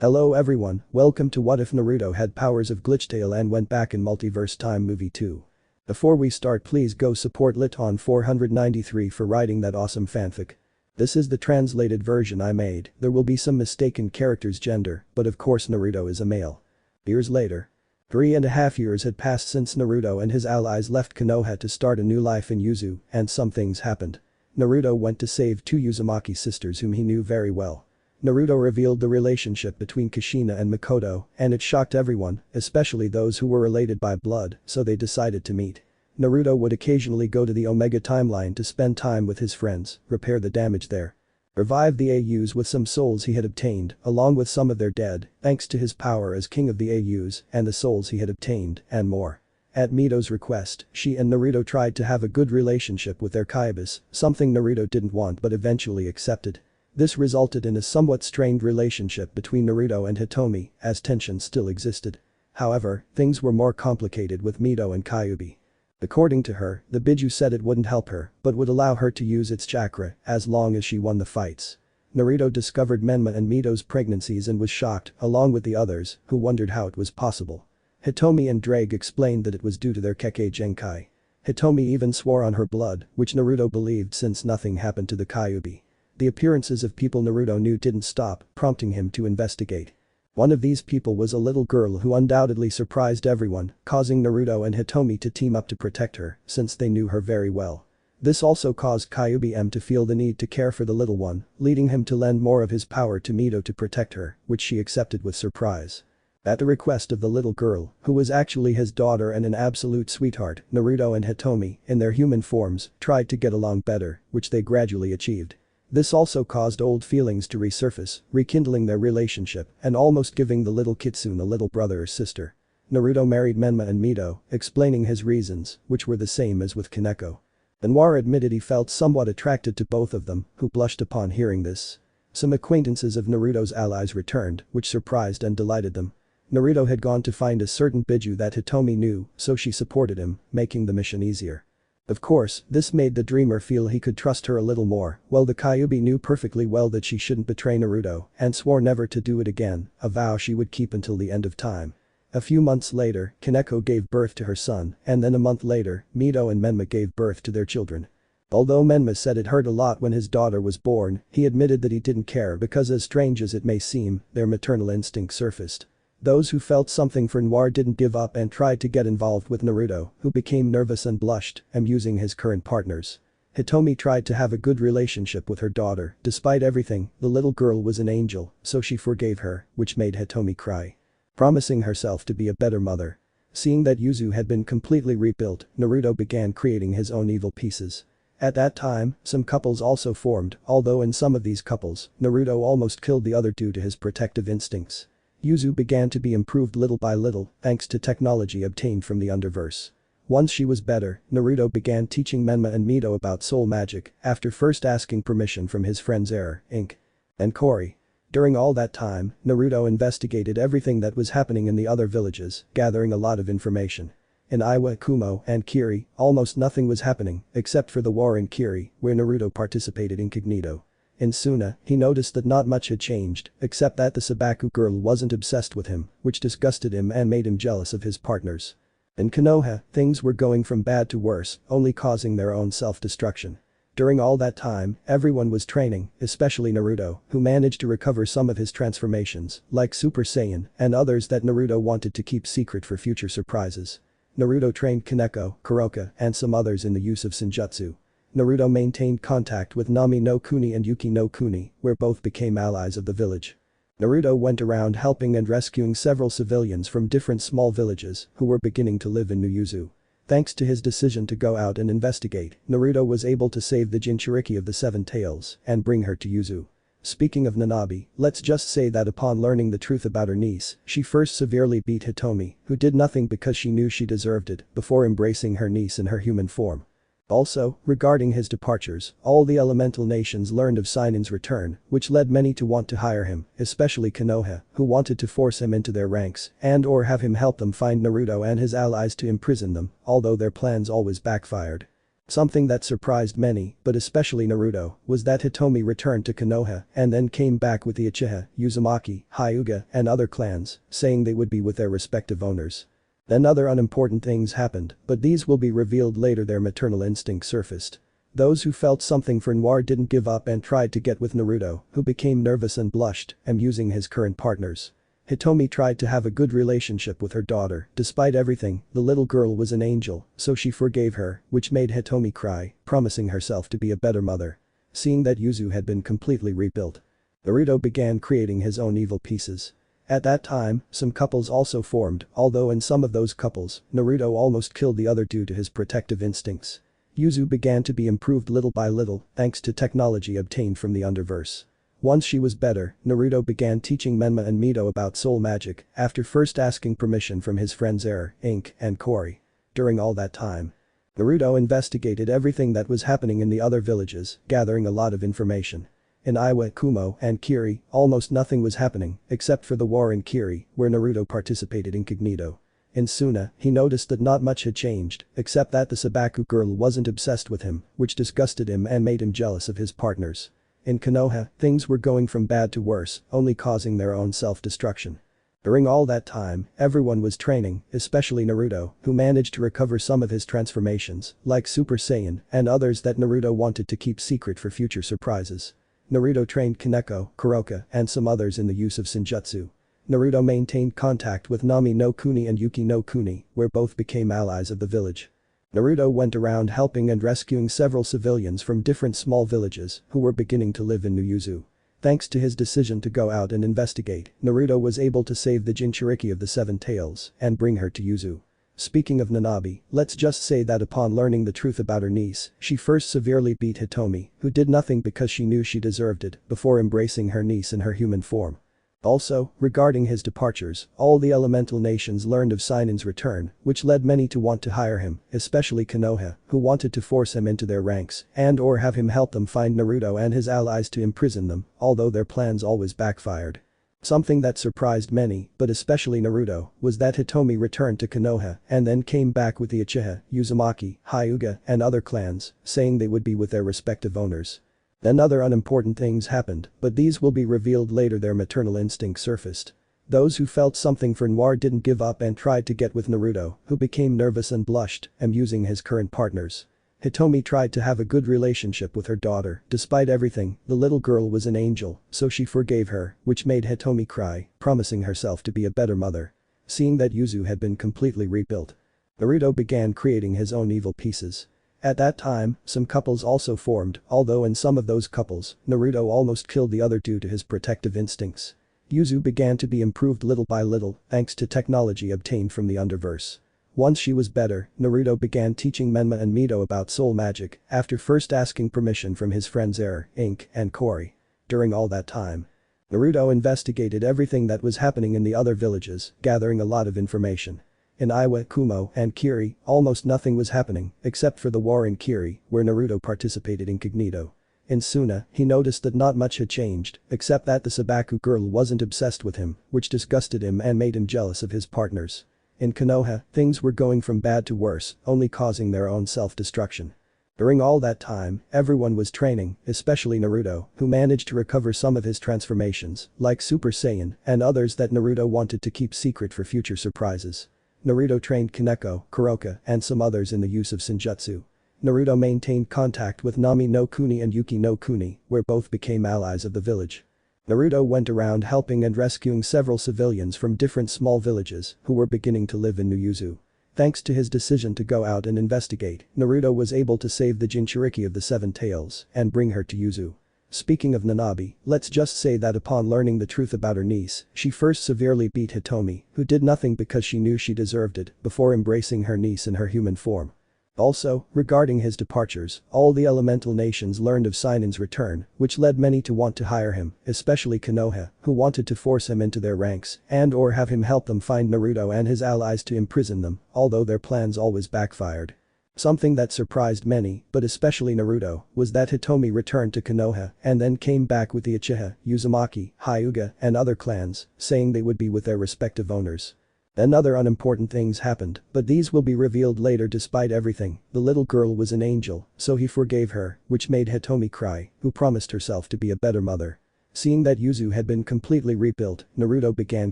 Hello everyone, welcome to What If Naruto Had Powers of Glitchtale and Went Back in Multiverse Time Movie 2. Before we start, please go support Liton493 for writing that awesome fanfic. This is the translated version I made, there will be some mistaken character's gender, but of course Naruto is a male. Years later. 3.5 years had passed since Naruto and his allies left Konoha to start a new life in Yuzu, and some things happened. Naruto went to save two Uzumaki sisters whom he knew very well. Naruto revealed the relationship between Kushina and Makoto, and it shocked everyone, especially those who were related by blood, so they decided to meet. Naruto would occasionally go to the Omega timeline to spend time with his friends, repair the damage there. Revive the AUs with some souls he had obtained, along with some of their dead, thanks to his power as king of the AUs and the souls he had obtained, and more. At Mito's request, she and Naruto tried to have a good relationship with their Kaibas, something Naruto didn't want but eventually accepted. This resulted in a somewhat strained relationship between Naruto and Hitomi, as tension still existed. However, things were more complicated with Mito and Kyuubi. According to her, the Biju said it wouldn't help her, but would allow her to use its chakra as long as she won the fights. Naruto discovered Menma and Mito's pregnancies and was shocked, along with the others, who wondered how it was possible. Hitomi and Drake explained that it was due to their Kekkei Genkai. Hitomi even swore on her blood, which Naruto believed since nothing happened to the Kyuubi. The appearances of people Naruto knew didn't stop, prompting him to investigate. One of these people was a little girl who undoubtedly surprised everyone, causing Naruto and Hitomi to team up to protect her, since they knew her very well. This also caused Kyuubi to feel the need to care for the little one, leading him to lend more of his power to Mito to protect her, which she accepted with surprise. At the request of the little girl, who was actually his daughter and an absolute sweetheart, Naruto and Hitomi, in their human forms, tried to get along better, which they gradually achieved. This also caused old feelings to resurface, rekindling their relationship and almost giving the little Kitsune a little brother or sister. Naruto married Menma and Mito, explaining his reasons, which were the same as with Kaneko. Noir admitted he felt somewhat attracted to both of them, who blushed upon hearing this. Some acquaintances of Naruto's allies returned, which surprised and delighted them. Naruto had gone to find a certain Biju that Hitomi knew, so she supported him, making the mission easier. Of course, this made the Dreemurr feel he could trust her a little more, while the Kyuubi knew perfectly well that she shouldn't betray Naruto and swore never to do it again, a vow she would keep until the end of time. A few months later, Kaneko gave birth to her son, and then a month later, Mito and Menma gave birth to their children. Although Menma said it hurt a lot when his daughter was born, he admitted that he didn't care because as strange as it may seem, their maternal instinct surfaced. Those who felt something for Noir didn't give up and tried to get involved with Naruto, who became nervous and blushed, amusing his current partners. Hitomi tried to have a good relationship with her daughter, despite everything, the little girl was an angel, so she forgave her, which made Hitomi cry. Promising herself to be a better mother. Seeing that Yuzu had been completely rebuilt, Naruto began creating his own evil pieces. At that time, some couples also formed, although in some of these couples, Naruto almost killed the other due to his protective instincts. Yuzu began to be improved little by little, thanks to technology obtained from the Underverse. Once she was better, Naruto began teaching Menma and Mito about soul magic, after first asking permission from his friends Inc. and Kori. During all that time, Naruto investigated everything that was happening in the other villages, gathering a lot of information. In Iwa, Kumo, and Kiri, almost nothing was happening, except for the war in Kiri, where Naruto participated incognito. In Suna, he noticed that not much had changed, except that the Sabaku girl wasn't obsessed with him, which disgusted him and made him jealous of his partners. In Konoha, things were going from bad to worse, only causing their own self-destruction. During all that time, everyone was training, especially Naruto, who managed to recover some of his transformations, like Super Saiyan, and others that Naruto wanted to keep secret for future surprises. Naruto trained Kaneko, Kuroka, and some others in the use of Senjutsu. Naruto maintained contact with Nami no Kuni and Yuki no Kuni, where both became allies of the village. Naruto went around helping and rescuing several civilians from different small villages who were beginning to live in New Yuzu. Thanks to his decision to go out and investigate, Naruto was able to save the Jinchuriki of the Seven Tails and bring her to Yuzu. Speaking of Nanabi, let's just say that upon learning the truth about her niece, she first severely beat Hitomi, who did nothing because she knew she deserved it, before embracing her niece in her human form. Also, regarding his departures, all the elemental nations learned of Sinan's return, which led many to want to hire him, especially Konoha, who wanted to force him into their ranks and/or have him help them find Naruto and his allies to imprison them, although their plans always backfired. Something that surprised many, but especially Naruto, was that Hitomi returned to Konoha and then came back with the Uchiha, Uzumaki, Hyuga, and other clans, saying they would be with their respective owners. Then other unimportant things happened, but these will be revealed later. Their maternal instinct surfaced. Those who felt something for Noir didn't give up and tried to get with Naruto, who became nervous and blushed, amusing his current partners. Hitomi tried to have a good relationship with her daughter. Despite everything, the little girl was an angel, so she forgave her, which made Hitomi cry, promising herself to be a better mother. Seeing that Yuzu had been completely rebuilt, Naruto began creating his own evil pieces. At that time, some couples also formed, although in some of those couples, Naruto almost killed the other due to his protective instincts. Yuzu began to be improved little by little, thanks to technology obtained from the Underverse. Once she was better, Naruto began teaching Menma and Mito about soul magic, after first asking permission from his friends Ink, and Kori. During all that time, Naruto investigated everything that was happening in the other villages, gathering a lot of information. In Iwa, Kumo, and Kiri, almost nothing was happening, except for the war in Kiri, where Naruto participated incognito. In Suna, he noticed that not much had changed, except that the Sabaku girl wasn't obsessed with him, which disgusted him and made him jealous of his partners. In Konoha, things were going from bad to worse, only causing their own self-destruction. During all that time, everyone was training, especially Naruto, who managed to recover some of his transformations, like Super Saiyan, and others that Naruto wanted to keep secret for future surprises. Naruto trained Kaneko, Kuroka, and some others in the use of Senjutsu. Naruto maintained contact with Nami no Kuni and Yuki no Kuni, where both became allies of the village. Naruto went around helping and rescuing several civilians from different small villages who were beginning to live in New Yuzu. Thanks to his decision to go out and investigate, Naruto was able to save the Jinchuriki of the Seven Tails and bring her to Yuzu. Speaking of Nanabi, let's just say that upon learning the truth about her niece, she first severely beat Hitomi, who did nothing because she knew she deserved it, before embracing her niece in her human form. Also, regarding his departures, all the elemental nations learned of Sinan's return, which led many to want to hire him, especially Konoha, who wanted to force him into their ranks and/or have him help them find Naruto and his allies to imprison them, although their plans always backfired. Something that surprised many, but especially Naruto, was that Hitomi returned to Konoha and then came back with the Uchiha, Uzumaki, Hyuga, and other clans, saying they would be with their respective owners. Then other unimportant things happened, but these will be revealed later. Their maternal instinct surfaced. Those who felt something for Noir didn't give up and tried to get with Naruto, who became nervous and blushed, amusing his current partners. Hitomi tried to have a good relationship with her daughter. Despite everything, the little girl was an angel, so she forgave her, which made Hitomi cry, promising herself to be a better mother. Seeing that Yuzu had been completely rebuilt, Naruto began creating his own evil pieces. At that time, some couples also formed, although in some of those couples, Naruto almost killed the other due to his protective instincts. Yuzu began to be improved little by little, thanks to technology obtained from the Underverse. Once she was better, Naruto began teaching Menma and Mito about soul magic, after first asking permission from his friends Ink, and Kori. During all that time, Naruto investigated everything that was happening in the other villages, gathering a lot of information. In Iwa, Kumo, and Kiri, almost nothing was happening, except for the war in Kiri, where Naruto participated incognito. In Suna, he noticed that not much had changed, except that the Sabaku girl wasn't obsessed with him, which disgusted him and made him jealous of his partners. In Konoha, things were going from bad to worse, only causing their own self-destruction. During all that time, everyone was training, especially Naruto, who managed to recover some of his transformations, like Super Saiyan, and others that Naruto wanted to keep secret for future surprises. Naruto trained Kaneko, Kuroka, and some others in the use of Senjutsu. Naruto maintained contact with Nami no Kuni and Yuki no Kuni, where both became allies of the village. Naruto went around helping and rescuing several civilians from different small villages who were beginning to live in New Yuzu. Thanks to his decision to go out and investigate, Naruto was able to save the Jinchuriki of the Seven Tails and bring her to Yuzu. Speaking of Nanabi, let's just say that upon learning the truth about her niece, she first severely beat Hitomi, who did nothing because she knew she deserved it, before embracing her niece in her human form. Also, regarding his departures, all the elemental nations learned of Sinan's return, which led many to want to hire him, especially Konoha, who wanted to force him into their ranks and/or have him help them find Naruto and his allies to imprison them, although their plans always backfired. Something that surprised many, but especially Naruto, was that Hitomi returned to Konoha and then came back with the Uchiha, Uzumaki, Hyuga, and other clans, saying they would be with their respective owners. Then other unimportant things happened, but these will be revealed later. Despite everything, the little girl was an angel, so he forgave her, which made Hitomi cry, who promised herself to be a better mother. Seeing that Yuzu had been completely rebuilt, Naruto began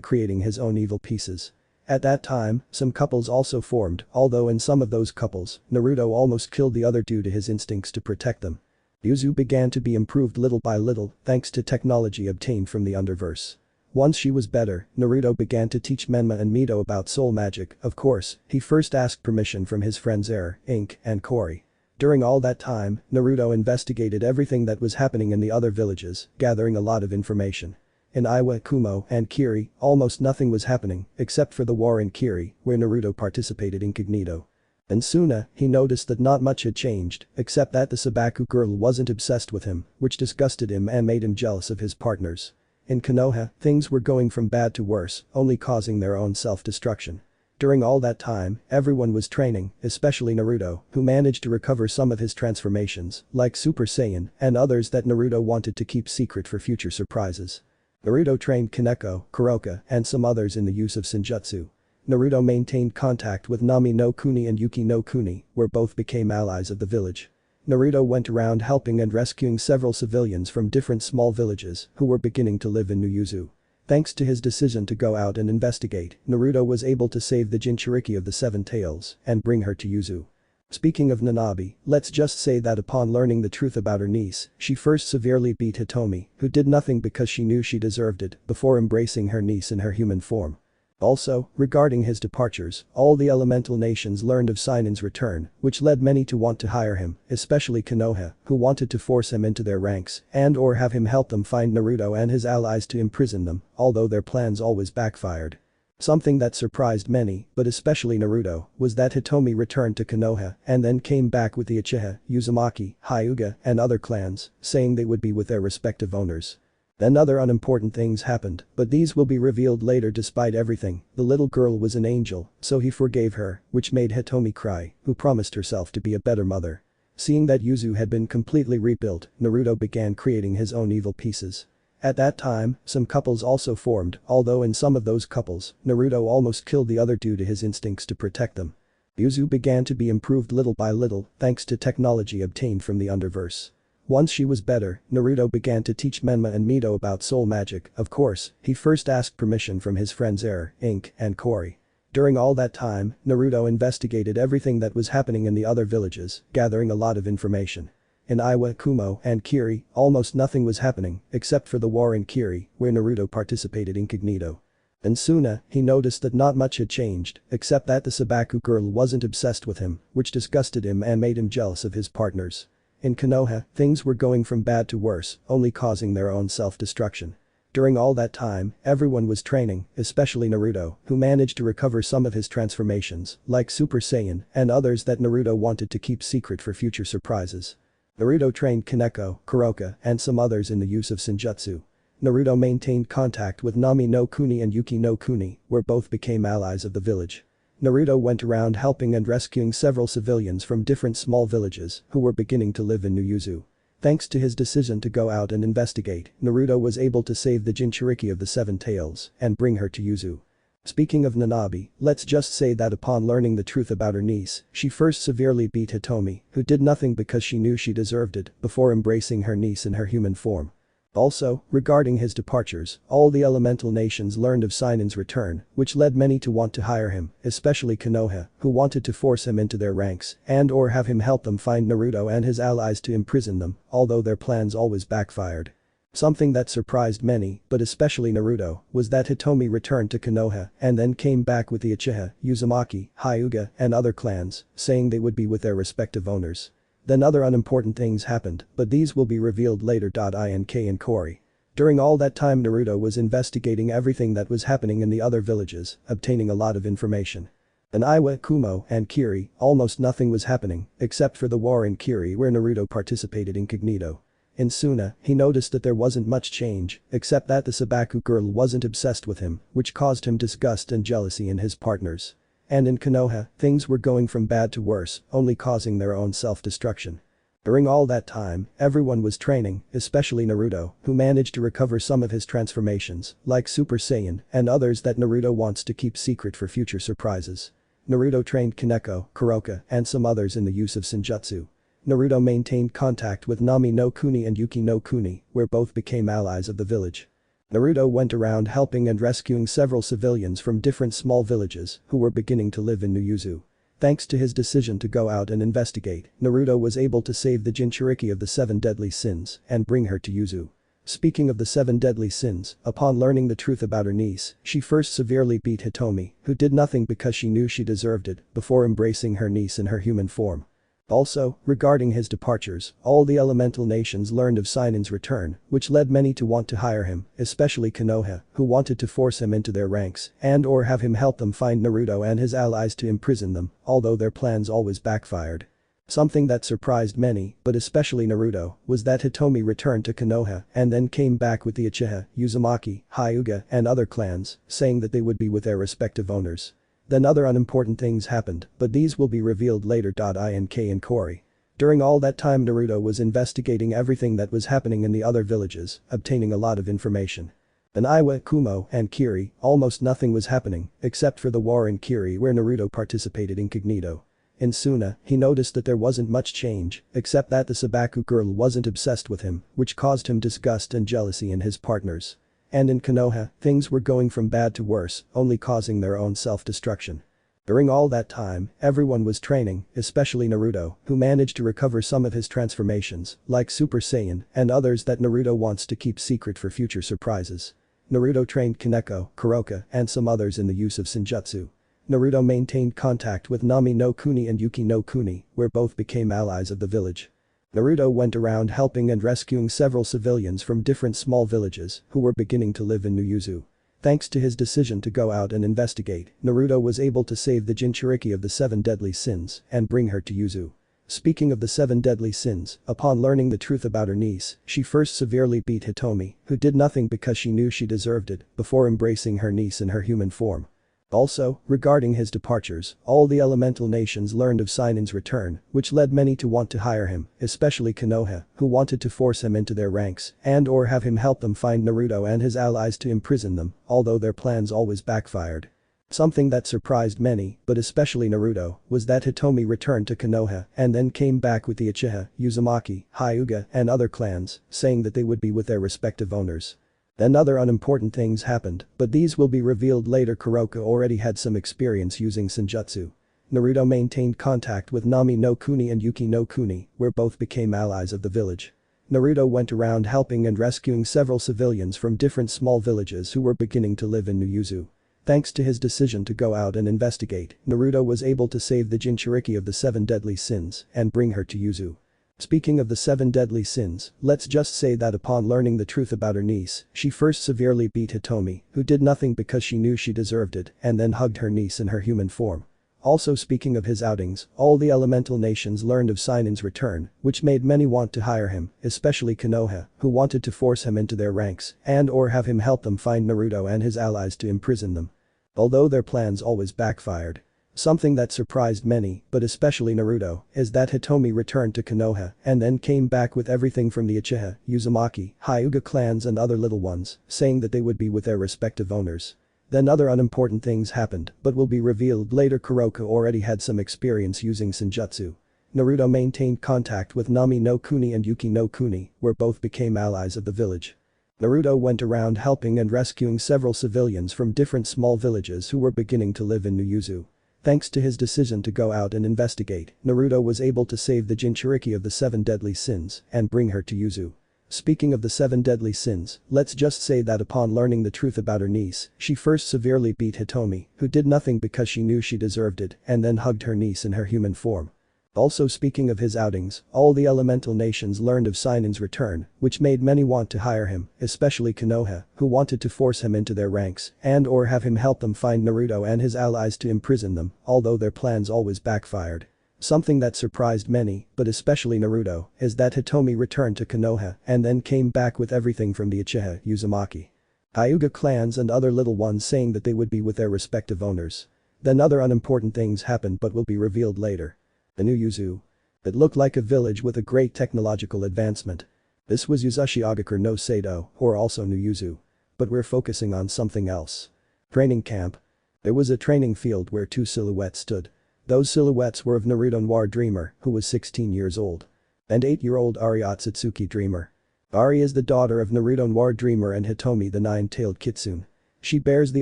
creating his own evil pieces. At that time, some couples also formed, although in some of those couples, Naruto almost killed the other due to his instincts to protect them. Yuzu began to be improved little by little thanks to technology obtained from the Underverse. Once she was better, Naruto began to teach Menma and Mito about soul magic. Of course, he first asked permission from his friends Ink, and Kori. During all that time, Naruto investigated everything that was happening in the other villages, gathering a lot of information. In Iwa, Kumo, and Kiri, almost nothing was happening, except for the war in Kiri, where Naruto participated incognito. In Suna, he noticed that not much had changed, except that the Sabaku girl wasn't obsessed with him, which disgusted him and made him jealous of his partners. In Konoha, things were going from bad to worse, only causing their own self-destruction. During all that time, everyone was training, especially Naruto, who managed to recover some of his transformations, like Super Saiyan, and others that Naruto wanted to keep secret for future surprises. Naruto trained Kaneko, Kuroka, and some others in the use of Senjutsu. Naruto maintained contact with Nami no Kuni and Yuki no Kuni, where both became allies of the village. Naruto went around helping and rescuing several civilians from different small villages who were beginning to live in New Yuzu. Thanks to his decision to go out and investigate, Naruto was able to save the Jinchuriki of the Seven Tails and bring her to Yuzu. Speaking of Nanabi, let's just say that upon learning the truth about her niece, she first severely beat Hitomi, who did nothing because she knew she deserved it, before embracing her niece in her human form. Also, regarding his departures, all the elemental nations learned of Sainin's return, which led many to want to hire him, especially Konoha, who wanted to force him into their ranks and/or have him help them find Naruto and his allies to imprison them, although their plans always backfired. Something that surprised many, but especially Naruto, was that Hitomi returned to Konoha and then came back with the Uchiha, Uzumaki, Hyuga, and other clans, saying they would be with their respective owners. Then other unimportant things happened, but these will be revealed later. Despite everything, the little girl was an angel, so he forgave her, which made Hitomi cry, who promised herself to be a better mother. Seeing that Yuzu had been completely rebuilt, Naruto began creating his own evil pieces. At that time, some couples also formed, although in some of those couples, Naruto almost killed the other due to his instincts to protect them. Yuzu began to be improved little by little thanks to technology obtained from the Underverse. Once she was better, Naruto began to teach Menma and Mito about soul magic. Of course, he first asked permission from his friends Ink, and Kori. During all that time, Naruto investigated everything that was happening in the other villages, gathering a lot of information. In Iwa, Kumo, and Kiri, almost nothing was happening, except for the war in Kiri, where Naruto participated incognito. In Suna, he noticed that not much had changed, except that the Sabaku girl wasn't obsessed with him, which disgusted him and made him jealous of his partners. In Konoha, things were going from bad to worse, only causing their own self-destruction. During all that time, everyone was training, especially Naruto, who managed to recover some of his transformations, like Super Saiyan, and others that Naruto wanted to keep secret for future surprises. Naruto trained Kaneko, Kuroka, and some others in the use of Senjutsu. Naruto maintained contact with Nami no Kuni and Yuki no Kuni, where both became allies of the village. Naruto went around helping and rescuing several civilians from different small villages who were beginning to live in New Yuzu. Thanks to his decision to go out and investigate, Naruto was able to save the Jinchuriki of the Seven Tails and bring her to Yuzu. Speaking of Nanabi, let's just say that upon learning the truth about her niece, she first severely beat Hitomi, who did nothing because she knew she deserved it, before embracing her niece in her human form. Also, regarding his departures, all the elemental nations learned of Sainin's return, which led many to want to hire him, especially Konoha, who wanted to force him into their ranks and/or have him help them find Naruto and his allies to imprison them, although their plans always backfired. Something that surprised many, but especially Naruto, was that Hitomi returned to Konoha and then came back with the Uchiha, Uzumaki, Hyuga, and other clans, saying they would be with their respective owners. Then other unimportant things happened, but these will be revealed later. Ink and Kori. During all that time Naruto was investigating everything that was happening in the other villages, obtaining a lot of information. In Iwa, Kumo, and Kiri, almost nothing was happening, except for the war in Kiri where Naruto participated incognito. In Suna, he noticed that there wasn't much change, except that the Sabaku girl wasn't obsessed with him, which caused him disgust and jealousy in his partners. And in Konoha, things were going from bad to worse, only causing their own self-destruction. During all that time, everyone was training, especially Naruto, who managed to recover some of his transformations, like Super Saiyan, and others that Naruto wants to keep secret for future surprises. Naruto trained Kaneko, Kuroka, and some others in the use of Senjutsu. Naruto maintained contact with Nami no Kuni and Yuki no Kuni, where both became allies of the village. Naruto went around helping and rescuing several civilians from different small villages who were beginning to live in Nuyuzu. Thanks to his decision to go out and investigate, Naruto was able to save the Jinchuriki of the 7 deadly sins and bring her to Yuzu. Speaking of the 7 deadly sins, upon learning the truth about her niece, she first severely beat Hitomi, who did nothing because she knew she deserved it, before embracing her niece in her human form. Also, regarding his departures, all the elemental nations learned of Sinan's return, which led many to want to hire him, especially Konoha, who wanted to force him into their ranks and/or have him help them find Naruto and his allies to imprison them, although their plans always backfired. Something that surprised many, but especially Naruto, was that Hitomi returned to Konoha and then came back with the Uchiha, Uzumaki, Hyuga, and other clans, saying that they would be with their respective owners. Then other unimportant things happened, but these will be revealed later. Ink and Kori. During all that time Naruto was investigating everything that was happening in the other villages, obtaining a lot of information. In Iwa, Kumo, and Kiri, almost nothing was happening, except for the war in Kiri where Naruto participated incognito. In Suna, he noticed that there wasn't much change, except that the Sabaku girl wasn't obsessed with him, which caused him disgust and jealousy in his partners. And in Konoha, things were going from bad to worse, only causing their own self-destruction. During all that time, everyone was training, especially Naruto, who managed to recover some of his transformations, like Super Saiyan, and others that Naruto wants to keep secret for future surprises. Naruto trained Kaneko, Kuroka, and some others in the use of Senjutsu. Naruto maintained contact with Nami no Kuni and Yuki no Kuni, where both became allies of the village. Naruto went around helping and rescuing several civilians from different small villages who were beginning to live in Nuyuzu. Thanks to his decision to go out and investigate, Naruto was able to save the Jinchuriki of the 7 deadly sins and bring her to Yuzu. Speaking of the 7 deadly sins, upon learning the truth about her niece, she first severely beat Hitomi, who did nothing because she knew she deserved it, before embracing her niece in her human form. Also, regarding his departures, all the elemental nations learned of Sinan's return, which led many to want to hire him, especially Konoha, who wanted to force him into their ranks and/or have him help them find Naruto and his allies to imprison them, although their plans always backfired. Something that surprised many, but especially Naruto, was that Hitomi returned to Konoha and then came back with the Uchiha, Uzumaki, Hyuga, and other clans, saying that they would be with their respective owners. Then other unimportant things happened, but these will be revealed later. Kuroka already had some experience using Senjutsu. Naruto maintained contact with Nami no Kuni and Yuki no Kuni, where both became allies of the village. Naruto went around helping and rescuing several civilians from different small villages who were beginning to live in Nuyuzu. Thanks to his decision to go out and investigate, Naruto was able to save the Jinchuriki of the 7 deadly sins and bring her to Yuzu. Speaking of the 7 deadly sins, let's just say that upon learning the truth about her niece, she first severely beat Hitomi, who did nothing because she knew she deserved it, and then hugged her niece in her human form. Also speaking of his outings, all the elemental nations learned of Sinan's return, which made many want to hire him, especially Konoha, who wanted to force him into their ranks and/or have him help them find Naruto and his allies to imprison them. Although their plans always backfired. Something that surprised many, but especially Naruto, is that Hitomi returned to Konoha and then came back with everything from the Uchiha, Uzumaki, Hyuga clans and other little ones, saying that they would be with their respective owners. Then other unimportant things happened, but will be revealed later. Kuroka already had some experience using Senjutsu. Naruto maintained contact with Nami no Kuni and Yuki no Kuni, where both became allies of the village. Naruto went around helping and rescuing several civilians from different small villages who were beginning to live in Nuyuzu. Thanks to his decision to go out and investigate, Naruto was able to save the Jinchuriki of the 7 deadly sins and bring her to Yuzu. Speaking of the 7 deadly sins, let's just say that upon learning the truth about her niece, she first severely beat Hitomi, who did nothing because she knew she deserved it, and then hugged her niece in her human form. Also speaking of his outings, all the elemental nations learned of Sinan's return, which made many want to hire him, especially Konoha, who wanted to force him into their ranks and/or have him help them find Naruto and his allies to imprison them, although their plans always backfired. Something that surprised many, but especially Naruto, is that Hitomi returned to Konoha and then came back with everything from the Uchiha, Uzumaki, Hyuga clans and other little ones, saying that they would be with their respective owners. Then other unimportant things happened but will be revealed later. The new Yuzu. It looked like a village with a great technological advancement. This was Yuzushi Agakur no Seido, or also Nuyuzu. But we're focusing on something else. Training camp. There was a training field where two silhouettes stood. Those silhouettes were of Naruto Noire Dreemurr, who was 16 years old. And 8-year-old Ari Otsutsuki Dreemurr. Ari is the daughter of Naruto Noire Dreemurr and Hitomi the nine-tailed kitsune. She bears the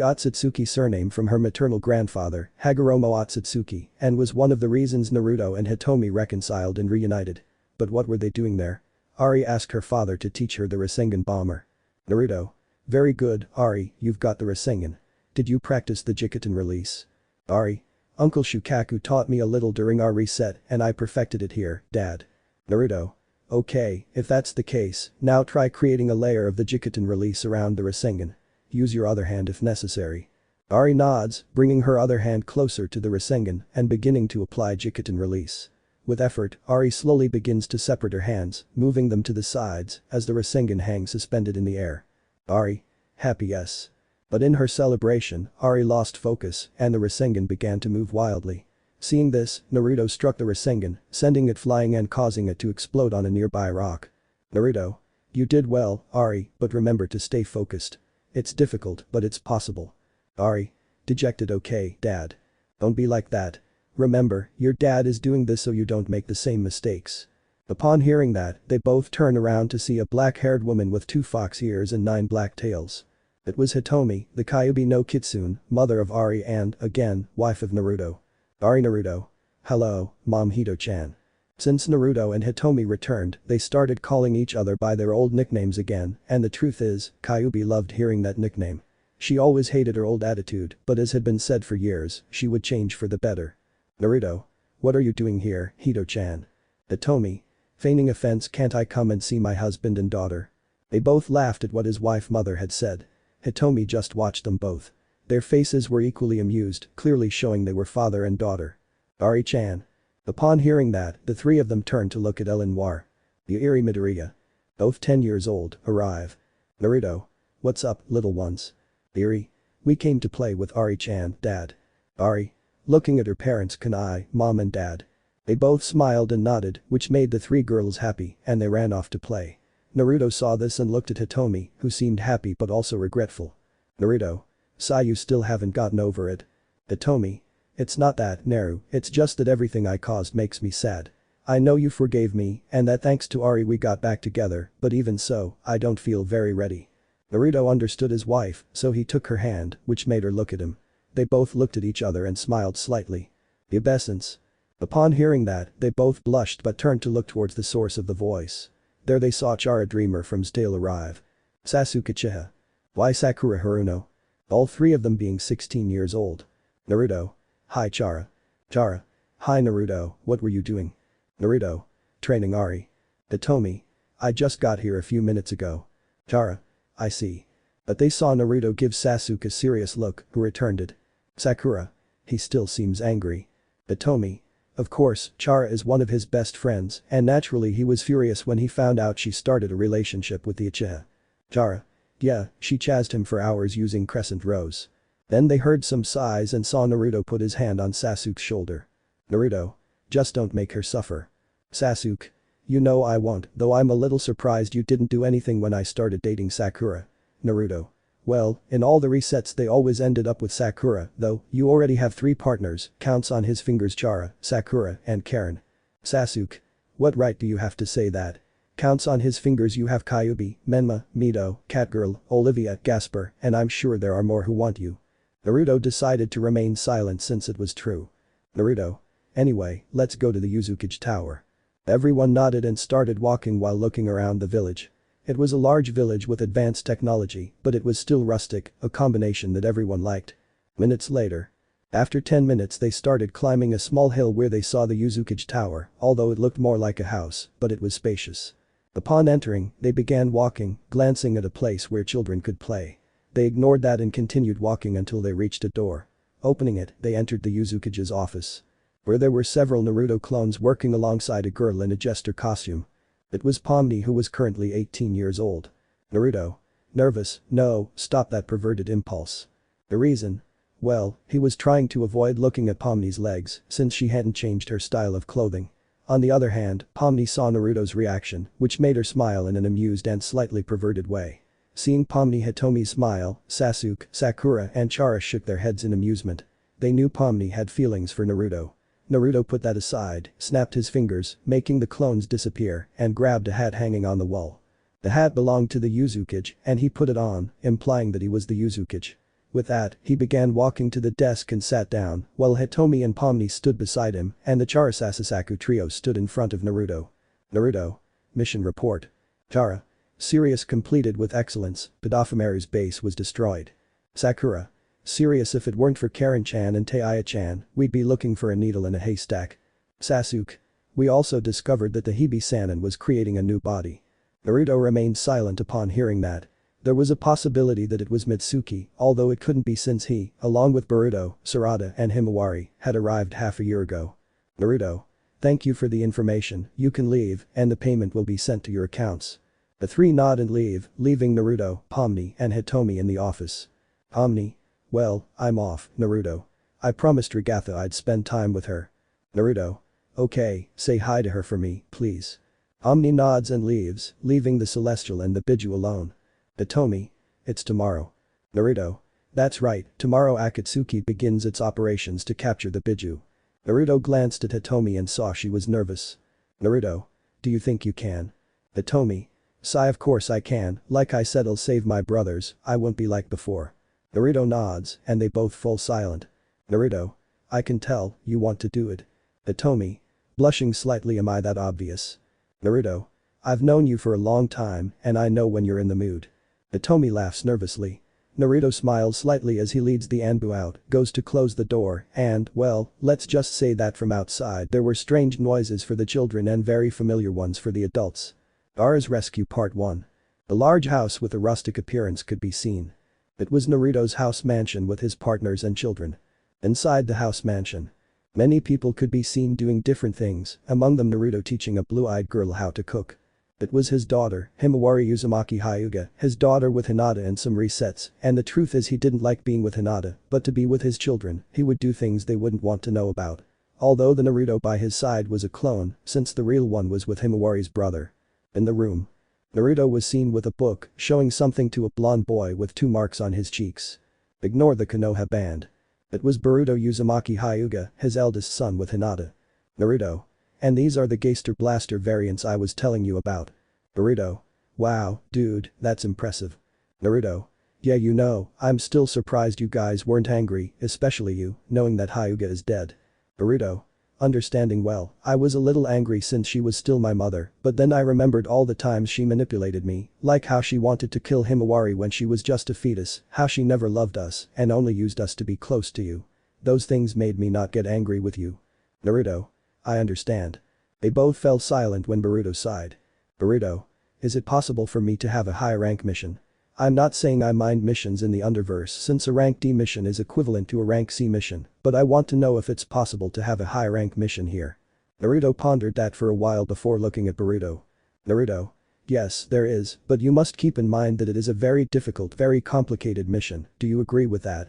Otsutsuki surname from her maternal grandfather, Hagoromo Otsutsuki, and was one of the reasons Naruto and Hitomi reconciled and reunited. But what were they doing there? Ari asked her father to teach her the Rasengan bomber. Naruto. Very good, Ari, you've got the Rasengan. Did you practice the Jikuten release? Ari. Uncle Shukaku taught me a little during our reset and I perfected it here, Dad. Naruto. Okay, if that's the case, now try creating a layer of the Jikuten release around the Rasengan. Use your other hand if necessary. Ari nods, bringing her other hand closer to the Rasengan and beginning to apply Jikuten release. With effort, Ari slowly begins to separate her hands, moving them to the sides as the Rasengan hangs suspended in the air. Ari. Happy yes. But in her celebration, Ari lost focus and the Rasengan began to move wildly. Seeing this, Naruto struck the Rasengan, sending it flying and causing it to explode on a nearby rock. Naruto. You did well, Ari, but remember to stay focused. It's difficult, but it's possible. Ari. Dejected. Okay, Dad. Don't be like that. Remember, your dad is doing this so you don't make the same mistakes. Upon hearing that, they both turn around to see a black-haired woman with 2 fox ears and 9 black tails. It was Hitomi, the Kyuubi no Kitsune, mother of Ari and, again, wife of Naruto. Ari. Naruto. Hello, Mom Hito-chan. Since Naruto and Hitomi returned, they started calling each other by their old nicknames again, and the truth is, Kyuubi loved hearing that nickname. She always hated her old attitude, but as had been said for years, she would change for the better. Naruto. What are you doing here, Hito-chan? Hitomi. Feigning offense, can't I come and see my husband and daughter? They both laughed at what his wife mother had said. Hitomi just watched them both. Their faces were equally amused, clearly showing they were father and daughter. Ari-chan. Upon hearing that, the three of them turned to look at Ellen Noir. The Iri Midoriya. Both 10 years old, arrive. Naruto. What's up, little ones? Iri. We came to play with Ari-chan, Dad. Ari. Looking at her parents, Kanai, Mom and Dad. They both smiled and nodded, which made the 3 girls happy, and they ran off to play. Naruto saw this and looked at Hitomi, who seemed happy but also regretful. Naruto. Sigh, you still haven't gotten over it. Hitomi. It's not that, Naru, it's just that everything I caused makes me sad. I know you forgave me, and that thanks to Ari we got back together, but even so, I don't feel very ready. Naruto understood his wife, so he took her hand, which made her look at him. They both looked at each other and smiled slightly. The obeisance. Upon hearing that, they both blushed but turned to look towards the source of the voice. There they saw Chara Dreemurr from Zeldris arrive. Sasuke Uchiha. Why Sakura Haruno? All 3 of them being 16 years old. Naruto. Hi Chara. Chara. Hi Naruto, what were you doing? Naruto. Training Ari. Hitomi. I just got here a few minutes ago. Chara. I see. But they saw Naruto give Sasuke a serious look, who returned it. Sakura. He still seems angry. Hitomi. Of course, Chara is one of his best friends, and naturally he was furious when he found out she started a relationship with the Uchiha. Chara. Yeah, she chased him for hours using crescent rows. Then they heard some sighs and saw Naruto put his hand on Sasuke's shoulder. Naruto. Just don't make her suffer. Sasuke. You know I won't, though I'm a little surprised you didn't do anything when I started dating Sakura. Naruto. Well, in all the resets they always ended up with Sakura, though, you already have 3 partners, counts on his fingers Chara, Sakura, and Karen. Sasuke. What right do you have to say that? Counts on his fingers you have Kyuubi, Menma, Mito, Catgirl, Olivia, Gasper, and I'm sure there are more who want you. Naruto decided to remain silent since it was true. Naruto. Anyway, let's go to the Uzukage Tower. Everyone nodded and started walking while looking around the village. It was a large village with advanced technology, but it was still rustic, a combination that everyone liked. Minutes later. After 10 minutes they started climbing a small hill where they saw the Uzukage Tower, although it looked more like a house, but it was spacious. Upon entering, they began walking, glancing at a place where children could play. They ignored that and continued walking until they reached a door. Opening it, they entered the Uzukage's office. Where there were several Naruto clones working alongside a girl in a jester costume. It was Pomni who was currently 18 years old. Naruto. Nervous, no, stop that perverted impulse. The reason? Well, he was trying to avoid looking at Pomni's legs since she hadn't changed her style of clothing. On the other hand, Pomni saw Naruto's reaction, which made her smile in an amused and slightly perverted way. Seeing Pomni Hitomi's smile, Sasuke, Sakura and Chara shook their heads in amusement. They knew Pomni had feelings for Naruto. Naruto put that aside, snapped his fingers, making the clones disappear, and grabbed a hat hanging on the wall. The hat belonged to the Uzukage, and he put it on, implying that he was the Uzukage. With that, he began walking to the desk and sat down, while Hitomi and Pomni stood beside him, and the Chara Sasusaku trio stood in front of Naruto. Naruto. Mission report. Chara. Sirius completed with excellence, but Iphimaru's base was destroyed. Sakura. Serious, if it weren't for Karen-chan and Taiya-chan, we'd be looking for a needle in a haystack. Sasuke. We also discovered that the Hibi-Sannin was creating a new body. Naruto remained silent upon hearing that. There was a possibility that it was Mitsuki, although it couldn't be since he, along with Boruto, Sarada and Himawari, had arrived half a year ago. Naruto. Thank you for the information, you can leave, and the payment will be sent to your accounts. The three nod and leave, leaving Naruto, Pomni and Hitomi in the office. Pomni. Well, I'm off, Naruto. I promised Regatha I'd spend time with her. Naruto. Okay, say hi to her for me, please. Pomni nods and leaves, leaving the Celestial and the Biju alone. Hitomi. It's tomorrow. Naruto. That's right, tomorrow Akatsuki begins its operations to capture the Biju. Naruto glanced at Hitomi and saw she was nervous. Naruto. Do you think you can? Hitomi. Sigh, of course I can, like I said I'll save my brothers, I won't be like before. Naruto nods, and they both fall silent. Naruto. I can tell, you want to do it. Hitomi. Blushing slightly, am I that obvious? Naruto. I've known you for a long time, and I know when you're in the mood. Hitomi laughs nervously. Naruto smiles slightly as he leads the Anbu out, goes to close the door, and, well, let's just say that from outside there were strange noises for the children and very familiar ones for the adults. Gaara's Rescue Part 1. The large house with a rustic appearance could be seen. It was Naruto's house mansion with his partners and children. Inside the house mansion, many people could be seen doing different things, among them Naruto teaching a blue-eyed girl how to cook. It was his daughter, Himawari Uzumaki Hyuga, his daughter with Hinata and some resets, and the truth is he didn't like being with Hinata, but to be with his children, he would do things they wouldn't want to know about. Although the Naruto by his side was a clone, since the real one was with Himawari's brother. In the room, Naruto was seen with a book, showing something to a blonde boy with 2 marks on his cheeks. Ignore the Konoha band. It was Boruto Uzumaki Hyuga, his eldest son with Hinata. Naruto. And these are the Geister Blaster variants I was telling you about. Boruto. Wow, dude, that's impressive. Naruto. Yeah, you know, I'm still surprised you guys weren't angry, especially you, knowing that Hyuga is dead. Boruto. Understanding well, I was a little angry since she was still my mother, but then I remembered all the times she manipulated me, like how she wanted to kill Himawari when she was just a fetus, how she never loved us and only used us to be close to you. Those things made me not get angry with you. Naruto. I understand. They both fell silent when Boruto sighed. Boruto. Is it possible for me to have a high rank mission? I'm not saying I mind missions in the Underverse since a rank D mission is equivalent to a rank C mission, but I want to know if it's possible to have a high rank mission here. Naruto pondered that for a while before looking at Boruto. Naruto. Yes, there is, but you must keep in mind that it is a very difficult, very complicated mission, do you agree with that?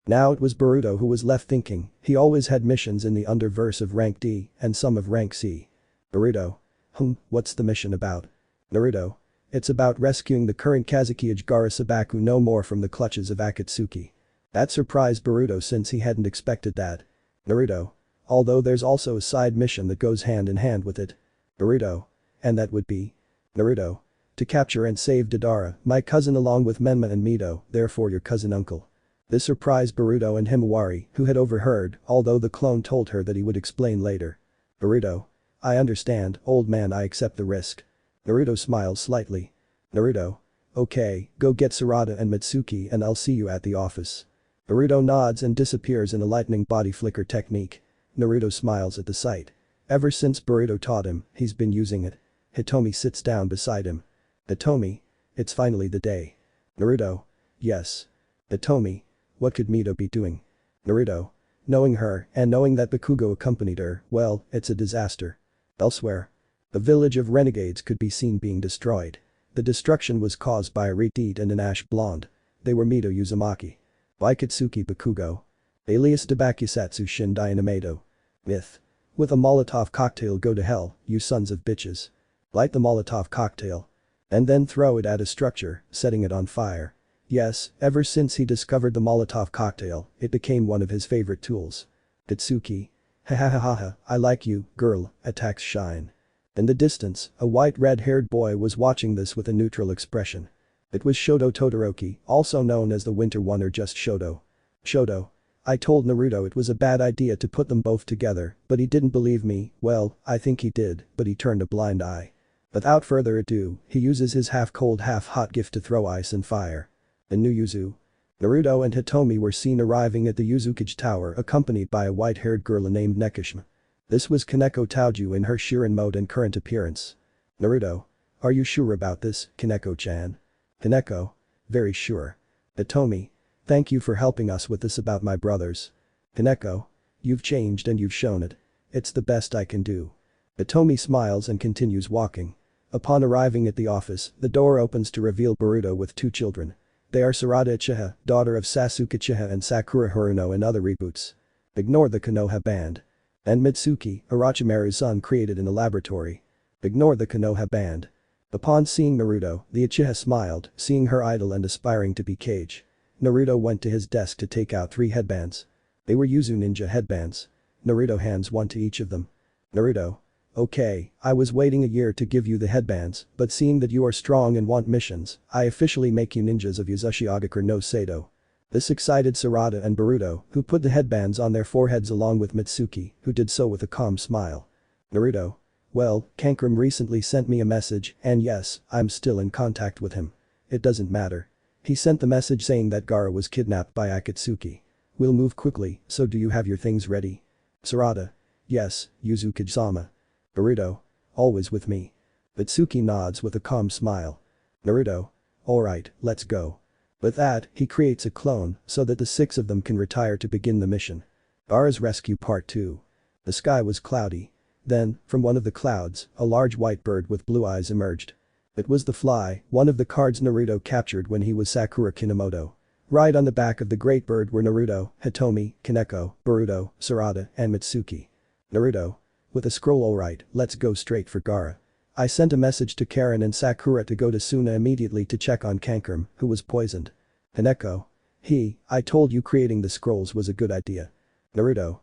Now it was Boruto who was left thinking, he always had missions in the Underverse of rank D and some of rank C. Boruto. What's the mission about? Naruto. It's about rescuing the current Kazuki Gaara Sabaku no more from the clutches of Akatsuki. That surprised Boruto since he hadn't expected that. Naruto. Although there's also a side mission that goes hand in hand with it. Boruto. And that would be? Naruto. To capture and save Deidara, my cousin along with Menma and Mito, therefore your cousin uncle. This surprised Boruto and Himawari, who had overheard, although the clone told her that he would explain later. Boruto. I understand, old man, I accept the risk. Naruto smiles slightly. Naruto. Okay, go get Sarada and Mitsuki and I'll see you at the office. Boruto nods and disappears in a lightning body flicker technique. Naruto smiles at the sight. Ever since Boruto taught him, he's been using it. Hitomi sits down beside him. Hitomi. It's finally the day. Naruto. Yes. Hitomi. What could Mito be doing? Naruto. Knowing her and knowing that Bakugo accompanied her, well, it's a disaster. Elsewhere. The village of renegades could be seen being destroyed. The destruction was caused by a Reteed and an Ash Blonde. They were Mito Uzumaki. Waikatsuki Bakugo. Alias Debakusatsu Shindai Namato. Myth. With a Molotov cocktail, go to hell, you sons of bitches. Light the Molotov cocktail. And then throw it at a structure, setting it on fire. Yes, ever since he discovered the Molotov cocktail, it became one of his favorite tools. Itsuki. Ha ha ha ha ha, I like you, girl, attacks Shine. In the distance, a white red-haired boy was watching this with a neutral expression. It was Shoto Todoroki, also known as the Winter One or just Shoto. Shoto. I told Naruto it was a bad idea to put them both together, but he didn't believe me. Well, I think he did, but he turned a blind eye. Without further ado, he uses his half-cold half-hot gift to throw ice and fire. In New Yuzu. Naruto and Hitomi were seen arriving at the Yuzukage Tower accompanied by a white-haired girl named Nekishima. This was Kaneko Taoju in her Shirin mode and current appearance. Naruto. Are you sure about this, Kaneko-chan? Kaneko. Very sure. Hitomi. Thank you for helping us with this about my brothers. Kaneko. You've changed and you've shown it. It's the best I can do. Hitomi smiles and continues walking. Upon arriving at the office, the door opens to reveal Boruto with two children. They are Sarada Uchiha, daughter of Sasuke Uchiha and Sakura Haruno in other reboots. Ignore the Konoha band. And Mitsuki, Orochimaru's son created in a laboratory. Ignore the Konoha band. Upon seeing Naruto, the Uchiha smiled, seeing her idol and aspiring to be Kage. Naruto went to his desk to take out 3 headbands. They were Yuzu ninja headbands. Naruto hands one to each of them. Naruto. Okay, I was waiting a year to give you the headbands, but seeing that you are strong and want missions, I officially make you ninjas of Yuzushiogakure no Sado. This excited Sarada and Boruto, who put the headbands on their foreheads along with Mitsuki, who did so with a calm smile. Naruto. Well, Kankram recently sent me a message, and yes, I'm still in contact with him. It doesn't matter. He sent the message saying that Gaara was kidnapped by Akatsuki. We'll move quickly, so do you have your things ready? Sarada. Yes, Yuzukage-sama. Boruto. Always with me. Mitsuki nods with a calm smile. Naruto. Alright, let's go. With that, he creates a clone so that the 6 of them can retire to begin the mission. Gaara's Rescue Part 2. The sky was cloudy. Then, from one of the clouds, a large white bird with blue eyes emerged. It was the fly, one of the cards Naruto captured when he was Sakura Kinomoto. Right on the back of the great bird were Naruto, Hitomi, Kaneko, Boruto, Sarada, and Mitsuki. Naruto. With a scroll alright, let's go straight for Gaara. I sent a message to Karen and Sakura to go to Suna immediately to check on Kankram, who was poisoned. Kaneko. I told you creating the scrolls was a good idea. Naruto.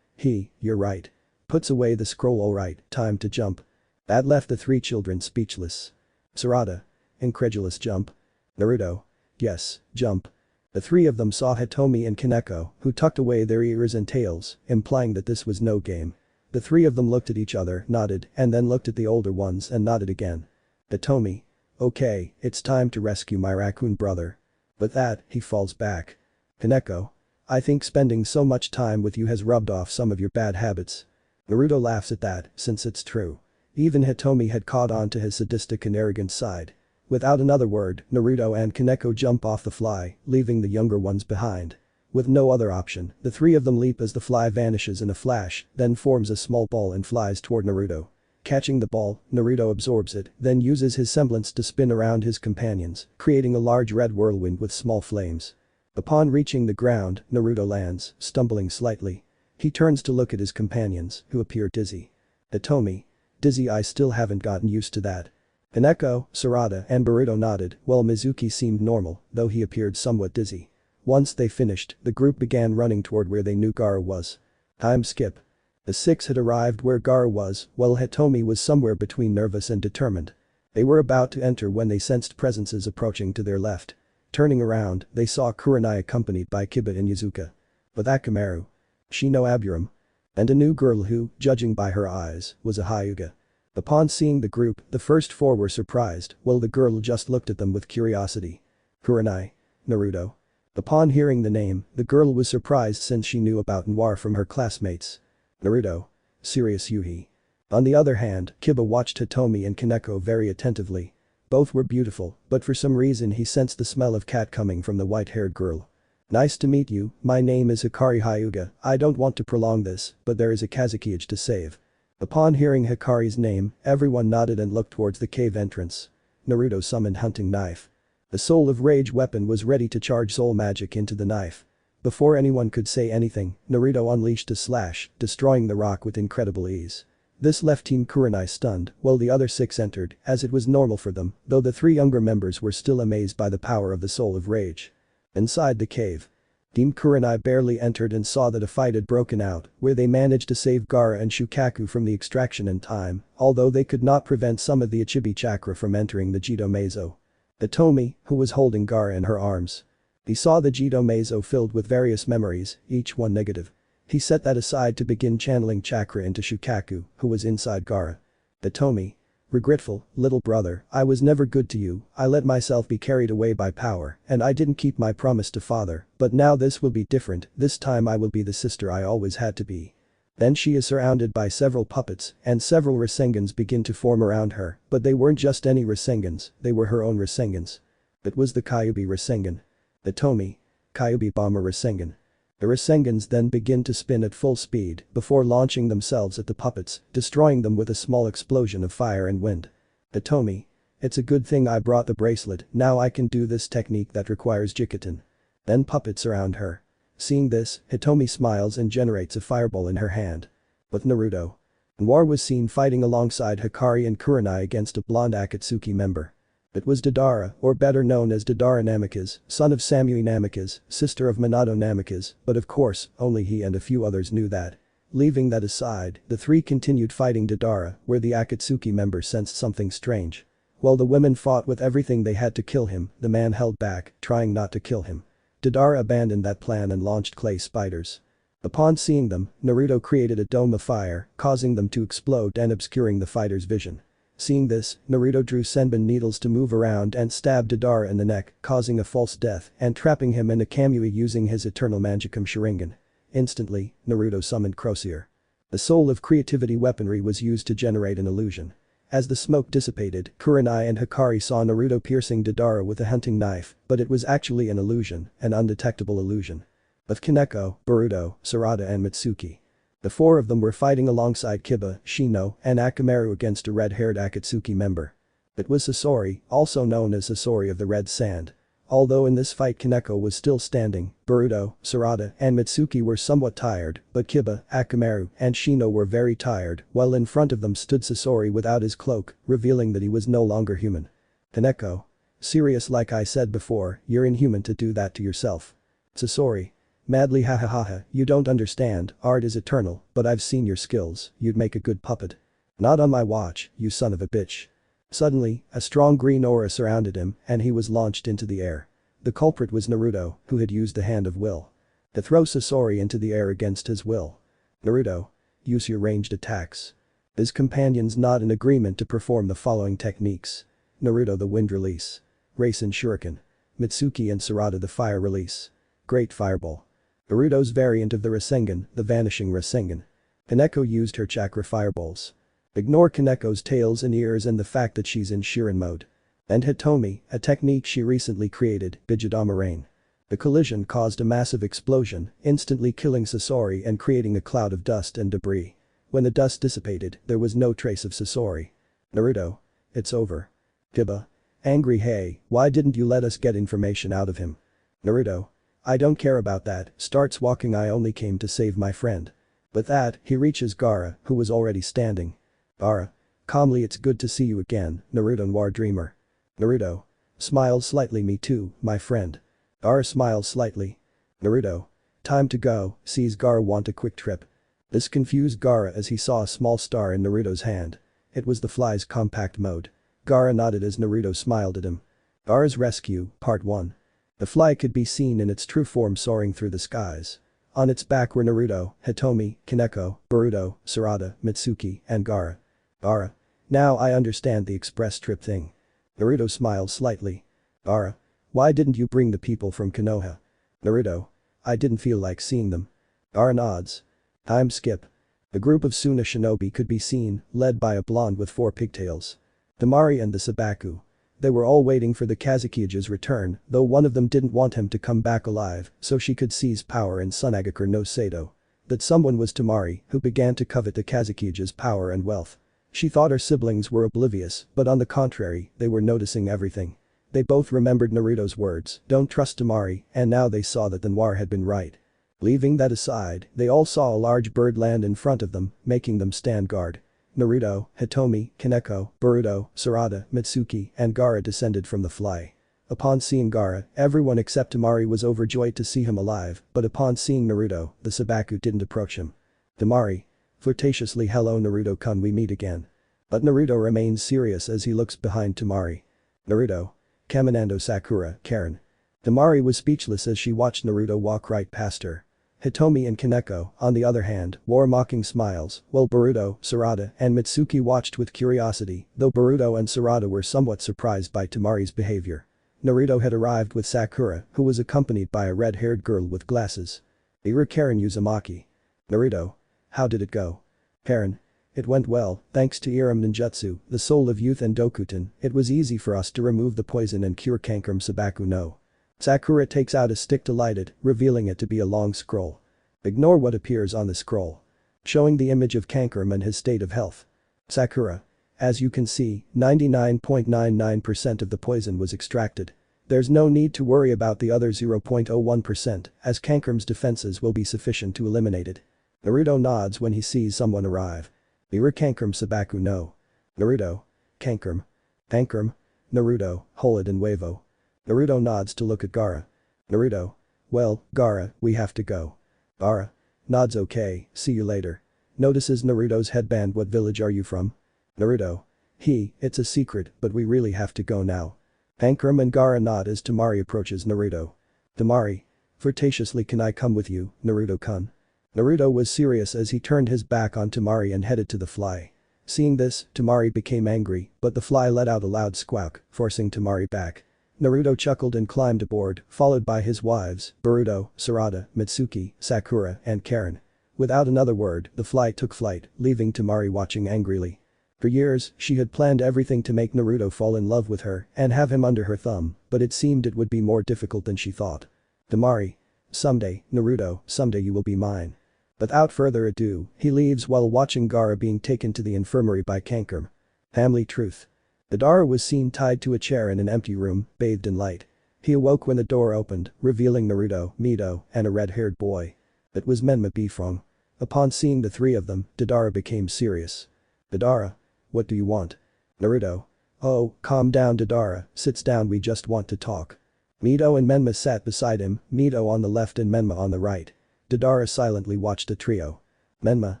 You're right. Puts away the scroll alright, time to jump. That left the 3 children speechless. Sarada. Incredulous jump. Naruto. Yes, jump. The 3 of them saw Hitomi and Kaneko, who tucked away their ears and tails, implying that this was no game. The 3 of them looked at each other, nodded, and then looked at the older ones and nodded again. Hitomi. Okay, it's time to rescue my raccoon brother. With that, he falls back. Kaneko. I think spending so much time with you has rubbed off some of your bad habits. Naruto laughs at that, since it's true. Even Hitomi had caught on to his sadistic and arrogant side. Without another word, Naruto and Kaneko jump off the fly, leaving the younger ones behind. With no other option, the 3 of them leap as the fly vanishes in a flash, then forms a small ball and flies toward Naruto. Catching the ball, Naruto absorbs it, then uses his semblance to spin around his companions, creating a large red whirlwind with small flames. Upon reaching the ground, Naruto lands, stumbling slightly. He turns to look at his companions, who appear dizzy. Hitomi. Dizzy? I still haven't gotten used to that. Kaneko, Sarada, and Boruto nodded, while Mizuki seemed normal, though he appeared somewhat dizzy. Once they finished, the group began running toward where they knew Gaara was. Time skip. The 6 had arrived where Gaara was, while Hitomi was somewhere between nervous and determined. They were about to enter when they sensed presences approaching to their left. Turning around, they saw Kurenai accompanied by Kiba and Yuzuka. With Akamaru. Shino Aburam. And a new girl who, judging by her eyes, was a Hyuga. Upon seeing the group, the first 4 were surprised, while the girl just looked at them with curiosity. Kurenai. Naruto. Upon hearing the name, the girl was surprised since she knew about Noir from her classmates. Naruto. Serious Yuhi. On the other hand, Kiba watched Hitomi and Kaneko very attentively. Both were beautiful, but for some reason he sensed the smell of cat coming from the white-haired girl. Nice to meet you, my name is Hikari Hyuga. I don't want to prolong this, but there is a Kazuki-age to save. Upon hearing Hikari's name, everyone nodded and looked towards the cave entrance. Naruto summoned hunting knife. The Soul of Rage weapon was ready to charge soul magic into the knife. Before anyone could say anything, Naruto unleashed a slash, destroying the rock with incredible ease. This left Team Kurenai stunned, while the other 6 entered, as it was normal for them, though the 3 younger members were still amazed by the power of the Soul of Rage. Inside the cave. Team Kurenai barely entered and saw that a fight had broken out, where they managed to save Gaara and Shukaku from the extraction in time, although they could not prevent some of the Ichibi chakra from entering the Jito Meizo. Hitomi, who was holding Gaara in her arms. He saw the Jito Meizo filled with various memories, each one negative. He set that aside to begin channeling chakra into Shukaku, who was inside Gaara. Hitomi. Regretful, little brother, I was never good to you, I let myself be carried away by power, and I didn't keep my promise to father, but now this will be different, this time I will be the sister I always had to be. Then she is surrounded by several puppets, and several Rasengans begin to form around her, but they weren't just any Rasengans, they were her own Rasengans. It was the Kyuubi Rasengan. Hitomi. Kyuubi Bomber Rasengan. The Rasengans then begin to spin at full speed before launching themselves at the puppets, destroying them with a small explosion of fire and wind. Hitomi. It's a good thing I brought the bracelet, now I can do this technique that requires Jikuten. Then puppets around her. Seeing this, Hitomi smiles and generates a fireball in her hand. With Naruto. Noir was seen fighting alongside Hikari and Kurenai against a blonde Akatsuki member. It was Deidara, or better known as Deidara Namikaze, son of Samui Namikaze, sister of Minato Namikaze, but of course, only he and a few others knew that. Leaving that aside, the 3 continued fighting Deidara, where the Akatsuki member sensed something strange. While the women fought with everything they had to kill him, the man held back, trying not to kill him. Deidara abandoned that plan and launched clay spiders. Upon seeing them, Naruto created a dome of fire, causing them to explode and obscuring the fighter's vision. Seeing this, Naruto drew Senbon needles to move around and stabbed Deidara in the neck, causing a false death and trapping him in a Kamui using his Eternal Magicum Sharingan. Instantly, Naruto summoned Crosier. The soul of creativity weaponry was used to generate an illusion. As the smoke dissipated, Kurenai and Hikari saw Naruto piercing Deidara with a hunting knife, but it was actually an illusion, an undetectable illusion. With Kaneko, Boruto, Sarada and Mitsuki. The 4 of them were fighting alongside Kiba, Shino, and Akamaru against a red-haired Akatsuki member. It was Sasori, also known as Sasori of the Red Sand. Although in this fight Kaneko was still standing, Boruto, Sarada, and Mitsuki were somewhat tired, but Kiba, Akamaru, and Shino were very tired, while in front of them stood Sasori without his cloak, revealing that he was no longer human. Kaneko. Serious, like I said before, you're inhuman to do that to yourself. Sasori. Madly, hahaha, you don't understand, art is eternal, but I've seen your skills, you'd make a good puppet. Not on my watch, you son of a bitch. Suddenly, a strong green aura surrounded him and he was launched into the air. The culprit was Naruto, who had used the hand of will. To throw Sasori into the air against his will. Naruto. Use your ranged attacks. His companions nod in agreement to perform the following techniques. Naruto the wind release. Raisen Shuriken. Mitsuki and Sarada the fire release. Great fireball. Naruto's variant of the Rasengan, the vanishing Rasengan. Kaneko used her chakra fireballs. Ignore Kaneko's tails and ears and the fact that she's in Shirin mode. And Hitomi, a technique she recently created, Bijidama Rain. The collision caused a massive explosion, instantly killing Sasori and creating a cloud of dust and debris. When the dust dissipated, there was no trace of Sasori. Naruto. It's over. Kiba. Angry, hey, why didn't you let us get information out of him? Naruto. I don't care about that, starts walking, I only came to save my friend. With that, he reaches Gaara, who was already standing. Gaara. Calmly, it's good to see you again, Naruto Noire Dreemurr. Naruto. Smiles slightly, me too, my friend. Gaara smiles slightly. Naruto. Time to go, sees Gaara want a quick trip. This confused Gaara as he saw a small star in Naruto's hand. It was the fly's compact mode. Gaara nodded as Naruto smiled at him. Gaara's Rescue, Part 1. The fly could be seen in its true form soaring through the skies. On its back were Naruto, Hitomi, Kaneko, Boruto, Sarada, Mitsuki, and Gaara. Gaara. Now I understand the express trip thing. Naruto smiles slightly. Gaara. Why didn't you bring the people from Konoha? Naruto. I didn't feel like seeing them. Gaara nods. Time skip. A group of Suna shinobi could be seen, led by a blonde with 4 pigtails. Temari and the Sabaku. They were all waiting for the Kazukiyage's return, though one of them didn't want him to come back alive so she could seize power in Sunagakur no Sato. That someone was Temari, who began to covet the Kazukiyage's power and wealth. She thought her siblings were oblivious, but on the contrary, they were noticing everything. They both remembered Naruto's words, "Don't trust Temari," and now they saw that the Noir had been right. Leaving that aside, they all saw a large bird land in front of them, making them stand guard. Naruto, Hitomi, Kaneko, Boruto, Sarada, Mitsuki, and Gaara descended from the fly. Upon seeing Gaara, everyone except Temari was overjoyed to see him alive, but upon seeing Naruto, the Sabaku didn't approach him. Temari. Flirtatiously, "Hello Naruto-kun, we meet again." But Naruto remains serious as he looks behind Temari. Naruto. Kaminando Sakura, Karen. Temari was speechless as she watched Naruto walk right past her. Hitomi and Kaneko, on the other hand, wore mocking smiles, while Boruto, Sarada, and Mitsuki watched with curiosity, though Boruto and Sarada were somewhat surprised by Temari's behavior. Naruto had arrived with Sakura, who was accompanied by a red-haired girl with glasses. Karen Uzumaki. Naruto. How did it go? Karen. It went well, thanks to Iram Ninjutsu, the soul of youth and Dokuten, it was easy for us to remove the poison and cure Kankrum Sabaku no. Sakura takes out a stick to light it, revealing it to be a long scroll. Ignore what appears on the scroll. Showing the image of Kankrum and his state of health. Sakura. As you can see, 99.99% of the poison was extracted. There's no need to worry about the other 0.01%, as Kankrum's defenses will be sufficient to eliminate it. Naruto nods when he sees someone arrive. Kankrum Sabaku no. Naruto. Kankrum. Kankrum. Naruto, hold it and Wavo. Naruto nods to look at Gaara. Naruto. Well, Gaara, we have to go. Gaara. Nods okay, see you later. Notices Naruto's headband. What village are you from? Naruto. It's a secret, but we really have to go now. Kankrum and Gaara nod as Temari approaches Naruto. Temari. Flirtatiously, can I come with you, Naruto-kun? Naruto was serious as he turned his back on Temari and headed to the fly. Seeing this, Temari became angry, but the fly let out a loud squawk, forcing Temari back. Naruto chuckled and climbed aboard, followed by his wives, Boruto, Sarada, Mitsuki, Sakura, and Karen. Without another word, the fly took flight, leaving Temari watching angrily. For years, she had planned everything to make Naruto fall in love with her and have him under her thumb, but it seemed it would be more difficult than she thought. Temari. Someday, Naruto, someday you will be mine. Without further ado, he leaves while watching Gaara being taken to the infirmary by Kankrum. Family truth. Madara was seen tied to a chair in an empty room, bathed in light. He awoke when the door opened, revealing Naruto, Mito, and a red-haired boy. It was Menma Bifong. Upon seeing the three of them, Madara became serious. Madara. What do you want? Naruto. Oh, calm down Madara, sits down, we just want to talk. Mito and Menma sat beside him, Mito on the left and Menma on the right. Madara silently watched the trio. Menma.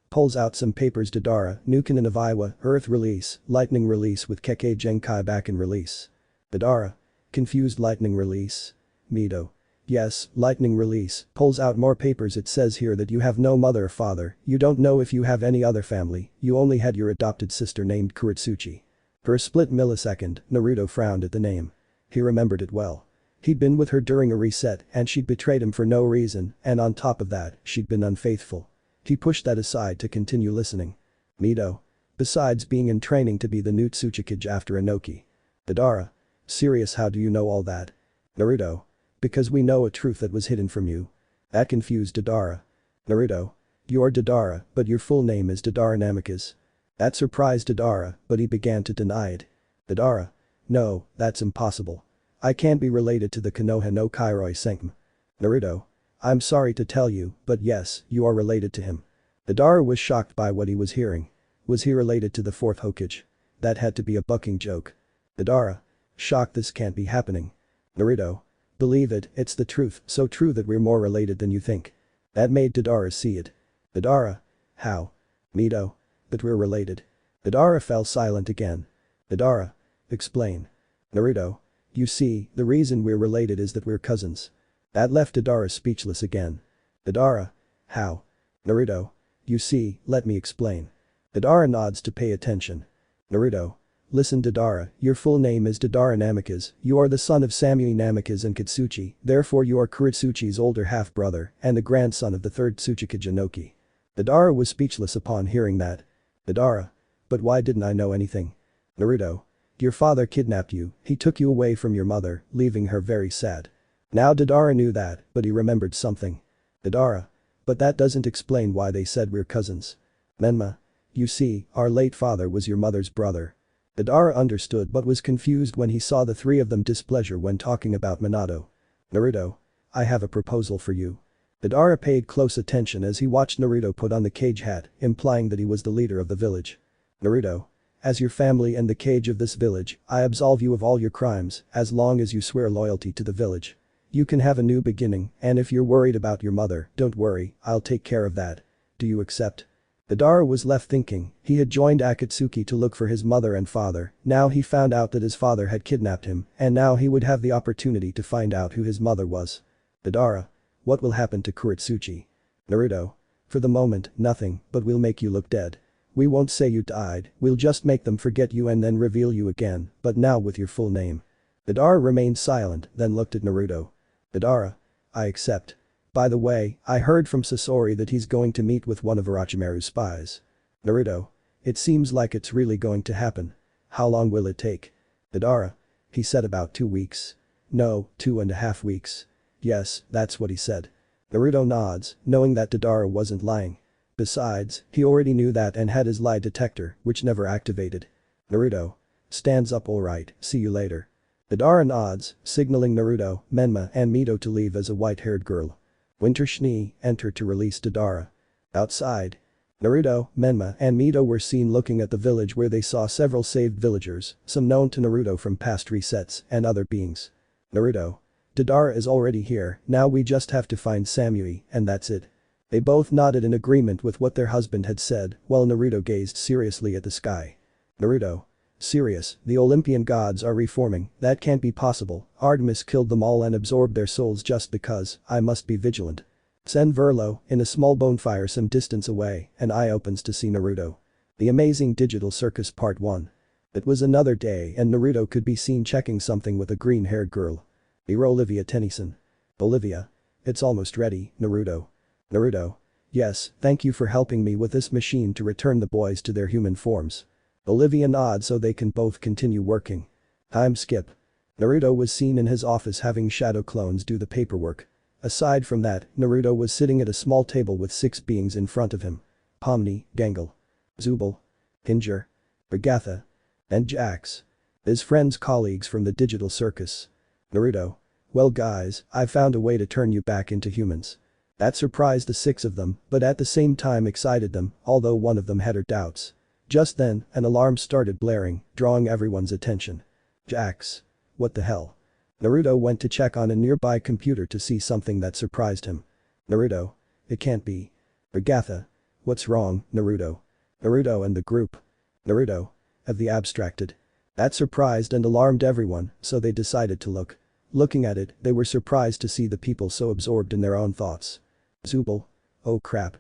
Pulls out some papers. Madara, Nuken and Aviwa, Earth release, Lightning release with Kekkei Genkai back in release. Madara. Confused, Lightning release? Mito. Yes, Lightning release, pulls out more papers. It says here that you have no mother or father, you don't know if you have any other family, you only had your adopted sister named Kuritsuchi. For a split millisecond, Naruto frowned at the name. He remembered it well. He'd been with her during a reset and she'd betrayed him for no reason, and on top of that, she'd been unfaithful. He pushed that aside to continue listening. Mito. Besides being in training to be the new Tsuchikage after Inoki. Madara. Serious, how do you know all that? Naruto. Because we know a truth that was hidden from you. That confused Madara. Naruto. You're Madara, but your full name is Madara Namikaze. That surprised Madara, but he began to deny it. Madara. No, that's impossible. I can't be related to the Konoha no Kairoi Senkim. Naruto. I'm sorry to tell you, but yes, you are related to him. Madara was shocked by what he was hearing. Was he related to the fourth Hokage? That had to be a bucking joke. Madara. Shocked, this can't be happening. Naruto. Believe it, it's the truth, so true that we're more related than you think. That made Madara see it. Madara. How? Mito. That we're related. Madara fell silent again. Madara. Explain. Naruto. You see, the reason we're related is that we're cousins. That left Madara speechless again. Madara. How? Naruto. You see, let me explain. Madara nods to pay attention. Naruto. Listen Madara, your full name is Madara Namikaze, you are the son of Samui Namikaze and Katsuchi, therefore you are Kuritsuchi's older half-brother and the grandson of the third Tsuchikage Inoki. Madara was speechless upon hearing that. Madara. But why didn't I know anything? Naruto. Your father kidnapped you, he took you away from your mother, leaving her very sad. Now Madara knew that, but he remembered something. Madara. But that doesn't explain why they said we're cousins. Menma. You see, our late father was your mother's brother. Madara understood but was confused when he saw the three of them displeasure when talking about Minato. Naruto. I have a proposal for you. Madara paid close attention as he watched Naruto put on the cage hat, implying that he was the leader of the village. Naruto. As your family and the cage of this village, I absolve you of all your crimes, as long as you swear loyalty to the village. You can have a new beginning, and if you're worried about your mother, don't worry, I'll take care of that. Do you accept? Madara was left thinking, he had joined Akatsuki to look for his mother and father, now he found out that his father had kidnapped him, and now he would have the opportunity to find out who his mother was. Madara. What will happen to Kuratsuchi? Naruto. For the moment, nothing, but we'll make you look dead. We won't say you died, we'll just make them forget you and then reveal you again, but now with your full name. Madara remained silent, then looked at Naruto. Madara. I accept. By the way, I heard from Sasori that he's going to meet with one of Orochimaru's spies. Naruto. It seems like it's really going to happen. How long will it take? Madara. He said about 2 weeks. No, 2.5 weeks. Yes, that's what he said. Naruto nods, knowing that Madara wasn't lying. Besides, he already knew that and had his lie detector, which never activated. Naruto. Stands up alright, see you later. Madara nods, signaling Naruto, Menma and Mito to leave as a white-haired girl. Winter Schnee entered to release Madara. Outside. Naruto, Menma and Mito were seen looking at the village where they saw several saved villagers, some known to Naruto from past resets and other beings. Naruto. Madara is already here, now we just have to find Samui, and that's it. They both nodded in agreement with what their husband had said, while Naruto gazed seriously at the sky. Naruto. Serious, the Olympian gods are reforming, that can't be possible, Artemis killed them all and absorbed their souls just because, I must be vigilant. Sen Verlo, in a small bonfire some distance away, an eye opens to see Naruto. The Amazing Digital Circus Part 1. It was another day and Naruto could be seen checking something with a green-haired girl. Olivia Tennyson. Olivia. It's almost ready, Naruto. Naruto. Yes, thank you for helping me with this machine to return the boys to their human forms. Olivia nods so they can both continue working. Time skip. Naruto was seen in his office having shadow clones do the paperwork. Aside from that, Naruto was sitting at a small table with 6 beings in front of him. Pomni, Gangle. Zubal. Hinger. Regatha. And Jax. His friends colleagues from the digital circus. Naruto. Well guys, I found a way to turn you back into humans. That surprised the 6 of them, but at the same time excited them, although one of them had her doubts. Just then, an alarm started blaring, drawing everyone's attention. Jax. What the hell? Naruto went to check on a nearby computer to see something that surprised him. Naruto. It can't be. Regatha. What's wrong, Naruto? Naruto and the group. Naruto. Have the abstracted. That surprised and alarmed everyone, so they decided to look. Looking at it, they were surprised to see the people so absorbed in their own thoughts. Zubal. Oh crap.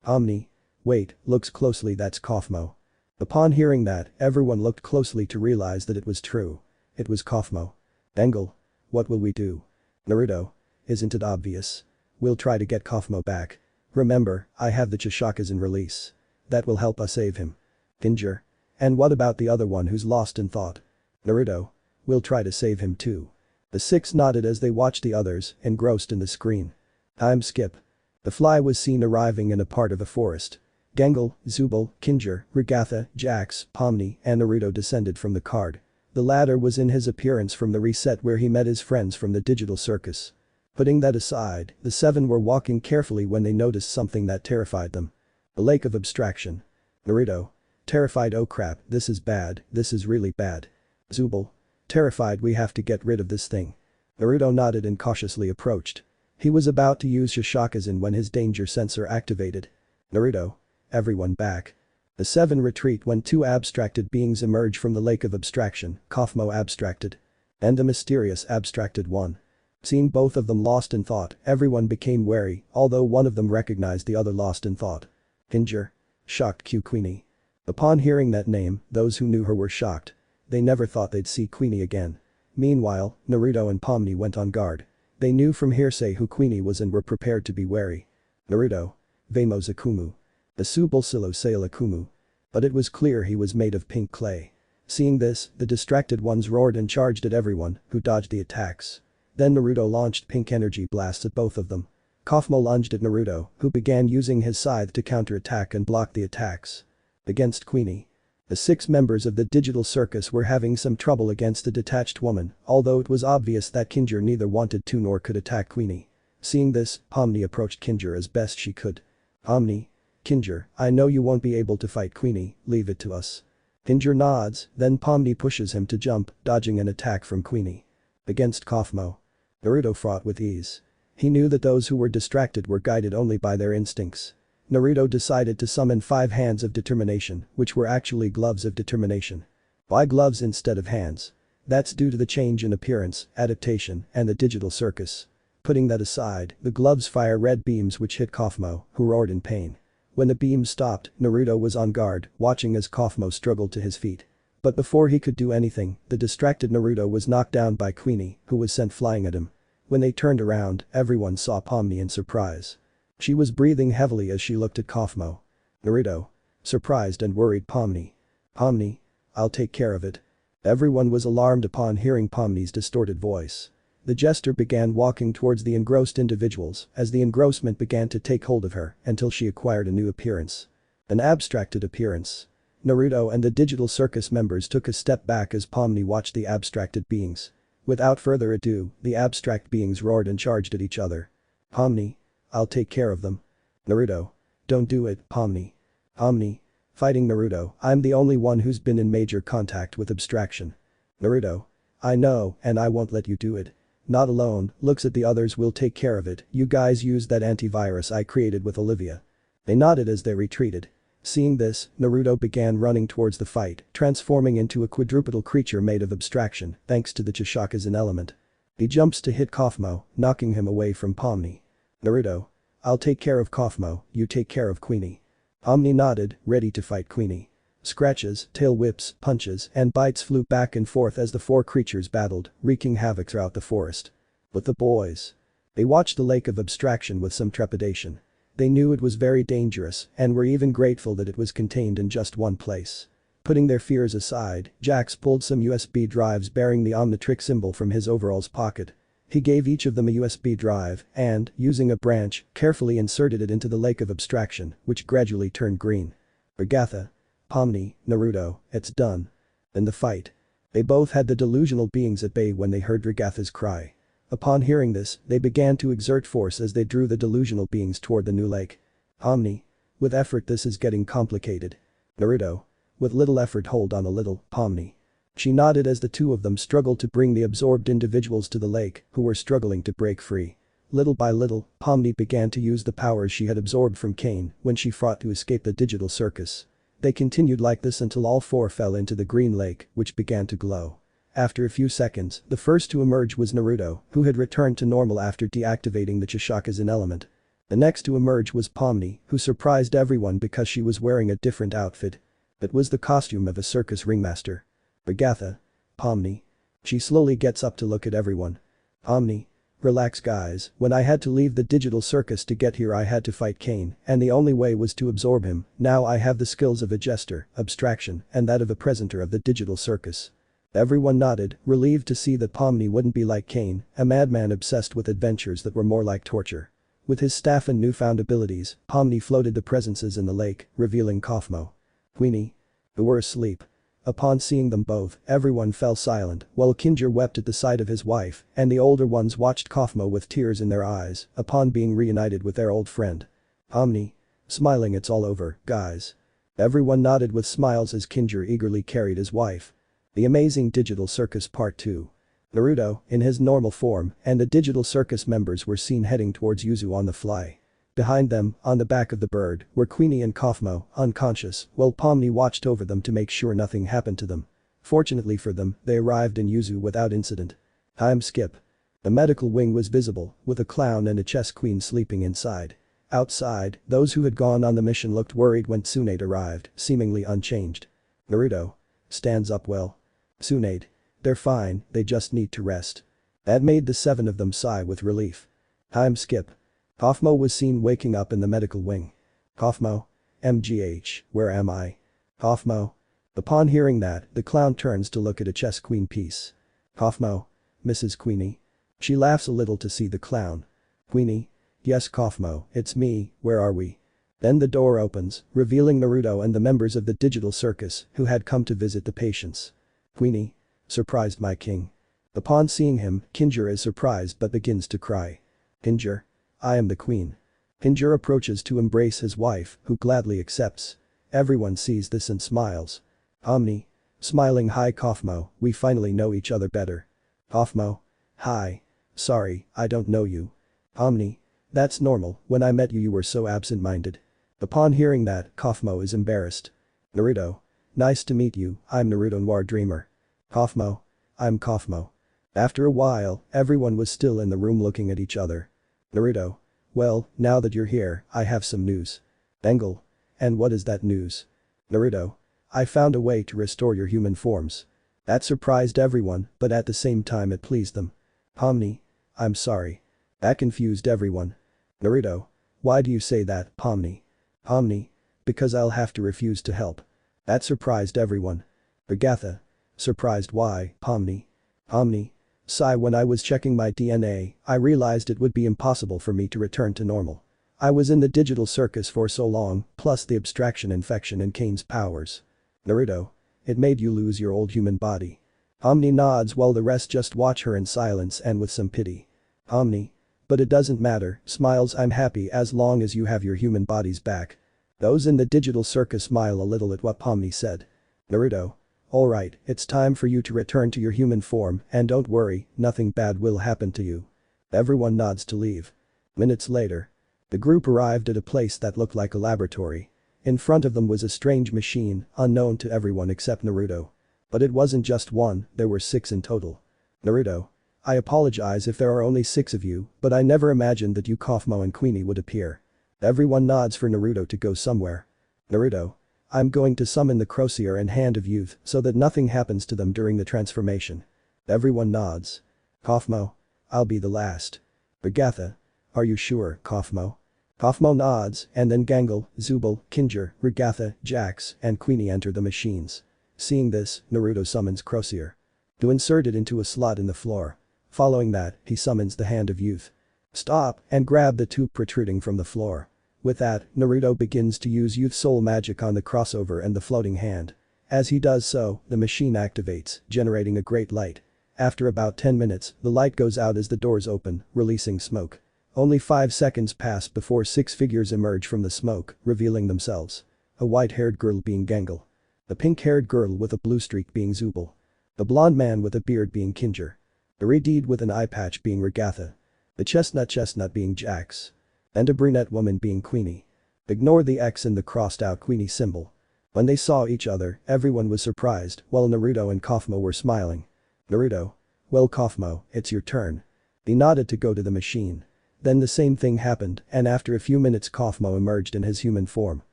Omni. Wait, looks closely, that's Kaufmo. Upon hearing that, everyone looked closely to realize that it was true. It was Kaufmo. Engel. What will we do? Naruto. Isn't it obvious? We'll try to get Kaufmo back. Remember, I have the Chishakas in release. That will help us save him. Ginger. And what about the other one who's lost in thought? Naruto. We'll try to save him too. The 6 nodded as they watched the others, engrossed in the screen. Time skip. The fly was seen arriving in a part of a forest. Gangle, Zubal, Kinger, Regatha, Jax, Pomni, and Naruto descended from the card. The latter was in his appearance from the reset where he met his friends from the digital circus. Putting that aside, the 7 were walking carefully when they noticed something that terrified them. The lake of abstraction. Naruto. Terrified, oh crap, this is bad, this is really bad. Zubal. Terrified, we have to get rid of this thing. Naruto nodded and cautiously approached. He was about to use Shishakazen when his danger sensor activated. Naruto. Everyone back. The 7 retreat when 2 abstracted beings emerge from the lake of abstraction, Kaufmo abstracted. And the mysterious abstracted one. Seeing both of them lost in thought, everyone became wary, although one of them recognized the other lost in thought. Hinger. Shocked Q Queenie. Upon hearing that name, those who knew her were shocked. They never thought they'd see Queenie again. Meanwhile, Naruto and Pomni went on guard. They knew from hearsay who Queenie was and were prepared to be wary. Naruto. Vamo Zakumu. The Subal Silo Sayalakumu. But it was clear he was made of pink clay. Seeing this, the distracted ones roared and charged at everyone, who dodged the attacks. Then Naruto launched pink energy blasts at both of them. Kaufmo lunged at Naruto, who began using his scythe to counterattack and block the attacks. Against Queenie. The 6 members of the digital circus were having some trouble against the detached woman, although it was obvious that Kinjur neither wanted to nor could attack Queenie. Seeing this, Pomni approached Kinjur as best she could. Pomni. Kinjur, I know you won't be able to fight Queenie, leave it to us. Kinjur nods, then Pomni pushes him to jump, dodging an attack from Queenie. Against Kaufmo. Naruto fought with ease. He knew that those who were distracted were guided only by their instincts. Naruto decided to summon 5 hands of determination, which were actually gloves of determination. Why gloves instead of hands? That's due to the change in appearance, adaptation, and the digital circus. Putting that aside, the gloves fire red beams which hit Kaufmo, who roared in pain. When the beams stopped, Naruto was on guard, watching as Kaufmo struggled to his feet. But before he could do anything, the distracted Naruto was knocked down by Queenie, who was sent flying at him. When they turned around, everyone saw Pomni in surprise. She was breathing heavily as she looked at Kaufmo. Naruto. Surprised and worried Pomni. Pomni. I'll take care of it. Everyone was alarmed upon hearing Pomni's distorted voice. The jester began walking towards the engrossed individuals as the engrossment began to take hold of her until she acquired a new appearance. An abstracted appearance. Naruto and the digital circus members took a step back as Pomni watched the abstracted beings. Without further ado, the abstract beings roared and charged at each other. Pomni. I'll take care of them. Naruto. Don't do it, Pomni. Pomni. Fighting Naruto, I'm the only one who's been in major contact with abstraction. Naruto. I know, and I won't let you do it. Not alone, looks at the others, will take care of it, you guys used that antivirus I created with Olivia. They nodded as they retreated. Seeing this, Naruto began running towards the fight, transforming into a quadrupedal creature made of abstraction thanks to the Chishakazan element. He jumps to hit Kaufmo, knocking him away from Pomni. Naruto. I'll take care of Kaufmo, you take care of Queenie. Pomni nodded, ready to fight Queenie. Scratches, tail whips, punches, and bites flew back and forth as the 4 creatures battled, wreaking havoc throughout the forest. But the boys. They watched the lake of abstraction with some trepidation. They knew it was very dangerous and were even grateful that it was contained in just one place. Putting their fears aside, Jax pulled some USB drives bearing the Omnitrix symbol from his overalls pocket. He gave each of them a USB drive and, using a branch, carefully inserted it into the lake of abstraction, which gradually turned green. Regatha. Pomni, Naruto, it's done. In the fight. They both had the delusional beings at bay when they heard Regatha's cry. Upon hearing this, they began to exert force as they drew the delusional beings toward the new lake. Pomni. With effort, this is getting complicated. Naruto. With little effort, hold on a little, Pomni. She nodded as the 2 of them struggled to bring the absorbed individuals to the lake, who were struggling to break free. Little by little, Pomni began to use the powers she had absorbed from Kane when she fought to escape the digital circus. They continued like this until all 4 fell into the green lake, which began to glow. After a few seconds, the first to emerge was Naruto, who had returned to normal after deactivating the Chishakazan element. The next to emerge was Pomni, who surprised everyone because she was wearing a different outfit. It was the costume of a circus ringmaster. Regatha. Pomni. She slowly gets up to look at everyone. Pomni. Relax guys, when I had to leave the digital circus to get here I had to fight Kane, and the only way was to absorb him, now I have the skills of a jester, abstraction, and that of a presenter of the digital circus. Everyone nodded, relieved to see that Pomni wouldn't be like Kane, a madman obsessed with adventures that were more like torture. With his staff and newfound abilities, Pomni floated the presences in the lake, revealing Kaufmo. Queenie. Who were asleep. Upon seeing them both, everyone fell silent, while Kinjur wept at the sight of his wife, and the older ones watched Kaufmo with tears in their eyes, upon being reunited with their old friend. Pomni. Smiling, it's all over, guys. Everyone nodded with smiles as Kinjur eagerly carried his wife. The Amazing Digital Circus Part 2. Naruto, in his normal form, and the digital circus members were seen heading towards Yuzu on the fly. Behind them, on the back of the bird, were Queenie and Kaufmo, unconscious, while Pomni watched over them to make sure nothing happened to them. Fortunately for them, they arrived in Yuzu without incident. Time skip. The medical wing was visible, with a clown and a chess queen sleeping inside. Outside, those who had gone on the mission looked worried when Tsunade arrived, seemingly unchanged. Naruto. Stands up well. Tsunade. They're fine, they just need to rest. That made the 7 of them sigh with relief. Time skip. Kaufmo was seen waking up in the medical wing. Kaufmo. MGH, where am I? Kaufmo. Upon hearing that, the clown turns to look at a chess queen piece. Kaufmo. Mrs. Queenie. She laughs a little to see the clown. Queenie. Yes Kaufmo, it's me, where are we? Then the door opens, revealing Naruto and the members of the digital circus who had come to visit the patients. "Queenie?" surprised my king. Upon seeing him, Kinjur is surprised but begins to cry. "Kinjur? I am the queen." Kinjur approaches to embrace his wife, who gladly accepts. Everyone sees this and smiles. "Omni?" Smiling, "Hi Kaufmo, we finally know each other better." "Kaufmo? Hi. Sorry, I don't know you." "Omni? That's normal, when I met you you were so absent-minded." Upon hearing that, Kaufmo is embarrassed. "Naruto? Nice to meet you, I'm Naruto Noire Dreemurr." "Kaufmo? I'm Kaufmo." After a while, everyone was still in the room looking at each other. "Naruto? Well, now that you're here, I have some news." "Engel? And what is that news?" "Naruto? I found a way to restore your human forms." That surprised everyone, but at the same time it pleased them. "Pomni? I'm sorry." That confused everyone. "Naruto? Why do you say that, Pomni?" "Pomni? Because I'll have to refuse to help." That surprised everyone. "Agatha? Surprised why, Pomni?" "Pomni? Sigh, when I was checking my DNA, I realized it would be impossible for me to return to normal. I was in the digital circus for so long, plus the abstraction infection and Kane's powers." "Naruto? It made you lose your old human body." Omni nods while the rest just watch her in silence and with some pity. "Omni? But it doesn't matter," smiles, "I'm happy as long as you have your human bodies back." Those in the digital circus smile a little at what Pomni said. "Naruto? Alright, it's time for you to return to your human form and don't worry, nothing bad will happen to you." Everyone nods to leave. Minutes later. The group arrived at a place that looked like a laboratory. In front of them was a strange machine, unknown to everyone except Naruto. But it wasn't just one, there were 6 in total. "Naruto? I apologize if there are only 6 of you, but I never imagined that you Kaufmo and Queenie would appear." Everyone nods for Naruto to go somewhere. "Naruto? I'm going to summon the Crosier and Hand of Youth so that nothing happens to them during the transformation." Everyone nods. "Kaufmo? I'll be the last." "Agatha? Are you sure, Kaufmo?" Kaufmo nods, and then Gangle, Zubal, Kinjur, Regatha, Jax, and Queenie enter the machines. Seeing this, Naruto summons Crosier to insert it into a slot in the floor. Following that, he summons the Hand of Youth. Stop and grab the tube protruding from the floor. With that, Naruto begins to use Youth Soul magic on the crossover and the floating hand. As he does so, the machine activates, generating a great light. After about 10 minutes, the light goes out as the doors open, releasing smoke. Only 5 seconds pass before 6 figures emerge from the smoke, revealing themselves. A white-haired girl being Gangle. The pink-haired girl with a blue streak being Zubal. The blonde man with a beard being Kinjur. The red with an eye patch being Regatha. The chestnut being Jax. And a brunette woman being Queenie. Ignore the X in the crossed-out Queenie symbol. When they saw each other, everyone was surprised, while Naruto and Kaufmo were smiling. "Naruto? Well Kaufmo, it's your turn." He nodded to go to the machine. Then the same thing happened, and after a few minutes Kaufmo emerged in his human form.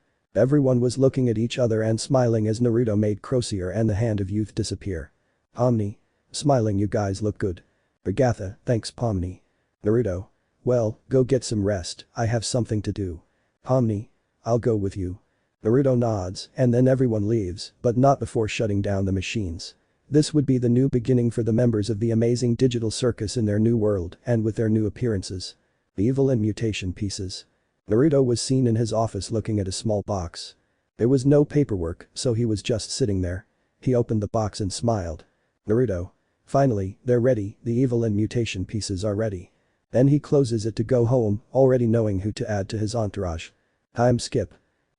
Everyone was looking at each other and smiling as Naruto made Crosier and the Hand of Youth disappear. "Omni? Smiling, you guys look good." "Agatha, thanks Pomni." "Naruto? Well, go get some rest, I have something to do." "Pomni? I'll go with you." Naruto nods, and then everyone leaves, but not before shutting down the machines. This would be the new beginning for the members of the amazing digital circus in their new world and with their new appearances. The evil and mutation pieces. Naruto was seen in his office looking at a small box. There was no paperwork, so he was just sitting there. He opened the box and smiled. "Naruto. Finally, they're ready, the evil and mutation pieces are ready." Then he closes it to go home, already knowing who to add to his entourage. Time skip.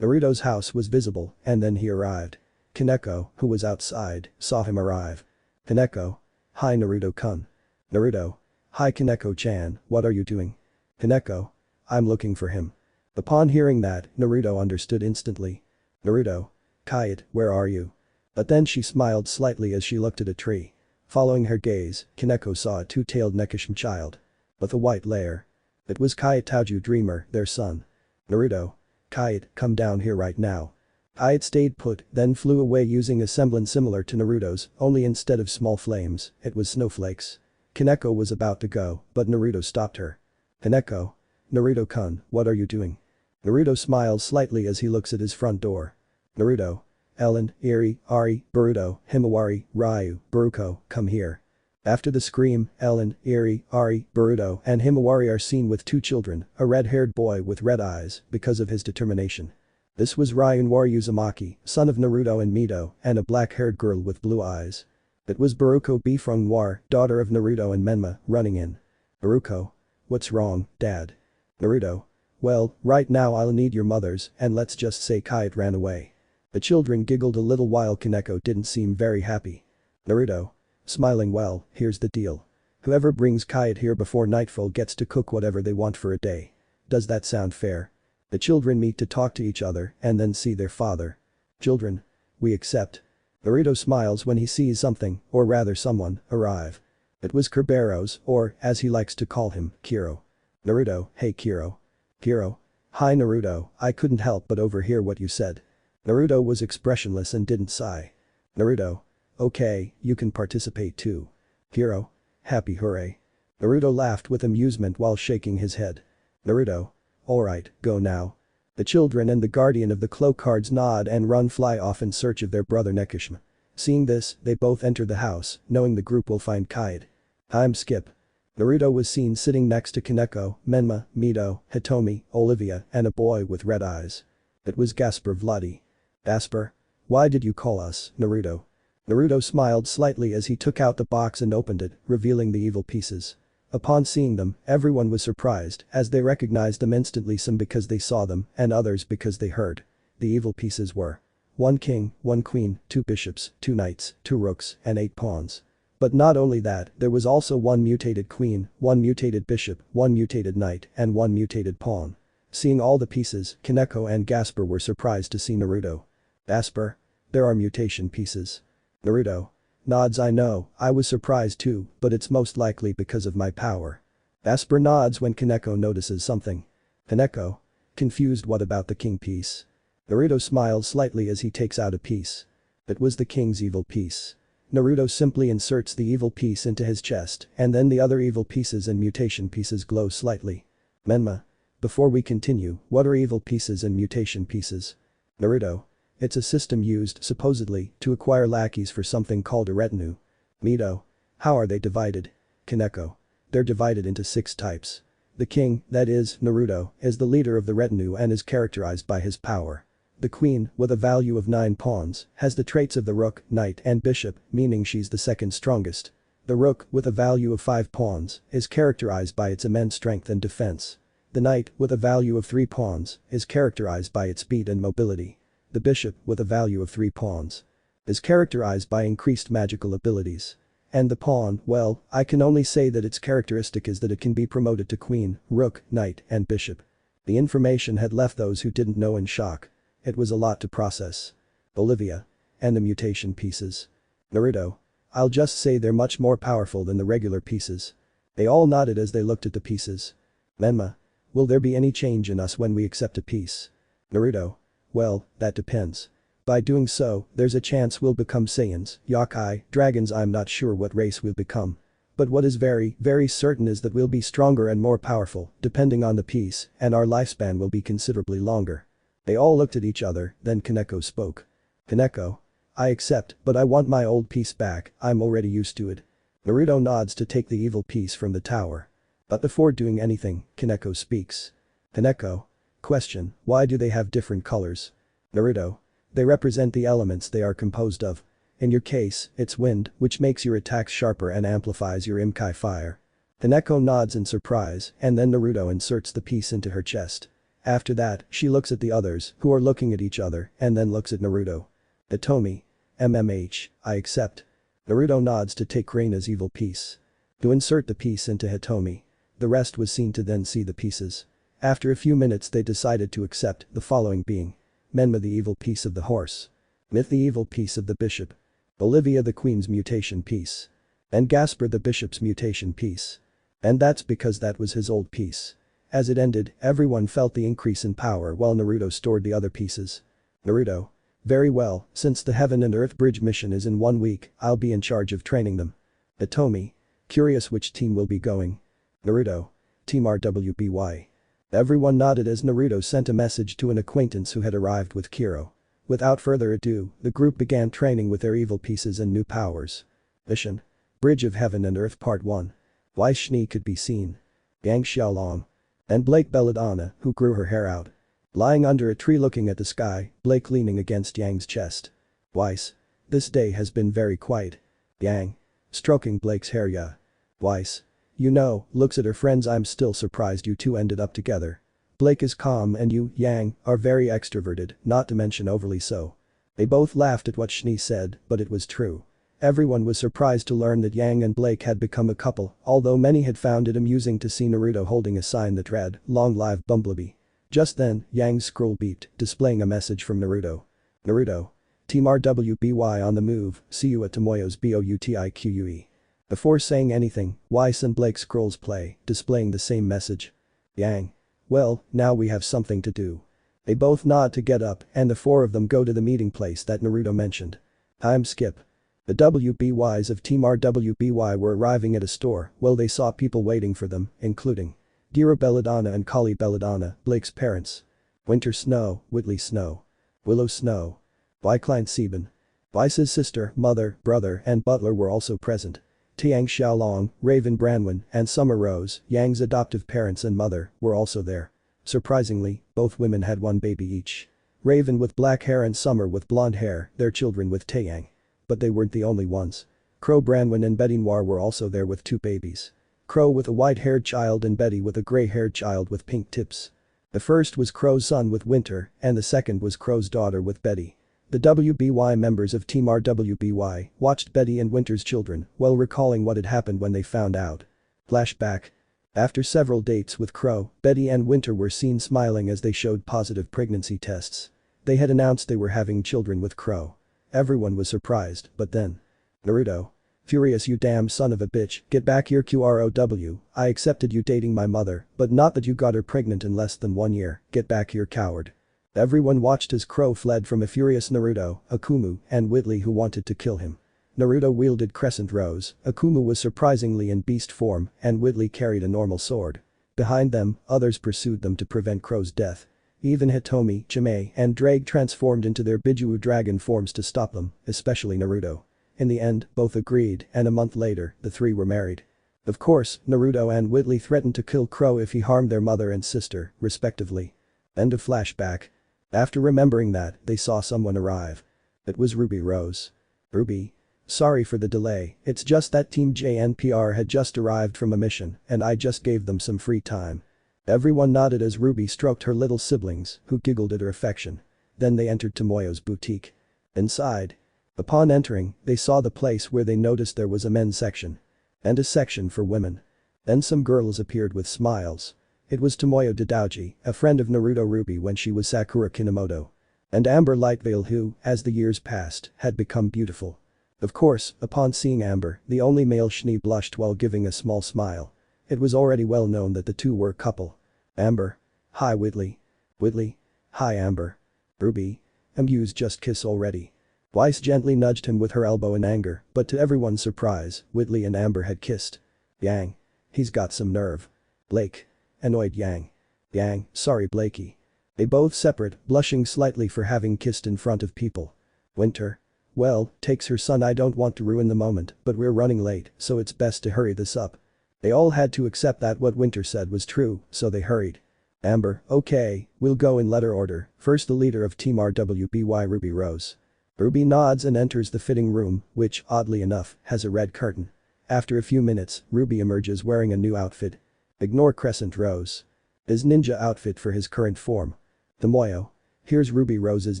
Naruto's house was visible, and then he arrived. Kaneko, who was outside, saw him arrive. "Kaneko? Hi Naruto-kun." "Naruto? Hi Kaneko-chan, what are you doing?" "Kaneko? I'm looking for him." Upon hearing that, Naruto understood instantly. "Naruto? Kite, where are you?" But then she smiled slightly as she looked at a tree. Following her gaze, Kaneko saw a 2-tailed Nekishim child. With a white layer. It was Kite Tauju Dreemurr, their son. "Naruto? Kite, come down here right now." Kite stayed put, then flew away using a semblance similar to Naruto's, only instead of small flames, it was snowflakes. Kaneko was about to go, but Naruto stopped her. "Kaneko? Naruto-kun, what are you doing?" Naruto smiles slightly as he looks at his front door. "Naruto? Ellen, Eri, Ari, Boruto, Himawari, Ryu, Baruko, come here." After the scream, Ellen, Eri, Ari, Boruto, and Himawari are seen with two children, a red-haired boy with red eyes, because of his determination. This was Ryu Noire Uzumaki, son of Naruto and Mito, and a black-haired girl with blue eyes. It was Baruko Bifong Noire, daughter of Naruto and Menma, running in. Baruko. What's wrong, Dad? Naruto. Well, right now I'll need your mothers, and let's just say Kite ran away. The children giggled a little while Kaneko didn't seem very happy. Naruto. Smiling well, here's the deal. Whoever brings Kite here before nightfall gets to cook whatever they want for a day. Does that sound fair? The children meet to talk to each other and then see their father. Children. We accept. Naruto smiles when he sees something, or rather someone, arrive. It was Kerberos, or, as he likes to call him, Kiro. Naruto, hey Kiro. Kiro. Hi Naruto, I couldn't help but overhear what you said. Naruto was expressionless and didn't sigh. Naruto. Okay, you can participate too. Kiro. Happy hooray. Naruto laughed with amusement while shaking his head. Naruto. Alright, go now. The children and the guardian of the cloak cards nod and run fly off in search of their brother Nekishima. Seeing this, they both enter the house, knowing the group will find Kite. Time skip. Naruto was seen sitting next to Kaneko, Menma, Mito, Hitomi, Olivia, and a boy with red eyes. It was Gaspar Vladi. Gaspar? Why did you call us, Naruto? Naruto smiled slightly as he took out the box and opened it, revealing the evil pieces. Upon seeing them, everyone was surprised as they recognized them instantly, some because they saw them and others because they heard. The evil pieces were 1 king, 1 queen, 2 bishops, 2 knights, 2 rooks, and 8 pawns. But not only that, there was also 1 mutated queen, 1 mutated bishop, 1 mutated knight, and 1 mutated pawn. Seeing all the pieces, Kaneko and Gaspar were surprised to see Naruto. Gaspar? There are mutation pieces. Naruto. Nods. I know, I was surprised too, but it's most likely because of my power. Gaspar nods when Kaneko notices something. Kaneko. Confused. What about the king piece? Naruto smiles slightly as he takes out a piece. It was the king's evil piece. Naruto simply inserts the evil piece into his chest and then the other evil pieces and mutation pieces glow slightly. Menma. Before we continue, what are evil pieces and mutation pieces? Naruto. It's a system used, supposedly, to acquire lackeys for something called a retinue. Mito. How are they divided? Kaneko. They're divided into 6 types. The king, that is, Naruto, is the leader of the retinue and is characterized by his power. The queen, with a value of 9 pawns, has the traits of the rook, knight, and bishop, meaning she's the second strongest. The rook, with a value of 5 pawns, is characterized by its immense strength and defense. The knight, with a value of 3 pawns, is characterized by its speed and mobility. The bishop, with a value of 3 pawns, is characterized by increased magical abilities. And the pawn, well, I can only say that its characteristic is that it can be promoted to queen, rook, knight, and bishop. The information had left those who didn't know in shock. It was a lot to process. Olivia. And the mutation pieces. Naruto. I'll just say they're much more powerful than the regular pieces. They all nodded as they looked at the pieces. Menma. Will there be any change in us when we accept a piece? Naruto. Well, that depends. By doing so, there's a chance we'll become Saiyans, yokai, dragons. I'm not sure what race we'll become. But what is very, very certain is that we'll be stronger and more powerful, depending on the piece, and our lifespan will be considerably longer. They all looked at each other, then Kaneko spoke. Kaneko. I accept, but I want my old piece back, I'm already used to it. Naruto nods to take the evil piece from the tower. But before doing anything, Kaneko speaks. Kaneko. Question, why do they have different colors? Naruto. They represent the elements they are composed of. In your case, it's wind, which makes your attacks sharper and amplifies your Imkai fire. Kaneko nods in surprise, and then Naruto inserts the piece into her chest. After that, she looks at the others, who are looking at each other, and then looks at Naruto. Hitomi. I accept. Naruto nods to take Reina's evil piece. To insert the piece into Hitomi. The rest was seen to then see the pieces. After a few minutes they decided to accept, the following being. Menma the evil piece of the horse. Myth the evil piece of the bishop. Olivia the queen's mutation piece. And Gaspar the bishop's mutation piece. And that's because that was his old piece. As it ended, everyone felt the increase in power while Naruto stored the other pieces. Naruto. Very well, since the Heaven and Earth Bridge mission is in 1 week, I'll be in charge of training them. Hitomi. Curious which team will be going. Naruto. Team RWBY. Everyone nodded as Naruto sent a message to an acquaintance who had arrived with Kiro. Without further ado, the group began training with their evil pieces and new powers. Mission. Bridge of Heaven and Earth Part 1. Why Shni could be seen. Yang Xiaolong. And Blake Belladonna, who grew her hair out. Lying under a tree looking at the sky, Blake leaning against Yang's chest. Weiss. This day has been very quiet. Yang. Stroking Blake's hair. Yeah. Weiss. You know, looks at her friends. I'm still surprised you two ended up together. Blake is calm and you, Yang, are very extroverted, not to mention overly so. They both laughed at what Shni said, but it was true. Everyone was surprised to learn that Yang and Blake had become a couple, although many had found it amusing to see Naruto holding a sign that read, "Long live Bumblebee." Just then, Yang's scroll beeped, displaying a message from Naruto. Naruto. Team RWBY on the move, see you at Tomoyo's BOUTIQUE. Before saying anything, Weiss and Blake scrolls play, displaying the same message. Yang. Well, now we have something to do. They both nod to get up and the four of them go to the meeting place that Naruto mentioned. Time skip. The WBYs of Team RWBY were arriving at a store, well they saw people waiting for them, including Gira Belladonna and Kali Belladonna, Blake's parents. Winter Snow, Whitley Snow. Willow Snow. Wycline Sieben. Weiss's sister, mother, brother and butler were also present. Tiang Xiaolong, Raven Branwen and Summer Rose, Yang's adoptive parents and mother, were also there. Surprisingly, both women had one baby each. Raven with black hair and Summer with blonde hair, their children with Taeyang. But they weren't the only ones. Crow Branwen and Betty Noir were also there with two babies. Crow with a white-haired child and Betty with a gray-haired child with pink tips. The first was Crow's son with Winter and the second was Crow's daughter with Betty. The WBY members of Team RWBY watched Betty and Winter's children while recalling what had happened when they found out. Flashback. After several dates with Crow, Betty and Winter were seen smiling as they showed positive pregnancy tests. They had announced they were having children with Crow. Everyone was surprised, but then. Naruto. Furious, you damn son of a bitch, get back here QROW, I accepted you dating my mother, but not that you got her pregnant in less than 1 year, get back here coward. Everyone watched as Crow fled from a furious Naruto, Akumu, and Whitley who wanted to kill him. Naruto wielded Crescent Rose, Akumu was surprisingly in beast form, and Whitley carried a normal sword. Behind them, others pursued them to prevent Crow's death. Even Hitomi, Chimei, and Drake transformed into their Biju dragon forms to stop them, especially Naruto. In the end, both agreed, and a month later, the three were married. Of course, Naruto and Whitley threatened to kill Crow if he harmed their mother and sister, respectively. End of flashback. After remembering that, they saw someone arrive. It was Ruby Rose. Ruby. Sorry for the delay, it's just that Team JNPR had just arrived from a mission, and I just gave them some free time. Everyone nodded as Ruby stroked her little siblings, who giggled at her affection. Then they entered Tomoyo's boutique. Inside. Upon entering, they saw the place where they noticed there was a men's section. And a section for women. Then some girls appeared with smiles. It was Tomoyo Dodauji, a friend of Naruto Ruby when she was Sakura Kinomoto. And Amber Lightveil who, as the years passed, had become beautiful. Of course, upon seeing Amber, the only male Shni blushed while giving a small smile. It was already well known that the two were a couple. Amber. Hi Whitley. Whitley. Hi Amber. Ruby. Ambu's just kiss already. Weiss gently nudged him with her elbow in anger, but to everyone's surprise, Whitley and Amber had kissed. Yang. He's got some nerve. Blake. Annoyed Yang. Yang, sorry Blakey. They both separate, blushing slightly for having kissed in front of people. Winter. Well, takes her son. I don't want to ruin the moment, but we're running late, so it's best to hurry this up. They all had to accept that what Winter said was true, so they hurried. Amber, okay, we'll go in letter order, first the leader of Team RWBY Ruby Rose. Ruby nods and enters the fitting room, which, oddly enough, has a red curtain. After a few minutes, Ruby emerges wearing a new outfit. Ignore Crescent Rose. His ninja outfit for his current form. Tomoyo. Here's Ruby Rose's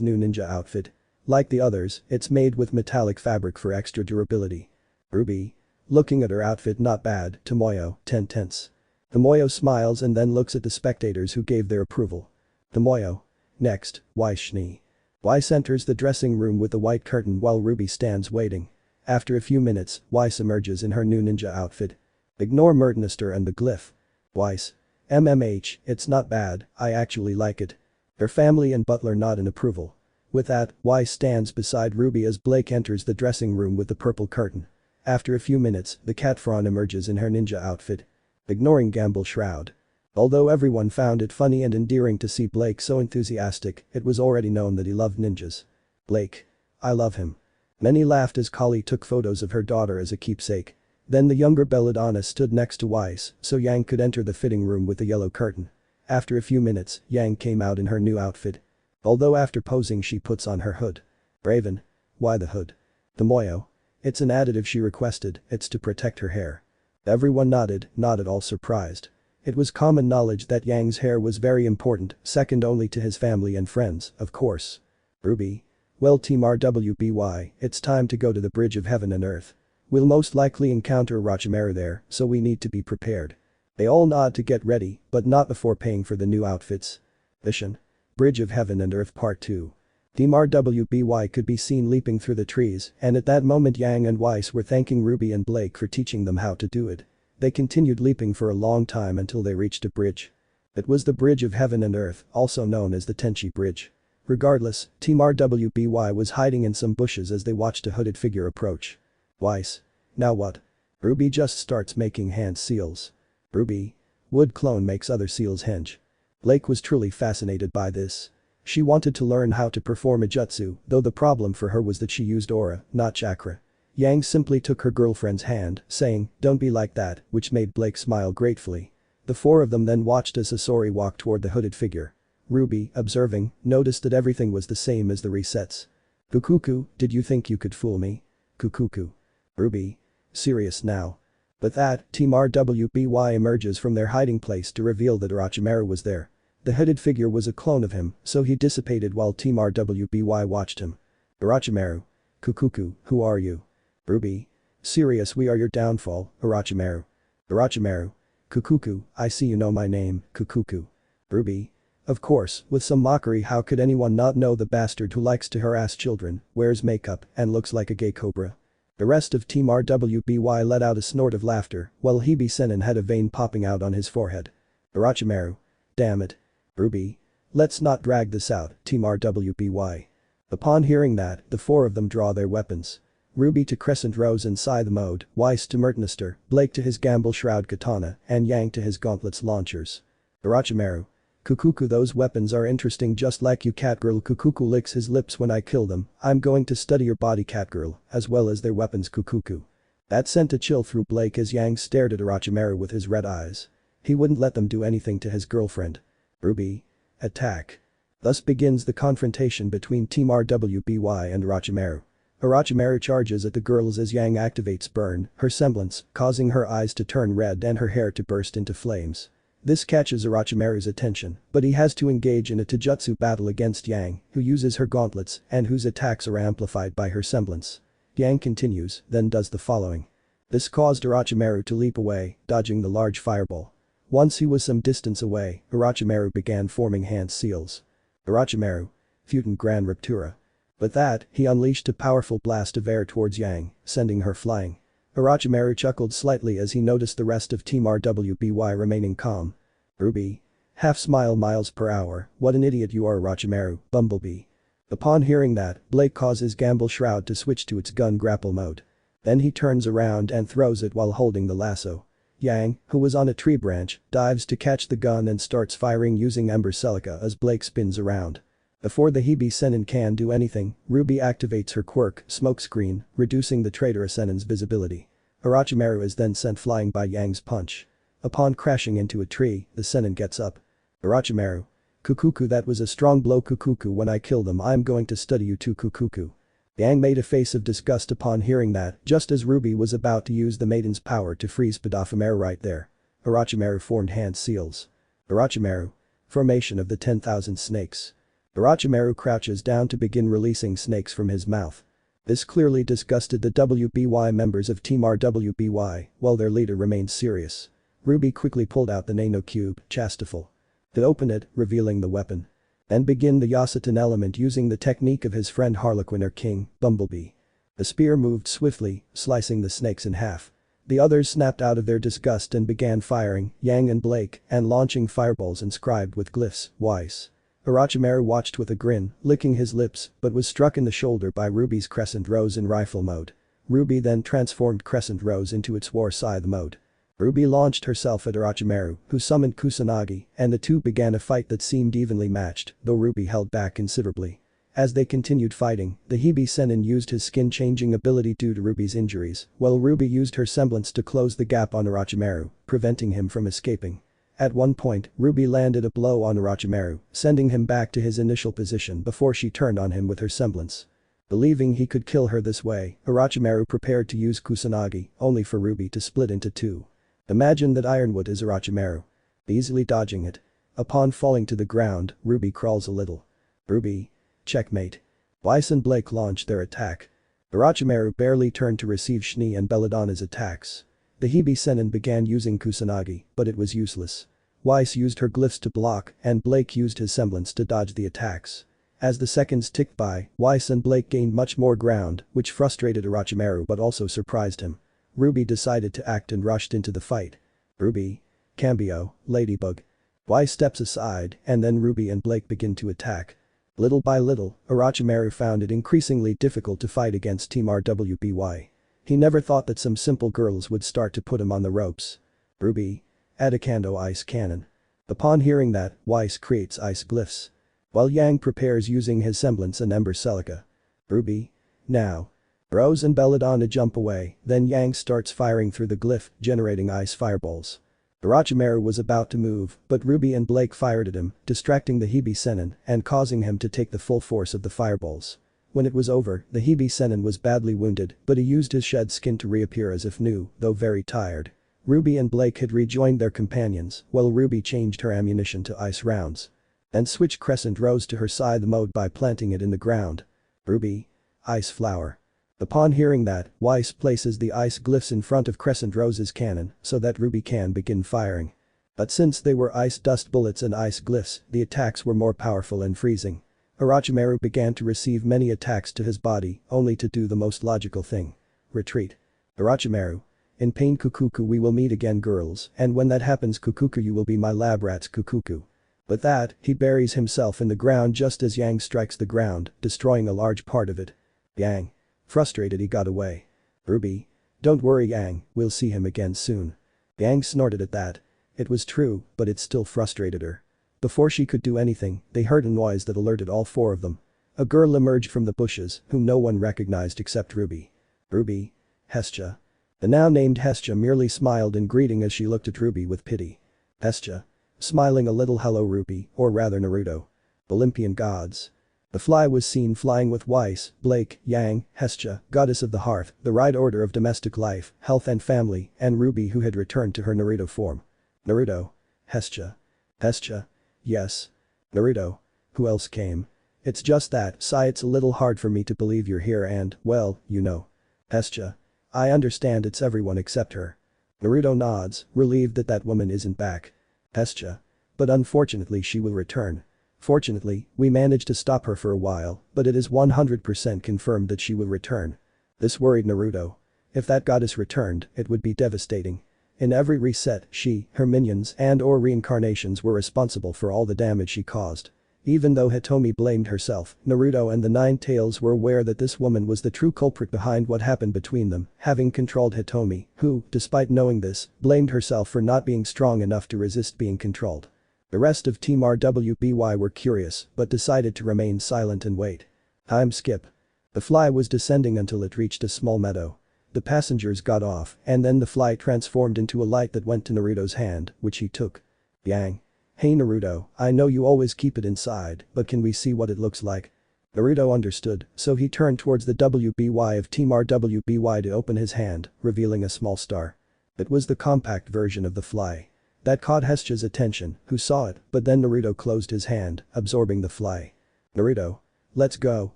new ninja outfit. Like the others, it's made with metallic fabric for extra durability. Ruby. Looking at her outfit, not bad, Tomoyo, 10 tenths. Tomoyo smiles and then looks at the spectators who gave their approval. Tomoyo. Next, Weiss Shni. Weiss enters the dressing room with the white curtain while Ruby stands waiting. After a few minutes, Weiss emerges in her new ninja outfit. Ignore Murdernister and the glyph. Weiss. MMH, it's not bad, I actually like it. Her family and butler nod in approval. With that, Weiss stands beside Ruby as Blake enters the dressing room with the purple curtain. After a few minutes, the cat Fran emerges in her ninja outfit. Ignoring Gamble Shroud. Although everyone found it funny and endearing to see Blake so enthusiastic, it was already known that he loved ninjas. Blake. I love him. Many laughed as Kali took photos of her daughter as a keepsake. Then the younger Belladonna stood next to Weiss so Yang could enter the fitting room with the yellow curtain. After a few minutes, Yang came out in her new outfit. Although after posing she puts on her hood. Raven. Why the hood? The moyo. It's an additive she requested, it's to protect her hair. Everyone nodded, not at all surprised. It was common knowledge that Yang's hair was very important, second only to his family and friends, of course. Ruby. Well Team RWBY, it's time to go to the Bridge of Heaven and Earth. We'll most likely encounter Orochimaru there, so we need to be prepared. They all nod to get ready, but not before paying for the new outfits. Vision. Bridge of Heaven and Earth Part 2. Team RWBY could be seen leaping through the trees, and at that moment Yang and Weiss were thanking Ruby and Blake for teaching them how to do it. They continued leaping for a long time until they reached a bridge. It was the Bridge of Heaven and Earth, also known as the Tenchi Bridge. Regardless, Team RWBY was hiding in some bushes as they watched a hooded figure approach. Weiss. Now what? Ruby just starts making hand seals. Ruby. Wood clone makes other seals henge. Blake was truly fascinated by this. She wanted to learn how to perform a jutsu, though the problem for her was that she used aura, not chakra. Yang simply took her girlfriend's hand, saying, "Don't be like that," which made Blake smile gratefully. The four of them then watched as Sasori walked toward the hooded figure. Ruby, observing, noticed that everything was the same as the resets. Kukuku, did you think you could fool me? Kukuku. Ruby. Serious now. With that, Team RWBY emerges from their hiding place to reveal that Orochimaru was there. The hooded figure was a clone of him, so he dissipated while Team RWBY watched him. Orochimaru. Kukuku, who are you? Ruby. Serious, we are your downfall, Orochimaru. Orochimaru. Kukuku, I see you know my name, Kukuku. Ruby. Of course, with some mockery, how could anyone not know the bastard who likes to harass children, wears makeup, and looks like a gay cobra? The rest of Team RWBY let out a snort of laughter, while Hebe Sennin had a vein popping out on his forehead. Orochimaru. Damn it. Ruby. Let's not drag this out, Team RWBY. Upon hearing that, the four of them draw their weapons. Ruby to Crescent Rose and Scythe mode, Weiss to Mertnister, Blake to his Gamble Shroud Katana, and Yang to his Gauntlets launchers. Orochimaru. Kukuku, those weapons are interesting just like you, Catgirl. Kukuku licks his lips when I kill them. I'm going to study your body, Catgirl, as well as their weapons, Kukuku. That sent a chill through Blake as Yang stared at Orochimaru with his red eyes. He wouldn't let them do anything to his girlfriend. Ruby. Attack. Thus begins the confrontation between Team RWBY and Orochimaru. Orochimaru charges at the girls as Yang activates Burn, her semblance, causing her eyes to turn red and her hair to burst into flames. This catches Orochimaru's attention, but he has to engage in a taijutsu battle against Yang, who uses her gauntlets and whose attacks are amplified by her semblance. Yang continues, then does the following. This caused Orochimaru to leap away, dodging the large fireball. Once he was some distance away, Orochimaru began forming hand seals. Orochimaru. Futon Grand Ruptura. With that, he unleashed a powerful blast of air towards Yang, sending her flying. Orochimaru chuckled slightly as he noticed the rest of Team RWBY remaining calm. Ruby. Half smile miles per hour, what an idiot you are, Orochimaru, Bumblebee. Upon hearing that, Blake causes Gamble Shroud to switch to its gun grapple mode. Then he turns around and throws it while holding the lasso. Yang, who was on a tree branch, dives to catch the gun and starts firing using Ember Celica as Blake spins around. Before the Hebe Sennin can do anything, Ruby activates her quirk, Smokescreen, reducing the traitor Sennin's visibility. Orochimaru is then sent flying by Yang's punch. Upon crashing into a tree, the Sennin gets up. Orochimaru. Kukuku, that was a strong blow, Kukuku, when I kill them I'm going to study you too, Kukuku. Yang made a face of disgust upon hearing that, just as Ruby was about to use the maiden's power to freeze Padophimaru right there. Orochimaru formed hand seals. Orochimaru. Formation of the 10,000 snakes. Orochimaru crouches down to begin releasing snakes from his mouth. This clearly disgusted the WBY members of Team RWBY, while their leader remained serious. Ruby quickly pulled out the Nano Cube, Chastaful. To open it, revealing the weapon. Then begin the Yasutan element using the technique of his friend Harlequin or King, Bumblebee. The spear moved swiftly, slicing the snakes in half. The others snapped out of their disgust and began firing, Yang and Blake, and launching fireballs inscribed with glyphs, Weiss. Orochimaru watched with a grin, licking his lips, but was struck in the shoulder by Ruby's Crescent Rose in rifle mode. Ruby then transformed Crescent Rose into its War Scythe mode. Ruby launched herself at Orochimaru, who summoned Kusanagi, and the two began a fight that seemed evenly matched, though Ruby held back considerably. As they continued fighting, the Hibi Sennin used his skin-changing ability due to Ruby's injuries, while Ruby used her semblance to close the gap on Orochimaru, preventing him from escaping. At one point, Ruby landed a blow on Orochimaru, sending him back to his initial position before she turned on him with her semblance. Believing he could kill her this way, Orochimaru prepared to use Kusanagi, only for Ruby to split into two. Imagine that Ironwood is Orochimaru. Easily dodging it. Upon falling to the ground, Ruby crawls a little. Ruby. Checkmate. Weiss and Blake launched their attack. Orochimaru barely turned to receive Shni and Belladonna's attacks. The Hibi Sennin began using Kusanagi, but it was useless. Weiss used her glyphs to block, and Blake used his semblance to dodge the attacks. As the seconds ticked by, Weiss and Blake gained much more ground, which frustrated Orochimaru but also surprised him. Ruby decided to act and rushed into the fight. Ruby. Cambio, Ladybug. Weiss steps aside, and then Ruby and Blake begin to attack. Little by little, Orochimaru found it increasingly difficult to fight against Team RWBY. He never thought that some simple girls would start to put him on the ropes. Ruby. Adakando Ice Cannon. Upon hearing that, Weiss creates ice glyphs. While Yang prepares using his semblance and Ember Celica. Ruby. Now. Rose and Belladonna jump away, then Yang starts firing through the glyph, generating ice fireballs. Orochimaru was about to move, but Ruby and Blake fired at him, distracting the Hibi Sennin and causing him to take the full force of the fireballs. When it was over, the Hibi Sennin was badly wounded, but he used his shed skin to reappear as if new, though very tired. Ruby and Blake had rejoined their companions, while Ruby changed her ammunition to ice rounds. Then switched Crescent Rose to her scythe mode by planting it in the ground. Ruby. Ice Flower. Upon hearing that, Weiss places the ice glyphs in front of Crescent Rose's cannon so that Ruby can begin firing. But since they were ice dust bullets and ice glyphs, the attacks were more powerful and freezing. Orochimaru began to receive many attacks to his body, only to do the most logical thing. Retreat. Orochimaru. In pain Kukuku, we will meet again girls, and when that happens Kukuku, you will be my lab rats Kukuku. With that, he buries himself in the ground just as Yang strikes the ground, destroying a large part of it. Yang. Frustrated, he got away. Ruby. Don't worry Yang, we'll see him again soon. Yang snorted at that. It was true, but it still frustrated her. Before she could do anything, they heard a noise that alerted all four of them. A girl emerged from the bushes, whom no one recognized except Ruby. Ruby. Hestia. The now named Hestia merely smiled in greeting as she looked at Ruby with pity. Hestia. Smiling a little, hello Ruby, or rather Naruto. Olympian gods. The fly was seen flying with Weiss, Blake, Yang, Hestia, goddess of the hearth, the right order of domestic life, health and family, and Ruby who had returned to her Naruto form. Naruto. Hestia. Hestia. Yes. Naruto. Who else came? It's just that, Sai, it's a little hard for me to believe you're here and, well, you know. Hestia. I understand it's everyone except her. Naruto nods, relieved that that woman isn't back. Hestia. But unfortunately she will return. Fortunately, we managed to stop her for a while, but it is 100% confirmed that she will return. This worried Naruto. If that goddess returned, it would be devastating. In every reset, she, her minions and/or reincarnations were responsible for all the damage she caused. Even though Hitomi blamed herself, Naruto and the Nine Tails were aware that this woman was the true culprit behind what happened between them, having controlled Hitomi, who, despite knowing this, blamed herself for not being strong enough to resist being controlled. The rest of Team RWBY were curious, but decided to remain silent and wait. Time skip. The fly was descending until it reached a small meadow. The passengers got off, and then the fly transformed into a light that went to Naruto's hand, which he took. Yang. Hey Naruto, I know you always keep it inside, but can we see what it looks like? Naruto understood, so he turned towards the WBY of Team RWBY to open his hand, revealing a small star. It was the compact version of the fly. That caught Hestia's attention, who saw it, but then Naruto closed his hand, absorbing the fly. Naruto. Let's go,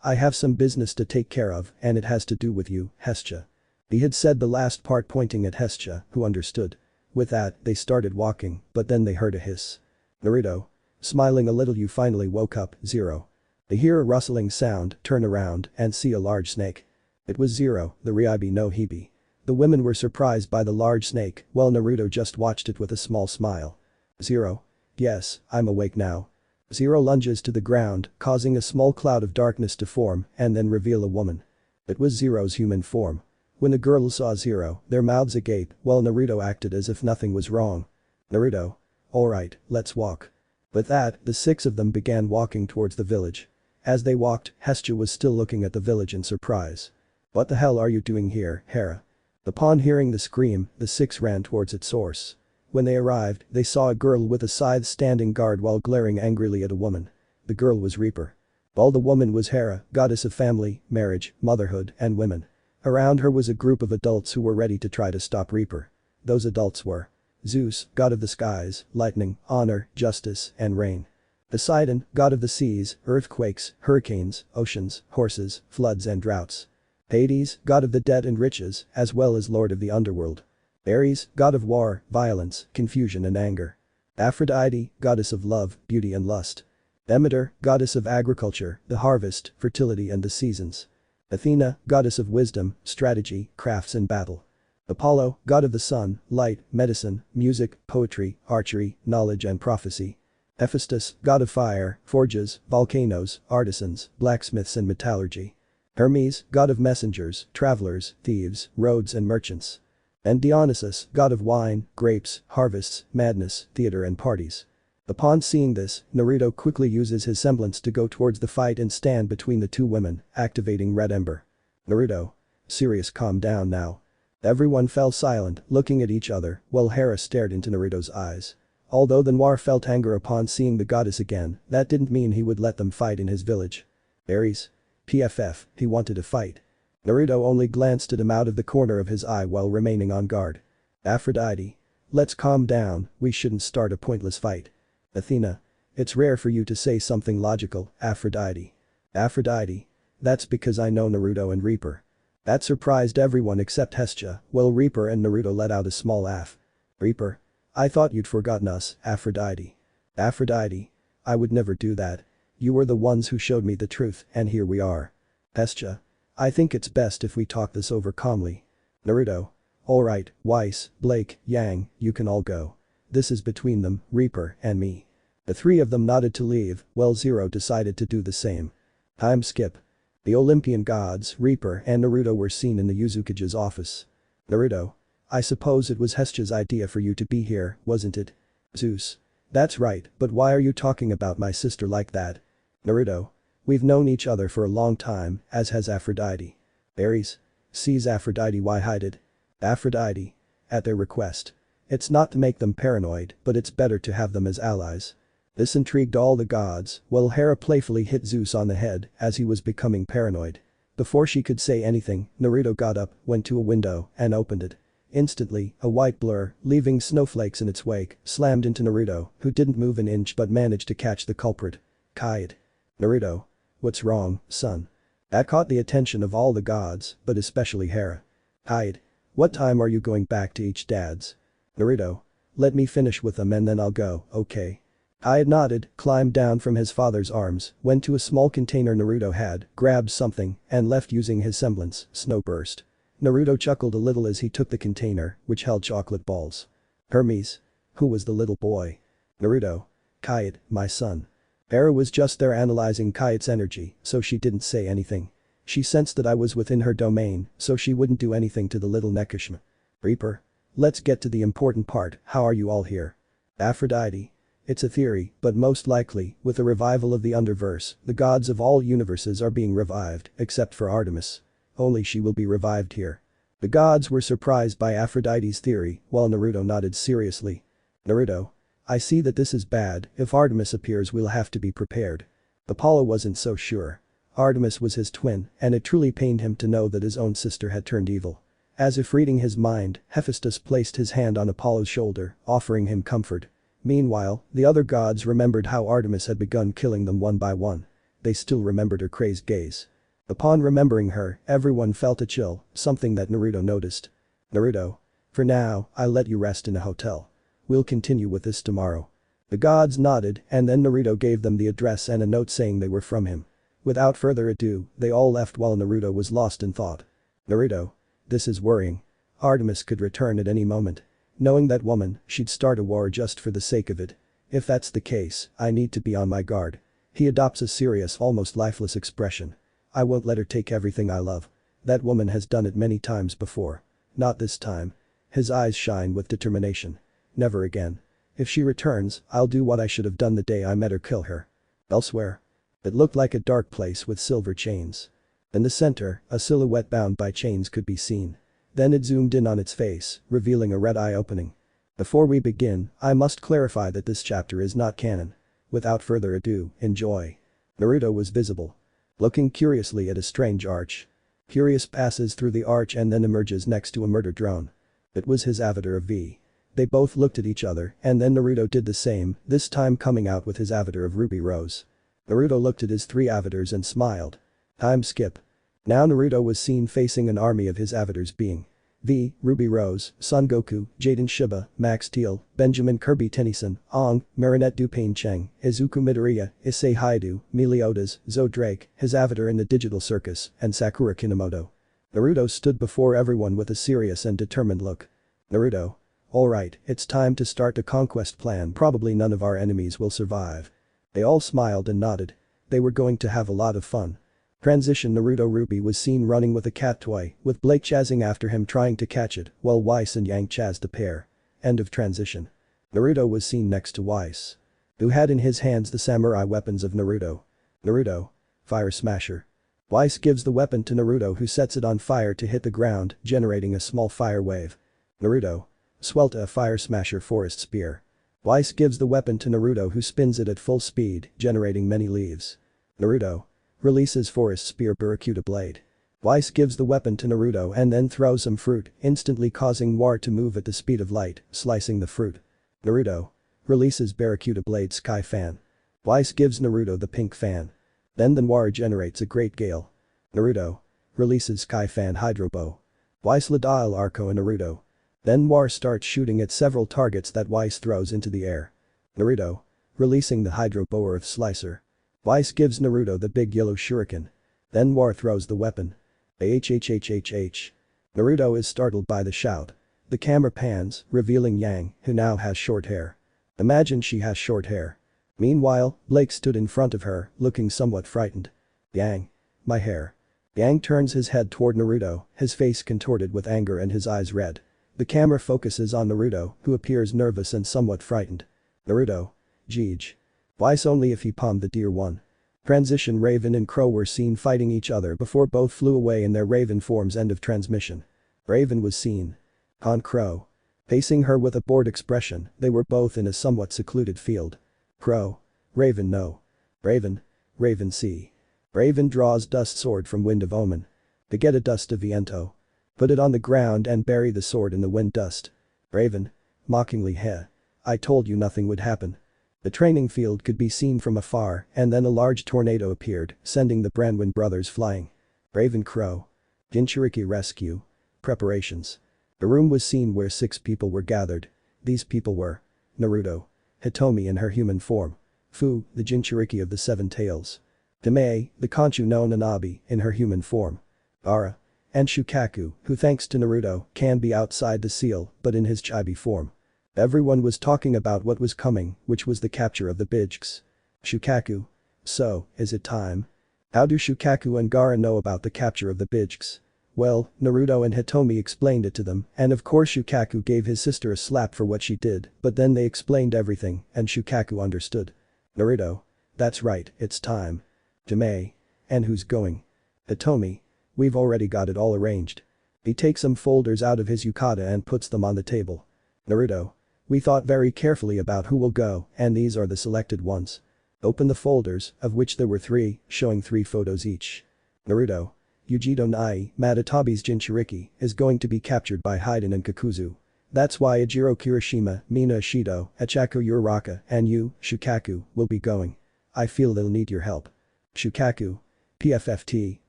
I have some business to take care of, and it has to do with you, Hestia. He had said the last part pointing at Hestia, who understood. With that, they started walking, but then they heard a hiss. Naruto. Smiling a little, you finally woke up, Zero. They hear a rustling sound, turn around, and see a large snake. It was Zero, the Ryubi no Hibi. The women were surprised by the large snake, while Naruto just watched it with a small smile. Zero. Yes, I'm awake now. Zero lunges to the ground, causing a small cloud of darkness to form and then reveal a woman. It was Zero's human form. When the girls saw Zero, their mouths agape, while Naruto acted as if nothing was wrong. Naruto. Alright, let's walk. With that, the six of them began walking towards the village. As they walked, Hestia was still looking at the village in surprise. "What the hell are you doing here, Hera?" Upon hearing the scream, the six ran towards its source. When they arrived, they saw a girl with a scythe standing guard while glaring angrily at a woman. The girl was Reaper. While the woman was Hera, goddess of family, marriage, motherhood, and women. Around her was a group of adults who were ready to try to stop Reaper. Those adults were Zeus, god of the skies, lightning, honor, justice, and rain. Poseidon, god of the seas, earthquakes, hurricanes, oceans, horses, floods and droughts. Hades, god of the dead and riches, as well as lord of the underworld. Ares, god of war, violence, confusion and anger. Aphrodite, goddess of love, beauty and lust. Demeter, goddess of agriculture, the harvest, fertility and the seasons. Athena, goddess of wisdom, strategy, crafts and battle. Apollo, god of the sun, light, medicine, music, poetry, archery, knowledge and prophecy. Hephaestus, god of fire, forges, volcanoes, artisans, blacksmiths and metallurgy. Hermes, god of messengers, travelers, thieves, roads and merchants. And Dionysus, god of wine, grapes, harvests, madness, theater and parties. Upon seeing this, Naruto quickly uses his semblance to go towards the fight and stand between the two women, activating Red Ember. "Naruto. Serious, calm down now." Everyone fell silent, looking at each other, while Hera stared into Naruto's eyes. Although the Noir felt anger upon seeing the goddess again, that didn't mean he would let them fight in his village. Ares. PFF, he wanted to fight. Naruto only glanced at him out of the corner of his eye while remaining on guard. Aphrodite. Let's calm down, we shouldn't start a pointless fight. Athena. It's rare for you to say something logical, Aphrodite. Aphrodite. That's because I know Naruto and Reaper. That surprised everyone except Hestia, while Reaper and Naruto let out a small laugh. Reaper. I thought you'd forgotten us, Aphrodite. Aphrodite. I would never do that. You were the ones who showed me the truth, and here we are. Hestia. I think it's best if we talk this over calmly. Naruto. Alright, Weiss, Blake, Yang, you can all go. This is between them, Reaper, and me. The three of them nodded to leave, while Zero decided to do the same. Time skip. The Olympian gods, Reaper and Naruto were seen in the Uzukage's office. Naruto. I suppose it was Hestia's idea for you to be here, wasn't it? Zeus. That's right, but why are you talking about my sister like that? Naruto. We've known each other for a long time, as has Aphrodite. Ares. Sees Aphrodite, why hide it? Aphrodite. At their request. It's not to make them paranoid, but it's better to have them as allies. This intrigued all the gods, while Hera playfully hit Zeus on the head as he was becoming paranoid. Before she could say anything, Naruto got up, went to a window, and opened it. Instantly, a white blur, leaving snowflakes in its wake, slammed into Naruto, who didn't move an inch but managed to catch the culprit. Kite. Naruto. What's wrong, son? That caught the attention of all the gods, but especially Hera. Kite. What time are you going back to each dad's? Naruto. Let me finish with them and then I'll go, okay? Kite nodded, climbed down from his father's arms, went to a small container Naruto had, grabbed something, and left using his semblance, Snowburst. Naruto chuckled a little as he took the container, which held chocolate balls. Hermes. Who was the little boy? Naruto. Kite, my son. Hera was just there analyzing Kite's energy, so she didn't say anything. She sensed that I was within her domain, so she wouldn't do anything to the little Nekishima. Reaper. Let's get to the important part, how are you all here? Aphrodite. It's a theory, but most likely, with the revival of the Underverse, the gods of all universes are being revived, except for Artemis. Only she will be revived here. The gods were surprised by Aphrodite's theory, while Naruto nodded seriously. Naruto. I see that this is bad, if Artemis appears we'll have to be prepared. Apollo wasn't so sure. Artemis was his twin, and it truly pained him to know that his own sister had turned evil. As if reading his mind, Hephaestus placed his hand on Apollo's shoulder, offering him comfort. Meanwhile, the other gods remembered how Artemis had begun killing them one by one. They still remembered her crazed gaze. Upon remembering her, everyone felt a chill, something that Naruto noticed. Naruto. For now, I'll let you rest in a hotel. We'll continue with this tomorrow. The gods nodded, and then Naruto gave them the address and a note saying they were from him. Without further ado, they all left while Naruto was lost in thought. Naruto. This is worrying. Artemis could return at any moment. Knowing that woman, she'd start a war just for the sake of it. If that's the case, I need to be on my guard. He adopts a serious, almost lifeless expression. I won't let her take everything I love. That woman has done it many times before. Not this time. His eyes shine with determination. Never again. If she returns, I'll do what I should have done the day I met her, kill her. Elsewhere. It looked like a dark place with silver chains. In the center, a silhouette bound by chains could be seen. Then it zoomed in on its face, revealing a red eye opening. Before we begin, I must clarify that this chapter is not canon. Without further ado, enjoy. Naruto was visible. Looking curiously at a strange arch. Curious passes through the arch and then emerges next to a murder drone. It was his avatar of V. They both looked at each other and then Naruto did the same, this time coming out with his avatar of Ruby Rose. Naruto looked at his three avatars and smiled. Time skip. Now Naruto was seen facing an army of his avatars being V, Ruby Rose, Son Goku, Jaden Shiba, Max Steel, Benjamin Kirby Tennyson, Ong, Marinette Dupain Cheng, Izuku Midoriya, Issei Haidu, Meliodas, Zoe Drake, his avatar in the digital circus, and Sakura Kinomoto. Naruto stood before everyone with a serious and determined look. Naruto. Alright, it's time to start the conquest plan, probably none of our enemies will survive. They all smiled and nodded. They were going to have a lot of fun. Transition Naruto Ruby was seen running with a cat toy, with Blake chasing after him trying to catch it, while Weiss and Yang chased the pair. End of transition. Naruto was seen next to Weiss, who had in his hands the samurai weapons of Naruto. Naruto. Fire Smasher. Weiss gives the weapon to Naruto who sets it on fire to hit the ground, generating a small fire wave. Naruto. Swelta Fire Smasher Forest Spear. Weiss gives the weapon to Naruto who spins it at full speed, generating many leaves. Naruto. Releases Forest Spear Barracuda Blade. Weiss gives the weapon to Naruto and then throws some fruit, instantly causing Noir to move at the speed of light, slicing the fruit. Naruto. Releases Barracuda Blade Sky Fan. Weiss gives Naruto the pink fan. Then the Noir generates a Great Gale. Naruto. Releases Sky Fan Hydro Bow. Weiss Ladile Arco and Naruto. Then Noir starts shooting at several targets that Weiss throws into the air. Naruto. Releasing the Hydro Bow Earth Slicer. Weiss gives Naruto the big yellow shuriken. Then Noir throws the weapon. Hhhhhh. Naruto is startled by the shout. The camera pans, revealing Yang, who now has short hair. Imagine she has short hair. Meanwhile, Blake stood in front of her, looking somewhat frightened. Yang. My hair. Yang turns his head toward Naruto, his face contorted with anger and his eyes red. The camera focuses on Naruto, who appears nervous and somewhat frightened. Naruto. Jeej. Weiss only if he palmed the deer one. Transition Raven and Crow were seen fighting each other before both flew away in their Raven forms. End of transmission. Raven was seen. On Crow. Facing her with a bored expression, they were both in a somewhat secluded field. Crow. Raven no. Raven. Raven see. Raven draws Dust Sword from Wind of Omen. To get a Dust of Viento. Put it on the ground and bury the sword in the wind dust. Raven. Mockingly heh. I told you nothing would happen. The training field could be seen from afar and then a large tornado appeared, sending the Brandwin brothers flying. Raven Crow. Jinchuriki rescue. Preparations. A room was seen where 6 people were gathered. These people were Naruto. Hitomi in her human form. Fu, the Jinchuriki of the 7 tails. Damae, the Conchu no Nanabi, in her human form. Ara. And Shukaku, who thanks to Naruto, can be outside the seal, but in his chibi form. Everyone was talking about what was coming, which was the capture of the Bijks. Shukaku. So, is it time? How do Shukaku and Gaara know about the capture of the Bijks? Well, Naruto and Hitomi explained it to them, and of course Shukaku gave his sister a slap for what she did, but then they explained everything, and Shukaku understood. Naruto. That's right, it's time. Damae. And who's going? Hitomi. We've already got it all arranged. He takes some folders out of his yukata and puts them on the table. Naruto. We thought very carefully about who will go, and these are the selected ones. Open the folders, of which there were 3, showing 3 photos each. Naruto. Yujito Nai, Madatabi's Jinchuriki, is going to be captured by Haiden and Kakuzu. That's why Ejiro Kirishima, Mina Ishido, Achako Uraraka, and you, Shukaku, will be going. I feel they'll need your help. Shukaku. PFFT,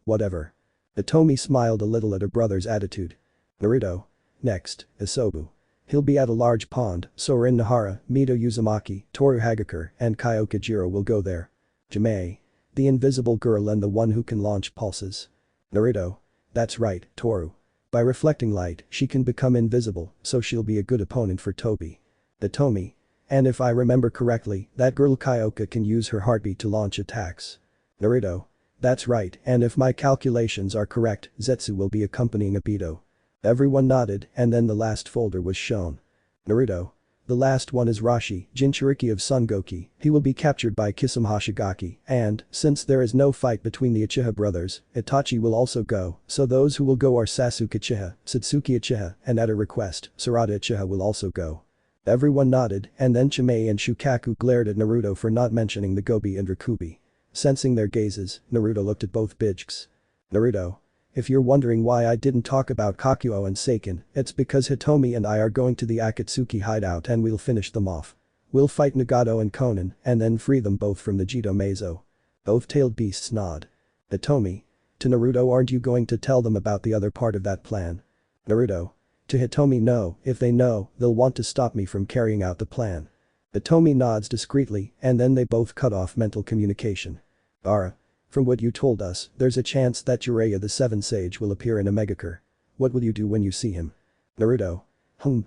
whatever. Hitomi smiled a little at her brother's attitude. Naruto. Next, Isobu. He'll be at a large pond, so Rin Nahara, Mito Uzumaki, Toru Hagakure, and Kyoka Jiro will go there. Jamae. The invisible girl and the one who can launch pulses. Naruto. That's right, Toru. By reflecting light, she can become invisible, so she'll be a good opponent for Tobi. Hitomi. And if I remember correctly, that girl Kyoka can use her heartbeat to launch attacks. Naruto. That's right, and if my calculations are correct, Zetsu will be accompanying Obito. Everyone nodded and then the last folder was shown. Naruto. The last one is Rashi, Jinchuriki of Son Goki. He will be captured by Kisame Hoshigaki, and, since there is no fight between the Uchiha brothers, Itachi will also go, so those who will go are Sasuke Uchiha, Satsuki Uchiha, and at a request, Sarada Uchiha will also go. Everyone nodded, and then Chimei and Shukaku glared at Naruto for not mentioning the Gobi and Rakubi. Sensing their gazes, Naruto looked at both Bijks. Naruto. If you're wondering why I didn't talk about Kakuo and Seiken, it's because Hitomi and I are going to the Akatsuki hideout and we'll finish them off. We'll fight Nagato and Konan, and then free them both from the Jito Meizo. Both tailed beasts nod. Hitomi. To Naruto, aren't you going to tell them about the other part of that plan? Naruto. To Hitomi, no, if they know, they'll want to stop me from carrying out the plan. Hitomi nods discreetly, and then they both cut off mental communication. Ara. From what you told us, there's a chance that Jiraiya the Seventh Sage will appear in a Megacure. What will you do when you see him? Naruto.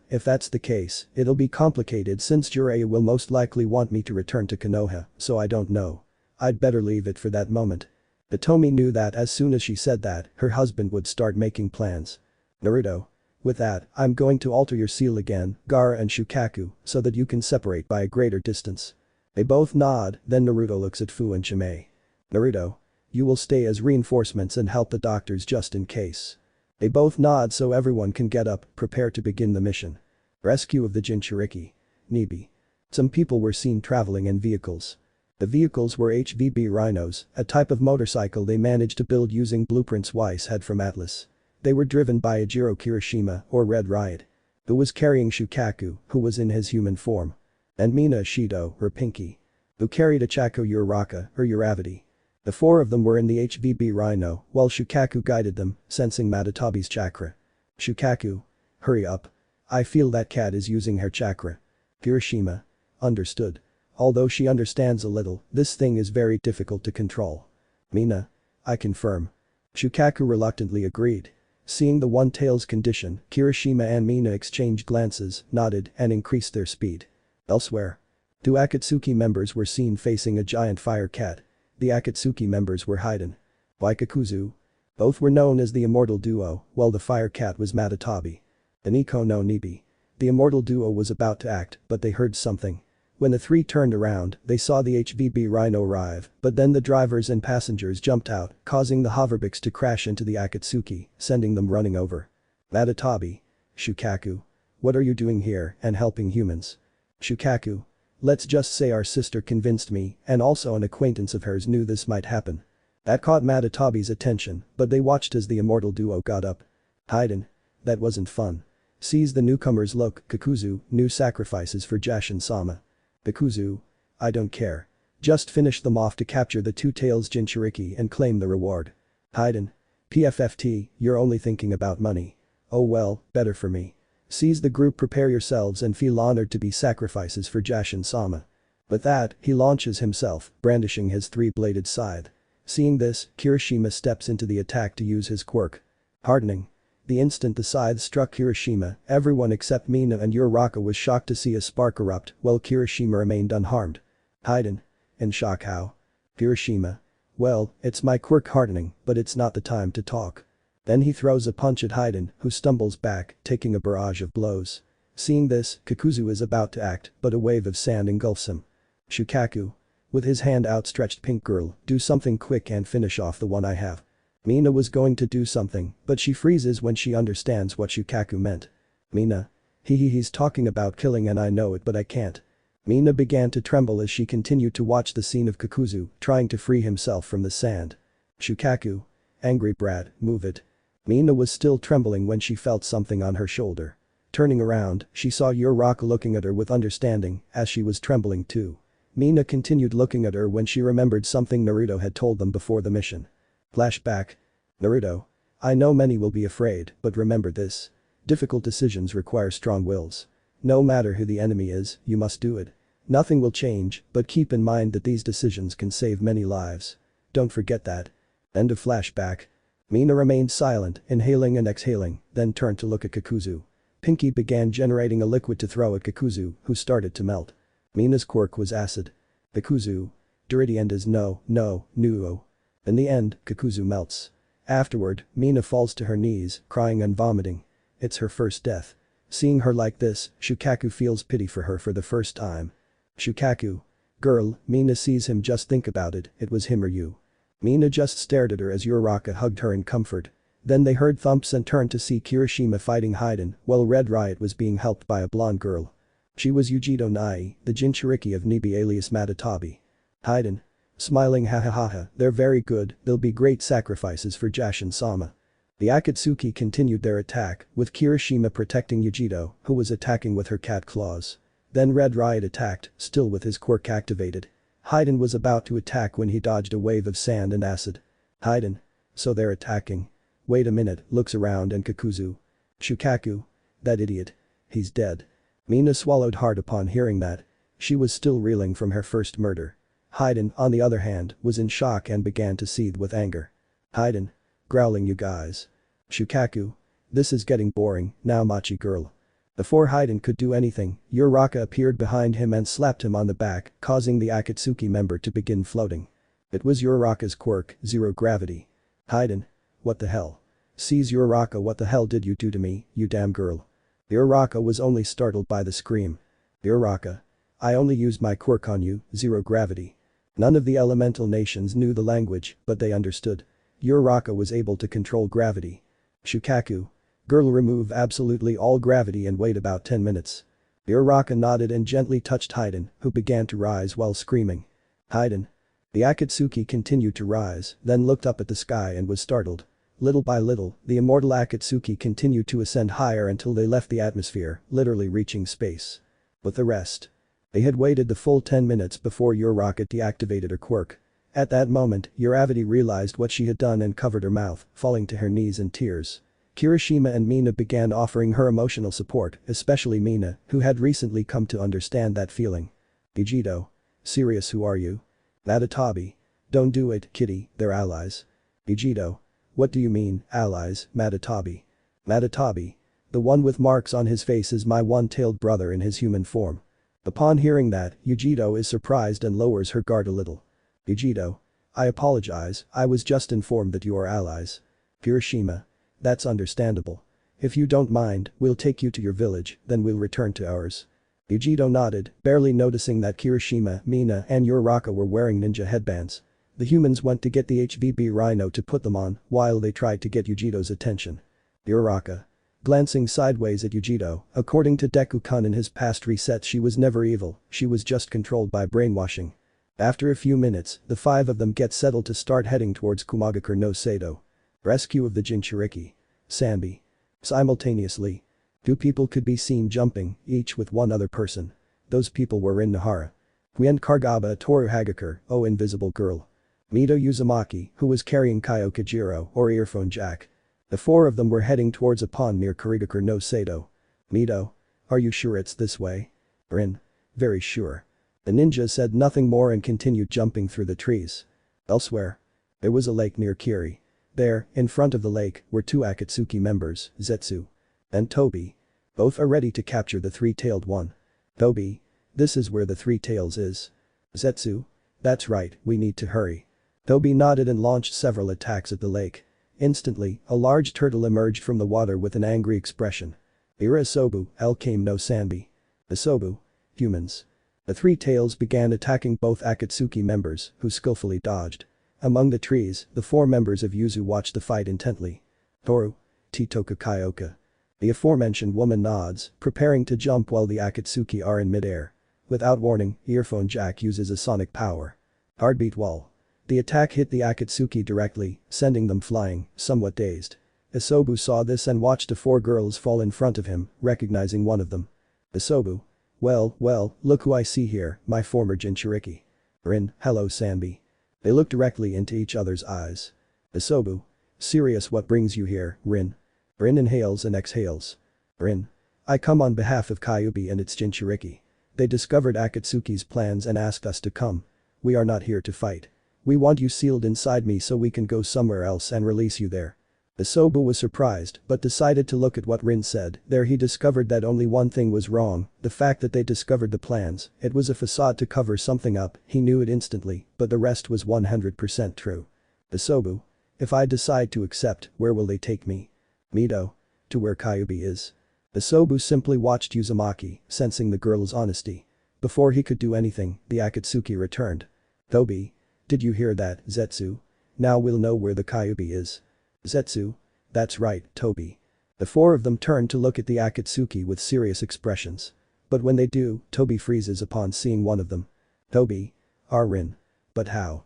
If that's the case, it'll be complicated since Jiraiya will most likely want me to return to Konoha, so I don't know. I'd better leave it for that moment. Hitomi knew that as soon as she said that, her husband would start making plans. Naruto. With that, I'm going to alter your seal again, Gaara and Shukaku, so that you can separate by a greater distance. They both nod, then Naruto looks at Fu and Chimei. Naruto. You will stay as reinforcements and help the doctors just in case. They both nod so everyone can get up, prepare to begin the mission. Rescue of the Jinchuriki. Nibi. Some people were seen traveling in vehicles. The vehicles were HVB Rhinos, a type of motorcycle they managed to build using blueprints Weiss had from Atlas. They were driven by Ejiro Kirishima, or Red Riot, who was carrying Shukaku, who was in his human form. And Mina Shido, her Pinky, who carried Ichigo Uraraka, her Uravity. The four of them were in the HVB Rhino, while Shukaku guided them, sensing Madatabi's chakra. Shukaku. Hurry up. I feel that cat is using her chakra. Kirishima. Understood. Although she understands a little, this thing is very difficult to control. Mina. I confirm. Shukaku reluctantly agreed. Seeing the One-Tail's condition, Kirishima and Mina exchanged glances, nodded, and increased their speed. Elsewhere. Two Akatsuki members were seen facing a giant fire cat. The Akatsuki members were Haiden. Waikakuzu. Both were known as the Immortal Duo, while the fire cat was Madatabi. Aniko no Nibi. The Immortal Duo was about to act, but they heard something. When the three turned around, they saw the HVB Rhino arrive, but then the drivers and passengers jumped out, causing the hoverbikes to crash into the Akatsuki, sending them running over. Madatabi. Shukaku. What are you doing here and helping humans? Shukaku. Let's just say our sister convinced me, and also an acquaintance of hers knew this might happen. That caught Madatabi's attention, but they watched as the Immortal Duo got up. Haiden. That wasn't fun. Sees the newcomers look, Kakuzu, new sacrifices for Jashin-sama. Kakuzu. I don't care. Just finish them off to capture the Two Tails Jinchuriki and claim the reward. Haiden. PFFT, you're only thinking about money. Oh well, better for me. Sees the group prepare yourselves and feel honored to be sacrifices for Jashin-sama. With that, he launches himself, brandishing his three-bladed scythe. Seeing this, Kirishima steps into the attack to use his quirk. Hardening. The instant the scythe struck Kirishima, everyone except Mina and Uraraka was shocked to see a spark erupt, while Kirishima remained unharmed. Haiden. In shock how? Kirishima. Well, it's my quirk hardening, but it's not the time to talk. Then he throws a punch at Haiden, who stumbles back, taking a barrage of blows. Seeing this, Kakuzu is about to act, but a wave of sand engulfs him. Shukaku. With his hand outstretched, Pink Girl, do something quick and finish off the one I have. Mina was going to do something, but she freezes when she understands what Shukaku meant. Mina. He's talking about killing and I know it but I can't. Mina began to tremble as she continued to watch the scene of Kakuzu trying to free himself from the sand. Shukaku. Angry brat, move it. Mina was still trembling when she felt something on her shoulder. Turning around, she saw Uraraka looking at her with understanding, as she was trembling too. Mina continued looking at her when she remembered something Naruto had told them before the mission. Flashback. Naruto. I know many will be afraid, but remember this. Difficult decisions require strong wills. No matter who the enemy is, you must do it. Nothing will change, but keep in mind that these decisions can save many lives. Don't forget that. End of flashback. Mina remained silent, inhaling and exhaling, then turned to look at Kakuzu. Pinky began generating a liquid to throw at Kakuzu, who started to melt. Mina's quirk was acid. Kakuzu. Dirty end is no, nuo. In the end, Kakuzu melts. Afterward, Mina falls to her knees, crying and vomiting. It's her first death. Seeing her like this, Shukaku feels pity for her for the first time. Shukaku. Girl, Mina sees him, just think about it, it was him or you. Mina just stared at her as Uraraka hugged her in comfort. Then they heard thumps and turned to see Kirishima fighting Haiden while Red Riot was being helped by a blonde girl. She was Yujito Nai, the Jinchuriki of Nibi alias Matatabi. Haiden. Smiling, ha ha ha ha, they're very good, they'll be great sacrifices for Jashin-sama. The Akatsuki continued their attack, with Kirishima protecting Yujito, who was attacking with her cat claws. Then Red Riot attacked, still with his quirk activated. Haiden was about to attack when he dodged a wave of sand and acid. Haiden. So they're attacking. Wait a minute, looks around and Kakuzu. Shukaku. That idiot. He's dead. Mina swallowed hard upon hearing that. She was still reeling from her first murder. Haiden, on the other hand, was in shock and began to seethe with anger. Haiden. Growling, you guys. Shukaku. This is getting boring, now Machi girl. Before Haiden could do anything, Uraraka appeared behind him and slapped him on the back, causing the Akatsuki member to begin floating. It was Uraraka's quirk, zero gravity. Haiden. What the hell? Seize Uraraka, what the hell did you do to me, you damn girl? Uraraka was only startled by the scream. Uraraka. I only used my quirk on you, zero gravity. None of the elemental nations knew the language, but they understood. Uraraka was able to control gravity. Shukaku. Girl, remove absolutely all gravity and wait about 10 minutes. Uraraka nodded and gently touched Haiden, who began to rise while screaming. Haiden. The Akatsuki continued to rise, then looked up at the sky and was startled. Little by little, the immortal Akatsuki continued to ascend higher until they left the atmosphere, literally reaching space. With the rest. They had waited the full 10 minutes before Uraraka deactivated her quirk. At that moment, Uravati realized what she had done and covered her mouth, falling to her knees in tears. Kirishima and Mina began offering her emotional support, especially Mina, who had recently come to understand that feeling. Yujito. Serious, who are you? Matatabi. Don't do it, kitty, they're allies. Yujito. What do you mean, allies, Matatabi? Matatabi. The one with marks on his face is my one-tailed brother in his human form. Upon hearing that, Yujito is surprised and lowers her guard a little. Yujito. I apologize, I was just informed that you are allies. Kirishima. That's understandable. If you don't mind, we'll take you to your village, then we'll return to ours. Yujito nodded, barely noticing that Kirishima, Mina and Uraraka were wearing ninja headbands. The humans went to get the HVB Rhino to put them on, while they tried to get Yujito's attention. Uraraka. Glancing sideways at Yujito, according to Deku-kun in his past resets, she was never evil, she was just controlled by brainwashing. After a few minutes, the 5 of them get settled to start heading towards Kumagakure no Sado. Rescue of the Jinchuriki. Sanbi. Simultaneously. 2 people could be seen jumping, each with 1 other person. Those people were Rin Nahara. Huen Kargaba Toru Hagakure, oh invisible girl. Mito Uzumaki, who was carrying Kyokujiro or Earphone Jack. The 4 of them were heading towards a pond near Kurigakure no Sado. Mito. Are you sure it's this way? Rin. Very sure. The ninja said nothing more and continued jumping through the trees. Elsewhere. There was a lake near Kiri. There, in front of the lake, were 2 Akatsuki members, Zetsu and Tobi. Both are ready to capture the 3-tailed one. Tobi. This is where the 3 tails is. Zetsu. That's right, we need to hurry. Tobi nodded and launched several attacks at the lake. Instantly, a large turtle emerged from the water with an angry expression. Ira Isobu, Alkame no Sanbi. Isobu. Humans. The 3 tails began attacking both Akatsuki members, who skillfully dodged. Among the trees, the 4 members of Yuzu watched the fight intently. Toru. Titoka Kyoka. The aforementioned woman nods, preparing to jump while the Akatsuki are in midair. Without warning, Earphone Jack uses a sonic power. Heartbeat wall. The attack hit the Akatsuki directly, sending them flying, somewhat dazed. Isobu saw this and watched the 4 girls fall in front of him, recognizing one of them. Isobu. Well, look who I see here, my former Jinchuriki. Rin, hello Sanbi. They looked directly into each other's eyes. Isobu. Serious, what brings you here, Rin? Rin inhales and exhales. Rin. I come on behalf of Kyuubi and its Jinchuriki. They discovered Akatsuki's plans and asked us to come. We are not here to fight. We want you sealed inside me so we can go somewhere else and release you there. Isobu was surprised but decided to look at what Rin said. There he discovered that only one thing was wrong, the fact that they discovered the plans. It was a facade to cover something up, he knew it instantly, but the rest was 100% true. Isobu. If I decide to accept, where will they take me? Mito. To where Kyuubi is. Isobu simply watched Uzumaki, sensing the girl's honesty. Before he could do anything, the Akatsuki returned. Tobi. Did you hear that, Zetsu? Now we'll know where the Kyuubi is. Zetsu? That's right, Tobi. The four of them turned to look at the Akatsuki with serious expressions. But when they do, Tobi freezes upon seeing one of them. Tobi. Rin. But how?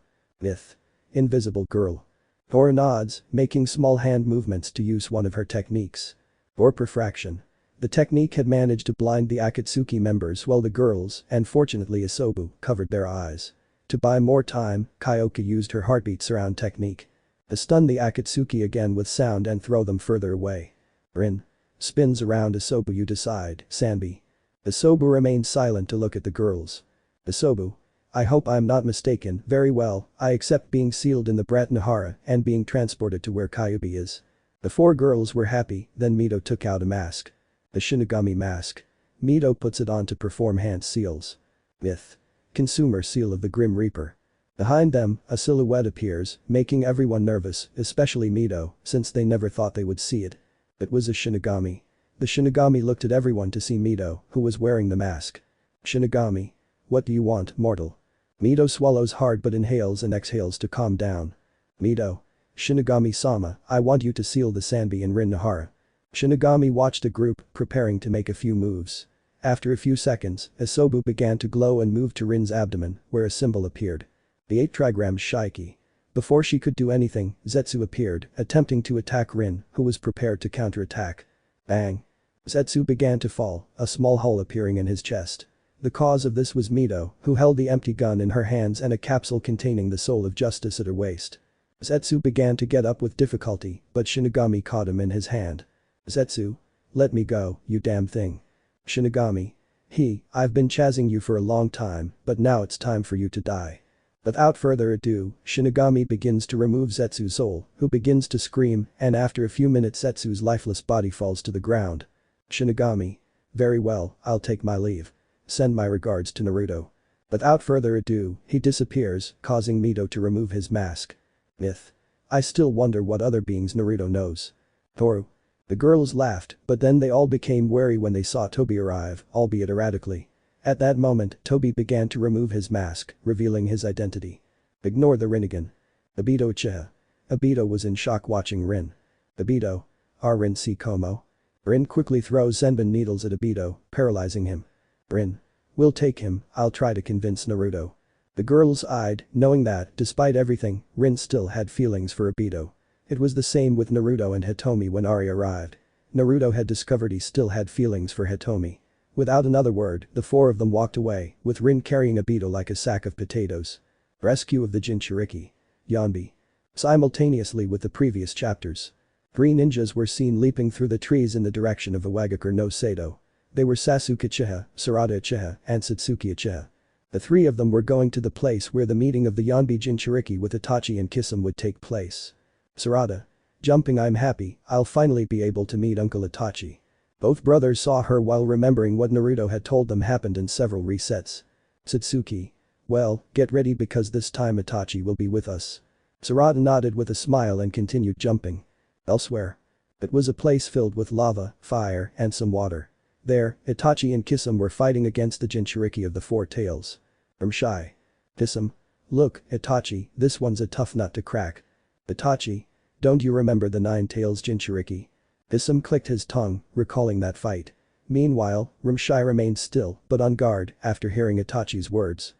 Invisible girl. Tora nods, making small hand movements to use one of her techniques. Or perfraction. The technique had managed to blind the Akatsuki members while the girls, and fortunately Isobu, covered their eyes. To buy more time, Kyoka used her heartbeat surround technique. To stun the Akatsuki again with sound and throw them further away. Rin. Spins around Isobu. You decide, Sanbi. Isobu remained silent to look at the girls. Isobu. I hope I'm not mistaken. Very well, I accept being sealed in the Brat Nahara and being transported to where Kyuubi is. The four girls were happy, then Mito took out a mask. The Shinigami mask. Mito puts it on to perform hand seals. Consumer seal of the Grim Reaper. Behind them, a silhouette appears, making everyone nervous, especially Mito, since they never thought they would see it. It was a Shinigami. The Shinigami looked at everyone to see Mito, who was wearing the mask. Shinigami. What do you want, mortal? Mito swallows hard but inhales and exhales to calm down. Mito. Shinigami-sama, I want you to seal the Sanbi and Rin Nahara. Shinigami watched a group preparing to make a few moves. After a few seconds, Isobu began to glow and moved to Rin's abdomen, where a symbol appeared. The 8 trigrams Shiki. Before she could do anything, Zetsu appeared, attempting to attack Rin, who was prepared to counterattack. Bang. Zetsu began to fall, a small hole appearing in his chest. The cause of this was Mito, who held the empty gun in her hands and a capsule containing the soul of justice at her waist. Zetsu began to get up with difficulty, but Shinigami caught him in his hand. Zetsu. Let me go, you damn thing. Shinigami. I've been chasing you for a long time, but now it's time for you to die. Without further ado, Shinigami begins to remove Zetsu's soul, who begins to scream, and after a few minutes Zetsu's lifeless body falls to the ground. Shinigami. Very well, I'll take my leave. Send my regards to Naruto. Without further ado, he disappears, causing Mito to remove his mask. I still wonder what other beings Naruto knows. Toru. The girls laughed, but then they all became wary when they saw Tobi arrive, albeit erratically. At that moment, Tobi began to remove his mask, revealing his identity. Ignore the Rinnegan. Obito Uchiha. Obito was in shock watching Rin. Obito. Rin see Como. Rin quickly throws Zenbin needles at Obito, paralyzing him. Rin. We'll take him, I'll try to convince Naruto. The girls eyed, knowing that, despite everything, Rin still had feelings for Obito. It was the same with Naruto and Hitomi when Ari arrived. Naruto had discovered he still had feelings for Hitomi. Without another word, the four of them walked away, with Rin carrying Obito like a sack of potatoes. Rescue of the Jinchuriki. Yanbi. Simultaneously with the previous chapters. 3 ninjas were seen leaping through the trees in the direction of Iwagakure no Sato. They were Sasuke Uchiha, Sarada Uchiha, and Satsuki Uchiha. The 3 of them were going to the place where the meeting of the Yanbi Jinchuriki with Itachi and Kisame would take place. Sarada. Jumping. I'm happy, I'll finally be able to meet Uncle Itachi. Both brothers saw her while remembering what Naruto had told them happened in several resets. Satsuki. Well, get ready because this time Itachi will be with us. Sarada nodded with a smile and continued jumping. Elsewhere. It was a place filled with lava, fire, and some water. There, Itachi and Kisame were fighting against the Jinchuriki of the Four Tails. Shy. Kisame. Look, Itachi, this one's a tough nut to crack. Itachi. Don't you remember the 9 Tails Jinchuriki? Kisame clicked his tongue, recalling that fight. Meanwhile, Shy remained still, but on guard, after hearing Itachi's words.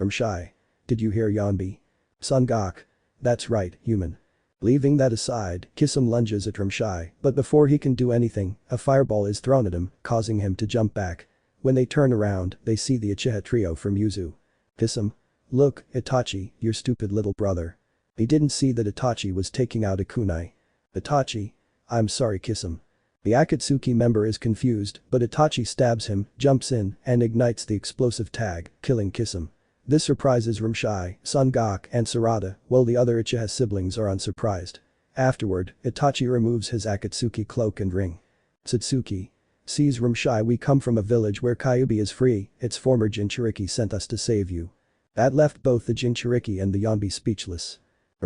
Shy. Did you hear Yanbi? Son Gok. That's right, human. Leaving that aside, Kisame lunges at Shy, but before he can do anything, a fireball is thrown at him, causing him to jump back. When they turn around, they see the Uchiha trio from Yuzu. Kisame. Look, Itachi, your stupid little brother. He didn't see that Itachi was taking out a kunai. Itachi. I'm sorry, Kisame. The Akatsuki member is confused, but Itachi stabs him, jumps in, and ignites the explosive tag, killing Kisame. This surprises Shy, Son Gok, and Sarada, while the other Uchiha siblings are unsurprised. Afterward, Itachi removes his Akatsuki cloak and ring. Satsuki. Sees Shy. We come from a village where Kyuubi is free, its former Jinchuriki sent us to save you. That left both the Jinchuriki and the Yanbi speechless.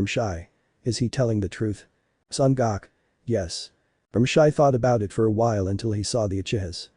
Shy. Is he telling the truth? Son Gok. Yes. Shai thought about it for a while until he saw the Uchihas.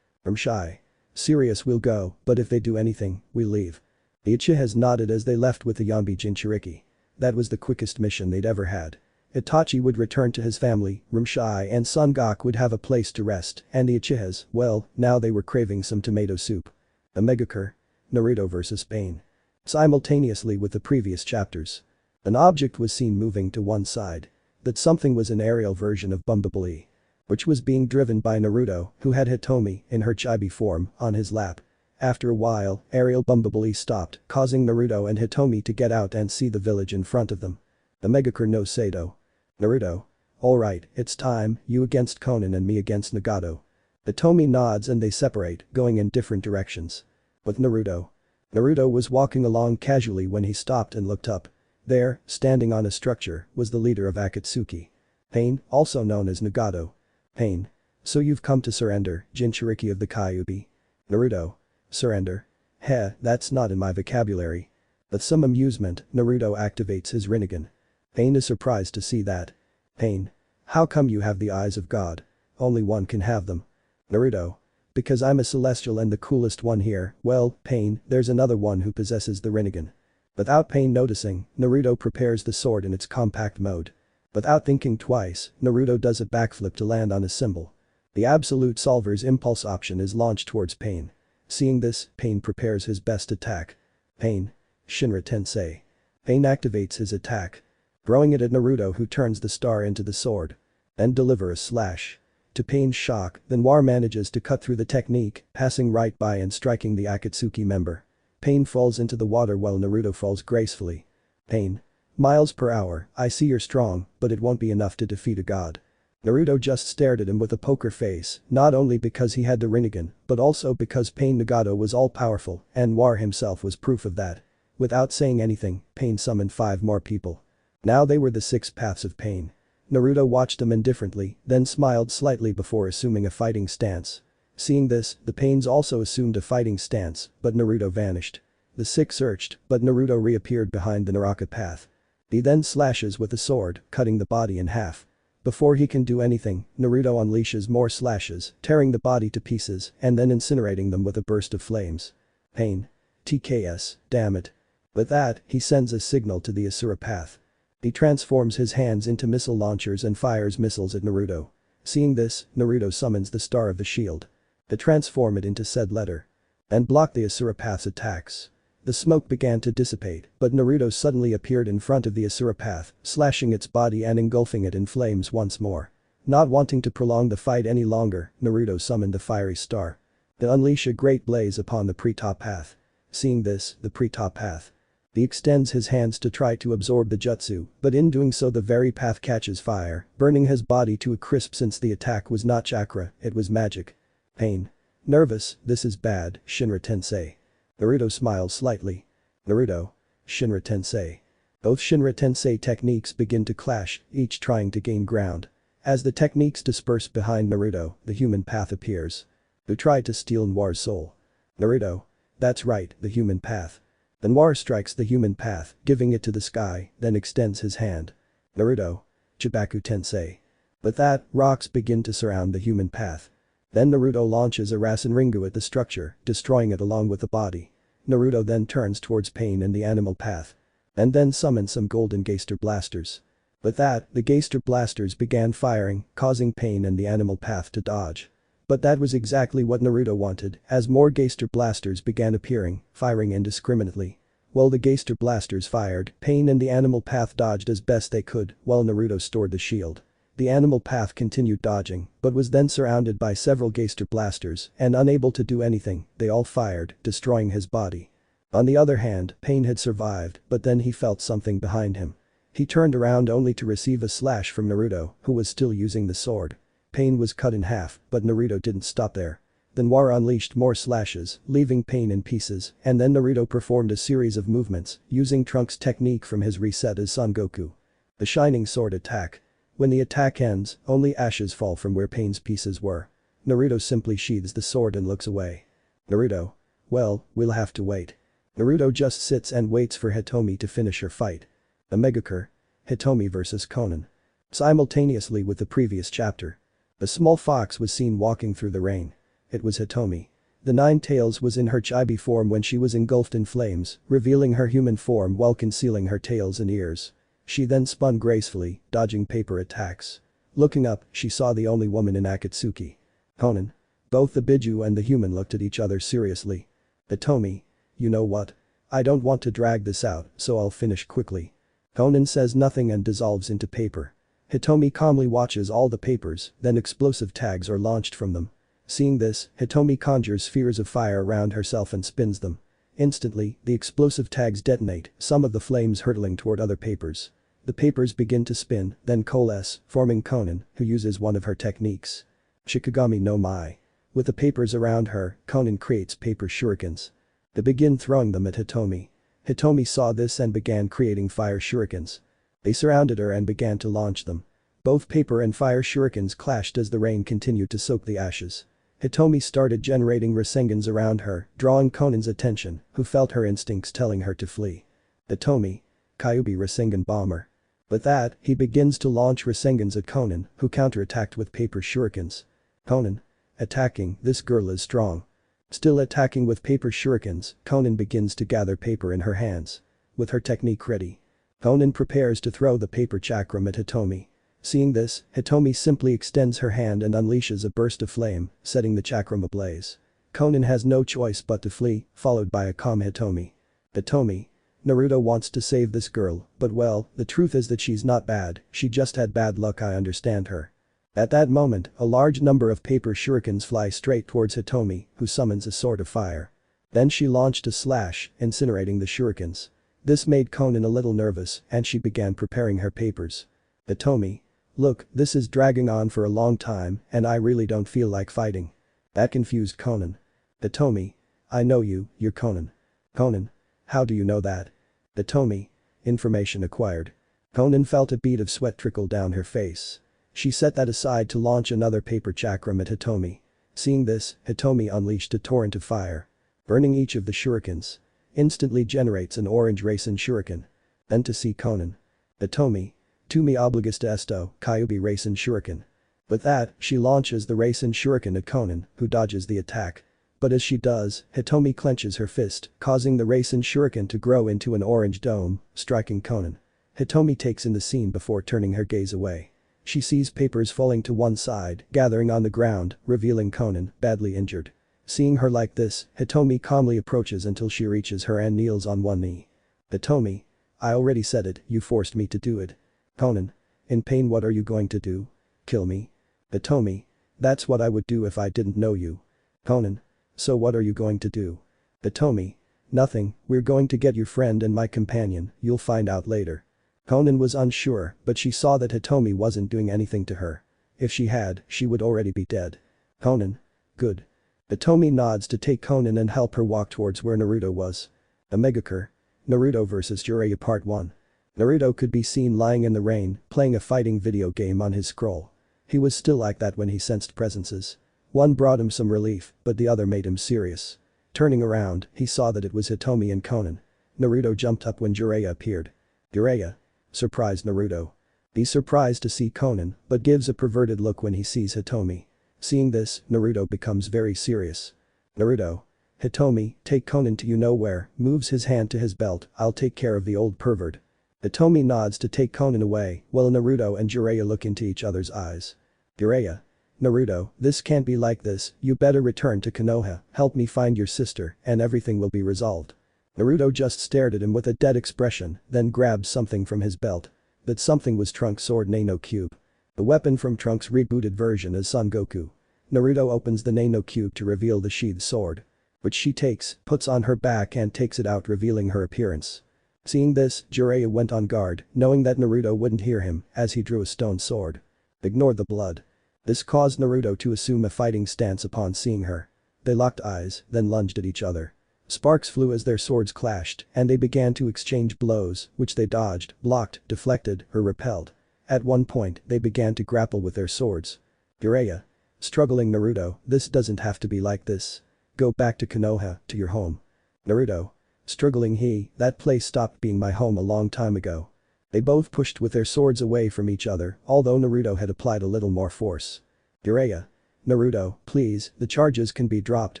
Shai. Serious, we'll go, but if they do anything, we leave. The Uchihas nodded as they left with the Yonbi Jinchuriki. That was the quickest mission they'd ever had. Itachi would return to his family, Shai and Son Goku would have a place to rest, and the Uchihas, well, now they were craving some tomato soup. A Megacur. Naruto vs. Pain. Simultaneously with the previous chapters. An object was seen moving to one side. That something was an aerial version of Bumblebee. Which was being driven by Naruto, who had Hitomi, in her chibi form, on his lap. After a while, aerial Bumblebee stopped, causing Naruto and Hitomi to get out and see the village in front of them. The Megacur no Sato. Naruto. Alright, it's time, you against Konan and me against Nagato. Hitomi nods and they separate, going in different directions. With Naruto. Naruto was walking along casually when he stopped and looked up. There, standing on a structure, was the leader of Akatsuki. Pain, also known as Nagato. Pain. So you've come to surrender, Jinchuriki of the Kyuubi. Naruto. Surrender? Heh, that's not in my vocabulary. With some amusement, Naruto activates his Rinnegan. Pain is surprised to see that. Pain. How come you have the eyes of God? Only one can have them. Naruto. Because I'm a celestial and the coolest one here, well, Pain, there's another one who possesses the Rinnegan. Without Pain noticing, Naruto prepares the sword in its compact mode. Without thinking twice, Naruto does a backflip to land on a symbol. The Absolute Solver's impulse option is launched towards Pain. Seeing this, Pain prepares his best attack. Pain. Shinra Tensei. Pain activates his attack. Throwing it at Naruto, who turns the star into the sword. Then deliver a slash. To Pain's shock, the Noir manages to cut through the technique, passing right by and striking the Akatsuki member. Pain falls into the water while Naruto falls gracefully. Pain. Miles per hour, I see you're strong, but it won't be enough to defeat a god. Naruto just stared at him with a poker face, not only because he had the Rinnegan, but also because Pain Nagato was all-powerful, and Noir himself was proof of that. Without saying anything, Pain summoned 5 more people. Now they were the 6 paths of Pain. Naruto watched them indifferently, then smiled slightly before assuming a fighting stance. Seeing this, the Pains also assumed a fighting stance, but Naruto vanished. The 6 searched, but Naruto reappeared behind the Naraka path. He then slashes with a sword, cutting the body in half. Before he can do anything, Naruto unleashes more slashes, tearing the body to pieces and then incinerating them with a burst of flames. Pain. TKS, damn it. With that, he sends a signal to the Asura path. He transforms his hands into missile launchers and fires missiles at Naruto. Seeing this, Naruto summons the Star of the Shield. To transform it into said letter. And block the Asura path's attacks. The smoke began to dissipate, but Naruto suddenly appeared in front of the Asura path, slashing its body and engulfing it in flames once more. Not wanting to prolong the fight any longer, Naruto summoned the Fiery Star. To unleash a great blaze upon the pre-top path. Seeing this, the pre-top path. He extends his hands to try to absorb the jutsu, but in doing so the very path catches fire, burning his body to a crisp since the attack was not chakra, it was magic. Pain. Nervous, this is bad, Shinra Tensei. Naruto smiles slightly. Naruto. Shinra Tensei. Both Shinra Tensei techniques begin to clash, each trying to gain ground. As the techniques disperse behind Naruto, the human path appears. Who tried to steal Noir's soul. Naruto. That's right, the human path. The Noir strikes the human path, giving it to the sky, then extends his hand. Naruto. Chibaku Tensei. With that, rocks begin to surround the human path. Then Naruto launches a Rasenringu at the structure, destroying it along with the body. Naruto then turns towards Pain and the animal path. And then summons some golden Geister blasters. With that, the Geister blasters began firing, causing Pain and the animal path to dodge. But that was exactly what Naruto wanted, as more Geister blasters began appearing, firing indiscriminately. While the Geister blasters fired, Pain and the animal path dodged as best they could, while Naruto stored the shield. The animal path continued dodging, but was then surrounded by several Geister blasters, and unable to do anything, they all fired, destroying his body. On the other hand, Pain had survived, but then he felt something behind him. He turned around only to receive a slash from Naruto, who was still using the sword. Pain was cut in half, but Naruto didn't stop there. The Noir unleashed more slashes, leaving Pain in pieces, and then Naruto performed a series of movements, using Trunks' technique from his reset as Son Goku. The Shining Sword attack. When the attack ends, only ashes fall from where Pain's pieces were. Naruto simply sheathes the sword and looks away. Naruto. Well, we'll have to wait. Naruto just sits and waits for Hitomi to finish her fight. A Megacur. Hitomi vs Konan. Simultaneously with the previous chapter. A small fox was seen walking through the rain. It was Hitomi. The nine tails was in her chibi form when she was engulfed in flames, revealing her human form while concealing her tails and ears. She then spun gracefully, dodging paper attacks. Looking up, she saw the only woman in Akatsuki. Conan. Both the Biju and the human looked at each other seriously. Hitomi. You know what? I don't want to drag this out, so I'll finish quickly. Conan says nothing and dissolves into paper. Hitomi calmly watches all the papers, then explosive tags are launched from them. Seeing this, Hitomi conjures spheres of fire around herself and spins them. Instantly, the explosive tags detonate, some of the flames hurtling toward other papers. The papers begin to spin, then coalesce, forming Conan, who uses one of her techniques. Shikigami no Mai. With the papers around her, Conan creates paper shurikens. They begin throwing them at Hitomi. Hitomi saw this and began creating fire shurikens. They surrounded her and began to launch them. Both paper and fire shurikens clashed as the rain continued to soak the ashes. Hitomi started generating Rasengans around her, drawing Conan's attention, who felt her instincts telling her to flee. Hitomi. Kyuubi Rasengan Bomber. With that, he begins to launch Rasengans at Conan, who counterattacked with paper shurikens. Conan. Attacking, this girl is strong. Still attacking with paper shurikens, Conan begins to gather paper in her hands. With her technique ready. Conan prepares to throw the paper chakram at Hitomi. Seeing this, Hitomi simply extends her hand and unleashes a burst of flame, setting the chakram ablaze. Conan has no choice but to flee, followed by a calm Hitomi. Hitomi. Naruto wants to save this girl, but well, the truth is that she's not bad, she just had bad luck. I understand her. At that moment, a large number of paper shurikens fly straight towards Hitomi, who summons a sword of fire. Then she launched a slash, incinerating the shurikens. This made Conan a little nervous, and she began preparing her papers. Hitomi. Look, this is dragging on for a long time, and I really don't feel like fighting. That confused Conan. Hitomi. I know you, you're Conan. Conan. How do you know that? Hitomi. Information acquired. Conan felt a bead of sweat trickle down her face. She set that aside to launch another paper chakram at Hitomi. Seeing this, Hitomi unleashed a torrent of fire. Burning each of the shurikens. Instantly generates an orange Rasen shuriken. Then to see Conan. Hitomi. Tu me obligas esto, Kyuubi Rasen shuriken. With that, she launches the Rasen shuriken at Conan, who dodges the attack. But as she does, Hitomi clenches her fist, causing the Rasen shuriken to grow into an orange dome, striking Conan. Hitomi takes in the scene before turning her gaze away. She sees papers falling to one side, gathering on the ground, revealing Conan, badly injured. Seeing her like this, Hitomi calmly approaches until she reaches her and kneels on one knee. Hitomi. I already said it, you forced me to do it. Conan. In pain, what are you going to do? Kill me? Hitomi. That's what I would do if I didn't know you. Conan. So what are you going to do? Hitomi. Nothing, we're going to get your friend and my companion, you'll find out later. Conan was unsure, but she saw that Hitomi wasn't doing anything to her. If she had, she would already be dead. Conan. Good. Hitomi nods to take Conan and help her walk towards where Naruto was. Omegakure. Naruto vs Jiraiya Part 1. Naruto could be seen lying in the rain, playing a fighting video game on his scroll. He was still like that when he sensed presences. One brought him some relief, but the other made him serious. Turning around, he saw that it was Hitomi and Conan. Naruto jumped up when Jiraiya appeared. Jiraiya. Surprised Naruto. He's surprised to see Conan, but gives a perverted look when he sees Hitomi. Seeing this, Naruto becomes very serious. Naruto. Hitomi, take Conan to you know where, moves his hand to his belt, I'll take care of the old pervert. Hitomi nods to take Conan away, while Naruto and Jiraiya look into each other's eyes. Jiraiya. Naruto, this can't be like this, you better return to Konoha, help me find your sister, and everything will be resolved. Naruto just stared at him with a dead expression, then grabbed something from his belt. That something was Trunks' sword Nano Cube. The weapon from Trunks' rebooted version is Son Goku. Naruto opens the Nano Cube to reveal the sheathed sword. Which she takes, puts on her back and takes it out revealing her appearance. Seeing this, Jiraiya went on guard, knowing that Naruto wouldn't hear him, as he drew a stone sword. Ignore the blood. This caused Naruto to assume a fighting stance upon seeing her. They locked eyes, then lunged at each other. Sparks flew as their swords clashed, and they began to exchange blows, which they dodged, blocked, deflected, or repelled. At one point, they began to grapple with their swords. Jiraiya. Struggling Naruto, this doesn't have to be like this. Go back to Konoha, to your home. Naruto. Struggling that place stopped being my home a long time ago. They both pushed with their swords away from each other, although Naruto had applied a little more force. Jiraiya. Naruto, please, the charges can be dropped,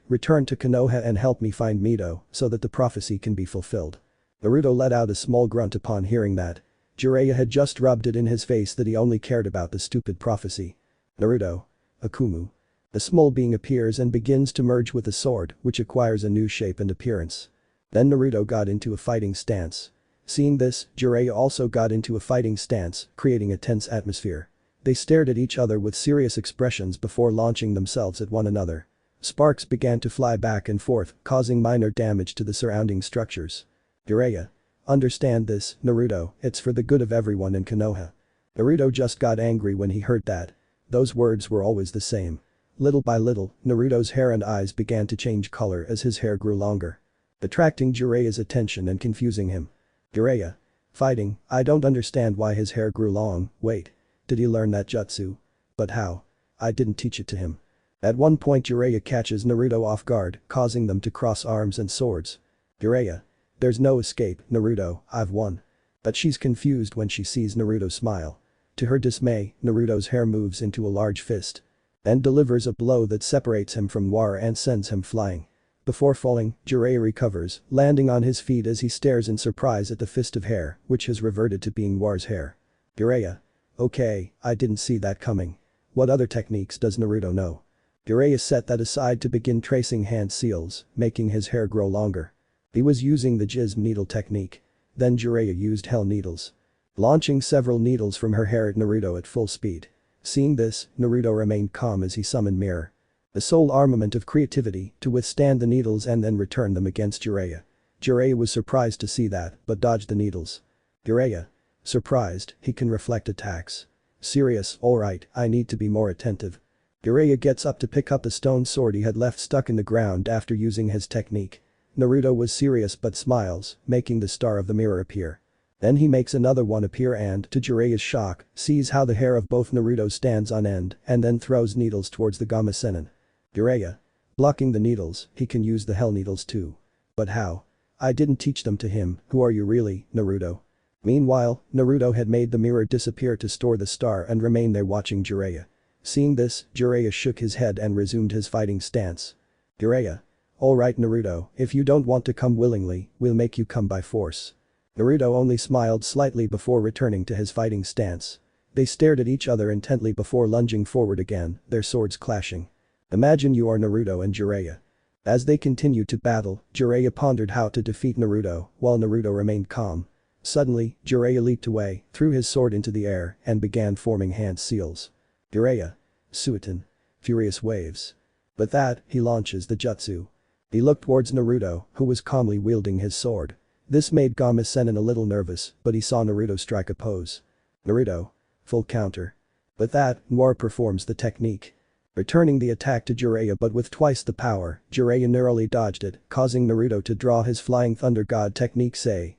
return to Konoha and help me find Mito so that the prophecy can be fulfilled. Naruto let out a small grunt upon hearing that. Jiraiya had just rubbed it in his face that he only cared about the stupid prophecy. Naruto. Akumu. The small being appears and begins to merge with the sword, which acquires a new shape and appearance. Then Naruto got into a fighting stance. Seeing this, Jiraiya also got into a fighting stance, creating a tense atmosphere. They stared at each other with serious expressions before launching themselves at one another. Sparks began to fly back and forth, causing minor damage to the surrounding structures. Jiraiya. Understand this, Naruto, it's for the good of everyone in Konoha. Naruto just got angry when he heard that. Those words were always the same. Little by little, Naruto's hair and eyes began to change color as his hair grew longer. Attracting Jiraiya's attention and confusing him. Jiraiya. Fighting, I don't understand why his hair grew long, wait. Did he learn that jutsu? But how? I didn't teach it to him. At one point Jiraiya catches Naruto off guard, causing them to cross arms and swords. Jiraiya. There's no escape, Naruto, I've won. But she's confused when she sees Naruto smile. To her dismay, Naruto's hair moves into a large fist. Then delivers a blow that separates him from Noire and sends him flying. Before falling, Jiraiya recovers, landing on his feet as he stares in surprise at the fist of hair, which has reverted to being Noire's hair. Jiraiya. Okay, I didn't see that coming. What other techniques does Naruto know? Jiraiya set that aside to begin tracing hand seals, making his hair grow longer. He was using the Jizm needle technique. Then Jiraiya used Hell needles. Launching several needles from her hair at Naruto at full speed. Seeing this, Naruto remained calm as he summoned Mirror. The sole armament of creativity to withstand the needles and then return them against Jiraiya. Jiraiya was surprised to see that, but dodged the needles. Jiraiya. Surprised, he can reflect attacks. Serious, alright, I need to be more attentive. Jiraiya gets up to pick up the stone sword he had left stuck in the ground after using his technique. Naruto was serious but smiles, making the star of the mirror appear. Then he makes another one appear and, to Jiraiya's shock, sees how the hair of both Naruto stands on end and then throws needles towards the Gamma-senin. Jiraiya. Blocking the needles, he can use the Hell needles too. But how? I didn't teach them to him, who are you really, Naruto? Meanwhile, Naruto had made the mirror disappear to store the star and remained there watching Jiraiya. Seeing this, Jiraiya shook his head and resumed his fighting stance. Jiraiya. Alright Naruto, if you don't want to come willingly, we'll make you come by force. Naruto only smiled slightly before returning to his fighting stance. They stared at each other intently before lunging forward again, their swords clashing. Imagine you are Naruto and Jiraiya. As they continued to battle, Jiraiya pondered how to defeat Naruto, while Naruto remained calm. Suddenly, Jiraiya leaped away, threw his sword into the air, and began forming hand seals. Jiraiya. Suiton. Furious waves. With that, he launches the jutsu. He looked towards Naruto, who was calmly wielding his sword. This made Gamma-senin a little nervous, but he saw Naruto strike a pose. Naruto. Full counter. With that, Noire performs the technique. Returning the attack to Jiraiya but with twice the power, Jiraiya narrowly dodged it, causing Naruto to draw his Flying Thunder God technique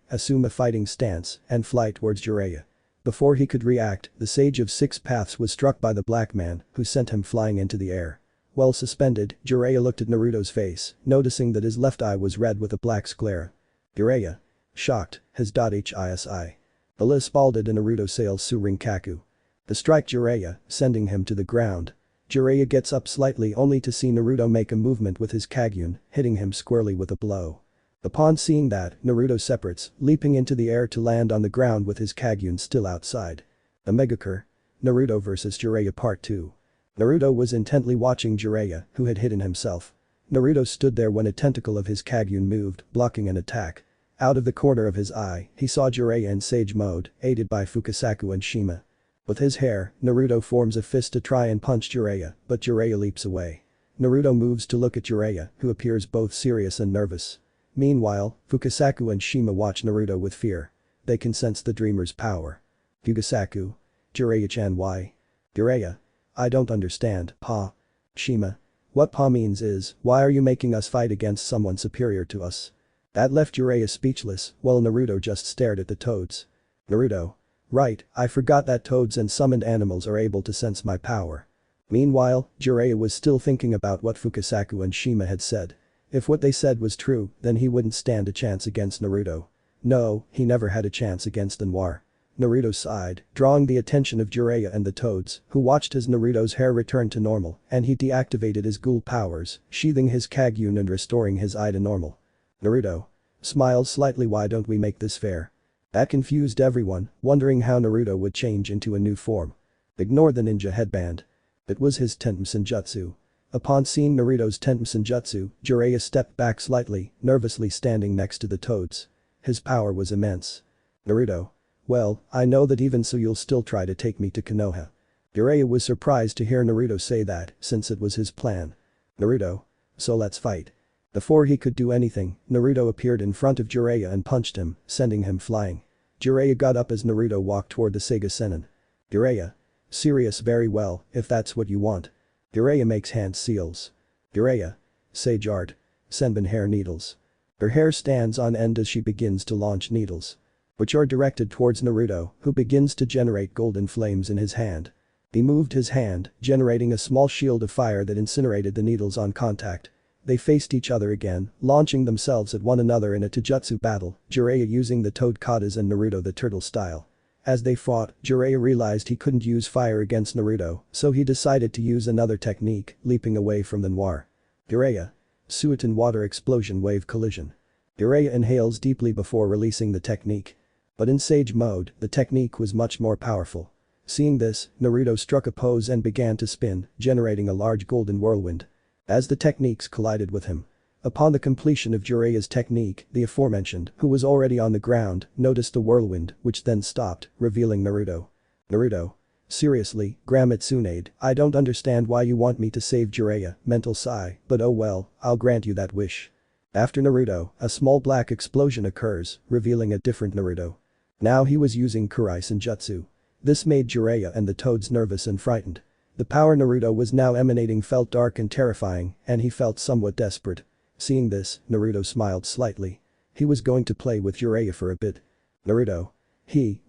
assume a fighting stance, and fly towards Jiraiya. Before he could react, the Sage of Six Paths was struck by the black man, who sent him flying into the air. While suspended, Jiraiya looked at Naruto's face, noticing that his left eye was red with a black sclera. Jiraiya. Shocked, his .hisi. The lisp balded and Naruto sails Surinkaku. The strike Jiraiya, sending him to the ground. Jiraiya gets up slightly only to see Naruto make a movement with his Kagyun, hitting him squarely with a blow. Upon seeing that, Naruto separates, leaping into the air to land on the ground with his Kagyun still outside. A Megacur. Naruto vs Jiraiya Part 2. Naruto was intently watching Jiraiya, who had hidden himself. Naruto stood there when a tentacle of his Kagyun moved, blocking an attack. Out of the corner of his eye, he saw Jiraiya in Sage mode, aided by Fukasaku and Shima. With his hair, Naruto forms a fist to try and punch Jiraiya, but Jiraiya leaps away. Naruto moves to look at Jiraiya, who appears both serious and nervous. Meanwhile, Fukasaku and Shima watch Naruto with fear. They can sense the Dreamer's power. Fukasaku. Jiraiya-chan, why? Jiraiya. I don't understand, Pa. Shima. What Pa means is, why are you making us fight against someone superior to us? That left Jiraiya speechless, while Naruto just stared at the toads. Naruto. Right, I forgot that toads and summoned animals are able to sense my power. Meanwhile, Jiraiya was still thinking about what Fukasaku and Shima had said. If what they said was true, then he wouldn't stand a chance against Naruto. No, he never had a chance against the Noire. Naruto sighed, drawing the attention of Jiraiya and the Toads, who watched as Naruto's hair returned to normal and he deactivated his ghoul powers, sheathing his Kagyun and restoring his eye to normal. Naruto smiles slightly. Why don't we make this fair? That confused everyone, wondering how Naruto would change into a new form. Ignore the ninja headband. It was his Tenma-senjutsu. Upon seeing Naruto's Tenma-senjutsu, Jiraiya stepped back slightly, nervously standing next to the Toads. His power was immense. Naruto. Well, I know that even so you'll still try to take me to Konoha. Jiraiya was surprised to hear Naruto say that, since it was his plan. Naruto. So let's fight. Before he could do anything, Naruto appeared in front of Jiraiya and punched him, sending him flying. Jiraiya got up as Naruto walked toward the Seiga Sennin. Jiraiya. Serious. Very well, if that's what you want. Jiraiya makes hand seals. Jiraiya. Sage art. Senbon hair needles. Her hair stands on end as she begins to launch needles. Which are directed towards Naruto, who begins to generate golden flames in his hand. He moved his hand, generating a small shield of fire that incinerated the needles on contact. They faced each other again, launching themselves at one another in a taijutsu battle, Jiraiya using the toad katas and Naruto the turtle style. As they fought, Jiraiya realized he couldn't use fire against Naruto, so he decided to use another technique, leaping away from the Noir. Jiraiya. Suiton water explosion wave collision. Jiraiya inhales deeply before releasing the technique. But in Sage mode, the technique was much more powerful. Seeing this, Naruto struck a pose and began to spin, generating a large golden whirlwind. As the techniques collided with him. Upon the completion of Jiraiya's technique, the aforementioned, who was already on the ground, noticed the whirlwind, which then stopped, revealing Naruto. Naruto. Seriously, Grandma Tsunade, I don't understand why you want me to save Jiraiya, mental sigh, but oh well, I'll grant you that wish. After Naruto, a small black explosion occurs, revealing a different Naruto. Now he was using Kurai Senjutsu. This made Jiraiya and the Toads nervous and frightened. The power Naruto was now emanating felt dark and terrifying, and he felt somewhat desperate. Seeing this, Naruto smiled slightly. He was going to play with Jiraiya for a bit. Naruto.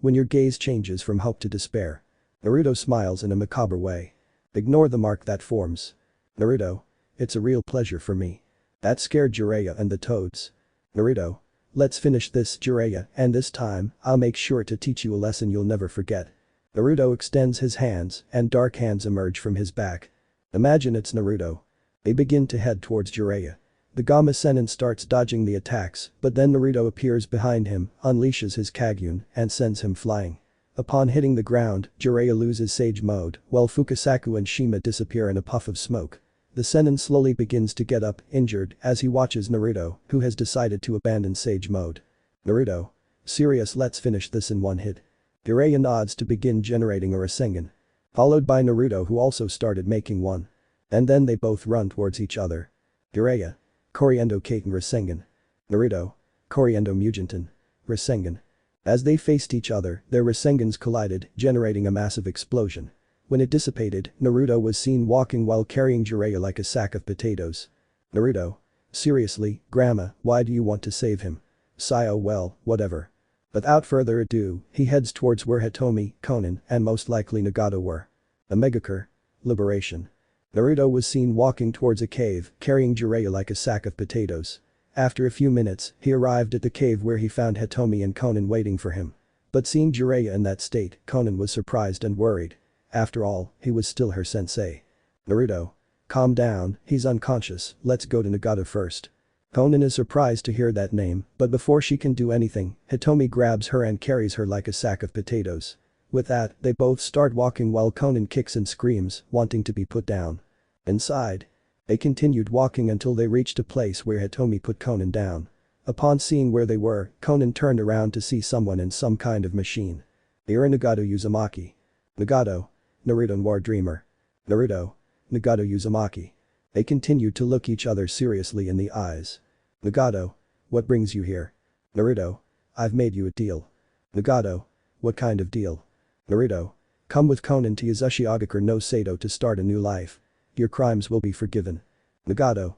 When your gaze changes from hope to despair. Naruto smiles in a macabre way. Ignore the mark that forms. Naruto. It's a real pleasure for me. That scared Jiraiya and the Toads. Naruto. Let's finish this, Jiraiya, and this time, I'll make sure to teach you a lesson you'll never forget. Naruto extends his hands, and dark hands emerge from his back. Imagine it's Naruto. They begin to head towards Jiraiya. The Gamma Sennin starts dodging the attacks, but then Naruto appears behind him, unleashes his Kagyun, and sends him flying. Upon hitting the ground, Jiraiya loses Sage mode, while Fukasaku and Shima disappear in a puff of smoke. The Sennin slowly begins to get up, injured, as he watches Naruto, who has decided to abandon Sage mode. Naruto. Serious, let's finish this in one hit. Jiraiya nods to begin generating a Rasengan. Followed by Naruto, who also started making one. And then they both run towards each other. Jiraiya. Coriendo Kaiten Rasengan. Naruto. Coriendo Mugentan. Rasengan. As they faced each other, their Rasengans collided, generating a massive explosion. When it dissipated, Naruto was seen walking while carrying Jiraiya like a sack of potatoes. Naruto. Seriously, Grandma, why do you want to save him? Sigh. Oh well, whatever. Without further ado, he heads towards where Hitomi, Konan, and most likely Nagato were. A Megacure. Liberation. Naruto was seen walking towards a cave, carrying Jiraiya like a sack of potatoes. After a few minutes, he arrived at the cave where he found Hitomi and Konan waiting for him. But seeing Jiraiya in that state, Konan was surprised and worried. After all, he was still her sensei. Naruto. Calm down, he's unconscious, let's go to Nagato first. Konan is surprised to hear that name, but before she can do anything, Hitomi grabs her and carries her like a sack of potatoes. With that, they both start walking while Konan kicks and screams, wanting to be put down. Inside. They continued walking until they reached a place where Hitomi put Konan down. Upon seeing where they were, Konan turned around to see someone in some kind of machine. They are Nagato Uzumaki. Nagato. Naruto Noire Dreemurr. Naruto. Nagato Uzumaki. They continued to look each other seriously in the eyes. Nagato. What brings you here? Naruto. I've made you a deal. Nagato. What kind of deal? Naruto. Come with Konan to Yasushi Agakure no Sato to start a new life. Your crimes will be forgiven. Nagato.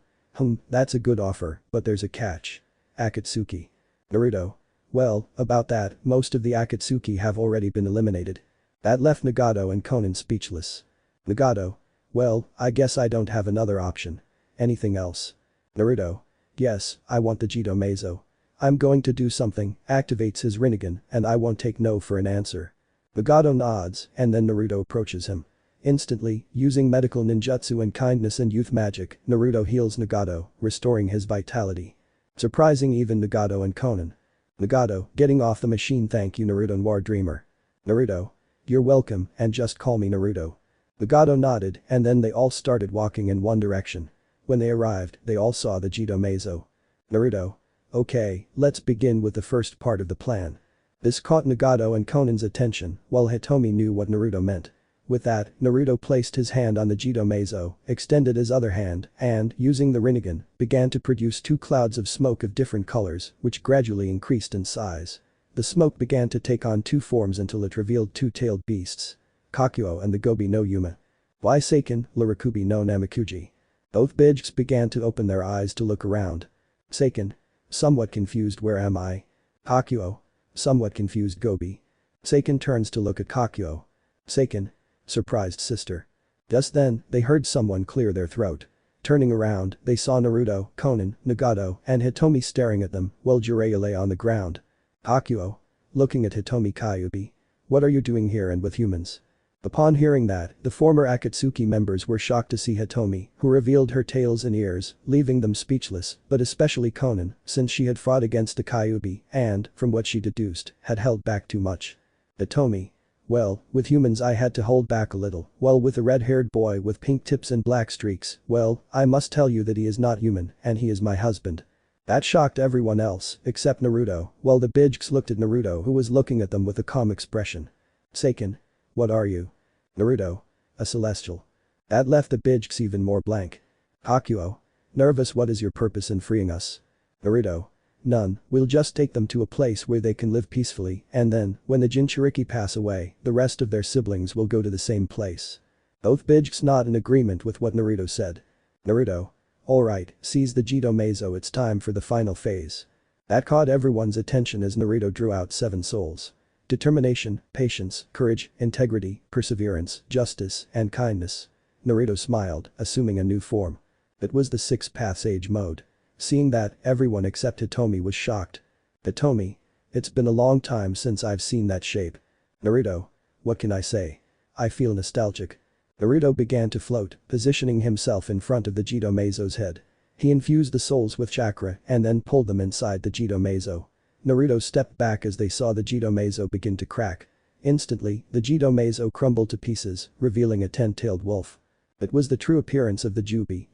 That's a good offer, but there's a catch. Akatsuki. Naruto. Well, about that, most of the Akatsuki have already been eliminated. That left Nagato and Konan speechless. Nagato. Well, I guess I don't have another option. Anything else? Naruto. Yes, I want the Jito Meizo. I'm going to do something, activates his Rinnegan, and I won't take no for an answer. Nagato nods, and then Naruto approaches him. Instantly, using medical ninjutsu and kindness and youth magic, Naruto heals Nagato, restoring his vitality. Surprising even Nagato and Konan. Nagato, getting off the machine. Thank you Naruto Noire Dreemurr. Naruto. You're welcome, and just call me Naruto. Nagato nodded, and then they all started walking in one direction. When they arrived, they all saw the Jito Meizo. Naruto. Okay, let's begin with the first part of the plan. This caught Nagato and Konan's attention, while Hitomi knew what Naruto meant. With that, Naruto placed his hand on the Jito Meizo, extended his other hand, and, using the Rinnegan, began to produce two clouds of smoke of different colors, which gradually increased in size. The smoke began to take on two forms until it revealed two-tailed beasts. Kakuo and the Gobi no Yuma. Why Seiken, Lirakubi no Namakuji. Both Bijks began to open their eyes to look around. Seiken. Somewhat confused, where am I? Kakuo. Somewhat confused, Gobi. Seiken turns to look at Kakuo. Seiken. Surprised sister. Just then, they heard someone clear their throat. Turning around, they saw Naruto, Konan, Nagato, and Hitomi staring at them, while Jiraiya lay on the ground. Kakuo. Looking at Hitomi. Kyuubi. What are you doing here and with humans? Upon hearing that, the former Akatsuki members were shocked to see Hitomi, who revealed her tails and ears, leaving them speechless, but especially Konan, since she had fought against the Kyuubi and, from what she deduced, had held back too much. Hitomi. Well, with humans I had to hold back a little, while with the red-haired boy with pink tips and black streaks, well, I must tell you that he is not human, and he is my husband. That shocked everyone else, except Naruto, while the Bijks looked at Naruto who was looking at them with a calm expression. Seiken. What are you? Naruto. A celestial. That left the Bijks even more blank. Kakuo. Nervous. What is your purpose in freeing us? Naruto. None, we'll just take them to a place where they can live peacefully, and then, when the Jinchuriki pass away, the rest of their siblings will go to the same place. Both Bijks nod in agreement with what Naruto said. Naruto. Alright, seize the Jito Meizo, it's time for the final phase. That caught everyone's attention as Naruto drew out 7 souls. Determination, patience, courage, integrity, perseverance, justice, and kindness. Naruto smiled, assuming a new form. It was the 6 Paths Age mode. Seeing that, everyone except Hitomi was shocked. Hitomi. It's been a long time since I've seen that shape. Naruto. What can I say? I feel nostalgic. Naruto began to float, positioning himself in front of the Jito Meizo's head. He infused the souls with chakra and then pulled them inside the Jito Meizo. Naruto stepped back as they saw the Jito Meizo begin to crack. Instantly, the Jito Meizo crumbled to pieces, revealing a 10-tailed wolf. It was the true appearance of the Jubi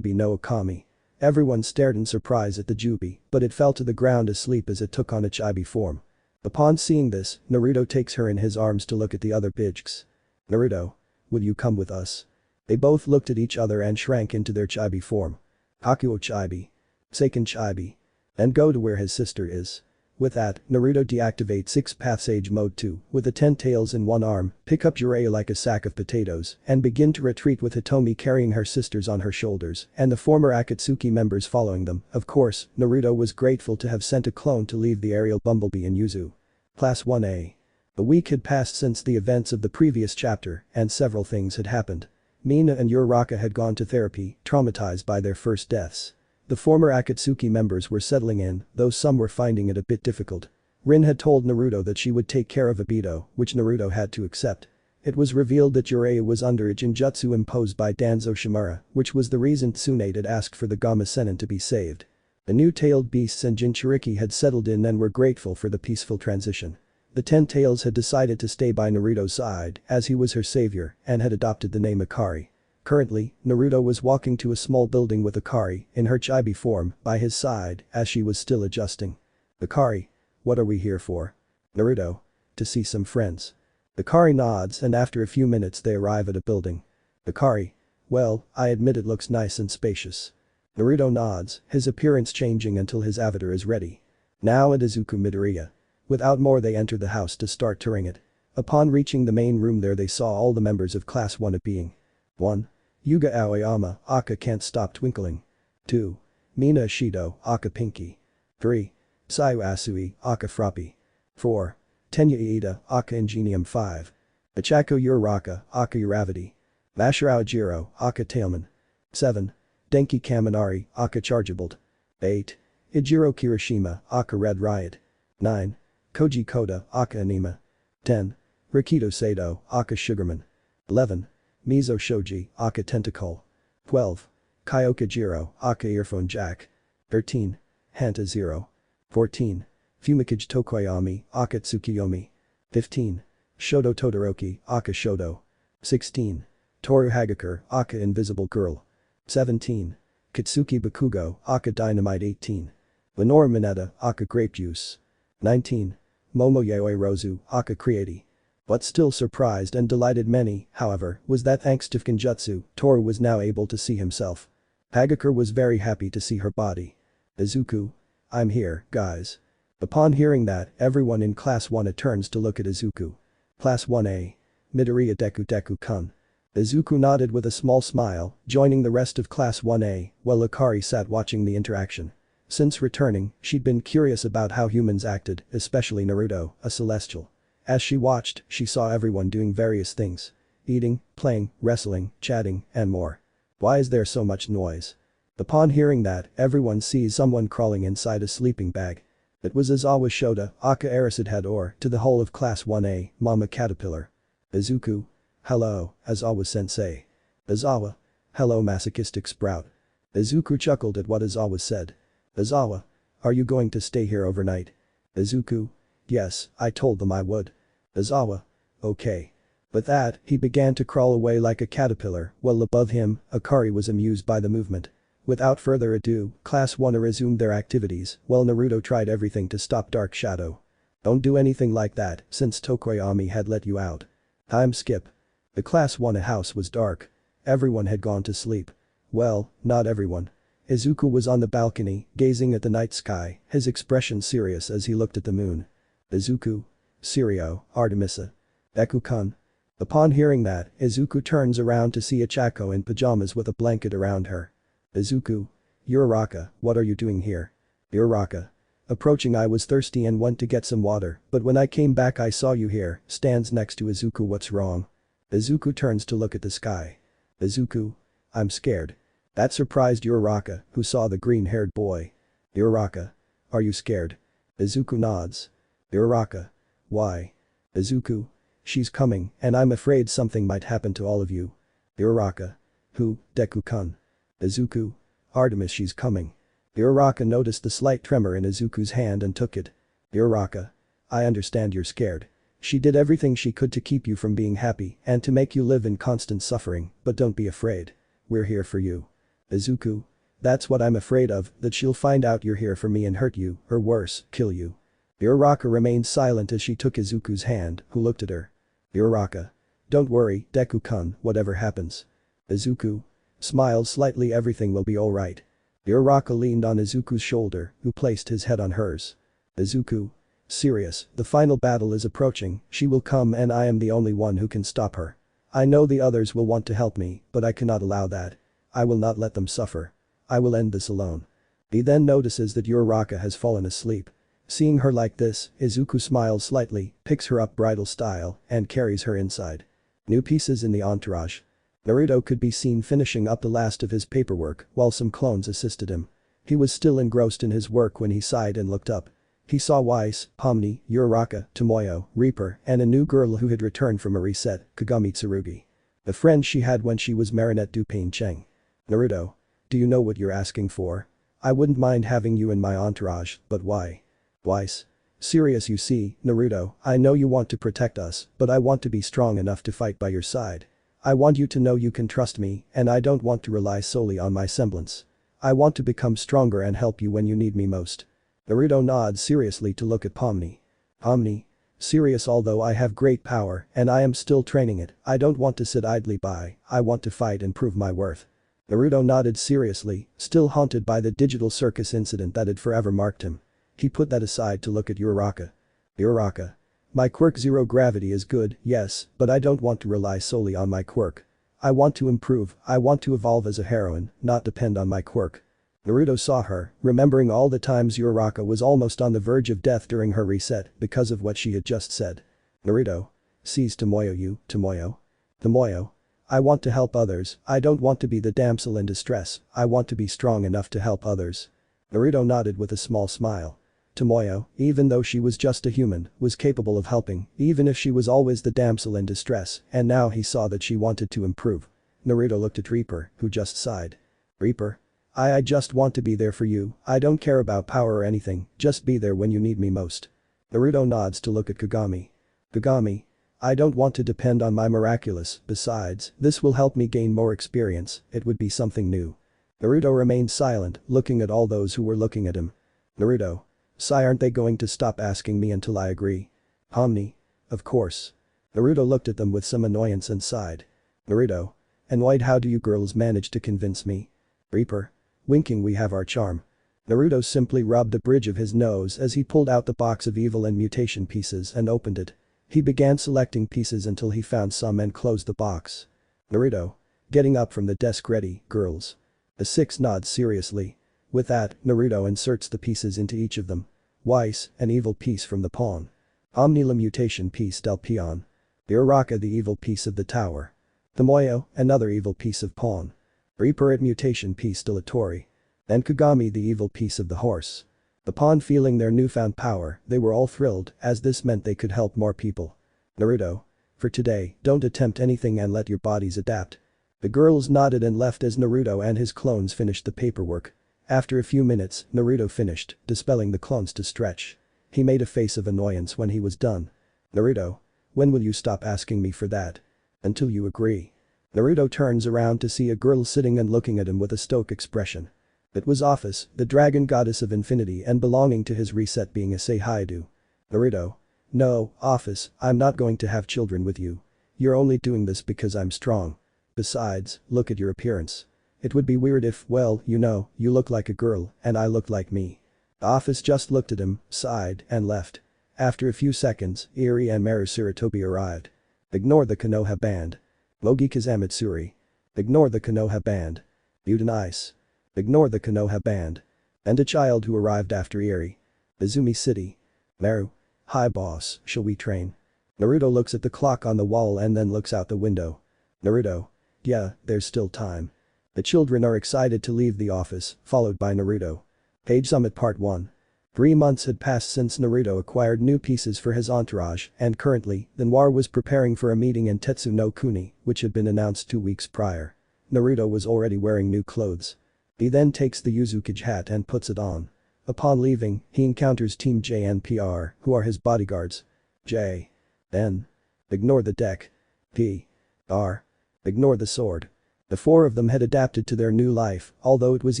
no Okami. Everyone stared in surprise at the Jubi, but it fell to the ground asleep as it took on a chibi form. Upon seeing this, Naruto takes her in his arms to look at the other Bijks. Naruto. Will you come with us? They both looked at each other and shrank into their chibi form. Kakuo chibi. Seiken chibi. And go to where his sister is. With that, Naruto deactivates 6 Paths Age Mode 2, with the 10 tails in one arm, pick up Jiraiya like a sack of potatoes, and begin to retreat with Hitomi carrying her sisters on her shoulders, and the former Akatsuki members following them. Of course, Naruto was grateful to have sent a clone to leave the aerial bumblebee in Yuzu. Class 1A. A week had passed since the events of the previous chapter, and several things had happened. Mina and Uraraka had gone to therapy, traumatized by their first deaths. The former Akatsuki members were settling in, though some were finding it a bit difficult. Rin had told Naruto that she would take care of Obito, which Naruto had to accept. It was revealed that Jiraiya was under a Jinjutsu imposed by Danzo Shimura, which was the reason Tsunade had asked for the Gamma Sennin to be saved. The new tailed beasts and Jinchuriki had settled in and were grateful for the peaceful transition. The 10 tails had decided to stay by Naruto's side as he was her savior and had adopted the name Akari. Currently, Naruto was walking to a small building with Akari, in her chibi form, by his side as she was still adjusting. Akari. What are we here for? Naruto. To see some friends. Akari nods and after a few minutes they arrive at a building. Akari. Well, I admit it looks nice and spacious. Naruto nods, his appearance changing until his avatar is ready. Now at Izuku Midoriya. Without more they enter the house to start touring it. Upon reaching the main room there they saw all the members of Class 1 being. 1. Yuga Aoyama, Aka can't stop twinkling. 2. Mina Shido, Aka Pinky. 3. Sayu Asui, Aka Frappy. 4. Tenya Iida, Aka Ingenium 5. Ichako Uraraka, Aka Uravity. Mashirao Jiro, Aka Tailman. 7. Denki Kaminari, Aka Chargeable. 8. Ijiro Kirishima, aka Red Riot. 9. Koji Koda, aka Anima. 10. Rikido Sato, aka Sugarman. 11. Mizo Shoji, aka Tentacle. 12. Kyoka Jiro, aka Earphone Jack. 13. Hanta Zero. 14. Fumikage Tokoyami, aka Tsukiyomi. 15. Shoto Todoroki, aka Shoto. 16. Toru Hagakure, aka Invisible Girl. 17. Katsuki Bakugo, aka Dynamite. 18. Lenore Mineta, aka Grape Juice. 19. Momoyoi Rozu, aka Creati. What still surprised and delighted many, however, was that thanks to Genjutsu, Toru was now able to see himself. Hagakure was very happy to see her body. Izuku. I'm here, guys. Upon hearing that, everyone in Class 1A turns to look at Izuku. Class 1A. Midoriya Deku Deku-kun. Izuku nodded with a small smile, joining the rest of Class 1A, while Akari sat watching the interaction. Since returning, she'd been curious about how humans acted, especially Naruto, a celestial. As she watched, she saw everyone doing various things. Eating, playing, wrestling, chatting, and more. Why is there so much noise? Upon hearing that, everyone sees someone crawling inside a sleeping bag. It was Izawa Shota, aka Aracid Head, or, to the whole of Class 1A, Mama Caterpillar. Izuku. Hello, Izawa-sensei. Izawa. Hello, masochistic sprout. Izuku chuckled at what Izawa said. Izawa. Are you going to stay here overnight? Izuku. Yes, I told them I would. Izawa. Okay. With that, he began to crawl away like a caterpillar, while above him, Akari was amused by the movement. Without further ado, Class 1A resumed their activities, while Naruto tried everything to stop Dark Shadow. Don't do anything like that, since Tokoyami had let you out. Time skip. The Class 1A house was dark. Everyone had gone to sleep. Well, not everyone. Izuku was on the balcony, gazing at the night sky, his expression serious as he looked at the moon. Izuku. Sirio, Artemisa. Deku-kun. Upon hearing that, Izuku turns around to see Ichako in pajamas with a blanket around her. Izuku. Uraraka, what are you doing here? Uraraka. Approaching, I was thirsty and went to get some water, but when I came back I saw you here, stands next to Izuku. What's wrong? Izuku turns to look at the sky. Izuku. I'm scared. That surprised Uraraka, who saw the green-haired boy. Uraraka. Are you scared? Izuku nods. Uraraka. Why? Izuku. She's coming, and I'm afraid something might happen to all of you. Uraraka. Who, Deku-kun? Izuku. Artemis, she's coming. Uraraka noticed the slight tremor in Izuku's hand and took it. Uraraka. I understand you're scared. She did everything she could to keep you from being happy and to make you live in constant suffering, but don't be afraid. We're here for you. Izuku. That's what I'm afraid of, that she'll find out you're here for me and hurt you, or worse, kill you. Uraraka remained silent as she took Izuku's hand, who looked at her. Uraraka. Don't worry, Deku-kun, whatever happens. Izuku. Smiles slightly, everything will be alright. Uraraka leaned on Izuku's shoulder, who placed his head on hers. Izuku. Serious, the final battle is approaching, she will come and I am the only one who can stop her. I know the others will want to help me, but I cannot allow that. I will not let them suffer. I will end this alone. He then notices that Uraraka has fallen asleep. Seeing her like this, Izuku smiles slightly, picks her up bridal style, and carries her inside. New pieces in the entourage. Naruto could be seen finishing up the last of his paperwork while some clones assisted him. He was still engrossed in his work when he sighed and looked up. He saw Weiss, Pomni, Uraraka, Tomoyo, Reaper, and a new girl who had returned from a reset, Kagami Tsurugi. The friend she had when she was Marinette Dupain Cheng. Naruto. Do you know what you're asking for? I wouldn't mind having you in my entourage, but why? Weiss. Serious, you see, Naruto, I know you want to protect us, but I want to be strong enough to fight by your side. I want you to know you can trust me, and I don't want to rely solely on my semblance. I want to become stronger and help you when you need me most. Naruto nods seriously to look at Pomni. Pomni. Serious, although I have great power and I am still training it, I don't want to sit idly by, I want to fight and prove my worth. Naruto nodded seriously, still haunted by the digital circus incident that had forever marked him. He put that aside to look at Uraraka. Uraraka. My quirk zero gravity is good, yes, but I don't want to rely solely on my quirk. I want to improve, I want to evolve as a heroine, not depend on my quirk. Naruto saw her, remembering all the times Uraraka was almost on the verge of death during her reset because of what she had just said. Naruto. Sees Tomoyo. You, Tomoyo. Tomoyo. I want to help others, I don't want to be the damsel in distress, I want to be strong enough to help others. Naruto nodded with a small smile. Tomoyo, even though she was just a human, was capable of helping, even if she was always the damsel in distress, and now he saw that she wanted to improve. Naruto looked at Reaper, who just sighed. Reaper? I just want to be there for you, I don't care about power or anything, just be there when you need me most. Naruto nods to look at Kagami. Kagami? I don't want to depend on my miraculous, besides, this will help me gain more experience, it would be something new. Naruto remained silent, looking at all those who were looking at him. Naruto. Sigh, aren't they going to stop asking me until I agree? Omni. Of course. Naruto looked at them with some annoyance and sighed. Naruto. And White, how do you girls manage to convince me? Reaper. Winking, we have our charm. Naruto simply rubbed the bridge of his nose as he pulled out the box of evil and mutation pieces and opened it. He began selecting pieces until he found some and closed the box. Naruto. Getting up from the desk, ready, girls. The six nods seriously. With that, Naruto inserts the pieces into each of them. Weiss, an evil piece from the pawn. Omni, la mutation piece del peon. The Uraraka, the evil piece of the tower. Tomoyo, another evil piece of pawn. Reaper, at mutation piece de la torre. And Kagami, the evil piece of the horse. The pawn, feeling their newfound power, they were all thrilled, as this meant they could help more people. Naruto. For today, don't attempt anything and let your bodies adapt. The girls nodded and left as Naruto and his clones finished the paperwork. After a few minutes, Naruto finished, dispelling the clones to stretch. He made a face of annoyance when he was done. Naruto. When will you stop asking me for that? Until you agree. Naruto turns around to see a girl sitting and looking at him with a stoic expression. It was Office, the dragon goddess of infinity and belonging to his reset being a Seihaidu. Naruto. No, Office, I'm not going to have children with you. You're only doing this because I'm strong. Besides, look at your appearance. It would be weird if, well, you know, you look like a girl and I look like me. Office just looked at him, sighed, and left. After a few seconds, Eri and Maru Sarutobi arrived. Ignore the Konoha band. Logi Kazamitsuri. Ignore the Konoha band. Butin Ice. Ignore the Konoha band. And a child who arrived after Eri. Izumi City. Maru. Hi boss, shall we train? Naruto looks at the clock on the wall and then looks out the window. Naruto. Yeah, there's still time. The children are excited to leave the office, followed by Naruto. Page Summit Part 1. 3 months had passed since Naruto acquired new pieces for his entourage, and currently, the Noir was preparing for a meeting in Tetsu no Kuni, which had been announced 2 weeks prior. Naruto was already wearing new clothes. He then takes the Uzukage hat and puts it on. Upon leaving, he encounters Team J and PR, who are his bodyguards. J. N. Ignore the deck. P. R. Ignore the sword. The 4 of them had adapted to their new life, although it was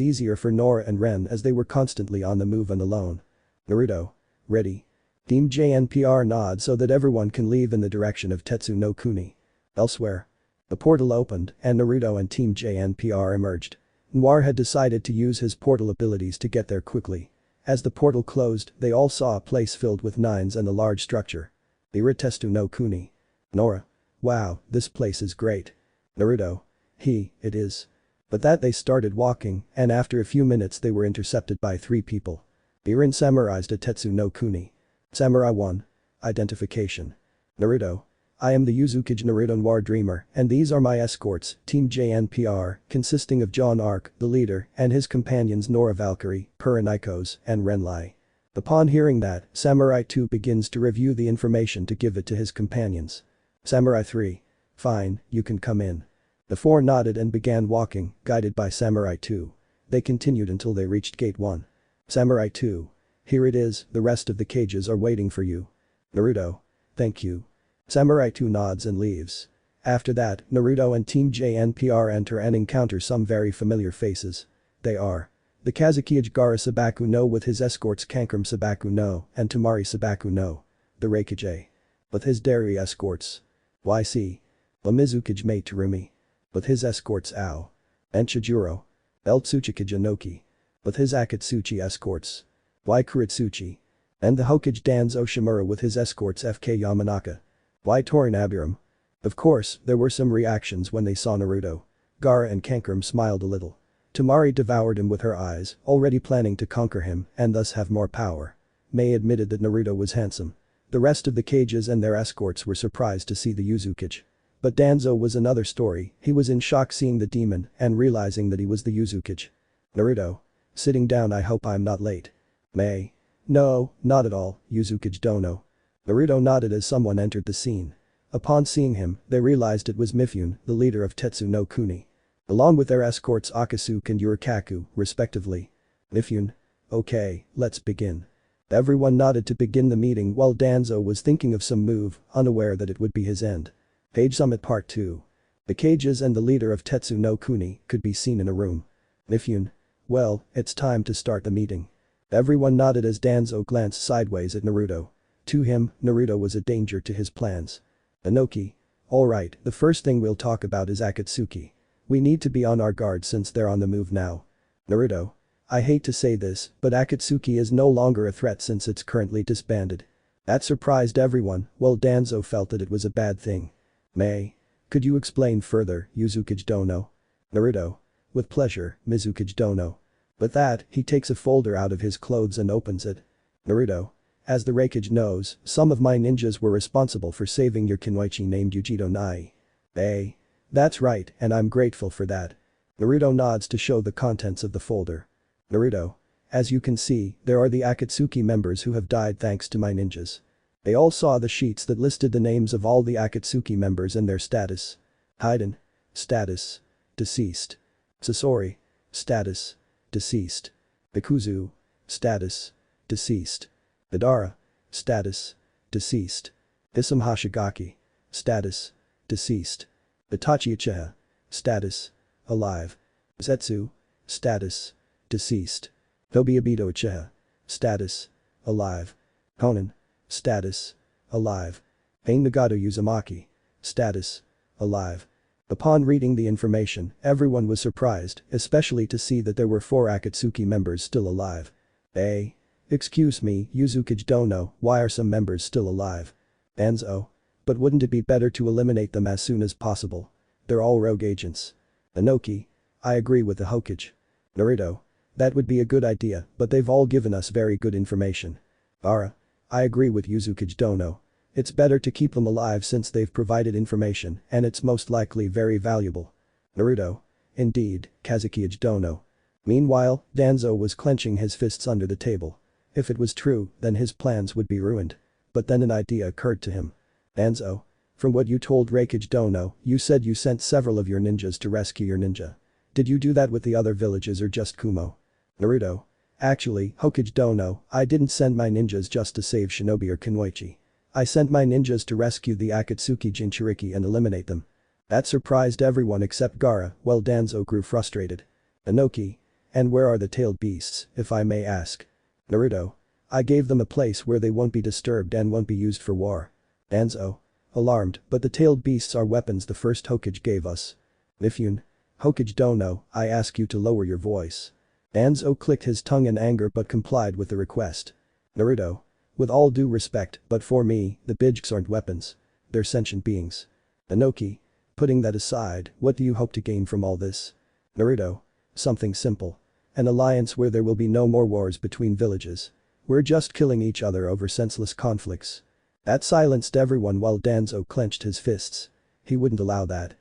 easier for Nora and Ren as they were constantly on the move and alone. Naruto. Ready. Team J and PR nod so that everyone can leave in the direction of Tetsu no Kuni. Elsewhere. The portal opened and Naruto and Team J and PR emerged. Noir had decided to use his portal abilities to get there quickly. As the portal closed, they all saw a place filled with nines and a large structure. The Tetsu no Kuni. Nora. Wow, this place is great. Naruto. It is. But that they started walking, and after a few minutes they were intercepted by 3 people. Birin summarized a Tetsu no Kuni. Samurai 1. Identification. Naruto. I am the Uzukage Naruto Noire Dreemurr, and these are my escorts, Team J and PR, consisting of John Arc, the leader, and his companions Nora Valkyrie, Puranikos, and Renlai. Upon hearing that, Samurai 2 begins to review the information to give it to his companions. Samurai 3. Fine, you can come in. The 4 nodded and began walking, guided by Samurai 2. They continued until they reached Gate 1. Samurai 2. Here it is, the rest of the cages are waiting for you. Naruto. Thank you. Samurai 2 nods and leaves. After that, Naruto and Team J and PR enter and encounter some very familiar faces. They are the Kazukiage Gara Sabaku no with his escorts Kankram Sabaku no and Tamari Sabaku no. The Reikage. With his dairy escorts. YC. Lamizukage Mei Terumi. With his escorts Ao. And Chijuro. El Tsuchikage Inoki. With his Akatsuki escorts. Y Kuritsuchi. And the Hokage Danzo Shimura with his escorts FK Yamanaka. Y Torin Abiram. Of course, there were some reactions when they saw Naruto. Gara and Kankram smiled a little. Tamari devoured him with her eyes, already planning to conquer him and thus have more power. Mei admitted that Naruto was handsome. The rest of the cages and their escorts were surprised to see the Uzukage. But Danzo was another story, he was in shock seeing the demon and realizing that he was the Uzukage. Naruto. Sitting down, I hope I'm not late. May. No, not at all, Uzukage Dono. Naruto nodded as someone entered the scene. Upon seeing him, they realized it was Mifune, the leader of Tetsu no Kuni. Along with their escorts Akatsuki and Yurikaku, respectively. Mifune. Okay, let's begin. Everyone nodded to begin the meeting while Danzo was thinking of some move, unaware that it would be his end. Page Summit Part 2. The cages and the leader of Tetsu no Kuni could be seen in a room. Mifune. Well, it's time to start the meeting. Everyone nodded as Danzo glanced sideways at Naruto. To him, Naruto was a danger to his plans. Inoki. Alright, the first thing we'll talk about is Akatsuki. We need to be on our guard since they're on the move now. Naruto. I hate to say this, but Akatsuki is no longer a threat since it's currently disbanded. That surprised everyone, while Danzo felt that it was a bad thing. May. Could you explain further, Uzukage Dono? Naruto. With pleasure, Mizukage Dono. With that, he takes a folder out of his clothes and opens it. Naruto. As the Reikage knows, some of my ninjas were responsible for saving your Kunoichi named Uchiha Nai. That's right, and I'm grateful for that. Naruto nods to show the contents of the folder. Naruto. As you can see, there are the Akatsuki members who have died thanks to my ninjas. They all saw the sheets that listed the names of all the Akatsuki members and their status. Haiden. Status. Deceased. Sasori. Status. Deceased. Bikuzu. Status. Deceased. Madara. Status. Deceased. Isam Hashigaki. Status. Deceased. Itachi Uchiha. Status. Alive. Zetsu. Status. Deceased. Tobiabito Uchiha. Status. Alive. Honen. Status. Alive. Pain Nagato Uzumaki. Status. Alive. Upon reading the information, everyone was surprised, especially to see that there were 4 Akatsuki members still alive. Excuse me, Uzukage Dono, why are some members still alive? Danzo. But wouldn't it be better to eliminate them as soon as possible? They're all rogue agents. Inoki. I agree with the Hokage. Naruto. That would be a good idea, but they've all given us very good information. Bara. I agree with Uzukage Dono. It's better to keep them alive since they've provided information and it's most likely very valuable. Naruto. Indeed, Kazekage Dono. Meanwhile, Danzo was clenching his fists under the table. If it was true, then his plans would be ruined. But then an idea occurred to him. Danzo. From what you told Reikage Dono, you said you sent several of your ninjas to rescue your ninja. Did you do that with the other villages or just Kumo? Naruto. Actually, Hokage Dono, I didn't send my ninjas just to save Shinobi or Kunoichi. I sent my ninjas to rescue the Akatsuki Jinchuriki and eliminate them. That surprised everyone except Gaara, while Danzo grew frustrated. Inoki. And where are the tailed beasts, if I may ask? Naruto. I gave them a place where they won't be disturbed and won't be used for war. Danzo. Alarmed, but the tailed beasts are weapons the first Hokage gave us. Mifune. Hokage Dono, I ask you to lower your voice. Danzo clicked his tongue in anger but complied with the request. Naruto. With all due respect, but for me, the Bijks aren't weapons. They're sentient beings. Inoki. Putting that aside, what do you hope to gain from all this? Naruto. Something simple. An alliance where there will be no more wars between villages. We're just killing each other over senseless conflicts. That silenced everyone while Danzo clenched his fists. He wouldn't allow that.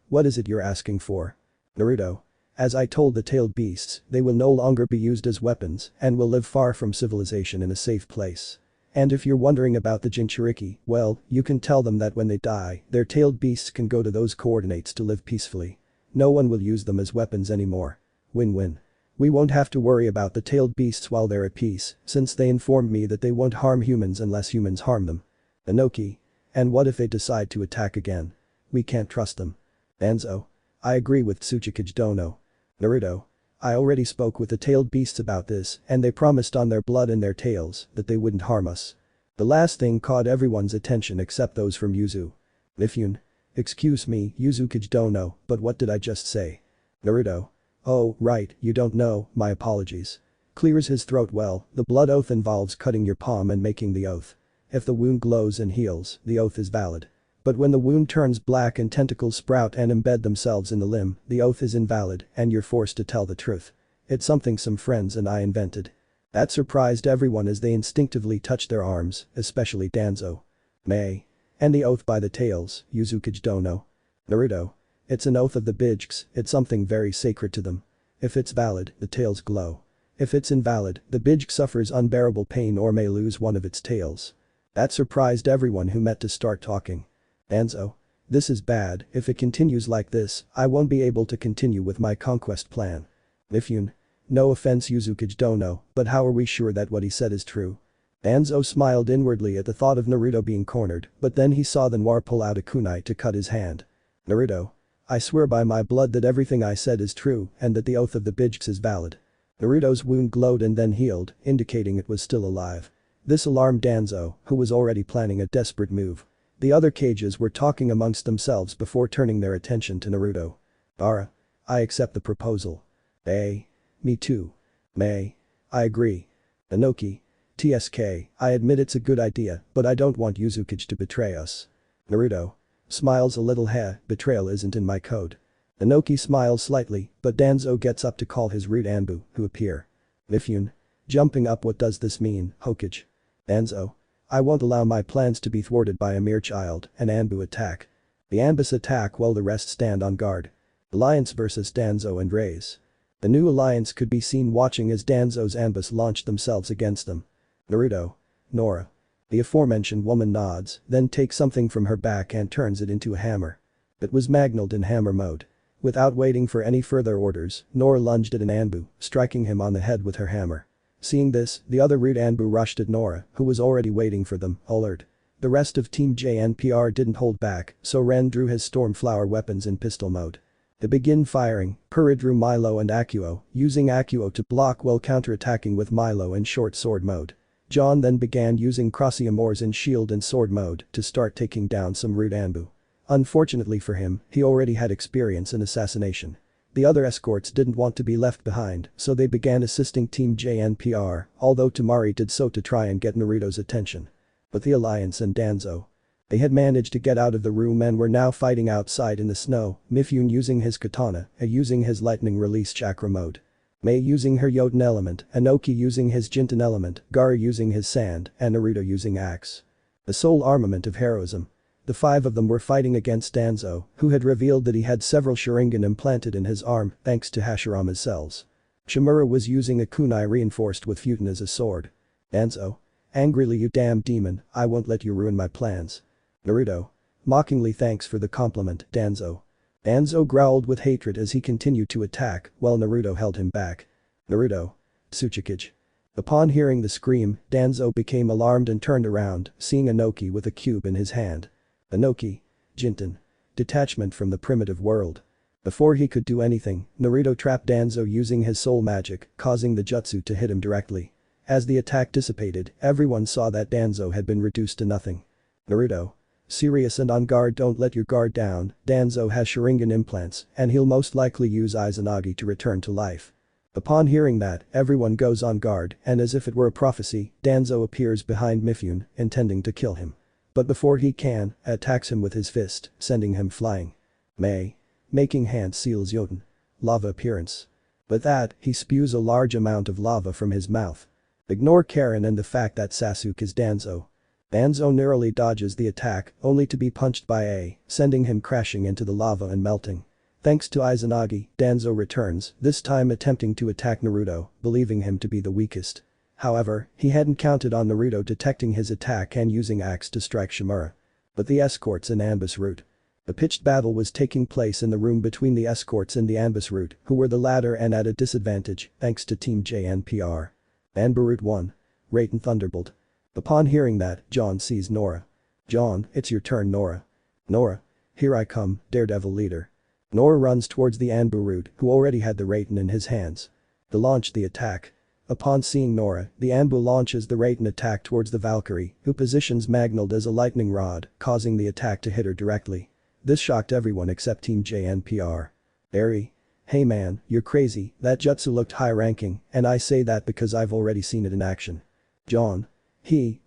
What is it you're asking for? Naruto. As I told the tailed beasts, they will no longer be used as weapons and will live far from civilization in a safe place. And if you're wondering about the Jinchuriki, well, you can tell them that when they die, their tailed beasts can go to those coordinates to live peacefully. No one will use them as weapons anymore. Win-win. We won't have to worry about the tailed beasts while they're at peace, since they informed me that they won't harm humans unless humans harm them. Inoki. And what if they decide to attack again? We can't trust them. Danzo. I agree with Tsuchikage Dono. Naruto. I already spoke with the tailed beasts about this and they promised on their blood and their tails that they wouldn't harm us. The last thing caught everyone's attention except those from Yuzu. Mifune. Excuse me, Uzukage Dono, but what did I just say? Naruto. Oh, right, you don't know, my apologies. Clears his throat well, the blood oath involves cutting your palm and making the oath. If the wound glows and heals, the oath is valid. But when the wound turns black and tentacles sprout and embed themselves in the limb, the oath is invalid and you're forced to tell the truth. It's something some friends and I invented. That surprised everyone as they instinctively touched their arms, especially Danzo. May. And the oath by the tails, Uzukage Dono. Naruto. It's an oath of the Bijks, it's something very sacred to them. If it's valid, the tails glow. If it's invalid, the Bijk suffers unbearable pain or may lose one of its tails. That surprised everyone who met to start talking. Danzo. This is bad, if it continues like this, I won't be able to continue with my conquest plan. Mifune. No offense Uzukage Dono, but how are we sure that what he said is true? Danzo smiled inwardly at the thought of Naruto being cornered, but then he saw the Noir pull out a kunai to cut his hand. Naruto. I swear by my blood that everything I said is true and that the oath of the Bijks is valid. Naruto's wound glowed and then healed, indicating it was still alive. This alarmed Danzo, who was already planning a desperate move. The other cages were talking amongst themselves before turning their attention to Naruto. Ara. I accept the proposal. Me too. May. I agree. Inoki. TSK, I admit it's a good idea, but I don't want Uzukage to betray us. Naruto. Smiles a little. Betrayal isn't in my code. Inoki smiles slightly, but Danzo gets up to call his root Anbu, who appear. Mifune. Jumping up. What does this mean, Hokage? Danzo. I won't allow my plans to be thwarted by a mere child, and Anbu attack. The Anbus attack while the rest stand on guard. Alliance versus Danzo and Raze. The new alliance could be seen watching as Danzo's Anbus launched themselves against them. Naruto. Nora. The aforementioned woman nods, then takes something from her back and turns it into a hammer. It was magnelled in hammer mode. Without waiting for any further orders, Nora lunged at an Anbu, striking him on the head with her hammer. Seeing this, the other root Anbu rushed at Nora, who was already waiting for them, alert. The rest of Team JNPR didn't hold back, so Ren drew his Stormflower weapons in pistol mode. They begin firing, Purah drew Milo and Akuo, using Akuo to block while counterattacking with Milo in short sword mode. John then began using Crossy Amours in shield and sword mode to start taking down some root Anbu. Unfortunately for him, he already had experience in assassination. The other escorts didn't want to be left behind, so they began assisting Team JNPR, although Temari did so to try and get Naruto's attention. But the Alliance and Danzo. They had managed to get out of the room and were now fighting outside in the snow, Mifune using his katana, using his lightning release chakra mode. Mei using her Jotun element, Inoki using his Jinten element, Gaara using his sand, and Naruto using axe. The sole armament of heroism. The five of them were fighting against Danzo, who had revealed that he had several Sharingan implanted in his arm thanks to Hashirama's cells. Shimura was using a kunai reinforced with Futen as a sword. Danzo. Angrily, you damn demon, I won't let you ruin my plans. Naruto. Mockingly, thanks for the compliment, Danzo. Danzo growled with hatred as he continued to attack while Naruto held him back. Naruto. Tsuchikage. Upon hearing the scream, Danzo became alarmed and turned around, seeing Inoki with a cube in his hand. Inoki. Jinten. Detachment from the primitive world. Before he could do anything, Naruto trapped Danzo using his soul magic, causing the jutsu to hit him directly. As the attack dissipated, everyone saw that Danzo had been reduced to nothing. Naruto. Serious and on guard. Don't let your guard down, Danzo has Sharingan implants and he'll most likely use Izanagi to return to life. Upon hearing that, everyone goes on guard and as if it were a prophecy, Danzo appears behind Mifune, intending to kill him. But before he can, attacks him with his fist, sending him flying. Mei. Making hand seals Jotun. Lava appearance. With that, he spews a large amount of lava from his mouth. Ignore Karen and the fact that Sasuke is Danzo. Danzo narrowly dodges the attack, only to be punched by A, sending him crashing into the lava and melting. Thanks to Izanagi, Danzo returns, this time attempting to attack Naruto, believing him to be the weakest. However, he hadn't counted on Naruto detecting his attack and using axe to strike Shimura. But the escorts and Anbus route. A pitched battle was taking place in the room between the escorts and the Anbus route, who were the latter and at a disadvantage, thanks to Team JNPR. Anbu Route 1. Raiden Thunderbolt. Upon hearing that, John sees Nora. John, it's your turn, Nora. Nora. Here I come, Daredevil leader. Nora runs towards the Anbu route, who already had the Raiden in his hands. To launch the attack. Upon seeing Nora, the Anbu launches the Raiden attack towards the Valkyrie, who positions Magnelled as a lightning rod, causing the attack to hit her directly. This shocked everyone except Team JNPR. Eri. Hey man, you're crazy, that jutsu looked high-ranking, and I say that because I've already seen it in action. John.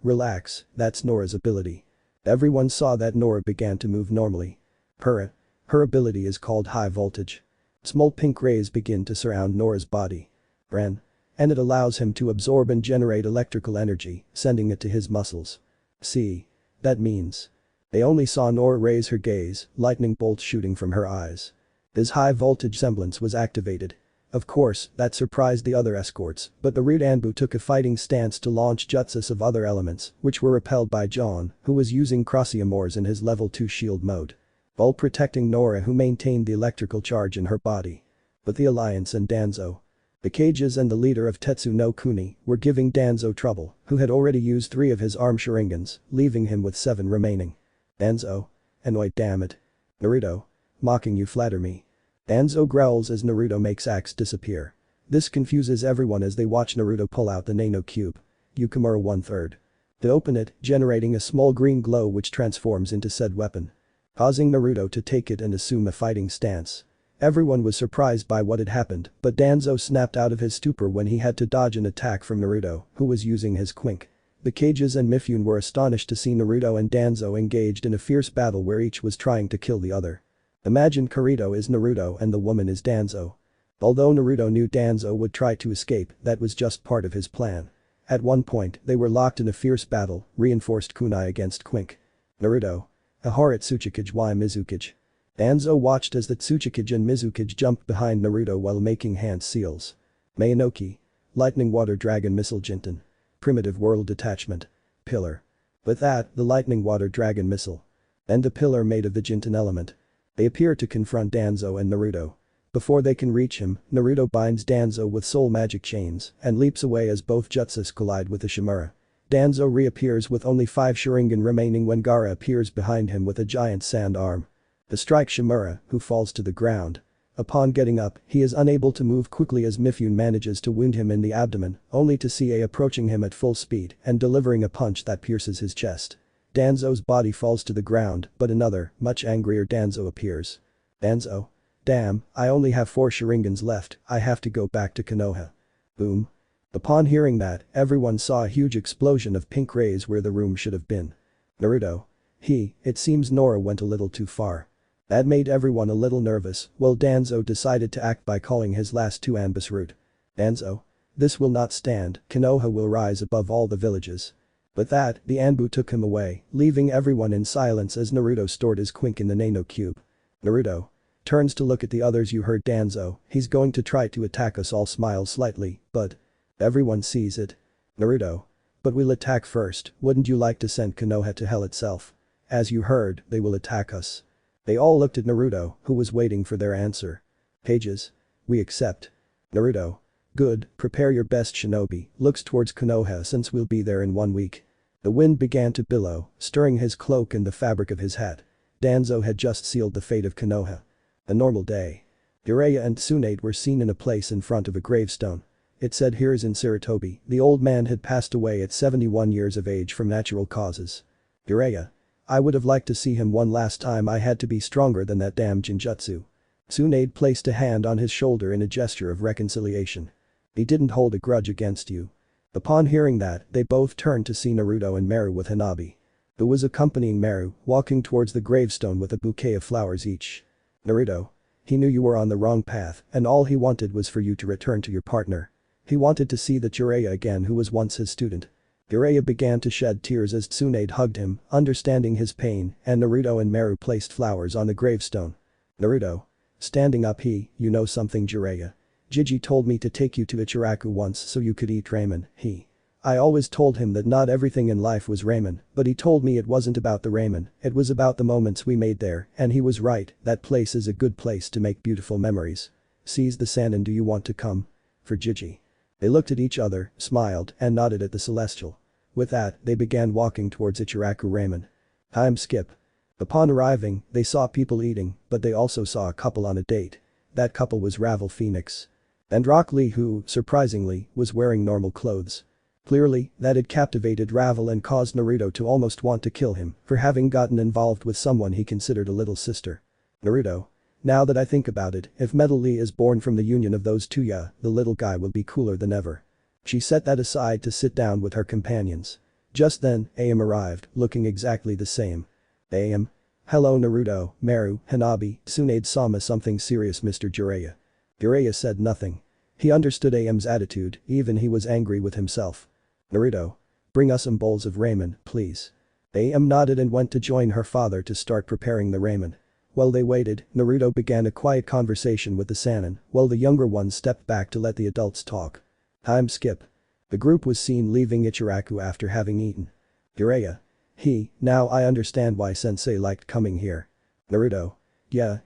Relax, that's Nora's ability. Everyone saw that Nora began to move normally. Her ability is called High Voltage. Small pink rays begin to surround Nora's body. Ren. And it allows him to absorb and generate electrical energy, sending it to his muscles. That means. They only saw Nora raise her gaze, lightning bolts shooting from her eyes. His high voltage semblance was activated. Of course, that surprised the other escorts, but the rude Anbu took a fighting stance to launch jutsus of other elements, which were repelled by John, who was using crossy amours in his level 2 shield mode. While protecting Nora, who maintained the electrical charge in her body. But the Alliance and Danzo. The Cages and the leader of Tetsu no Kuni were giving Danzo trouble, who had already used 3 of his arm Sharingans, leaving him with 7 remaining. Danzo. Annoyed, damn it. Naruto. Mocking you, flatter me. Danzo growls as Naruto makes axe disappear. This confuses everyone as they watch Naruto pull out the Nano Cube. Yukimura 1/3. To open it, generating a small green glow which transforms into said weapon. Causing Naruto to take it and assume a fighting stance. Everyone was surprised by what had happened, but Danzo snapped out of his stupor when he had to dodge an attack from Naruto, who was using his Quink. The Cages and Mifune were astonished to see Naruto and Danzo engaged in a fierce battle where each was trying to kill the other. Imagine Kirito is Naruto and the woman is Danzo. Although Naruto knew Danzo would try to escape, that was just part of his plan. At one point, they were locked in a fierce battle, reinforced kunai against Quink. Naruto. Ahara Tsukikage y Mizukage. Danzo watched as the Tsukikage and Mizukage jumped behind Naruto while making hand seals. Mayanoki. Lightning Water Dragon Missile Jinten. Primitive World Detachment. Pillar. With that, the Lightning Water Dragon Missile. And the pillar made of the Jinten element. They appear to confront Danzo and Naruto. Before they can reach him, Naruto binds Danzo with soul magic chains and leaps away as both jutsus collide with the Shimura. Danzo reappears with only 5 Sharingan remaining when Gaara appears behind him with a giant sand arm. To strike Shimura, who falls to the ground. Upon getting up, he is unable to move quickly as Mifune manages to wound him in the abdomen, only to see A approaching him at full speed and delivering a punch that pierces his chest. Danzo's body falls to the ground, but another, much angrier Danzo appears. Danzo. Damn, I only have 4 Sharingans left, I have to go back to Konoha. Boom. Upon hearing that, everyone saw a huge explosion of pink rays where the room should have been. Naruto. It seems Nora went a little too far. That made everyone a little nervous, while Danzo decided to act by calling his last 2 Anbus route. Danzo. This will not stand, Konoha will rise above all the villages. With that, the Anbu took him away, leaving everyone in silence as Naruto stored his Quink in the Nano Cube. Naruto. Turns to look at the others. You heard Danzo, he's going to try to attack us all. Smiles slightly, but. Everyone sees it. Naruto. But we'll attack first, wouldn't you like to send Konoha to hell itself? As you heard, they will attack us. They all looked at Naruto, who was waiting for their answer. Pages. We accept. Naruto. Good, prepare your best shinobi, looks towards Konoha since we'll be there in 1 week. The wind began to billow, stirring his cloak and the fabric of his hat. Danzo had just sealed the fate of Konoha. A normal day. Jiraiya and Tsunade were seen in a place in front of a gravestone. It said here is in Sarutobi, the old man had passed away at 71 years of age from natural causes. Jiraiya. I would have liked to see him one last time. I had to be stronger than that damn Jinjutsu. Tsunade placed a hand on his shoulder in a gesture of reconciliation. He didn't hold a grudge against you. Upon hearing that, they both turned to see Naruto and Meru with Hanabi. Who was accompanying Meru, walking towards the gravestone with a bouquet of flowers each. Naruto. He knew you were on the wrong path and all he wanted was for you to return to your partner. He wanted to see the Jiraiya again who was once his student. Jiraiya began to shed tears as Tsunade hugged him, understanding his pain, and Naruto and Meru placed flowers on the gravestone. Naruto. Standing up. You know something, Jiraiya? Jiji told me to take you to Ichiraku once so you could eat ramen. I always told him that not everything in life was ramen, but he told me it wasn't about the ramen, it was about the moments we made there, and he was right, that place is a good place to make beautiful memories. Seize the sand and do you want to come? For Jiji. They looked at each other, smiled, and nodded at the celestial. With that, they began walking towards Ichiraku ramen. Time skip. Upon arriving, they saw people eating, but they also saw a couple on a date. That couple was Ravel Phoenix. And Rock Lee who, surprisingly, was wearing normal clothes. Clearly, that had captivated Ravel and caused Naruto to almost want to kill him for having gotten involved with someone he considered a little sister. Naruto. Now that I think about it, if Metal Lee is born from the union of those two, the little guy will be cooler than ever. She set that aside to sit down with her companions. Just then, Am arrived, looking exactly the same. Am. Hello Naruto, Meru, Hanabi, Tsunade-sama. Something serious, Mr. Jiraiya? Jiraiya said nothing. He understood Am's attitude, even he was angry with himself. Naruto. Bring us some bowls of ramen, please. Am nodded and went to join her father to start preparing the ramen. While they waited, Naruto began a quiet conversation with the Sannin, while the younger ones stepped back to let the adults talk. Time skip. The group was seen leaving Ichiraku after having eaten. Jiraiya. Now I understand why sensei liked coming here. Naruto. Yeah,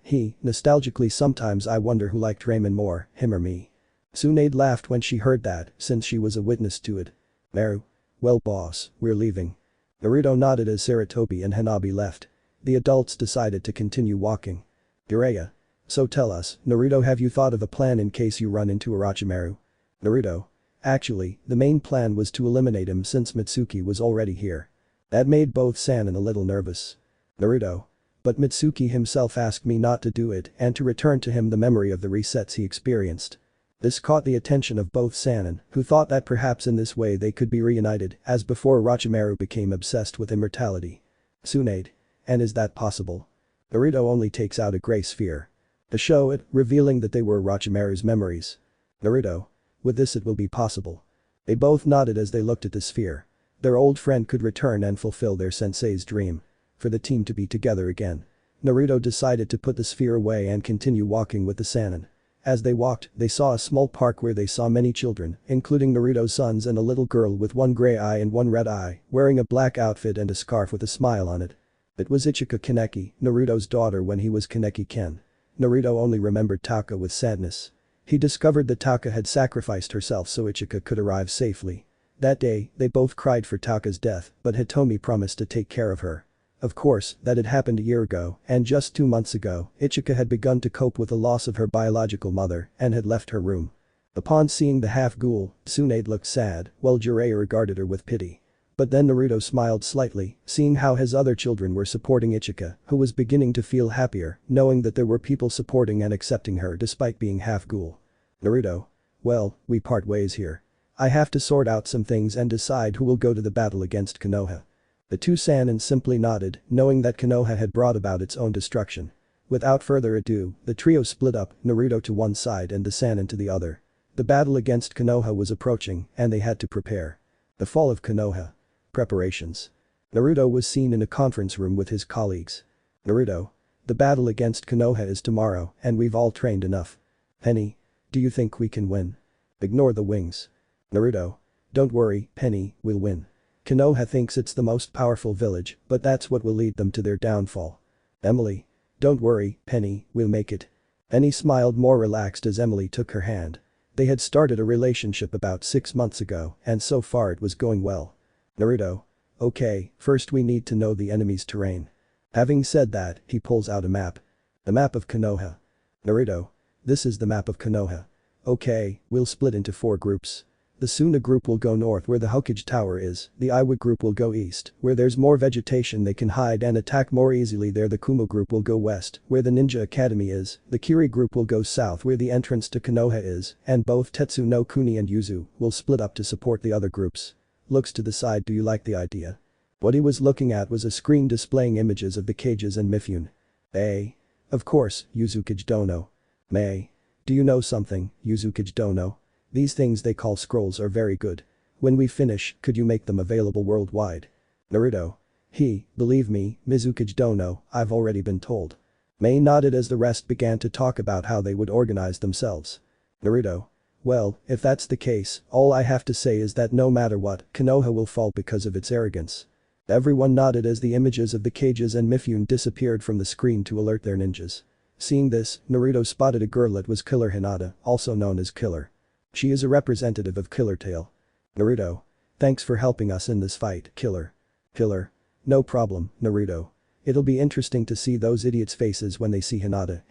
nostalgically sometimes I wonder who liked Ramen more, him or me. Tsunade laughed when she heard that, since she was a witness to it. Meru. Well boss, we're leaving. Naruto nodded as Sarutobi and Hanabi left. The adults decided to continue walking. Jiraiya. So tell us, Naruto, have you thought of a plan in case you run into Orochimaru? Naruto. Actually, the main plan was to eliminate him since Mitsuki was already here. That made both Sannin a little nervous. Naruto. But Mitsuki himself asked me not to do it and to return to him the memory of the resets he experienced. This caught the attention of both Sannin, who thought that perhaps in this way they could be reunited as before Orochimaru became obsessed with immortality. Tsunade. And is that possible? Naruto only takes out a gray sphere to show it, revealing that they were Orochimaru's memories. Naruto. With this it will be possible. They both nodded as they looked at the sphere. Their old friend could return and fulfill their sensei's dream. For the team to be together again. Naruto decided to put the sphere away and continue walking with the Sannin. As they walked, they saw a small park where they saw many children, including Naruto's sons and a little girl with one gray eye and one red eye, wearing a black outfit and a scarf with a smile on it. It was Ichika Kaneki, Naruto's daughter when he was Kaneki Ken. Naruto only remembered Taka with sadness. He discovered that Taka had sacrificed herself so Ichika could arrive safely. That day, they both cried for Taka's death, but Hitomi promised to take care of her. Of course, that had happened a year ago, and just 2 months ago, Ichika had begun to cope with the loss of her biological mother and had left her room. Upon seeing the half-ghoul, Tsunade looked sad, while Jiraiya regarded her with pity. But then Naruto smiled slightly, seeing how his other children were supporting Ichika, who was beginning to feel happier, knowing that there were people supporting and accepting her despite being half-ghoul. Naruto. Well, we part ways here. I have to sort out some things and decide who will go to the battle against Konoha. The two Sannin simply nodded, knowing that Konoha had brought about its own destruction. Without further ado, the trio split up, Naruto to one side and the Sannin to the other. The battle against Konoha was approaching, and they had to prepare. The fall of Konoha. Preparations. Naruto was seen in a conference room with his colleagues. Naruto. The battle against Konoha is tomorrow, and we've all trained enough. Penny. Do you think we can win? Ignore the wings. Naruto. Don't worry, Penny, we'll win. Konoha thinks it's the most powerful village, but that's what will lead them to their downfall. Emily. Don't worry, Penny, we'll make it. Penny smiled more relaxed as Emily took her hand. They had started a relationship about 6 months ago, and so far it was going well. Naruto. Okay, first we need to know the enemy's terrain. Having said that, he pulls out a map. The map of Konoha. Naruto. This is the map of Konoha. Okay, we'll split into 4 groups. The Suna group will go north where the Hokage Tower is, the Iwa group will go east, where there's more vegetation they can hide and attack more easily there, the Kumo group will go west, where the Ninja Academy is, the Kiri group will go south where the entrance to Konoha is, and both Tetsu no Kuni and Yuzu will split up to support the other groups. Looks to the side. Do you like the idea? What he was looking at was a screen displaying images of the cages and Mifune. Of course, Yuzukage Dono. May. Do you know something, Yuzukage Dono? These things they call scrolls are very good. When we finish, could you make them available worldwide? Naruto. Believe me, Mizukage Dono, I've already been told. May nodded as the rest began to talk about how they would organize themselves. Naruto. Well, if that's the case, all I have to say is that no matter what, Konoha will fall because of its arrogance. Everyone nodded as the images of the cages and Mifune disappeared from the screen to alert their ninjas. Seeing this, Naruto spotted a girllet was Killer Hinata, also known as Killer. She is a representative of Glitchtale. Naruto. Thanks for helping us in this fight, Killer. Killer. No problem, Naruto. It'll be interesting to see those idiots' faces when they see Hinata,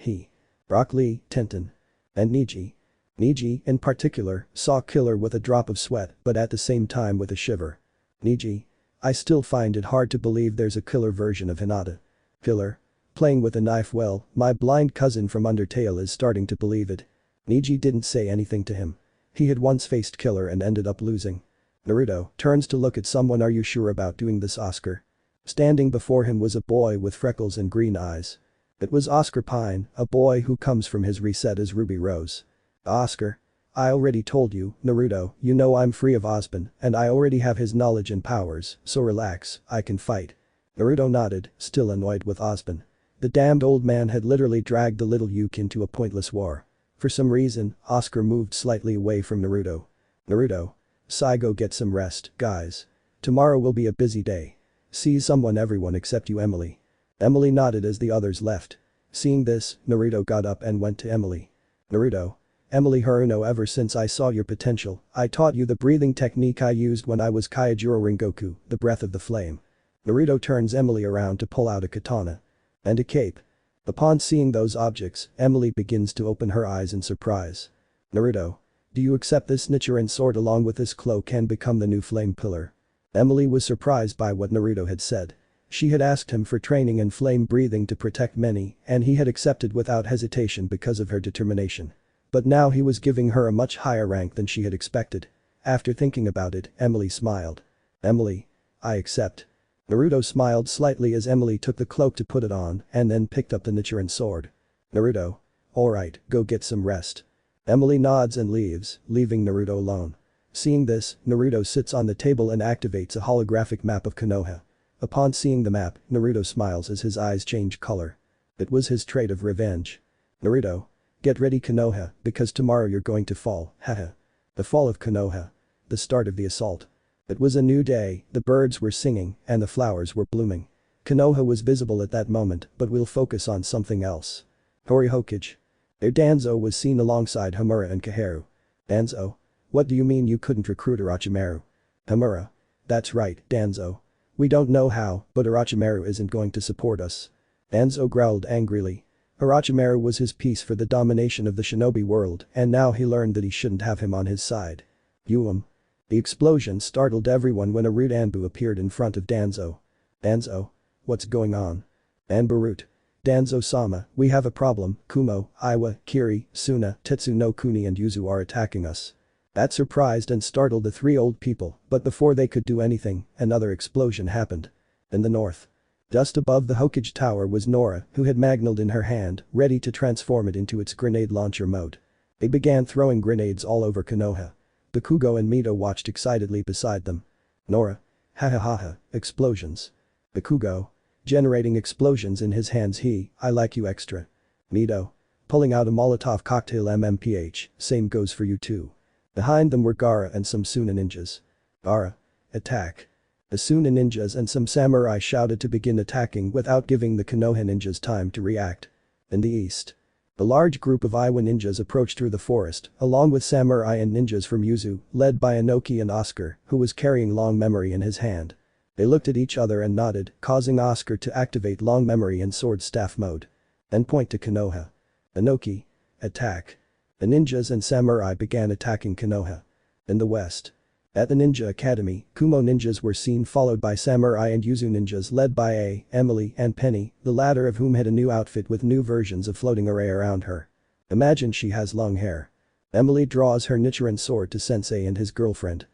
Rock Lee, Tenten. And Neji. Neji, in particular, saw Killer with a drop of sweat but at the same time with a shiver. Neji. I still find it hard to believe there's a killer version of Hinata. Killer. Playing with a knife. Well, my blind cousin from Undertale is starting to believe it. Neji didn't say anything to him. He had once faced Killer and ended up losing. Naruto turns to look at someone. Are you sure about doing this, Oscar? Standing before him was a boy with freckles and green eyes. It was Oscar Pine, a boy who comes from his reset as Ruby Rose. Oscar. I already told you, Naruto, you know I'm free of Osban, and I already have his knowledge and powers, so relax, I can fight. Naruto nodded, still annoyed with Osban. The damned old man had literally dragged the little Yuke into a pointless war. For some reason, Oscar moved slightly away from Naruto. Naruto. Saigo, get some rest, guys. Tomorrow will be a busy day. See someone, everyone except you, Emily. Emily nodded as the others left. Seeing this, Naruto got up and went to Emily. Naruto. Emily Haruno, ever since I saw your potential, I taught you the breathing technique I used when I was Kaijuro Rengoku, the breath of the flame. Naruto turns Emily around to pull out a katana. And a cape. Upon seeing those objects, Emily begins to open her eyes in surprise. Naruto. Do you accept this Nichiren sword along with this cloak and become the new flame pillar? Emily was surprised by what Naruto had said. She had asked him for training in flame breathing to protect many, and he had accepted without hesitation because of her determination. But now he was giving her a much higher rank than she had expected. After thinking about it, Emily smiled. Emily. I accept. Naruto smiled slightly as Emily took the cloak to put it on and then picked up the Nichiren sword. Naruto. Alright, go get some rest. Emily nods and leaves, leaving Naruto alone. Seeing this, Naruto sits on the table and activates a holographic map of Konoha. Upon seeing the map, Naruto smiles as his eyes change color. It was his trait of revenge. Naruto. Get ready, Konoha, because tomorrow you're going to fall, haha. The fall of Konoha. The start of the assault. It was a new day, the birds were singing, and the flowers were blooming. Konoha was visible at that moment, but we'll focus on something else. Hori Hokage. There Danzo was seen alongside Homura and Kaheru. Danzo. What do you mean you couldn't recruit Orochimaru? Homura. That's right, Danzo. We don't know how, but Orochimaru isn't going to support us. Danzo growled angrily. Orochimaru was his piece for the domination of the shinobi world, and now he learned that he shouldn't have him on his side. The explosion startled everyone when a rude Anbu appeared in front of Danzo. Danzo. What's going on? Anbu root. Danzo-sama, we have a problem, Kumo, Iwa, Kiri, Suna, Tetsu no Kuni and Yuzu are attacking us. That surprised and startled the three old people, but before they could do anything, another explosion happened. In the north. Just above the Hokage tower was Nora, who had Magnald in her hand, ready to transform it into its grenade launcher mode. They began throwing grenades all over Konoha. Bakugo and Mito watched excitedly beside them. Nora. Ha, explosions. Bakugo. Generating explosions in his hands. I like you extra. Mito. Pulling out a Molotov cocktail. MMPH, same goes for you too. Behind them were Gaara and some Suna ninjas. Gaara. Attack. The Suna ninjas and some samurai shouted to begin attacking without giving the Konoha ninjas time to react. In the east. A large group of Iwa ninjas approached through the forest, along with samurai and ninjas from Yuzu, led by Inoki and Oscar, who was carrying Long Memory in his hand. They looked at each other and nodded, causing Oscar to activate Long Memory in sword staff mode. Then point to Konoha. Inoki. Attack. The ninjas and samurai began attacking Konoha. In the west. At the Ninja Academy, Kumo ninjas were seen followed by samurai and Yuzu ninjas led by Emily and Penny, the latter of whom had a new outfit with new versions of floating array around her. Imagine she has long hair. Emily draws her Nichiren sword to Sensei and his girlfriend.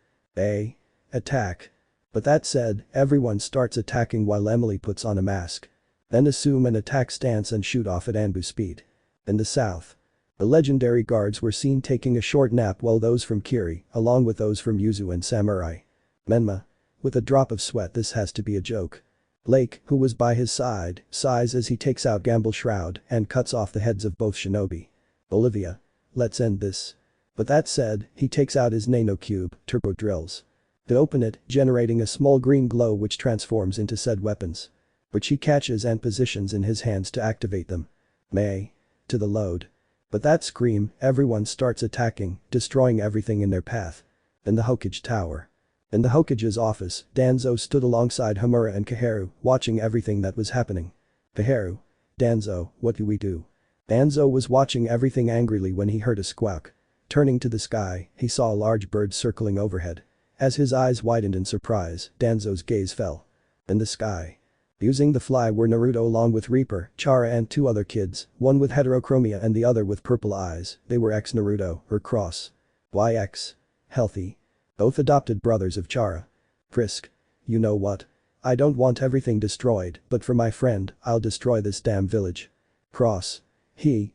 Attack. But that said, everyone starts attacking while Emily puts on a mask. Then assume an attack stance and shoot off at Anbu speed. In the south. The legendary guards were seen taking a short nap while those from Kiri, along with those from Yuzu and Samurai. Menma. With a drop of sweat, this has to be a joke. Lake, who was by his side, sighs as he takes out Gamble Shroud and cuts off the heads of both shinobi. Olivia. Let's end this. But that said, he takes out his Nano Cube, turbo drills. To open it, generating a small green glow which transforms into said weapons. Which he catches and positions in his hands to activate them. May. To the load. But that scream, everyone starts attacking, destroying everything in their path. In the Hokage tower. In the Hokage's office, Danzo stood alongside Homura and Kaheru, watching everything that was happening. Kaheru. Danzo, what do we do? Danzo was watching everything angrily when he heard a squawk. Turning to the sky, he saw a large bird circling overhead. As his eyes widened in surprise, Danzo's gaze fell. In the sky. Using the fly were Naruto along with Reaper, Chara and two other kids, one with heterochromia and the other with purple eyes. They were ex-Naruto, or cross. YX. Healthy. Both adopted brothers of Chara. Frisk. You know what? I don't want everything destroyed, but for my friend, I'll destroy this damn village. Cross.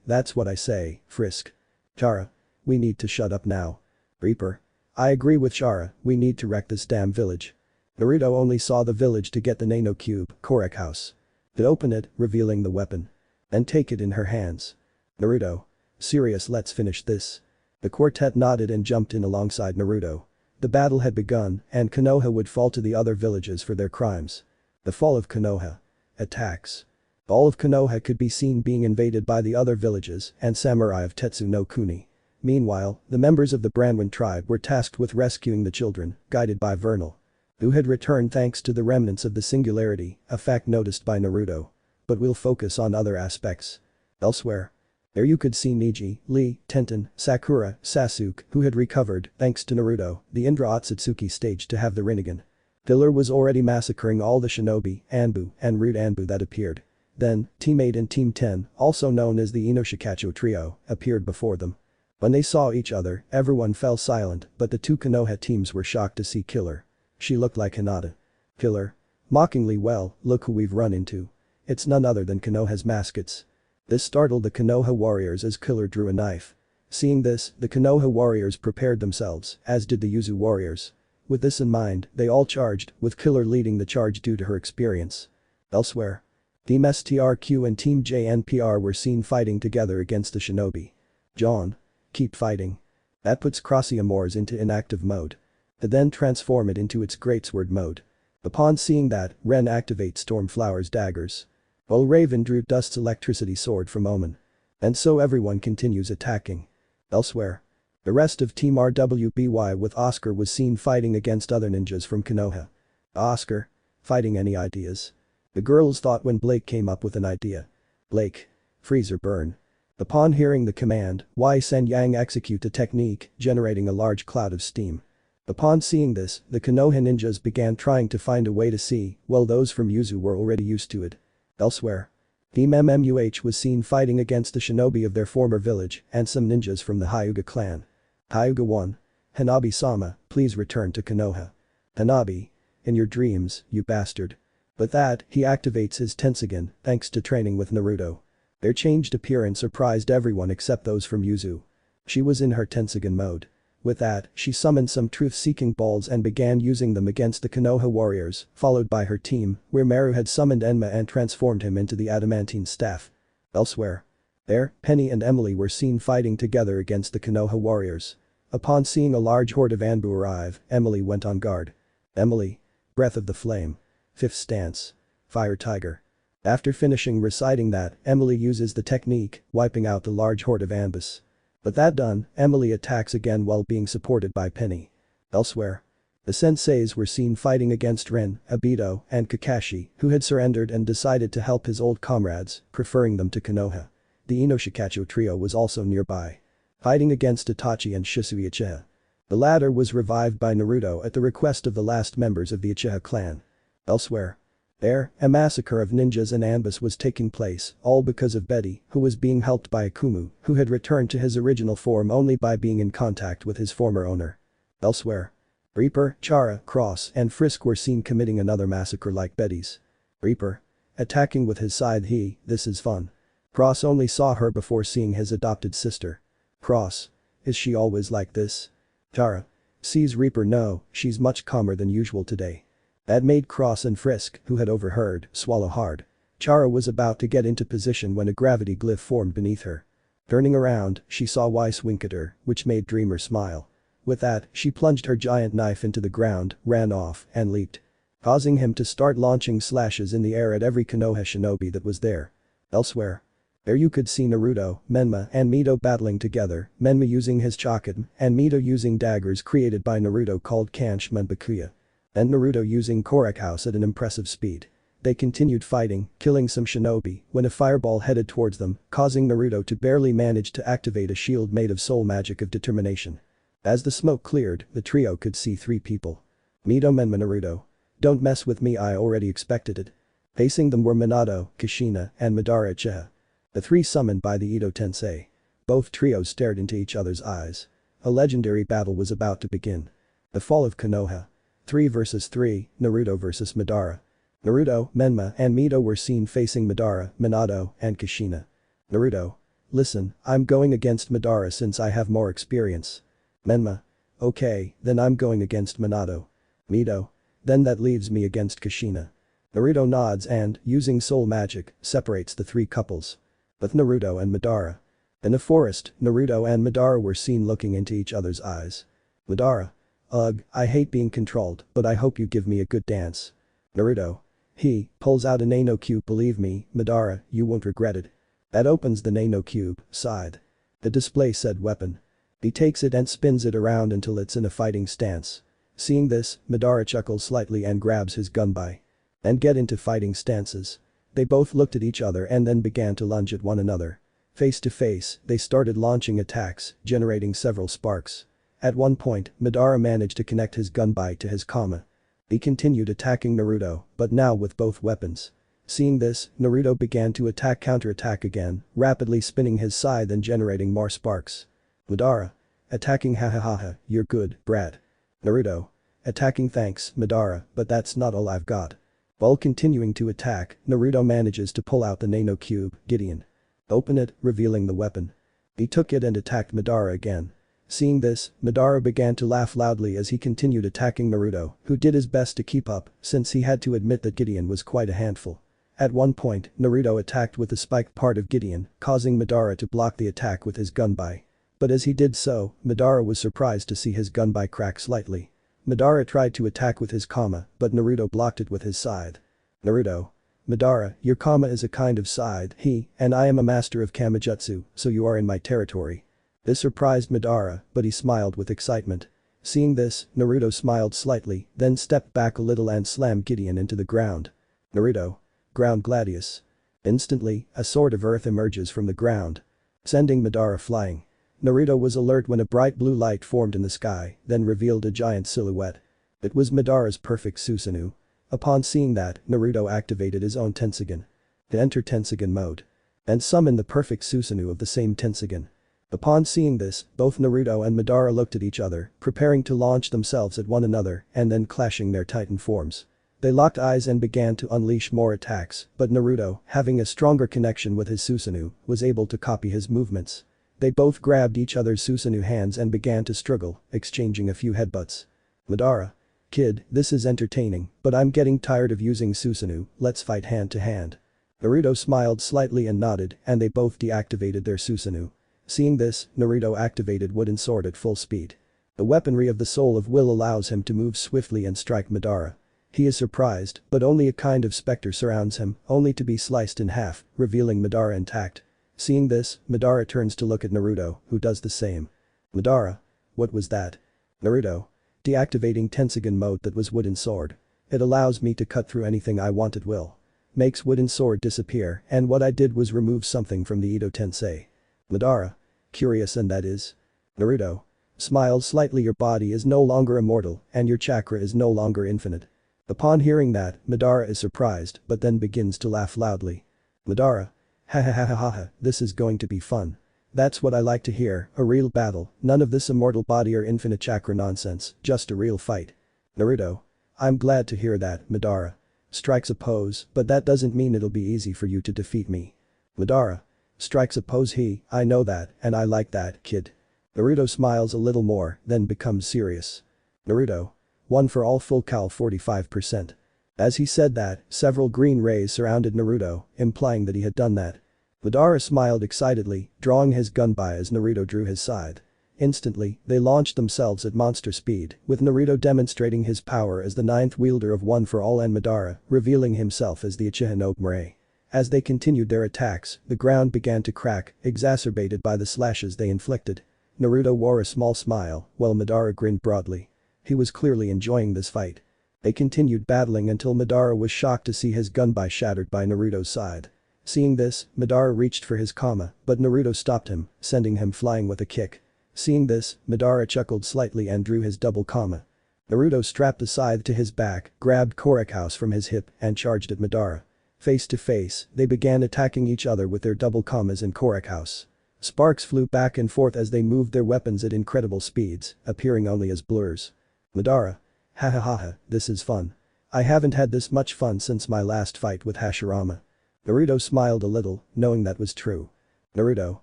That's what I say, Frisk. Chara. We need to shut up now. Reaper. I agree with Chara, we need to wreck this damn village. Naruto only saw the village to get the Nano Cube, Korek House. They open it, revealing the weapon. And take it in her hands. Naruto. Serious, let's finish this. The quartet nodded and jumped in alongside Naruto. The battle had begun, and Konoha would fall to the other villages for their crimes. The fall of Konoha. Attacks. All of Konoha could be seen being invaded by the other villages and samurai of Tetsu no Kuni. Meanwhile, the members of the Branwen tribe were tasked with rescuing the children, guided by Vernal, who had returned thanks to the remnants of the singularity, a fact noticed by Naruto. But we'll focus on other aspects. Elsewhere. There you could see Neji, Lee, Tenten, Sakura, Sasuke, who had recovered, thanks to Naruto, the Indra Otsutsuki stage to have the Rinnegan. Filler was already massacring all the shinobi, Anbu, and Rude Anbu that appeared. Then, Team 8 and Team 10, also known as the Inoshikacho trio, appeared before them. When they saw each other, everyone fell silent, but the two Konoha teams were shocked to see Killer. She looked like Hinata. Killer. Mockingly, well, look who we've run into. It's none other than Konoha's mascots. This startled the Konoha warriors as Killer drew a knife. Seeing this, the Konoha warriors prepared themselves, as did the Yuzu warriors. With this in mind, they all charged, with Killer leading the charge due to her experience. Elsewhere. Team STRQ and Team JNPR were seen fighting together against the shinobi. John. Keep fighting. That puts Crossiamores into inactive mode. To then transform it into its greatsword mode. Upon seeing that, Ren activates Stormflower's daggers. While Raven drew Dust's electricity sword from Omen. And so everyone continues attacking. Elsewhere. The rest of Team RWBY with Oscar was seen fighting against other ninjas from Konoha. Oscar. Fighting, any ideas? The girls thought when Blake came up with an idea. Blake. Freeze or burn. Upon hearing the command, Wei Sen Yang execute a technique, generating a large cloud of steam. Upon seeing this, the Konoha ninjas began trying to find a way to see, while those from Yuzu were already used to it. Elsewhere. Team MMUH was seen fighting against the shinobi of their former village and some ninjas from the Hyuga clan. Hyuga 1. Hanabi-sama, please return to Konoha. Hanabi. In your dreams, you bastard. With that, he activates his Tensugen, thanks to training with Naruto. Their changed appearance surprised everyone except those from Yuzu. She was in her Tensugen mode. With that, she summoned some truth-seeking balls and began using them against the Konoha warriors, followed by her team, where Meru had summoned Enma and transformed him into the adamantine staff. Elsewhere. There, Penny and Emily were seen fighting together against the Konoha warriors. Upon seeing a large horde of Anbu arrive, Emily went on guard. Emily. Breath of the Flame. Fifth stance. Fire Tiger. After finishing reciting that, Emily uses the technique, wiping out the large horde of Anbus. But that done, Emily attacks again while being supported by Penny. Elsewhere. The senseis were seen fighting against Rin, Obito, and Kakashi, who had surrendered and decided to help his old comrades, preferring them to Konoha. The Inoshikacho trio was also nearby. Fighting against Itachi and Shisui Uchiha. The latter was revived by Naruto at the request of the last members of the Uchiha clan. Elsewhere. There, a massacre of ninjas and Anbus was taking place, all because of Betty, who was being helped by Akumu, who had returned to his original form only by being in contact with his former owner. Elsewhere. Reaper, Chara, Cross, and Frisk were seen committing another massacre like Betty's. Reaper. Attacking with his scythe. This is fun. Cross only saw her before seeing his adopted sister. Cross. Is she always like this? Chara. Sees Reaper. No, she's much calmer than usual today. That made Cross and Frisk, who had overheard, swallow hard. Chara was about to get into position when a gravity glyph formed beneath her. Turning around, she saw Weiss wink at her, which made Dreemurr smile. With that, she plunged her giant knife into the ground, ran off, and leaped. Causing him to start launching slashes in the air at every Konoha shinobi that was there. Elsewhere. There you could see Naruto, Menma, and Mito battling together, Menma using his Chokin, and Mito using daggers created by Naruto called Kanshima and Bakuya. And Naruto using Korak House at an impressive speed. They continued fighting, killing some shinobi, when a fireball headed towards them, causing Naruto to barely manage to activate a shield made of soul magic of determination. As the smoke cleared, the trio could see three people. Mito, Menma, Naruto. Don't mess with me, I already expected it. Facing them were Minato, Kushina, and Madara Uchiha. The three summoned by the Ito Tensei. Both trios stared into each other's eyes. A legendary battle was about to begin. The fall of Konoha. 3 vs 3, Naruto vs Madara. Naruto, Menma, and Mito were seen facing Madara, Minato, and Kushina. Naruto. Listen, I'm going against Madara since I have more experience. Menma. Okay, then I'm going against Minato. Mito. Then that leaves me against Kushina. Naruto nods and, using soul magic, separates the three couples. With Naruto and Madara. In the forest, Naruto and Madara were seen looking into each other's eyes. Madara. Ugh, I hate being controlled, but I hope you give me a good dance. Naruto. He pulls out a nano cube. Believe me, Madara, you won't regret it. That opens the nano cube, sighed. The display said weapon. He takes it and spins it around until it's in a fighting stance. Seeing this, Madara chuckles slightly and grabs his gunbai. And get into fighting stances. They both looked at each other and then began to lunge at one another. Face to face, they started launching attacks, generating several sparks. At one point, Madara managed to connect his gunbai to his kama. He continued attacking Naruto, but now with both weapons. Seeing this, Naruto began to counterattack again, rapidly spinning his scythe and generating more sparks. Madara. Attacking. Hahaha, you're good, brat. Naruto. Attacking. Thanks, Madara, but that's not all I've got. While continuing to attack, Naruto manages to pull out the nano cube, Gideon. Open it, revealing the weapon. He took it and attacked Madara again. Seeing this, Madara began to laugh loudly as he continued attacking Naruto, who did his best to keep up, since he had to admit that Gideon was quite a handful. At one point, Naruto attacked with the spiked part of Gideon, causing Madara to block the attack with his gunbai. But as he did so, Madara was surprised to see his gunbai crack slightly. Madara tried to attack with his kama, but Naruto blocked it with his scythe. Naruto. Madara, your kama is a kind of scythe, and I am a master of Kamijutsu, so you are in my territory. This surprised Madara, but he smiled with excitement. Seeing this, Naruto smiled slightly, then stepped back a little and slammed Gideon into the ground. Naruto. Ground Gladius. Instantly, a sword of earth emerges from the ground. Sending Madara flying. Naruto was alert when a bright blue light formed in the sky, then revealed a giant silhouette. It was Madara's perfect Susanoo. Upon seeing that, Naruto activated his own Tensugen. To enter Tensugen mode. And summon the perfect Susanoo of the same Tensugen. Upon seeing this, both Naruto and Madara looked at each other, preparing to launch themselves at one another and then clashing their titan forms. They locked eyes and began to unleash more attacks, but Naruto, having a stronger connection with his Susanoo, was able to copy his movements. They both grabbed each other's Susanoo hands and began to struggle, exchanging a few headbutts. Madara. Kid, this is entertaining, but I'm getting tired of using Susanoo, let's fight hand to hand. Naruto smiled slightly and nodded, and they both deactivated their Susanoo. Seeing this, Naruto activated Wooden Sword at full speed. The weaponry of the Soul of Will allows him to move swiftly and strike Madara. He is surprised, but only a kind of specter surrounds him, only to be sliced in half, revealing Madara intact. Seeing this, Madara turns to look at Naruto, who does the same. Madara. What was that? Naruto. Deactivating Tensugen mode. That was Wooden Sword. It allows me to cut through anything I want at will. Makes Wooden Sword disappear, and what I did was remove something from the Edo Tensei. Madara. Curious, and that is? Naruto. Smiles slightly. Your body is no longer immortal, and your chakra is no longer infinite. Upon hearing that, Madara is surprised, but then begins to laugh loudly. Madara. Ha, this is going to be fun. That's what I like to hear, a real battle, none of this immortal body or infinite chakra nonsense, just a real fight. Naruto. I'm glad to hear that, Madara. Strikes a pose, but that doesn't mean it'll be easy for you to defeat me. Madara. Strikes a pose. I know that, and I like that, kid. Naruto smiles a little more, then becomes serious. Naruto. One for all. Full cal 45%. As he said that, several green rays surrounded Naruto, implying that he had done that. Madara smiled excitedly, drawing his gunbai as Naruto drew his scythe. Instantly, they launched themselves at monster speed, with Naruto demonstrating his power as the ninth wielder of One for All and Madara, revealing himself as the Uchiha no Murray. As they continued their attacks, the ground began to crack, exacerbated by the slashes they inflicted. Naruto wore a small smile, while Madara grinned broadly. He was clearly enjoying this fight. They continued battling until Madara was shocked to see his gunbai shattered by Naruto's scythe. Seeing this, Madara reached for his kama, but Naruto stopped him, sending him flying with a kick. Seeing this, Madara chuckled slightly and drew his double kama. Naruto strapped the scythe to his back, grabbed Korokhouse from his hip, and charged at Madara. Face to face, they began attacking each other with their double kamas and Korokhouse. Sparks flew back and forth as they moved their weapons at incredible speeds, appearing only as blurs. Madara. Ha, this is fun. I haven't had this much fun since my last fight with Hashirama. Naruto smiled a little, knowing that was true. Naruto.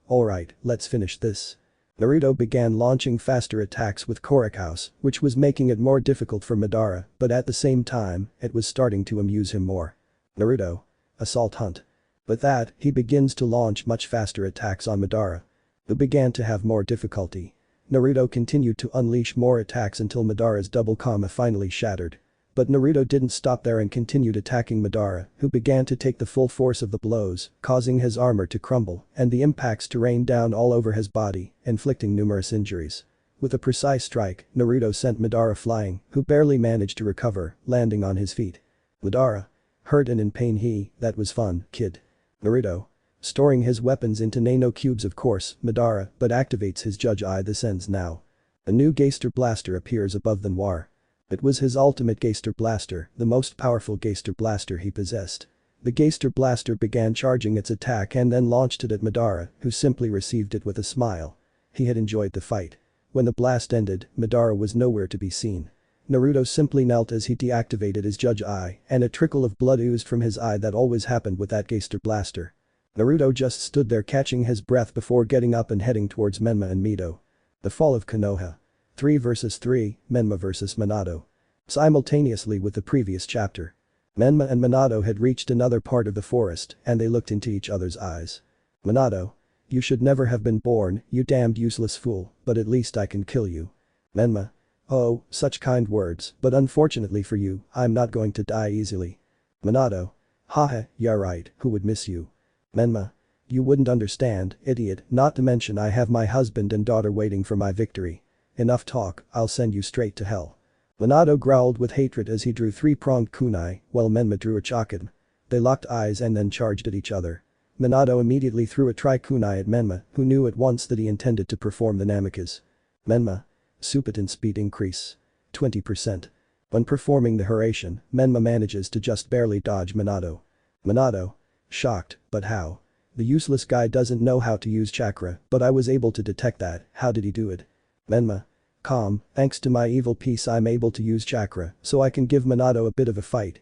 Alright, let's finish this. Naruto began launching faster attacks with Korokhouse, which was making it more difficult for Madara, but at the same time, it was starting to amuse him more. Naruto. Assault Hunt. With that, he begins to launch much faster attacks on Madara, who began to have more difficulty. Naruto continued to unleash more attacks until Madara's double comma finally shattered. But Naruto didn't stop there and continued attacking Madara, who began to take the full force of the blows, causing his armor to crumble and the impacts to rain down all over his body, inflicting numerous injuries. With a precise strike, Naruto sent Madara flying, who barely managed to recover, landing on his feet. Madara. Hurt and in pain. That was fun, kid. Naruto. Storing his weapons into nano cubes of course, Madara, but activates his Judge Eye. This ends now. A new Geister Blaster appears above the Noir. It was his ultimate Geister Blaster, the most powerful Geister Blaster he possessed. The Geister Blaster began charging its attack and then launched it at Madara, who simply received it with a smile. He had enjoyed the fight. When the blast ended, Madara was nowhere to be seen. Naruto simply knelt as he deactivated his Judge Eye, and a trickle of blood oozed from his eye. That always happened with that Geister Blaster. Naruto just stood there catching his breath before getting up and heading towards Menma and Mito. The fall of Konoha. 3 vs 3, Menma vs Minato. Simultaneously with the previous chapter. Menma and Minato had reached another part of the forest and they looked into each other's eyes. Minato. You should never have been born, you damned useless fool, but at least I can kill you. Menma. Oh, such kind words, but unfortunately for you, I'm not going to die easily. Minato. Haha, yeah right, who would miss you? Menma. You wouldn't understand, idiot, not to mention I have my husband and daughter waiting for my victory. Enough talk, I'll send you straight to hell. Minato growled with hatred as he drew 3-pronged kunai, while Menma drew a Chakin. They locked eyes and then charged at each other. Minato immediately threw a tri-kunai at Menma, who knew at once that he intended to perform the Namikaze. Menma. Supitan speed increase. 20%. When performing the Hurration, Menma manages to just barely dodge Minato. Minato. Shocked, but how? The useless guy doesn't know how to use chakra, but I was able to detect that. How did he do it? Menma. Calm, thanks to my evil piece I'm able to use chakra, so I can give Minato a bit of a fight.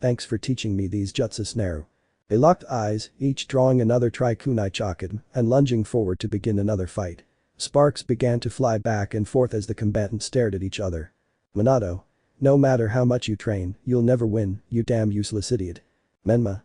Thanks for teaching me these jutsu snare. They locked eyes, each drawing another tri-kunai Chakin and lunging forward to begin another fight. Sparks began to fly back and forth as the combatants stared at each other. Minato. No matter how much you train, you'll never win, you damn useless idiot. Menma.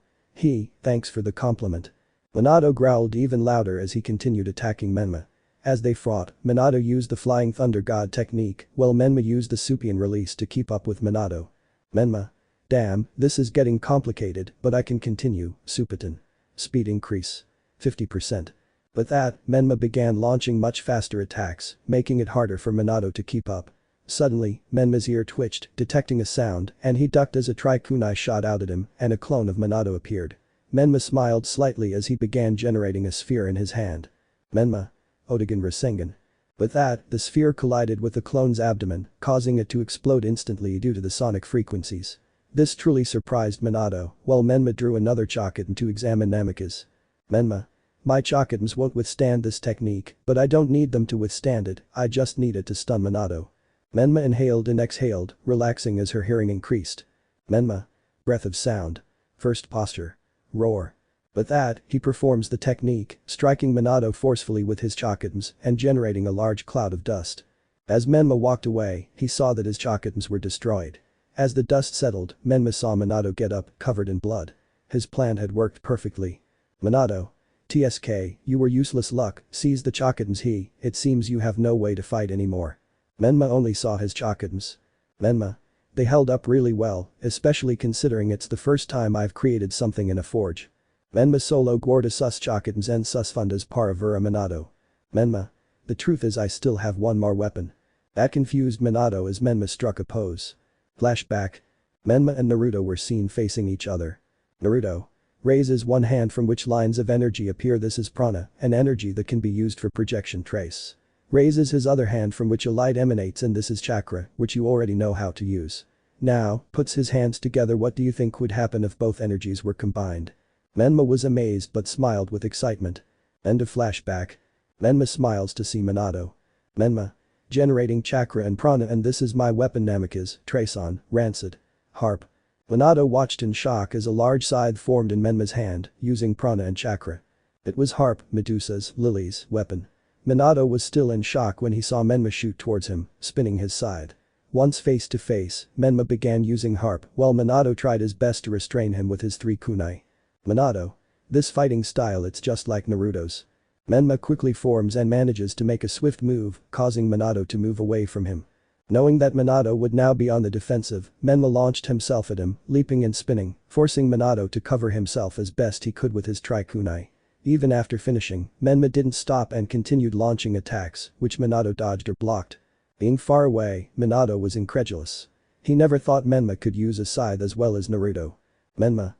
Thanks for the compliment. Minato growled even louder as he continued attacking Menma. As they fought, Minato used the Flying Thunder God technique, while Menma used the Supian release to keep up with Minato. Menma. Damn, this is getting complicated, but I can continue, Supitan. Speed increase. 50%. With that, Menma began launching much faster attacks, making it harder for Minato to keep up. Suddenly, Menma's ear twitched, detecting a sound, and he ducked as a tri-kunai shot out at him, and a clone of Minato appeared. Menma smiled slightly as he began generating a sphere in his hand. Menma. Otogen Rasengan. With that, the sphere collided with the clone's abdomen, causing it to explode instantly due to the sonic frequencies. This truly surprised Minato, while Menma drew another Chakin to examine Namikaze. Menma. My Chakins won't withstand this technique, but I don't need them to withstand it, I just need it to stun Minato. Menma inhaled and exhaled, relaxing as her hearing increased. Menma. Breath of sound. First posture. Roar. With that, he performs the technique, striking Minato forcefully with his Chakins and generating a large cloud of dust. As Menma walked away, he saw that his Chakins were destroyed. As the dust settled, Menma saw Minato get up, covered in blood. His plan had worked perfectly. Minato. TSK, you were useless luck, seize the Chakins. It seems you have no way to fight anymore. Menma only saw his Chakins. Menma. They held up really well, especially considering it's the first time I've created something in a forge. Menma solo guarda sus Chakins and sus fundas para vera Minato. Menma. The truth is I still have one more weapon. That confused Minato as Menma struck a pose. Flashback. Menma and Naruto were seen facing each other. Naruto. Raises one hand from which lines of energy appear. This is prana, an energy that can be used for projection trace. Raises his other hand from which a light emanates and this is chakra, which you already know how to use. Now, puts his hands together. What do you think would happen if both energies were combined? Menma was amazed but smiled with excitement. End of flashback. Menma smiles to see Minato. Menma. Generating chakra and prana and this is my weapon Namikaze, Trace-on, Rancid. Harp. Minato watched in shock as a large scythe formed in Menma's hand, using prana and chakra. It was Harp, Medusa's, Lily's, weapon. Minato was still in shock when he saw Menma shoot towards him, spinning his side. Once face to face, Menma began using harp while Minato tried his best to restrain him with his 3 kunai. Minato. This fighting style, it's just like Naruto's. Menma quickly forms and manages to make a swift move, causing Minato to move away from him. Knowing that Minato would now be on the defensive, Menma launched himself at him, leaping and spinning, forcing Minato to cover himself as best he could with his tri-kunai. Even after finishing, Menma didn't stop and continued launching attacks, which Minato dodged or blocked. Being far away, Minato was incredulous. He never thought Menma could use a scythe as well as Naruto. Menma.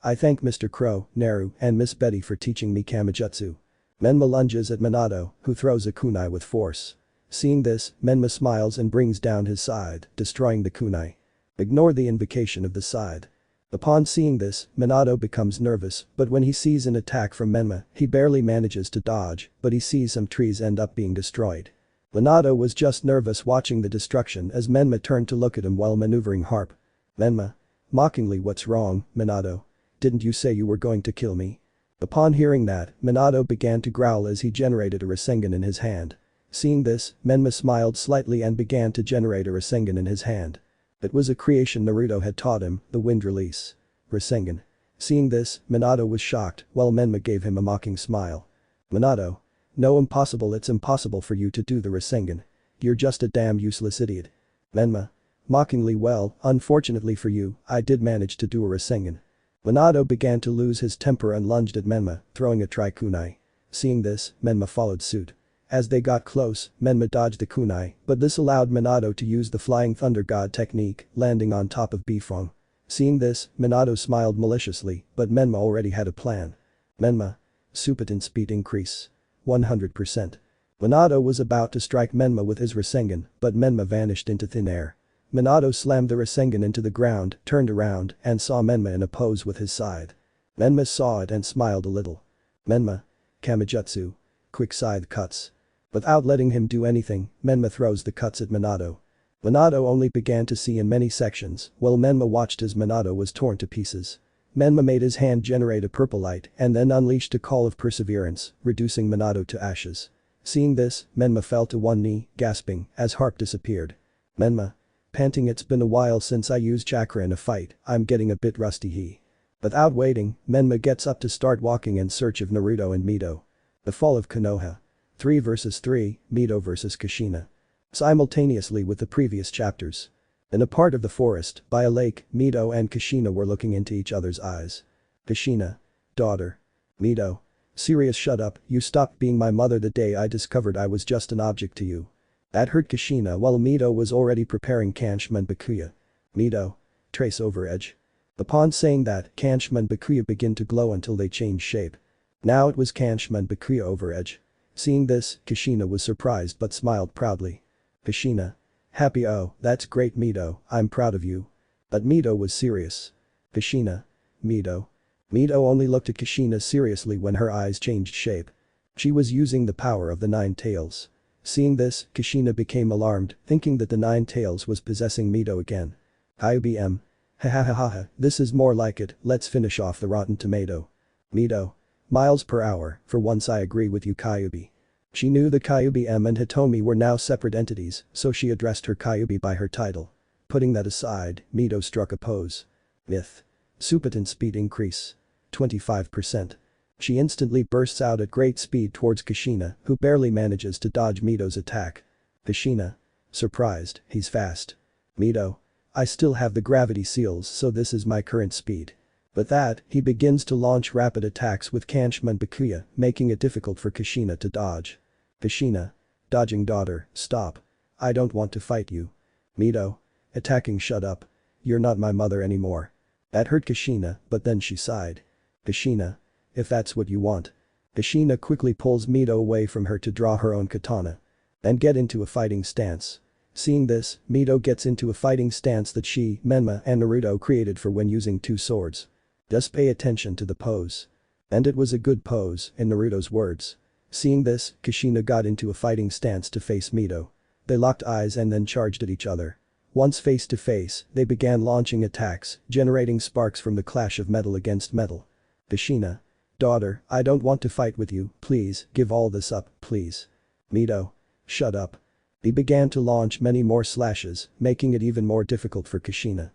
I thank Mr. Crow, Naru, and Miss Betty for teaching me Kamijutsu. Menma lunges at Minato, who throws a kunai with force. Seeing this, Menma smiles and brings down his scythe, destroying the kunai. Ignore the invocation of the scythe. Upon seeing this, Minato becomes nervous, but when he sees an attack from Menma, he barely manages to dodge, but he sees some trees end up being destroyed. Minato was just nervous watching the destruction as Menma turned to look at him while maneuvering harp. Menma. Mockingly, what's wrong, Minato? Didn't you say you were going to kill me? Upon hearing that, Minato began to growl as he generated a Rasengan in his hand. Seeing this, Menma smiled slightly and began to generate a Rasengan in his hand. It was a creation Naruto had taught him, the wind release. Rasengan. Seeing this, Minato was shocked, while Menma gave him a mocking smile. Minato. No, impossible, it's impossible for you to do the Rasengan. You're just a damn useless idiot. Menma. Mockingly, well, unfortunately for you, I did manage to do a Rasengan. Minato began to lose his temper and lunged at Menma, throwing a tri-kunai. Seeing this, Menma followed suit. As they got close, Menma dodged the kunai, but this allowed Minato to use the Flying Thunder God technique, landing on top of Bifong. Seeing this, Minato smiled maliciously, but Menma already had a plan. Menma. Supaten speed increase. 100%. Minato was about to strike Menma with his Rasengan, but Menma vanished into thin air. Minato slammed the Rasengan into the ground, turned around, and saw Menma in a pose with his scythe. Menma saw it and smiled a little. Menma. Kamijutsu. Quick scythe cuts. Without letting him do anything, Menma throws the cuts at Minato. Minato only began to see in many sections, while Menma watched as Minato was torn to pieces. Menma made his hand generate a purple light and then unleashed a call of perseverance, reducing Minato to ashes. Seeing this, Menma fell to one knee, gasping, as harp disappeared. Menma. Panting, it's been a while since I used chakra in a fight, I'm getting a bit rusty. Without waiting, Menma gets up to start walking in search of Naruto and Mito. The fall of Konoha. 3 vs 3, Mito vs Kushina. Simultaneously with the previous chapters. In a part of the forest, by a lake, Mito and Kushina were looking into each other's eyes. Kushina. Daughter. Mito. Serious, shut up, you stopped being my mother the day I discovered I was just an object to you. That hurt Kushina while Mito was already preparing Kanshima and Bakuya. Mito. Trace over edge. Upon saying that, Kanshima and Bakuya begin to glow until they change shape. Now it was Kanshima and Bakuya over edge. Seeing this, Kushina was surprised but smiled proudly. Kushina. Happy, oh, that's great Mito, I'm proud of you. But Mito was serious. Kushina. Mito. Mito only looked at Kushina seriously when her eyes changed shape. She was using the power of the 9 tails. Seeing this, Kushina became alarmed, thinking that the 9 tails was possessing Mito again. Kyubi M. Ha, this is more like it, let's finish off the rotten tomato. Mito. Miles per hour, for once I agree with you, Kyubi. She knew the Kyubi M and Hitomi were now separate entities, so she addressed her Kyubi by her title. Putting that aside, Mito struck a pose. Myth. Supaten speed increase. 25%. She instantly bursts out at great speed towards Kushina, who barely manages to dodge Mito's attack. Kushina. Surprised, he's fast. Mito. I still have the gravity seals, so this is my current speed. With that, he begins to launch rapid attacks with Kanshima and Bakuya, making it difficult for Kushina to dodge. Kushina. Dodging, daughter, stop. I don't want to fight you. Mito. Attacking, shut up. You're not my mother anymore. That hurt Kushina, but then she sighed. Kushina. If that's what you want. Kushina quickly pulls Mito away from her to draw her own katana. And get into a fighting stance. Seeing this, Mito gets into a fighting stance that she, Menma, and Naruto created for when using 2 swords. Just pay attention to the pose. And it was a good pose, in Naruto's words. Seeing this, Kushina got into a fighting stance to face Mito. They locked eyes and then charged at each other. Once face to face, they began launching attacks, generating sparks from the clash of metal against metal. Kushina. Daughter, I don't want to fight with you, please, give all this up, please. Mito. Shut up. He began to launch many more slashes, making it even more difficult for Kushina.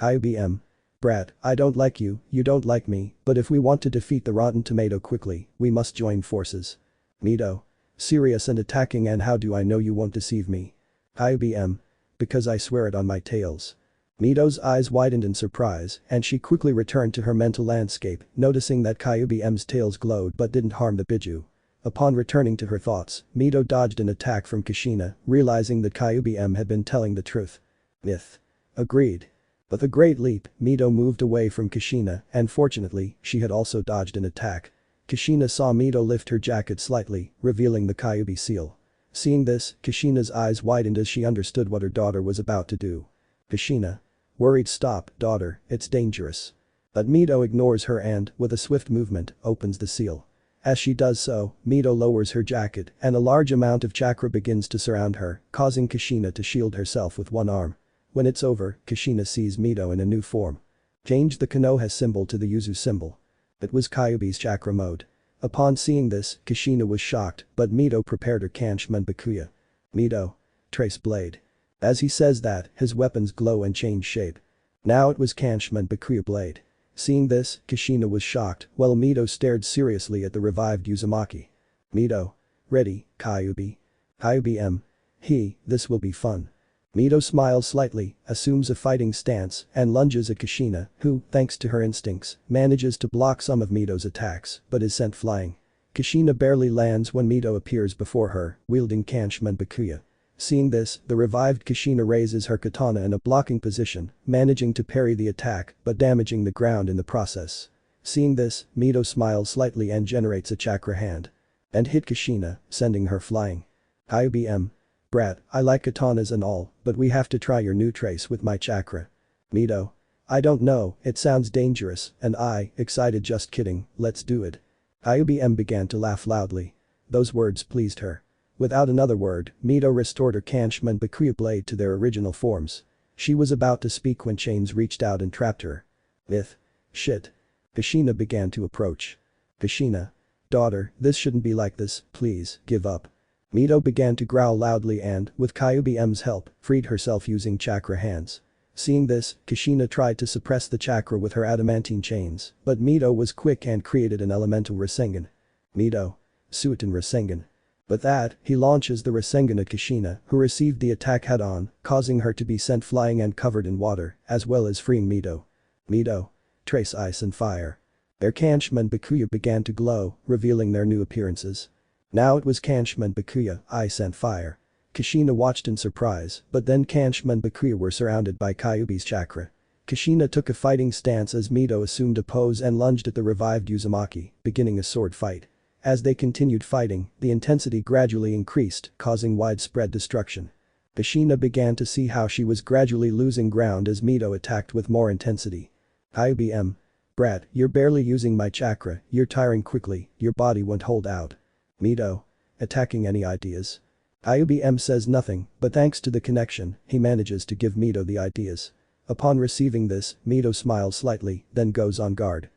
IBM. Brat, I don't like you, you don't like me, but if we want to defeat the rotten tomato quickly, we must join forces. Mito. Serious and attacking, and how do I know you won't deceive me? IBM. Because I swear it on my tails. Mito's eyes widened in surprise, and she quickly returned to her mental landscape, noticing that Kyubi-M's tails glowed but didn't harm the Biju. Upon returning to her thoughts, Mito dodged an attack from Kushina, realizing that Kyubi-M had been telling the truth. Myth. Agreed. With a great leap, Mito moved away from Kushina, and fortunately, she had also dodged an attack. Kushina saw Mito lift her jacket slightly, revealing the Kyubi seal. Seeing this, Kushina's eyes widened as she understood what her daughter was about to do. Kushina. Worried, stop, daughter, it's dangerous. But Mito ignores her and, with a swift movement, opens the seal. As she does so, Mito lowers her jacket and a large amount of chakra begins to surround her, causing Kushina to shield herself with one arm. When it's over, Kushina sees Mito in a new form. Change the Konoha symbol to the Yuzu symbol. It was Kyubi's chakra mode. Upon seeing this, Kushina was shocked, but Mito prepared her Kanshman Bakuya. Mito. Trace blade. As he says that, his weapons glow and change shape. Now it was Kanshman Bakuya blade. Seeing this, Kushina was shocked, while Mito stared seriously at the revived Uzumaki. Mito. Ready, Kyubi. Kyubi-M. This will be fun. Mito smiles slightly, assumes a fighting stance, and lunges at Kushina, who, thanks to her instincts, manages to block some of Mito's attacks, but is sent flying. Kushina barely lands when Mito appears before her, wielding Kanshman Bakuya. Seeing this, the revived Kushina raises her katana in a blocking position, managing to parry the attack but damaging the ground in the process. Seeing this, Mito smiles slightly and generates a chakra hand. And hit Kushina, sending her flying. IBM. Brat, I like katanas and all, but we have to try your new trace with my chakra. Mito. I don't know, it sounds dangerous, and excited, just kidding, let's do it. IBM began to laugh loudly. Those words pleased her. Without another word, Mito restored her Kanshman Bakuya blade to their original forms. She was about to speak when chains reached out and trapped her. Shit. Kushina began to approach. Kushina. Daughter, this shouldn't be like this, please, give up. Mito began to growl loudly and, with Kyubi-M's help, freed herself using chakra hands. Seeing this, Kushina tried to suppress the chakra with her adamantine chains, but Mito was quick and created an elemental Rasengan. Mito. Suiton Rasengan. With that, he launches the Rasengan at Kushina, who received the attack head-on, causing her to be sent flying and covered in water, as well as freeing Mito. Mito. Trace ice and fire. Their Kanshman Bakuya began to glow, revealing their new appearances. Now it was Kanshman Bakuya, ice and fire. Kushina watched in surprise, but then Kanshman Bakuya were surrounded by Kyubi's chakra. Kushina took a fighting stance as Mito assumed a pose and lunged at the revived Uzumaki, beginning a sword fight. As they continued fighting, the intensity gradually increased, causing widespread destruction. Kushina began to see how she was gradually losing ground as Mito attacked with more intensity. IBM. Brat, you're barely using my chakra, you're tiring quickly, your body won't hold out. Mito. Attacking, any ideas? IBM says nothing, but thanks to the connection, he manages to give Mito the ideas. Upon receiving this, Mito smiles slightly, then goes on guard.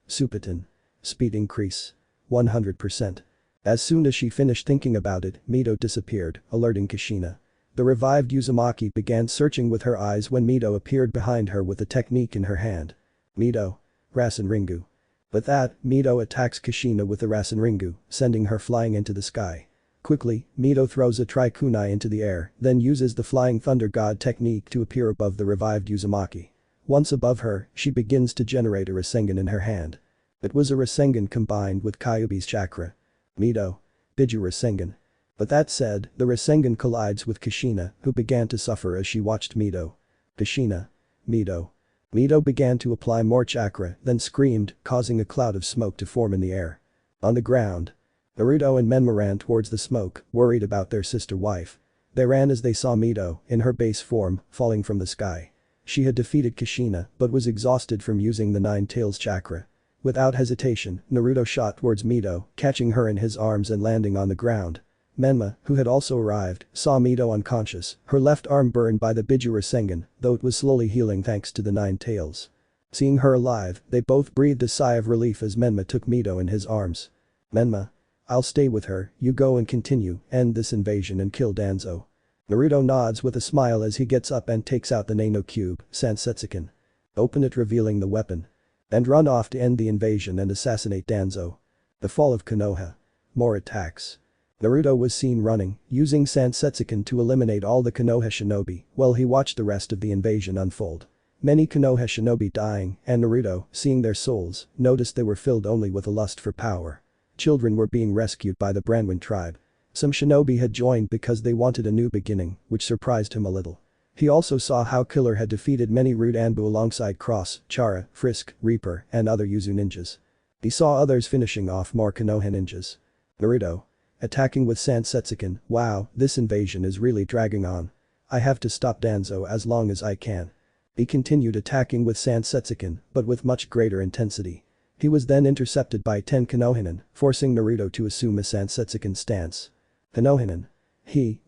Supiton. Speed increase. 100%. As soon as she finished thinking about it, Mito disappeared, alerting Kushina. The revived Uzumaki began searching with her eyes when Mito appeared behind her with a technique in her hand. Mito. Rasen Ringu. With that, Mito attacks Kushina with the Rasen Ringu, sending her flying into the sky. Quickly, Mito throws a Trikunai into the air, then uses the Flying Thunder God technique to appear above the revived Uzumaki. Once above her, she begins to generate a Rasengan in her hand. It was a Rasengan combined with Kyubi's chakra. Mito. Biju Rasengan. But that said, the Rasengan collides with Kushina, who began to suffer as she watched Mito. Kushina. Mito. Mito began to apply more chakra, then screamed, causing a cloud of smoke to form in the air. On the ground. Naruto and Menma ran towards the smoke, worried about their sister wife. They ran as they saw Mito, in her base form, falling from the sky. She had defeated Kushina but was exhausted from using the Nine Tails chakra. Without hesitation, Naruto shot towards Mito, catching her in his arms and landing on the ground. Menma, who had also arrived, saw Mito unconscious, her left arm burned by the Biju Rasengan, though it was slowly healing thanks to the Nine Tails. Seeing her alive, they both breathed a sigh of relief as Menma took Mito in his arms. Menma. I'll stay with her, you go and continue, end this invasion and kill Danzo. Naruto nods with a smile as he gets up and takes out the Nano Cube, Sansetsuken. Open it revealing the weapon. And run off to end the invasion and assassinate Danzo. The fall of Konoha. More attacks. Naruto was seen running, using Sansetsuken to eliminate all the Konoha shinobi while he watched the rest of the invasion unfold. Many Konoha shinobi dying, and Naruto, seeing their souls, noticed they were filled only with a lust for power. Children were being rescued by the Branwen tribe. Some shinobi had joined because they wanted a new beginning, which surprised him a little. He also saw how Killer had defeated many rude Anbu alongside Cross, Chara, Frisk, Reaper, and other Yuzu ninjas. He saw others finishing off more Konoha ninjas. Naruto. Attacking with Sansetsuken, wow, this invasion is really dragging on. I have to stop Danzo as long as I can. He continued attacking with Sansetsuken, but with much greater intensity. He was then intercepted by 10 Konohinen, forcing Naruto to assume a Sansetsuken stance. Konohinen.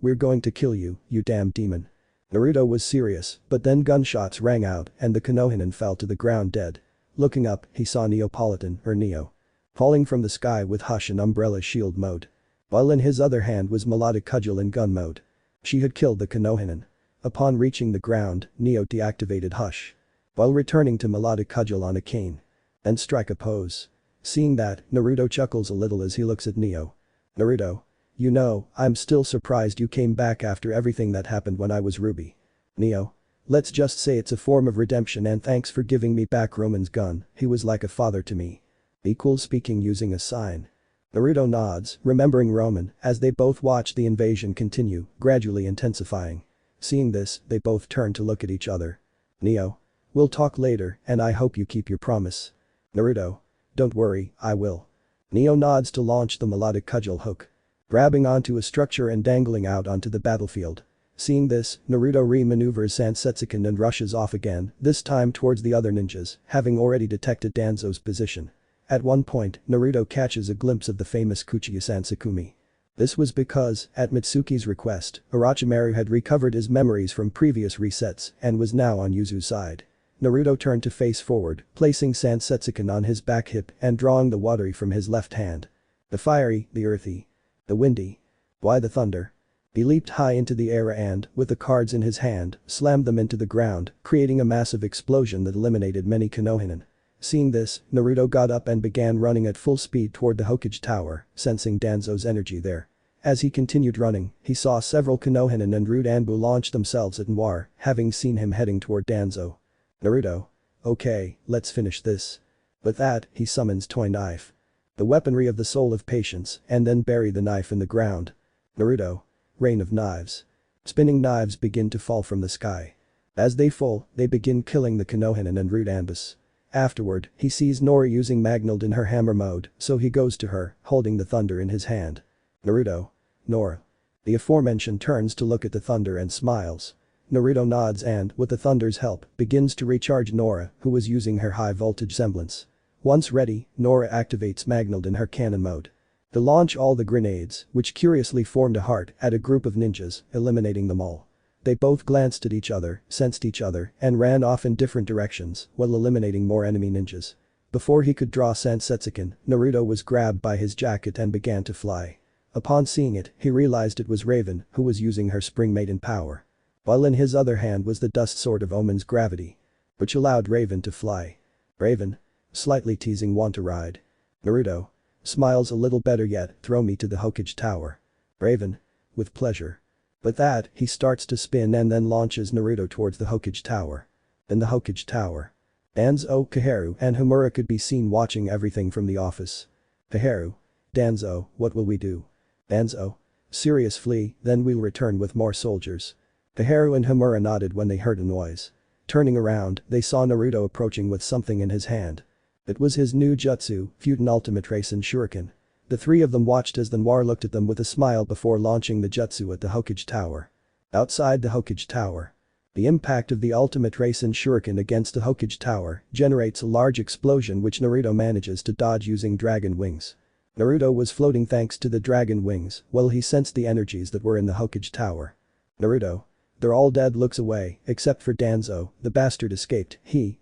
We're going to kill you, you damn demon. Naruto was serious, but then gunshots rang out and the Konohinen fell to the ground dead. Looking up, he saw Neapolitan, or Neo. Falling from the sky with Hush and Umbrella shield mode. While in his other hand was Melodic Cudgel in gun mode. She had killed the Konohinen. Upon reaching the ground, Neo deactivated Hush. While returning to Melodic Cudgel on a cane. And strike a pose. Seeing that, Naruto chuckles a little as he looks at Neo. Naruto. You know, I'm still surprised you came back after everything that happened when I was Ruby. Neo. Let's just say it's a form of redemption and thanks for giving me back Roman's gun, he was like a father to me. Equal speaking using a sign. Naruto nods, remembering Roman, as they both watch the invasion continue, gradually intensifying. Seeing this, they both turn to look at each other. Neo. We'll talk later, and I hope you keep your promise. Naruto. Don't worry, I will. Neo nods to launch the Melodic Cudgel hook. Grabbing onto a structure and dangling out onto the battlefield. Seeing this, Naruto re-maneuvers Sansetsuken and rushes off again, this time towards the other ninjas, having already detected Danzo's position. At one point, Naruto catches a glimpse of the famous Uchiha Sansakumi. This was because, at Mitsuki's request, Orochimaru had recovered his memories from previous resets and was now on Yuzu's side. Naruto turned to face forward, placing Sansetsuken on his back hip and drawing the watery from his left hand. The fiery, the earthy. The windy. Why the thunder? He leaped high into the air and, with the cards in his hand, slammed them into the ground, creating a massive explosion that eliminated many Konohinen. Seeing this, Naruto got up and began running at full speed toward the Hokage Tower, sensing Danzo's energy there. As he continued running, he saw several Konohinen and rude Anbu launch themselves at Noir, having seen him heading toward Danzo. Naruto. Okay, let's finish this. With that, he summons Toy Knife. The weaponry of the soul of patience, and then bury the knife in the ground. Naruto. Rain of knives. Spinning knives begin to fall from the sky. As they fall, they begin killing the Konohinen and rude Anbus. Afterward, he sees Nora using Magnald in her hammer mode, so he goes to her, holding the thunder in his hand. Naruto. Nora. The aforementioned turns to look at the thunder and smiles. Naruto nods and, with the thunder's help, begins to recharge Nora, who was using her high voltage semblance. Once ready, Nora activates Magnald in her cannon mode. To launch all the grenades, which curiously formed a heart at a group of ninjas, eliminating them all. They both glanced at each other, sensed each other, and ran off in different directions while eliminating more enemy ninjas. Before he could draw Sansetsuken, Naruto was grabbed by his jacket and began to fly. Upon seeing it, he realized it was Raven, who was using her Spring Maiden power. While in his other hand was the dust sword of Omen's gravity. Which allowed Raven to fly. Raven. Slightly teasing want to ride. Naruto. Smiles a little better yet, throw me to the Hokage Tower. Raven. With pleasure. With that, he starts to spin and then launches Naruto towards the Hokage Tower. In the Hokage Tower. Danzo, Kaharu, and Homura could be seen watching everything from the office. Kaharu. Danzo, what will we do? Danzo. Seriously, then we'll return with more soldiers. Kaharu and Homura nodded when they heard a noise. Turning around, they saw Naruto approaching with something in his hand. It was his new jutsu, Futon Ultimatrace and Shuriken. The three of them watched as the Noir looked at them with a smile before launching the jutsu at the Hokage Tower. Outside the Hokage Tower. The impact of the Ultimatrace and Shuriken against the Hokage Tower generates a large explosion which Naruto manages to dodge using dragon wings. Naruto was floating thanks to the dragon wings while he sensed the energies that were in the Hokage Tower. Naruto. They're all dead. Looks away, except for Danzo, the bastard escaped,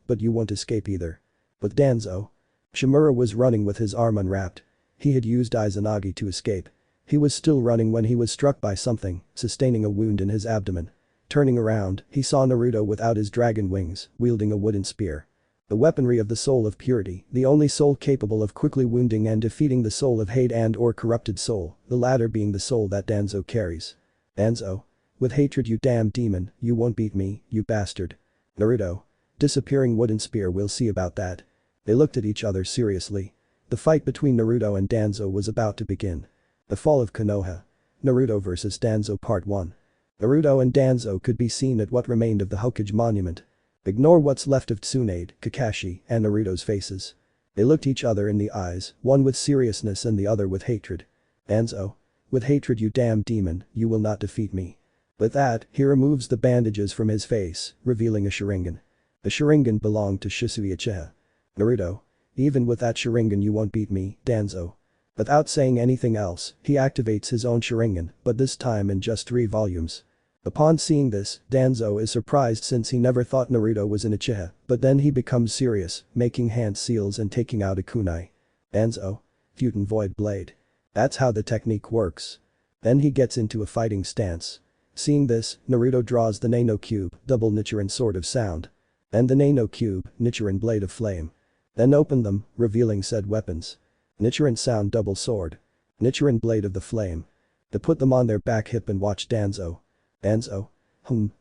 but you won't escape either. But Danzo. Shimura was running with his arm unwrapped. He had used Izanagi to escape. He was still running when he was struck by something, sustaining a wound in his abdomen. Turning around, he saw Naruto without his dragon wings, wielding a wooden spear. The weaponry of the soul of purity, the only soul capable of quickly wounding and defeating the soul of hate and/or corrupted soul, the latter being the soul that Danzo carries. Danzo. With hatred, you damn demon, you won't beat me, you bastard. Naruto. Disappearing wooden spear, we'll see about that. They looked at each other seriously. The fight between Naruto and Danzo was about to begin. The Fall of Konoha. Naruto vs Danzo Part 1. Naruto and Danzo could be seen at what remained of the Hokage monument. Ignore what's left of Tsunade, Kakashi, and Naruto's faces. They looked each other in the eyes, one with seriousness and the other with hatred. Danzo. With hatred, you damn demon, you will not defeat me. With that, he removes the bandages from his face, revealing a Sharingan. The Sharingan belonged to Shisui Uchiha. Naruto. Even with that Sharingan you won't beat me, Danzo. Without saying anything else, he activates his own Sharingan, but this time in just 3 volumes. Upon seeing this, Danzo is surprised since he never thought Naruto was an Uchiha, but then he becomes serious, making hand seals and taking out a kunai. Danzo. Futon Void Blade. That's how the technique works. Then he gets into a fighting stance. Seeing this, Naruto draws the Nano Cube, double Nichiren Sword of Sound. Then the Nano Cube, Nichiren Blade of Flame. Then open them, revealing said weapons. Nichiren Sound Double Sword. Nichiren Blade of the Flame. They put them on their back hip and watch Danzo. Danzo.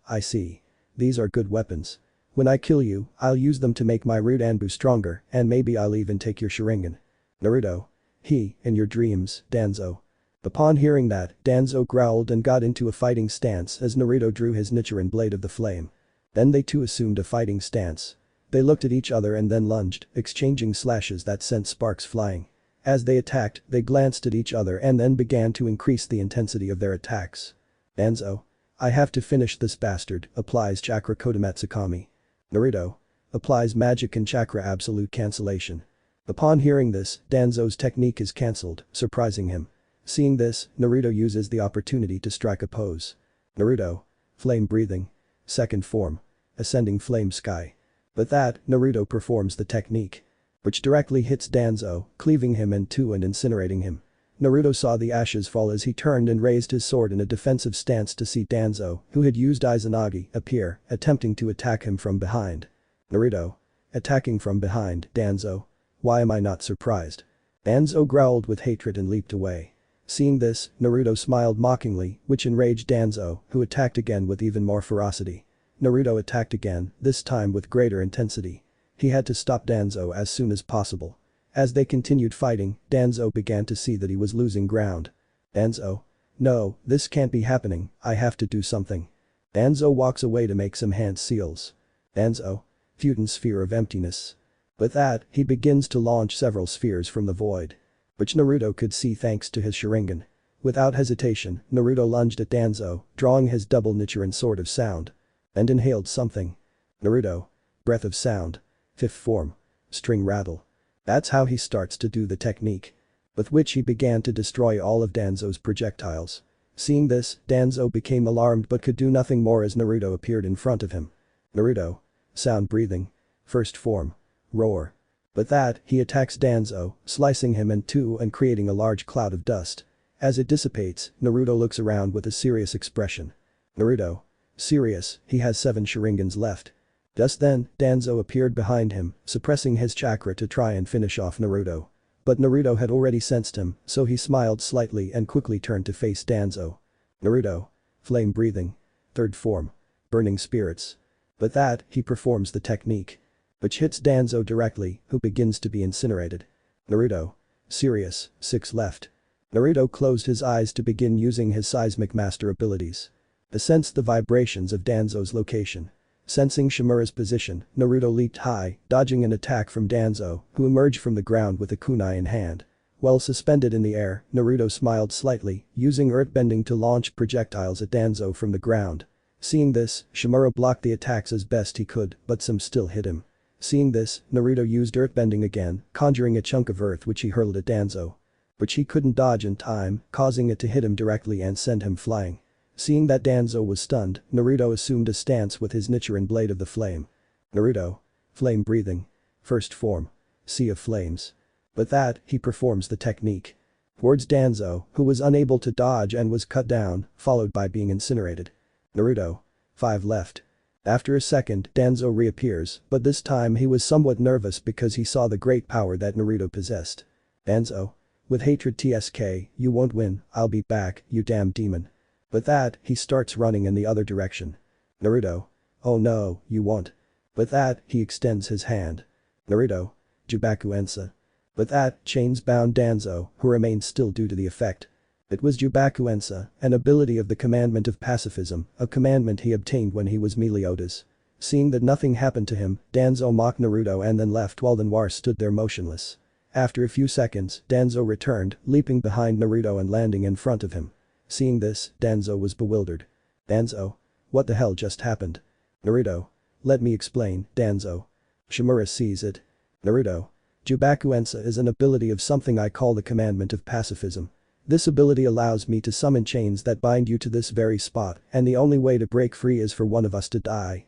I see. These are good weapons. When I kill you, I'll use them to make my root Anbu stronger, and maybe I'll even take your Sharingan. Naruto. In your dreams, Danzo. Upon hearing that, Danzo growled and got into a fighting stance as Naruto drew his Nichiren Blade of the Flame. Then they too assumed a fighting stance. They looked at each other and then lunged, exchanging slashes that sent sparks flying. As they attacked, they glanced at each other and then began to increase the intensity of their attacks. Danzo. I have to finish this bastard, applies Chakra Kodamatsukami. Naruto. Applies Magic and Chakra Absolute Cancellation. Upon hearing this, Danzo's technique is cancelled, surprising him. Seeing this, Naruto uses the opportunity to strike a pose. Naruto. Flame Breathing. Second form. Ascending Flame Sky. With that, Naruto performs the technique. Which directly hits Danzo, cleaving him in two and incinerating him. Naruto saw the ashes fall as he turned and raised his sword in a defensive stance to see Danzo, who had used Izanagi, appear, attempting to attack him from behind. Naruto. Attacking from behind, Danzo. Why am I not surprised? Danzo growled with hatred and leaped away. Seeing this, Naruto smiled mockingly, which enraged Danzo, who attacked again with even more ferocity. Naruto attacked again, this time with greater intensity. He had to stop Danzo as soon as possible. As they continued fighting, Danzo began to see that he was losing ground. Danzo. No, this can't be happening, I have to do something. Danzo walks away to make some hand seals. Danzo. Futon Sphere of Emptiness. With that, he begins to launch several spheres from the void. Which Naruto could see thanks to his Sharingan. Without hesitation, Naruto lunged at Danzo, drawing his double Nichiren Sword of Sound. And inhaled something. Naruto. Breath of Sound. Fifth form. String Rattle. That's how he starts to do the technique. With which he began to destroy all of Danzo's projectiles. Seeing this, Danzo became alarmed but could do nothing more as Naruto appeared in front of him. Naruto. Sound Breathing. First form. Roar. With that, he attacks Danzo, slicing him in two and creating a large cloud of dust. As it dissipates, Naruto looks around with a serious expression. Naruto. Serious, he has 7 Sharingans left. Just then, Danzo appeared behind him, suppressing his chakra to try and finish off Naruto. But Naruto had already sensed him, so he smiled slightly and quickly turned to face Danzo. Naruto. Flame Breathing. Third form. Burning Spirits. With that, he performs the technique. Which hits Danzo directly, who begins to be incinerated. Naruto. Serious, 6 left. Naruto closed his eyes to begin using his Seismic Master abilities. To sense the vibrations of Danzo's location. Sensing Shimura's position, Naruto leaped high, dodging an attack from Danzo, who emerged from the ground with a kunai in hand. While suspended in the air, Naruto smiled slightly, using earthbending to launch projectiles at Danzo from the ground. Seeing this, Shimura blocked the attacks as best he could, but some still hit him. Seeing this, Naruto used earthbending again, conjuring a chunk of earth which he hurled at Danzo. Which he couldn't dodge in time, causing it to hit him directly and send him flying. Seeing that Danzo was stunned, Naruto assumed a stance with his Nichiren blade of the flame. Naruto. Flame breathing. First form. Sea of flames. With that, he performs the technique. Towards Danzo, who was unable to dodge and was cut down, followed by being incinerated. Naruto. 5 left. After a second, Danzo reappears, but this time he was somewhat nervous because he saw the great power that Naruto possessed. Danzo. With hatred TSK, you won't win, I'll be back, you damn demon. With that, he starts running in the other direction. Naruto. Oh no, you won't. With that, he extends his hand. Naruto. Jubaku Ensa. With that, chains bound Danzo, who remained still due to the effect. It was Jubaku Ensa, an ability of the commandment of pacifism, a commandment he obtained when he was Meliodas. Seeing that nothing happened to him, Danzo mocked Naruto and then left while the Noir stood there motionless. After a few seconds, Danzo returned, leaping behind Naruto and landing in front of him. Seeing this, Danzo was bewildered. Danzo. What the hell just happened? Naruto. Let me explain, Danzo. Shimura sees it. Naruto. Jubaku Ensa is an ability of something I call the commandment of pacifism. This ability allows me to summon chains that bind you to this very spot, and the only way to break free is for one of us to die,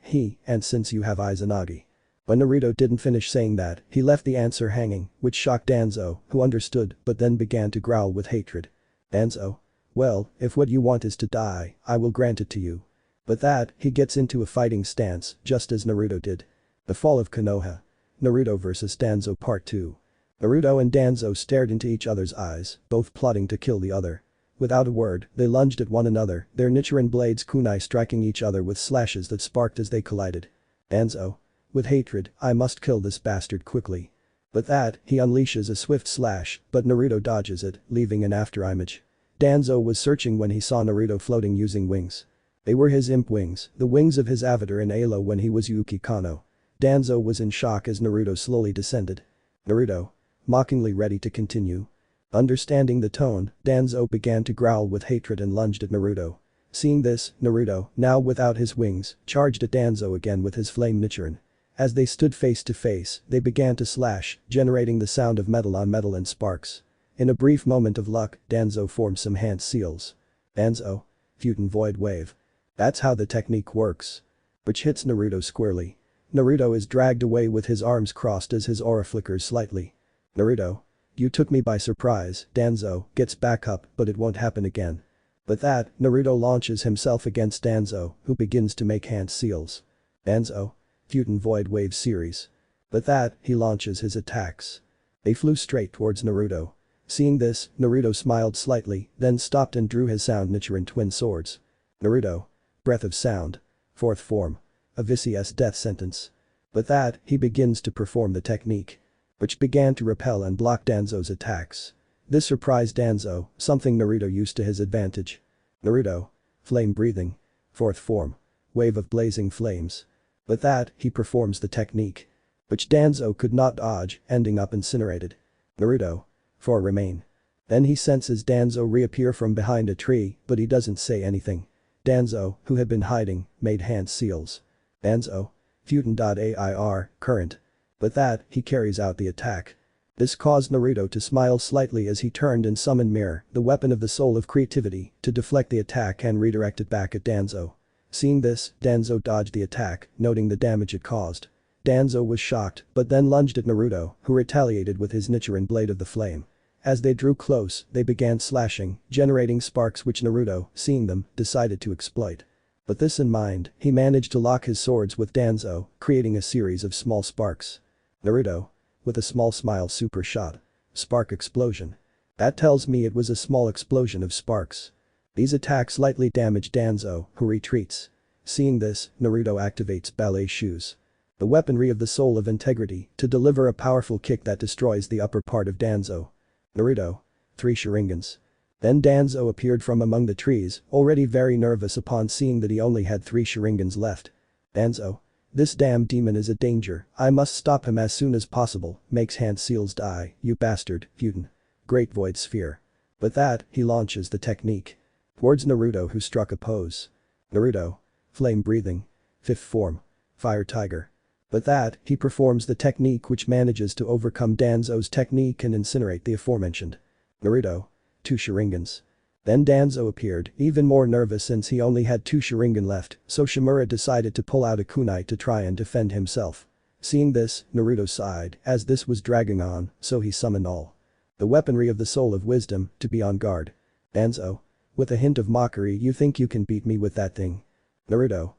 and since you have Izanagi. When Naruto didn't finish saying that, he left the answer hanging, which shocked Danzo, who understood but then began to growl with hatred. Danzo. Well, if what you want is to die, I will grant it to you. With that, he gets into a fighting stance, just as Naruto did. The Fall of Konoha. Naruto vs Danzo Part 2. Naruto and Danzo stared into each other's eyes, both plotting to kill the other. Without a word, they lunged at one another, their Nichiren blades kunai striking each other with slashes that sparked as they collided. Danzo. With hatred, I must kill this bastard quickly. With that, he unleashes a swift slash, but Naruto dodges it, leaving an afterimage. Danzo was searching when he saw Naruto floating using wings. They were his imp wings, the wings of his avatar in Alo when he was Yuki Kano. Danzo was in shock as Naruto slowly descended. Naruto. Mockingly ready to continue. Understanding the tone, Danzo began to growl with hatred and lunged at Naruto. Seeing this, Naruto, now without his wings, charged at Danzo again with his flame Nichiren. As they stood face to face, they began to slash, generating the sound of metal on metal and sparks. In a brief moment of luck, Danzo formed some hand seals. Danzo. Futon Void Wave. That's how the technique works. Which hits Naruto squarely. Naruto is dragged away with his arms crossed as his aura flickers slightly. Naruto. You took me by surprise, Danzo gets back up but it won't happen again. With that, Naruto launches himself against Danzo, who begins to make hand seals. Danzo. Futon Void Wave series. With that, he launches his attacks. They flew straight towards Naruto. Seeing this, Naruto smiled slightly, then stopped and drew his sound Nichiren twin swords. Naruto. Breath of Sound. Fourth form. A vicious death sentence. With that, he begins to perform the technique. Which began to repel and block Danzo's attacks. This surprised Danzo, something Naruto used to his advantage. Naruto. Flame breathing. Fourth form. Wave of blazing flames. With that, he performs the technique. Which Danzo could not dodge, ending up incinerated. Naruto. 4 remain. Then he senses Danzo reappear from behind a tree, but he doesn't say anything. Danzo, who had been hiding, made hand seals. Danzo. Futon.air, current. With that, he carries out the attack. This caused Naruto to smile slightly as he turned and summoned Mirror, the weapon of the soul of creativity, to deflect the attack and redirect it back at Danzo. Seeing this, Danzo dodged the attack, noting the damage it caused. Danzo was shocked, but then lunged at Naruto, who retaliated with his Nichiren blade of the flame. As they drew close, they began slashing, generating sparks which Naruto, seeing them, decided to exploit. With this in mind, he managed to lock his swords with Danzo, creating a series of small sparks. Naruto. With a small smile super shot. Spark explosion. That tells me it was a small explosion of sparks. These attacks lightly damage Danzo, who retreats. Seeing this, Naruto activates ballet shoes. The weaponry of the soul of integrity, to deliver a powerful kick that destroys the upper part of Danzo. Naruto. 3 Sharingans. Then Danzo appeared from among the trees, already very nervous upon seeing that he only had 3 Sharingans left. Danzo. This damn demon is a danger, I must stop him as soon as possible, makes hand seals die, you bastard, Futon. Great Void Sphere. With that, he launches the technique. Towards Naruto who struck a pose. Naruto. Flame breathing. Fifth form. Fire Tiger. With that, he performs the technique which manages to overcome Danzo's technique and incinerate the aforementioned. Naruto. 2 Sharingans. Then Danzo appeared, even more nervous since he only had 2 Sharingan left, so Shimura decided to pull out a kunai to try and defend himself. Seeing this, Naruto sighed, as this was dragging on, so he summoned all the weaponry of the Soul of Wisdom to be on guard. Danzo. With a hint of mockery, you think you can beat me with that thing? Naruto.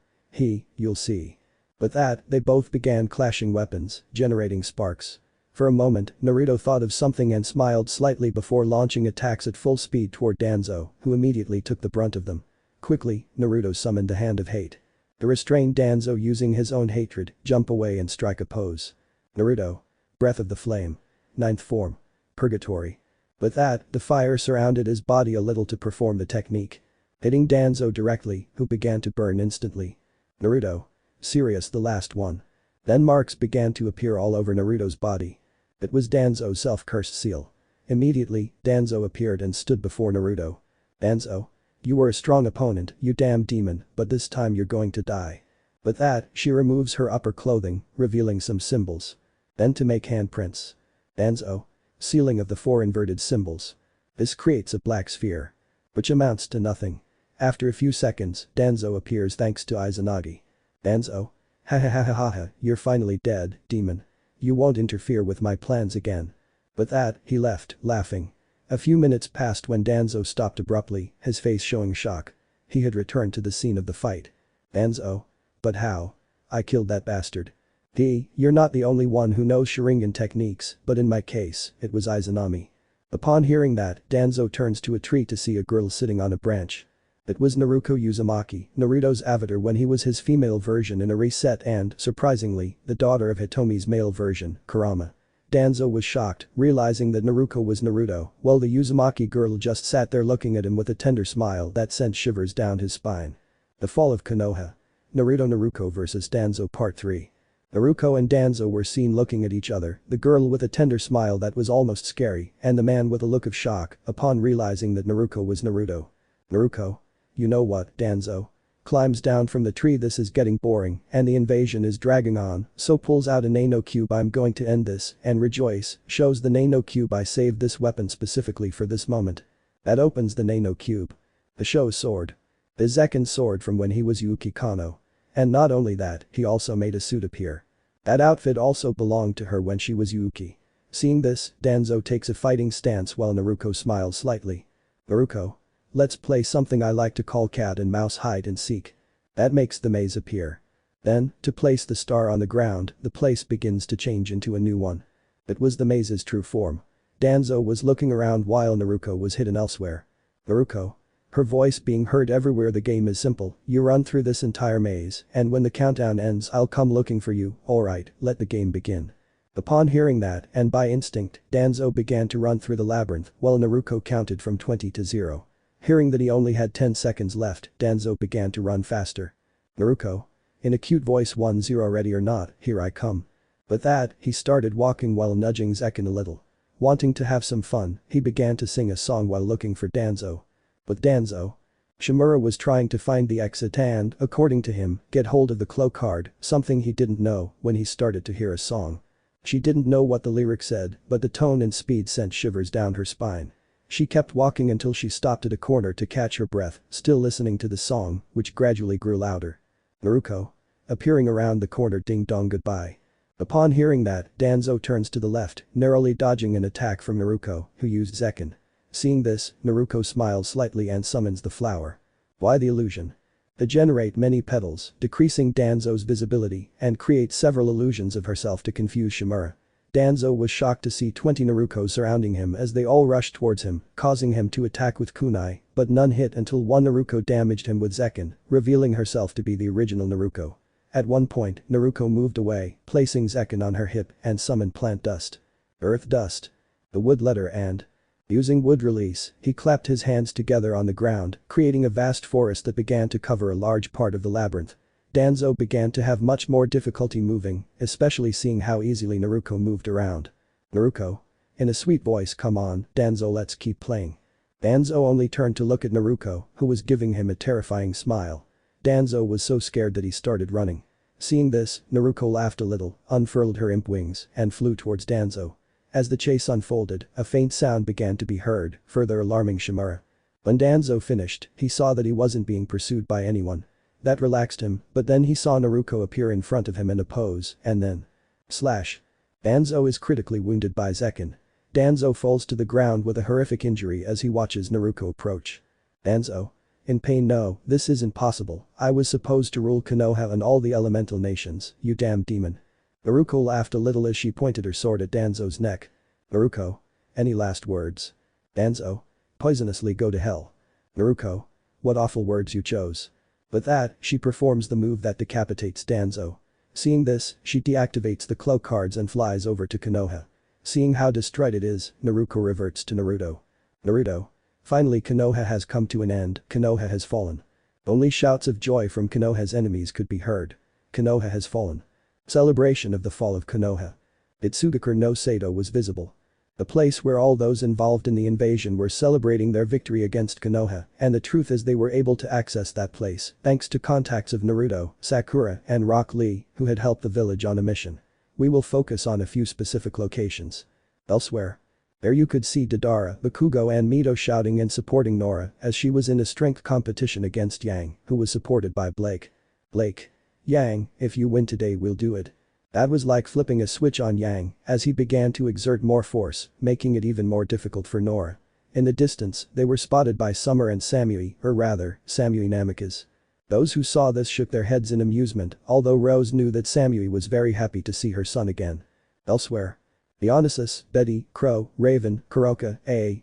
You'll see. With that, they both began clashing weapons, generating sparks. For a moment, Naruto thought of something and smiled slightly before launching attacks at full speed toward Danzo, who immediately took the brunt of them. Quickly, Naruto summoned the Hand of Hate. To restrain Danzo using his own hatred, jump away and strike a pose. Naruto. Breath of the Flame. 9th form. Purgatory. With that, the fire surrounded his body a little to perform the technique. Hitting Danzo directly, who began to burn instantly. Naruto. Serious the last one. Then marks began to appear all over Naruto's body. It was Danzo's self-cursed seal. Immediately, Danzo appeared and stood before Naruto. Danzo. You were a strong opponent, you damn demon, but this time you're going to die. With that, she removes her upper clothing, revealing some symbols. Then to make handprints. Danzo. Sealing of the 4 inverted symbols. This creates a black sphere. Which amounts to nothing. After a few seconds, Danzo appears thanks to Izanagi. Danzo. Ha ha ha ha ha ha, you're finally dead, demon. You won't interfere with my plans again. With that, he left, laughing. A few minutes passed when Danzo stopped abruptly, his face showing shock. He had returned to the scene of the fight. Danzo. But how? I killed that bastard. You're not the only one who knows Sharingan techniques, but in my case, it was Izanami. Upon hearing that, Danzo turns to a tree to see a girl sitting on a branch. It was Naruto Uzumaki, Naruto's avatar when he was his female version in a reset and, surprisingly, the daughter of Hitomi's male version, Kurama. Danzo was shocked, realizing that Naruto was Naruto, while the Uzumaki girl just sat there looking at him with a tender smile that sent shivers down his spine. The Fall of Konoha. Naruto vs Danzo Part 3. Naruto and Danzo were seen looking at each other, the girl with a tender smile that was almost scary, and the man with a look of shock upon realizing that Naruto was Naruto. Naruto. You know what, Danzo? Climbs down from the tree. This is getting boring and the invasion is dragging on, so pulls out a Nano Cube. I'm going to end this and rejoice, shows the Nano Cube. I saved this weapon specifically for this moment. That opens the Nano Cube. The show's sword. The Zekken sword from when he was Yuki Kano. And not only that, he also made a suit appear. That outfit also belonged to her when she was Yuki. Seeing this, Danzo takes a fighting stance while Naruto smiles slightly. Naruto. Let's play something I like to call cat and mouse hide and seek. That makes the maze appear. Then, to place the star on the ground, the place begins to change into a new one. It was the maze's true form. Danzo was looking around while Naruto was hidden elsewhere. Naruto. Her voice being heard everywhere. The game is simple, you run through this entire maze, and when the countdown ends I'll come looking for you. Alright, let the game begin. Upon hearing that, and by instinct, Danzo began to run through the labyrinth while Naruto counted from 20 to 0. Hearing that he only had 10 seconds left, Danzo began to run faster. Naruto. In a cute voice 1-0 ready or not, here I come. With that, he started walking while nudging Zekken a little. Wanting to have some fun, he began to sing a song while looking for Danzo. But Danzo. Shimura was trying to find the exit and, according to him, get hold of the cloak card, something he didn't know when he started to hear a song. She didn't know what the lyrics said, but the tone and speed sent shivers down her spine. She kept walking until she stopped at a corner to catch her breath, still listening to the song, which gradually grew louder. Naruto. Appearing around the corner. Ding dong goodbye. Upon hearing that, Danzo turns to the left, narrowly dodging an attack from Naruto, who used Zekken. Seeing this, Naruto smiles slightly and summons the flower. Why the illusion? They generate many petals, decreasing Danzo's visibility, and create several illusions of herself to confuse Shimura. Danzo was shocked to see 20 Naruto surrounding him as they all rushed towards him, causing him to attack with kunai, but none hit until one Naruto damaged him with Zekken, revealing herself to be the original Naruto. At one point, Naruto moved away, placing Zekken on her hip and summoned plant dust. Earth dust. The wood letter and. Using wood release, he clapped his hands together on the ground, creating a vast forest that began to cover a large part of the labyrinth. Danzo began to have much more difficulty moving, especially seeing how easily Naruto moved around. Naruto. In a sweet voice, come on, Danzo, let's keep playing. Danzo only turned to look at Naruto, who was giving him a terrifying smile. Danzo was so scared that he started running. Seeing this, Naruto laughed a little, unfurled her imp wings, and flew towards Danzo. As the chase unfolded, a faint sound began to be heard, further alarming Shimura. When Danzo finished, he saw that he wasn't being pursued by anyone. That relaxed him, but then he saw Naruto appear in front of him in a pose, and then… Slash. Danzo is critically wounded by Zekin. Danzo falls to the ground with a horrific injury as he watches Naruto approach. Danzo. In pain. No, this isn't possible, I was supposed to rule Konoha and all the elemental nations, you damn demon. Naruto laughed a little as she pointed her sword at Danzo's neck. Naruto. Any last words? Danzo. Poisonously go to hell. Naruto. What awful words you chose. With that, she performs the move that decapitates Danzo. Seeing this, she deactivates the cloak cards and flies over to Konoha. Seeing how distraught it is, Naruto reverts to Naruto. Naruto. Finally Konoha has come to an end, Konoha has fallen. Only shouts of joy from Konoha's enemies could be heard. Konoha has fallen. Celebration of the fall of Konoha. Itsudakure no Sato was visible. The place where all those involved in the invasion were celebrating their victory against Konoha, and the truth is they were able to access that place thanks to contacts of Naruto, Sakura, and Rock Lee, who had helped the village on a mission. We will focus on a few specific locations. Elsewhere. There you could see Deidara, Bakugo and Mito shouting and supporting Nora as she was in a strength competition against Yang, who was supported by Blake. Blake. Yang, if you win today we'll do it. That was like flipping a switch on Yang as he began to exert more force, making it even more difficult for Nora. In the distance, they were spotted by Summer and Samui, or rather, Samui Namikaze. Those who saw this shook their heads in amusement, although Rose knew that Samui was very happy to see her son again. Elsewhere. Dionysus, Betty, Crow, Raven, Kuroka,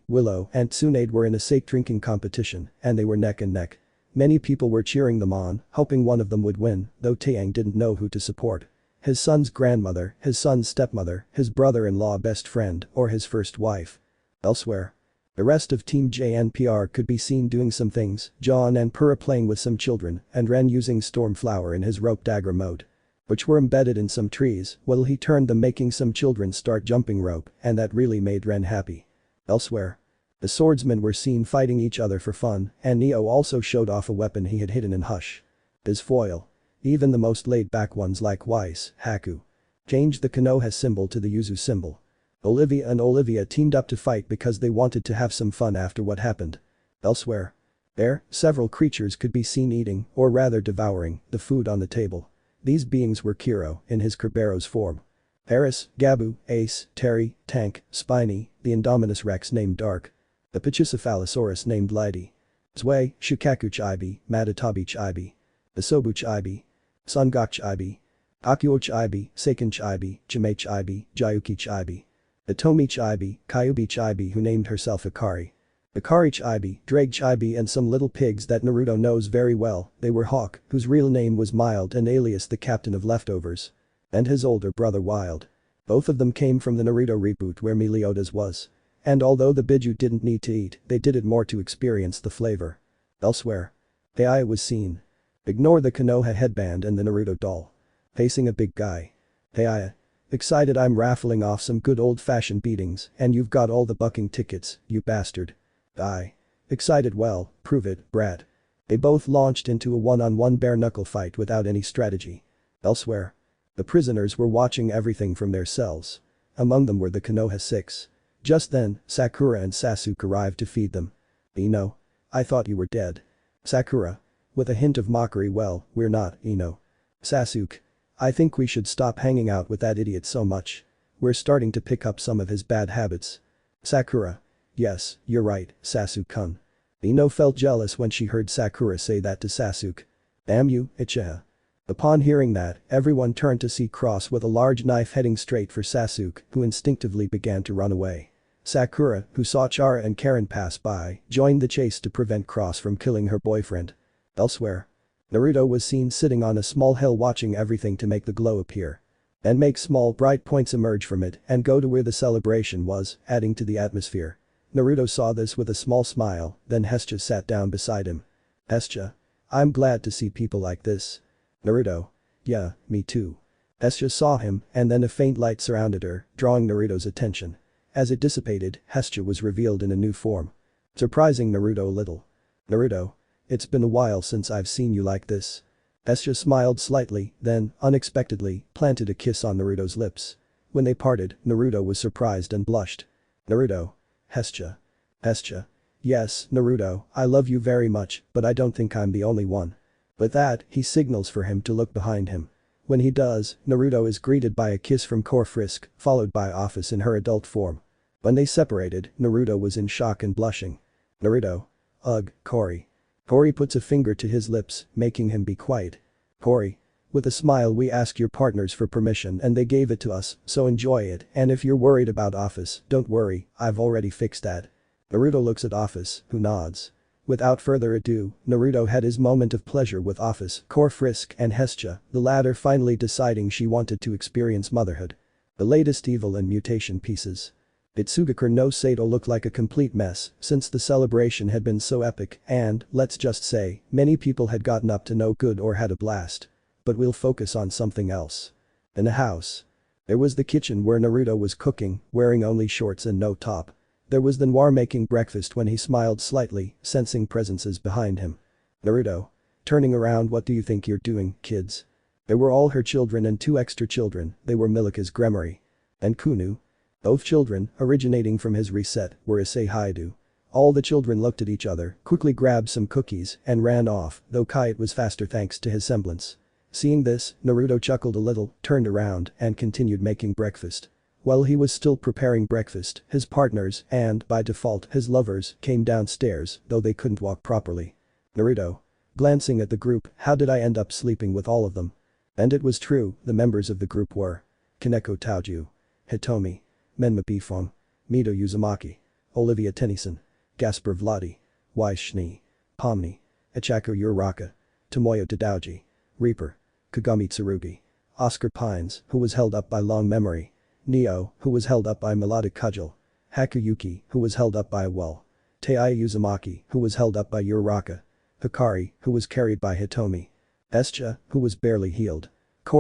Willow, and Tsunade were in a sake drinking competition, and they were neck and neck. Many people were cheering them on, hoping one of them would win, though Taeyang didn't know who to support. His son's grandmother, his son's stepmother, his brother-in-law best friend, or his first wife. Elsewhere. The rest of Team JNPR could be seen doing some things, John and Pura playing with some children, and Ren using Stormflower in his rope dagger mode. Which were embedded in some trees, while he turned them making some children start jumping rope, and that really made Ren happy. Elsewhere. The swordsmen were seen fighting each other for fun, and Neo also showed off a weapon he had hidden in Hush. His foil. Even the most laid-back ones like Weiss, Haku. Changed the Konoha symbol to the Yuzu symbol. Olivia and Olivia teamed up to fight because they wanted to have some fun after what happened. Elsewhere. There, several creatures could be seen eating, or rather devouring, the food on the table. These beings were Kiro, in his Kerberos form. Paris, Gabu, Ace, Terry, Tank, Spiny, the Indominus Rex named Dark. The Pachycephalosaurus named Lighty. Zwei, Shukaku Chibi, Matatabi Chibi. The Sobu Chibi. Sungok Chibi. Akuo Chibi, Seiken Chibi, Jime Chibi, Jayuki Chibi. The Tomi Chibi, Kyubi Chibi who named herself Ikari. Ikari Chibi, Drake Chibi and some little pigs that Naruto knows very well, they were Hawk, whose real name was Mild and alias the captain of Leftovers. And his older brother Wild. Both of them came from the Naruto reboot where Meliodas was. And although the Biju didn't need to eat, they did it more to experience the flavor. Elsewhere. Heiai was seen. Ignore the Konoha headband and the Naruto doll. Facing a big guy. Heiai. Excited I'm raffling off some good old-fashioned beatings and you've got all the bucking tickets, you bastard. I. Excited well, prove it, brat. They both launched into a one-on-one bare-knuckle fight without any strategy. Elsewhere. The prisoners were watching everything from their cells. Among them were the Konoha 6. Just then, Sakura and Sasuke arrived to feed them. Ino. I thought you were dead. Sakura. With a hint of mockery well, we're not, Ino. Sasuke. I think we should stop hanging out with that idiot so much. We're starting to pick up some of his bad habits. Sakura. Yes, you're right, Sasuke-kun. Ino felt jealous when she heard Sakura say that to Sasuke. Damn you, Uchiha. Upon hearing that, everyone turned to see Cross with a large knife heading straight for Sasuke, who instinctively began to run away. Sakura, who saw Chara and Karen pass by, joined the chase to prevent Cross from killing her boyfriend. Elsewhere. Naruto was seen sitting on a small hill watching everything to make the glow appear. And make small bright points emerge from it and go to where the celebration was, adding to the atmosphere. Naruto saw this with a small smile, then Hestia sat down beside him. Hestia. I'm glad to see people like this. Naruto. Yeah, me too. Hestia saw him and then a faint light surrounded her, drawing Naruto's attention. As it dissipated, Hestia was revealed in a new form. Surprising Naruto a little. Naruto. It's been a while since I've seen you like this. Hestia smiled slightly, then, unexpectedly, planted a kiss on Naruto's lips. When they parted, Naruto was surprised and blushed. Naruto. Hestia. Hestia. Yes, Naruto, I love you very much, but I don't think I'm the only one. With that, he signals for him to look behind him. When he does, Naruto is greeted by a kiss from Frisk, followed by Office in her adult form. When they separated, Naruto was in shock and blushing. Naruto. Ugh, Cory. Cory puts a finger to his lips, making him be quiet. Cory. With a smile, we asked your partners for permission and they gave it to us, so enjoy it, and if you're worried about Office, don't worry, I've already fixed that. Naruto looks at Office, who nods. Without further ado, Naruto had his moment of pleasure with Office, Frisk and Hestia, the latter finally deciding she wanted to experience motherhood. The latest evil and mutation pieces. Itsugakure no Sato looked like a complete mess since the celebration had been so epic and, let's just say, many people had gotten up to no good or had a blast. But we'll focus on something else. In the house. There was the kitchen where Naruto was cooking, wearing only shorts and no top. There was the Noir making breakfast when he smiled slightly, sensing presences behind him. Naruto. Turning around, what do you think you're doing, kids? There were all her children and 2 extra children, they were Milika's Gremory. And Kunu. Both children, originating from his reset, were Issei Haidu. All the children looked at each other, quickly grabbed some cookies, and ran off, though Kite was faster thanks to his semblance. Seeing this, Naruto chuckled a little, turned around, and continued making breakfast. While he was still preparing breakfast, his partners, and, by default, his lovers, came downstairs, though they couldn't walk properly. Naruto. Glancing at the group, how did I end up sleeping with all of them? And it was true, the members of the group were Kaneko Taoju, Hitomi, Menma Bifong, Mito Uzumaki, Olivia Tennyson, Gaspar Vladi, Wise Schnee, Pomni, Ichako Uraraka, Tomoyo Tadauji, Reaper, Kagami Tsurugi, Oscar Pines, who was held up by Long Memory, Neo, who was held up by Melodic Cudgel, Hakuyuki, who was held up by Well, Teiya Uzumaki, who was held up by Uraraka, Hikari, who was carried by Hitomi, Escha, who was barely healed,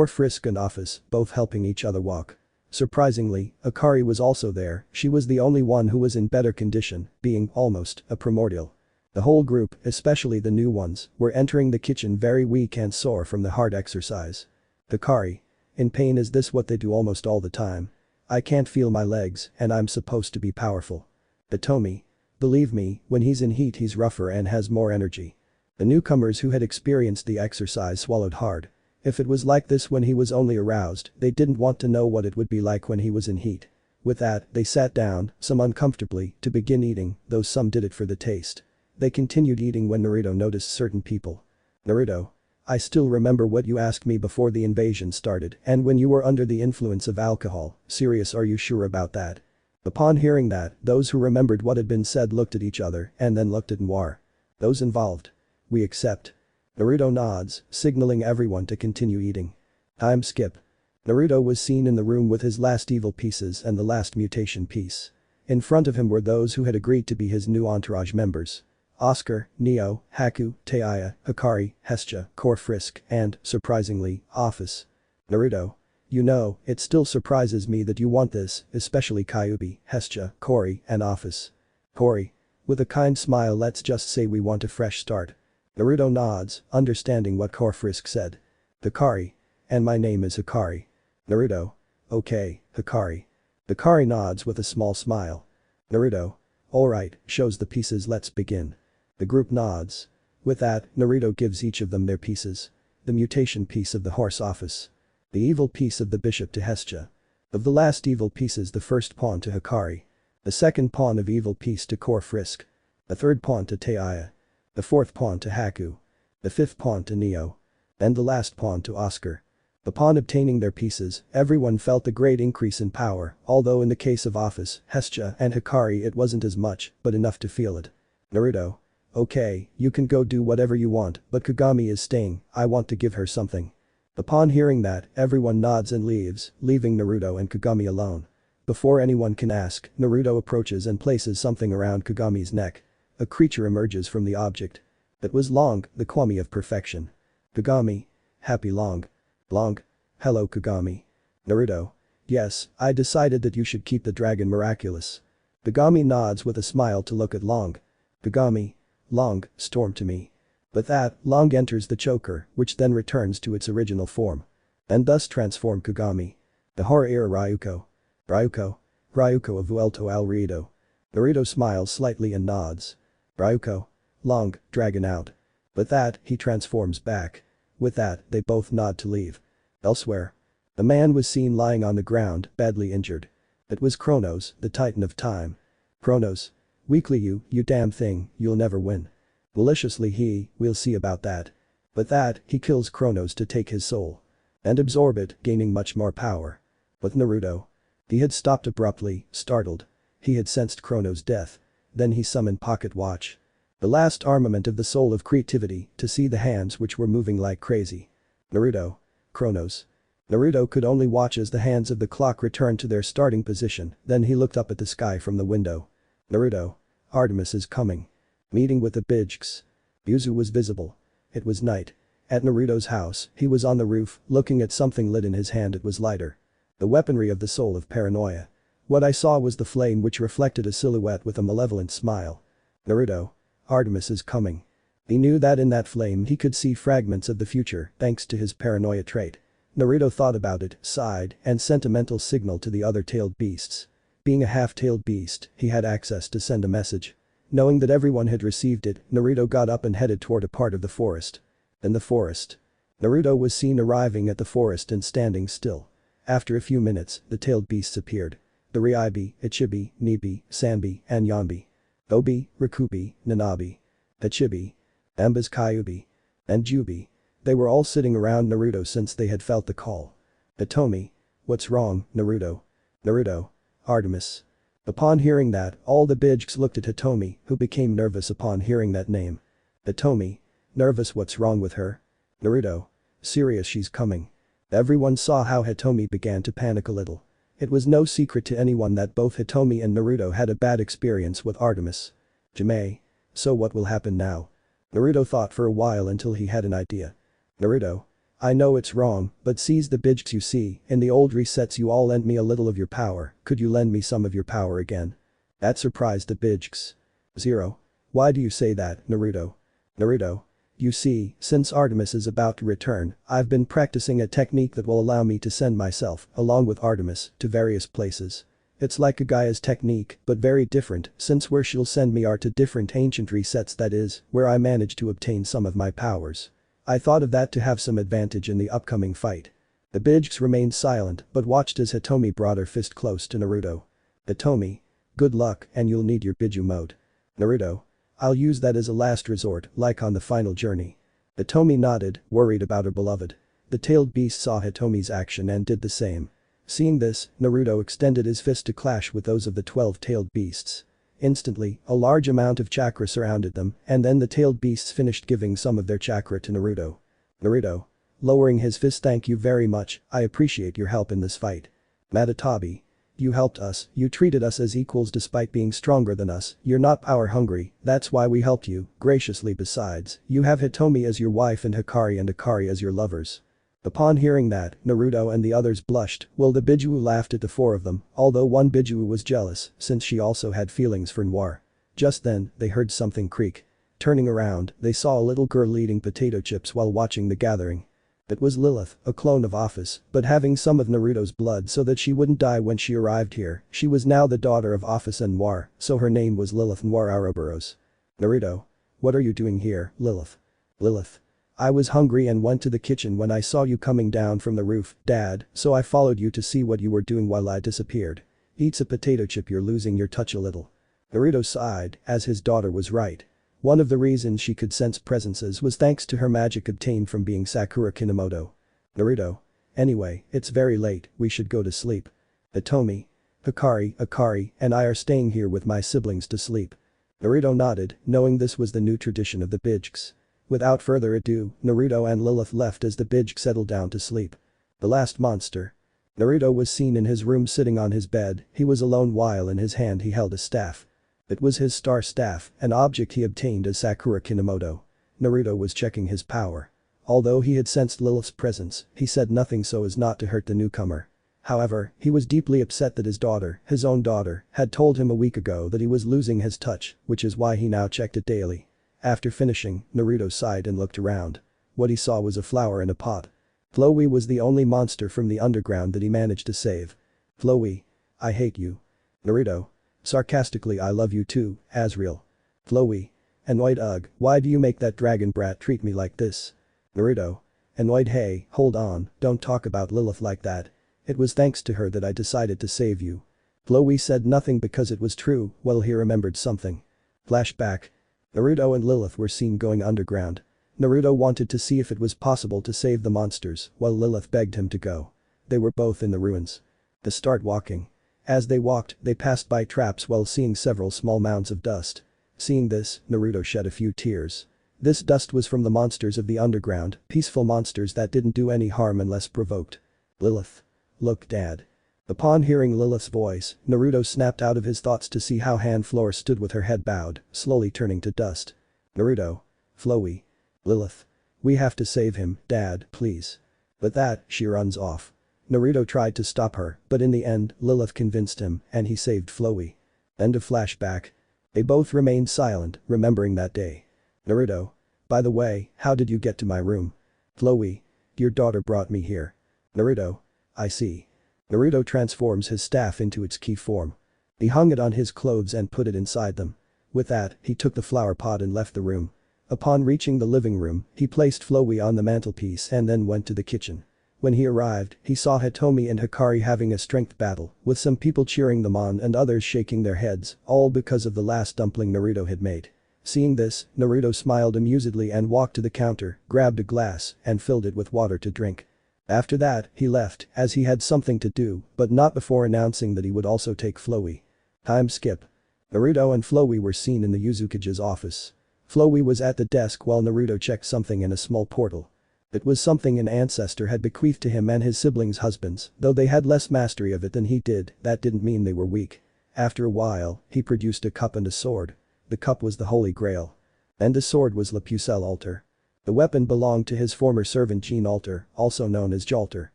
Frisk and Office, both helping each other walk. Surprisingly, Hikari was also there, she was the only one who was in better condition, being, almost, a primordial. The whole group, especially the new ones, were entering the kitchen very weak and sore from the hard exercise. Hikari. In pain, is this what they do almost all the time? I can't feel my legs, and I'm supposed to be powerful. Hitomi. Believe me, when he's in heat he's rougher and has more energy. The newcomers who had experienced the exercise swallowed hard. If it was like this when he was only aroused, they didn't want to know what it would be like when he was in heat. With that, they sat down, some uncomfortably, to begin eating, though some did it for the taste. They continued eating when Naruto noticed certain people. Naruto. I still remember what you asked me before the invasion started and when you were under the influence of alcohol, serious, are you sure about that? Upon hearing that, those who remembered what had been said looked at each other and then looked at Noir. Those involved. We accept. Naruto nods, signaling everyone to continue eating. Time skip. Naruto was seen in the room with his last evil pieces and the last mutation piece. In front of him were those who had agreed to be his new entourage members. Oscar, Neo, Haku, Teiya, Hikari, Hestia, Frisk, and, surprisingly, Office. Naruto. You know, it still surprises me that you want this, especially Kyuubi, Hestia, Cory, and Office. Cory. With a kind smile, let's just say we want a fresh start. Naruto nods, understanding what Frisk said. Hikari. And my name is Hikari. Naruto. Okay, Hikari. Hikari nods with a small smile. Naruto. Alright, shows the pieces, let's begin. The group nods. With that, Naruto gives each of them their pieces. The mutation piece of the horse Office. The evil piece of the bishop to Hestia. Of the last evil pieces, the first pawn to Hikari. The second pawn of evil piece to Frisk. The third pawn to Teiya. The fourth pawn to Haku. The fifth pawn to Neo. And the last pawn to Oscar. Upon obtaining their pieces, everyone felt a great increase in power, although in the case of Office, Hestia, and Hikari it wasn't as much, but enough to feel it. Naruto. Okay, you can go do whatever you want, but Kagami is staying, I want to give her something. Upon hearing that, everyone nods and leaves, leaving Naruto and Kagami alone. Before anyone can ask, Naruto approaches and places something around Kagami's neck. A creature emerges from the object. It was Long, the Kwami of perfection. Kagami. Happy Long. Long. Hello Kagami. Naruto. Yes, I decided that you should keep the dragon miraculous. Kagami nods with a smile to look at Long. Kagami. Long, storm to me. With that, Long enters the choker, which then returns to its original form. And thus transform Kagami. The horror era Ryuko. Ryuko. Ryuko of Vuelto al Ruido. Naruto smiles slightly and nods. Ryuko. Long, dragon out. With that, he transforms back. With that, they both nod to leave. Elsewhere. A man was seen lying on the ground, badly injured. It was Kronos, the Titan of Time. Kronos. Weakly you damn thing, you'll never win. Maliciously we'll see about that. With that, he kills Kronos to take his soul. And absorb it, gaining much more power. With Naruto. He had stopped abruptly, startled. He had sensed Kronos' death. Then he summoned Pocket Watch. The last armament of the soul of creativity, to see the hands which were moving like crazy. Naruto. Kronos. Naruto could only watch as the hands of the clock returned to their starting position, then he looked up at the sky from the window. Naruto. Artemis is coming. Meeting with the Bijks. Yuzu was visible. It was night. At Naruto's house, he was on the roof, looking at something lit in his hand. It was lighter. The weaponry of the soul of paranoia. What I saw was the flame which reflected a silhouette with a malevolent smile. Naruto. Artemis is coming. He knew that in that flame he could see fragments of the future thanks to his paranoia trait. Naruto thought about it, sighed, and sent a mental signal to the other tailed beasts. Being a half-tailed beast, he had access to send a message. Knowing that everyone had received it, Naruto got up and headed toward a part of the forest. In the forest. Naruto was seen arriving at the forest and standing still. After a few minutes, the tailed beasts appeared. The Ryubi, Ichibi, Nibi, Sanbi, and Yanbi. Obi, Rikubi, Nanabi. Ichibi. Amba's Kyubi. And Jubi. They were all sitting around Naruto since they had felt the call. Hitomi. What's wrong, Naruto? Naruto. Artemis. Upon hearing that, all the Bijks looked at Hitomi, who became nervous upon hearing that name. Hitomi. Nervous, what's wrong with her? Naruto. Serious, she's coming. Everyone saw how Hitomi began to panic a little. It was no secret to anyone that both Hitomi and Naruto had a bad experience with Artemis. Jime. So what will happen now? Naruto thought for a while until he had an idea. Naruto. I know it's wrong, but seize the Bijks you see, in the old resets you all lent me a little of your power, could you lend me some of your power again? That surprised the Bijks. Zero. Why do you say that, Naruto? Naruto. You see, since Artemis is about to return, I've been practicing a technique that will allow me to send myself, along with Artemis, to various places. It's like a Gaia's technique, but very different, since where she'll send me are to different ancient resets, that is, where I manage to obtain some of my powers. I thought of that to have some advantage in the upcoming fight. The Bijks remained silent but watched as Hitomi brought her fist close to Naruto. Hitomi. Good luck and you'll need your Biju mode. Naruto. I'll use that as a last resort, like on the final journey. Hitomi nodded, worried about her beloved. The tailed beast saw Hitomi's action and did the same. Seeing this, Naruto extended his fist to clash with those of the 12 tailed beasts. Instantly, a large amount of chakra surrounded them, and then the tailed beasts finished giving some of their chakra to Naruto. Naruto. Lowering his fist, thank you very much, I appreciate your help in this fight. Madatabi. You helped us, you treated us as equals despite being stronger than us, you're not power hungry, that's why we helped you, graciously. Besides, you have Hitomi as your wife and Akari as your lovers. Upon hearing that, Naruto and the others blushed, while the Biju laughed at the four of them, although one Biju was jealous since she also had feelings for Noir. Just then, they heard something creak. Turning around, they saw a little girl eating potato chips while watching the gathering. It was Lilith, a clone of Office, but having some of Naruto's blood so that she wouldn't die when she arrived here, she was now the daughter of Office and Noir, so her name was Lilith Noir Ouroboros. Naruto. What are you doing here, Lilith? Lilith. I was hungry and went to the kitchen when I saw you coming down from the roof, Dad, so I followed you to see what you were doing while I disappeared. Eats a potato chip, you're losing your touch a little. Naruto sighed, as his daughter was right. One of the reasons she could sense presences was thanks to her magic obtained from being Sakura Kinomoto. Naruto. Anyway, it's very late, we should go to sleep. Hitomi. Akari, and I are staying here with my siblings to sleep. Naruto nodded, knowing this was the new tradition of the Bijks. Without further ado, Naruto and Lilith left as the Bijk settled down to sleep. The last monster. Naruto was seen in his room sitting on his bed, he was alone while in his hand he held a staff. It was his star staff, an object he obtained as Sakura Kinomoto. Naruto was checking his power. Although he had sensed Lilith's presence, he said nothing so as not to hurt the newcomer. However, he was deeply upset that his own daughter, had told him a week ago that he was losing his touch, which is why he now checked it daily. After finishing, Naruto sighed and looked around. What he saw was a flower in a pot. Flowey was the only monster from the underground that he managed to save. Flowey. I hate you. Naruto. Sarcastically, I love you too, Azriel. Flowey. Annoyed, ugh, why do you make that dragon brat treat me like this? Naruto. Annoyed, hey, hold on, don't talk about Lilith like that. It was thanks to her that I decided to save you. Flowey said nothing because it was true, well he remembered something. Flashback. Naruto and Lilith were seen going underground. Naruto wanted to see if it was possible to save the monsters, while Lilith begged him to go. They were both in the ruins. They start walking. As they walked, they passed by traps while seeing several small mounds of dust. Seeing this, Naruto shed a few tears. This dust was from the monsters of the underground, peaceful monsters that didn't do any harm unless provoked. Lilith. Look, Dad. Upon hearing Lilith's voice, Naruto snapped out of his thoughts to see how Han Floor stood with her head bowed, slowly turning to dust. Naruto. Flowey. Lilith. We have to save him, Dad, please. With that, she runs off. Naruto tried to stop her, but in the end, Lilith convinced him, and he saved Flowey. End of flashback. They both remained silent, remembering that day. Naruto. By the way, how did you get to my room? Flowey. Your daughter brought me here. Naruto. I see. Naruto transforms his staff into its key form. He hung it on his clothes and put it inside them. With that, he took the flower pot and left the room. Upon reaching the living room, he placed Flowey on the mantelpiece and then went to the kitchen. When he arrived, he saw Hitomi and Hikari having a strength battle, with some people cheering them on and others shaking their heads, all because of the last dumpling Naruto had made. Seeing this, Naruto smiled amusedly and walked to the counter, grabbed a glass, and filled it with water to drink. After that, he left, as he had something to do, but not before announcing that he would also take Flowey. Time skip. Naruto and Flowey were seen in the Uzukage's office. Flowey was at the desk while Naruto checked something in a small portal. It was something an ancestor had bequeathed to him and his siblings' husbands, though they had less mastery of it than he did, that didn't mean they were weak. After a while, he produced a cup and a sword. The cup was the Holy Grail. And the sword was Le Pucelle Altar. The weapon belonged to his former servant Jean Altar, also known as Jalter.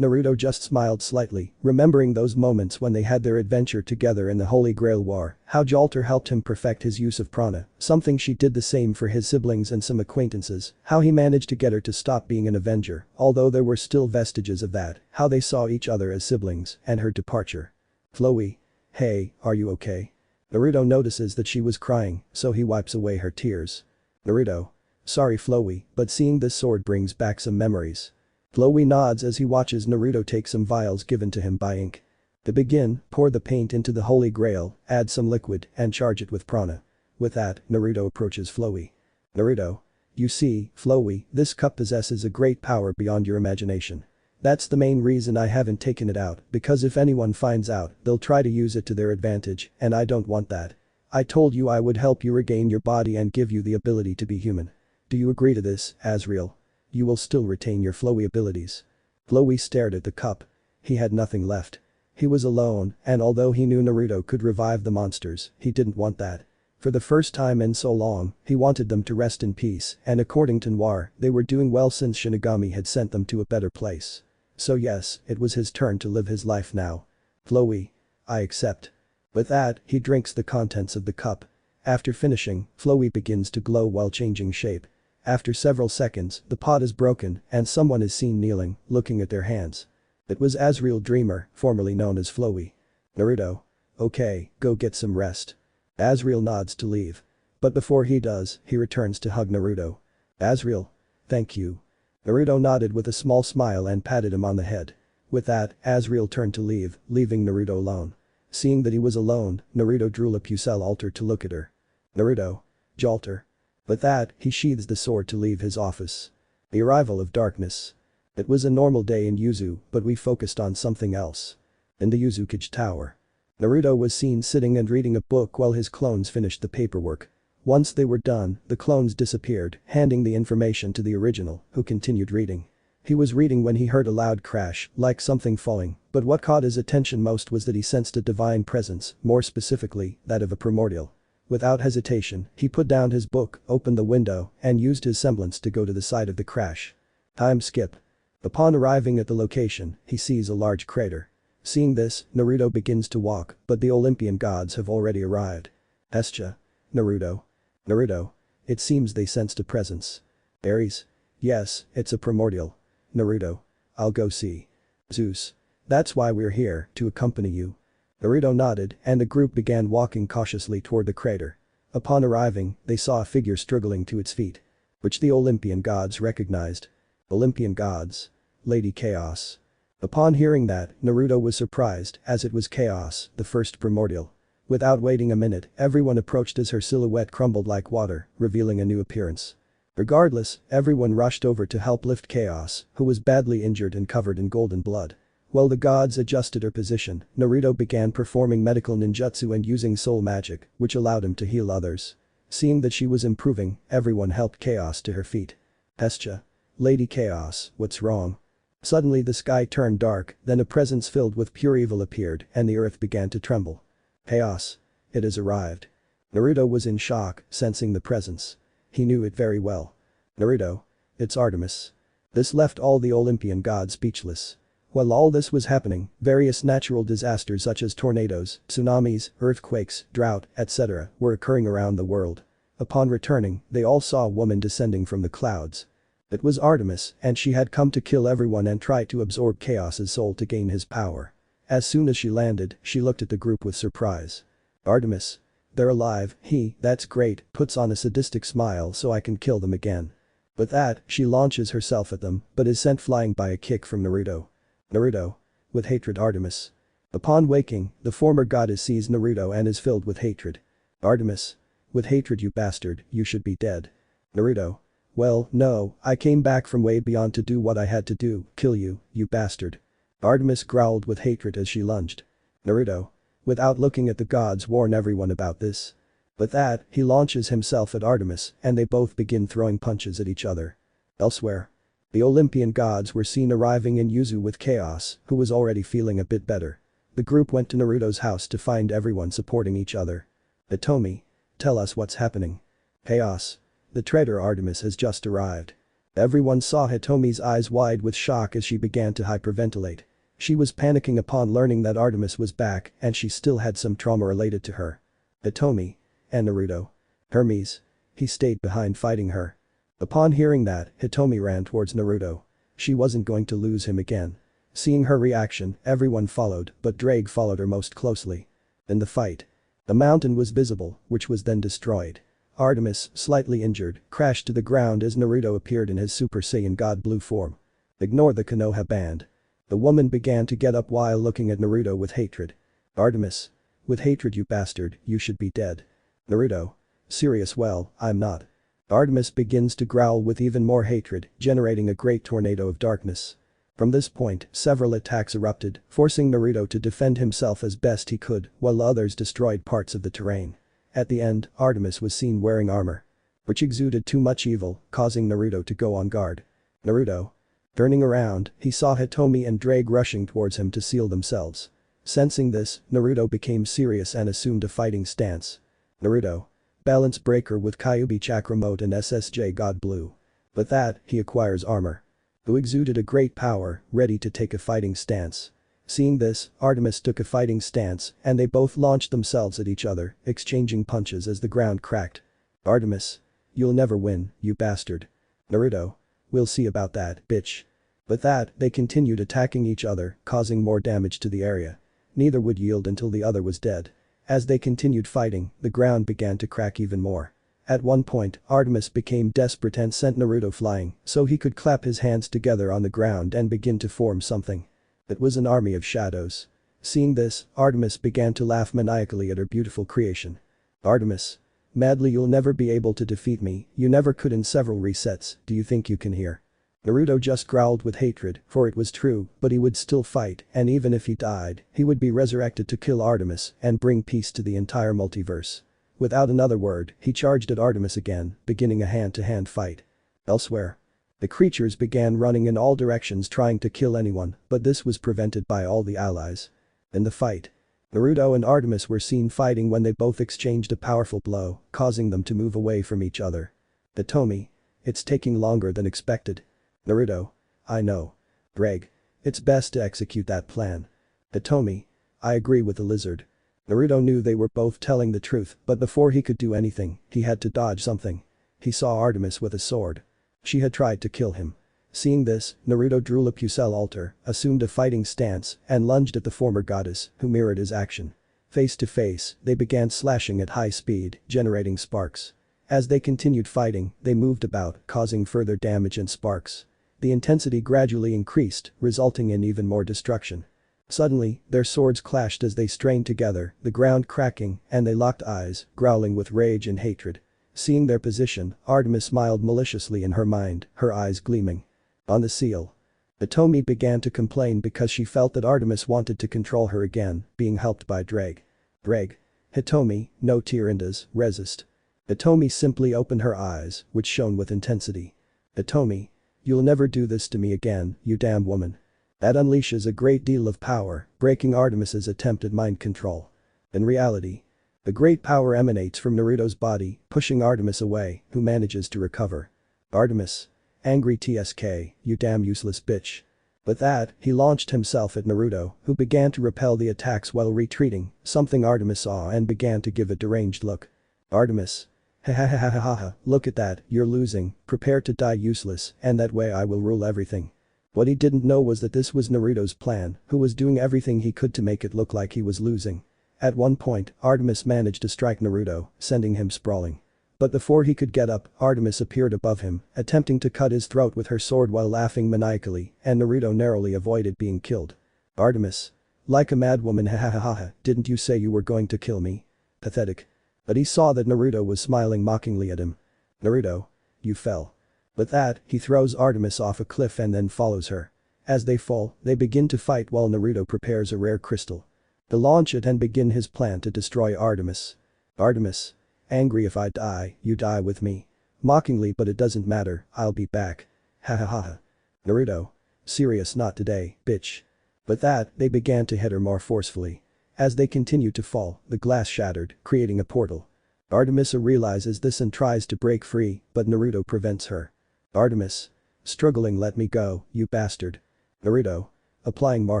Naruto just smiled slightly, remembering those moments when they had their adventure together in the Holy Grail War, how Jalter helped him perfect his use of prana, something she did the same for his siblings and some acquaintances, how he managed to get her to stop being an Avenger, although there were still vestiges of that, how they saw each other as siblings, and her departure. Flowey. Hey, are you okay? Naruto notices that she was crying, so he wipes away her tears. Naruto. Sorry Flowey, but seeing this sword brings back some memories. Flowey nods as he watches Naruto take some vials given to him by Ink. To begin, pour the paint into the Holy Grail, add some liquid, and charge it with prana. With that, Naruto approaches Flowey. Naruto. You see, Flowey, this cup possesses a great power beyond your imagination. That's the main reason I haven't taken it out, because if anyone finds out, they'll try to use it to their advantage, and I don't want that. I told you I would help you regain your body and give you the ability to be human. Do you agree to this, Azriel? You will still retain your Flowey abilities. Flowey stared at the cup. He had nothing left. He was alone, and although he knew Naruto could revive the monsters, he didn't want that. For the first time in so long, he wanted them to rest in peace, and according to Noir, they were doing well since Shinigami had sent them to a better place. So yes, it was his turn to live his life now. Flowey. I accept. With that, he drinks the contents of the cup. After finishing, Flowey begins to glow while changing shape. After several seconds, the pot is broken and someone is seen kneeling, looking at their hands. It was Azriel Dreemurr, formerly known as Flowey. Naruto. Okay, go get some rest. Azriel nods to leave. But before he does, he returns to hug Naruto. Azriel. Thank you. Naruto nodded with a small smile and patted him on the head. With that, Azriel turned to leave, leaving Naruto alone. Seeing that he was alone, Naruto drew Le Pucelle Altar to look at her. Naruto. Jalter. With that, he sheathes the sword to leave his office. The arrival of darkness. It was a normal day in Yuzu, but we focused on something else. In the Uzukage Tower. Naruto was seen sitting and reading a book while his clones finished the paperwork. Once they were done, the clones disappeared, handing the information to the original, who continued reading. He was reading when he heard a loud crash, like something falling, but what caught his attention most was that he sensed a divine presence, more specifically, that of a primordial. Without hesitation, he put down his book, opened the window, and used his semblance to go to the side of the crash. Time skip. Upon arriving at the location, he sees a large crater. Seeing this, Naruto begins to walk, but the Olympian gods have already arrived. Hestia. Naruto. Naruto. It seems they sensed a presence. Ares. Yes, it's a primordial. Naruto. I'll go see. Zeus. That's why we're here, to accompany you. Naruto nodded and the group began walking cautiously toward the crater. Upon arriving, they saw a figure struggling to its feet. Which the Olympian gods recognized. Olympian gods. Lady Chaos. Upon hearing that, Naruto was surprised as it was Chaos, the first primordial. Without waiting a minute, everyone approached as her silhouette crumbled like water, revealing a new appearance. Regardless, everyone rushed over to help lift Chaos, who was badly injured and covered in golden blood. While the gods adjusted her position, Naruto began performing medical ninjutsu and using soul magic, which allowed him to heal others. Seeing that she was improving, everyone helped Chaos to her feet. Hestia. Lady Chaos, what's wrong? Suddenly the sky turned dark, then a presence filled with pure evil appeared and the earth began to tremble. Chaos. It has arrived. Naruto was in shock, sensing the presence. He knew it very well. Naruto. It's Artemis. This left all the Olympian gods speechless. While all this was happening, various natural disasters such as tornadoes, tsunamis, earthquakes, drought, etc. were occurring around the world. Upon returning, they all saw a woman descending from the clouds. It was Artemis, and she had come to kill everyone and try to absorb Chaos's soul to gain his power. As soon as she landed, she looked at the group with surprise. Artemis. They're alive, that's great, puts on a sadistic smile so I can kill them again. With that, she launches herself at them, but is sent flying by a kick from Naruto. Naruto. With hatred Artemis. Upon waking, the former goddess sees Naruto and is filled with hatred. Artemis. With hatred you bastard, you should be dead. Naruto. Well, no, I came back from way beyond to do what I had to do, kill you, you bastard. Artemis growled with hatred as she lunged. Naruto. Without looking at the gods warn everyone about this. With that, he launches himself at Artemis and they both begin throwing punches at each other. Elsewhere. The Olympian gods were seen arriving in Yuzu with Chaos, who was already feeling a bit better. The group went to Naruto's house to find everyone supporting each other. Hitomi. Tell us what's happening. Chaos. The traitor Artemis has just arrived. Everyone saw Hitomi's eyes wide with shock as she began to hyperventilate. She was panicking upon learning that Artemis was back and she still had some trauma related to her. Hitomi. And Naruto. Hermes. He stayed behind fighting her. Upon hearing that, Hitomi ran towards Naruto. She wasn't going to lose him again. Seeing her reaction, everyone followed, but Drake followed her most closely. In the fight. The mountain was visible, which was then destroyed. Artemis, slightly injured, crashed to the ground as Naruto appeared in his Super Saiyan God Blue form. Ignore the Konoha band. The woman began to get up while looking at Naruto with hatred. Artemis. With hatred you bastard, you should be dead. Naruto. Serious well, I'm not. Artemis begins to growl with even more hatred, generating a great tornado of darkness. From this point, several attacks erupted, forcing Naruto to defend himself as best he could, while others destroyed parts of the terrain. At the end, Artemis was seen wearing armor. Which exuded too much evil, causing Naruto to go on guard. Naruto. Turning around, he saw Hitomi and Drake rushing towards him to seal themselves. Sensing this, Naruto became serious and assumed a fighting stance. Naruto. Balance breaker with Kyuubi Chakra Mode and SSJ God Blue. With that, he acquires armor. Who exuded a great power, ready to take a fighting stance. Seeing this, Artemis took a fighting stance and they both launched themselves at each other, exchanging punches as the ground cracked. Artemis. You'll never win, you bastard. Naruto. We'll see about that, bitch. With that, they continued attacking each other, causing more damage to the area. Neither would yield until the other was dead. As they continued fighting, the ground began to crack even more. At one point, Artemis became desperate and sent Naruto flying so he could clap his hands together on the ground and begin to form something. It was an army of shadows. Seeing this, Artemis began to laugh maniacally at her beautiful creation. Artemis. Madly you'll never be able to defeat me, you never could in several resets, do you think you can hear? Naruto just growled with hatred, for it was true, but he would still fight, and even if he died, he would be resurrected to kill Artemis and bring peace to the entire multiverse. Without another word, he charged at Artemis again, beginning a hand-to-hand fight. Elsewhere. The creatures began running in all directions trying to kill anyone, but this was prevented by all the allies. In the fight. Naruto and Artemis were seen fighting when they both exchanged a powerful blow, causing them to move away from each other. Hitomi. It's taking longer than expected. Naruto. I know. Drake. It's best to execute that plan. Hitomi. I agree with the lizard. Naruto knew they were both telling the truth, but before he could do anything, he had to dodge something. He saw Artemis with a sword. She had tried to kill him. Seeing this, Naruto drew a Pucelle altar, assumed a fighting stance, and lunged at the former goddess, who mirrored his action. Face to face, they began slashing at high speed, generating sparks. As they continued fighting, they moved about, causing further damage and sparks. The intensity gradually increased, resulting in even more destruction. Suddenly, their swords clashed as they strained together, the ground cracking, and they locked eyes, growling with rage and hatred. Seeing their position, Artemis smiled maliciously in her mind, her eyes gleaming. On the seal. Hitomi began to complain because she felt that Artemis wanted to control her again, being helped by Dreg. Hitomi, no tirindas, resist. Hitomi simply opened her eyes, which shone with intensity. Hitomi. You'll never do this to me again, you damn woman. That unleashes a great deal of power, breaking Artemis's attempt at mind control. In reality, the great power emanates from Naruto's body, pushing Artemis away, who manages to recover. Artemis. Angry TSK, you damn useless bitch. With that, he launched himself at Naruto, who began to repel the attacks while retreating, something Artemis saw and began to give a deranged look. Artemis. Ha, look at that, you're losing, prepare to die useless, and that way I will rule everything. What he didn't know was that this was Naruto's plan, who was doing everything he could to make it look like he was losing. At one point, Artemis managed to strike Naruto, sending him sprawling. But before he could get up, Artemis appeared above him, attempting to cut his throat with her sword while laughing maniacally, and Naruto narrowly avoided being killed. Artemis. Like a madwoman, ha, didn't you say you were going to kill me? Pathetic. But he saw that Naruto was smiling mockingly at him. Naruto. You fell. With that, he throws Artemis off a cliff and then follows her. As they fall, they begin to fight while Naruto prepares a rare crystal. They launch it and begin his plan to destroy Artemis. Artemis. Angry if I die, you die with me. Mockingly, but it doesn't matter, I'll be back. Ha. Naruto. Serious, not today, bitch. With that, they began to hit her more forcefully. As they continued to fall, the glass shattered, creating a portal. Artemis realizes this and tries to break free, but Naruto prevents her. Artemis. Struggling, let me go, you bastard. Naruto. Applying more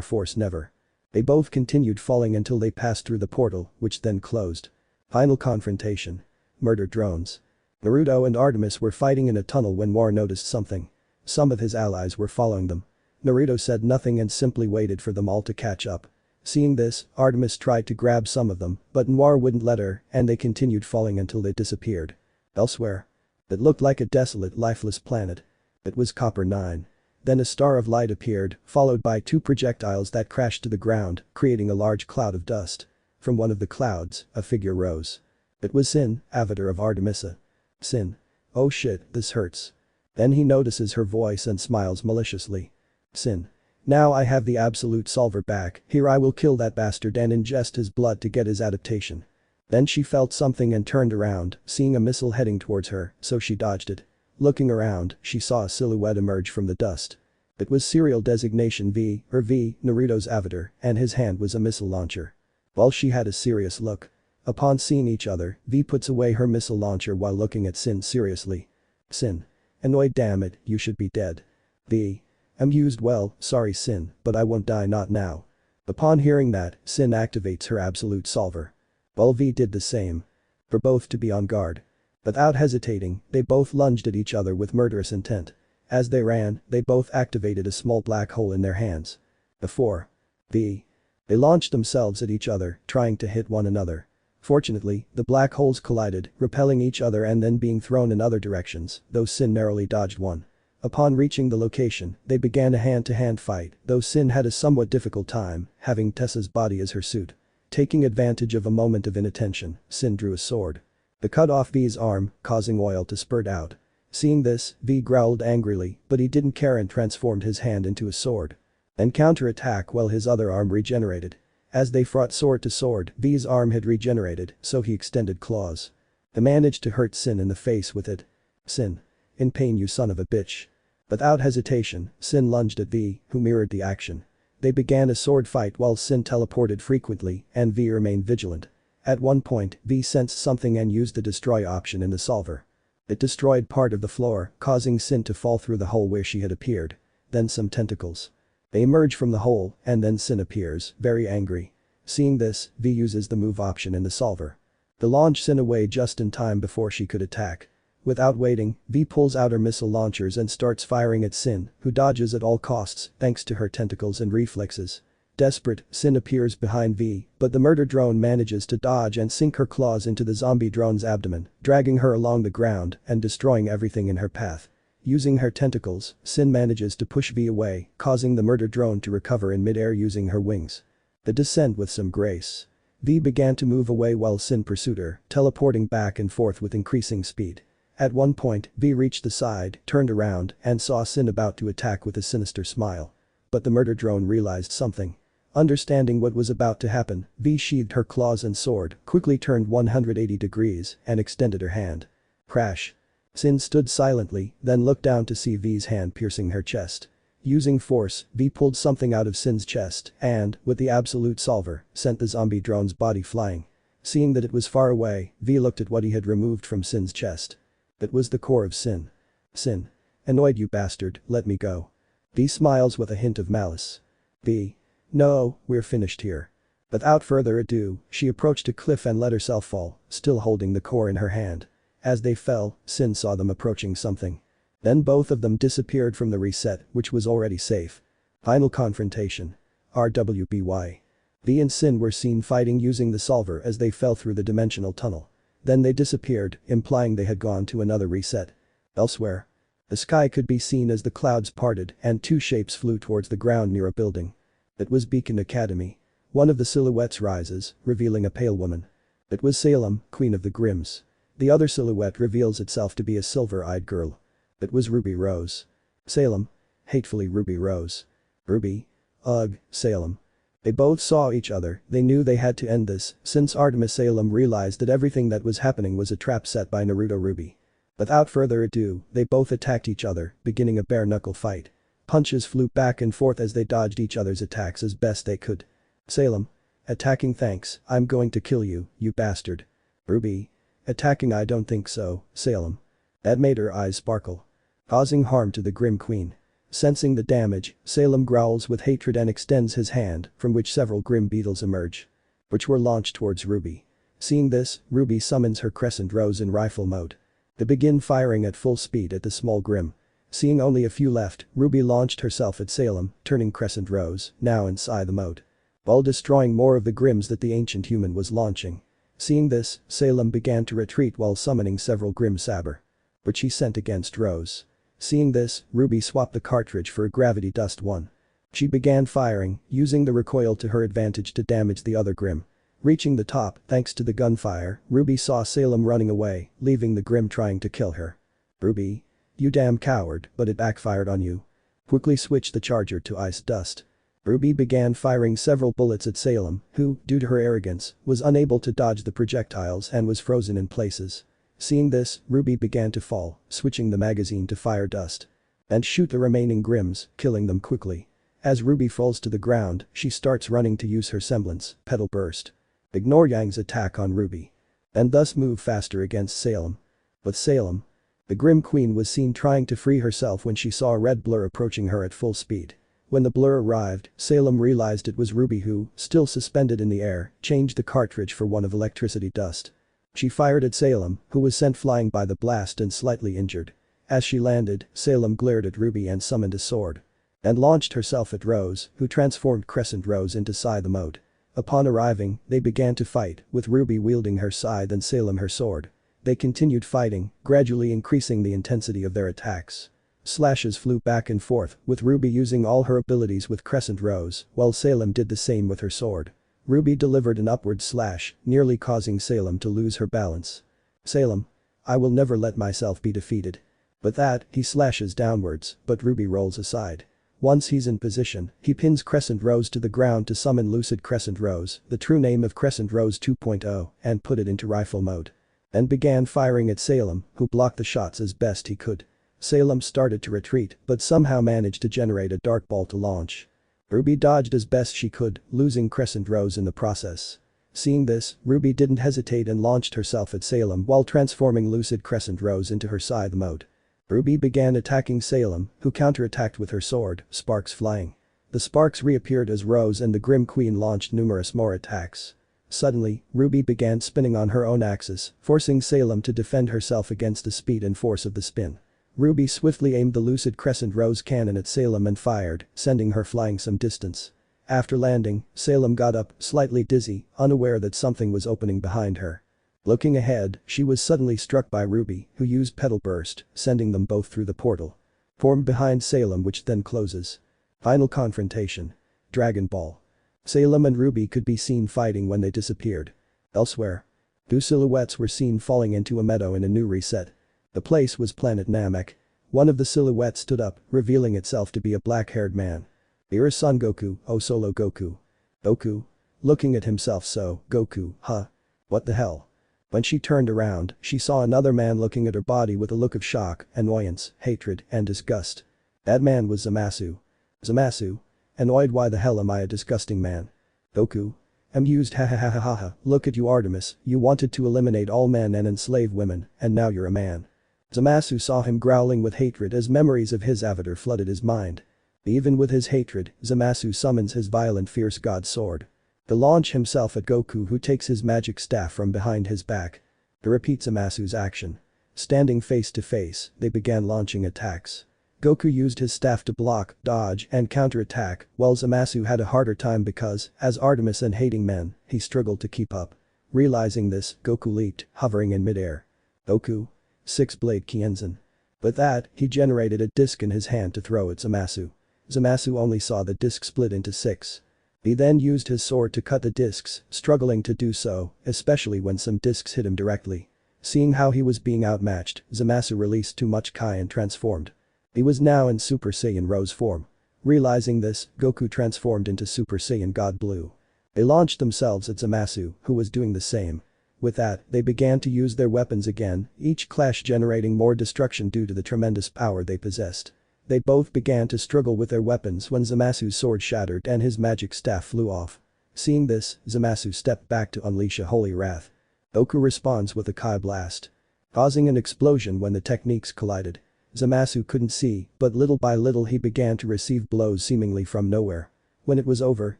force, never. They both continued falling until they passed through the portal, which then closed. Final confrontation. Murder drones. Naruto and Artemis were fighting in a tunnel when War noticed something. Some of his allies were following them. Naruto said nothing and simply waited for them all to catch up. Seeing this, Artemis tried to grab some of them, but Noir wouldn't let her, and they continued falling until they disappeared. Elsewhere. It looked like a desolate, lifeless planet. It was Copper 9. Then a star of light appeared, followed by two projectiles that crashed to the ground, creating a large cloud of dust. From one of the clouds, a figure rose. It was Sin, avatar of Artemisa. Sin. Oh shit, this hurts. Then he notices her voice and smiles maliciously. Sin. Now I have the absolute solver back, here I will kill that bastard and ingest his blood to get his adaptation. Then she felt something and turned around, seeing a missile heading towards her, so she dodged it. Looking around, she saw a silhouette emerge from the dust. It was serial designation V, Naruto's avatar, and his hand was a missile launcher. While she had a serious look. Upon seeing each other, V puts away her missile launcher while looking at Sin seriously. Sin. Annoyed, damn it, you should be dead. V. Amused, well, sorry Sin, but I won't die, not now. Upon hearing that, Sin activates her absolute solver. While V did the same. For both to be on guard. Without hesitating, they both lunged at each other with murderous intent. As they ran, they both activated a small black hole in their hands. Before. V. They launched themselves at each other, trying to hit one another. Fortunately, the black holes collided, repelling each other and then being thrown in other directions, though Sin narrowly dodged one. Upon reaching the location, they began a hand-to-hand fight, though Sin had a somewhat difficult time, having Tessa's body as her suit. Taking advantage of a moment of inattention, Sin drew a sword. It cut off V's arm, causing oil to spurt out. Seeing this, V growled angrily, but he didn't care and transformed his hand into a sword. Then counter-attack while his other arm regenerated. As they fought sword to sword, V's arm had regenerated, so he extended claws. They managed to hurt Sin in the face with it. Sin. In pain, you son of a bitch. Without hesitation, Sin lunged at V, who mirrored the action. They began a sword fight while Sin teleported frequently and V remained vigilant. At one point, V sensed something and used the destroy option in the solver. It destroyed part of the floor, causing Sin to fall through the hole where she had appeared. Then some tentacles. They emerge from the hole, and then Sin appears, very angry. Seeing this, V uses the move option in the solver. They launch Sin away just in time before she could attack. Without waiting, V pulls out her missile launchers and starts firing at Sin, who dodges at all costs thanks to her tentacles and reflexes. Desperate, Sin appears behind V, but the murder drone manages to dodge and sink her claws into the zombie drone's abdomen, dragging her along the ground and destroying everything in her path. Using her tentacles, Sin manages to push V away, causing the murder drone to recover in midair using her wings. The descent with some grace. V began to move away while Sin pursued her, teleporting back and forth with increasing speed. At one point, V reached the side, turned around, and saw Sin about to attack with a sinister smile. But the murder drone realized something. Understanding what was about to happen, V sheathed her claws and sword, quickly turned 180 degrees, and extended her hand. Crash. Sin stood silently, then looked down to see V's hand piercing her chest. Using force, V pulled something out of Sin's chest and, with the absolute solver, sent the zombie drone's body flying. Seeing that it was far away, V looked at what he had removed from Sin's chest. That was the core of Sin. Sin. Annoyed, you bastard, let me go. V smiles with a hint of malice. V. No, we're finished here. Without further ado, she approached a cliff and let herself fall, still holding the core in her hand. As they fell, Sin saw them approaching something. Then both of them disappeared from the reset, which was already safe. Final confrontation. RWBY. V and Sin were seen fighting using the solver as they fell through the dimensional tunnel. Then they disappeared, implying they had gone to another reset. Elsewhere. The sky could be seen as the clouds parted and two shapes flew towards the ground near a building. It was Beacon Academy. One of the silhouettes rises, revealing a pale woman. It was Salem, Queen of the Grimms. The other silhouette reveals itself to be a silver-eyed girl. It was Ruby Rose. Salem. Hatefully Ruby Rose. Ruby. Ugh, Salem. They both saw each other, they knew they had to end this, since Artemis Salem realized that everything that was happening was a trap set by Naruto Ruby. Without further ado, they both attacked each other, beginning a bare-knuckle fight. Punches flew back and forth as they dodged each other's attacks as best they could. Salem. Attacking, thanks, I'm going to kill you, you bastard. Ruby. Attacking, I don't think so, Salem. That made her eyes sparkle. Causing harm to the Grim Queen. Sensing the damage, Salem growls with hatred and extends his hand, from which several Grim Beetles emerge. Which were launched towards Ruby. Seeing this, Ruby summons her Crescent Rose in rifle mode. They begin firing at full speed at the small Grim. Seeing only a few left, Ruby launched herself at Salem, turning Crescent Rose, now inside the mode. While destroying more of the Grims that the ancient human was launching. Seeing this, Salem began to retreat while summoning several Grim Saber. Which he sent against Rose. Seeing this, Ruby swapped the cartridge for a Gravity Dust 1. She began firing, using the recoil to her advantage to damage the other Grim. Reaching the top, thanks to the gunfire, Ruby saw Salem running away, leaving the Grim trying to kill her. Ruby. You damn coward, but it backfired on you. Quickly switch the charger to Ice Dust. Ruby began firing several bullets at Salem, who, due to her arrogance, was unable to dodge the projectiles and was frozen in places. Seeing this, Ruby began to fall, switching the magazine to Fire Dust. And shoot the remaining Grims, killing them quickly. As Ruby falls to the ground, she starts running to use her semblance, Petal Burst. Ignore Yang's attack on Ruby. And thus move faster against Salem. But Salem. The Grim Queen was seen trying to free herself when she saw a red blur approaching her at full speed. When the blur arrived, Salem realized it was Ruby who, still suspended in the air, changed the cartridge for one of electricity dust. She fired at Salem, who was sent flying by the blast and slightly injured. As she landed, Salem glared at Ruby and summoned a sword. And launched herself at Rose, who transformed Crescent Rose into Scythe mode. Upon arriving, they began to fight, with Ruby wielding her scythe and Salem her sword. They continued fighting, gradually increasing the intensity of their attacks. Slashes flew back and forth, with Ruby using all her abilities with Crescent Rose, while Salem did the same with her sword. Ruby delivered an upward slash, nearly causing Salem to lose her balance. Salem. I will never let myself be defeated. With that, he slashes downwards, but Ruby rolls aside. Once he's in position, he pins Crescent Rose to the ground to summon Lucid Crescent Rose, the true name of Crescent Rose 2.0, and put it into rifle mode. And began firing at Salem, who blocked the shots as best he could. Salem started to retreat, but somehow managed to generate a dark ball to launch. Ruby dodged as best she could, losing Crescent Rose in the process. Seeing this, Ruby didn't hesitate and launched herself at Salem while transforming Lucid Crescent Rose into her scythe mode. Ruby began attacking Salem, who counterattacked with her sword, sparks flying. The sparks reappeared as Rose and the Grim Queen launched numerous more attacks. Suddenly, Ruby began spinning on her own axis, forcing Salem to defend herself against the speed and force of the spin. Ruby swiftly aimed the Lucid Crescent Rose cannon at Salem and fired, sending her flying some distance. After landing, Salem got up, slightly dizzy, unaware that something was opening behind her. Looking ahead, she was suddenly struck by Ruby, who used Petal Burst, sending them both through the portal. Formed behind Salem, which then closes. Final confrontation. Dragon Ball. Salem and Ruby could be seen fighting when they disappeared. Elsewhere. Two silhouettes were seen falling into a meadow in a new reset. The place was Planet Namek. One of the silhouettes stood up, revealing itself to be a black-haired man. Dear Son Goku, oh Solo Goku. Goku? Looking at himself so, Goku, huh? What the hell? When she turned around, she saw another man looking at her body with a look of shock, annoyance, hatred, and disgust. That man was Zamasu. Zamasu? Annoyed, why the hell am I a disgusting man? Goku? Amused, ha ha ha ha ha ha, look at you Artemis, you wanted to eliminate all men and enslave women, and now you're a man. Zamasu saw him growling with hatred as memories of his avatar flooded his mind. Even with his hatred, Zamasu summons his violent fierce god sword. To launch himself at Goku, who takes his magic staff from behind his back. To repeat Zamasu's action. Standing face to face, they began launching attacks. Goku used his staff to block, dodge, and counterattack, while Zamasu had a harder time because, as Artemis and hating men, he struggled to keep up. Realizing this, Goku leaped, hovering in midair. Goku? Six-blade Kienzan. With that, he generated a disc in his hand to throw at Zamasu. Zamasu only saw the disc split into 6. He then used his sword to cut the discs, struggling to do so, especially when some discs hit him directly. Seeing how he was being outmatched, Zamasu released too much Kai and transformed. He was now in Super Saiyan Rose form. Realizing this, Goku transformed into Super Saiyan God Blue. They launched themselves at Zamasu, who was doing the same. With that, they began to use their weapons again, each clash generating more destruction due to the tremendous power they possessed. They both began to struggle with their weapons when Zamasu's sword shattered and his magic staff flew off. Seeing this, Zamasu stepped back to unleash a holy wrath. Goku responds with a Kai blast. Causing an explosion when the techniques collided. Zamasu couldn't see, but little by little he began to receive blows seemingly from nowhere. When it was over,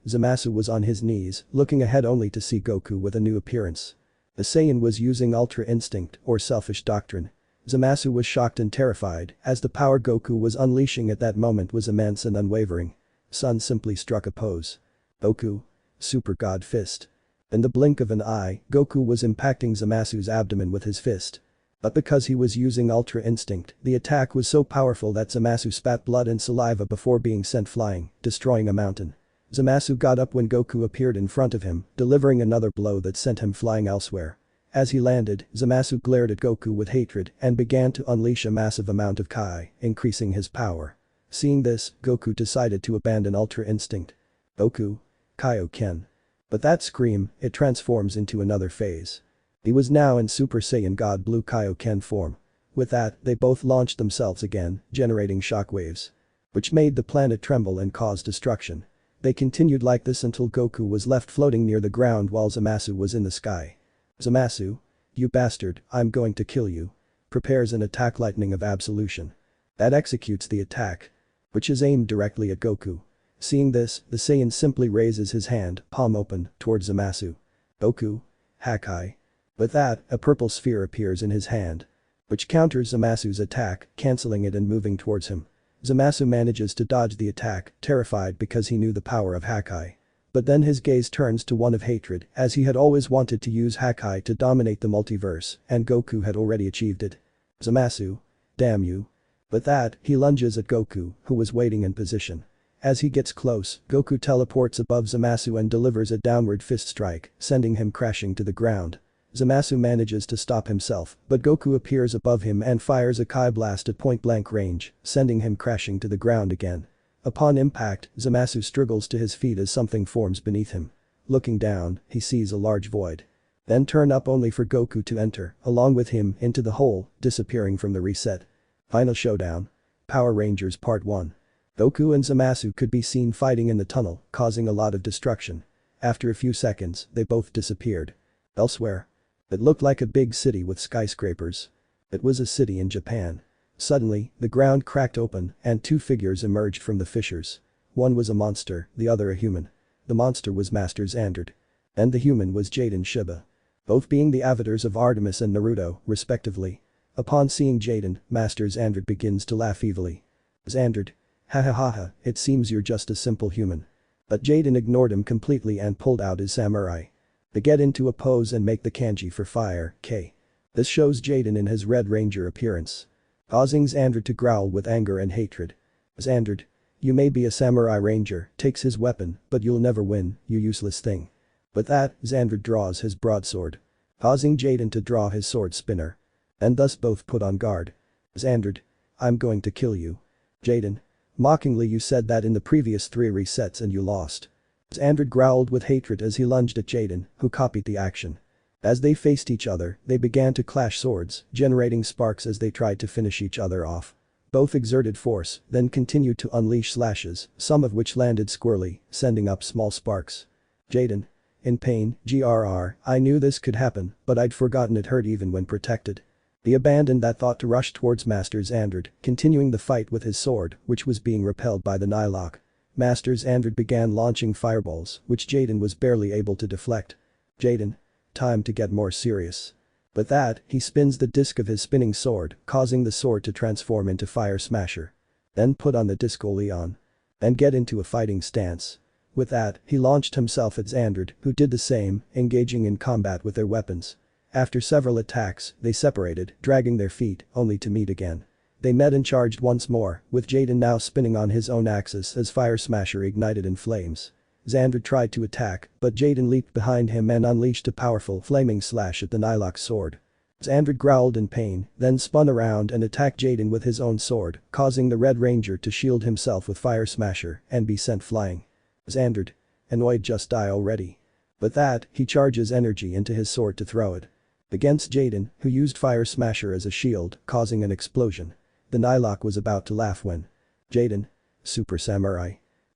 Zamasu was on his knees, looking ahead only to see Goku with a new appearance. The Saiyan was using Ultra Instinct, or Selfish Doctrine. Zamasu was shocked and terrified, as the power Goku was unleashing at that moment was immense and unwavering. Sun simply struck a pose. Goku? Super God Fist. In the blink of an eye, Goku was impacting Zamasu's abdomen with his fist. But because he was using Ultra Instinct, the attack was so powerful that Zamasu spat blood and saliva before being sent flying, destroying a mountain. Zamasu got up when Goku appeared in front of him, delivering another blow that sent him flying elsewhere. As he landed, Zamasu glared at Goku with hatred and began to unleash a massive amount of Kai, increasing his power. Seeing this, Goku decided to abandon Ultra Instinct. Goku? Kaioken. But that scream, it transforms into another phase. He was now in Super Saiyan God Blue Kaioken form. With that, they both launched themselves again, generating shockwaves. Which made the planet tremble and caused destruction. They continued like this until Goku was left floating near the ground while Zamasu was in the sky. Zamasu? You bastard, I'm going to kill you. Prepares an attack lightning of absolution. That executes the attack. Which is aimed directly at Goku. Seeing this, the Saiyan simply raises his hand, palm open, towards Zamasu. Goku? Hakai. With that, a purple sphere appears in his hand. Which counters Zamasu's attack, cancelling it and moving towards him. Zamasu manages to dodge the attack, terrified because he knew the power of Hakai. But then his gaze turns to one of hatred, as he had always wanted to use Hakai to dominate the multiverse, and Goku had already achieved it. Zamasu? Damn you. With that, he lunges at Goku, who was waiting in position. As he gets close, Goku teleports above Zamasu and delivers a downward fist strike, sending him crashing to the ground. Zamasu manages to stop himself, but Goku appears above him and fires a Kai blast at point-blank range, sending him crashing to the ground again. Upon impact, Zamasu struggles to his feet as something forms beneath him. Looking down, he sees a large void. Then turn up only for Goku to enter, along with him, into the hole, disappearing from the reset. Final showdown. Power Rangers Part 1. Goku and Zamasu could be seen fighting in the tunnel, causing a lot of destruction. After a few seconds, they both disappeared. Elsewhere. It looked like a big city with skyscrapers. It was a city in Japan. Suddenly, the ground cracked open and two figures emerged from the fissures. One was a monster, the other a human. The monster was Master Xandard. And the human was Jaden Shiba. Both being the avatars of Artemis and Naruto, respectively. Upon seeing Jaden, Master Xandard begins to laugh evilly. Xandard. Ha ha ha ha, it seems you're just a simple human. But Jaden ignored him completely and pulled out his samurai. They get into a pose and make the kanji for fire, K. This shows Jaden in his Red Ranger appearance, causing Xander to growl with anger and hatred. Xander, you may be a samurai ranger, takes his weapon, but you'll never win, you useless thing. With that, Xander draws his broadsword, causing Jaden to draw his sword spinner. And thus both put on guard. Xander, I'm going to kill you. Jaden, mockingly, you said that in the previous 3 resets and you lost. Xander growled with hatred as he lunged at Jaden, who copied the action. As they faced each other, they began to clash swords, generating sparks as they tried to finish each other off. Both exerted force, then continued to unleash slashes, some of which landed squarely, sending up small sparks. Jaden, in pain, grr, I knew this could happen, but I'd forgotten it hurt even when protected. He abandoned that thought to rush towards Master Xander, continuing the fight with his sword, which was being repelled by the Nylok. Master Xander began launching fireballs, which Jaden was barely able to deflect. Jaden, time to get more serious. With that, he spins the disc of his spinning sword, causing the sword to transform into Fire Smasher. Then put on the disc Oleon. And get into a fighting stance. With that, he launched himself at Xander, who did the same, engaging in combat with their weapons. After several attacks, they separated, dragging their feet, only to meet again. They met and charged once more, with Jaden now spinning on his own axis as Fire Smasher ignited in flames. Xander tried to attack, but Jaden leaped behind him and unleashed a powerful flaming slash at the Nylok's sword. Xander growled in pain, then spun around and attacked Jaden with his own sword, causing the Red Ranger to shield himself with Fire Smasher and be sent flying. Xander, annoyed, just die already. With that, he charges energy into his sword to throw it against Jaden, who used Fire Smasher as a shield, causing an explosion. The Nylok was about to laugh when Jaden, Super Samurai.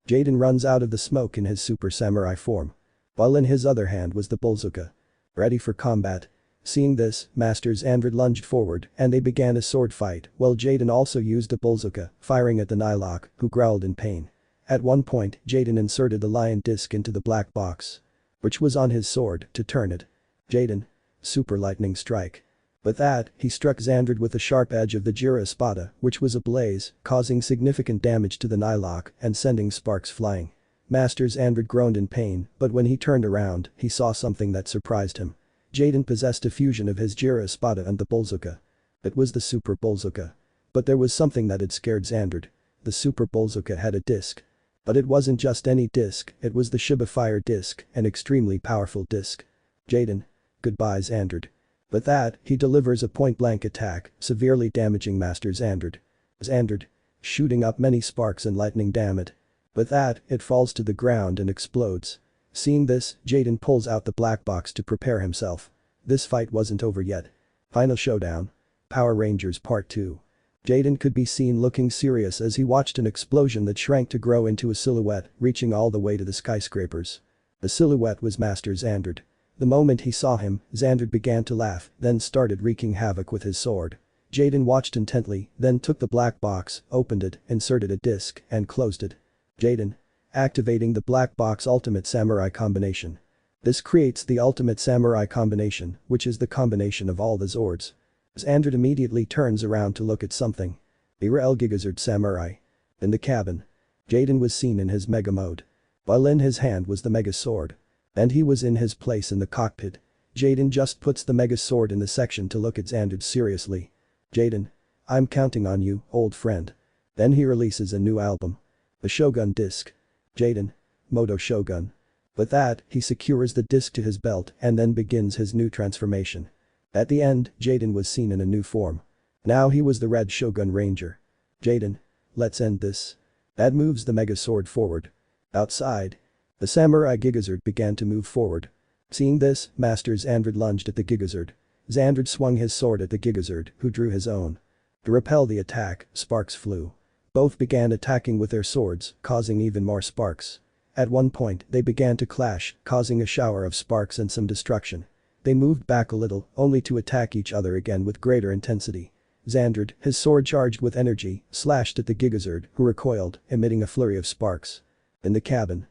Jaden runs out of the smoke in his Super Samurai form, while in his other hand was the Bulzuka. Ready for combat. Seeing this, Master Xander lunged forward and they began a sword fight while Jaden also used the Bulzuka, firing at the Nylok, who growled in pain. At one point, Jaden inserted the lion disc into the black box, which was on his sword, to turn it. Jaden, Super Lightning Strike. With that, he struck Xander with the sharp edge of the Jira Espada, which was ablaze, causing significant damage to the Nylok and sending sparks flying. Master Xander groaned in pain, but when he turned around, he saw something that surprised him. Jaden possessed a fusion of his Jira Espada and the Bulzuka. It was the Super Bulzuka. But there was something that had scared Xander. The Super Bulzuka had a disc. But it wasn't just any disc, it was the Shiba Fire disc, an extremely powerful disc. Jaden, goodbye Xander. With that, he delivers a point-blank attack, severely damaging Master Xander. Xander, shooting up many sparks and lightning damn it. With that, it falls to the ground and explodes. Seeing this, Jaden pulls out the black box to prepare himself. This fight wasn't over yet. Final showdown. Power Rangers Part 2. Jaden could be seen looking serious as he watched an explosion that shrank to grow into a silhouette, reaching all the way to the skyscrapers. The silhouette was Master Xander. The moment he saw him, Xander began to laugh, then started wreaking havoc with his sword. Jaden watched intently, then took the black box, opened it, inserted a disc, and closed it. Jaden, activating the black box Ultimate Samurai combination. This creates the Ultimate Samurai combination, which is the combination of all the Zords. Xander immediately turns around to look at something. The Real Gigazord Samurai. In the cabin, Jaden was seen in his Mega mode, while in his hand was the Mega Sword. And he was in his place in the cockpit. Jaden just puts the Mega Sword in the section to look at Xander seriously. Jaden, I'm counting on you, old friend. Then he releases a new album. The Shogun disc. Jaden, Moto Shogun. With that, he secures the disc to his belt and then begins his new transformation. At the end, Jaden was seen in a new form. Now he was the Red Shogun Ranger. Jaden, let's end this. That moves the Mega Sword forward. Outside, the Samurai Gigazord began to move forward. Seeing this, Master Xander lunged at the Gigazord. Xander swung his sword at the Gigazord, who drew his own. To repel the attack, sparks flew. Both began attacking with their swords, causing even more sparks. At one point, they began to clash, causing a shower of sparks and some destruction. They moved back a little, only to attack each other again with greater intensity. Xander, his sword charged with energy, slashed at the Gigazord, who recoiled, emitting a flurry of sparks. In the cabin,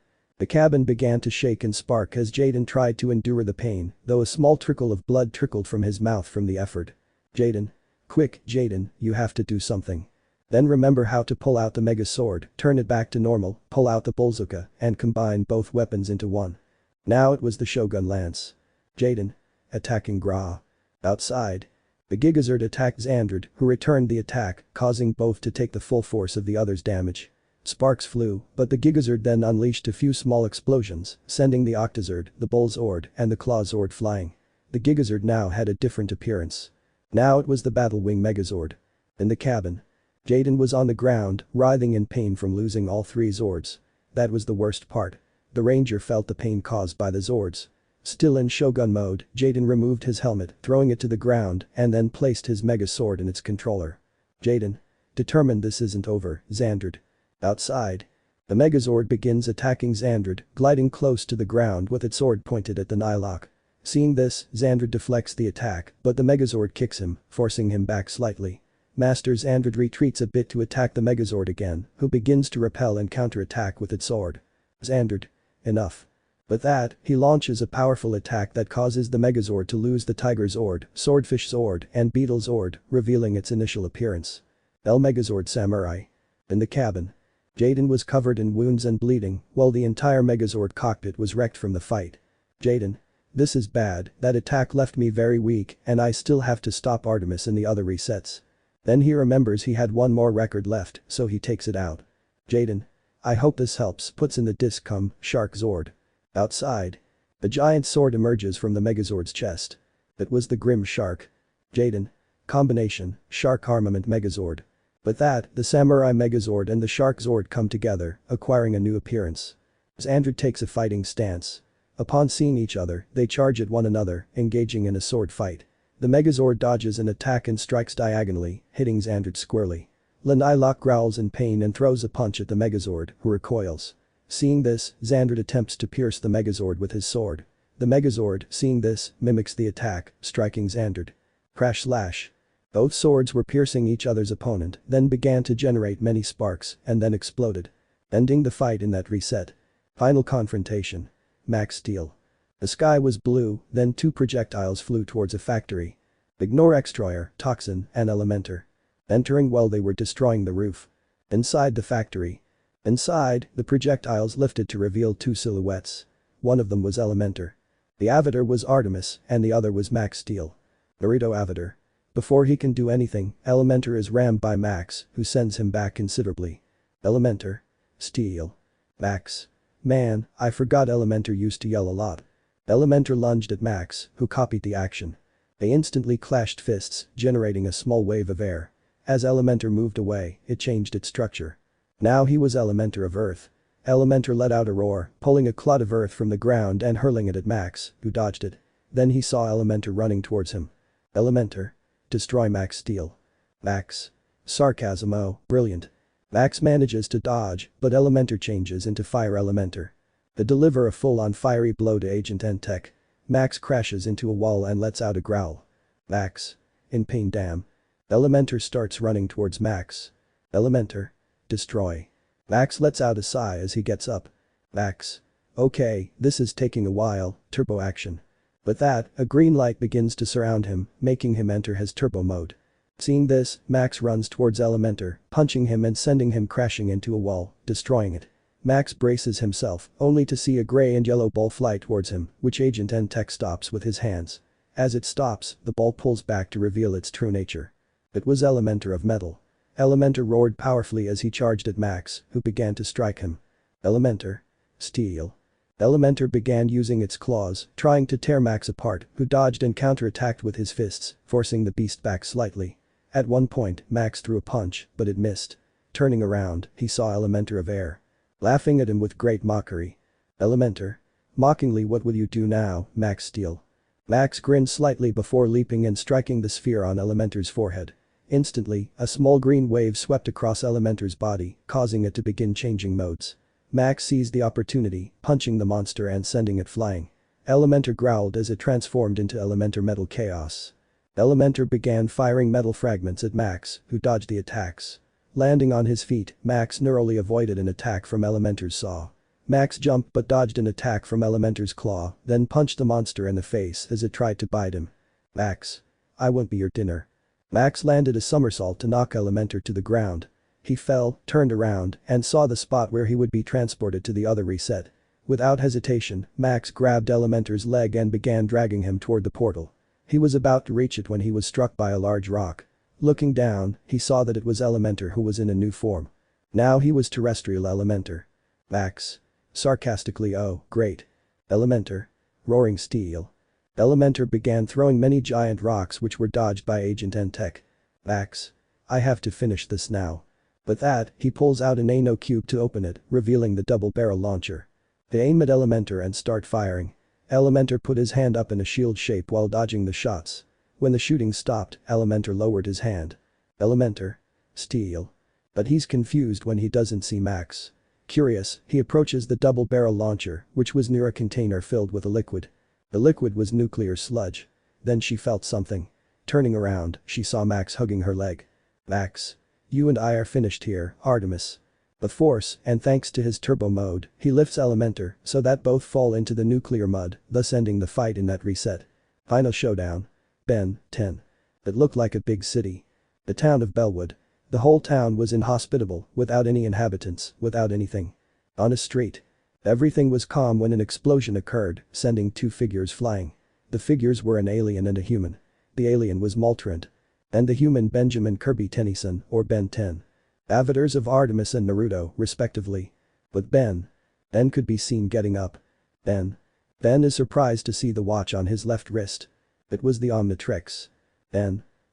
began to shake and spark as Jaden tried to endure the pain, though a small trickle of blood trickled from his mouth from the effort. Jaden. Quick, Jaden, you have to do something. Then remember how to pull out the Mega Sword, turn it back to normal, pull out the Bullzuka, and combine both weapons into one. Now it was the Shogun Lance. Jaden. Attacking Gra. Outside. The Gigazord attacked Xandred, who returned the attack, causing both to take the full force of the other's damage. Sparks flew, but the Gigazord then unleashed a few small explosions, sending the Octazord, the Bullzord, and the Clawzord flying. The Gigazord now had a different appearance. Now it was the Battlewing Megazord. In the cabin. Jaden was on the ground, writhing in pain from losing all three Zords. That was the worst part. The Ranger felt the pain caused by the Zords. Still in Shogun mode, Jaden removed his helmet, throwing it to the ground, and then placed his Mega Sword in its controller. Jaden. Determined this isn't over, Xandred. Outside. The Megazord begins attacking Xandred, gliding close to the ground with its sword pointed at the Nihilok. Seeing this, Xandred deflects the attack, but the Megazord kicks him, forcing him back slightly. Master Xandred retreats a bit to attack the Megazord again, who begins to repel and counterattack with its sword. Xandred. Enough. With that, he launches a powerful attack that causes the Megazord to lose the Tiger Zord, Swordfish Zord, and Beetle Zord, revealing its initial appearance. El Megazord Samurai. In the cabin. Jaden was covered in wounds and bleeding, while the entire Megazord cockpit was wrecked from the fight. Jaden. This is bad, that attack left me very weak and I still have to stop Artemis in the other resets. Then he remembers he had one more record left, so he takes it out. Jaden. I hope this helps, puts in the disc Shark Zord. Outside. A giant sword emerges from the Megazord's chest. It was the Grim Shark. Jaden. Combination, Shark Armament Megazord. With that, the Samurai Megazord and the Shark Zord come together, acquiring a new appearance. Xandred takes a fighting stance. Upon seeing each other, they charge at one another, engaging in a sword fight. The Megazord dodges an attack and strikes diagonally, hitting Xandred squarely. Nihilok growls in pain and throws a punch at the Megazord, who recoils. Seeing this, Xandred attempts to pierce the Megazord with his sword. The Megazord, seeing this, mimics the attack, striking Xandred. Crash slash. Both swords were piercing each other's opponent, then began to generate many sparks, and then exploded. Ending the fight in that reset. Final confrontation. Max Steel. The sky was blue, then two projectiles flew towards a factory. Ignore Extroyer, Toxin, and Elementor. Entering while they were destroying the roof. Inside the factory. Inside, the projectiles lifted to reveal two silhouettes. One of them was Elementor. The Avatar was Artemis, and the other was Max Steel. Naruto Avatar. Before he can do anything, Elementor is rammed by Max, who sends him back considerably. Elementor. Steel. Max. Man, I forgot Elementor used to yell a lot. Elementor lunged at Max, who copied the action. They instantly clashed fists, generating a small wave of air. As Elementor moved away, it changed its structure. Now he was Elementor of Earth. Elementor let out a roar, pulling a clod of earth from the ground and hurling it at Max, who dodged it. Then he saw Elementor running towards him. Elementor. Destroy Max Steel. Max. Sarcasm. Oh, brilliant. Max manages to dodge, but Elementor changes into Fire Elementor. They deliver a full-on fiery blow to Agent N-Tech. Max crashes into a wall and lets out a growl. Max. In pain. Damn. Elementor starts running towards Max. Elementor. Destroy. Max lets out a sigh as he gets up. Max. Okay, this is taking a while, turbo action. With that, a green light begins to surround him, making him enter his turbo mode. Seeing this, Max runs towards Elementor, punching him and sending him crashing into a wall, destroying it. Max braces himself, only to see a gray and yellow ball fly towards him, which Agent N-Tech stops with his hands. As it stops, the ball pulls back to reveal its true nature. It was Elementor of metal. Elementor roared powerfully as he charged at Max, who began to strike him. Elementor. Steel. Elementor began using its claws, trying to tear Max apart, who dodged and counterattacked with his fists, forcing the beast back slightly. At one point, Max threw a punch, but it missed. Turning around, he saw Elementor of Air. Laughing at him with great mockery. Elementor. Mockingly, what will you do now, Max Steel? Max grinned slightly before leaping and striking the sphere on Elementor's forehead. Instantly, a small green wave swept across Elementor's body, causing it to begin changing modes. Max seized the opportunity, punching the monster and sending it flying. Elementor growled as it transformed into Elementor Metal Chaos. Elementor began firing metal fragments at Max, who dodged the attacks. Landing on his feet, Max narrowly avoided an attack from Elementor's saw. Max jumped but dodged an attack from Elementor's claw, then punched the monster in the face as it tried to bite him. Max. I won't be your dinner. Max landed a somersault to knock Elementor to the ground. He fell, turned around, and saw the spot where he would be transported to the other reset. Without hesitation, Max grabbed Elementor's leg and began dragging him toward the portal. He was about to reach it when he was struck by a large rock. Looking down, he saw that it was Elementor who was in a new form. Now he was Terrestrial Elementor. Max. Sarcastically, oh, great. Elementor. Roaring steel. Elementor began throwing many giant rocks which were dodged by Agent and Tech. Max. I have to finish this now. With that, he pulls out an Ano cube to open it, revealing the double-barrel launcher. They aim at Elementor and start firing. Elementor put his hand up in a shield shape while dodging the shots. When the shooting stopped, Elementor lowered his hand. Elementor. Steel. But he's confused when he doesn't see Max. Curious, he approaches the double-barrel launcher, which was near a container filled with a liquid. The liquid was nuclear sludge. Then she felt something. Turning around, she saw Max hugging her leg. Max. You and I are finished here, Artemis. With force, and thanks to his turbo mode, he lifts Elementor so that both fall into the nuclear mud, thus ending the fight in that reset. Final showdown. Ben 10. It looked like a big city. The town of Bellwood. The whole town was inhospitable, without any inhabitants, without anything. On a street. Everything was calm when an explosion occurred, sending two figures flying. The figures were an alien and a human. The alien was Moltrant. And the human Benjamin Kirby Tennyson, or Ben 10. Avatars of Artemis and Naruto, respectively. But Ben could be seen getting up. Ben is surprised to see the watch on his left wrist. It was the Omnitrix.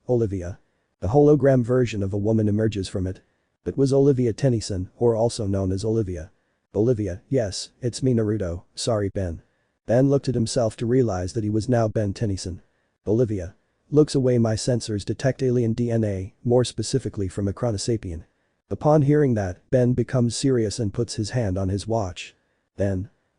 Olivia. A hologram version of a woman emerges from it. It was Olivia Tennyson, or also known as Olivia. Olivia, yes, it's me Naruto, sorry Ben. Ben looked at himself to realize that he was now Ben Tennyson. Olivia. Looks away, my sensors detect alien DNA, more specifically from a Chronosapien. Upon hearing that, Ben becomes serious and puts his hand on his watch.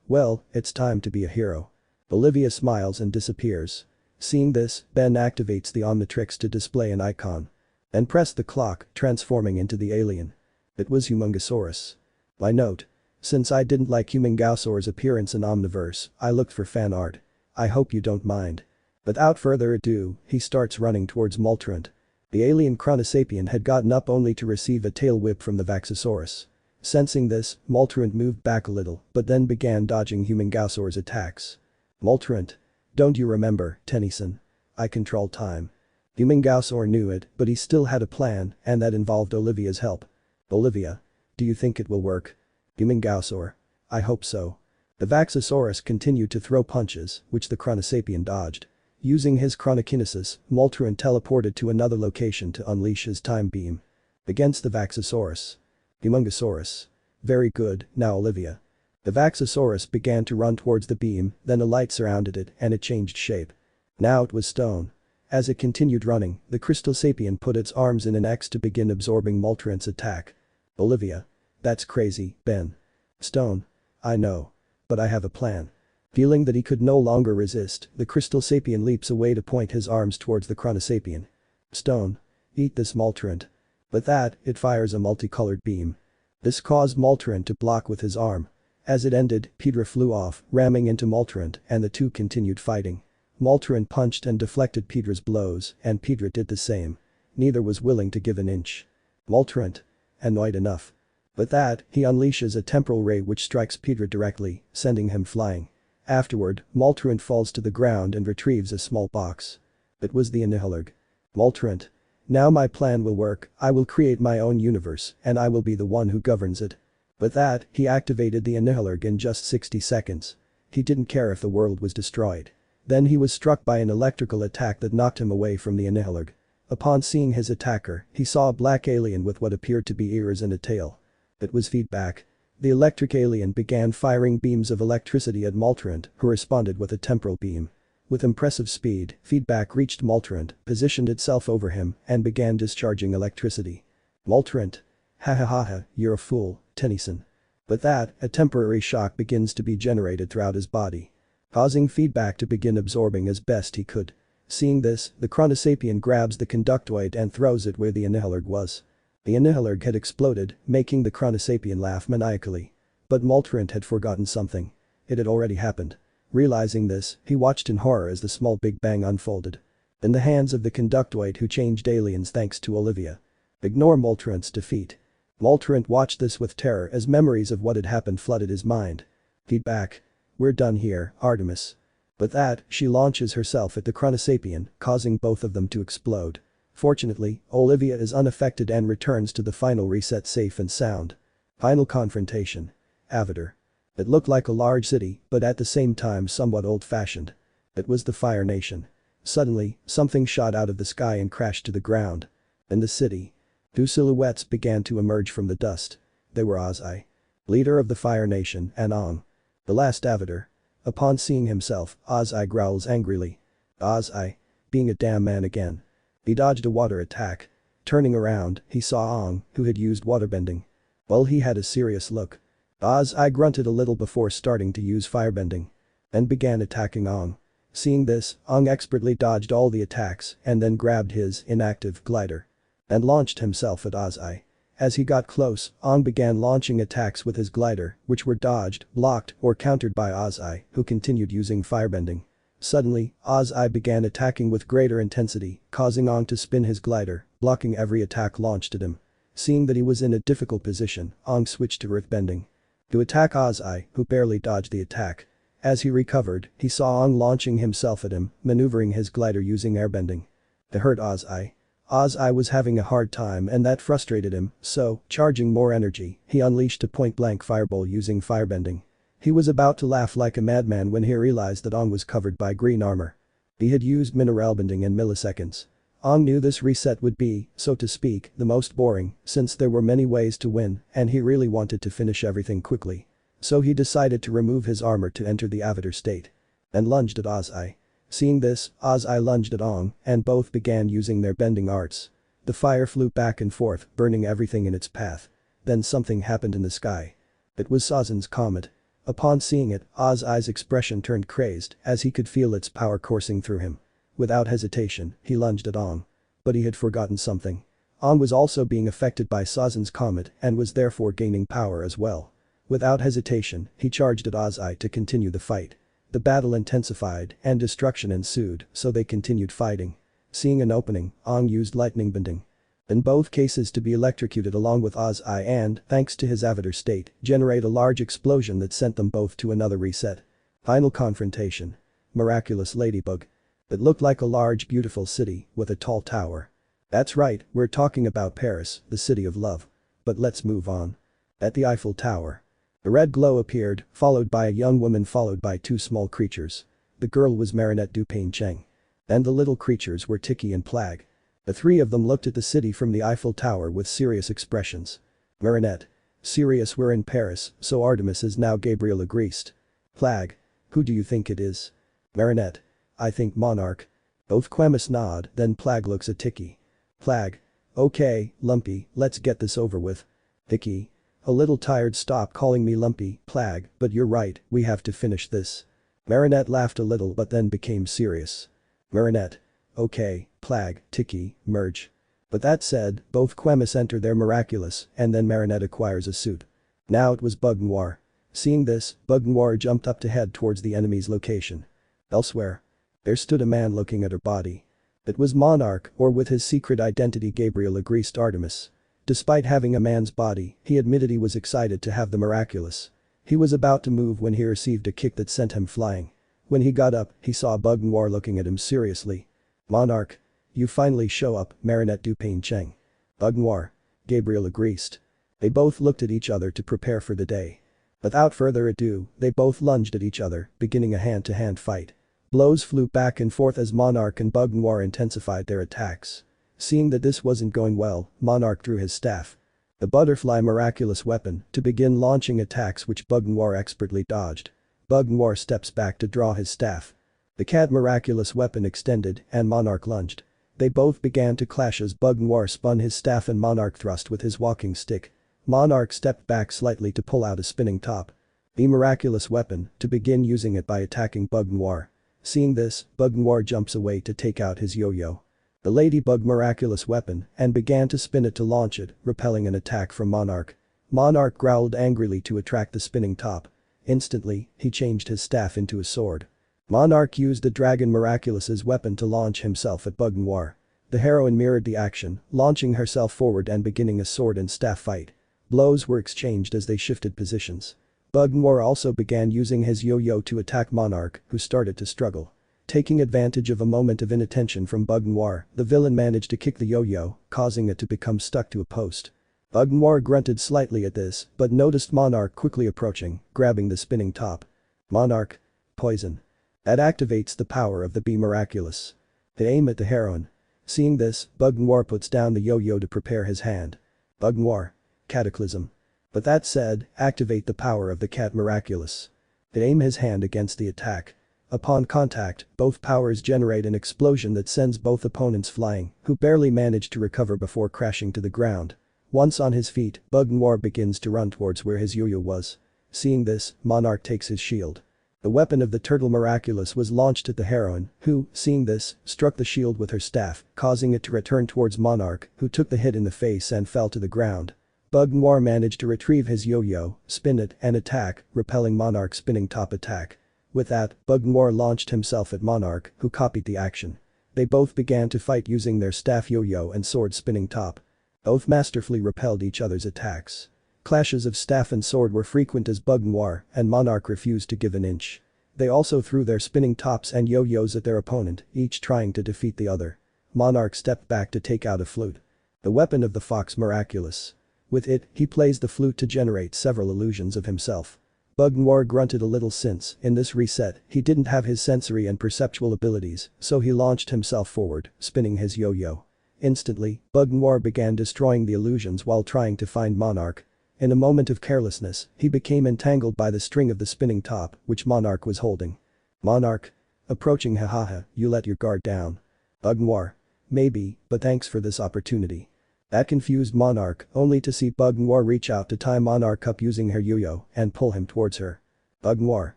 Well, it's time to be a hero. Olivia smiles and disappears. Seeing this, Ben activates the Omnitrix to display an icon. And press the clock, transforming into the alien. It was Humungosaurus. My note. Since I didn't like Humungousaur's appearance in Omniverse, I looked for fan art. I hope you don't mind. Without further ado, he starts running towards Moltrant. The alien Chronosapien had gotten up only to receive a tail whip from the Vaxosaurus. Sensing this, Moltrant moved back a little, but then began dodging Humungousaur's attacks. Moltrant. Don't you remember, Tennyson? I control time. Humungousaur knew it, but he still had a plan, and that involved Olivia's help. Olivia. Do you think it will work? Humungousaur. I hope so. The Vaxosaurus continued to throw punches, which the Chronosapien dodged. Using his chronokinesis, Moltrant teleported to another location to unleash his time beam. Against the Vaxosaurus. Humungosaurus. Very good, now Olivia. The Vaxosaurus began to run towards the beam, then a light surrounded it and it changed shape. Now it was stone. As it continued running, the Crystal Sapien put its arms in an X to begin absorbing Moltrant's attack. Olivia. That's crazy, Ben. Stone. I know. But I have a plan. Feeling that he could no longer resist, the Crystal Sapien leaps away to point his arms towards the Chronosapien. Stone. Eat this Moltrant. With that, it fires a multicolored beam. This caused Moltrant to block with his arm. As it ended, Pedra flew off, ramming into Moltrant, and the two continued fighting. Moltrant punched and deflected Pedra's blows, and Pedra did the same. Neither was willing to give an inch. Moltrant. Annoyed enough. With that, he unleashes a temporal ray which strikes Pedra directly, sending him flying. Afterward, Moltrant falls to the ground and retrieves a small box. It was the Annihilarg. Moltrant. Now my plan will work, I will create my own universe, and I will be the one who governs it. With that, he activated the Annihilarg in just 60 seconds. He didn't care if the world was destroyed. Then he was struck by an electrical attack that knocked him away from the Annihilarg. Upon seeing his attacker, he saw a black alien with what appeared to be ears and a tail. It was feedback. The electric alien began firing beams of electricity at Moltrant, who responded with a temporal beam. With impressive speed, feedback reached Moltrant, positioned itself over him, and began discharging electricity. Moltrant. Ha ha ha ha, you're a fool, Tennyson. With that, a temporary shock begins to be generated throughout his body, causing feedback to begin absorbing as best he could. Seeing this, the Chronosapien grabs the conductoid and throws it where the Annihilarg was. The Annihilarg had exploded, making the Chronosapien laugh maniacally. But Moltrant had forgotten something. It had already happened. Realizing this, he watched in horror as the small Big Bang unfolded. In the hands of the conductoid who changed aliens thanks to Olivia. Ignore Moltrant's defeat. Moltorant watched this with terror as memories of what had happened flooded his mind. Feedback. We're done here, Artemis. With that, she launches herself at the Chronosapian, causing both of them to explode. Fortunately, Olivia is unaffected and returns to the final reset safe and sound. Final confrontation. Avatar. It looked like a large city, but at the same time somewhat old-fashioned. It was the Fire Nation. Suddenly, something shot out of the sky and crashed to the ground. In the city, two silhouettes began to emerge from the dust. They were Ozai, leader of the Fire Nation, and Aang, the last avatar. Upon seeing himself, Ozai growls angrily. Ozai, being a damn man again. He dodged a water attack. Turning around, he saw Aang, who had used waterbending. Well, he had a serious look. Ozai grunted a little before starting to use firebending. And began attacking Aang. Seeing this, Aang expertly dodged all the attacks and then grabbed his inactive glider. And launched himself at Ozai. As he got close, Aang began launching attacks with his glider, which were dodged, blocked, or countered by Ozai, who continued using firebending. Suddenly, Ozai began attacking with greater intensity, causing Aang to spin his glider, blocking every attack launched at him. Seeing that he was in a difficult position, Aang switched to earthbending. To attack Ozai, who barely dodged the attack. As he recovered, he saw Aang launching himself at him, maneuvering his glider using airbending. To hurt Ozai. Ozai was having a hard time and that frustrated him, so, charging more energy, he unleashed a point-blank fireball using firebending. He was about to laugh like a madman when he realized that Aang was covered by green armor. He had used mineral bending in milliseconds. Aang knew this reset would be, so to speak, the most boring, since there were many ways to win and he really wanted to finish everything quickly. So he decided to remove his armor to enter the avatar state. And lunged at Ozai. Seeing this, Ozai lunged at Aang and both began using their bending arts. The fire flew back and forth, burning everything in its path. Then something happened in the sky. It was Sazan's comet. Upon seeing it, Ozai's expression turned crazed as he could feel its power coursing through him. Without hesitation, he lunged at Aang. But he had forgotten something. Aang was also being affected by Sazan's comet and was therefore gaining power as well. Without hesitation, he charged at Ozai to continue the fight. The battle intensified and destruction ensued, so they continued fighting. Seeing an opening, Aang used lightning bending. In both cases to be electrocuted along with Ozai and, thanks to his avatar state, generate a large explosion that sent them both to another reset. Final confrontation. Miraculous Ladybug. It looked like a large beautiful city with a tall tower. That's right, we're talking about Paris, the city of love. But let's move on. At the Eiffel Tower. A red glow appeared, followed by a young woman followed by two small creatures. The girl was Marinette Dupain-Cheng. And the little creatures were Tiki and Plag. The three of them looked at the city from the Eiffel Tower with serious expressions. Marinette. Serious, we're in Paris, so Artemis is now Gabriel Agreste. Plag. Who do you think it is? Marinette. I think Monarch. Both Quemis nod, then Plag looks at Tiki. Plag. Okay, Lumpy, let's get this over with. Tiki. A little tired, stop calling me Lumpy, Plag, but you're right, we have to finish this. Marinette laughed a little but then became serious. Marinette. Okay, Plag, Tiki, merge. But that said, both Quemis enter their miraculous and then Marinette acquires a suit. Now it was Bug Noir. Seeing this, Bug Noir jumped up to head towards the enemy's location. Elsewhere. There stood a man looking at her body. It was Monarch, or with his secret identity Gabriel Agreste Artemis. Despite having a man's body, he admitted he was excited to have the miraculous. He was about to move when he received a kick that sent him flying. When he got up, he saw Bug Noir looking at him seriously. Monarch. You finally show up, Marinette Dupain-Cheng. Bug Noir. Gabriel Agreste. They both looked at each other to prepare for the day. Without further ado, they both lunged at each other, beginning a hand-to-hand fight. Blows flew back and forth as Monarch and Bug Noir intensified their attacks. Seeing that this wasn't going well, Monarch drew his staff. The butterfly miraculous weapon to begin launching attacks which Bug Noir expertly dodged. Bug Noir steps back to draw his staff. The cat miraculous weapon extended and Monarch lunged. They both began to clash as Bug Noir spun his staff and Monarch thrust with his walking stick. Monarch stepped back slightly to pull out a spinning top. The miraculous weapon to begin using it by attacking Bug Noir. Seeing this, Bug Noir jumps away to take out his yo-yo. The ladybug miraculous weapon and began to spin it to launch it, repelling an attack from Monarch. Monarch growled angrily to attract the spinning top. Instantly, he changed his staff into a sword. Monarch used the dragon miraculous's weapon to launch himself at Bug Noir. The heroine mirrored the action, launching herself forward and beginning a sword and staff fight. Blows were exchanged as they shifted positions. Bug Noir also began using his yo-yo to attack Monarch, who started to struggle. Taking advantage of a moment of inattention from Bug Noir, the villain managed to kick the yo-yo, causing it to become stuck to a post. Bug Noir grunted slightly at this, but noticed Monarch quickly approaching, grabbing the spinning top. Monarch. Poison. That activates the power of the Be Miraculous. They aim at the heroine. Seeing this, Bug Noir puts down the yo-yo to prepare his hand. Bug Noir. Cataclysm. But that said, activate the power of the Cat Miraculous. They aim his hand against the attack. Upon contact, both powers generate an explosion that sends both opponents flying, who barely manage to recover before crashing to the ground. Once on his feet, Bug Noir begins to run towards where his yo-yo was. Seeing this, Monarch takes his shield. The weapon of the Turtle Miraculous was launched at the heroine, who, seeing this, struck the shield with her staff, causing it to return towards Monarch, who took the hit in the face and fell to the ground. Bug Noir managed to retrieve his yo-yo, spin it, and attack, repelling Monarch's spinning top attack. With that, Bug Noir launched himself at Monarch, who copied the action. They both began to fight using their staff yo-yo and sword spinning top. Both masterfully repelled each other's attacks. Clashes of staff and sword were frequent as Bug Noir and Monarch refused to give an inch. They also threw their spinning tops and yo-yos at their opponent, each trying to defeat the other. Monarch stepped back to take out a flute. The weapon of the Fox Miraculous. With it, he plays the flute to generate several illusions of himself. Bug Noir grunted a little since, in this reset, he didn't have his sensory and perceptual abilities, so he launched himself forward, spinning his yo-yo. Instantly, Bug Noir began destroying the illusions while trying to find Monarch. In a moment of carelessness, he became entangled by the string of the spinning top, which Monarch was holding. Monarch. Approaching. Hahaha, you let your guard down. Bug Noir. Maybe, but thanks for this opportunity. That confused Monarch, only to see Bug Noir reach out to tie Monarch up using her yo-yo and pull him towards her. Bug Noir.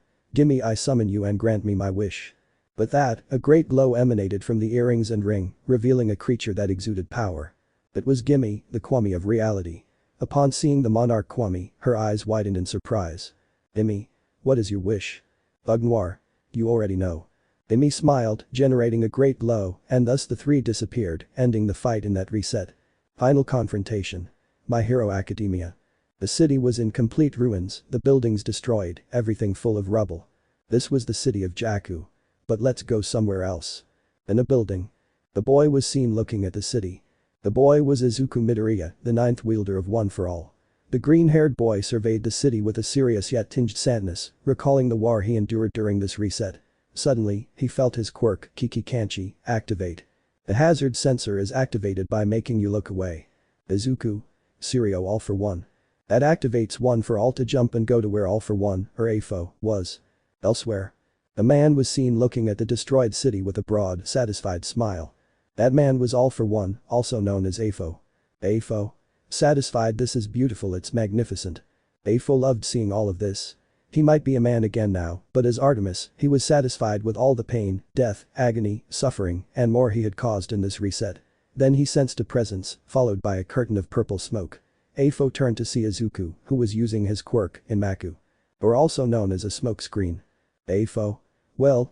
Gimme, I summon you and grant me my wish. With that, a great glow emanated from the earrings and ring, revealing a creature that exuded power. It was Gimme, the Kwame of reality. Upon seeing the Monarch Kwame, her eyes widened in surprise. Gimme. What is your wish? Bug Noir. You already know. Gimme smiled, generating a great glow, and thus the three disappeared, ending the fight in that reset. Final confrontation. My Hero Academia. The city was in complete ruins, the buildings destroyed, everything full of rubble. This was the city of Jakku. But let's go somewhere else. In a building. The boy was seen looking at the city. The boy was Izuku Midoriya, the ninth wielder of One for All. The green-haired boy surveyed the city with a serious yet tinged sadness, recalling the war he endured during this reset. Suddenly, he felt his quirk, Kiki Kanchi, activate. The hazard sensor is activated by making you look away. Izuku. Sirio All for One. That activates One for All to jump and go to where All for One, or AFO, was. Elsewhere. A man was seen looking at the destroyed city with a broad, satisfied smile. That man was All for One, also known as AFO. AFO. Satisfied, this is beautiful, it's magnificent. AFO loved seeing all of this. He might be a man again now, but as Artemis, he was satisfied with all the pain, death, agony, suffering, and more he had caused in this reset. Then he sensed a presence, followed by a curtain of purple smoke. AFO turned to see Izuku, who was using his quirk, Inmaku. Or also known as a smoke screen. AFO. Well,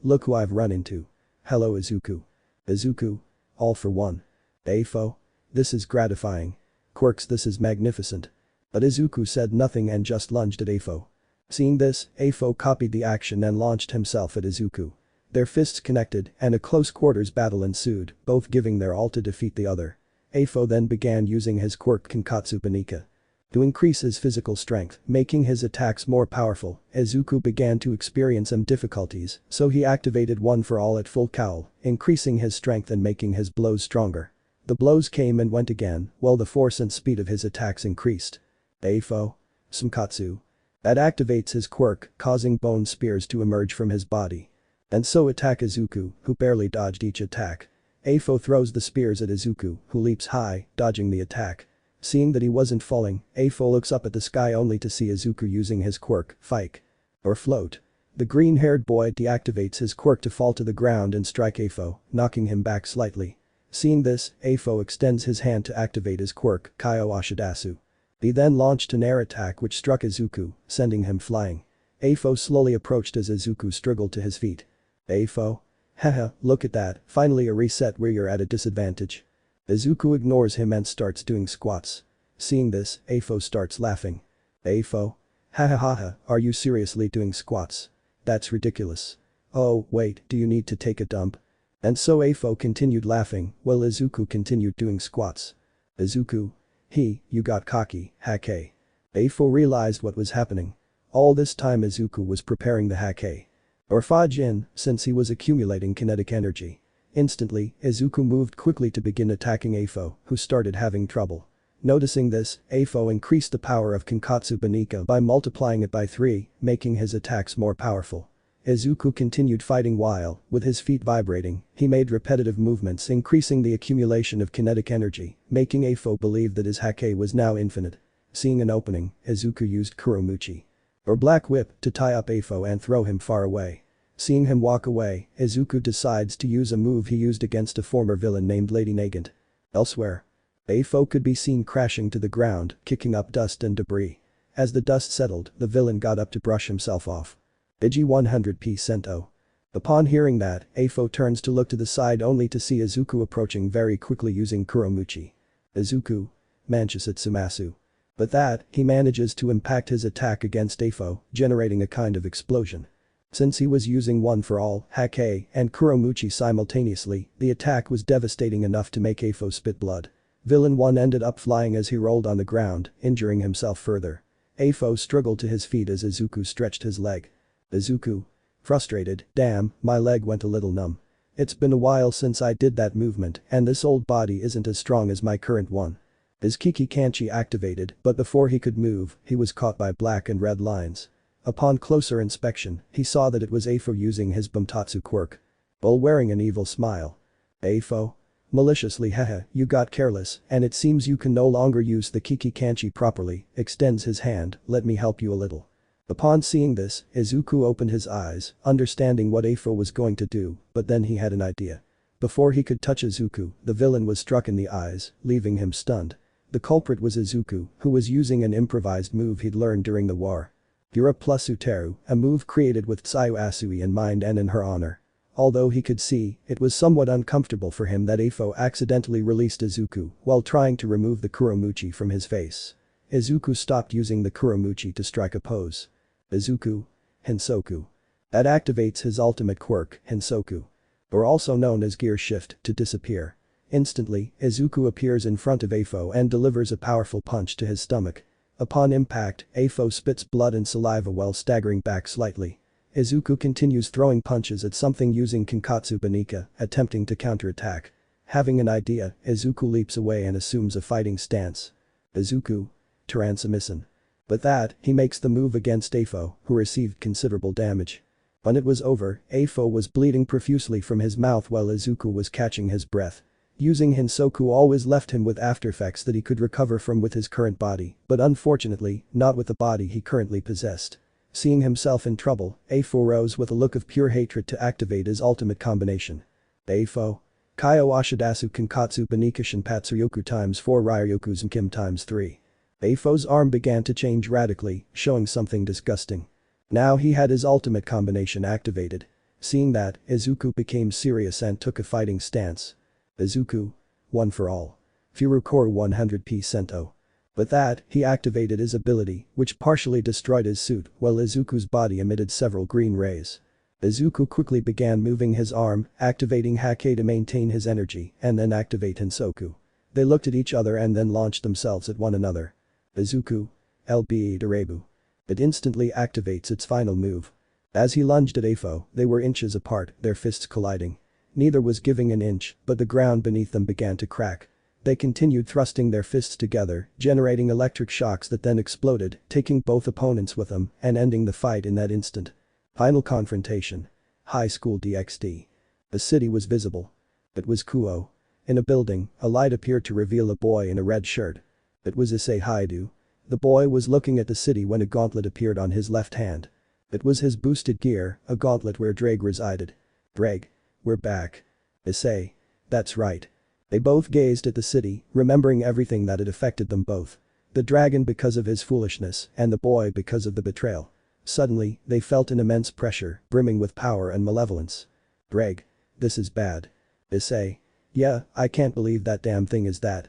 look who I've run into. Hello Izuku. Izuku. All for One. AFO. This is gratifying. Quirks, this is magnificent. But Izuku said nothing and just lunged at AFO. Seeing this, AFO copied the action and launched himself at Izuku. Their fists connected and a close quarters battle ensued, both giving their all to defeat the other. AFO then began using his quirk Kankatsu Banika. To increase his physical strength, making his attacks more powerful, Izuku began to experience some difficulties, so he activated One for All at full cowl, increasing his strength and making his blows stronger. The blows came and went again, while the force and speed of his attacks increased. AFO. Samkatsu. That activates his quirk, causing bone spears to emerge from his body. And so attack Izuku, who barely dodged each attack. AFO throws the spears at Izuku, who leaps high, dodging the attack. Seeing that he wasn't falling, AFO looks up at the sky only to see Izuku using his quirk, Fike. Or float. The green-haired boy deactivates his quirk to fall to the ground and strike AFO, knocking him back slightly. Seeing this, AFO extends his hand to activate his quirk, Kyo Ashidasu. He then launched an air attack which struck Izuku, sending him flying. AFO slowly approached as Izuku struggled to his feet. AFO. Haha, look at that, finally a reset where you're at a disadvantage. Izuku ignores him and starts doing squats. Seeing this, Afo starts laughing. Afo? Ha ha ha ha, are you seriously doing squats? That's ridiculous. Oh, wait, do you need to take a dump? And so Afo continued laughing, while Izuku continued doing squats. Izuku? You got cocky, hake. Afo realized what was happening. All this time Izuku was preparing the hake. Or Fajin, since he was accumulating kinetic energy. Instantly, Izuku moved quickly to begin attacking Afo, who started having trouble. Noticing this, Afo increased the power of Kankatsu Banika by multiplying it by 3, making his attacks more powerful. Izuku continued fighting while, with his feet vibrating, he made repetitive movements increasing the accumulation of kinetic energy, making Afo believe that his hake was now infinite. Seeing an opening, Izuku used Kuromuchi. Or Black Whip to tie up Afo and throw him far away. Seeing him walk away, Izuku decides to use a move he used against a former villain named Lady Nagant. Elsewhere, Afo could be seen crashing to the ground, kicking up dust and debris. As the dust settled, the villain got up to brush himself off. Ig 100p Sento. Upon hearing that, Afo turns to look to the side only to see Izuku approaching very quickly using Kuromuchi. Izuku. Manchusatsumasu. But that, he manages to impact his attack against Afo, generating a kind of explosion. Since he was using one for all, hake, and Kuromuchi simultaneously, the attack was devastating enough to make Afo spit blood. Villain 1 ended up flying as he rolled on the ground, injuring himself further. Afo struggled to his feet as Izuku stretched his leg. Izuku. Frustrated, damn, my leg went a little numb. It's been a while since I did that movement and this old body isn't as strong as my current one. His Kiki Kanchi activated, but before he could move, he was caught by black and red lines. Upon closer inspection, he saw that it was Afo using his Bumtatsu quirk. While wearing an evil smile. Afo? Maliciously haha, you got careless and it seems you can no longer use the Kiki Kanchi properly, extends his hand, let me help you a little. Upon seeing this, Izuku opened his eyes, understanding what Afo was going to do, but then he had an idea. Before he could touch Izuku, the villain was struck in the eyes, leaving him stunned. The culprit was Izuku, who was using an improvised move he'd learned during the war. Gura plus Uteru, a move created with Tsuyu Asui in mind and in her honor. Although he could see, it was somewhat uncomfortable for him that Afo accidentally released Izuku while trying to remove the Kuromuchi from his face. Izuku stopped using the Kuromuchi to strike a pose. Izuku. Hinsoku. That activates his ultimate quirk, Hinsoku. Or also known as Gear Shift, to disappear. Instantly, Izuku appears in front of Afo and delivers a powerful punch to his stomach. Upon impact, Afo spits blood and saliva while staggering back slightly. Izuku continues throwing punches at something using Kankatsu Banika, attempting to counterattack. Having an idea, Izuku leaps away and assumes a fighting stance. Izuku. Taransamisen. But that, he makes the move against Afo, who received considerable damage. When it was over, Afo was bleeding profusely from his mouth while Izuku was catching his breath. Using Hinsoku always left him with aftereffects that he could recover from with his current body, but unfortunately, not with the body he currently possessed. Seeing himself in trouble, Afo rose with a look of pure hatred to activate his ultimate combination. Afo. Kyo Ashidasu Kankatsu Banikishin Patsuyoku times 4 Ryoku Zenkim times 3. Afo's arm began to change radically, showing something disgusting. Now he had his ultimate combination activated. Seeing that, Izuku became serious and took a fighting stance. Izuku. One for all. Furukoru 100p Sento. With that, he activated his ability, which partially destroyed his suit while Izuku's body emitted several green rays. Izuku quickly began moving his arm, activating Hake to maintain his energy, and then activate Hinsoku. They looked at each other and then launched themselves at one another. Izuku. LBE Derebu. It instantly activates its final move. As he lunged at Afo, they were inches apart, their fists colliding. Neither was giving an inch, but the ground beneath them began to crack. They continued thrusting their fists together, generating electric shocks that then exploded, taking both opponents with them and ending the fight in that instant. Final confrontation. High School DxD. The city was visible. It was Kuo. In a building, a light appeared to reveal a boy in a red shirt. It was Issei Haidu. The boy was looking at the city when a gauntlet appeared on his left hand. It was his boosted gear, a gauntlet where Drake resided. Drake. We're back. Issei. That's right. They both gazed at the city, remembering everything that had affected them both. The dragon because of his foolishness and the boy because of the betrayal. Suddenly, they felt an immense pressure, brimming with power and malevolence. Drake. This is bad. Issei. Yeah, I can't believe that damn thing is that.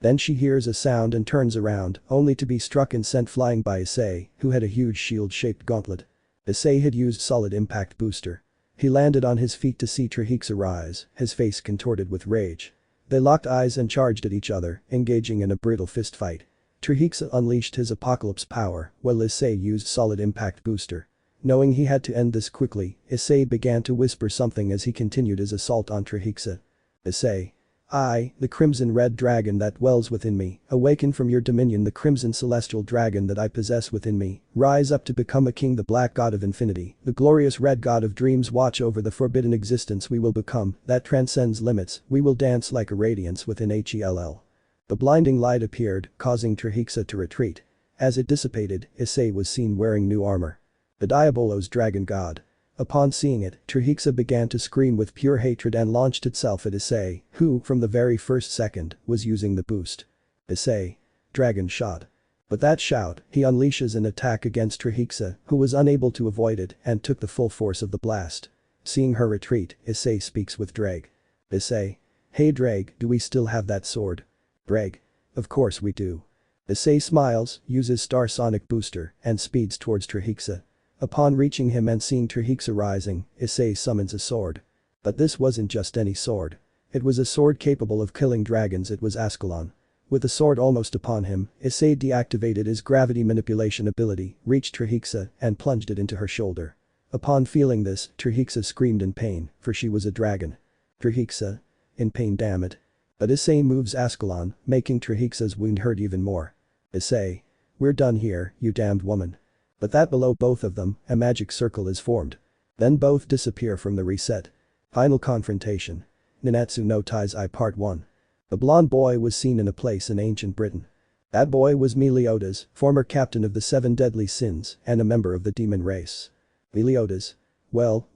Then she hears a sound and turns around, only to be struck and sent flying by Issei, who had a huge shield-shaped gauntlet. Issei had used solid impact booster. He landed on his feet to see Trihexa rise, his face contorted with rage. They locked eyes and charged at each other, engaging in a brutal fistfight. Trihexa unleashed his apocalypse power, while Issei used solid impact booster. Knowing he had to end this quickly, Issei began to whisper something as he continued his assault on Trihexa. Issei. I, the crimson red dragon that dwells within me, awaken from your dominion the crimson celestial dragon that I possess within me, rise up to become a king, the black god of infinity, the glorious red god of dreams, watch over the forbidden existence we will become, that transcends limits, we will dance like a radiance within Hell. The blinding light appeared, causing Trihexa to retreat. As it dissipated, Issei was seen wearing new armor. The Diabolos dragon god. Upon seeing it, Trihexa began to scream with pure hatred and launched itself at Issei, who, from the very first second, was using the boost. Issei. Dragon shot. With that shout, he unleashes an attack against Trihexa, who was unable to avoid it and took the full force of the blast. Seeing her retreat, Issei speaks with Drake. Issei. Hey Drake, do we still have that sword? Drake. Of course we do. Issei smiles, uses Star Sonic Booster, and speeds towards Trihexa. Upon reaching him and seeing Trihexa rising, Issei summons a sword. But this wasn't just any sword. It was a sword capable of killing dragons. It was Ascalon. With the sword almost upon him, Issei deactivated his gravity manipulation ability, reached Trihexa, and plunged it into her shoulder. Upon feeling this, Trihexa screamed in pain, for she was a dragon. Trihexa. In pain, damn it. But Issei moves Ascalon, making Trihexa's wound hurt even more. Issei. We're done here, you damned woman. But that below both of them, a magic circle is formed. Then both disappear from the reset. Final confrontation. Nanatsu no Taizai Part 1. The blonde boy was seen in a place in ancient Britain. That boy was Meliodas, former captain of the 7 deadly sins and a member of the demon race. Meliodas. Well,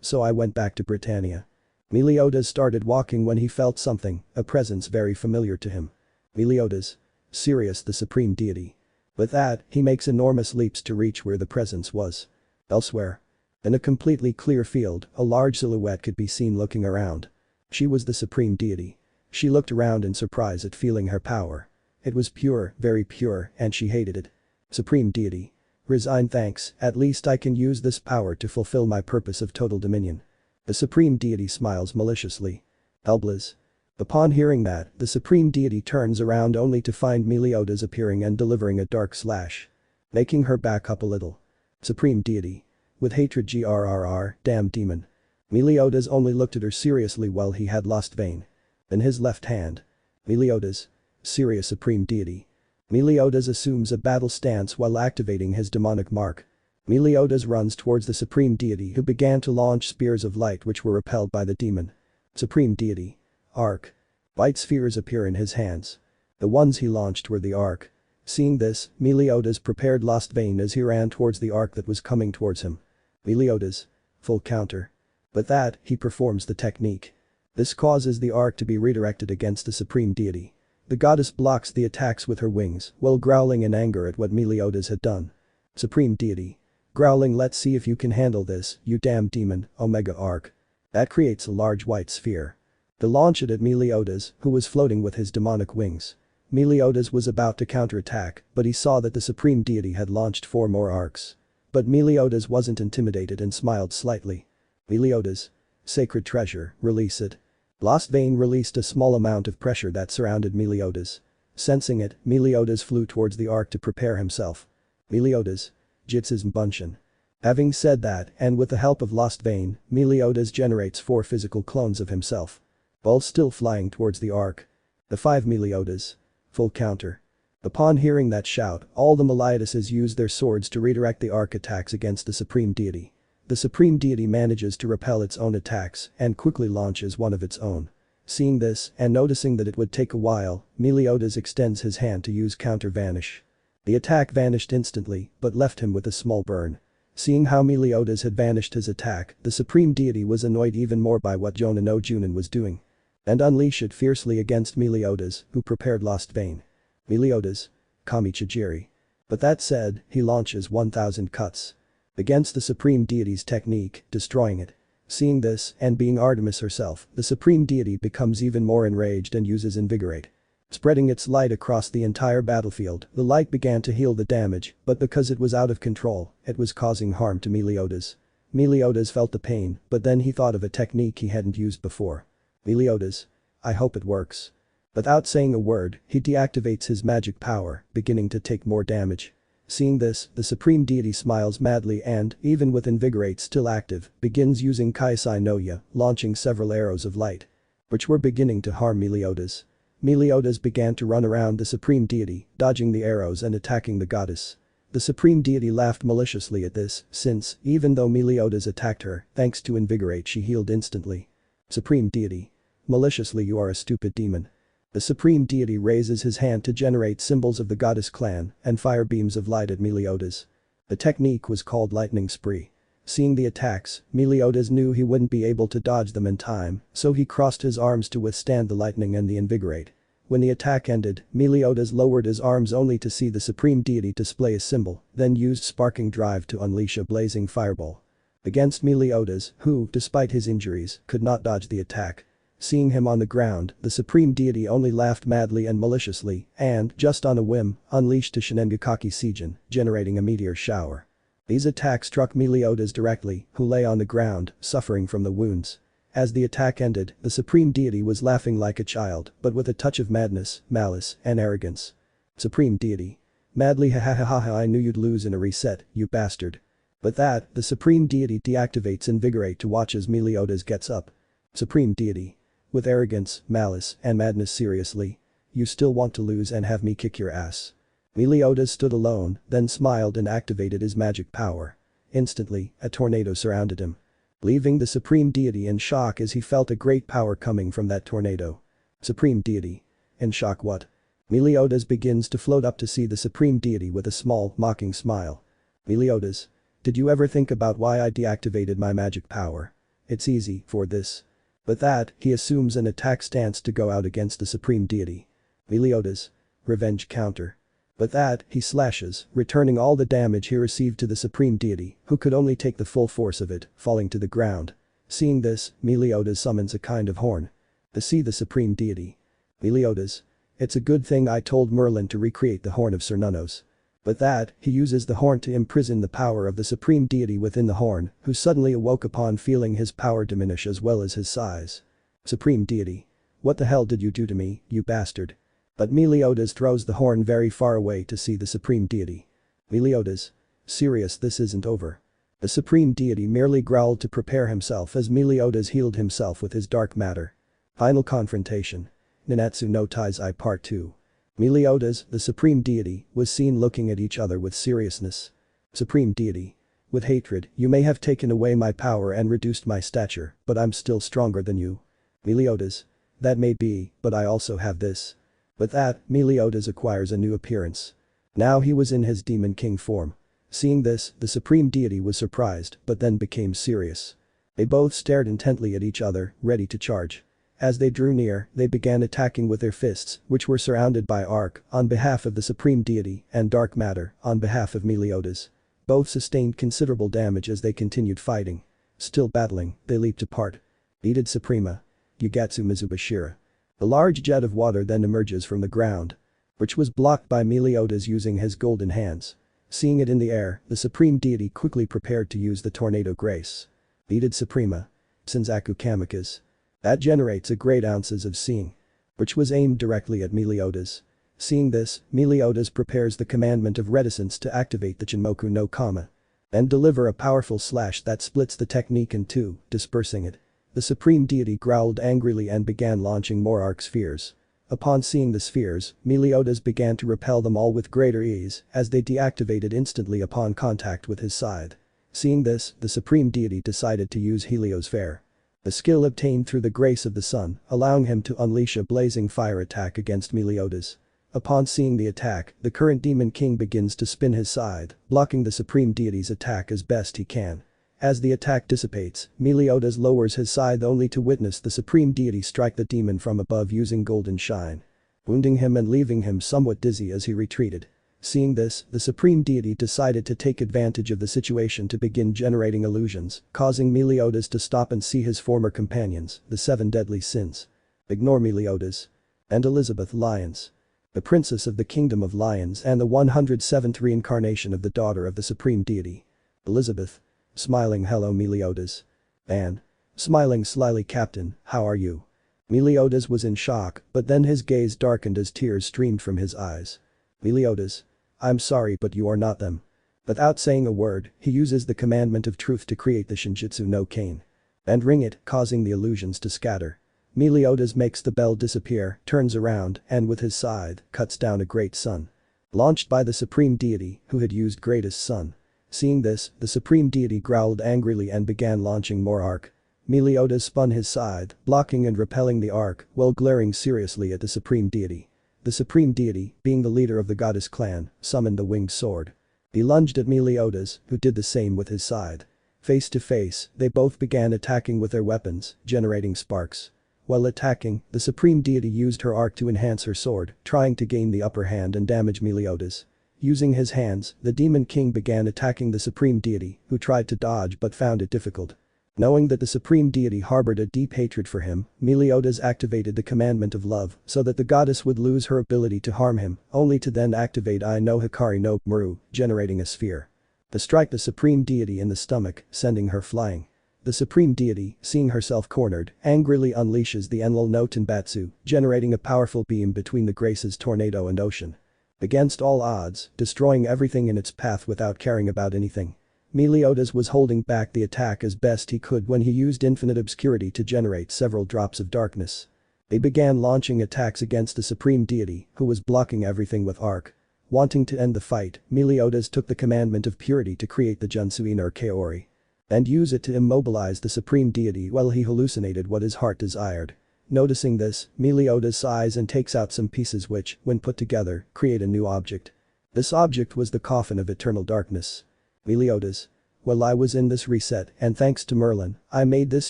so I went back to Britannia. Meliodas started walking when he felt something, a presence very familiar to him. Meliodas. Sirius, the supreme deity. With that, he makes enormous leaps to reach where the presence was. Elsewhere. In a completely clear field, a large silhouette could be seen looking around. She was the supreme deity. She looked around in surprise at feeling her power. It was pure, very pure, and she hated it. Supreme deity. Resign, thanks, at least I can use this power to fulfill my purpose of total dominion. The supreme deity smiles maliciously. Helbless. Upon hearing that, the supreme deity turns around only to find Meliodas appearing and delivering a dark slash. Making her back up a little. Supreme deity. With hatred, grrr, damn demon. Meliodas only looked at her seriously while he had lost vein. In his left hand. Meliodas. Serious supreme deity. Meliodas assumes a battle stance while activating his demonic mark. Meliodas runs towards the supreme deity, who began to launch spears of light which were repelled by the demon. Supreme deity. Arc. White spheres appear in his hands. The ones he launched were the arc. Seeing this, Meliodas prepared lost vein as he ran towards the arc that was coming towards him. Meliodas. Full counter. With that, he performs the technique. This causes the arc to be redirected against the supreme deity. The goddess blocks the attacks with her wings while growling in anger at what Meliodas had done. Supreme deity. Growling, let's see if you can handle this, you damn demon, Omega Arc. That creates a large white sphere. To launch it at Meliodas, who was floating with his demonic wings. Meliodas was about to counterattack, but he saw that the supreme deity had launched 4 more arcs. But Meliodas wasn't intimidated and smiled slightly. Meliodas. Sacred treasure, release it. Lost vein released a small amount of pressure that surrounded Meliodas. Sensing it, Meliodas flew towards the arc to prepare himself. Meliodas. Jitsu's Bunshin. Having said that, and with the help of lost vein, Meliodas generates 4 physical clones of himself. While still flying towards the arc. The 5 Meliodas. Full counter. Upon hearing that shout, all the Meliodases use their swords to redirect the arc attacks against the supreme deity. The supreme deity manages to repel its own attacks and quickly launches one of its own. Seeing this and noticing that it would take a while, Meliodas extends his hand to use counter vanish. The attack vanished instantly but left him with a small burn. Seeing how Meliodas had vanished his attack, the supreme deity was annoyed even more by what Jonan no Junin was doing. And unleashed it fiercely against Meliodas, who prepared lost vein. Meliodas. Kami Chijiri. But that said, he launches 1000 cuts. Against the supreme deity's technique, destroying it. Seeing this, and being Artemis herself, the supreme deity becomes even more enraged and uses invigorate. Spreading its light across the entire battlefield, the light began to heal the damage, but because it was out of control, it was causing harm to Meliodas. Meliodas felt the pain, but then he thought of a technique he hadn't used before. Meliodas. I hope it works. Without saying a word, he deactivates his magic power, beginning to take more damage. Seeing this, the supreme deity smiles madly and, even with Invigorate still active, begins using Kaisen no Ya, launching several arrows of light. Which were beginning to harm Meliodas. Meliodas began to run around the supreme deity, dodging the arrows and attacking the goddess. The supreme deity laughed maliciously at this, since, even though Meliodas attacked her, thanks to Invigorate she healed instantly. Supreme deity. Maliciously, you are a stupid demon. The supreme deity raises his hand to generate symbols of the goddess clan and fire beams of light at Meliodas. The technique was called Lightning Spree. Seeing the attacks, Meliodas knew he wouldn't be able to dodge them in time, so he crossed his arms to withstand the lightning and the Invigorate. When the attack ended, Meliodas lowered his arms only to see the supreme deity display a symbol, then used Sparking Drive to unleash a blazing fireball. Against Meliodas, who, despite his injuries, could not dodge the attack. Seeing him on the ground, the supreme deity only laughed madly and maliciously and, just on a whim, unleashed a Shinengakaki Seijin, generating a meteor shower. These attacks struck Meliodas directly, who lay on the ground, suffering from the wounds. As the attack ended, the supreme deity was laughing like a child, but with a touch of madness, malice, and arrogance. Supreme deity. Madly, ha ha ha ha, I knew you'd lose in a reset, you bastard. But that, the supreme deity deactivates Invigorate to watch as Meliodas gets up. Supreme deity. With arrogance, malice, and madness, seriously? You still want to lose and have me kick your ass? Meliodas stood alone, then smiled and activated his magic power. Instantly, a tornado surrounded him. Leaving the supreme deity in shock as he felt a great power coming from that tornado. Supreme deity. In shock what? Meliodas begins to float up to see the supreme deity with a small, mocking smile. Meliodas. Did you ever think about why I deactivated my magic power? It's easy, for this. But that, he assumes an attack stance to go out against the supreme deity. Meliodas. Revenge counter. But that, he slashes, returning all the damage he received to the supreme deity, who could only take the full force of it, falling to the ground. Seeing this, Meliodas summons a kind of horn. To see the supreme deity. Meliodas. It's a good thing I told Merlin to recreate the horn of Cernunnos. But that, he uses the horn to imprison the power of the supreme deity within the horn, who suddenly awoke upon feeling his power diminish as well as his size. Supreme deity. What the hell did you do to me, you bastard? But Meliodas throws the horn very far away to see the supreme deity. Meliodas. Serious, this isn't over. The supreme deity merely growled to prepare himself as Meliodas healed himself with his dark matter. Final confrontation. Nanatsu no Taizai Part 2. Meliodas, the supreme deity, was seen looking at each other with seriousness. Supreme deity. With hatred, you may have taken away my power and reduced my stature, but I'm still stronger than you. Meliodas. That may be, but I also have this. With that, Meliodas acquires a new appearance. Now he was in his Demon King form. Seeing this, the supreme deity was surprised, but then became serious. They both stared intently at each other, ready to charge. As they drew near, they began attacking with their fists, which were surrounded by Arc, on behalf of the supreme deity, and Dark Matter, on behalf of Meliodas. Both sustained considerable damage as they continued fighting. Still battling, they leaped apart. Beated Suprema. Yugatsu Mizubashira. A large jet of water then emerges from the ground. Which was blocked by Meliodas using his golden hands. Seeing it in the air, the supreme deity quickly prepared to use the Tornado Grace. Beated Suprema. Senzaku Kamikaze. That generates a great ounces of seeing. Which was aimed directly at Meliodas. Seeing this, Meliodas prepares the commandment of reticence to activate the Chinmoku no Kama. And deliver a powerful slash that splits the technique in two, dispersing it. The supreme deity growled angrily and began launching more arc spheres. Upon seeing the spheres, Meliodas began to repel them all with greater ease as they deactivated instantly upon contact with his scythe. Seeing this, the supreme deity decided to use Heliosphere. A skill obtained through the grace of the sun, allowing him to unleash a blazing fire attack against Meliodas. Upon seeing the attack, the current Demon King begins to spin his scythe, blocking the supreme deity's attack as best he can. As the attack dissipates, Meliodas lowers his scythe only to witness the supreme deity strike the demon from above using golden shine. Wounding him and leaving him somewhat dizzy as he retreated. Seeing this, the supreme deity decided to take advantage of the situation to begin generating illusions, causing Meliodas to stop and see his former companions, the 7 deadly sins. Ignore Meliodas. And Elizabeth Lyons. The princess of the kingdom of lions and the 107th reincarnation of the daughter of the supreme deity. Elizabeth. Smiling hello Meliodas. Anne. Smiling slyly captain, how are you? Meliodas was in shock, but then his gaze darkened as tears streamed from his eyes. Meliodas. I'm sorry but you are not them. Without saying a word, he uses the commandment of truth to create the Shinjitsu no Kane. And ring it, causing the illusions to scatter. Meliodas makes the bell disappear, turns around, and with his scythe, cuts down a great sun. Launched by the supreme deity, who had used greatest sun. Seeing this, the supreme deity growled angrily and began launching more arc. Meliodas spun his scythe, blocking and repelling the arc, while glaring seriously at the supreme deity. The supreme deity, being the leader of the goddess clan, summoned the winged sword. He lunged at Meliodas, who did the same with his scythe. Face to face, they both began attacking with their weapons, generating sparks. While attacking, the supreme deity used her arc to enhance her sword, trying to gain the upper hand and damage Meliodas. Using his hands, the Demon King began attacking the supreme deity, who tried to dodge but found it difficult. Knowing that the supreme deity harbored a deep hatred for him, Meliodas activated the commandment of love so that the goddess would lose her ability to harm him, only to then activate I no Hikari no Muru, generating a sphere. To strike the supreme deity in the stomach, sending her flying. The supreme deity, seeing herself cornered, angrily unleashes the Enlil no Tenbatsu, generating a powerful beam between the Grace's tornado and ocean. Against all odds, destroying everything in its path without caring about anything. Meliodas was holding back the attack as best he could when he used infinite obscurity to generate several drops of darkness. They began launching attacks against the supreme deity, who was blocking everything with arc. Wanting to end the fight, Meliodas took the commandment of purity to create the Junsui no Kaori. And use it to immobilize the supreme deity while he hallucinated what his heart desired. Noticing this, Meliodas sighs and takes out some pieces which, when put together, create a new object. This object was the coffin of eternal darkness. Meliodas. Well, I was in this reset and thanks to Merlin, I made this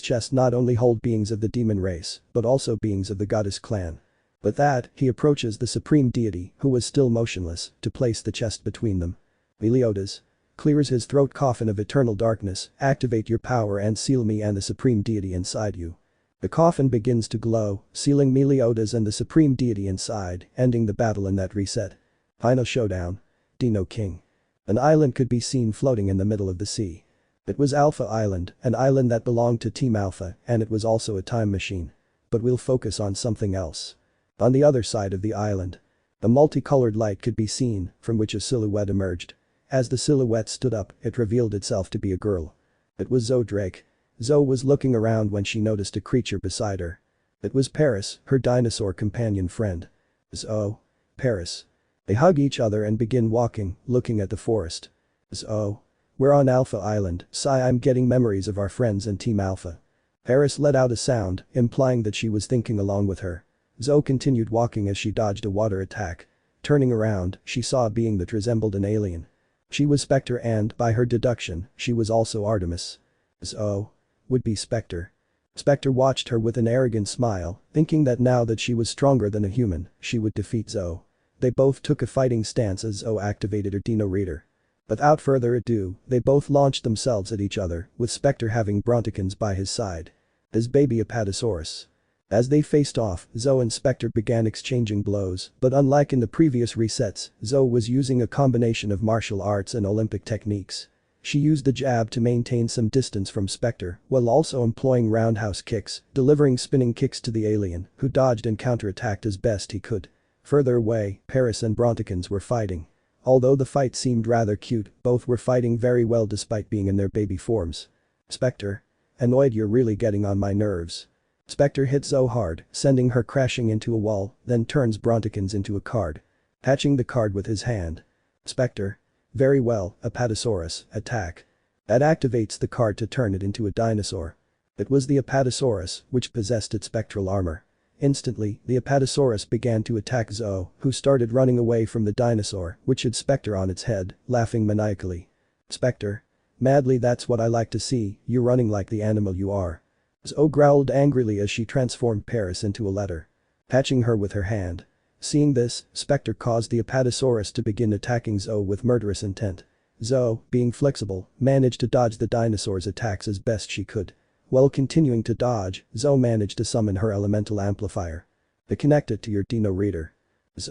chest not only hold beings of the demon race, but also beings of the goddess clan. With that, he approaches the supreme deity, who was still motionless, to place the chest between them. Meliodas. Clears his throat coffin of eternal darkness, activate your power and seal me and the supreme deity inside you. The coffin begins to glow, sealing Meliodas and the supreme deity inside, ending the battle in that reset. Final showdown. Dino King. An island could be seen floating in the middle of the sea. It was Alpha Island, an island that belonged to Team Alpha, and it was also a time machine. But we'll focus on something else. On the other side of the island. A multicolored light could be seen, from which a silhouette emerged. As the silhouette stood up, it revealed itself to be a girl. It was Zoe Drake. Zoe was looking around when she noticed a creature beside her. It was Paris, her dinosaur companion friend. Zoe. Paris. They hug each other and begin walking, looking at the forest. Zoe. We're on Alpha Island, sigh I'm getting memories of our friends and Team Alpha. Paris let out a sound, implying that she was thinking along with her. Zoe continued walking as she dodged a water attack. Turning around, she saw a being that resembled an alien. She was Spectre and, by her deduction, she was also Artemis. Zoe. Would be Spectre. Spectre watched her with an arrogant smile, thinking that now that she was stronger than a human, she would defeat Zoe. They both took a fighting stance as Zoe activated her Dino Reader. Without further ado, they both launched themselves at each other, with Spectre having Brontikins by his side. His baby Apatosaurus. As they faced off, Zoe and Spectre began exchanging blows, but unlike in the previous resets, Zoe was using a combination of martial arts and Olympic techniques. She used the jab to maintain some distance from Spectre, while also employing roundhouse kicks, delivering spinning kicks to the alien, who dodged and counterattacked as best he could. Further away, Paris and Brontikins were fighting. Although the fight seemed rather cute, both were fighting very well despite being in their baby forms. Spectre. Annoyed, you're really getting on my nerves. Spectre hits Zoe hard, sending her crashing into a wall, then turns Brontikins into a card. Catching the card with his hand. Spectre. Very well, Apatosaurus, attack. That activates the card to turn it into a dinosaur. It was the Apatosaurus, which possessed its spectral armor. Instantly, the Apatosaurus began to attack Zoe, who started running away from the dinosaur, which had Spectre on its head, laughing maniacally. Spectre. Madly, that's what I like to see, you running like the animal you are. Zoe growled angrily as she transformed Paris into a letter. Patching her with her hand. Seeing this, Spectre caused the Apatosaurus to begin attacking Zoe with murderous intent. Zoe, being flexible, managed to dodge the dinosaur's attacks as best she could. While continuing to dodge, Zoe managed to summon her elemental amplifier. To connect it to your Dino reader.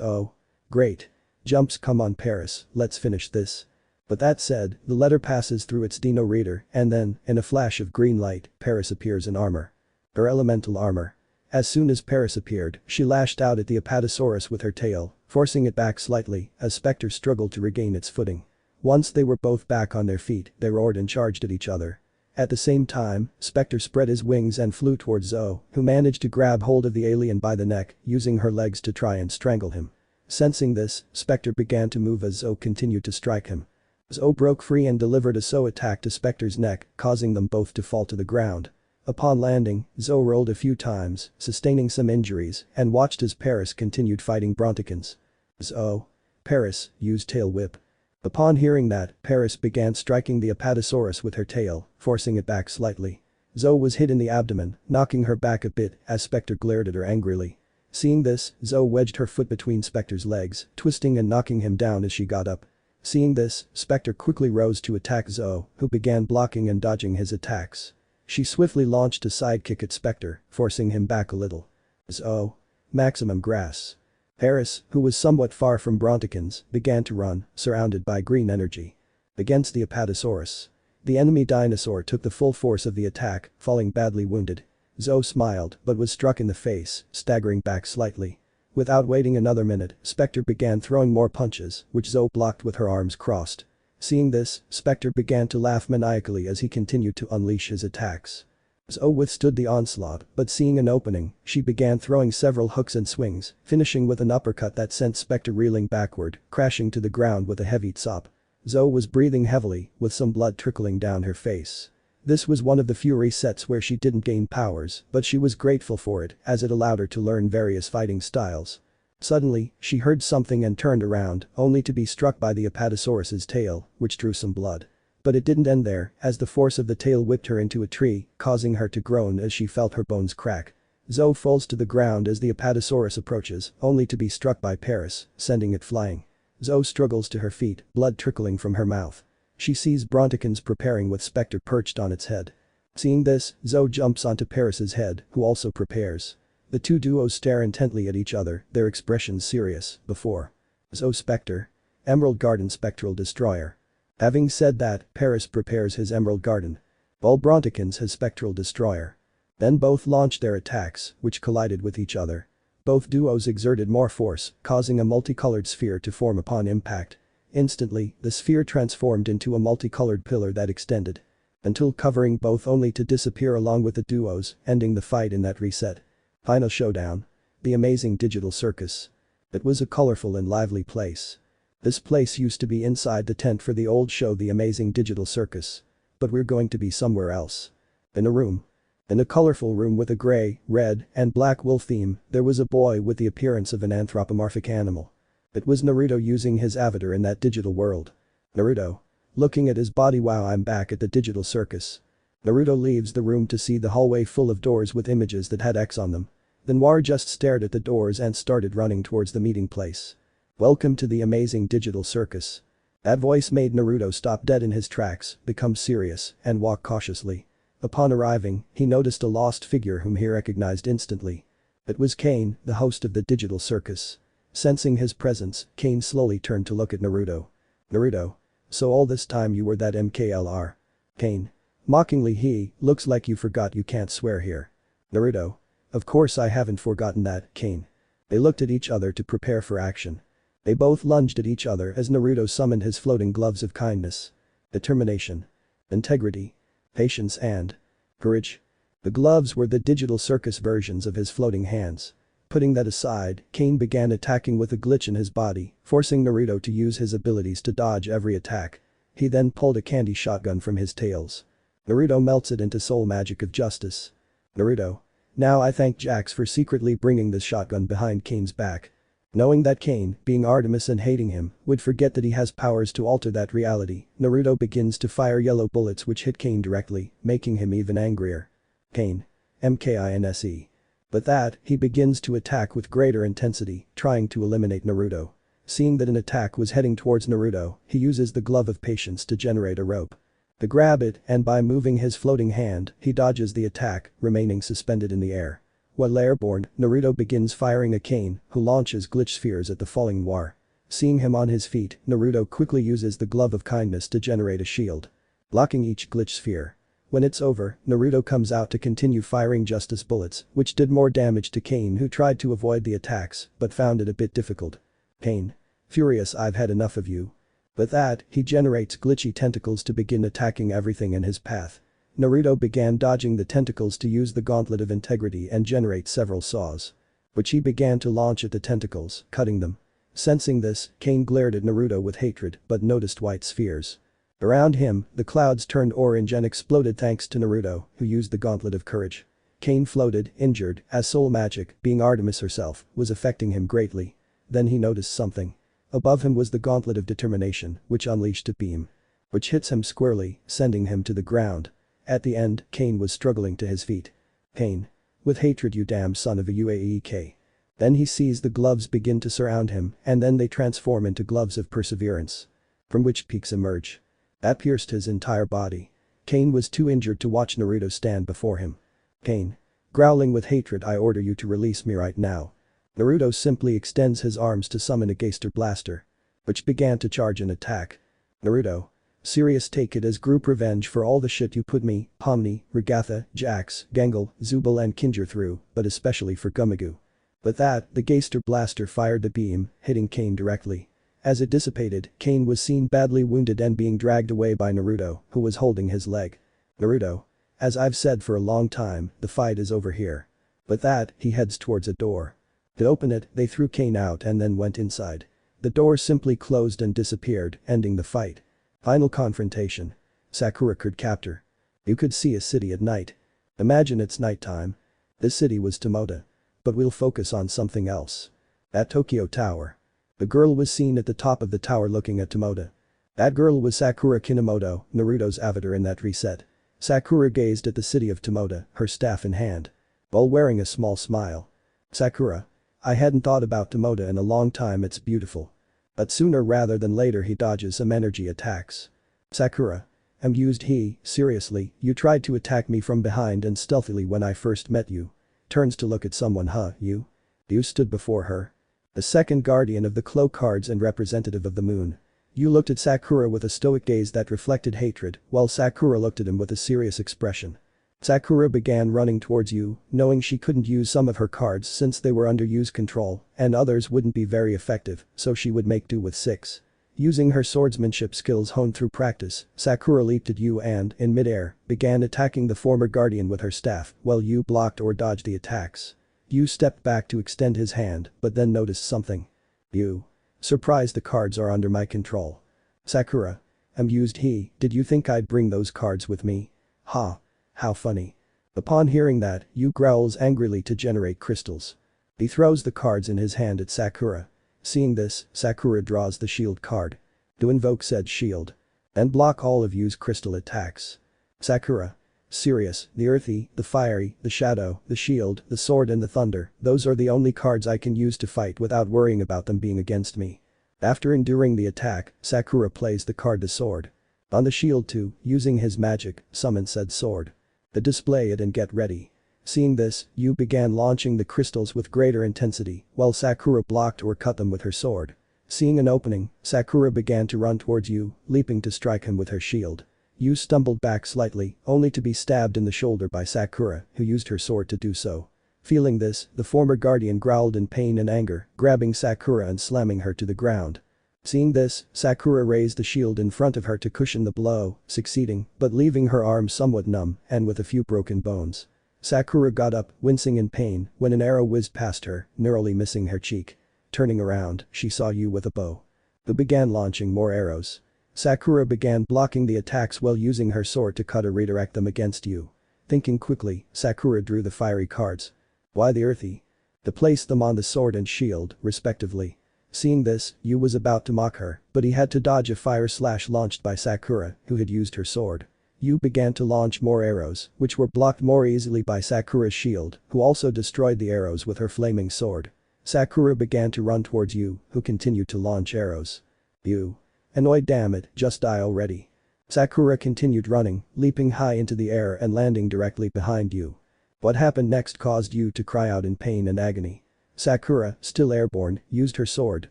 Oh. Great. Jumps, come on Paris, let's finish this. But that said, the letter passes through its Dino reader and then, in a flash of green light, Paris appears in armor. Her elemental armor. As soon as Paris appeared, she lashed out at the Apatosaurus with her tail, forcing it back slightly as Spectre struggled to regain its footing. Once they were both back on their feet, they roared and charged at each other. At the same time, Spectre spread his wings and flew towards Zoe, who managed to grab hold of the alien by the neck, using her legs to try and strangle him. Sensing this, Spectre began to move as Zoe continued to strike him. Zoe broke free and delivered a Zoe attack to Spectre's neck, causing them both to fall to the ground. Upon landing, Zoe rolled a few times, sustaining some injuries, and watched as Paris continued fighting Brontikins. Zoe. Paris, use tail whip. Upon hearing that, Paris began striking the Apatosaurus with her tail, forcing it back slightly. Zoe was hit in the abdomen, knocking her back a bit as Spectre glared at her angrily. Seeing this, Zoe wedged her foot between Spectre's legs, twisting and knocking him down as she got up. Seeing this, Spectre quickly rose to attack Zoe, who began blocking and dodging his attacks. She swiftly launched a sidekick at Spectre, forcing him back a little. Zoe. Maximum grass. Paris, who was somewhat far from Brontikins, began to run, surrounded by green energy. Against the Apatosaurus. The enemy dinosaur took the full force of the attack, falling badly wounded. Zoe smiled but was struck in the face, staggering back slightly. Without waiting another minute, Spectre began throwing more punches, which Zoe blocked with her arms crossed. Seeing this, Spectre began to laugh maniacally as he continued to unleash his attacks. Zoe withstood the onslaught, but seeing an opening, she began throwing several hooks and swings, finishing with an uppercut that sent Spectre reeling backward, crashing to the ground with a heavy thump. Zoe was breathing heavily, with some blood trickling down her face. This was one of the few resets where she didn't gain powers, but she was grateful for it, as it allowed her to learn various fighting styles. Suddenly, she heard something and turned around, only to be struck by the Apatosaurus's tail, which drew some blood. But it didn't end there, as the force of the tail whipped her into a tree, causing her to groan as she felt her bones crack. Zoe falls to the ground as the Apatosaurus approaches, only to be struck by Paris, sending it flying. Zoe struggles to her feet, blood trickling from her mouth. She sees Brontikins preparing with Spectre perched on its head. Seeing this, Zoe jumps onto Paris's head, who also prepares. The two duos stare intently at each other, their expressions serious, before. Zoe Spectre. Emerald Garden Spectral Destroyer. Having said that, Paris prepares his Emerald Garden. While Brontikins has Spectral Destroyer. Then both launched their attacks, which collided with each other. Both duos exerted more force, causing a multicolored sphere to form upon impact. Instantly, the sphere transformed into a multicolored pillar that extended. Until covering both only to disappear along with the duos, ending the fight in that reset. Final showdown. The amazing digital circus. It was a colorful and lively place. This place used to be inside the tent for the old show The Amazing Digital Circus. But we're going to be somewhere else. In a room. In a colorful room with a gray, red, and black wool theme, there was a boy with the appearance of an anthropomorphic animal. It was Naruto using his avatar in that digital world. Naruto. Looking at his body. Wow, I'm back at the digital circus. Naruto leaves the room to see the hallway full of doors with images that had X on them. The Noir just stared at the doors and started running towards the meeting place. Welcome to the amazing digital circus. That voice made Naruto stop dead in his tracks, become serious, and walk cautiously. Upon arriving, he noticed a lost figure whom he recognized instantly. It was Kane, the host of the digital circus. Sensing his presence, Kane slowly turned to look at Naruto. Naruto. So all this time you were that MKLR. Kane. Mockingly he, looks like you forgot you can't swear here. Naruto. Of course I haven't forgotten that, Kane. They looked at each other to prepare for action. They both lunged at each other as Naruto summoned his floating gloves of kindness. Determination. Integrity. Patience and courage. The gloves were the digital circus versions of his floating hands. Putting that aside, Kane began attacking with a glitch in his body, forcing Naruto to use his abilities to dodge every attack. He then pulled a candy shotgun from his tails. Naruto melts it into soul magic of justice. Naruto. Now I thank Jax for secretly bringing this shotgun behind Kane's back. Knowing that Kane, being Artemis and hating him, would forget that he has powers to alter that reality, Naruto begins to fire yellow bullets which hit Kane directly, making him even angrier. Kane. MKINSE. But that, he begins to attack with greater intensity, trying to eliminate Naruto. Seeing that an attack was heading towards Naruto, he uses the glove of patience to generate a rope. To grab it, and by moving his floating hand, he dodges the attack, remaining suspended in the air. While airborne, Naruto begins firing a cane, who launches glitch spheres at the falling Noir. Seeing him on his feet, Naruto quickly uses the glove of kindness to generate a shield, blocking each glitch sphere. When it's over, Naruto comes out to continue firing justice bullets, which did more damage to Kane, who tried to avoid the attacks but found it a bit difficult. Kane. Furious, I've had enough of you. With that, he generates glitchy tentacles to begin attacking everything in his path. Naruto began dodging the tentacles to use the Gauntlet of Integrity and generate several saws, which he began to launch at the tentacles, cutting them. Sensing this, Kane glared at Naruto with hatred but noticed white spheres around him. The clouds turned orange and exploded thanks to Naruto, who used the Gauntlet of Courage. Kane floated, injured, as soul magic, being Artemis herself, was affecting him greatly. Then he noticed something. Above him was the Gauntlet of Determination, which unleashed a beam, which hits him squarely, sending him to the ground. At the end, Kane was struggling to his feet. Kane. With hatred, you damn son of a UAEK. Then he sees the gloves begin to surround him, and then they transform into gloves of perseverance, from which peaks emerge that pierced his entire body. Kane was too injured to watch Naruto stand before him. Kane. Growling with hatred, I order you to release me right now. Naruto simply extends his arms to summon a Geister Blaster, which began to charge and attack. Naruto. Serious, take it as group revenge for all the shit you put me, Pomni, Regatha, Jax, Gengal, Zubal and Kinjur through, but especially for Gumigu. With that, the Geister Blaster fired the beam, hitting Kane directly. As it dissipated, Kane was seen badly wounded and being dragged away by Naruto, who was holding his leg. Naruto. As I've said for a long time, the fight is over here. With that, he heads towards a door. To open it, they threw Kane out and then went inside. The door simply closed and disappeared, ending the fight. Final confrontation. Sakura could capture. You could see a city at night. Imagine it's nighttime. This city was Tomoda. But we'll focus on something else. At Tokyo Tower. The girl was seen at the top of the tower looking at Tomoda. That girl was Sakura Kinomoto, Naruto's avatar in that reset. Sakura gazed at the city of Tomoda, her staff in hand, while wearing a small smile. Sakura. I hadn't thought about Tomoda in a long time, it's beautiful. But sooner rather than later he dodges some energy attacks. Sakura. Amused he, seriously, you tried to attack me from behind and stealthily when I first met you. Turns to look at someone, huh, you? You stood before her. The second guardian of the cloak cards and representative of the moon. You looked at Sakura with a stoic gaze that reflected hatred, while Sakura looked at him with a serious expression. Sakura began running towards you, knowing she couldn't use some of her cards since they were under use control, and others wouldn't be very effective, so she would make do with 6. Using her swordsmanship skills honed through practice, Sakura leaped at you and, in midair, began attacking the former guardian with her staff, while you blocked or dodged the attacks. You stepped back to extend his hand, but then noticed something. You. Surprised, the cards are under my control. Sakura. Amused he, did you think I'd bring those cards with me? Ha. How funny. Upon hearing that, Yu growls angrily to generate crystals. He throws the cards in his hand at Sakura. Seeing this, Sakura draws the shield card to invoke said shield and block all of Yu's crystal attacks. Sakura. Serious, the earthy, the fiery, the shadow, the shield, the sword and the thunder, those are the only cards I can use to fight without worrying about them being against me. After enduring the attack, Sakura plays the card the sword on the shield to, using his magic, summon said sword. To display it and get ready. Seeing this, Yu began launching the crystals with greater intensity, while Sakura blocked or cut them with her sword. Seeing an opening, Sakura began to run towards Yu, leaping to strike him with her shield. Yu stumbled back slightly, only to be stabbed in the shoulder by Sakura, who used her sword to do so. Feeling this, the former guardian growled in pain and anger, grabbing Sakura and slamming her to the ground. Seeing this, Sakura raised the shield in front of her to cushion the blow, succeeding, but leaving her arm somewhat numb and with a few broken bones. Sakura got up, wincing in pain, when an arrow whizzed past her, narrowly missing her cheek. Turning around, she saw Yu with a bow, who began launching more arrows. Sakura began blocking the attacks while using her sword to cut or redirect them against Yu. Thinking quickly, Sakura drew the fiery cards. Why the earthy? To place them on the sword and shield, respectively. Seeing this, Yu was about to mock her, but he had to dodge a fire slash launched by Sakura, who had used her sword. Yu began to launch more arrows, which were blocked more easily by Sakura's shield, who also destroyed the arrows with her flaming sword. Sakura began to run towards Yu, who continued to launch arrows. Yu. Annoyed, damn it, just die already. Sakura continued running, leaping high into the air and landing directly behind Yu. What happened next caused you to cry out in pain and agony. Sakura, still airborne, used her sword,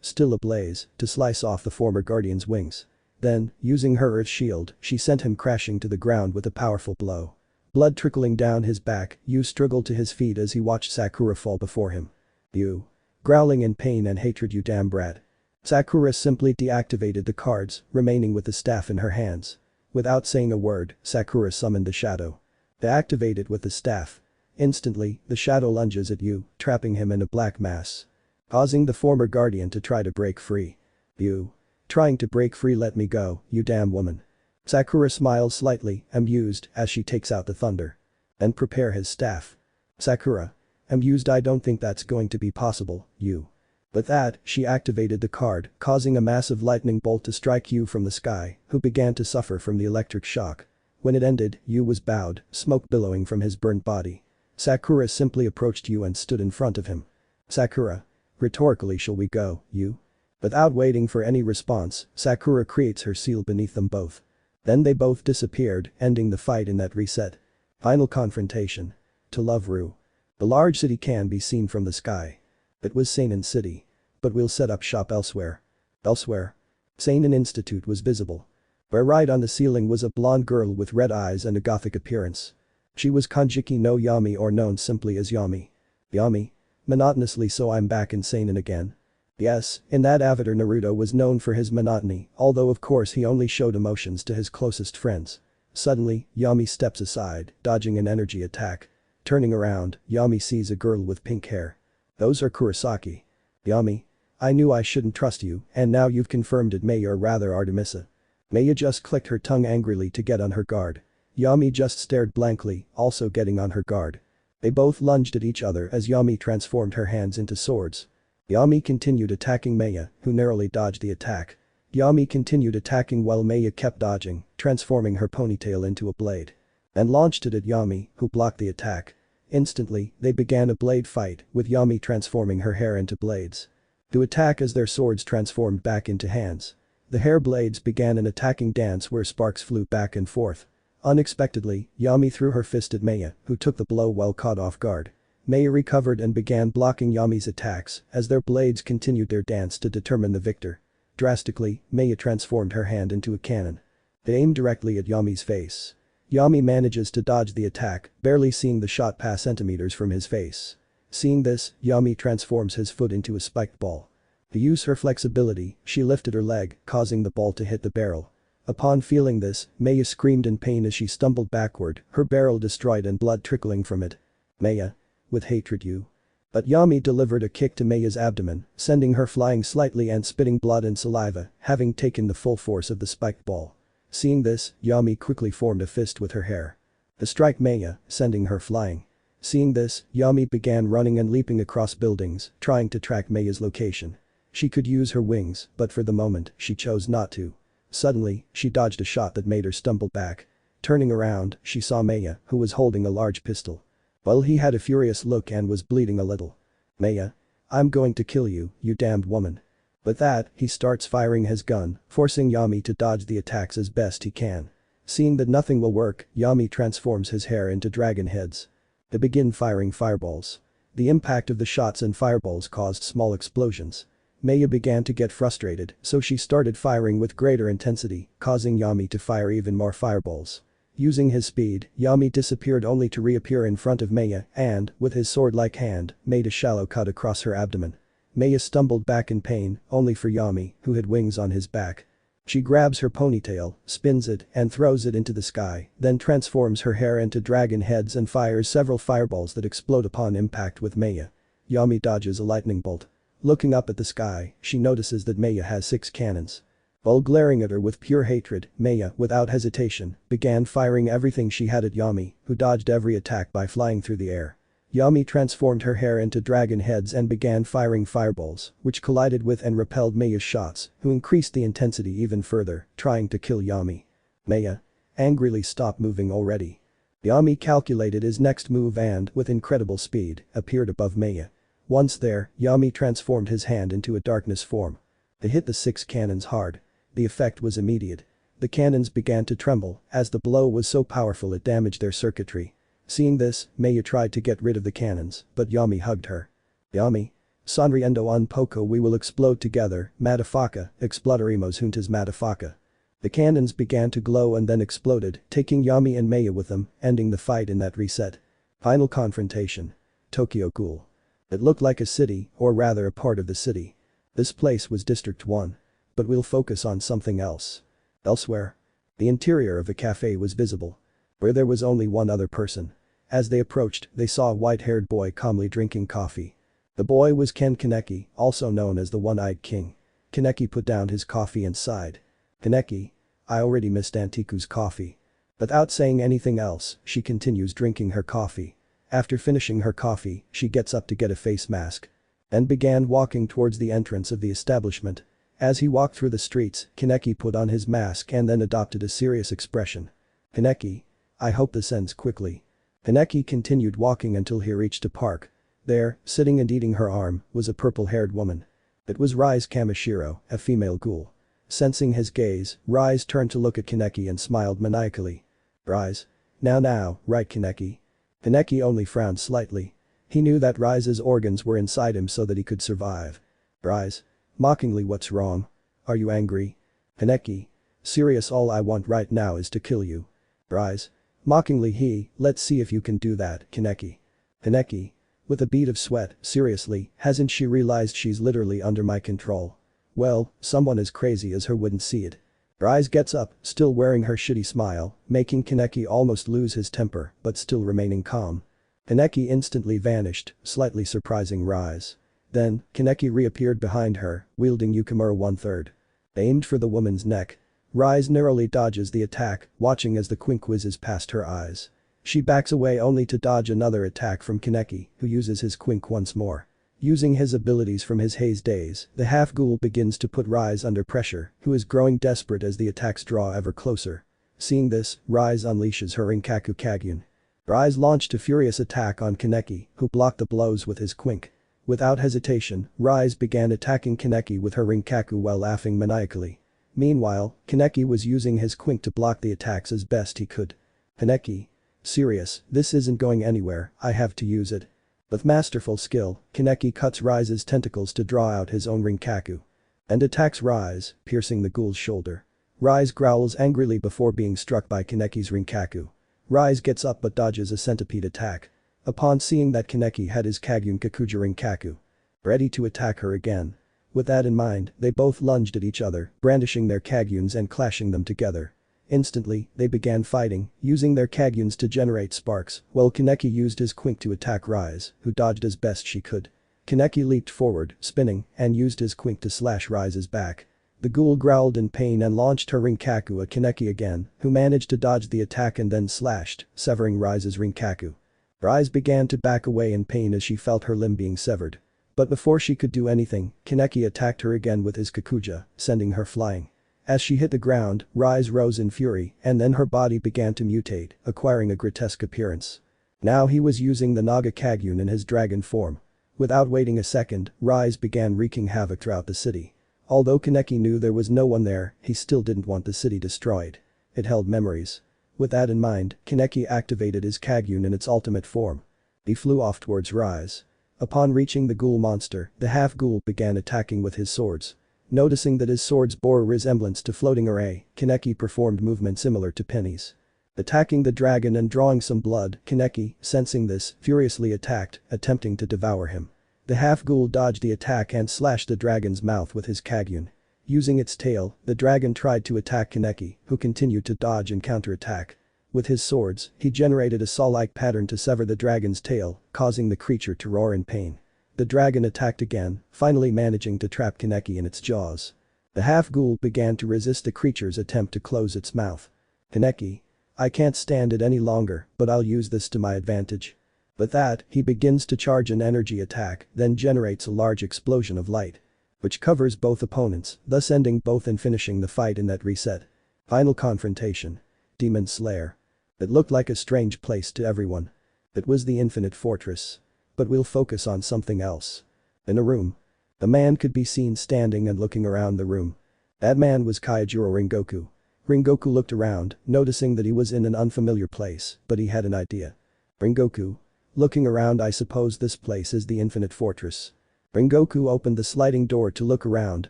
still ablaze, to slice off the former guardian's wings. Then, using her earth shield, she sent him crashing to the ground with a powerful blow. Blood trickling down his back, Yu struggled to his feet as he watched Sakura fall before him. Yu. Growling in pain and hatred, you damn brat. Sakura simply deactivated the cards, remaining with the staff in her hands. Without saying a word, Sakura summoned the shadow. They activate it with the staff. Instantly, the shadow lunges at Yu, trapping him in a black mass. Causing the former guardian to try to break free. Yu. Trying to break free, let me go, you damn woman. Sakura smiles slightly, amused, as she takes out the thunder. Then prepare his staff. Sakura. Amused, I don't think that's going to be possible, Yu. With that, she activated the card, causing a massive lightning bolt to strike Yu from the sky, who began to suffer from the electric shock. When it ended, Yu was bowed, smoke billowing from his burnt body. Sakura simply approached Yu and stood in front of him. Sakura. Rhetorically, shall we go, Yu? Without waiting for any response, Sakura creates her seal beneath them both. Then they both disappeared, ending the fight in that reset. Final confrontation. To Love Ru. The large city can be seen from the sky. It was Seinen City. But we'll set up shop elsewhere. Elsewhere? Seinen Institute was visible. Where right on the ceiling was a blonde girl with red eyes and a gothic appearance. She was Kanjiki no Yami, or known simply as Yami. Yami? Monotonously, so I'm back in Seinen again. Yes, in that avatar Naruto was known for his monotony, although of course he only showed emotions to his closest friends. Suddenly, Yami steps aside, dodging an energy attack. Turning around, Yami sees a girl with pink hair. Those are Kurosaki. Yami. I knew I shouldn't trust you, and now you've confirmed it, Mei, or rather Artemisa. Mei just clicked her tongue angrily to get on her guard. Yami just stared blankly, also getting on her guard. They both lunged at each other as Yami transformed her hands into swords. Yami continued attacking Mei, who narrowly dodged the attack. Yami continued attacking while Mei kept dodging, transforming her ponytail into a blade. And launched it at Yami, who blocked the attack. Instantly, they began a blade fight, with Yami transforming her hair into blades. To attack as their swords transformed back into hands. The hair blades began an attacking dance where sparks flew back and forth. Unexpectedly, Yami threw her fist at Mei, who took the blow while caught off guard. Mei recovered and began blocking Yami's attacks as their blades continued their dance to determine the victor. Drastically, Mei transformed her hand into a cannon. They aimed directly at Yami's face. Yami manages to dodge the attack, barely seeing the shot pass centimeters from his face. Seeing this, Yami transforms his foot into a spiked ball. To use her flexibility, she lifted her leg, causing the ball to hit the barrel. Upon feeling this, Mei screamed in pain as she stumbled backward, her barrel destroyed and blood trickling from it. Mei. With hatred, you. But Yami delivered a kick to Mei's abdomen, sending her flying slightly and spitting blood and saliva, having taken the full force of the spiked ball. Seeing this, Yami quickly formed a fist with her hair. To strike Mei, sending her flying. Seeing this, Yami began running and leaping across buildings, trying to track Mei's location. She could use her wings, but for the moment, she chose not to. Suddenly, she dodged a shot that made her stumble back. Turning around, she saw Mei, who was holding a large pistol. Well, he had a furious look and was bleeding a little. Mei. I'm going to kill you, you damned woman. With that, he starts firing his gun, forcing Yami to dodge the attacks as best he can. Seeing that nothing will work, Yami transforms his hair into dragon heads. They begin firing fireballs. The impact of the shots and fireballs caused small explosions. Mei began to get frustrated, so she started firing with greater intensity, causing Yami to fire even more fireballs. Using his speed, Yami disappeared only to reappear in front of Mei and, with his sword-like hand, made a shallow cut across her abdomen. Mei stumbled back in pain, only for Yami, who had wings on his back. She grabs her ponytail, spins it, and throws it into the sky, then transforms her hair into dragon heads and fires several fireballs that explode upon impact with Mei. Yami dodges a lightning bolt. Looking up at the sky, she notices that Mei has 6 cannons. While glaring at her with pure hatred, Mei, without hesitation, began firing everything she had at Yami, who dodged every attack by flying through the air. Yami transformed her hair into dragon heads and began firing fireballs, which collided with and repelled Mei's shots, who increased the intensity even further, trying to kill Yami. Mei. Angrily, stop moving already. Yami calculated his next move and, with incredible speed, appeared above Mei. Once there, Yami transformed his hand into a darkness form. They hit the 6 cannons hard. The effect was immediate. The cannons began to tremble, as the blow was so powerful it damaged their circuitry. Seeing this, Maya tried to get rid of the cannons, but Yami hugged her. Yami. Sonriendo un poco we will explode together, Madafaka, explodaremos juntas Madafaka. The cannons began to glow and then exploded, taking Yami and Maya with them, ending the fight in that reset. Final confrontation. Tokyo Ghoul. It looked like a city, or rather a part of the city. This place was District 1. But we'll focus on something else. Elsewhere. The interior of a cafe was visible. Where there was only one other person. As they approached, they saw a white-haired boy calmly drinking coffee. The boy was Ken Kaneki, also known as the One-Eyed King. Kaneki put down his coffee and sighed. Kaneki. I already missed Antiku's coffee. Without saying anything else, she continues drinking her coffee. After finishing her coffee, she gets up to get a face mask. And began walking towards the entrance of the establishment. As he walked through the streets, Kaneki put on his mask and then adopted a serious expression. Kaneki. I hope this ends quickly. Kaneki continued walking until he reached a park. There, sitting and eating her arm, was a purple-haired woman. It was Rise Kamishiro, a female ghoul. Sensing his gaze, Rise turned to look at Kaneki and smiled maniacally. Rise. Now, right Kaneki? Kaneki only frowned slightly. He knew that Rise's organs were inside him so that he could survive. Rise. Mockingly what's wrong? Are you angry? Kaneki. Serious all I want right now is to kill you. Rise. Mockingly let's see if you can do that, Kaneki. Kaneki. With a bead of sweat, seriously, hasn't she realized she's literally under my control? Well, someone as crazy as her wouldn't see it. Rise gets up, still wearing her shitty smile, making Kaneki almost lose his temper, but still remaining calm. Kaneki instantly vanished, slightly surprising Rise. Then, Kaneki reappeared behind her, wielding Yukimura 1/3. Aimed for the woman's neck. Rise narrowly dodges the attack, watching as the quink whizzes past her eyes. She backs away only to dodge another attack from Kaneki, who uses his quink once more. Using his abilities from his haze days, the half-ghoul begins to put Rise under pressure, who is growing desperate as the attacks draw ever closer. Seeing this, Rise unleashes her Rinkaku Kagyun. Rise launched a furious attack on Kaneki, who blocked the blows with his quink. Without hesitation, Rise began attacking Kaneki with her Rinkaku while laughing maniacally. Meanwhile, Kaneki was using his quink to block the attacks as best he could. Kaneki. Serious, this isn't going anywhere, I have to use it. With masterful skill, Kaneki cuts Rise's tentacles to draw out his own Rinkaku. And attacks Rise, piercing the ghoul's shoulder. Rise growls angrily before being struck by Kaneki's Rinkaku. Rise gets up but dodges a centipede attack. Upon seeing that Kaneki had his Kagyun Kakuja Rinkaku. Ready to attack her again. With that in mind, they both lunged at each other, brandishing their Kagyuns and clashing them together. Instantly, they began fighting, using their Kagyuns to generate sparks, while Kaneki used his quink to attack Rise, who dodged as best she could. Kaneki leaped forward, spinning, and used his quink to slash Rise's back. The ghoul growled in pain and launched her Rinkaku at Kaneki again, who managed to dodge the attack and then slashed, severing Rise's Rinkaku. Rise began to back away in pain as she felt her limb being severed. But before she could do anything, Kaneki attacked her again with his Kakuja, sending her flying. As she hit the ground, Rise rose in fury, and then her body began to mutate, acquiring a grotesque appearance. Now he was using the Naga Kagyun in his dragon form. Without waiting a second, Rise began wreaking havoc throughout the city. Although Kaneki knew there was no one there, he still didn't want the city destroyed. It held memories. With that in mind, Kaneki activated his Kagyun in its ultimate form. He flew off towards Rise. Upon reaching the ghoul monster, the half-ghoul began attacking with his swords. Noticing that his swords bore a resemblance to floating array, Kaneki performed movement similar to pennies. Attacking the dragon and drawing some blood, Kaneki, sensing this, furiously attacked, attempting to devour him. The half-ghoul dodged the attack and slashed the dragon's mouth with his Kagyun. Using its tail, the dragon tried to attack Kaneki, who continued to dodge and counterattack. With his swords, he generated a saw-like pattern to sever the dragon's tail, causing the creature to roar in pain. The dragon attacked again, finally managing to trap Kaneki in its jaws. The half-ghoul began to resist the creature's attempt to close its mouth. Kaneki. I can't stand it any longer, but I'll use this to my advantage. With that, he begins to charge an energy attack, then generates a large explosion of light. Which covers both opponents, thus ending both and finishing the fight in that reset. Final confrontation. Demon Slayer. It looked like a strange place to everyone. It was the Infinite Fortress. But we'll focus on something else. In a room. A man could be seen standing and looking around the room. That man was Kaijiro Ringoku. Ringoku looked around, noticing that he was in an unfamiliar place, but he had an idea. Rengoku. Looking around, I suppose this place is the Infinite Fortress. Rengoku opened the sliding door to look around,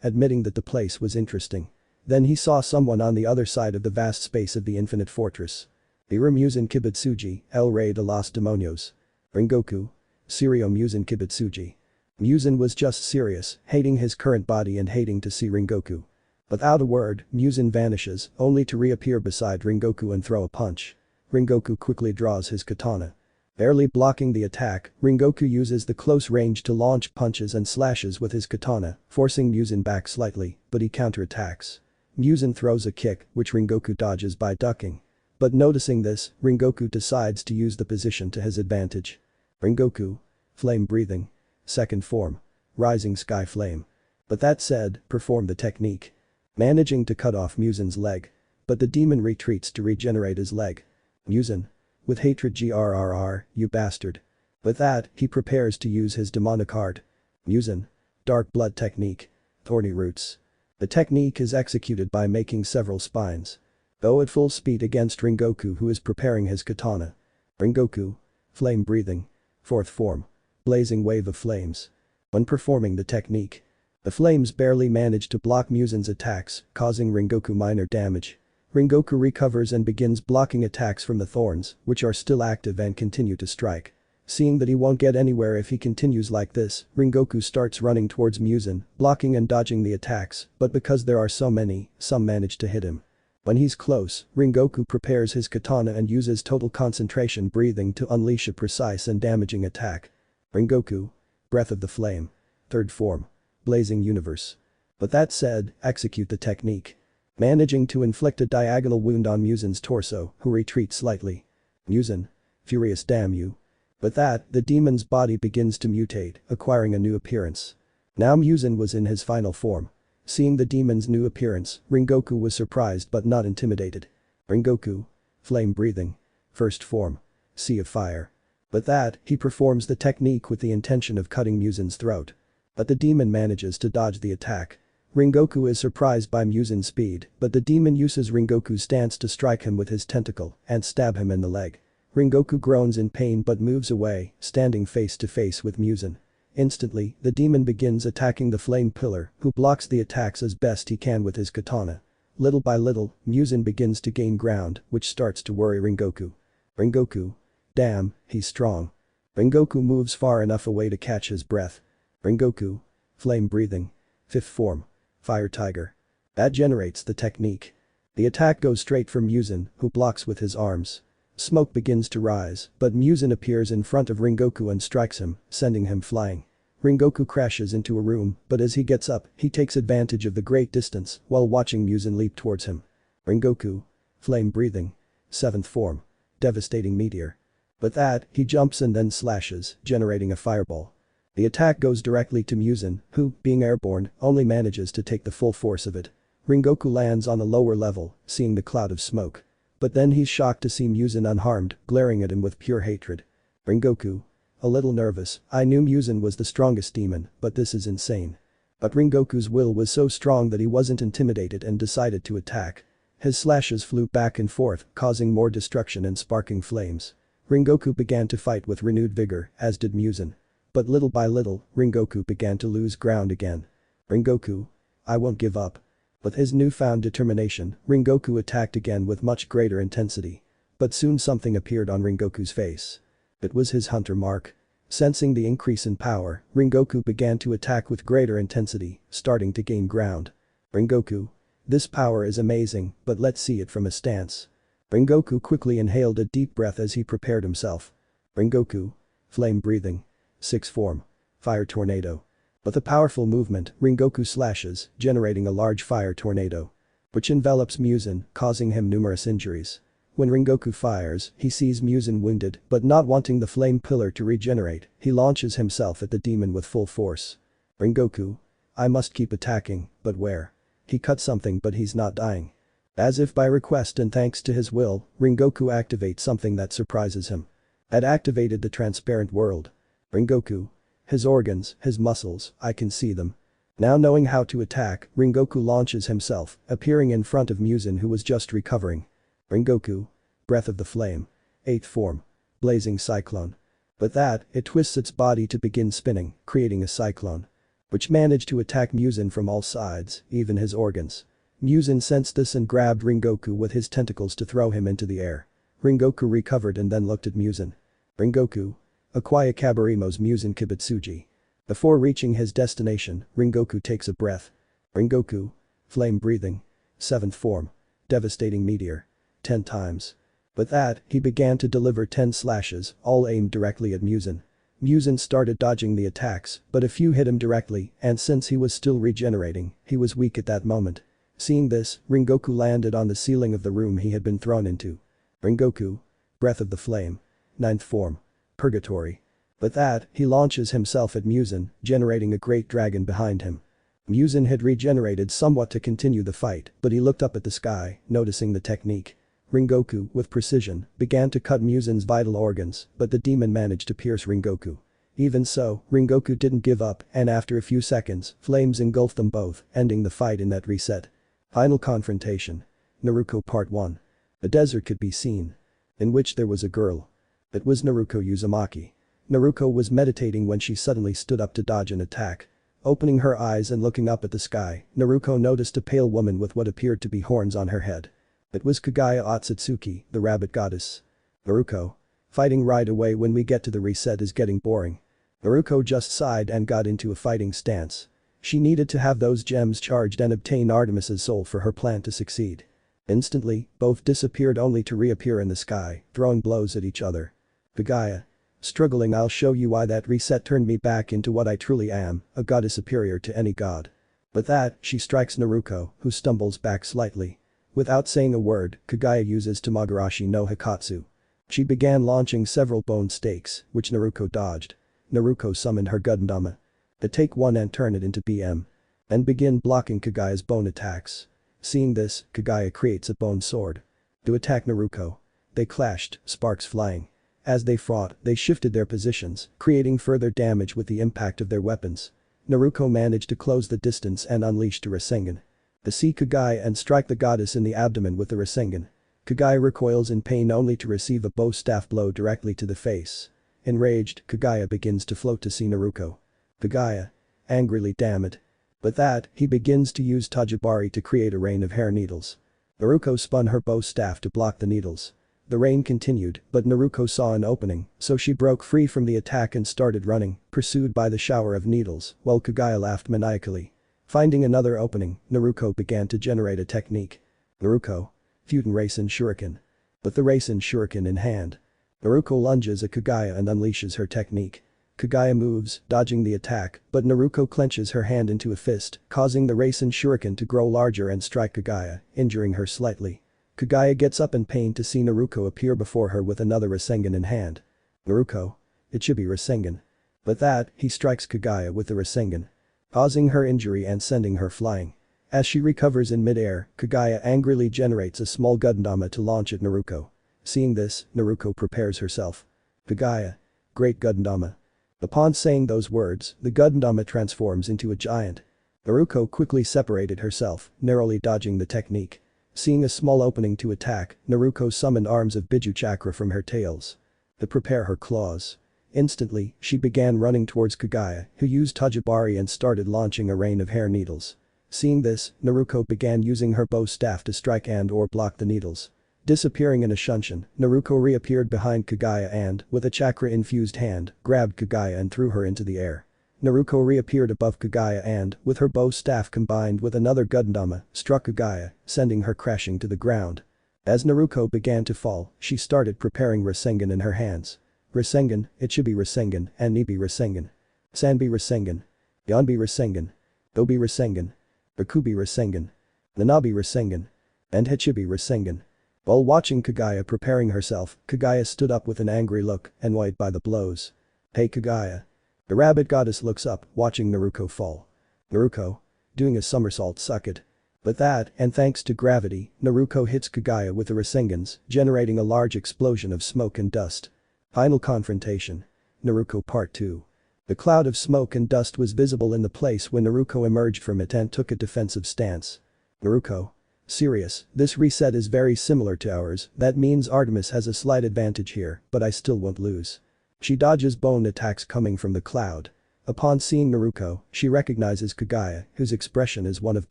admitting that the place was interesting. Then he saw someone on the other side of the vast space of the Infinite Fortress. Ira Musen Kibutsuji, El Rey de los Demonios. Rengoku. Serio Musen Kibutsuji. Musen was just serious, hating his current body and hating to see Rengoku. Without a word, Musen vanishes, only to reappear beside Rengoku and throw a punch. Rengoku quickly draws his katana. Barely blocking the attack, Rengoku uses the close range to launch punches and slashes with his katana, forcing Musen back slightly, but he counterattacks. Musen throws a kick, which Rengoku dodges by ducking. But noticing this, Rengoku decides to use the position to his advantage. Rengoku. Flame breathing. Second form. Rising sky flame. But that said, perform the technique. Managing to cut off Musen's leg. But the demon retreats to regenerate his leg. Musen. With hatred grrr, you bastard. With that, he prepares to use his demonic art. Musen. Dark blood technique. Thorny roots. The technique is executed by making several spines. Go at full speed against Rengoku, who is preparing his katana. Rengoku. Flame breathing. Fourth form. Blazing wave of flames. When performing the technique, the flames barely manage to block Musen's attacks, causing Rengoku minor damage. Rengoku recovers and begins blocking attacks from the thorns, which are still active and continue to strike. Seeing that he won't get anywhere if he continues like this, Rengoku starts running towards Musen, blocking and dodging the attacks, but because there are so many, some manage to hit him. When he's close, Rengoku prepares his katana and uses total concentration breathing to unleash a precise and damaging attack. Rengoku. Breath of the Flame. Third form. Blazing Universe. But that said, execute the technique. Managing to inflict a diagonal wound on Musen's torso, who retreats slightly. Musen. Furious damn you. With that, the demon's body begins to mutate, acquiring a new appearance. Now Musen was in his final form. Seeing the demon's new appearance, Rengoku was surprised but not intimidated. Rengoku. Flame breathing. First form. Sea of Fire. With that, he performs the technique with the intention of cutting Musen's throat. But the demon manages to dodge the attack. Rengoku is surprised by Musen's speed, but the demon uses Rengoku's stance to strike him with his tentacle and stab him in the leg. Rengoku groans in pain but moves away, standing face to face with Musen. Instantly, the demon begins attacking the flame pillar, who blocks the attacks as best he can with his katana. Little by little, Musen begins to gain ground, which starts to worry Rengoku. Rengoku. Damn, he's strong. Rengoku moves far enough away to catch his breath. Rengoku. Flame breathing. Fifth form. Fire Tiger. That generates the technique. The attack goes straight for Musen, who blocks with his arms. Smoke begins to rise, but Musen appears in front of Rengoku and strikes him, sending him flying. Rengoku crashes into a room, but as he gets up, he takes advantage of the great distance while watching Musen leap towards him. Rengoku. Flame breathing. Seventh form. Devastating Meteor. With that, he jumps and then slashes, generating a fireball. The attack goes directly to Musen, who, being airborne, only manages to take the full force of it. Rengoku lands on a lower level, seeing the cloud of smoke. But then he's shocked to see Musen unharmed, glaring at him with pure hatred. Rengoku. A little nervous, I knew Musen was the strongest demon, but this is insane. But Rengoku's will was so strong that he wasn't intimidated and decided to attack. His slashes flew back and forth, causing more destruction and sparking flames. Rengoku began to fight with renewed vigor, as did Musen. But little by little, Rengoku began to lose ground again. Rengoku. I won't give up. With his newfound determination, Rengoku attacked again with much greater intensity. But soon something appeared on Rengoku's face. It was his hunter mark. Sensing the increase in power, Rengoku began to attack with greater intensity, starting to gain ground. Rengoku. This power is amazing, but let's see it from a stance. Rengoku quickly inhaled a deep breath as he prepared himself. Rengoku. Flame breathing. Sixth form. Fire tornado. With a powerful movement, Rengoku slashes, generating a large fire tornado. Which envelops Musen, causing him numerous injuries. When Rengoku fires, he sees Musen wounded, but not wanting the flame pillar to regenerate, he launches himself at the demon with full force. Rengoku. I must keep attacking, but where? He cut something but he's not dying. As if by request and thanks to his will, Rengoku activates something that surprises him. It activated the transparent world. Rengoku. His organs, his muscles, I can see them. Now knowing how to attack, Rengoku launches himself, appearing in front of Musen who was just recovering. Rengoku. Breath of the Flame. Eighth form. blazing cyclone. But that, it twists its body to begin spinning, creating a cyclone. Which managed to attack Muzan from all sides, even his organs. Muzan sensed this and grabbed Rengoku with his tentacles to throw him into the air. Rengoku recovered and then looked at Muzan. Rengoku. Acquire Kabarimo's Muzan Kibutsuji. Before reaching his destination, Rengoku takes a breath. Rengoku. Flame breathing. 7th form. Devastating meteor. 10 times. With that, he began to deliver 10 slashes, all aimed directly at Muzan. Muzan started dodging the attacks, but a few hit him directly, and since he was still regenerating, he was weak at that moment. Seeing this, Rengoku landed on the ceiling of the room he had been thrown into. Rengoku. Breath of the Flame. 9th form. Purgatory. With that, he launches himself at Muzan, generating a great dragon behind him. Muzan had regenerated somewhat to continue the fight, but he looked up at the sky, noticing the technique. Rengoku, with precision, began to cut Muzan's vital organs, but the demon managed to pierce Rengoku. Even so, Rengoku didn't give up, and after a few seconds, flames engulfed them both, ending the fight in that reset. Final confrontation. Naruto Part 1. A desert could be seen. In which there was a girl. It was Naruto Uzumaki. Naruto was meditating when she suddenly stood up to dodge an attack. Opening her eyes and looking up at the sky, Naruto noticed a pale woman with what appeared to be horns on her head. It was Kaguya Otsutsuki, the rabbit goddess. Naruto. Fighting right away when we get to the reset is getting boring. Naruto just sighed and got into a fighting stance. She needed to have those gems charged and obtain Artemis's soul for her plan to succeed. Instantly, both disappeared only to reappear in the sky, throwing blows at each other. Kaguya. Struggling, I'll show you why that reset turned me back into what I truly am, a goddess superior to any god. With that, she strikes Naruto, who stumbles back slightly. Without saying a word, Kaguya uses Tamagarashi no Hakatsu. She began launching several bone stakes, which Naruto dodged. Naruto summoned her Gundama. To take one and turn it into BM. And begin blocking Kaguya's bone attacks. Seeing this, Kaguya creates a bone sword. To attack Naruto. They clashed, sparks flying. As they fought, they shifted their positions, creating further damage with the impact of their weapons. Naruto managed to close the distance and unleashed a Rasengan. To see Kaguya and strike the goddess in the abdomen with the Rasengan. Kaguya recoils in pain only to receive a bow staff blow directly to the face. Enraged, Kaguya begins to float to see Naruto. Kaguya. Angrily, damn it. With that, he begins to use Tajabari to create a rain of hair needles. Naruto spun her bow staff to block the needles. The rain continued, but Naruto saw an opening, so she broke free from the attack and started running, pursued by the shower of needles, while Kaguya laughed maniacally. Finding another opening, Naruto began to generate a technique. Naruto. Futen Rasen Shuriken. With the Rasen Shuriken in hand. Naruto lunges at Kaguya and unleashes her technique. Kaguya moves, dodging the attack, but Naruto clenches her hand into a fist, causing the Rasen Shuriken to grow larger and strike Kaguya, injuring her slightly. Kaguya gets up in pain to see Naruto appear before her with another Rasengan in hand. Naruto. It should be Rasengan. With that, he strikes Kaguya with the Rasengan. Causing her injury and sending her flying. As she recovers in midair, Kaguya angrily generates a small Gundama to launch at Naruto. Seeing this, Naruto prepares herself. Kaguya. Great Gundama. Upon saying those words, the Gundama transforms into a giant. Naruto quickly separated herself, narrowly dodging the technique. Seeing a small opening to attack, Naruto summoned arms of Biju Chakra from her tails. To prepare her claws. Instantly, she began running towards Kaguya, who used Tajabari and started launching a rain of hair needles. Seeing this, Naruto began using her bow staff to strike and/or block the needles. Disappearing in a shunshin, Naruto reappeared behind Kaguya and, with a chakra-infused hand, grabbed Kaguya and threw her into the air. Naruto reappeared above Kaguya and, with her bow staff combined with another Gundama, struck Kaguya, sending her crashing to the ground. As Naruto began to fall, she started preparing Rasengan in her hands. Rasengan, it should be Rasengan, and Nibi Rasengan. Sanbi Rasengan. Yonbi Rasengan. Dobi Rasengan. Bakubi Rasengan. Nanabi Rasengan. And Hichibi Rasengan. While watching Kaguya preparing herself, Kaguya stood up with an angry look, annoyed by the blows. Hey Kaguya. The rabbit goddess looks up, watching Naruto fall. Naruto. Doing a somersault, suck it. With that, and thanks to gravity, Naruto hits Kaguya with the Rasengans, generating a large explosion of smoke and dust. Final confrontation. Naruto Part 2. The cloud of smoke and dust was visible in the place when Naruto emerged from it and took a defensive stance. Naruto. Serious, this reset is very similar to ours, that means Artemis has a slight advantage here, but I still won't lose. She dodges bone attacks coming from the cloud. Upon seeing Naruto, she recognizes Kagaya, whose expression is one of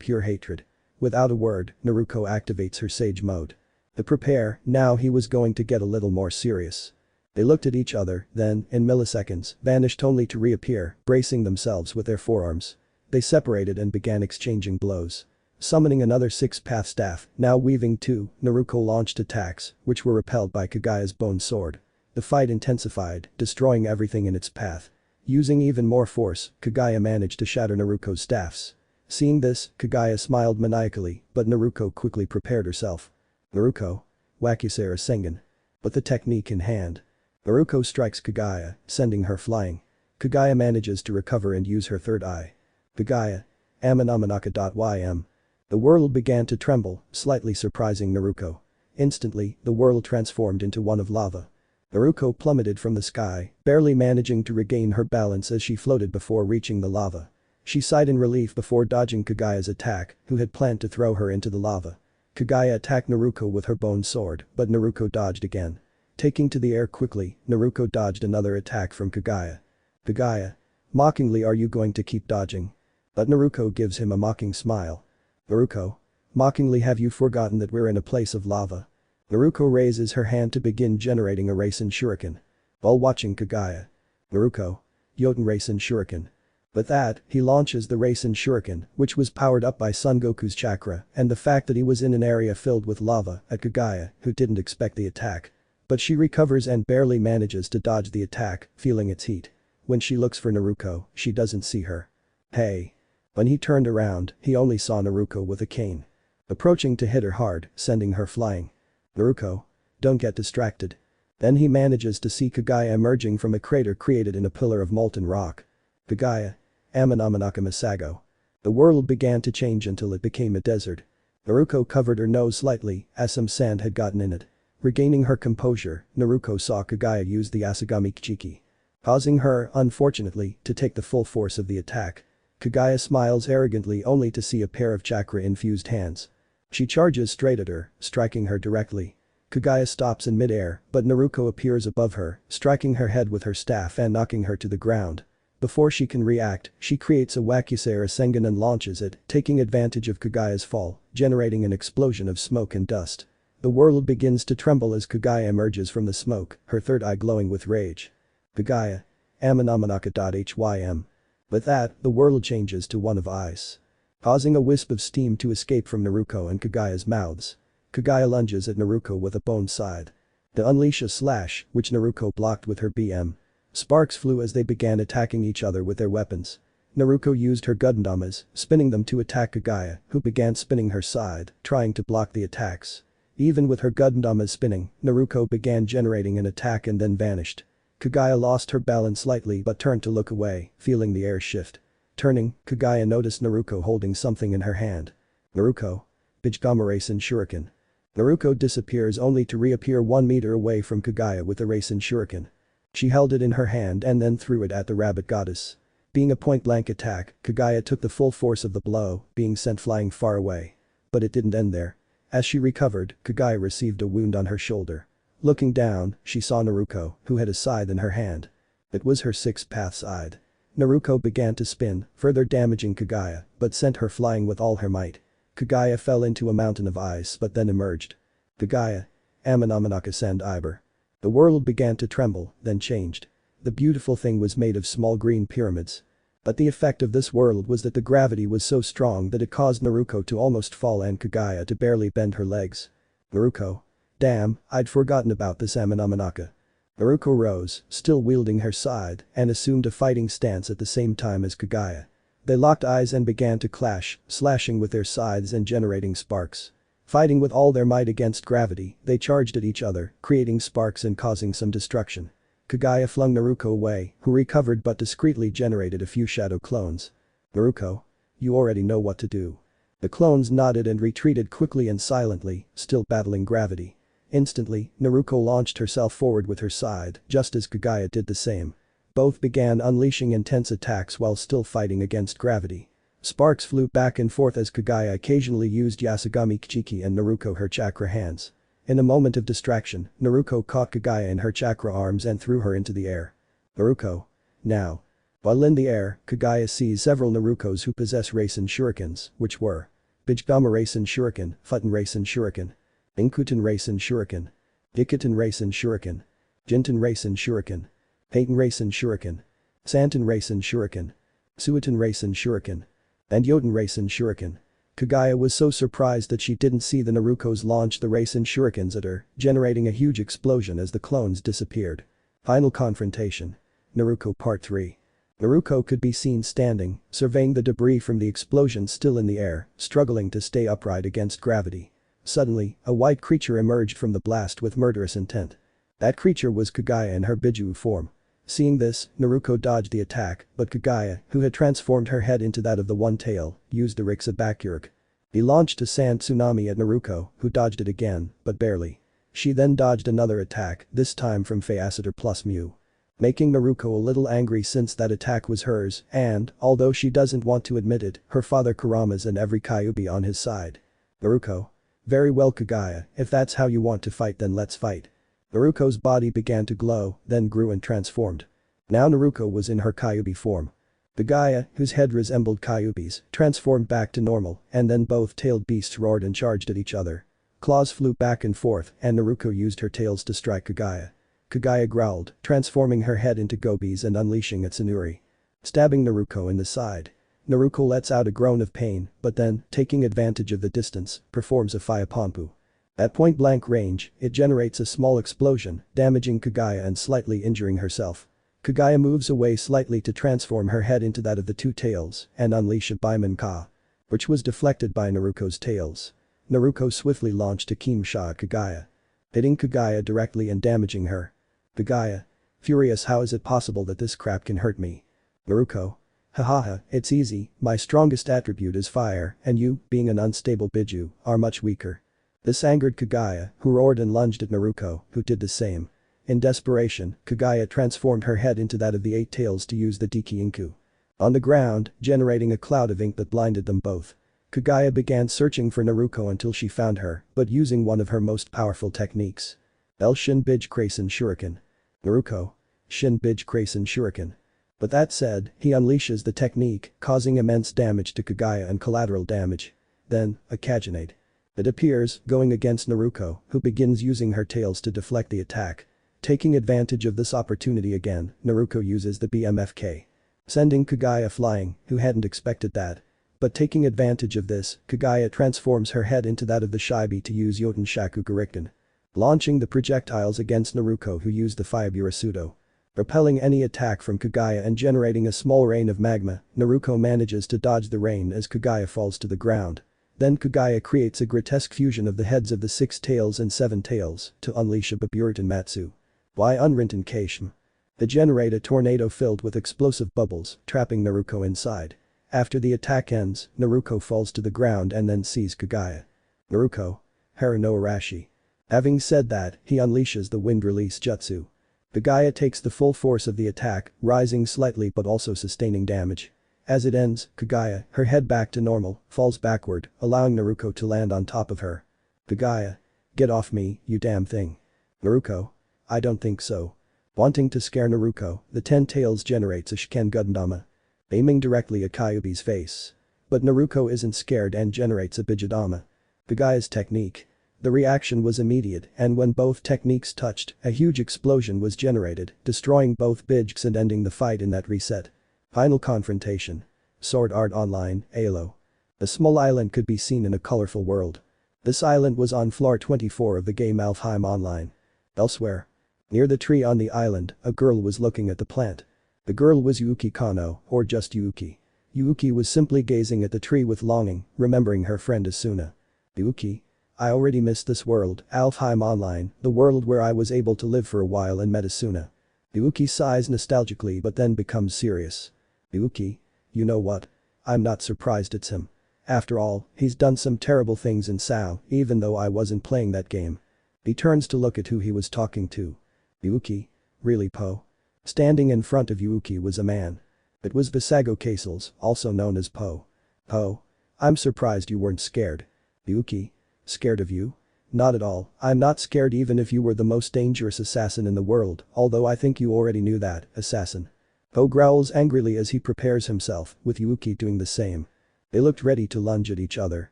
pure hatred. Without a word, Naruto activates her Sage mode. To prepare, now he was going to get a little more serious. They looked at each other, then, in milliseconds, vanished only to reappear, bracing themselves with their forearms. They separated and began exchanging blows. Summoning another six-path staff, now weaving two, Naruto launched attacks, which were repelled by Kagaya's bone sword. The fight intensified, destroying everything in its path. Using even more force, Kagaya managed to shatter Naruto's staffs. Seeing this, Kagaya smiled maniacally, but Naruto quickly prepared herself. Naruto. Wakusei Rasengan. With the technique in hand. Naruto strikes Kagaya, sending her flying. Kagaya manages to recover and use her third eye. Kagaya. Amanamanaka.ym. The world began to tremble, slightly surprising Naruto. Instantly, the world transformed into one of lava. Naruto plummeted from the sky, barely managing to regain her balance as she floated before reaching the lava. She sighed in relief before dodging Kagaya's attack, who had planned to throw her into the lava. Kagaya attacked Naruto with her bone sword, but Naruto dodged again. Taking to the air quickly, Naruto dodged another attack from Kagaya. Kagaya. Mockingly, are you going to keep dodging? But Naruto gives him a mocking smile. Naruto. Mockingly, have you forgotten that we're in a place of lava? Naruto raises her hand to begin generating a Rasen Shuriken. While watching Kagaya. Naruto. Yoten Rasen Shuriken. With that, he launches the Rasen Shuriken, which was powered up by Son Goku's chakra and the fact that he was in an area filled with lava, at Kagaya, who didn't expect the attack. But she recovers and barely manages to dodge the attack, feeling its heat. When she looks for Naruto, she doesn't see her. Hey. When he turned around, he only saw Naruto with a cane. Approaching to hit her hard, sending her flying. Naruto. Don't get distracted. Then he manages to see Kagaya emerging from a crater created in a pillar of molten rock. Kagaya. Amanamanaka Masago. The world began to change until it became a desert. Naruto covered her nose slightly, as some sand had gotten in it. Regaining her composure, Naruto saw Kagaya use the Asagami Kichiki. Causing her, unfortunately, to take the full force of the attack. Kagaya smiles arrogantly only to see a pair of chakra-infused hands. She charges straight at her, striking her directly. Kagaya stops in mid-air, but Naruto appears above her, striking her head with her staff and knocking her to the ground. Before she can react, she creates a Wakusei Rasengan and launches it, taking advantage of Kagaya's fall, generating an explosion of smoke and dust. The world begins to tremble as Kagaya emerges from the smoke, her third eye glowing with rage. Kagaya. Amanamanaka.hym. With that, the world changes to one of ice. Causing a wisp of steam to escape from Naruto and Kagaya's mouths. Kagaya lunges at Naruto with a bone side. To unleash a slash, which Naruto blocked with her BM. Sparks flew as they began attacking each other with their weapons. Naruto used her Gundamas, spinning them to attack Kagaya, who began spinning her side, trying to block the attacks. Even with her Gundamas spinning, Naruto began generating an attack and then vanished. Kagaya lost her balance slightly but turned to look away, feeling the air shift. Turning, Kagaya noticed Naruto holding something in her hand. Naruto. Bijgama Rasen Shuriken. Naruto disappears only to reappear 1 meter away from Kagaya with the Rasen Shuriken. She held it in her hand and then threw it at the rabbit goddess. Being a point-blank attack, Kagaya took the full force of the blow, being sent flying far away. But it didn't end there. As she recovered, Kagaya received a wound on her shoulder. Looking down, she saw Naruto, who had a scythe in her hand. It was her six-path scythe. Naruto began to spin, further damaging Kagaya, but sent her flying with all her might. Kagaya fell into a mountain of ice but then emerged. Kagaya. Amanamanaka Sand Iber. The world began to tremble, then changed. The beautiful thing was made of small green pyramids. But the effect of this world was that the gravity was so strong that it caused Naruto to almost fall and Kagaya to barely bend her legs. Naruto. Damn, I'd forgotten about this Amanamanaka. Naruto rose, still wielding her scythe, and assumed a fighting stance at the same time as Kagaya. They locked eyes and began to clash, slashing with their scythes and generating sparks. Fighting with all their might against gravity, they charged at each other, creating sparks and causing some destruction. Kagaya flung Naruto away, who recovered but discreetly generated a few shadow clones. Naruto. You already know what to do. The clones nodded and retreated quickly and silently, still battling gravity. Instantly, Naruto launched herself forward with her scythe, just as Kagaya did the same. Both began unleashing intense attacks while still fighting against gravity. Sparks flew back and forth as Kagaya occasionally used Yasugami Kichiki and Naruto her chakra hands. In a moment of distraction, Naruto caught Kagaya in her chakra arms and threw her into the air. Naruto. Now. While in the air, Kagaya sees several Narukos who possess Rasen Shurikens, which were Bijgama Rasen Shuriken, Futten Rasen Shuriken, Inkuten Rasen Shuriken, Ikuten Rasen Shuriken, Jinten Rasen Shuriken, Peyton Rasen Shuriken, Santen Rasen Shuriken, Suiten Rasen Shuriken, and Yoten Rasen Shuriken. Kagaya was so surprised that she didn't see the Narukos launch the Rasen Shurikens at her, generating a huge explosion as the clones disappeared. Final confrontation. Naruto Part 3. Naruto could be seen standing, surveying the debris from the explosion still in the air, struggling to stay upright against gravity. Suddenly, a white creature emerged from the blast with murderous intent. That creature was Kagaya in her Biju form. Seeing this, Naruto dodged the attack, but Kagaya, who had transformed her head into that of the One Tail, used the Riksa Bakyurk. He launched a sand tsunami at Naruto, who dodged it again, but barely. She then dodged another attack, this time from Phaeacitor plus Mew. Making Naruto a little angry since that attack was hers and, although she doesn't want to admit it, her father Kurama's and every Kyuubi on his side. Naruto. Very well Kagaya, if that's how you want to fight then let's fight. Naruto's body began to glow, then grew and transformed. Now Naruto was in her Kyuubi form. Kagaya, whose head resembled Kyuubi's, transformed back to normal and then both tailed beasts roared and charged at each other. Claws flew back and forth and Naruto used her tails to strike Kagaya. Kagaya growled, transforming her head into Gobi's and unleashing its Tsunuri. Stabbing Naruto in the side. Naruto lets out a groan of pain, but then, taking advantage of the distance, performs a Fire-Ponpu. At point-blank range, it generates a small explosion, damaging Kagaya and slightly injuring herself. Kagaya moves away slightly to transform her head into that of the two tails and unleash a Baiman-Ka, which was deflected by Naruto's tails. Naruto swiftly launched a Kimsha at Kagaya, hitting Kagaya directly and damaging her. Kagaya. Furious, how is it possible that this crap can hurt me? Naruto. Hahaha, it's easy, my strongest attribute is fire and you, being an unstable Biju, are much weaker. This angered Kagaya, who roared and lunged at Naruto, who did the same. In desperation, Kagaya transformed her head into that of the eight tails to use the Diki Inku. On the ground, generating a cloud of ink that blinded them both. Kagaya began searching for Naruto until she found her, but using one of her most powerful techniques. El Shin Bij Krasen Shuriken. Naruto. Shin Bij Krasen Shuriken. But that said, he unleashes the technique, causing immense damage to Kagaya and collateral damage. Then, a Kaginate. It appears, going against Naruto, who begins using her tails to deflect the attack. Taking advantage of this opportunity again, Naruto uses the BMFK. Sending Kagaya flying, who hadn't expected that. But taking advantage of this, Kagaya transforms her head into that of the Shibi to use Yoten Shaku Gariken. Launching the projectiles against Naruto, who used the Fireburasudo. Repelling any attack from Kagaya and generating a small rain of magma, Naruto manages to dodge the rain as Kagaya falls to the ground. Then Kagaya creates a grotesque fusion of the heads of the 6 tails and 7 tails to unleash a Baburitan Matsu. Why Unrinten Kashim? They generate a tornado filled with explosive bubbles, trapping Naruto inside. After the attack ends, Naruto falls to the ground and then sees Kagaya. Naruto. Haru no Arashi. Having said that, he unleashes the wind release jutsu. Kagaya takes the full force of the attack, rising slightly but also sustaining damage. As it ends, Kagaya, her head back to normal, falls backward, allowing Naruto to land on top of her. Kagaya. Get off me, you damn thing. Naruto. I don't think so. Wanting to scare Naruto, the 10 tails generates a Shiken Gundama. Aiming directly at Kyuubi's face. But Naruto isn't scared and generates a Bijidama. Kagaya's technique. The reaction was immediate and when both techniques touched, a huge explosion was generated, destroying both Bijks and ending the fight in that reset. Final confrontation. Sword Art Online, Halo. A small island could be seen in a colorful world. This island was on floor 24 of the game Alfheim Online. Elsewhere. Near the tree on the island, a girl was looking at the plant. The girl was Yuuki Kano, or just Yuuki. Yuuki was simply gazing at the tree with longing, remembering her friend Asuna. Yuuki. I already missed this world, Alfheim Online, the world where I was able to live for a while and met Asuna. Yuuki sighs nostalgically but then becomes serious. Yuuki. You know what? I'm not surprised it's him. After all, he's done some terrible things in SAO, even though I wasn't playing that game. He turns to look at who he was talking to. Yuuki. Really Po? Standing in front of Yuuki was a man. It was Visago Casels, also known as Po. Oh. I'm surprised you weren't scared. Yuki? Scared of you? Not at all, I'm not scared even if you were the most dangerous assassin in the world, although I think you already knew that, assassin. Po growls angrily as he prepares himself, with Yuki doing the same. They looked ready to lunge at each other.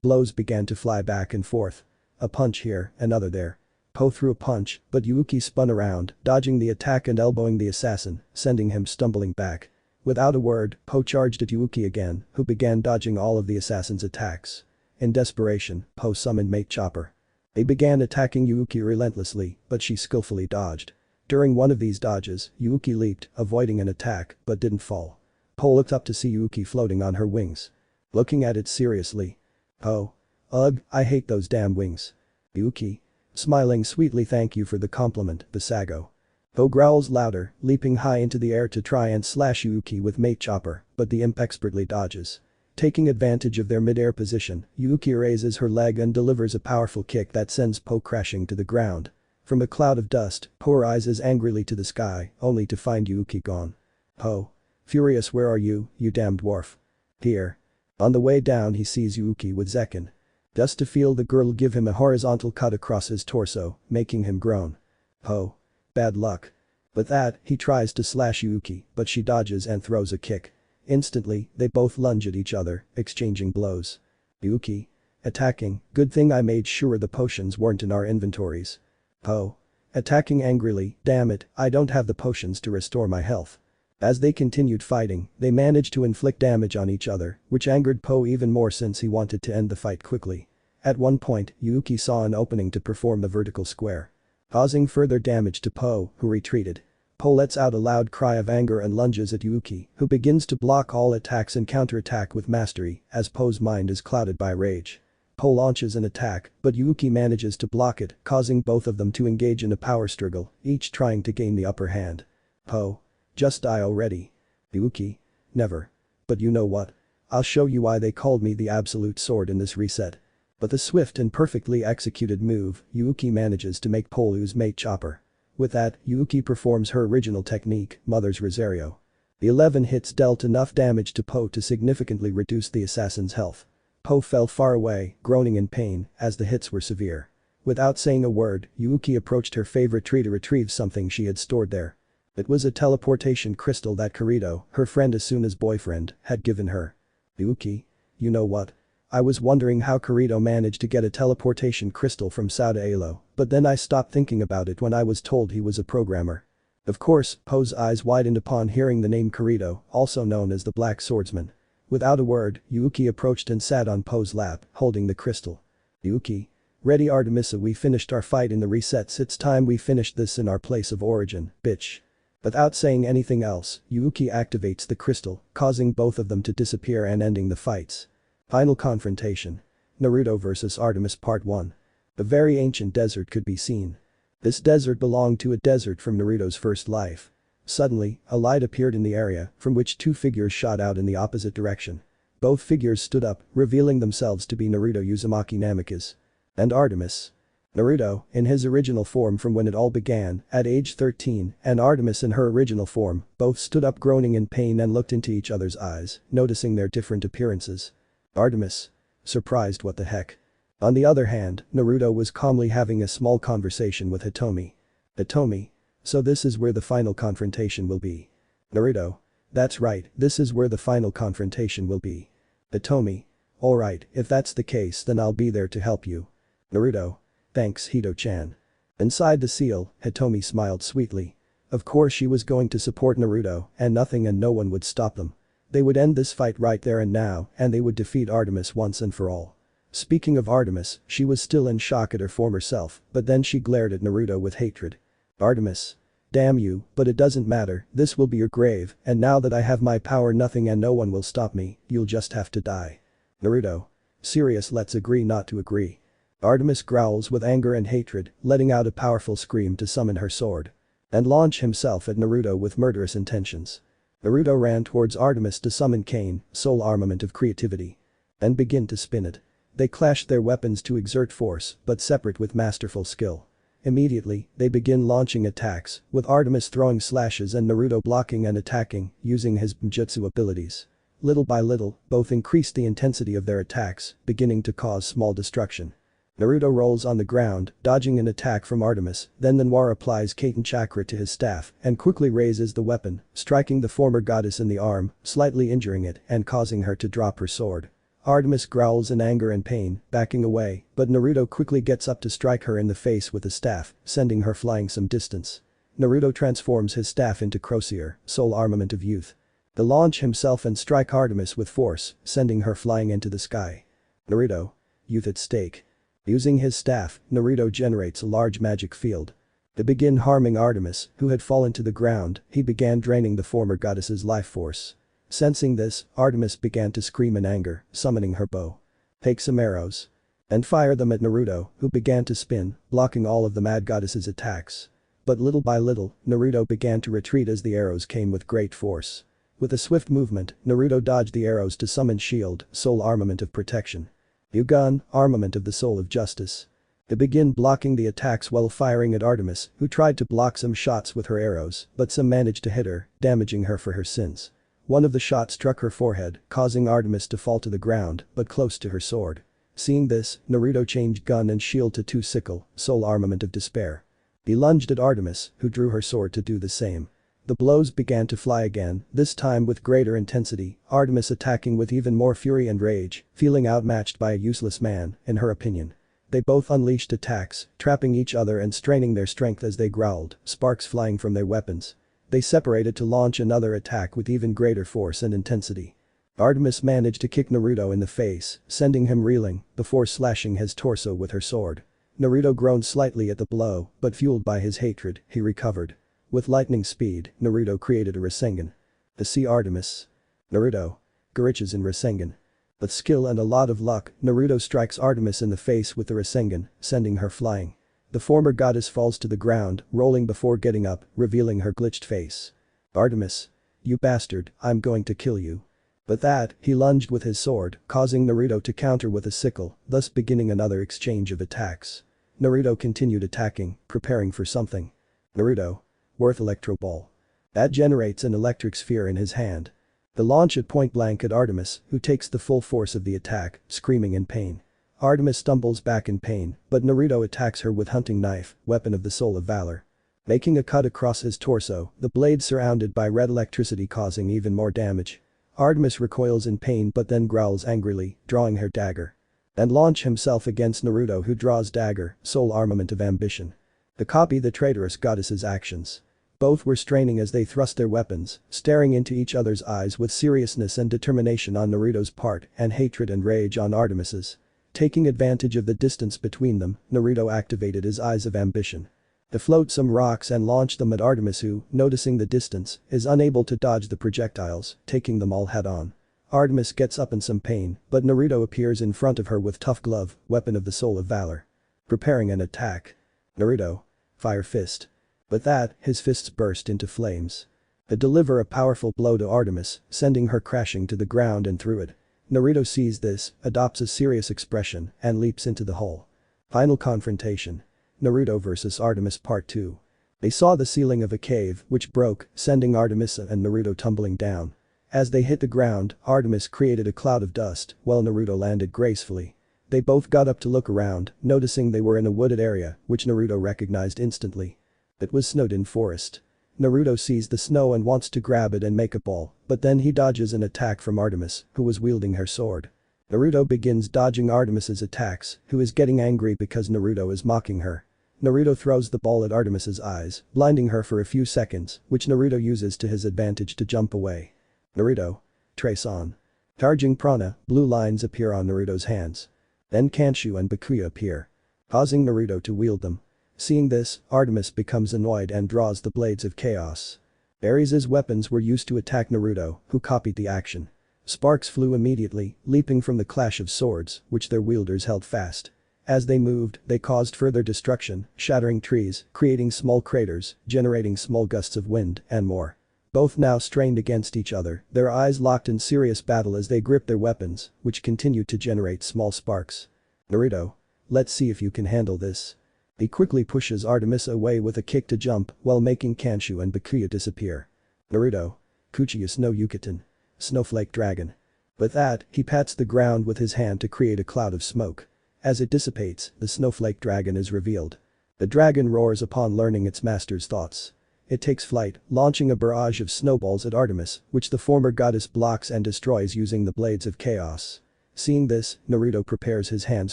Blows began to fly back and forth. A punch here, another there. Po threw a punch, but Yuki spun around, dodging the attack and elbowing the assassin, sending him stumbling back. Without a word, Po charged at Yuki again, who began dodging all of the assassin's attacks. In desperation, Po summoned Mate Chopper. They began attacking Yuki relentlessly, but she skillfully dodged. During one of these dodges, Yuki leaped, avoiding an attack, but didn't fall. Po looked up to see Yuki floating on her wings. Looking at it seriously. Po. Ugh, I hate those damn wings. Yuki. Smiling sweetly, thank you for the compliment, Visago. Po growls louder, leaping high into the air to try and slash Yuki with Mate Chopper, but the imp expertly dodges. Taking advantage of their mid-air position, Yuki raises her leg and delivers a powerful kick that sends Po crashing to the ground. From a cloud of dust, Po rises angrily to the sky, only to find Yuki gone. Po. Furious, where are you, you damn dwarf? Here. On the way down he sees Yuki with Zekken. Just to feel the girl give him a horizontal cut across his torso, making him groan. Po. Bad luck. With that, he tries to slash Yuki, but she dodges and throws a kick. Instantly, they both lunge at each other, exchanging blows. Yuki. Attacking, good thing I made sure the potions weren't in our inventories. Po. Attacking angrily, damn it, I don't have the potions to restore my health. As they continued fighting, they managed to inflict damage on each other, which angered Po even more since he wanted to end the fight quickly. At one point, Yuki saw an opening to perform the vertical square. Causing further damage to Po, who retreated. Po lets out a loud cry of anger and lunges at Yuki, who begins to block all attacks and counterattack with mastery, as Po's mind is clouded by rage. Po launches an attack, but Yuki manages to block it, causing both of them to engage in a power struggle, each trying to gain the upper hand. Po. Just die already. Yuki. Never. But you know what? I'll show you why they called me the absolute sword in this reset. But the swift and perfectly executed move, Yuki manages to make Po lose Mate Chopper. With that, Yuki performs her original technique, Mother's Reseteo. The 11 hits dealt enough damage to Po to significantly reduce the assassin's health. Po fell far away, groaning in pain, as the hits were severe. Without saying a word, Yuki approached her favorite tree to retrieve something she had stored there. It was a teleportation crystal that Kirito, her friend Asuna's boyfriend, had given her. Yuki. You know what? I was wondering how Kirito managed to get a teleportation crystal from Sauda Alo, but then I stopped thinking about it when I was told he was a programmer. Of course, Po's eyes widened upon hearing the name Kirito, also known as the Black Swordsman. Without a word, Yuki approached and sat on Po's lap, holding the crystal. Yuki. Ready, Artemisa, we finished our fight in the resets, it's time we finished this in our place of origin, bitch. Without saying anything else, Yuki activates the crystal, causing both of them to disappear and ending the fights. Final confrontation. Naruto vs Artemis Part 1. A very ancient desert could be seen. This desert belonged to a desert from Naruto's first life. Suddenly, a light appeared in the area, from which two figures shot out in the opposite direction. Both figures stood up, revealing themselves to be Naruto Uzumaki Namikaze and Artemis. Naruto, in his original form from when it all began, at age 13, and Artemis in her original form, both stood up groaning in pain and looked into each other's eyes, noticing their different appearances. Artemis. Surprised, what the heck. On the other hand, Naruto was calmly having a small conversation with Hitomi. Hitomi. So this is where the final confrontation will be. Naruto. That's right, this is where the final confrontation will be. Hitomi. Alright, if that's the case then I'll be there to help you. Naruto. Thanks, Hito-chan. Inside the seal, Hitomi smiled sweetly. Of course she was going to support Naruto, and nothing and no one would stop them. They would end this fight right there and now, and they would defeat Artemis once and for all. Speaking of Artemis, she was still in shock at her former self, but then she glared at Naruto with hatred. Artemis. Damn you, but it doesn't matter, this will be your grave, and now that I have my power nothing and no one will stop me, you'll just have to die. Naruto. Serious, let's agree not to agree. Artemis growls with anger and hatred, letting out a powerful scream to summon her sword. And launch himself at Naruto with murderous intentions. Naruto ran towards Artemis to summon Kane, soul armament of creativity. And begin to spin it. They clashed their weapons to exert force, but separate with masterful skill. Immediately, they begin launching attacks, with Artemis throwing slashes and Naruto blocking and attacking, using his Jutsu abilities. Little by little, both increased the intensity of their attacks, beginning to cause small destruction. Naruto rolls on the ground, dodging an attack from Artemis, then the Noir applies Kaiten chakra to his staff and quickly raises the weapon, striking the former goddess in the arm, slightly injuring it and causing her to drop her sword. Artemis growls in anger and pain, backing away, but Naruto quickly gets up to strike her in the face with the staff, sending her flying some distance. Naruto transforms his staff into Crosier, sole armament of youth. They launch himself and strike Artemis with force, sending her flying into the sky. Naruto. Youth at stake. Using his staff, Naruto generates a large magic field. To begin harming Artemis, who had fallen to the ground, he began draining the former goddess's life force. Sensing this, Artemis began to scream in anger, summoning her bow. Take some arrows. And fire them at Naruto, who began to spin, blocking all of the mad goddess's attacks. But little by little, Naruto began to retreat as the arrows came with great force. With a swift movement, Naruto dodged the arrows to summon Shield, sole armament of protection. Yugun, armament of the soul of justice. They begin blocking the attacks while firing at Artemis, who tried to block some shots with her arrows, but some managed to hit her, damaging her for her sins. One of the shots struck her forehead, causing Artemis to fall to the ground, but close to her sword. Seeing this, Naruto changed gun and shield to two sickle, sole armament of despair. He lunged at Artemis, who drew her sword to do the same. The blows began to fly again, this time with greater intensity, Artemis attacking with even more fury and rage, feeling outmatched by a useless man, in her opinion. They both unleashed attacks, trapping each other and straining their strength as they growled, sparks flying from their weapons. They separated to launch another attack with even greater force and intensity. Artemis managed to kick Naruto in the face, sending him reeling, before slashing his torso with her sword. Naruto groaned slightly at the blow, but fueled by his hatred, he recovered. With lightning speed, Naruto created a Rasengan. The Sea Artemis. Naruto. Garichas in Rasengan. With skill and a lot of luck, Naruto strikes Artemis in the face with the Rasengan, sending her flying. The former goddess falls to the ground, rolling before getting up, revealing her glitched face. Artemis. You bastard, I'm going to kill you. With that, he lunged with his sword, causing Naruto to counter with a sickle, thus beginning another exchange of attacks. Naruto continued attacking, preparing for something. Naruto. Worth Electro Ball. That generates an electric sphere in his hand. The launch at point blank at Artemis, who takes the full force of the attack, screaming in pain. Artemis stumbles back in pain, but Naruto attacks her with hunting knife, weapon of the soul of valor. Making a cut across his torso, the blade surrounded by red electricity causing even more damage. Artemis recoils in pain but then growls angrily, drawing her dagger. And launch himself against Naruto, who draws dagger, sole armament of ambition. To copy the traitorous goddess's actions. Both were straining as they thrust their weapons, staring into each other's eyes with seriousness and determination on Naruto's part and hatred and rage on Artemis's. Taking advantage of the distance between them, Naruto activated his eyes of ambition. To float some rocks and launch them at Artemis, who, noticing the distance, is unable to dodge the projectiles, taking them all head-on. Artemis gets up in some pain, but Naruto appears in front of her with tough glove, weapon of the soul of valor. Preparing an attack. Naruto. Fire fist. With that, his fists burst into flames. They deliver a powerful blow to Artemis, sending her crashing to the ground and through it. Naruto sees this, adopts a serious expression, and leaps into the hole. Final confrontation. Naruto vs Artemis Part 2. They saw the ceiling of a cave, which broke, sending Artemis and Naruto tumbling down. As they hit the ground, Artemis created a cloud of dust, while Naruto landed gracefully. They both got up to look around, noticing they were in a wooded area, which Naruto recognized instantly. It was snowed-in forest. Naruto sees the snow and wants to grab it and make a ball, but then he dodges an attack from Artemis, who was wielding her sword. Naruto begins dodging Artemis's attacks, who is getting angry because Naruto is mocking her. Naruto throws the ball at Artemis's eyes, blinding her for a few seconds, which Naruto uses to his advantage to jump away. Naruto. Trace on. Charging prana, blue lines appear on Naruto's hands. Then Kanshu and Byakuya appear. Causing Naruto to wield them. Seeing this, Artemis becomes annoyed and draws the blades of chaos. Ares' weapons were used to attack Naruto, who copied the action. Sparks flew immediately, leaping from the clash of swords, which their wielders held fast. As they moved, they caused further destruction, shattering trees, creating small craters, generating small gusts of wind, and more. Both now strained against each other, their eyes locked in serious battle as they gripped their weapons, which continued to generate small sparks. Naruto. Let's see if you can handle this. He quickly pushes Artemis away with a kick to jump while making Kanshu and Byakuya disappear. Naruto. Kuchius no Yukaten. snowflake dragon. With that, he pats the ground with his hand to create a cloud of smoke. As it dissipates, the snowflake dragon is revealed. The dragon roars upon learning its master's thoughts. It takes flight, launching a barrage of snowballs at Artemis, which the former goddess blocks and destroys using the blades of chaos. Seeing this, Naruto prepares his hands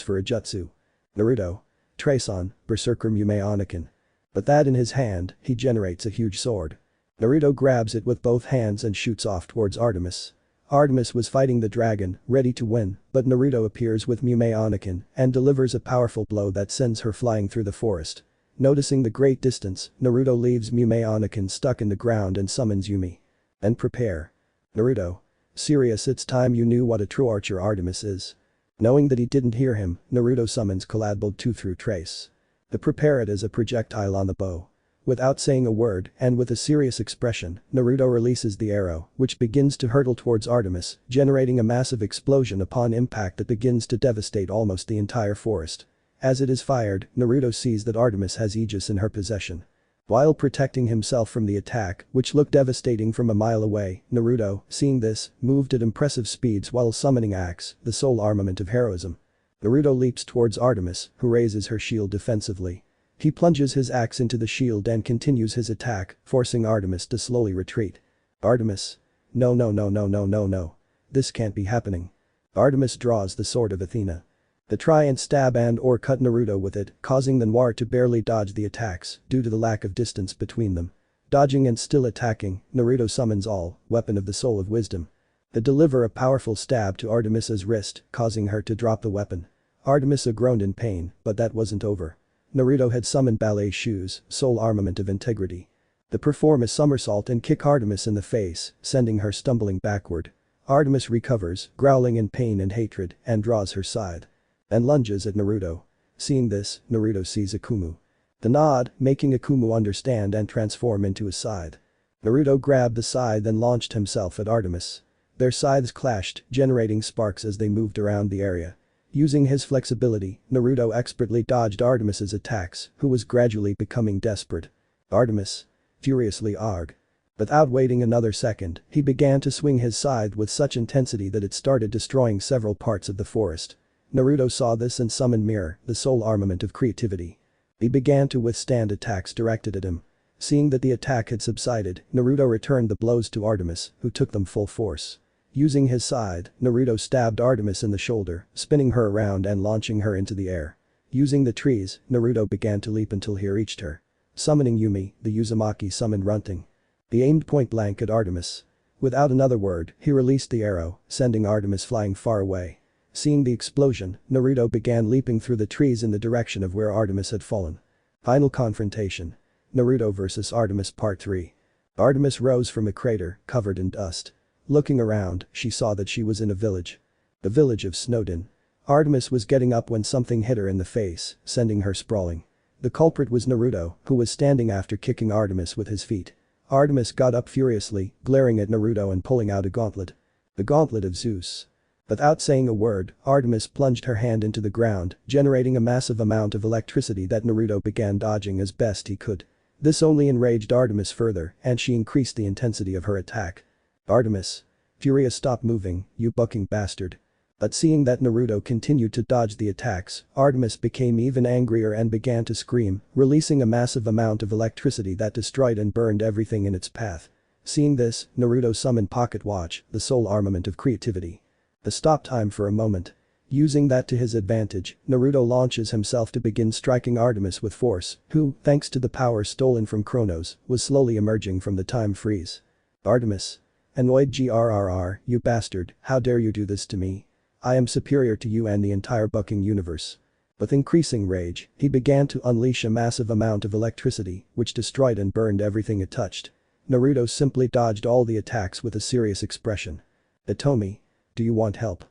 for a jutsu. Naruto. Trace-on, Berserker Mume Anakin. But that in his hand, he generates a huge sword. Naruto grabs it with both hands and shoots off towards Artemis. Artemis was fighting the dragon, ready to win, but Naruto appears with Mume Anakin and delivers a powerful blow that sends her flying through the forest. Noticing the great distance, Naruto leaves Mume Anakin stuck in the ground and summons Yumi. And prepare. Naruto. Serious, it's time you knew what a true archer Artemis is. Knowing that he didn't hear him, Naruto summons Collabed 2 through Trace. The prepare it as a projectile on the bow. Without saying a word and with a serious expression, Naruto releases the arrow, which begins to hurtle towards Artemis, generating a massive explosion upon impact that begins to devastate almost the entire forest. As it is fired, Naruto sees that Artemis has Aegis in her possession. While protecting himself from the attack, which looked devastating from a mile away, Naruto, seeing this, moved at impressive speeds while summoning Axe, the sole armament of heroism. Naruto leaps towards Artemis, who raises her shield defensively. He plunges his axe into the shield and continues his attack, forcing Artemis to slowly retreat. Artemis. No. This can't be happening. Artemis draws the sword of Athena. They try and stab and/or cut Naruto with it, causing the Noir to barely dodge the attacks due to the lack of distance between them. Dodging and still attacking, Naruto summons All, Weapon of the Soul of Wisdom. They deliver a powerful stab to Artemis's wrist, causing her to drop the weapon. Artemis groaned in pain, but that wasn't over. Naruto had summoned Ballet Shoes, sole armament of integrity. They perform a somersault and kick Artemis in the face, sending her stumbling backward. Artemis recovers, growling in pain and hatred, and draws her scythe. And lunges at Naruto. Seeing this, Naruto sees Akumu. The nod, making Akumu understand and transform into a scythe. Naruto grabbed the scythe and launched himself at Artemis. Their scythes clashed, generating sparks as they moved around the area. Using his flexibility, Naruto expertly dodged Artemis's attacks, who was gradually becoming desperate. Artemis. Furiously arg. Without waiting another second, he began to swing his scythe with such intensity that it started destroying several parts of the forest. Naruto saw this and summoned Mirror, the sole armament of creativity. He began to withstand attacks directed at him. Seeing that the attack had subsided, Naruto returned the blows to Artemis, who took them full force. Using his scythe, Naruto stabbed Artemis in the shoulder, spinning her around and launching her into the air. Using the trees, Naruto began to leap until he reached her. Summoning Yumi, the Uzumaki summoned Runting. He aimed point blank at Artemis. Without another word, he released the arrow, sending Artemis flying far away. Seeing the explosion, Naruto began leaping through the trees in the direction of where Artemis had fallen. Final confrontation. Naruto vs Artemis Part 3. Artemis rose from a crater, covered in dust. Looking around, she saw that she was in a village. The village of Snowdin. Artemis was getting up when something hit her in the face, sending her sprawling. The culprit was Naruto, who was standing after kicking Artemis with his feet. Artemis got up furiously, glaring at Naruto and pulling out a gauntlet. The gauntlet of Zeus. Without saying a word, Artemis plunged her hand into the ground, generating a massive amount of electricity that Naruto began dodging as best he could. This only enraged Artemis further, and she increased the intensity of her attack. Artemis. Furious, stop moving, you bucking bastard. But seeing that Naruto continued to dodge the attacks, Artemis became even angrier and began to scream, releasing a massive amount of electricity that destroyed and burned everything in its path. Seeing this, Naruto summoned Pocket Watch, the sole armament of creativity. The stop time for a moment. Using that to his advantage, Naruto launches himself to begin striking Artemis with force, who, thanks to the power stolen from Chronos, was slowly emerging from the time freeze. Artemis. Annoyed grrr, you bastard, how dare you do this to me? I am superior to you and the entire bucking universe. With increasing rage, he began to unleash a massive amount of electricity, which destroyed and burned everything it touched. Naruto simply dodged all the attacks with a serious expression. Itomi. Do you want help?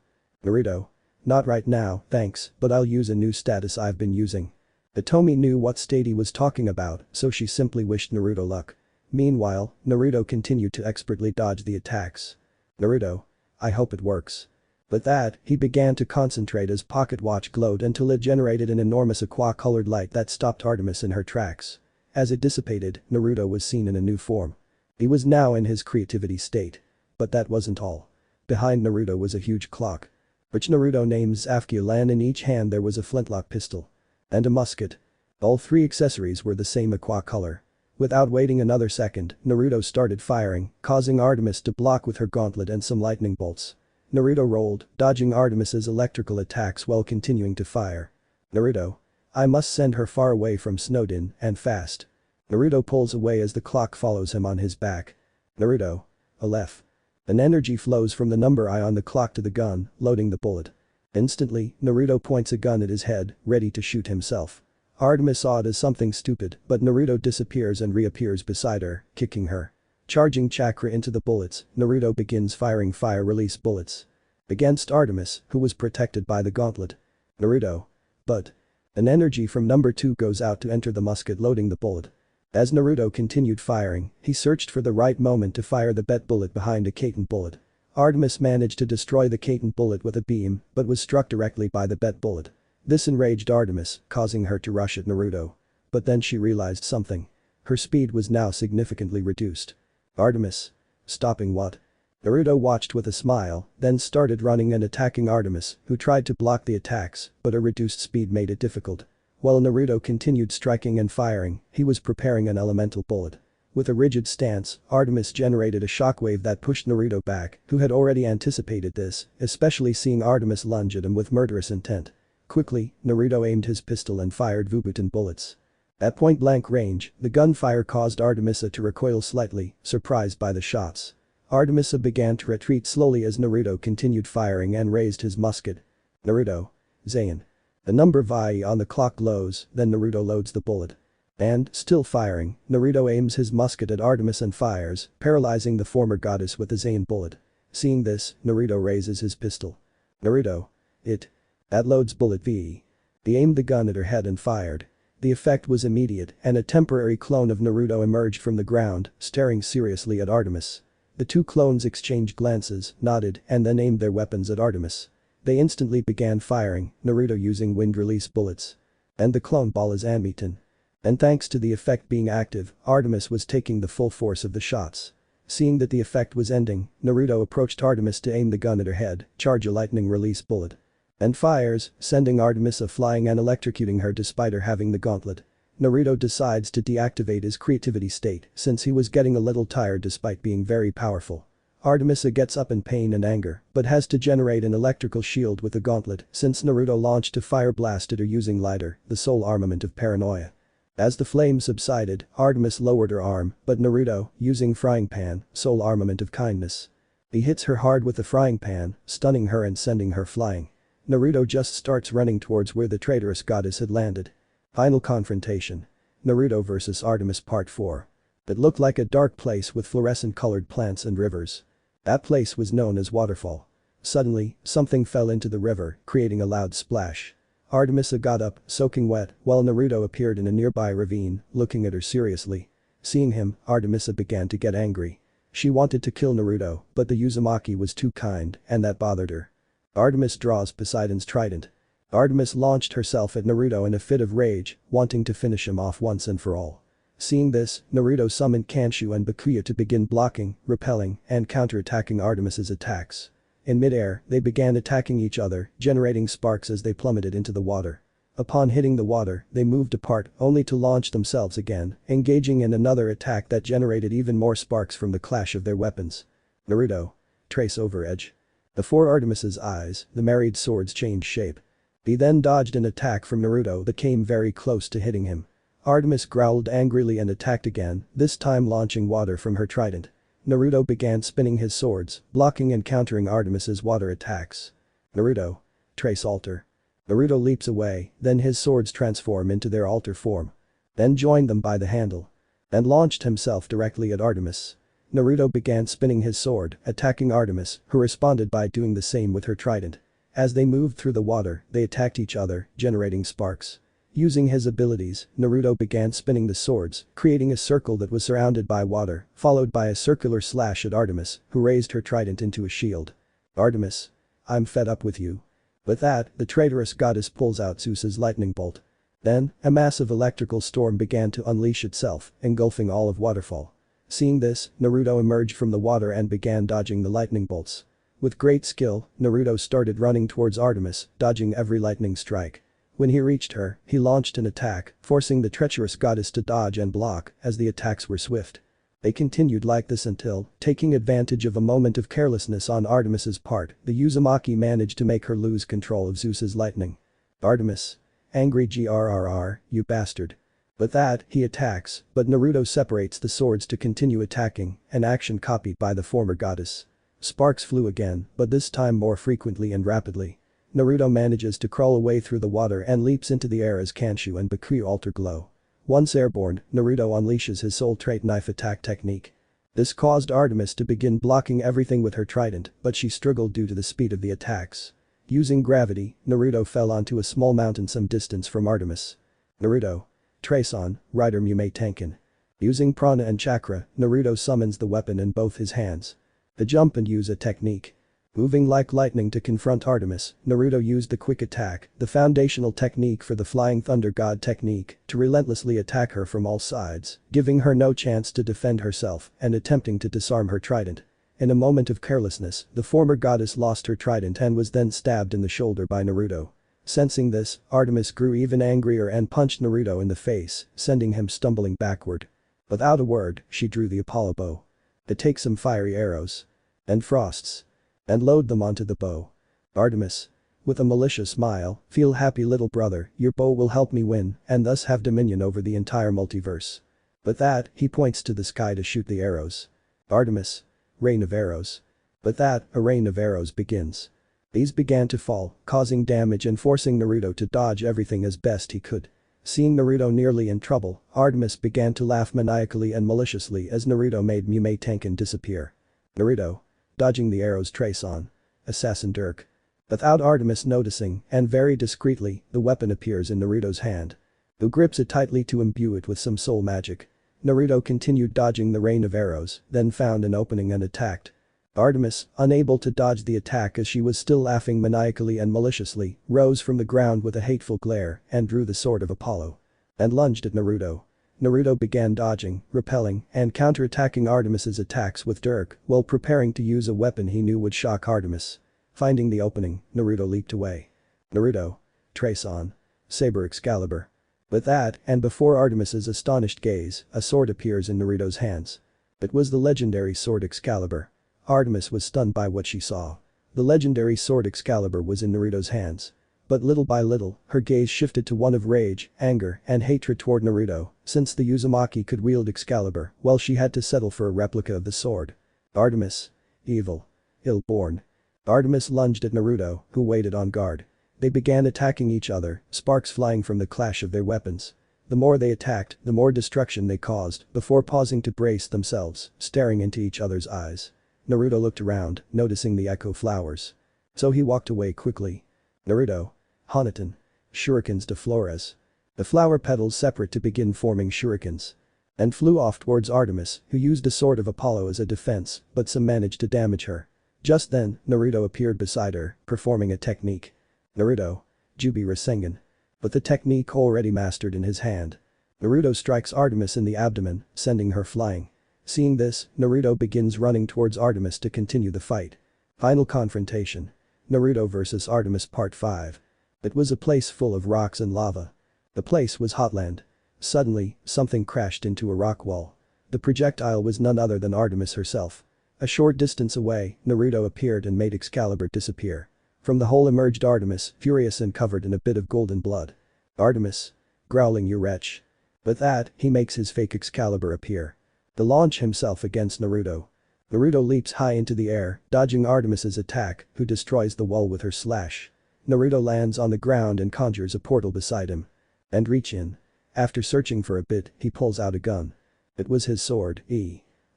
Naruto. Not right now, thanks, but I'll use a new status I've been using. Itomi knew what state he was talking about, so she simply wished Naruto luck. Meanwhile, Naruto continued to expertly dodge the attacks. Naruto. I hope it works. With that, he began to concentrate as Pocket Watch glowed until it generated an enormous aqua-colored light that stopped Artemis in her tracks. As it dissipated, Naruto was seen in a new form. He was now in his creativity state. But that wasn't all. Behind Naruto was a huge clock, which Naruto names Afkia, and in each hand there was a flintlock pistol. And a musket. All three accessories were the same aqua color. Without waiting another second, Naruto started firing, causing Artemis to block with her gauntlet and some lightning bolts. Naruto rolled, dodging Artemis's electrical attacks while continuing to fire. Naruto. I must send her far away from Snowdin, and fast. Naruto pulls away as the clock follows him on his back. Naruto. Aleph. An energy flows from the number eye on the clock to the gun, loading the bullet. Instantly, Naruto points a gun at his head, ready to shoot himself. Artemis saw it as something stupid, but Naruto disappears and reappears beside her, kicking her. Charging chakra into the bullets, Naruto begins firing fire-release bullets. Against Artemis, who was protected by the gauntlet. Naruto. But. An energy from number 2 goes out to enter the musket, loading the bullet. As Naruto continued firing, he searched for the right moment to fire the bet bullet behind a Kaiten bullet. Artemis managed to destroy the Kaiten bullet with a beam, but was struck directly by the bet bullet. This enraged Artemis, causing her to rush at Naruto. But then she realized something. Her speed was now significantly reduced. Artemis. Stopping what? Naruto watched with a smile, then started running and attacking Artemis, who tried to block the attacks, but her reduced speed made it difficult. While Naruto continued striking and firing, he was preparing an elemental bullet. With a rigid stance, Artemis generated a shockwave that pushed Naruto back, who had already anticipated this, especially seeing Artemis lunge at him with murderous intent. Quickly, Naruto aimed his pistol and fired Vubutin bullets. At point-blank range, the gunfire caused Artemisa to recoil slightly, surprised by the shots. Artemisa began to retreat slowly as Naruto continued firing and raised his musket. Naruto. Zain. The number VI on the clock glows, then Naruto loads the bullet. And, still firing, Naruto aims his musket at Artemis and fires, paralyzing the former goddess with a Zain bullet. Seeing this, Naruto raises his pistol. Naruto. It. That loads bullet V. He aimed the gun at her head and fired. The effect was immediate, and a temporary clone of Naruto emerged from the ground, staring seriously at Artemis. The two clones exchanged glances, nodded, and then aimed their weapons at Artemis. They instantly began firing, Naruto using wind-release bullets. And the clone ball is Anmitan. And thanks to the effect being active, Artemis was taking the full force of the shots. Seeing that the effect was ending, Naruto approached Artemis to aim the gun at her head, charge a lightning-release bullet. And fires, sending Artemisa flying and electrocuting her despite her having the gauntlet. Naruto decides to deactivate his creativity state since he was getting a little tired despite being very powerful. Artemisa gets up in pain and anger, but has to generate an electrical shield with the gauntlet since Naruto launched a fire blast at her using lighter, the sole armament of paranoia. As the flames subsided, Artemis lowered her arm, but Naruto, using frying pan, sole armament of kindness. He hits her hard with the frying pan, stunning her and sending her flying. Naruto just starts running towards where the traitorous goddess had landed. Final confrontation. Naruto vs Artemis Part 4. It looked like a dark place with fluorescent colored plants and rivers. That place was known as Waterfall. Suddenly, something fell into the river, creating a loud splash. Artemisa got up, soaking wet, while Naruto appeared in a nearby ravine, looking at her seriously. Seeing him, Artemisa began to get angry. She wanted to kill Naruto, but the Uzumaki was too kind, and that bothered her. Artemis draws Poseidon's trident. Artemis launched herself at Naruto in a fit of rage, wanting to finish him off once and for all. Seeing this, Naruto summoned Kanshu and Bakuya to begin blocking, repelling, and counterattacking Artemis's attacks. In midair, they began attacking each other, generating sparks as they plummeted into the water. Upon hitting the water, they moved apart, only to launch themselves again, engaging in another attack that generated even more sparks from the clash of their weapons. Naruto. Trace over edge. Before Artemis's eyes, the married swords changed shape. He then dodged an attack from Naruto that came very close to hitting him. Artemis growled angrily and attacked again, this time launching water from her trident. Naruto began spinning his swords, blocking and countering Artemis's water attacks. Naruto. Trace altar. Naruto leaps away, then his swords transform into their altar form. Then joined them by the handle. And launched himself directly at Artemis. Naruto began spinning his sword, attacking Artemis, who responded by doing the same with her trident. As they moved through the water, they attacked each other, generating sparks. Using his abilities, Naruto began spinning the swords, creating a circle that was surrounded by water, followed by a circular slash at Artemis, who raised her trident into a shield. Artemis. I'm fed up with you. With that, the traitorous goddess pulls out Zeus's lightning bolt. Then, a massive electrical storm began to unleash itself, engulfing all of Waterfall. Seeing this, Naruto emerged from the water and began dodging the lightning bolts. With great skill, Naruto started running towards Artemis, dodging every lightning strike. When he reached her, he launched an attack, forcing the treacherous goddess to dodge and block as the attacks were swift. They continued like this until, taking advantage of a moment of carelessness on Artemis's part, the Uzumaki managed to make her lose control of Zeus's lightning. Artemis. Angry grrr, you bastard. With that, he attacks, but Naruto separates the swords to continue attacking, an action copied by the former goddess. Sparks flew again, but this time more frequently and rapidly. Naruto manages to crawl away through the water and leaps into the air as Kanshu and Bakuyu alter glow. Once airborne, Naruto unleashes his soul trait knife attack technique. This caused Artemis to begin blocking everything with her trident, but she struggled due to the speed of the attacks. Using gravity, Naruto fell onto a small mountain some distance from Artemis. Naruto. Trace on, Rider Mume Tenkin. Using prana and chakra, Naruto summons the weapon in both his hands. The jump and use a technique. Moving like lightning to confront Artemis, Naruto used the quick attack, the foundational technique for the Flying Thunder God technique, to relentlessly attack her from all sides, giving her no chance to defend herself and attempting to disarm her trident. In a moment of carelessness, the former goddess lost her trident and was then stabbed in the shoulder by Naruto. Sensing this, Artemis grew even angrier and punched Naruto in the face, sending him stumbling backward. Without a word, she drew the Apollo bow. To take some fiery arrows. And frosts. And load them onto the bow. Artemis. With a malicious smile, feel happy little brother, your bow will help me win and thus have dominion over the entire multiverse. With that, he points to the sky to shoot the arrows. Artemis. Rain of arrows. With that, a rain of arrows begins. These began to fall, causing damage and forcing Naruto to dodge everything as best he could. Seeing Naruto nearly in trouble, Artemis began to laugh maniacally and maliciously as Naruto made Mume Tenkin disappear. Naruto. Dodging the arrows trace on. Assassin Dirk. Without Artemis noticing, and very discreetly, the weapon appears in Naruto's hand. Who grips it tightly to imbue it with some soul magic. Naruto continued dodging the rain of arrows, then found an opening and attacked. Artemis, unable to dodge the attack as she was still laughing maniacally and maliciously, rose from the ground with a hateful glare and drew the sword of Apollo. And lunged at Naruto. Naruto began dodging, repelling, and counterattacking Artemis's attacks with Dirk while preparing to use a weapon he knew would shock Artemis. Finding the opening, Naruto leaped away. Naruto. Trace on. Saber Excalibur. With that, and before Artemis's astonished gaze, a sword appears in Naruto's hands. It was the legendary sword Excalibur. Artemis was stunned by what she saw. The legendary sword Excalibur was in Naruto's hands. But little by little, her gaze shifted to one of rage, anger, and hatred toward Naruto, since the Uzumaki could wield Excalibur, while she had to settle for a replica of the sword. Artemis. Evil. Ill-born. Artemis lunged at Naruto, who waited on guard. They began attacking each other, sparks flying from the clash of their weapons. The more they attacked, the more destruction they caused, before pausing to brace themselves, staring into each other's eyes. Naruto looked around, noticing the echo flowers. So he walked away quickly. Naruto. Hanaton. Shurikens de Flores. The flower petals separate to begin forming shurikens. And flew off towards Artemis, who used a sword of Apollo as a defense, but some managed to damage her. Just then, Naruto appeared beside her, performing a technique. Naruto. Jubi Rasengan. With the technique already mastered in his hand. Naruto strikes Artemis in the abdomen, sending her flying. Seeing this, Naruto begins running towards Artemis to continue the fight. Final confrontation. Naruto vs Artemis Part 5. It was a place full of rocks and lava. The place was hotland. Suddenly, something crashed into a rock wall. The projectile was none other than Artemis herself. A short distance away, Naruto appeared and made Excalibur disappear. From the hole emerged Artemis, furious and covered in a bit of golden blood. Artemis. Growling you wretch. With that, he makes his fake Excalibur appear. To launch himself against Naruto. Naruto leaps high into the air, dodging Artemis's attack, who destroys the wall with her slash. Naruto lands on the ground and conjures a portal beside him. And reach in. After searching for a bit, he pulls out a gun. It was his sword,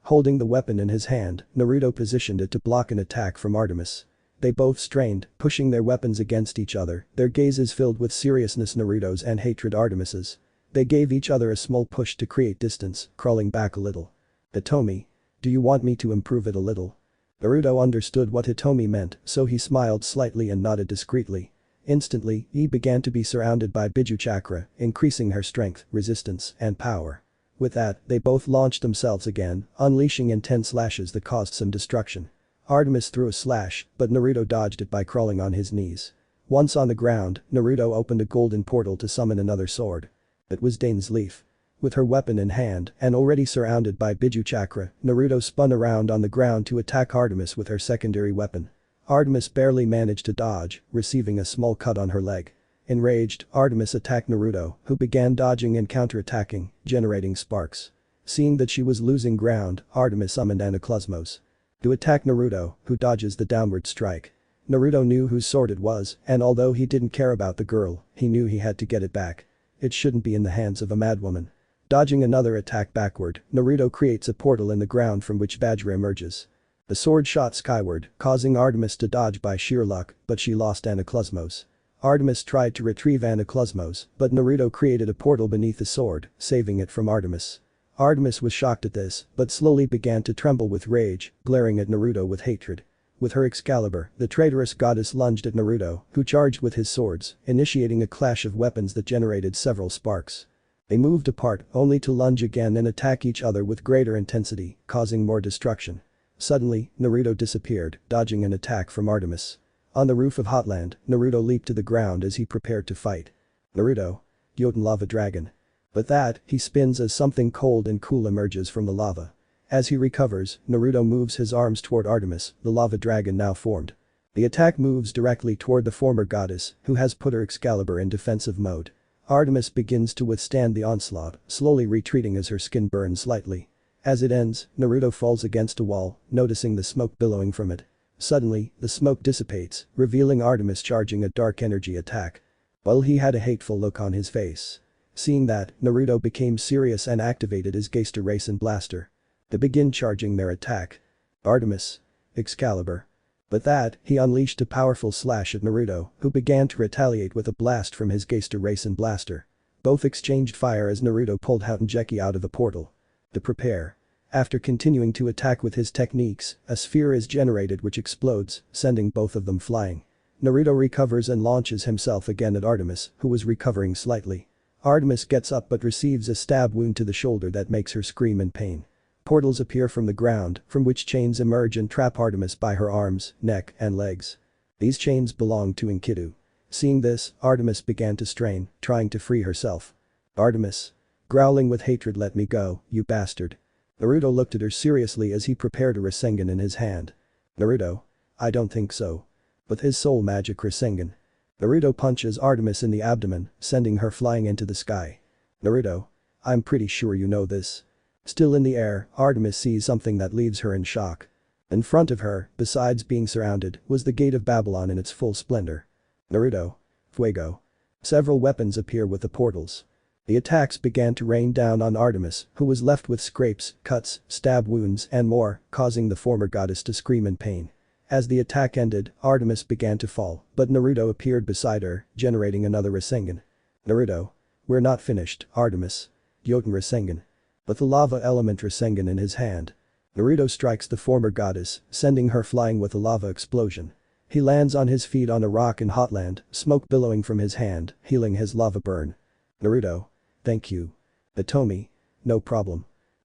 Holding the weapon in his hand, Naruto positioned it to block an attack from Artemis. They both strained, pushing their weapons against each other, their gazes filled with seriousness Naruto's and hatred Artemis's. They gave each other a small push to create distance, crawling back a little. Hitomi. Do you want me to improve it a little? Naruto understood what Hitomi meant, so he smiled slightly and nodded discreetly. Instantly, he began to be surrounded by Biju chakra, increasing her strength, resistance, and power. With that, they both launched themselves again, unleashing intense slashes that caused some destruction. Artemis threw a slash, but Naruto dodged it by crawling on his knees. Once on the ground, Naruto opened a golden portal to summon another sword. It was Dane's leaf. With her weapon in hand and already surrounded by Biju chakra, Naruto spun around on the ground to attack Artemis with her secondary weapon. Artemis barely managed to dodge, receiving a small cut on her leg. Enraged, Artemis attacked Naruto, who began dodging and counterattacking, generating sparks. Seeing that she was losing ground, Artemis summoned Anaclosmos to attack Naruto, who dodges the downward strike. Naruto knew whose sword it was, and although he didn't care about the girl, he knew he had to get it back. It shouldn't be in the hands of a madwoman. Dodging another attack backward, Naruto creates a portal in the ground from which Vajra emerges. The sword shot skyward, causing Artemis to dodge by sheer luck, but she lost Anaclosmos. Artemis tried to retrieve Anaclosmos, but Naruto created a portal beneath the sword, saving it from Artemis. Artemis was shocked at this, but slowly began to tremble with rage, glaring at Naruto with hatred. With her Excalibur, the traitorous goddess lunged at Naruto, who charged with his swords, initiating a clash of weapons that generated several sparks. They moved apart, only to lunge again and attack each other with greater intensity, causing more destruction. Suddenly, Naruto disappeared, dodging an attack from Artemis. On the roof of Hotland, Naruto leaped to the ground as he prepared to fight. Naruto. Jotun Lava Dragon. But that, he spins as something cold and cool emerges from the lava. As he recovers, Naruto moves his arms toward Artemis, the lava dragon now formed. The attack moves directly toward the former goddess, who has put her Excalibur in defensive mode. Artemis begins to withstand the onslaught, slowly retreating as her skin burns slightly. As it ends, Naruto falls against a wall, noticing the smoke billowing from it. Suddenly, the smoke dissipates, revealing Artemis charging a dark energy attack. Well, he had a hateful look on his face. Seeing that, Naruto became serious and activated his Geister Racing Blaster. They begin charging their attack. Artemis. Excalibur. With that, he unleashed a powerful slash at Naruto, who began to retaliate with a blast from his Geister Racing Blaster. Both exchanged fire as Naruto pulled Houtenjeki out of the portal. To prepare. After continuing to attack with his techniques, a sphere is generated which explodes, sending both of them flying. Naruto recovers and launches himself again at Artemis, who was recovering slightly. Artemis gets up but receives a stab wound to the shoulder that makes her scream in pain. Portals appear from the ground, from which chains emerge and trap Artemis by her arms, neck, and legs. These chains belong to Enkidu. Seeing this, Artemis began to strain, trying to free herself. Artemis. Growling with hatred, let me go, you bastard. Naruto looked at her seriously as he prepared a Rasengan in his hand. Naruto. I don't think so. With his soul magic Rasengan. Naruto punches Artemis in the abdomen, sending her flying into the sky. Naruto. I'm pretty sure you know this. Still in the air, Artemis sees something that leaves her in shock. In front of her, besides being surrounded, was the Gate of Babylon in its full splendor. Naruto. Fuego. Several weapons appear with the portals. The attacks began to rain down on Artemis, who was left with scrapes, cuts, stab wounds, and more, causing the former goddess to scream in pain. As the attack ended, Artemis began to fall, but Naruto appeared beside her, generating another Rasengan. Naruto. We're not finished, Artemis. Jotun Rasengan. With the lava element Rasengan in his hand. Naruto strikes the former goddess, sending her flying with a lava explosion. He lands on his feet on a rock in Hotland, smoke billowing from his hand, healing his lava burn. Naruto. Thank you. Hitomi. No problem.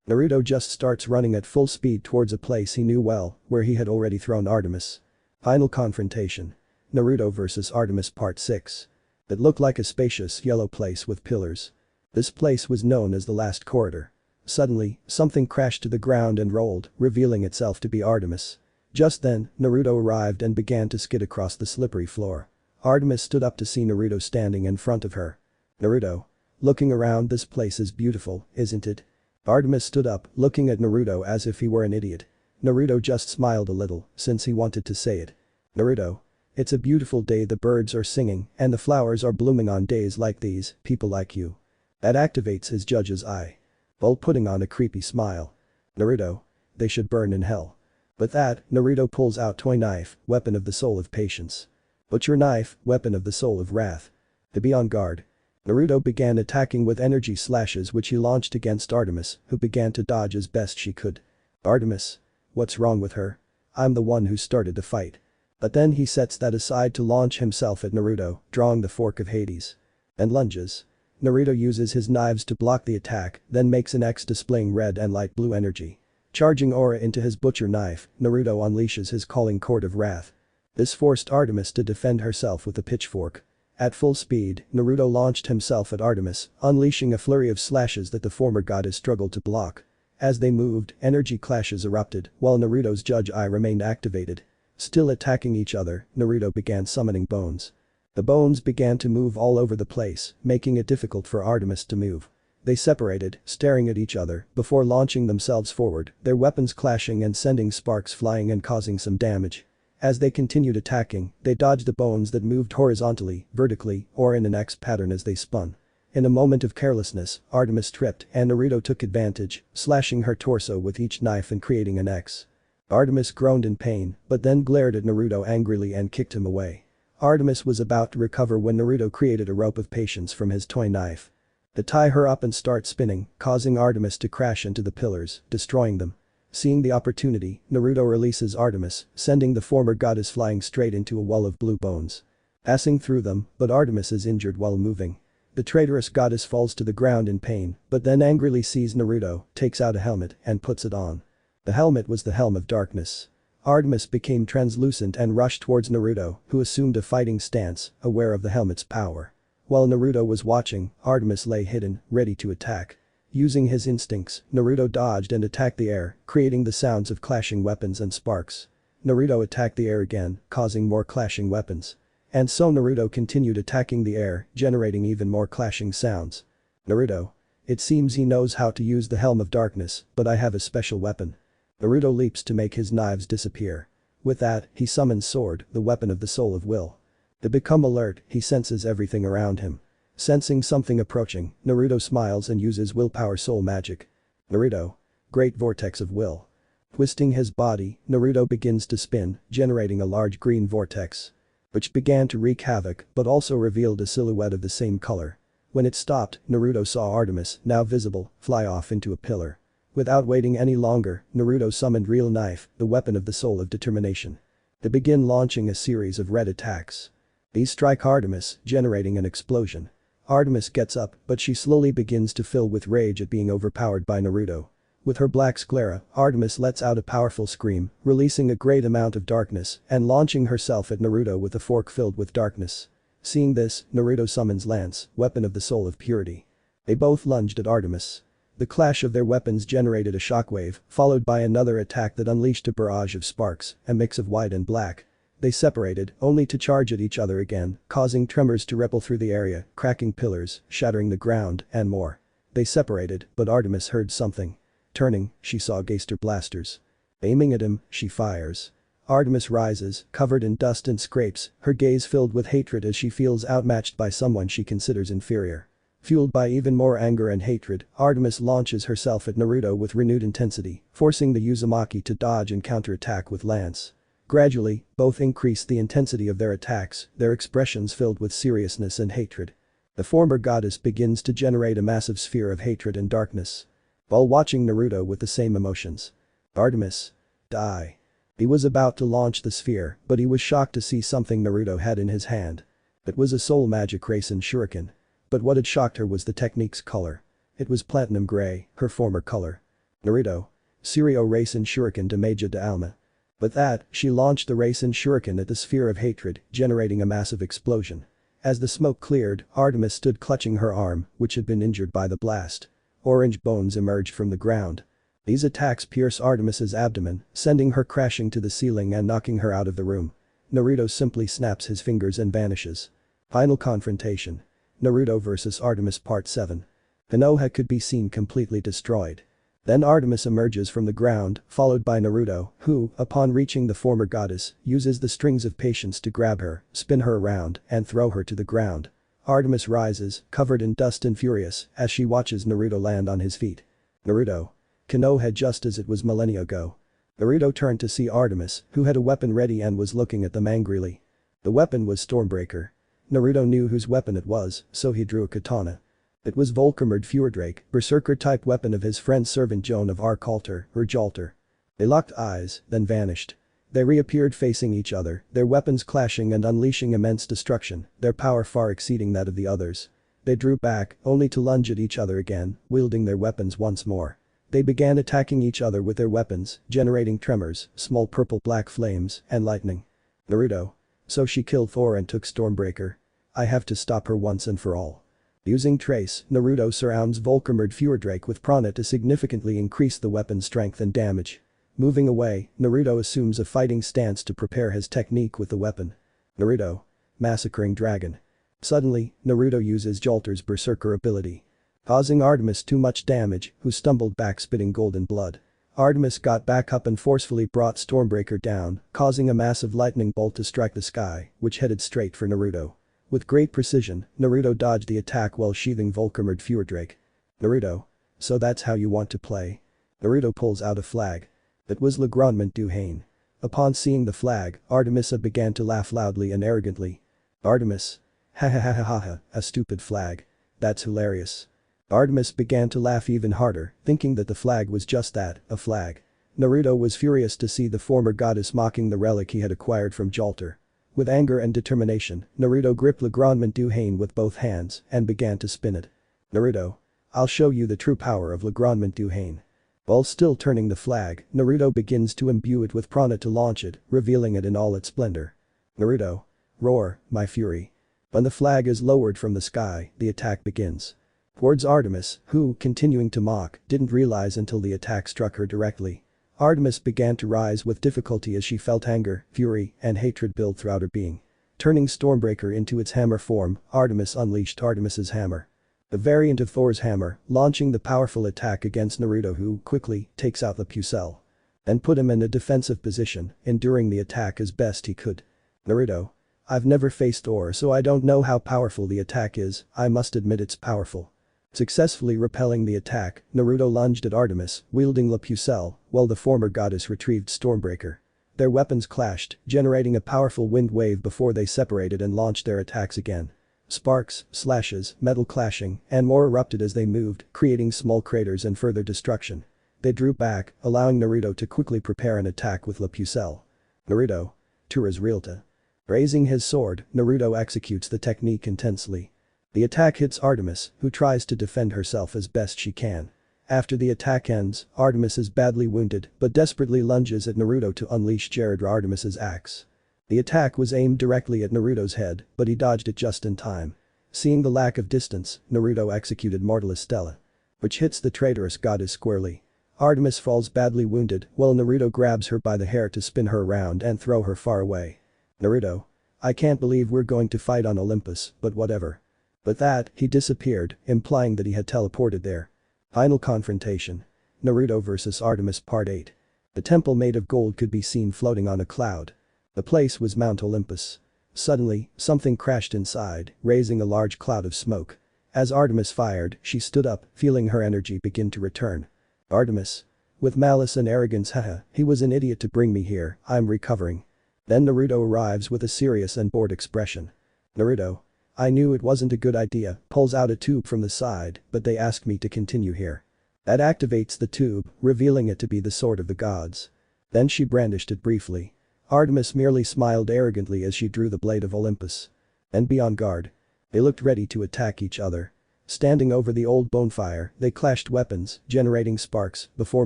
Naruto just starts running at full speed towards a place he knew well, where he had already thrown Artemis. Final confrontation. Naruto vs Artemis Part 6. It looked like a spacious yellow place with pillars. This place was known as the last corridor. Suddenly, something crashed to the ground and rolled, revealing itself to be Artemis. Just then, Naruto arrived and began to skid across the slippery floor. Artemis stood up to see Naruto standing in front of her. Naruto. Looking around, this place is beautiful, isn't it? Artemis stood up, looking at Naruto as if he were an idiot. Naruto just smiled a little, since he wanted to say it. Naruto. It's a beautiful day, the birds are singing, and the flowers are blooming on days like these, people like you. That activates his judge's eye. While putting on a creepy smile. Naruto. They should burn in hell. With that, Naruto pulls out toy knife, weapon of the soul of patience. Butcher knife, weapon of the soul of wrath. To be on guard. Naruto began attacking with energy slashes which he launched against Artemis, who began to dodge as best she could. Artemis. What's wrong with her? I'm the one who started the fight. But then he sets that aside to launch himself at Naruto, drawing the fork of Hades. And lunges. Naruto uses his knives to block the attack, then makes an X displaying red and light blue energy. Charging aura into his butcher knife, Naruto unleashes his calling cord of wrath. This forced Artemis to defend herself with a pitchfork. At full speed, Naruto launched himself at Artemis, unleashing a flurry of slashes that the former goddess struggled to block. As they moved, energy clashes erupted, while Naruto's Judge Eye remained activated. Still attacking each other, Naruto began summoning bones. The bones began to move all over the place, making it difficult for Artemis to move. They separated, staring at each other, before launching themselves forward, their weapons clashing and sending sparks flying and causing some damage. As they continued attacking, they dodged the bones that moved horizontally, vertically, or in an X pattern as they spun. In a moment of carelessness, Artemis tripped and Naruto took advantage, slashing her torso with each knife and creating an X. Artemis groaned in pain, but then glared at Naruto angrily and kicked him away. Artemis was about to recover when Naruto created a rope of patience from his toy knife. They tie her up and start spinning, causing Artemis to crash into the pillars, destroying them. Seeing the opportunity, Naruto releases Artemis, sending the former goddess flying straight into a wall of blue bones. Passing through them, but Artemis is injured while moving. The traitorous goddess falls to the ground in pain, but then angrily sees Naruto, takes out a helmet, and puts it on. The helmet was the Helm of Darkness. Artemis became translucent and rushed towards Naruto, who assumed a fighting stance, aware of the helmet's power. While Naruto was watching, Artemis lay hidden, ready to attack. Using his instincts, Naruto dodged and attacked the air, creating the sounds of clashing weapons and sparks. Naruto attacked the air again, causing more clashing weapons. And so Naruto continued attacking the air, generating even more clashing sounds. Naruto. It seems he knows how to use the Helm of Darkness, but I have a special weapon. Naruto leaps to make his knives disappear. With that, he summons Sword, the weapon of the soul of will. To become alert, he senses everything around him. Sensing something approaching, Naruto smiles and uses willpower soul magic. Naruto. Great vortex of will. Twisting his body, Naruto begins to spin, generating a large green vortex. Which began to wreak havoc but also revealed a silhouette of the same color. When it stopped, Naruto saw Artemis, now visible, fly off into a pillar. Without waiting any longer, Naruto summoned Real Knife, the weapon of the soul of determination. To begin launching a series of red attacks. These strike Artemis, generating an explosion. Artemis gets up, but she slowly begins to fill with rage at being overpowered by Naruto. With her black sclera, Artemis lets out a powerful scream, releasing a great amount of darkness and launching herself at Naruto with a fork filled with darkness. Seeing this, Naruto summons Lance, weapon of the soul of purity. They both lunged at Artemis. The clash of their weapons generated a shockwave, followed by another attack that unleashed a barrage of sparks, a mix of white and black. They separated, only to charge at each other again, causing tremors to ripple through the area, cracking pillars, shattering the ground, and more. They separated, but Artemis heard something. Turning, she saw Geister blasters. Aiming at him, she fires. Artemis rises, covered in dust and scrapes, her gaze filled with hatred as she feels outmatched by someone she considers inferior. Fueled by even more anger and hatred, Artemis launches herself at Naruto with renewed intensity, forcing the Uzumaki to dodge and counterattack with Lance. Gradually, both increased the intensity of their attacks, their expressions filled with seriousness and hatred. The former goddess begins to generate a massive sphere of hatred and darkness. While watching Naruto with the same emotions. Artemis. Die. He was about to launch the sphere, but he was shocked to see something Naruto had in his hand. It was a soul magic Rasen shuriken. But what had shocked her was the technique's color. It was platinum gray, her former color. Naruto. Serio Rasen shuriken de Magia de Alma. With that, she launched the Rasen shuriken at the sphere of hatred, generating a massive explosion. As the smoke cleared, Artemis stood clutching her arm, which had been injured by the blast. Orange bones emerged from the ground. These attacks pierce Artemis's abdomen, sending her crashing to the ceiling and knocking her out of the room. Naruto simply snaps his fingers and vanishes. Final confrontation. Naruto vs Artemis Part 7. Konoha could be seen completely destroyed. Then Artemis emerges from the ground, followed by Naruto, who, upon reaching the former goddess, uses the strings of patience to grab her, spin her around, and throw her to the ground. Artemis rises, covered in dust and furious, as she watches Naruto land on his feet. Naruto. Konoha just as it was millennia ago. Naruto turned to see Artemis, who had a weapon ready and was looking at them angrily. The weapon was Stormbreaker. Naruto knew whose weapon it was, so he drew a katana. It was Volkermord Fjordrake, berserker-type weapon of his friend servant Joan of Arc Altar, or Jalter. They locked eyes, then vanished. They reappeared facing each other, their weapons clashing and unleashing immense destruction, their power far exceeding that of the others. They drew back, only to lunge at each other again, wielding their weapons once more. They began attacking each other with their weapons, generating tremors, small purple-black flames, and lightning. Naruto. So she killed Thor and took Stormbreaker. I have to stop her once and for all. Using Trace, Naruto surrounds Volcamerd Fjordrake with Prana to significantly increase the weapon's strength and damage. Moving away, Naruto assumes a fighting stance to prepare his technique with the weapon. Naruto. Massacring Dragon. Suddenly, Naruto uses Jolter's Berserker ability. Causing Artemis too much damage, who stumbled back spitting golden blood. Artemis got back up and forcefully brought Stormbreaker down, causing a massive lightning bolt to strike the sky, which headed straight for Naruto. With great precision, Naruto dodged the attack while sheathing Volcamerd Fjordrake. Naruto. So that's how you want to play? Naruto pulls out a flag. It was Le Grandement du Haine. Upon seeing the flag, Artemisa began to laugh loudly and arrogantly. Artemis. Ha ha ha ha ha ha, a stupid flag. That's hilarious. Artemis began to laugh even harder, thinking that the flag was just that, a flag. Naruto was furious to see the former goddess mocking the relic he had acquired from Jolter. With anger and determination, Naruto gripped Le Grandement du Haine with both hands and began to spin it. Naruto. I'll show you the true power of Le Grandement du Haine. While still turning the flag, Naruto begins to imbue it with prana to launch it, revealing it in all its splendor. Naruto. Roar, my fury. When the flag is lowered from the sky, the attack begins. Towards Artemis, who, continuing to mock, didn't realize until the attack struck her directly. Artemis began to rise with difficulty as she felt anger, fury, and hatred build throughout her being. Turning Stormbreaker into its hammer form, Artemis unleashed Artemis's hammer. The variant of Thor's hammer, launching the powerful attack against Naruto, who quickly takes out the Pucelle. Then put him in a defensive position, enduring the attack as best he could. Naruto. I've never faced Thor, so I don't know how powerful the attack is. I must admit it's powerful. Successfully repelling the attack, Naruto lunged at Artemis, wielding La Pucelle, while the former goddess retrieved Stormbreaker. Their weapons clashed, generating a powerful wind wave before they separated and launched their attacks again. Sparks, slashes, metal clashing, and more erupted as they moved, creating small craters and further destruction. They drew back, allowing Naruto to quickly prepare an attack with La Pucelle. Naruto. Tura's Realta. Raising his sword, Naruto executes the technique intensely. The attack hits Artemis, who tries to defend herself as best she can. After the attack ends, Artemis is badly wounded but desperately lunges at Naruto to unleash Jaredra Artemis's axe. The attack was aimed directly at Naruto's head, but he dodged it just in time. Seeing the lack of distance, Naruto executed Mortalis Stella. Which hits the traitorous goddess squarely. Artemis falls badly wounded while Naruto grabs her by the hair to spin her around and throw her far away. Naruto. I can't believe we're going to fight on Olympus, but whatever. But that, he disappeared, implying that he had teleported there. Final confrontation. Naruto vs Artemis Part 8. The temple made of gold could be seen floating on a cloud. The place was Mount Olympus. Suddenly, something crashed inside, raising a large cloud of smoke. As Artemis fired, she stood up, feeling her energy begin to return. Artemis. With malice and arrogance, haha, he was an idiot to bring me here, I'm recovering. Then Naruto arrives with a serious and bored expression. Naruto. I knew it wasn't a good idea, pulls out a tube from the side, but they asked me to continue here. That activates the tube, revealing it to be the sword of the gods. Then she brandished it briefly. Artemis merely smiled arrogantly as she drew the blade of Olympus. Then be on guard. They looked ready to attack each other. Standing over the old bonfire, they clashed weapons, generating sparks, before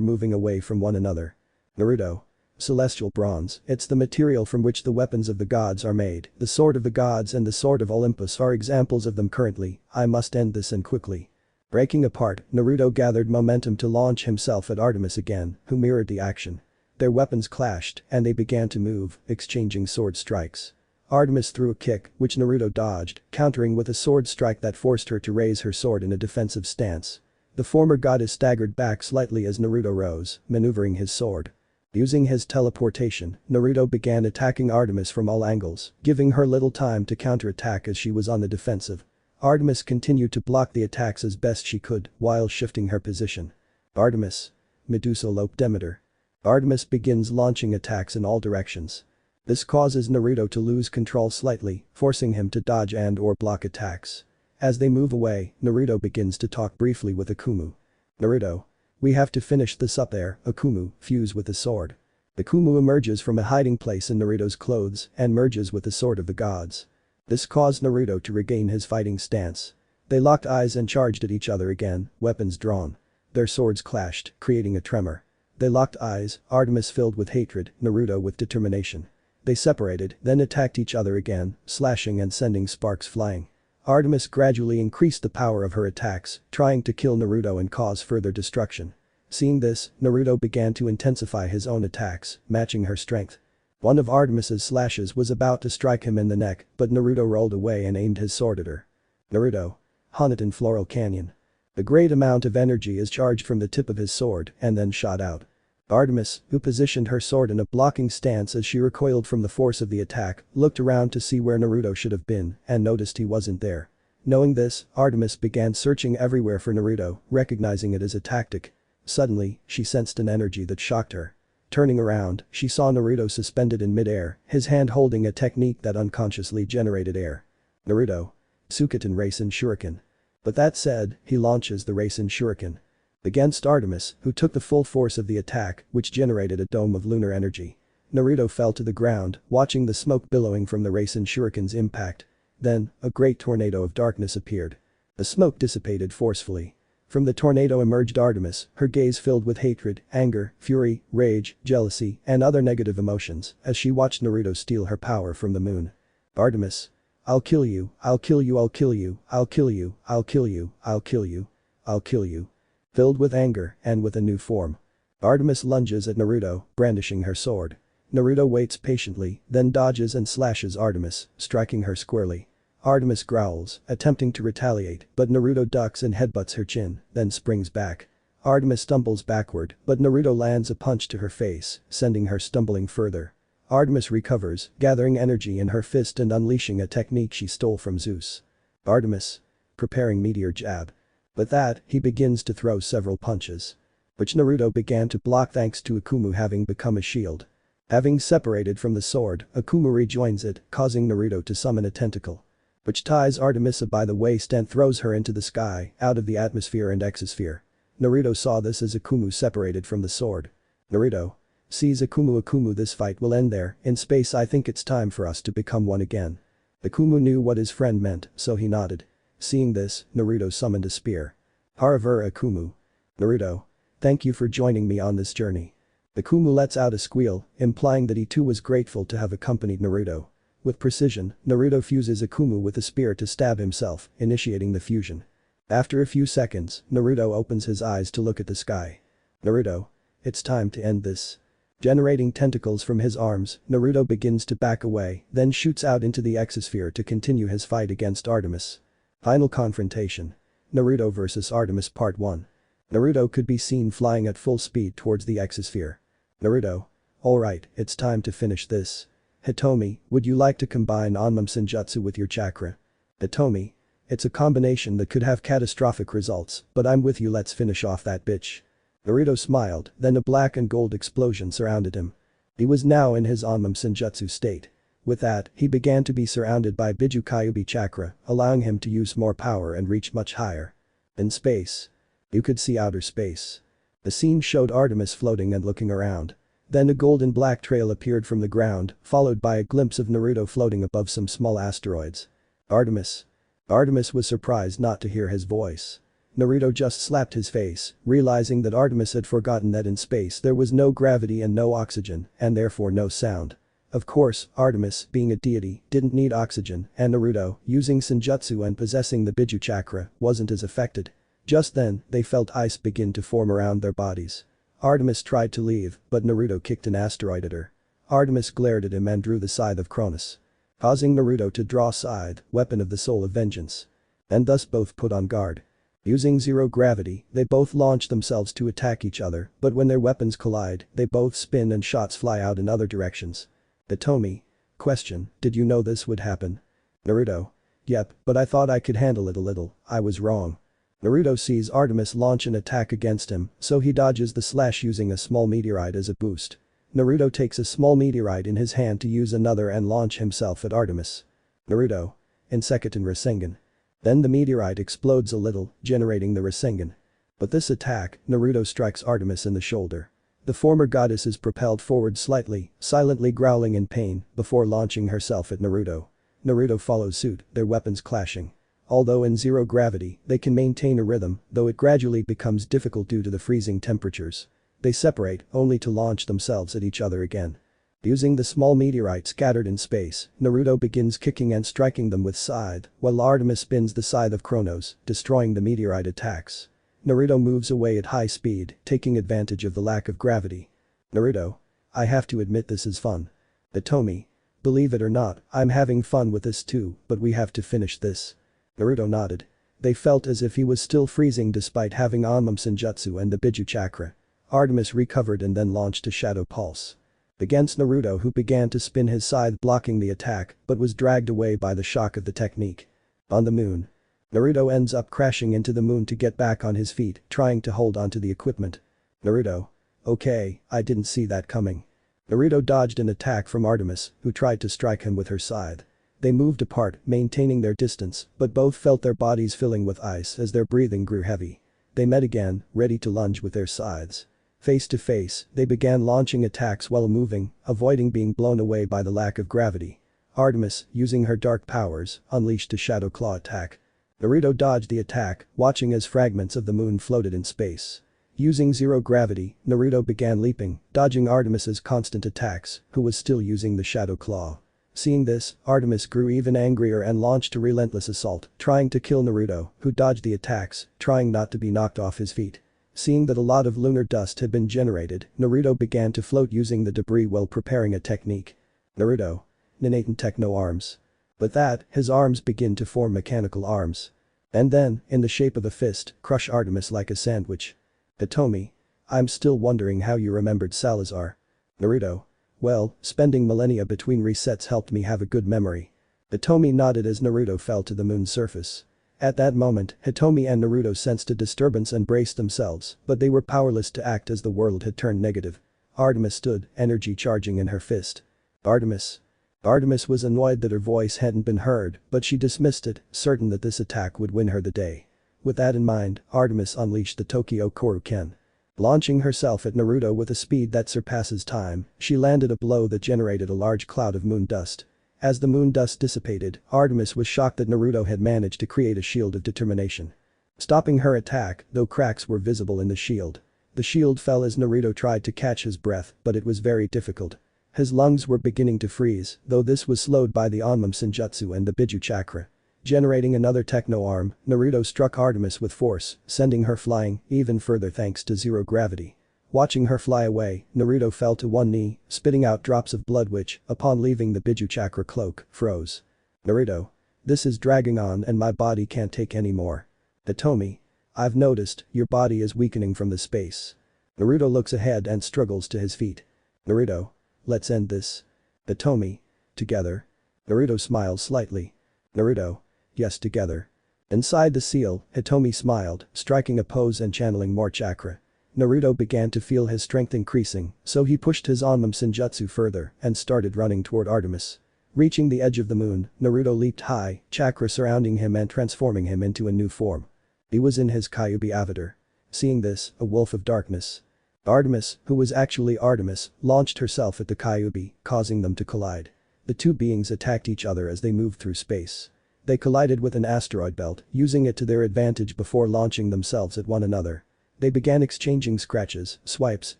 moving away from one another. Naruto. Celestial bronze, it's the material from which the weapons of the gods are made. The sword of the gods and the sword of Olympus are examples of them currently. I must end this and quickly. Breaking apart, Naruto gathered momentum to launch himself at Artemis again, who mirrored the action. Their weapons clashed, and they began to move, exchanging sword strikes. Artemis threw a kick, which Naruto dodged, countering with a sword strike that forced her to raise her sword in a defensive stance. The former goddess staggered back slightly as Naruto rose, maneuvering his sword. Using his teleportation, Naruto began attacking Artemis from all angles, giving her little time to counterattack as she was on the defensive. Artemis continued to block the attacks as best she could, while shifting her position. Artemis. Medusolope Demeter. Artemis begins launching attacks in all directions. This causes Naruto to lose control slightly, forcing him to dodge and/or block attacks. As they move away, Naruto begins to talk briefly with Akumu. Naruto. We have to finish this up there, Akumu, fuse with the sword. Akumu emerges from a hiding place in Naruto's clothes and merges with the sword of the gods. This caused Naruto to regain his fighting stance. They locked eyes and charged at each other again, weapons drawn. Their swords clashed, creating a tremor. They locked eyes, Artemis filled with hatred, Naruto with determination. They separated, then attacked each other again, slashing and sending sparks flying. Artemis gradually increased the power of her attacks, trying to kill Naruto and cause further destruction. Seeing this, Naruto began to intensify his own attacks, matching her strength. One of Artemis's slashes was about to strike him in the neck, but Naruto rolled away and aimed his sword at her. Naruto. Hinata in Floral Canyon. A great amount of energy is charged from the tip of his sword and then shot out. Artemis, who positioned her sword in a blocking stance as she recoiled from the force of the attack, looked around to see where Naruto should have been and noticed he wasn't there. Knowing this, Artemis began searching everywhere for Naruto, recognizing it as a tactic. Suddenly, she sensed an energy that shocked her. Turning around, she saw Naruto suspended in mid-air, his hand holding a technique that unconsciously generated air. Naruto. Suketon Rasen Shuriken. But that said, he launches the Rasen Shuriken against Artemis, who took the full force of the attack, which generated a dome of lunar energy. Naruto fell to the ground, watching the smoke billowing from the Rasen Shuriken's impact. Then, a great tornado of darkness appeared. The smoke dissipated forcefully. From the tornado emerged Artemis, her gaze filled with hatred, anger, fury, rage, jealousy, and other negative emotions as she watched Naruto steal her power from the moon. Artemis. I'll kill you, I'll kill you, I'll kill you, I'll kill you, I'll kill you, I'll kill you, I'll kill you. Filled with anger and with a new form. Artemis lunges at Naruto, brandishing her sword. Naruto waits patiently, then dodges and slashes Artemis, striking her squarely. Artemis growls, attempting to retaliate, but Naruto ducks and headbutts her chin, then springs back. Artemis stumbles backward, but Naruto lands a punch to her face, sending her stumbling further. Artemis recovers, gathering energy in her fist and unleashing a technique she stole from Zeus. Artemis. Preparing meteor jab. With that, he begins to throw several punches. Which Naruto began to block thanks to Akumu having become a shield. Having separated from the sword, Akumu rejoins it, causing Naruto to summon a tentacle. Which ties Artemisa by the waist and throws her into the sky, out of the atmosphere and exosphere. Naruto saw this as Akumu separated from the sword. Naruto. Sees Akumu, this fight will end there, in space I think it's time for us to become one again. Akumu knew what his friend meant, so he nodded. Seeing this, Naruto summoned a spear. Haraver Akumu. Naruto. Thank you for joining me on this journey. Akumu lets out a squeal, implying that he too was grateful to have accompanied Naruto. With precision, Naruto fuses Akumu with a spear to stab himself, initiating the fusion. After a few seconds, Naruto opens his eyes to look at the sky. Naruto. It's time to end this. Generating tentacles from his arms, Naruto begins to back away, then shoots out into the exosphere to continue his fight against Artemis. Final confrontation. Naruto vs Artemis Part 1. Naruto could be seen flying at full speed towards the exosphere. Naruto. Alright, it's time to finish this. Hitomi, would you like to combine Onmon Senjutsu with your chakra? Hitomi. It's a combination that could have catastrophic results, but I'm with you, let's finish off that bitch. Naruto smiled, then a black and gold explosion surrounded him. He was now in his Onmon Senjutsu state. With that, he began to be surrounded by Biju Kyuubi chakra, allowing him to use more power and reach much higher. In space. You could see outer space. The scene showed Artemis floating and looking around. Then a golden black trail appeared from the ground, followed by a glimpse of Naruto floating above some small asteroids. Artemis. Artemis was surprised not to hear his voice. Naruto just slapped his face, realizing that Artemis had forgotten that in space there was no gravity and no oxygen, and therefore no sound. Of course, Artemis, being a deity, didn't need oxygen, and Naruto, using Senjutsu and possessing the Biju chakra, wasn't as affected. Just then, they felt ice begin to form around their bodies. Artemis tried to leave, but Naruto kicked an asteroid at her. Artemis glared at him and drew the Scythe of Cronus. Causing Naruto to draw Scythe, weapon of the soul of vengeance. And thus both put on guard. Using zero gravity, they both launch themselves to attack each other, but when their weapons collide, they both spin and shots fly out in other directions. Hitomi. Question, did you know this would happen? Naruto. Yep, but I thought I could handle it a little, I was wrong. Naruto sees Artemis launch an attack against him, so he dodges the slash using a small meteorite as a boost. Naruto takes a small meteorite in his hand to use another and launch himself at Artemis. Naruto. In Sekiten Rasengan. Then the meteorite explodes a little, generating the Rasengan. But this attack, Naruto strikes Artemis in the shoulder. The former goddess is propelled forward slightly, silently growling in pain, before launching herself at Naruto. Naruto follows suit, their weapons clashing. Although in zero gravity, they can maintain a rhythm, though it gradually becomes difficult due to the freezing temperatures. They separate, only to launch themselves at each other again. Using the small meteorite scattered in space, Naruto begins kicking and striking them with scythe, while Artemis spins the scythe of Chronos, destroying the meteorite attacks. Naruto moves away at high speed, taking advantage of the lack of gravity. Naruto. I have to admit this is fun. Hitomi. Believe it or not, I'm having fun with this too, but we have to finish this. Naruto nodded. They felt as if he was still freezing despite having Onmum Senjutsu and the Biju Chakra. Artemis recovered and then launched a Shadow Pulse. Against Naruto, who began to spin his scythe blocking the attack but was dragged away by the shock of the technique. On the moon. Naruto ends up crashing into the moon to get back on his feet, trying to hold onto the equipment. Naruto. Okay, I didn't see that coming. Naruto dodged an attack from Artemis, who tried to strike him with her scythe. They moved apart, maintaining their distance, but both felt their bodies filling with ice as their breathing grew heavy. They met again, ready to lunge with their scythes. Face to face, they began launching attacks while moving, avoiding being blown away by the lack of gravity. Artemis, using her dark powers, unleashed a Shadow Claw attack. Naruto dodged the attack, watching as fragments of the moon floated in space. Using zero gravity, Naruto began leaping, dodging Artemis's constant attacks, who was still using the Shadow Claw. Seeing this, Artemis grew even angrier and launched a relentless assault, trying to kill Naruto, who dodged the attacks, trying not to be knocked off his feet. Seeing that a lot of lunar dust had been generated, Naruto began to float using the debris while preparing a technique. Naruto. Ninatan Techno Arms. With that, his arms begin to form mechanical arms. And then, in the shape of a fist, crush Artemis like a sandwich. Hitomi. I'm still wondering how you remembered Salazar. Naruto. Well, spending millennia between resets helped me have a good memory. Hitomi nodded as Naruto fell to the moon's surface. At that moment, Hitomi and Naruto sensed a disturbance and braced themselves, but they were powerless to act as the world had turned negative. Artemis stood, energy charging in her fist. Artemis. Artemis was annoyed that her voice hadn't been heard, but she dismissed it, certain that this attack would win her the day. With that in mind, Artemis unleashed the Tokyo Koruken. Launching herself at Naruto with a speed that surpasses time, she landed a blow that generated a large cloud of moon dust. As the moon dust dissipated, Artemis was shocked that Naruto had managed to create a shield of determination. Stopping her attack, though cracks were visible in the shield. The shield fell as Naruto tried to catch his breath, but it was very difficult. His lungs were beginning to freeze, though this was slowed by the Onmum Senjutsu and the Biju Chakra. Generating another techno arm, Naruto struck Artemis with force, sending her flying even further thanks to zero gravity. Watching her fly away, Naruto fell to one knee, spitting out drops of blood which, upon leaving the Biju Chakra cloak, froze. Naruto. This is dragging on and my body can't take any more. Hitomi. I've noticed, your body is weakening from the space. Naruto looks ahead and struggles to his feet. Naruto. Let's end this. Hitomi. Together. Naruto smiles slightly. Naruto. Yes, together. Inside the seal, Hitomi smiled, striking a pose and channeling more chakra. Naruto began to feel his strength increasing, so he pushed his Onmum Senjutsu further and started running toward Artemis. Reaching the edge of the moon, Naruto leaped high, chakra surrounding him and transforming him into a new form. He was in his Kyuubi avatar. Seeing this, a wolf of darkness. Artemis, who was actually Artemis, launched herself at the Kyuubi, causing them to collide. The two beings attacked each other as they moved through space. They collided with an asteroid belt, using it to their advantage before launching themselves at one another. They began exchanging scratches, swipes,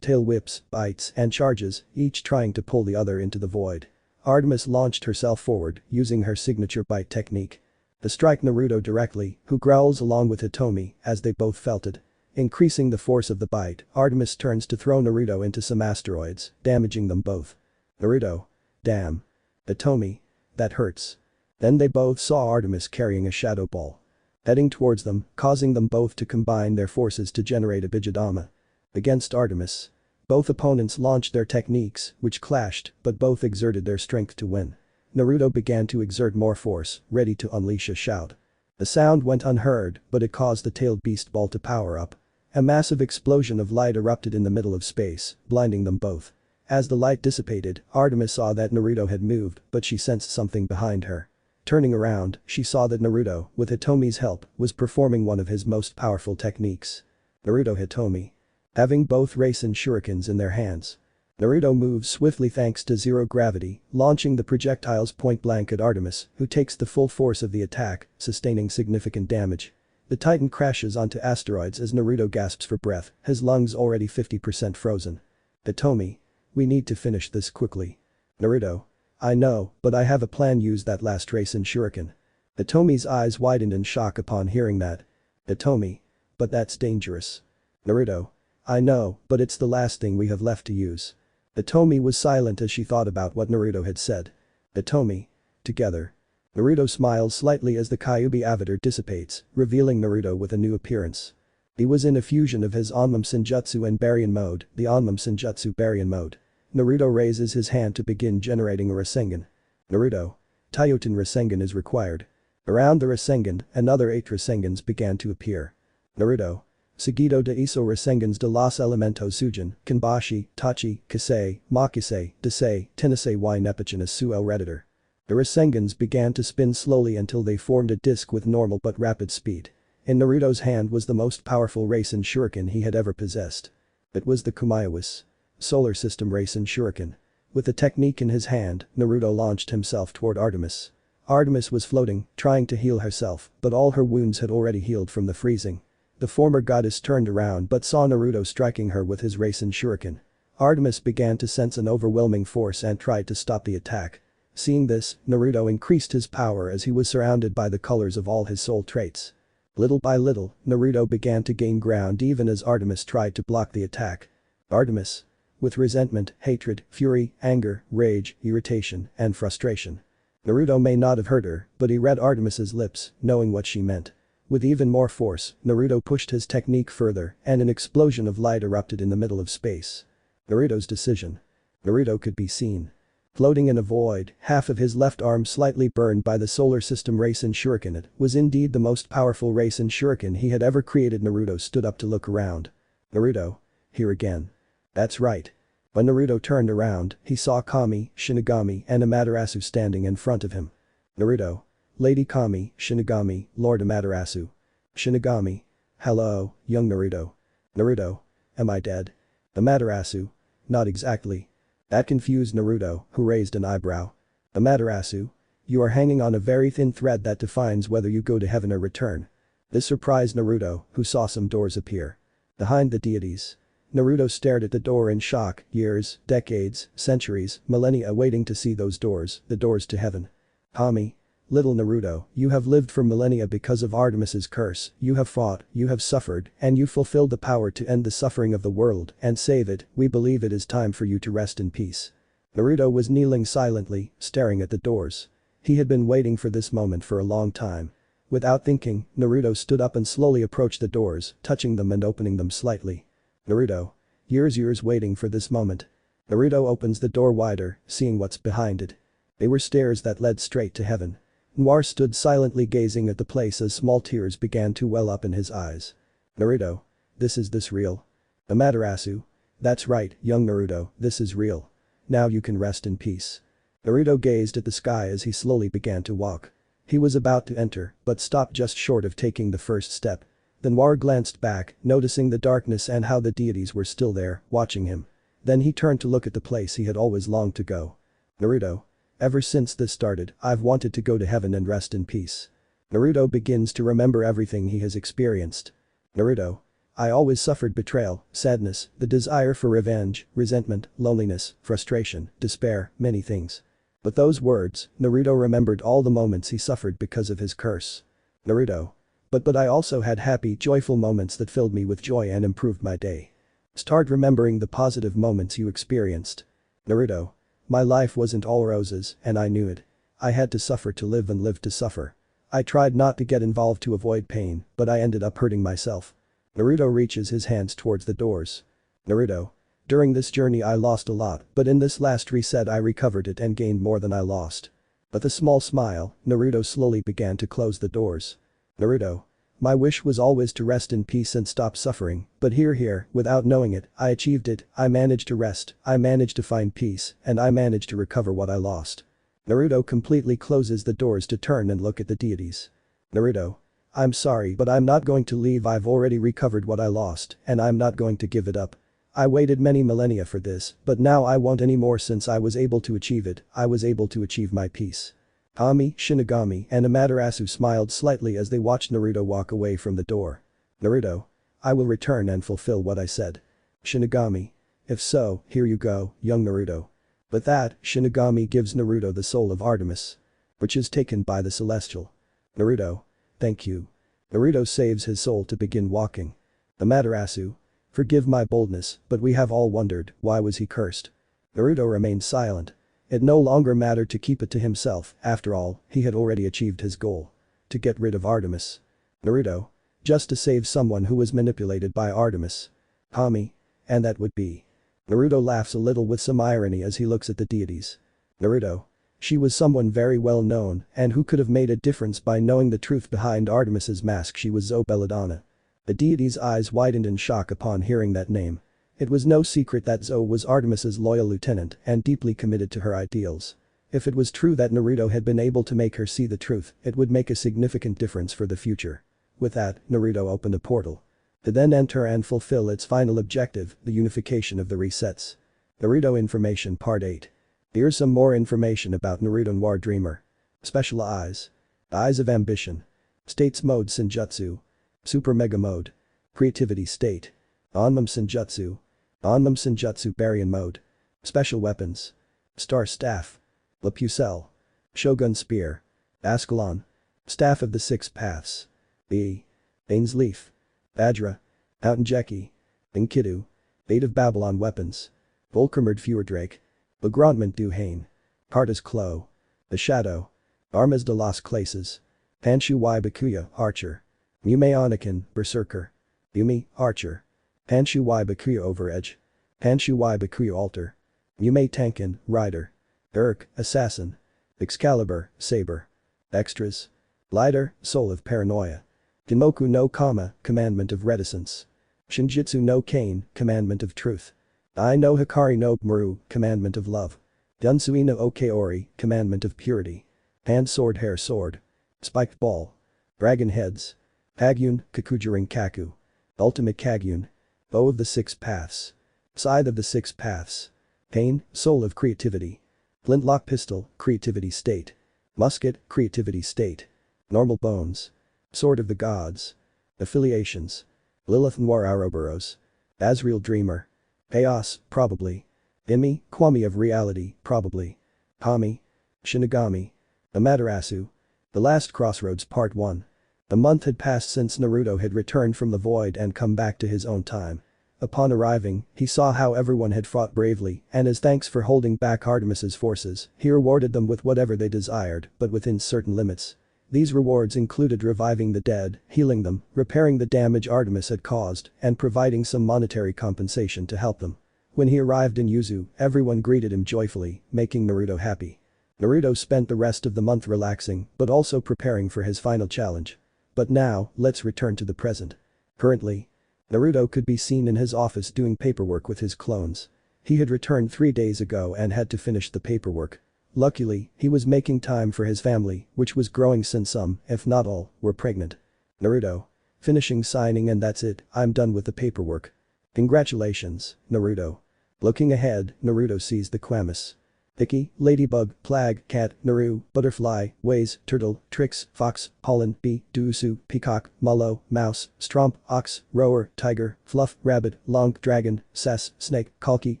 tail whips, bites, and charges, each trying to pull the other into the void. Artemis launched herself forward, using her signature bite technique. To strike Naruto directly, who growls along with Hitomi, as they both felt it. Increasing the force of the bite, Artemis turns to throw Naruto into some asteroids, damaging them both. Naruto. Damn. Hitomi. That hurts. Then they both saw Artemis carrying a shadow ball. Heading towards them, causing them both to combine their forces to generate a Bijidama. Against Artemis. Both opponents launched their techniques, which clashed, but both exerted their strength to win. Naruto began to exert more force, ready to unleash a shout. The sound went unheard, but it caused the tailed beast ball to power up. A massive explosion of light erupted in the middle of space, blinding them both. As the light dissipated, Artemis saw that Naruto had moved, but she sensed something behind her. Turning around, she saw that Naruto, with Hitomi's help, was performing one of his most powerful techniques. Naruto Hitomi. Having both Rasen shurikens in their hands. Naruto moves swiftly thanks to zero gravity, launching the projectiles point blank at Artemis, who takes the full force of the attack, sustaining significant damage. The Titan crashes onto asteroids as Naruto gasps for breath, his lungs already 50% frozen. Hitomi. We need to finish this quickly. Naruto. I know, but I have a plan. Use that last race in Shuriken. Hitomi's eyes widened in shock upon hearing that. Hitomi. But that's dangerous. Naruto. I know, but it's the last thing we have left to use. Hitomi was silent as she thought about what Naruto had said. Hitomi. Together. Naruto smiles slightly as the Kyuubi avatar dissipates, revealing Naruto with a new appearance. He was in a fusion of his Onmon Senjutsu and Baryon mode, the Onmon Senjutsu Baryon mode. Naruto raises his hand to begin generating a Rasengan. Naruto. Tyoten Rasengan is required. Around the Rasengan, another 8 Rasengans began to appear. Naruto. Seguido de Iso Rasengans de los Elementos Sujin, Kanbashi, Tachi, Kasei, Makisei, Desei, Tenasei y Nepichinus su el Redditor. The Rasengans began to spin slowly until they formed a disc with normal but rapid speed. In Naruto's hand was the most powerful Rasen Shuriken he had ever possessed. It was the Kumayawas. Solar System Rasen Shuriken. With the technique in his hand, Naruto launched himself toward Artemis. Artemis was floating, trying to heal herself, but all her wounds had already healed from the freezing. The former goddess turned around but saw Naruto striking her with his Rasen Shuriken. Artemis began to sense an overwhelming force and tried to stop the attack. Seeing this, Naruto increased his power as he was surrounded by the colors of all his soul traits. Little by little, Naruto began to gain ground even as Artemis tried to block the attack. Artemis. With resentment, hatred, fury, anger, rage, irritation, and frustration. Naruto may not have heard her, but he read Artemis's lips, knowing what she meant. With even more force, Naruto pushed his technique further and an explosion of light erupted in the middle of space. Naruto's decision. Naruto could be seen. Floating in a void, half of his left arm slightly burned by the solar system Rasen Shuriken. It was indeed the most powerful Rasen Shuriken he had ever created. Naruto stood up to look around. Naruto. Here again. That's right. When Naruto turned around, he saw Kami, Shinigami and Amaterasu standing in front of him. Naruto. Lady Kami, Shinigami, Lord Amaterasu. Shinigami. Hello, young Naruto. Naruto. Am I dead? Amaterasu. Not exactly. That confused Naruto, who raised an eyebrow. Amaterasu. You are hanging on a very thin thread that defines whether you go to heaven or return. This surprised Naruto, who saw some doors appear. Behind the deities. Naruto stared at the door in shock, years, decades, centuries, millennia waiting to see those doors, the doors to heaven. Kami. Little Naruto, you have lived for millennia because of Artemis's curse, you have fought, you have suffered, and you fulfilled the power to end the suffering of the world and save it. We believe it is time for you to rest in peace. Naruto was kneeling silently, staring at the doors. He had been waiting for this moment for a long time. Without thinking, Naruto stood up and slowly approached the doors, touching them and opening them slightly. Naruto. Years waiting for this moment. Naruto opens the door wider, seeing what's behind it. They were stairs that led straight to heaven. Noir stood silently gazing at the place as small tears began to well up in his eyes. Naruto. Is this real? Amaterasu. That's right, young Naruto, this is real. Now you can rest in peace. Naruto gazed at the sky as he slowly began to walk. He was about to enter, but stopped just short of taking the first step. The Noir glanced back, noticing the darkness and how the deities were still there, watching him. Then he turned to look at the place he had always longed to go. Naruto. Ever since this started, I've wanted to go to heaven and rest in peace. Naruto begins to remember everything he has experienced. Naruto. I always suffered betrayal, sadness, the desire for revenge, resentment, loneliness, frustration, despair, many things. But those words, Naruto remembered all the moments he suffered because of his curse. Naruto. But I also had happy, joyful moments that filled me with joy and improved my day. Start remembering the positive moments you experienced. Naruto. My life wasn't all roses, and I knew it. I had to suffer to live and live to suffer. I tried not to get involved to avoid pain, but I ended up hurting myself. Naruto reaches his hands towards the doors. Naruto. During this journey I lost a lot, but in this last reset I recovered it and gained more than I lost. With a small smile, Naruto slowly began to close the doors. Naruto. My wish was always to rest in peace and stop suffering, but here, without knowing it, I achieved it. I managed to rest, I managed to find peace, and I managed to recover what I lost. Naruto completely closes the doors to turn and look at the deities. Naruto. I'm sorry but I'm not going to leave. I've already recovered what I lost, and I'm not going to give it up. I waited many millennia for this, but now I won't anymore since I was able to achieve it, I was able to achieve my peace. Ami, Shinigami, and Amaterasu smiled slightly as they watched Naruto walk away from the door. Naruto. I will return and fulfill what I said. Shinigami. If so, here you go, young Naruto. With that, Shinigami gives Naruto the soul of Artemis. Which is taken by the Celestial. Naruto. Thank you. Naruto saves his soul to begin walking. Amaterasu. Forgive my boldness, but we have all wondered, why was he cursed? Naruto remained silent. It no longer mattered to keep it to himself, after all, he had already achieved his goal. To get rid of Artemis. Naruto. Just to save someone who was manipulated by Artemis. Ami. And that would be. Naruto laughs a little with some irony as he looks at the deities. Naruto. She was someone very well known and who could have made a difference by knowing the truth behind Artemis's mask. She was Zo Belladonna. The deity's eyes widened in shock upon hearing that name. It was no secret that Zo was Artemis's loyal lieutenant and deeply committed to her ideals. If it was true that Naruto had been able to make her see the truth, it would make a significant difference for the future. With that, Naruto opened a portal. To then enter and fulfill its final objective, the unification of the resets. Naruto Information Part 8. Here's some more information about Naruto Noire Dreemurr. Special Eyes. Eyes of Ambition. States Mode Senjutsu. Super Mega Mode. Creativity State. Onmum Senjutsu. Onmum Senjutsu Baryon Mode. Special Weapons. Star Staff. Lapucelle. Shogun Spear. Ascalon. Staff of the Six Paths. Bane's Leaf. Vajra. Outengeki. Enkidu. Bait of Babylon Weapons. Volkermerd Fjordrake. Begrandment du Hain. Carta's Claw. The Shadow. Armas de las Clases. Panshu y Bakuya, Archer. Mume Anakin, Berserker. Yumi, Archer. Panshu y Bakuya Overedge. Panshu y Bakuya Altar. Mume Tankin, Rider. Urk, Assassin. Excalibur, Saber. Extras. Lighter, Soul of Paranoia. Genmoku no Kama, Commandment of Reticence. Shinjitsu no Kane, Commandment of Truth. I no Hikari no Muru, Commandment of Love. Dunsui no Okeori, Commandment of Purity. Hand Sword Hair Sword. Spiked Ball. Dragon Heads. Kagyun, Kakujuring Kaku. Ultimate Kagyun. Bow of the Six Paths. Scythe of the Six Paths. Pain, Soul of Creativity. Flintlock Pistol, Creativity State. Musket, Creativity State. Normal Bones. Sword of the Gods. Affiliations. Lilith Noir Ouroboros. Azrael Dreemurr. Chaos, probably. Imi, Kwame of Reality, probably. Kami. Shinigami. Amaterasu. The Last Crossroads Part 1. A month had passed since Naruto had returned from the void and come back to his own time. Upon arriving, he saw how everyone had fought bravely, and as thanks for holding back Artemis's forces, he rewarded them with whatever they desired, but within certain limits. These rewards included reviving the dead, healing them, repairing the damage Artemis had caused, and providing some monetary compensation to help them. When he arrived in Yuzu, everyone greeted him joyfully, making Naruto happy. Naruto spent the rest of the month relaxing, but also preparing for his final challenge. But now, let's return to the present. Currently, Naruto could be seen in his office doing paperwork with his clones. He had returned 3 days ago and had to finish the paperwork. Luckily, he was making time for his family, which was growing since some, if not all, were pregnant. Naruto. Finishing signing and that's it, I'm done with the paperwork. Congratulations, Naruto. Looking ahead, Naruto sees the Kwamis. Icky, Ladybug, Plag, Cat, Naru, Butterfly, Waze, Turtle, Trix, Fox, Pollen, Bee, Duusu, Peacock, Mallow, Mouse, Stromp, Ox, Rower, Tiger, Fluff, Rabbit, Long, Dragon, Sass, Snake, Kalki,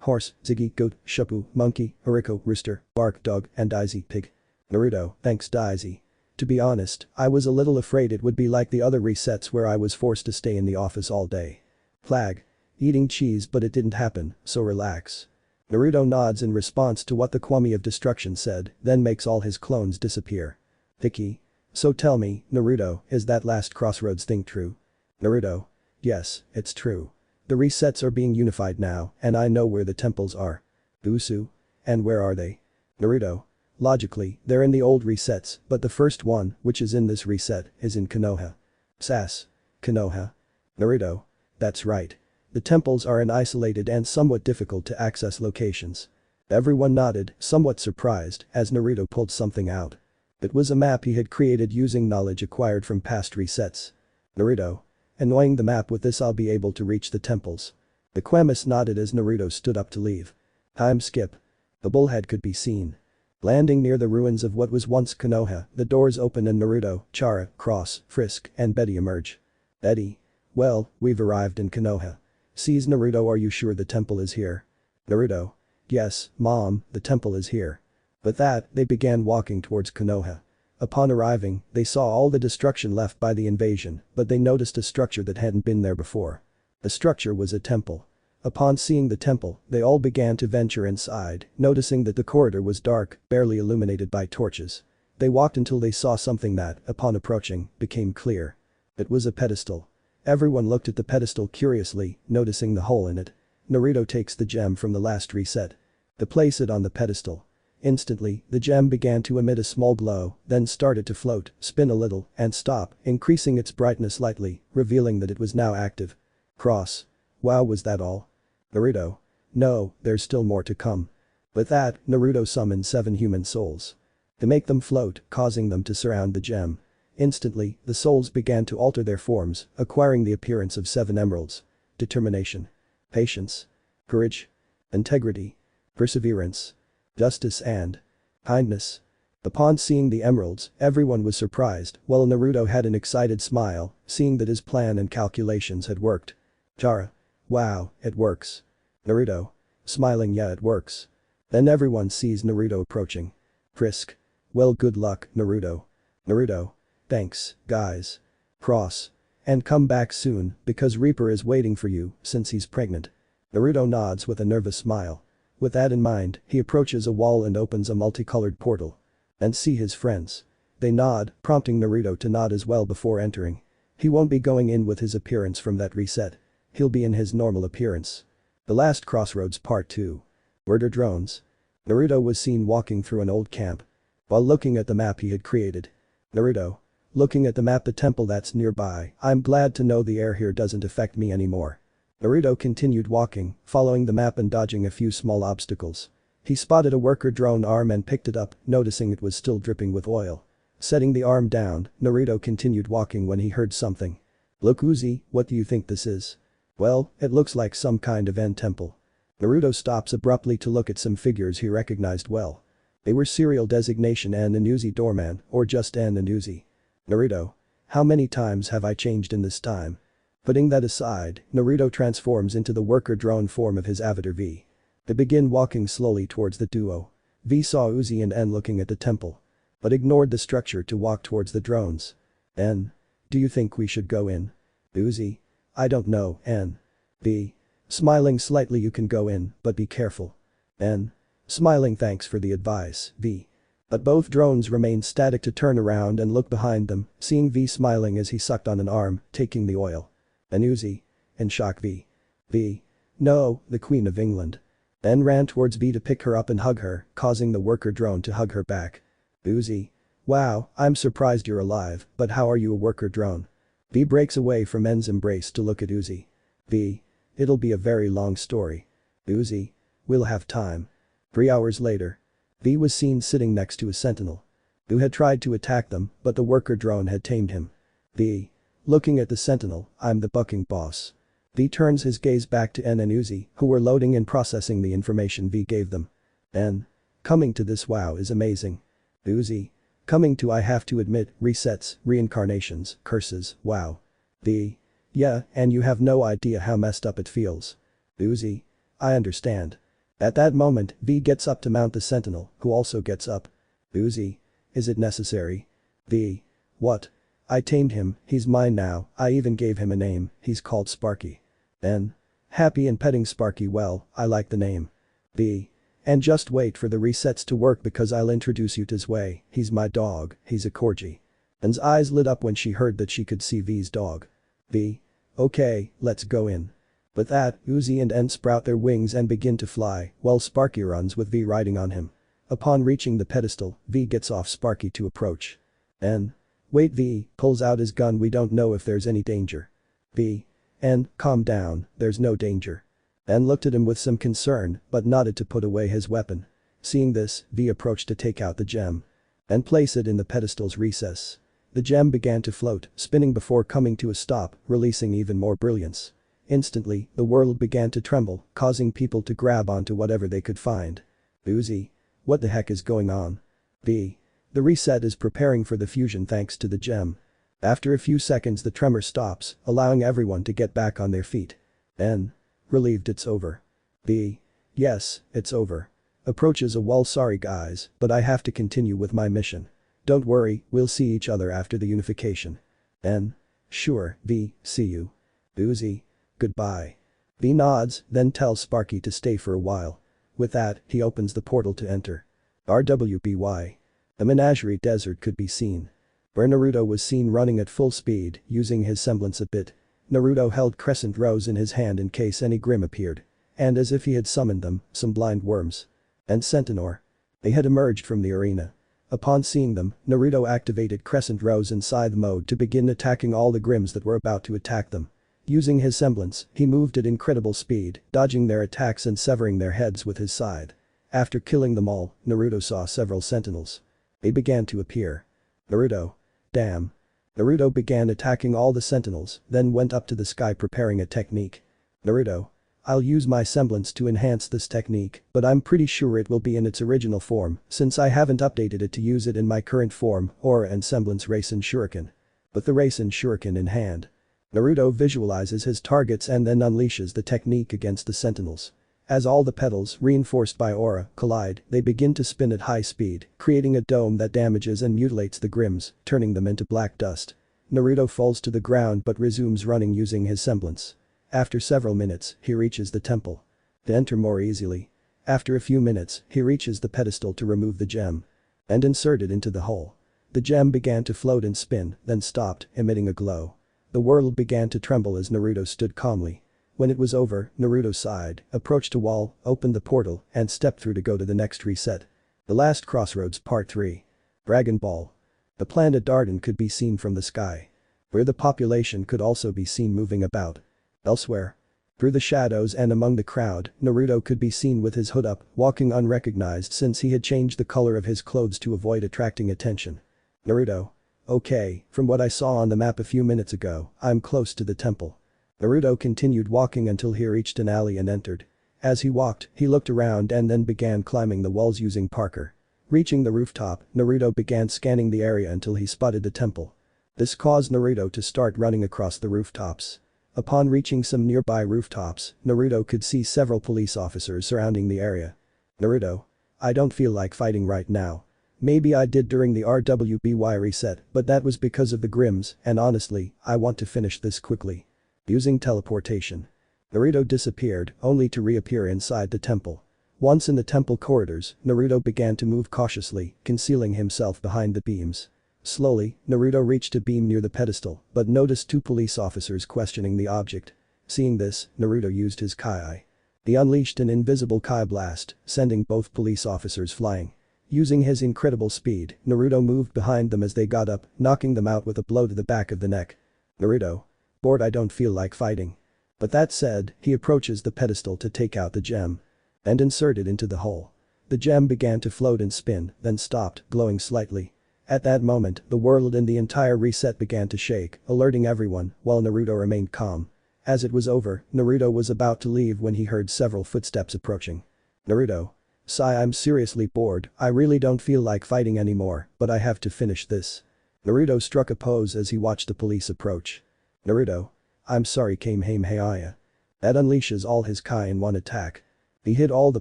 Horse, Ziggy, Goat, Shapu, Monkey, Hariko, Rooster, Bark, Dog, and Daisy, Pig. Naruto, thanks Daisy. To be honest, I was a little afraid it would be like the other resets where I was forced to stay in the office all day. Plag. Eating cheese but it didn't happen, so relax. Naruto nods in response to what the Kwami of Destruction said, then makes all his clones disappear. Icky. So tell me, Naruto, is that last crossroads thing true? Naruto. Yes, it's true. The resets are being unified now, and I know where the temples are. Usu. And where are they? Naruto. Logically, they're in the old resets, but the first one, which is in this reset, is in Konoha. Sass. Konoha. Naruto. That's right. The temples are in isolated and somewhat difficult to access locations. Everyone nodded, somewhat surprised, as Naruto pulled something out. It was a map he had created using knowledge acquired from past resets. Naruto. Annoying the map with this I'll be able to reach the temples. The Quemis nodded as Naruto stood up to leave. Time skip. The bullhead could be seen. Landing near the ruins of what was once Konoha, the doors open and Naruto, Chara, Cross, Frisk, and Betty emerge. Betty. Well, we've arrived in Konoha. Sees Naruto. Are you sure the temple is here? Naruto. Yes, Mom, the temple is here. With that, they began walking towards Konoha. Upon arriving, they saw all the destruction left by the invasion, but they noticed a structure that hadn't been there before. The structure was a temple. Upon seeing the temple, they all began to venture inside, noticing that the corridor was dark, barely illuminated by torches. They walked until they saw something that, upon approaching, became clear. It was a pedestal. Everyone looked at the pedestal curiously, noticing the hole in it. Naruto takes the gem from the last reset. They place it on the pedestal. Instantly, the gem began to emit a small glow, then started to float, spin a little, and stop, increasing its brightness slightly, revealing that it was now active. Cross. Wow, was that all? Naruto. No, there's still more to come. With that, Naruto summoned 7 human souls. They make them float, causing them to surround the gem. Instantly, the souls began to alter their forms, acquiring the appearance of 7 emeralds. Determination. Patience. Courage. Integrity. Perseverance. Justice and kindness. Upon seeing the emeralds, everyone was surprised, while Naruto had an excited smile, seeing that his plan and calculations had worked. Chara. Wow, it works. Naruto. Smiling. Yeah, it works. Then everyone sees Naruto approaching. Frisk. Well, good luck, Naruto. Naruto. Thanks, guys. Cross. And come back soon, because Reaper is waiting for you, since he's pregnant. Naruto nods with a nervous smile. With that in mind, he approaches a wall and opens a multicolored portal. And see his friends. They nod, prompting Naruto to nod as well before entering. He won't be going in with his appearance from that reset. He'll be in his normal appearance. The Last Crossroads Part 2. Murder Drones. Naruto was seen walking through an old camp. While looking at the map he had created. Naruto. Looking at the map, the temple that's nearby. I'm glad to know the air here doesn't affect me anymore. Naruto continued walking, following the map and dodging a few small obstacles. He spotted a worker drone arm and picked it up, noticing it was still dripping with oil. Setting the arm down, Naruto continued walking when he heard something. Look, Uzi, what do you think this is? Well, it looks like some kind of end temple. Naruto stops abruptly to look at some figures he recognized well. They were serial designation N and Uzi doorman, or just N and Uzi. Naruto. How many times have I changed in this time? Putting that aside, Naruto transforms into the worker drone form of his avatar V. They begin walking slowly towards the duo. V saw Uzi and N looking at the temple. But ignored the structure to walk towards the drones. N. Do you think we should go in? Uzi. I don't know, N. V. Smiling slightly. You can go in, but be careful. N. Smiling. Thanks for the advice, V. But both drones remained static to turn around and look behind them, seeing V smiling as he sucked on an arm, taking the oil. And Uzi. In shock. V. V. No, the Queen of England. N ran towards V to pick her up and hug her, causing the worker drone to hug her back. Uzi. Wow, I'm surprised you're alive, but how are you a worker drone? V breaks away from N's embrace to look at Uzi. V. It'll be a very long story. Uzi. We'll have time. 3 hours later. V was seen sitting next to a sentinel. Who had tried to attack them, but the worker drone had tamed him. V. Looking at the sentinel, I'm the bucking boss. V turns his gaze back to N and Uzi, who were loading and processing the information V gave them. N. Coming to this wow is amazing. Uzi. Coming to I have to admit, resets, reincarnations, curses, wow. V. Yeah, and you have no idea how messed up it feels. Uzi. I understand. At that moment, V gets up to mount the sentinel, who also gets up. Uzi. Is it necessary? V. What? I tamed him, he's mine now, I even gave him a name, he's called Sparky. N. Happy and petting Sparky. Well, I like the name. V. And just wait for the resets to work because I'll introduce you to Zwei, he's my dog, he's a corgi. N's eyes lit up when she heard that she could see V's dog. V. Okay, let's go in. With that, Uzi and N sprout their wings and begin to fly, while Sparky runs with V riding on him. Upon reaching the pedestal, V gets off Sparky to approach. N. Wait. V pulls out his gun. We don't know if there's any danger. V. N. Calm down, there's no danger. N looked at him with some concern, but nodded to put away his weapon. Seeing this, V approached to take out the gem. And place it in the pedestal's recess. The gem began to float, spinning before coming to a stop, releasing even more brilliance. Instantly, the world began to tremble, causing people to grab onto whatever they could find. Uzi. What the heck is going on? B. The reset is preparing for the fusion thanks to the gem. After a few seconds the tremor stops, allowing everyone to get back on their feet. N. Relieved it's over. B. Yes, it's over. Approaches a wall. Sorry guys, but I have to continue with my mission. Don't worry, we'll see each other after the unification. N. Sure, V, see you. Uzi. Goodbye. V nods, then tells Sparky to stay for a while. With that, he opens the portal to enter. RWBY. A menagerie desert could be seen. Where Naruto was seen running at full speed, using his semblance a bit. Naruto held crescent rose in his hand in case any grim appeared. And as if he had summoned them, some blind worms. And Centaur. They had emerged from the arena. Upon seeing them, Naruto activated Crescent Rose in Scythe mode to begin attacking all the Grims that were about to attack them. Using his semblance, he moved at incredible speed, dodging their attacks and severing their heads with his scythe. After killing them all, Naruto saw several sentinels. They began to appear. Naruto. Damn. Naruto began attacking all the sentinels, then went up to the sky preparing a technique. Naruto. I'll use my semblance to enhance this technique, but I'm pretty sure it will be in its original form, since I haven't updated it to use it in my current form, Aura and Semblance Rasen Shuriken. With the Rasen Shuriken in hand. Naruto visualizes his targets and then unleashes the technique against the sentinels. As all the petals, reinforced by aura, collide, they begin to spin at high speed, creating a dome that damages and mutilates the Grims, turning them into black dust. Naruto falls to the ground but resumes running using his semblance. After several minutes, he reaches the temple. To enter more easily. After a few minutes, he reaches the pedestal to remove the gem. And insert it into the hole. The gem began to float and spin, then stopped, emitting a glow. The world began to tremble as Naruto stood calmly. When it was over, Naruto sighed, approached a wall, opened the portal, and stepped through to go to the next reset. The Last Crossroads Part 3. Dragon Ball. The planet Darden could be seen from the sky. Where the population could also be seen moving about. Elsewhere. Through the shadows and among the crowd, Naruto could be seen with his hood up, walking unrecognized since he had changed the color of his clothes to avoid attracting attention. Naruto. Okay, from what I saw on the map a few minutes ago, I'm close to the temple. Naruto continued walking until he reached an alley and entered. As he walked, he looked around and then began climbing the walls using Parker. Reaching the rooftop, Naruto began scanning the area until he spotted the temple. This caused Naruto to start running across the rooftops. Upon reaching some nearby rooftops, Naruto could see several police officers surrounding the area. Naruto. I don't feel like fighting right now. Maybe I did during the RWBY reset, but that was because of the Grims, and honestly, I want to finish this quickly. Using teleportation. Naruto disappeared, only to reappear inside the temple. Once in the temple corridors, Naruto began to move cautiously, concealing himself behind the beams. Slowly, Naruto reached a beam near the pedestal, but noticed two police officers questioning the object. Seeing this, Naruto used his Kai. He unleashed an invisible Kai blast, sending both police officers flying. Using his incredible speed, Naruto moved behind them as they got up, knocking them out with a blow to the back of the neck. Naruto. Bored, I don't feel like fighting. But that said, he approaches the pedestal to take out the gem. And insert it into the hole. The gem began to float and spin, then stopped, glowing slightly. At that moment, the world and the entire reset began to shake, alerting everyone, while Naruto remained calm. As it was over, Naruto was about to leave when he heard several footsteps approaching. Naruto. Sigh, I'm seriously bored, I really don't feel like fighting anymore, but I have to finish this. Naruto struck a pose as he watched the police approach. Naruto. I'm sorry Kamehameha. That unleashes all his Kai in one attack. He hit all the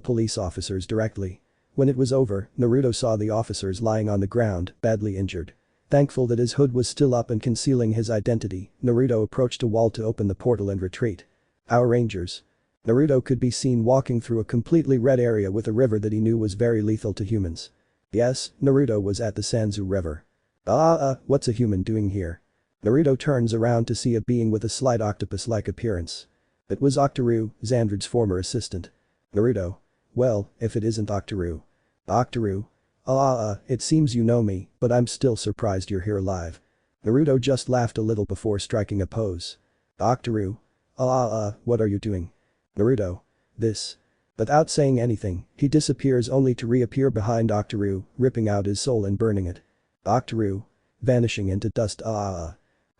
police officers directly. When it was over, Naruto saw the officers lying on the ground, badly injured. Thankful that his hood was still up and concealing his identity, Naruto approached a wall to open the portal and retreat. Our Rangers. Naruto could be seen walking through a completely red area with a river that he knew was very lethal to humans. Yes, Naruto was at the Sanzu River. What's a human doing here? Naruto turns around to see a being with a slight octopus-like appearance. It was Octoru, Xandred's former assistant. Naruto. Well, if it isn't Octoru. Octoru. It seems you know me, but I'm still surprised you're here alive. Naruto just laughed a little before striking a pose. Octoru. What are you doing? Naruto. This. Without saying anything, he disappears only to reappear behind Octoru, ripping out his soul and burning it. Octoru. Vanishing into dust.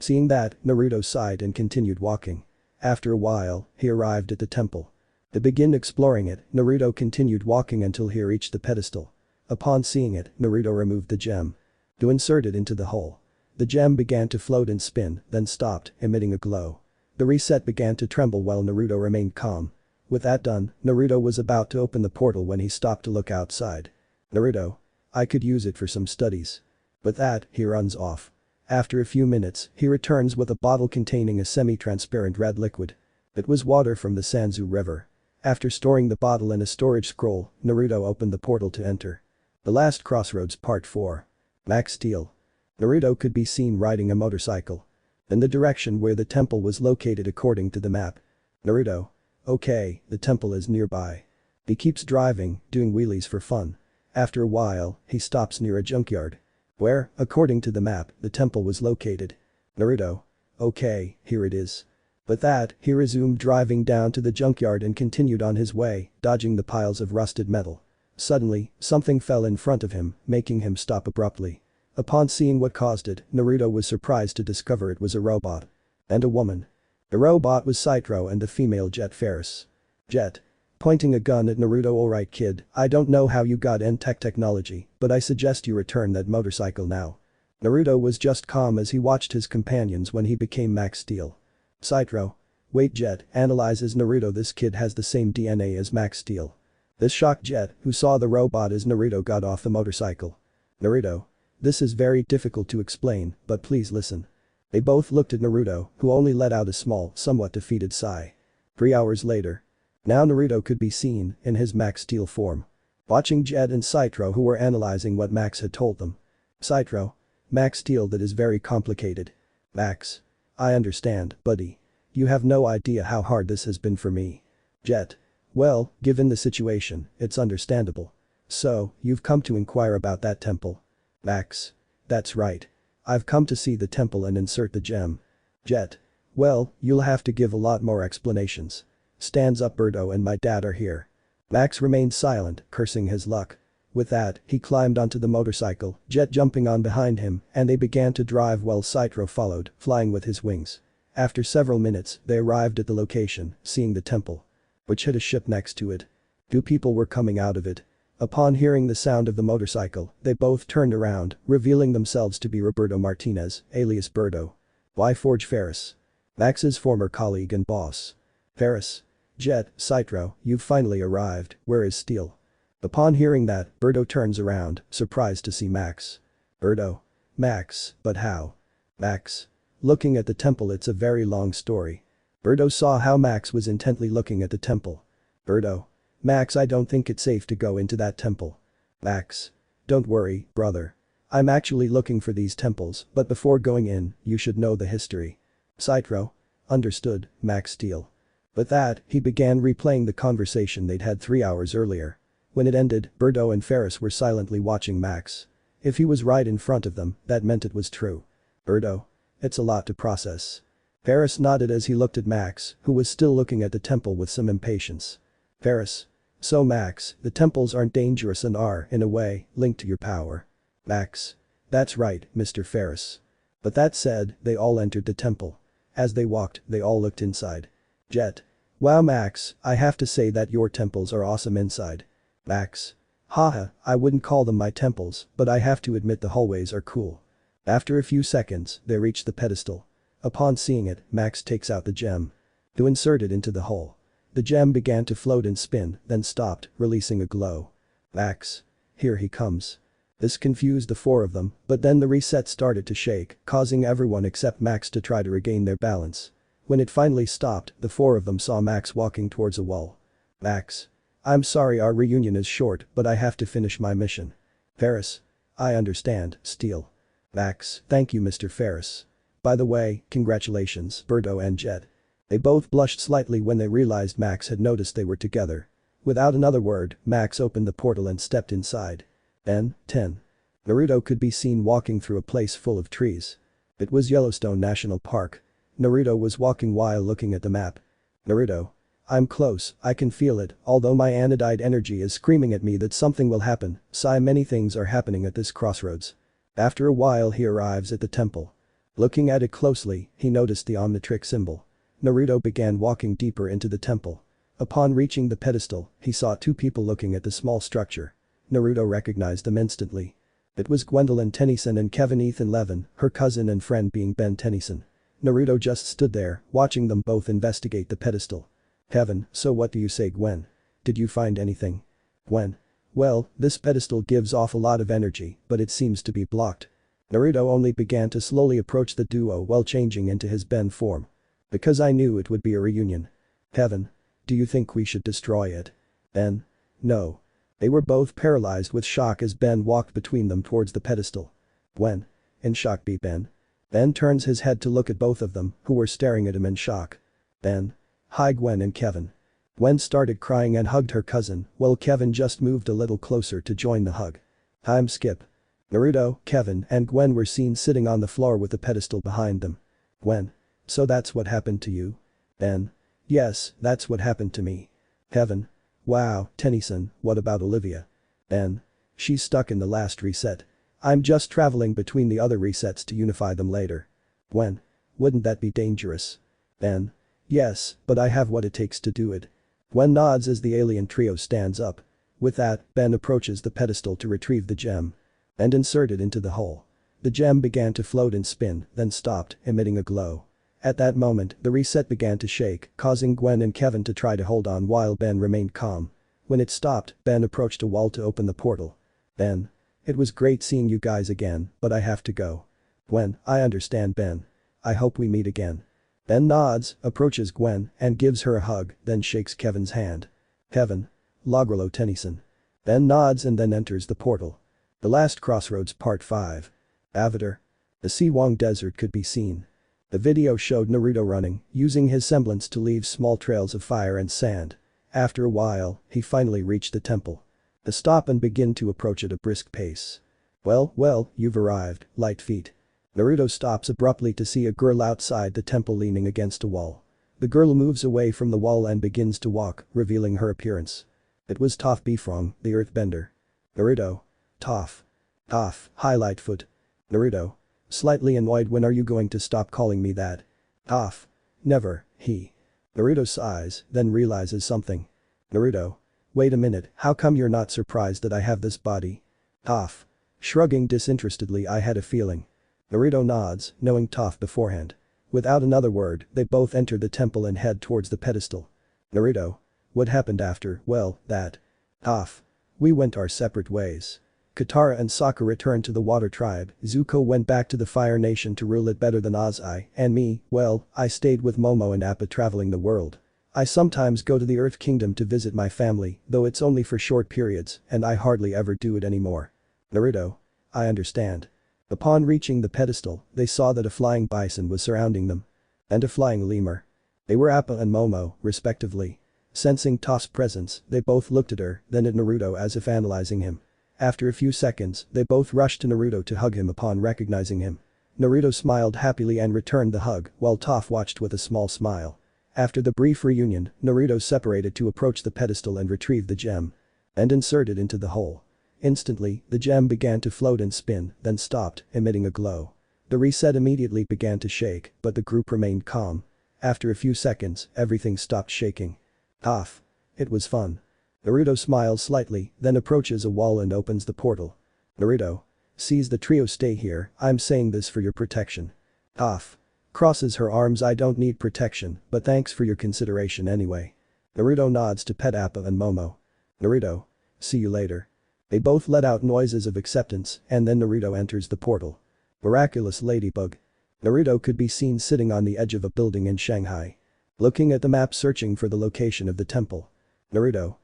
Seeing that, Naruto sighed and continued walking. After a while, he arrived at the temple. To begin exploring it, Naruto continued walking until he reached the pedestal. Upon seeing it, Naruto removed the gem. To insert it into the hole. The gem began to float and spin, then stopped, emitting a glow. The reset began to tremble while Naruto remained calm. With that done, Naruto was about to open the portal when he stopped to look outside. Naruto. I could use it for some studies. With that, he runs off. After a few minutes, he returns with a bottle containing a semi-transparent red liquid. It was water from the Sanzu River. After storing the bottle in a storage scroll, Naruto opened the portal to enter. The Last Crossroads Part 4. Max Steel. Naruto could be seen riding a motorcycle. In the direction where the temple was located according to the map. Naruto. Okay, the temple is nearby. He keeps driving, doing wheelies for fun. After a while, he stops near a junkyard. Where, according to the map, the temple was located. Naruto. Okay, here it is. With that, he resumed driving down to the junkyard and continued on his way, dodging the piles of rusted metal. Suddenly, something fell in front of him, making him stop abruptly. Upon seeing what caused it, Naruto was surprised to discover it was a robot. And a woman. The robot was Saturo and the female Jet Ferris. Jet. Pointing a gun at Naruto. Alright kid, I don't know how you got N-Tech technology, but I suggest you return that motorcycle now. Naruto was just calm as he watched his companions when he became Max Steel. Saturo. Wait Jet, analyzes Naruto. This kid has the same DNA as Max Steel. This shocked Jet, who saw the robot as Naruto got off the motorcycle. Naruto. This is very difficult to explain, but please listen. They both looked at Naruto, who only let out a small, somewhat defeated sigh. 3 hours later. Now Naruto could be seen, in his Max Steel form. Watching Jet and Saturo who were analyzing what Max had told them. Saturo. Max Steel, that is very complicated. Max. I understand, buddy. You have no idea how hard this has been for me. Jet. Well, given the situation, it's understandable. So, you've come to inquire about that temple. Max. That's right. I've come to see the temple and insert the gem. Jet. Well, you'll have to give a lot more explanations. Stands up. Birdo and my dad are here. Max remained silent, cursing his luck. With that, he climbed onto the motorcycle, Jet jumping on behind him, and they began to drive while Saturo followed, flying with his wings. After several minutes, they arrived at the location, seeing the temple. Which had a ship next to it. 2 people were coming out of it. Upon hearing the sound of the motorcycle, they both turned around, revealing themselves to be Roberto Martinez, alias Birdo. Why Forge Ferris? Max's former colleague and boss. Ferris. Jet, Saturo, you've finally arrived, where is Steel? Upon hearing that, Birdo turns around, surprised to see Max. Birdo. Max, but how? Max. Looking at the temple. It's a very long story. Birdo saw how Max was intently looking at the temple. Birdo. Max, I don't think it's safe to go into that temple. Max. Don't worry, brother. I'm actually looking for these temples, but before going in, you should know the history. Saturo. Understood, Max Steel. With that, he began replaying the conversation they'd had 3 hours earlier. When it ended, Birdo and Ferris were silently watching Max. If he was right in front of them, that meant it was true. Birdo. It's a lot to process. Ferris nodded as he looked at Max, who was still looking at the temple with some impatience. Ferris. So Max, the temples aren't dangerous and are, in a way, linked to your power. Max. That's right, Mr. Ferris. But that said, they all entered the temple. As they walked, they all looked inside. Jet. Wow Max, I have to say that your temples are awesome inside. Max. Haha, I wouldn't call them my temples, but I have to admit the hallways are cool. After a few seconds, they reach the pedestal. Upon seeing it, Max takes out the gem. To insert it into the hole. The gem began to float and spin, then stopped, releasing a glow. Max. Here he comes. This confused the 4 of them, but then the reset started to shake, causing everyone except Max to try to regain their balance. When it finally stopped, the 4 of them saw Max walking towards a wall. Max. I'm sorry our reunion is short, but I have to finish my mission. Ferris. I understand, Steel. Max. Thank you Mr. Ferris. By the way, congratulations, Birdo and Jet. They both blushed slightly when they realized Max had noticed they were together. Without another word, Max opened the portal and stepped inside. Then, 10. Naruto could be seen walking through a place full of trees. It was Yellowstone National Park. Naruto was walking while looking at the map. Naruto. I'm close, I can feel it, although my anodide energy is screaming at me that something will happen, sigh many things are happening at this crossroads. After a while he arrives at the temple. Looking at it closely, he noticed the Omnitrix symbol. Naruto began walking deeper into the temple. Upon reaching the pedestal, he saw two people looking at the small structure. Naruto recognized them instantly. It was Gwendolyn Tennyson and Kevin Ethan Levin, her cousin and friend being Ben Tennyson. Naruto just stood there, watching them both investigate the pedestal. Kevin, so what do you say, Gwen? Did you find anything? Gwen. Well, this pedestal gives off a lot of energy, but it seems to be blocked. Naruto only began to slowly approach the duo while changing into his Ben form. Because I knew it would be a reunion. Kevin. Do you think we should destroy it? Ben. No. They were both paralyzed with shock as Ben walked between them towards the pedestal. Gwen. In shock be Ben. Ben turns his head to look at both of them, who were staring at him in shock. Ben. Hi Gwen and Kevin. Gwen started crying and hugged her cousin, while Kevin just moved a little closer to join the hug. I'm Skip. Naruto, Kevin and Gwen were seen sitting on the floor with the pedestal behind them. Gwen. So that's what happened to you? Ben. Yes, that's what happened to me. Kevin. Wow, Tennyson, what about Olivia? Ben. She's stuck in the last reset. I'm just traveling between the other resets to unify them later. Gwen. Wouldn't that be dangerous? Ben. Yes, but I have what it takes to do it. Gwen nods as the alien trio stands up. With that, Ben approaches the pedestal to retrieve the gem. And insert it into the hole. The gem began to float and spin, then stopped, emitting a glow. At that moment, the reset began to shake, causing Gwen and Kevin to try to hold on while Ben remained calm. When it stopped, Ben approached a wall to open the portal. Ben. It was great seeing you guys again, but I have to go. Gwen, I understand Ben. I hope we meet again. Ben nods, approaches Gwen, and gives her a hug, then shakes Kevin's hand. Kevin. Logrello Tennyson. Ben nods and then enters the portal. The Last Crossroads Part 5. Avatar. The Siwang Desert could be seen. The video showed Naruto running, using his semblance to leave small trails of fire and sand. After a while, he finally reached the temple. They stop and begin to approach at a brisk pace. Well, you've arrived, light feet. Naruto stops abruptly to see a girl outside the temple leaning against a wall. The girl moves away from the wall and begins to walk, revealing her appearance. It was Toph Bifrong, the earthbender. Naruto. Toph. Toph, highlight foot. Naruto. Slightly annoyed, when are you going to stop calling me that? Toph. Never, he. Naruto sighs, then realizes something. Naruto. Wait a minute, how come you're not surprised that I have this body? Toph. Shrugging disinterestedly, I had a feeling. Naruto nods, knowing Toph beforehand. Without another word, they both enter the temple and head towards the pedestal. Naruto. What happened after, well, that? Toph. We went our separate ways. Katara and Sokka returned to the Water Tribe, Zuko went back to the Fire Nation to rule it better than Ozai, and me, well, I stayed with Momo and Appa traveling the world. I sometimes go to the Earth Kingdom to visit my family, though it's only for short periods, and I hardly ever do it anymore. Naruto. I understand. Upon reaching the pedestal, they saw that a flying bison was surrounding them. And a flying lemur. They were Appa and Momo, respectively. Sensing Toph's presence, they both looked at her, then at Naruto as if analyzing him. After a few seconds, they both rushed to Naruto to hug him upon recognizing him. Naruto smiled happily and returned the hug, while Toph watched with a small smile. After the brief reunion, Naruto separated to approach the pedestal and retrieve the gem. And insert it into the hole. Instantly, the gem began to float and spin, then stopped, emitting a glow. The reset immediately began to shake, but the group remained calm. After a few seconds, everything stopped shaking. Toph. It was fun. Naruto smiles slightly, then approaches a wall and opens the portal. Naruto. Sees the trio stay here, I'm saying this for your protection. Toph. Crosses her arms, I don't need protection, but thanks for your consideration anyway. Naruto nods to pet Appa and Momo. Naruto. See you later. They both let out noises of acceptance, and then Naruto enters the portal. Miraculous ladybug. Naruto could be seen sitting on the edge of a building in Shanghai. Looking at the map, searching for the location of the temple. Naruto.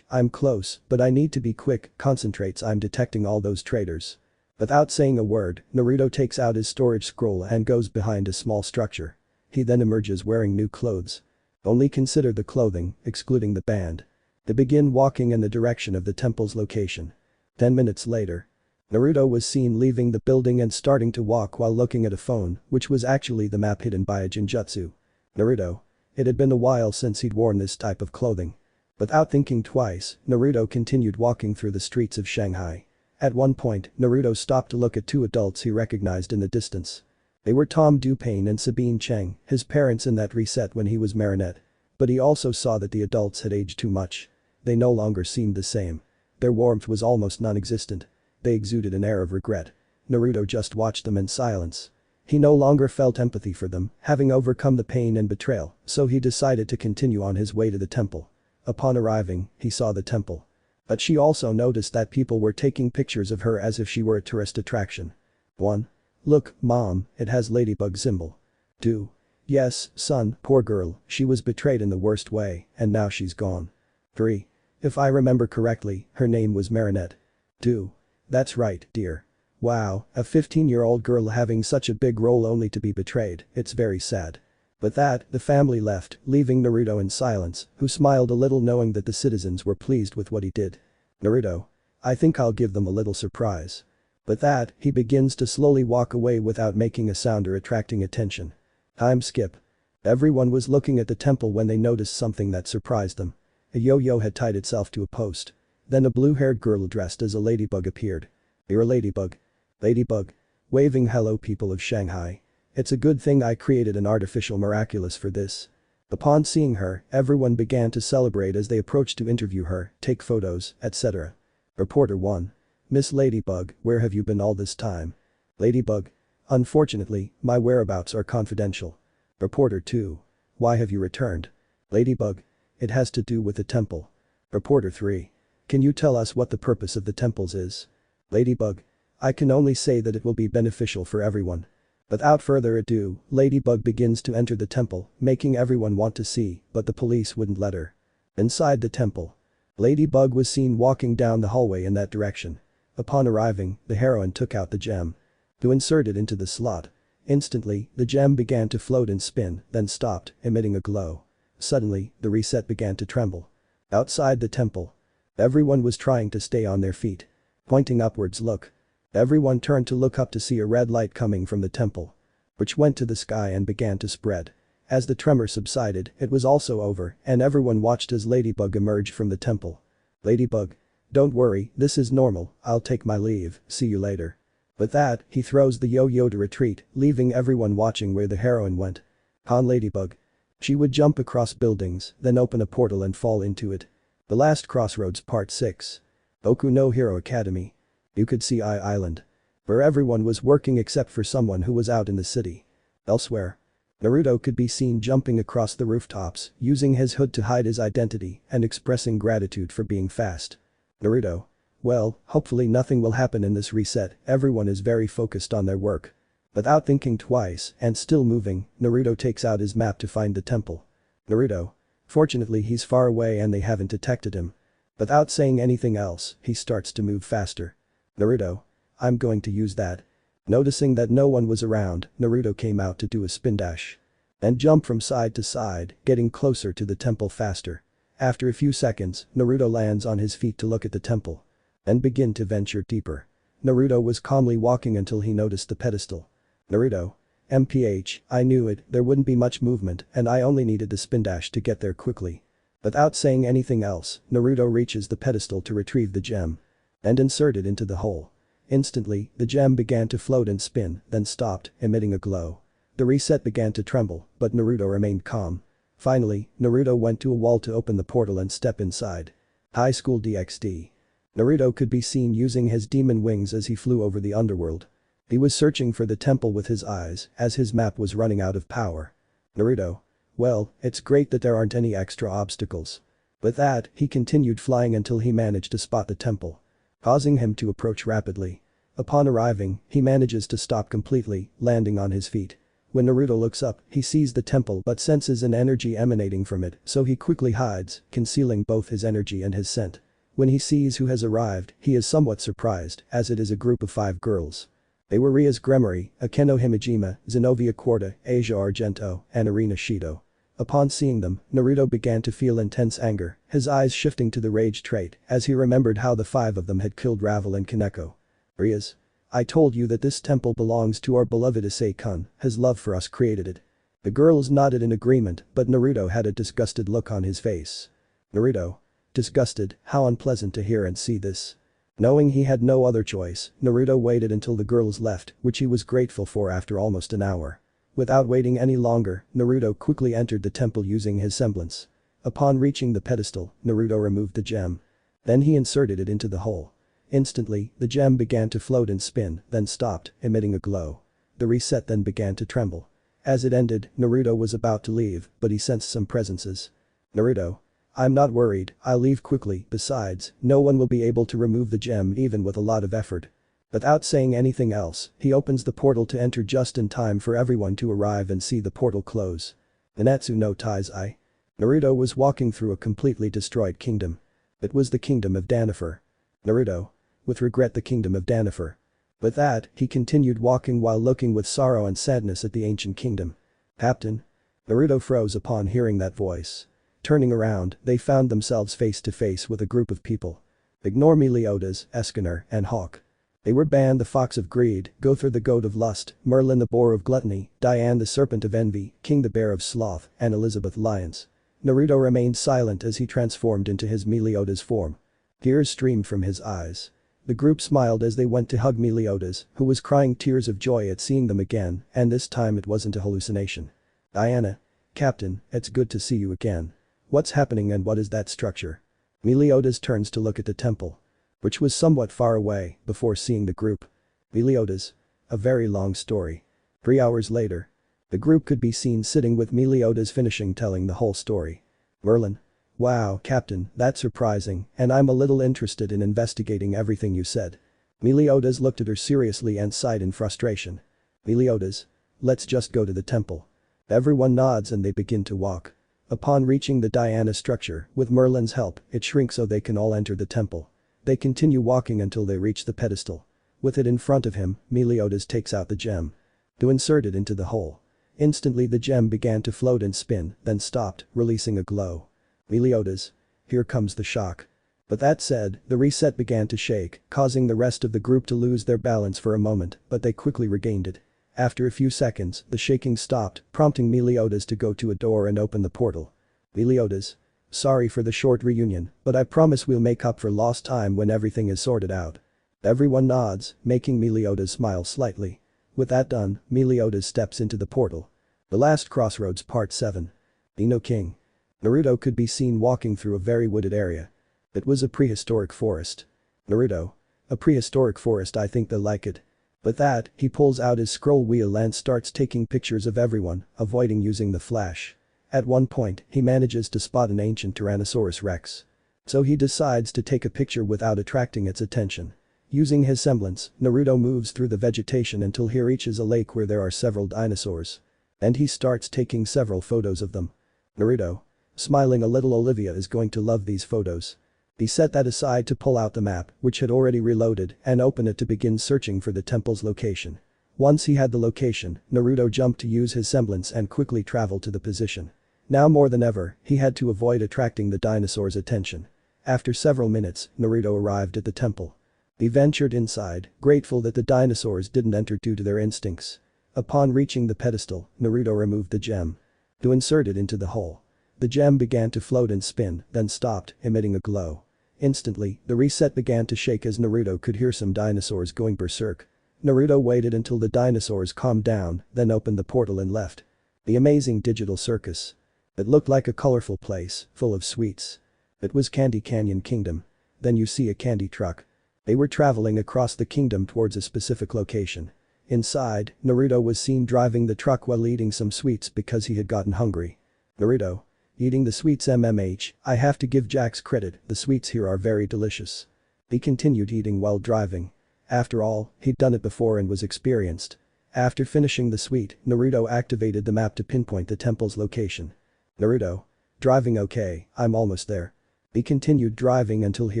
I'm close, but I need to be quick, concentrates, I'm detecting all those traitors. Without saying a word, Naruto takes out his storage scroll and goes behind a small structure. He then emerges wearing new clothes. Only consider the clothing, excluding the band. They begin walking in the direction of the temple's location. 10 minutes later. Naruto was seen leaving the building and starting to walk while looking at a phone, which was actually the map hidden by a Genjutsu. Naruto. It had been a while since he'd worn this type of clothing. Without thinking twice, Naruto continued walking through the streets of Shanghai. At one point, Naruto stopped to look at two adults he recognized in the distance. They were Tom Dupain and Sabine Cheng, his parents in that reset when he was marionette. But he also saw that the adults had aged too much. They no longer seemed the same. Their warmth was almost non-existent. They exuded an air of regret. Naruto just watched them in silence. He no longer felt empathy for them, having overcome the pain and betrayal, so he decided to continue on his way to the temple. Upon arriving, he saw the temple. But she also noticed that people were taking pictures of her as if she were a tourist attraction. 1. Look, Mom, it has Ladybug symbol. 2. Yes, son, poor girl, she was betrayed in the worst way, and now she's gone. 3. If I remember correctly, her name was Marinette. 2. That's right, dear. Wow, a 15-year-old girl having such a big role only to be betrayed, it's very sad. With that, the family left, leaving Naruto in silence, who smiled a little knowing that the citizens were pleased with what he did. Naruto. I think I'll give them a little surprise. With that, he begins to slowly walk away without making a sound or attracting attention. Time skip. Everyone was looking at the temple when they noticed something that surprised them. A yo-yo had tied itself to a post. Then a blue-haired girl dressed as a ladybug appeared. You're a ladybug. Ladybug. Waving hello people of Shanghai. It's a good thing I created an artificial miraculous for this. Upon seeing her, everyone began to celebrate as they approached to interview her, take photos, etc. Reporter 1. Miss Ladybug, where have you been all this time? Ladybug. Unfortunately, my whereabouts are confidential. Reporter 2. Why have you returned? Ladybug. It has to do with the temple. Reporter 3. Can you tell us what the purpose of the temples is? Ladybug. I can only say that it will be beneficial for everyone. Without further ado, Ladybug begins to enter the temple, making everyone want to see, but the police wouldn't let her. Inside the temple. Ladybug was seen walking down the hallway in that direction. Upon arriving, the heroine took out the gem. To insert it into the slot. Instantly, the gem began to float and spin, then stopped, emitting a glow. Suddenly, the reset began to tremble. Outside the temple. Everyone was trying to stay on their feet. Pointing upwards look. Everyone turned to look up to see a red light coming from the temple. Which went to the sky and began to spread. As the tremor subsided, it was also over, and everyone watched as Ladybug emerged from the temple. Ladybug. Don't worry, this is normal, I'll take my leave, see you later. With that, he throws the yo-yo to retreat, leaving everyone watching where the heroine went. On Ladybug. She would jump across buildings, then open a portal and fall into it. The Last Crossroads Part 6. Boku no Hero Academy. You could see Island. Where everyone was working except for someone who was out in the city. Elsewhere. Naruto could be seen jumping across the rooftops, using his hood to hide his identity and expressing gratitude for being fast. Naruto. Well, hopefully nothing will happen in this reset, everyone is very focused on their work. Without thinking twice, and still moving, Naruto takes out his map to find the temple. Naruto. Fortunately he's far away and they haven't detected him. Without saying anything else, he starts to move faster. Naruto. I'm going to use that. Noticing that no one was around, Naruto came out to do a spin dash. And jump from side to side, getting closer to the temple faster. After a few seconds, Naruto lands on his feet to look at the temple. And begin to venture deeper. Naruto was calmly walking until he noticed the pedestal. Naruto. MPH, I knew it, there wouldn't be much movement and I only needed the spin dash to get there quickly. Without saying anything else, Naruto reaches the pedestal to retrieve the gem. And insert it into the hole. Instantly, the gem began to float and spin, then stopped, emitting a glow. The reset began to tremble, but Naruto remained calm. Finally, Naruto went to a wall to open the portal and step inside. High School DxD. Naruto could be seen using his demon wings as he flew over the underworld. He was searching for the temple with his eyes, as his map was running out of power. Naruto. Well, it's great that there aren't any extra obstacles. With that, he continued flying until he managed to spot the temple. Causing him to approach rapidly. Upon arriving, he manages to stop completely, landing on his feet. When Naruto looks up, he sees the temple but senses an energy emanating from it, so he quickly hides, concealing both his energy and his scent. When he sees who has arrived, he is somewhat surprised, as it is a group of 5 girls. They were Rias Gremory, Akeno Himejima, Zenobia Quarta, Asia Argento, and Irina Shido. Upon seeing them, Naruto began to feel intense anger, his eyes shifting to the rage trait as he remembered how the 5 of them had killed Ravel and Kaneko. Rias. I told you that this temple belongs to our beloved Issei-kun, his love for us created it. The girls nodded in agreement, but Naruto had a disgusted look on his face. Naruto. Disgusted, how unpleasant to hear and see this. Knowing he had no other choice, Naruto waited until the girls left, which he was grateful for after almost an hour. Without waiting any longer, Naruto quickly entered the temple using his semblance. Upon reaching the pedestal, Naruto removed the gem. Then he inserted it into the hole. Instantly, the gem began to float and spin, then stopped, emitting a glow. The reset then began to tremble. As it ended, Naruto was about to leave, but he sensed some presences. Naruto. I'm not worried, I'll leave quickly, besides, no one will be able to remove the gem even with a lot of effort. Without saying anything else, he opens the portal to enter just in time for everyone to arrive and see the portal close. Nanatsu no Taizai. Naruto was walking through a completely destroyed kingdom. It was the kingdom of Danifer. Naruto. With regret, the kingdom of Danifer. With that, he continued walking while looking with sorrow and sadness at the ancient kingdom. Captain? Naruto froze upon hearing that voice. Turning around, they found themselves face to face with a group of people. Ignore Meliodas, Escanor, and Hawk. They were Ban the Fox of Greed, Gother the Goat of Lust, Merlin the Boar of Gluttony, Diane the Serpent of Envy, King the Bear of Sloth, and Elizabeth Lyons. Naruto remained silent as he transformed into his Meliodas form. Tears streamed from his eyes. The group smiled as they went to hug Meliodas, who was crying tears of joy at seeing them again, and this time it wasn't a hallucination. Diana. Captain, it's good to see you again. What's happening and what is that structure? Meliodas turns to look at the temple. Which was somewhat far away, before seeing the group. Meliodas. A very long story. 3 hours later. The group could be seen sitting with Meliodas finishing telling the whole story. Merlin. Wow, Captain, that's surprising, and I'm a little interested in investigating everything you said. Meliodas looked at her seriously and sighed in frustration. Meliodas. Let's just go to the temple. Everyone nods and they begin to walk. Upon reaching the Diana structure, with Merlin's help, it shrinks so they can all enter the temple. They continue walking until they reach the pedestal. With it in front of him, Meliodas takes out the gem. To insert it into the hole. Instantly the gem began to float and spin, then stopped, releasing a glow. Meliodas. Here comes the shock. But that said, the reset began to shake, causing the rest of the group to lose their balance for a moment, but they quickly regained it. After a few seconds, the shaking stopped, prompting Meliodas to go to a door and open the portal. Meliodas. Sorry for the short reunion, but I promise we'll make up for lost time when everything is sorted out. Everyone nods, making Meliodas smile slightly. With that done, Meliodas steps into the portal. The Last Crossroads Part 7. Ino King. Naruto could be seen walking through a very wooded area. It was a prehistoric forest. Naruto. A prehistoric forest, I think they'll like it. With that, he pulls out his scroll wheel and starts taking pictures of everyone, avoiding using the flash. At one point, he manages to spot an ancient Tyrannosaurus Rex. So he decides to take a picture without attracting its attention. Using his semblance, Naruto moves through the vegetation until he reaches a lake where there are several dinosaurs. And he starts taking several photos of them. Naruto. Smiling a little, Olivia is going to love these photos. He set that aside to pull out the map, which had already reloaded, and open it to begin searching for the temple's location. Once he had the location, Naruto jumped to use his semblance and quickly traveled to the position. Now more than ever, he had to avoid attracting the dinosaurs' attention. After several minutes, Naruto arrived at the temple. He ventured inside, grateful that the dinosaurs didn't enter due to their instincts. Upon reaching the pedestal, Naruto removed the gem. To insert it into the hole. The gem began to float and spin, then stopped, emitting a glow. Instantly, the reset began to shake as Naruto could hear some dinosaurs going berserk. Naruto waited until the dinosaurs calmed down, then opened the portal and left. The amazing digital circus. It looked like a colorful place, full of sweets. It was Candy Canyon Kingdom. Then you see a candy truck. They were traveling across the kingdom towards a specific location. Inside, Naruto was seen driving the truck while eating some sweets because he had gotten hungry. Naruto. Eating the sweets MMH, I have to give Jax credit, the sweets here are very delicious. He continued eating while driving. After all, he'd done it before and was experienced. After finishing the sweet, Naruto activated the map to pinpoint the temple's location. Naruto. Driving okay, I'm almost there. He continued driving until he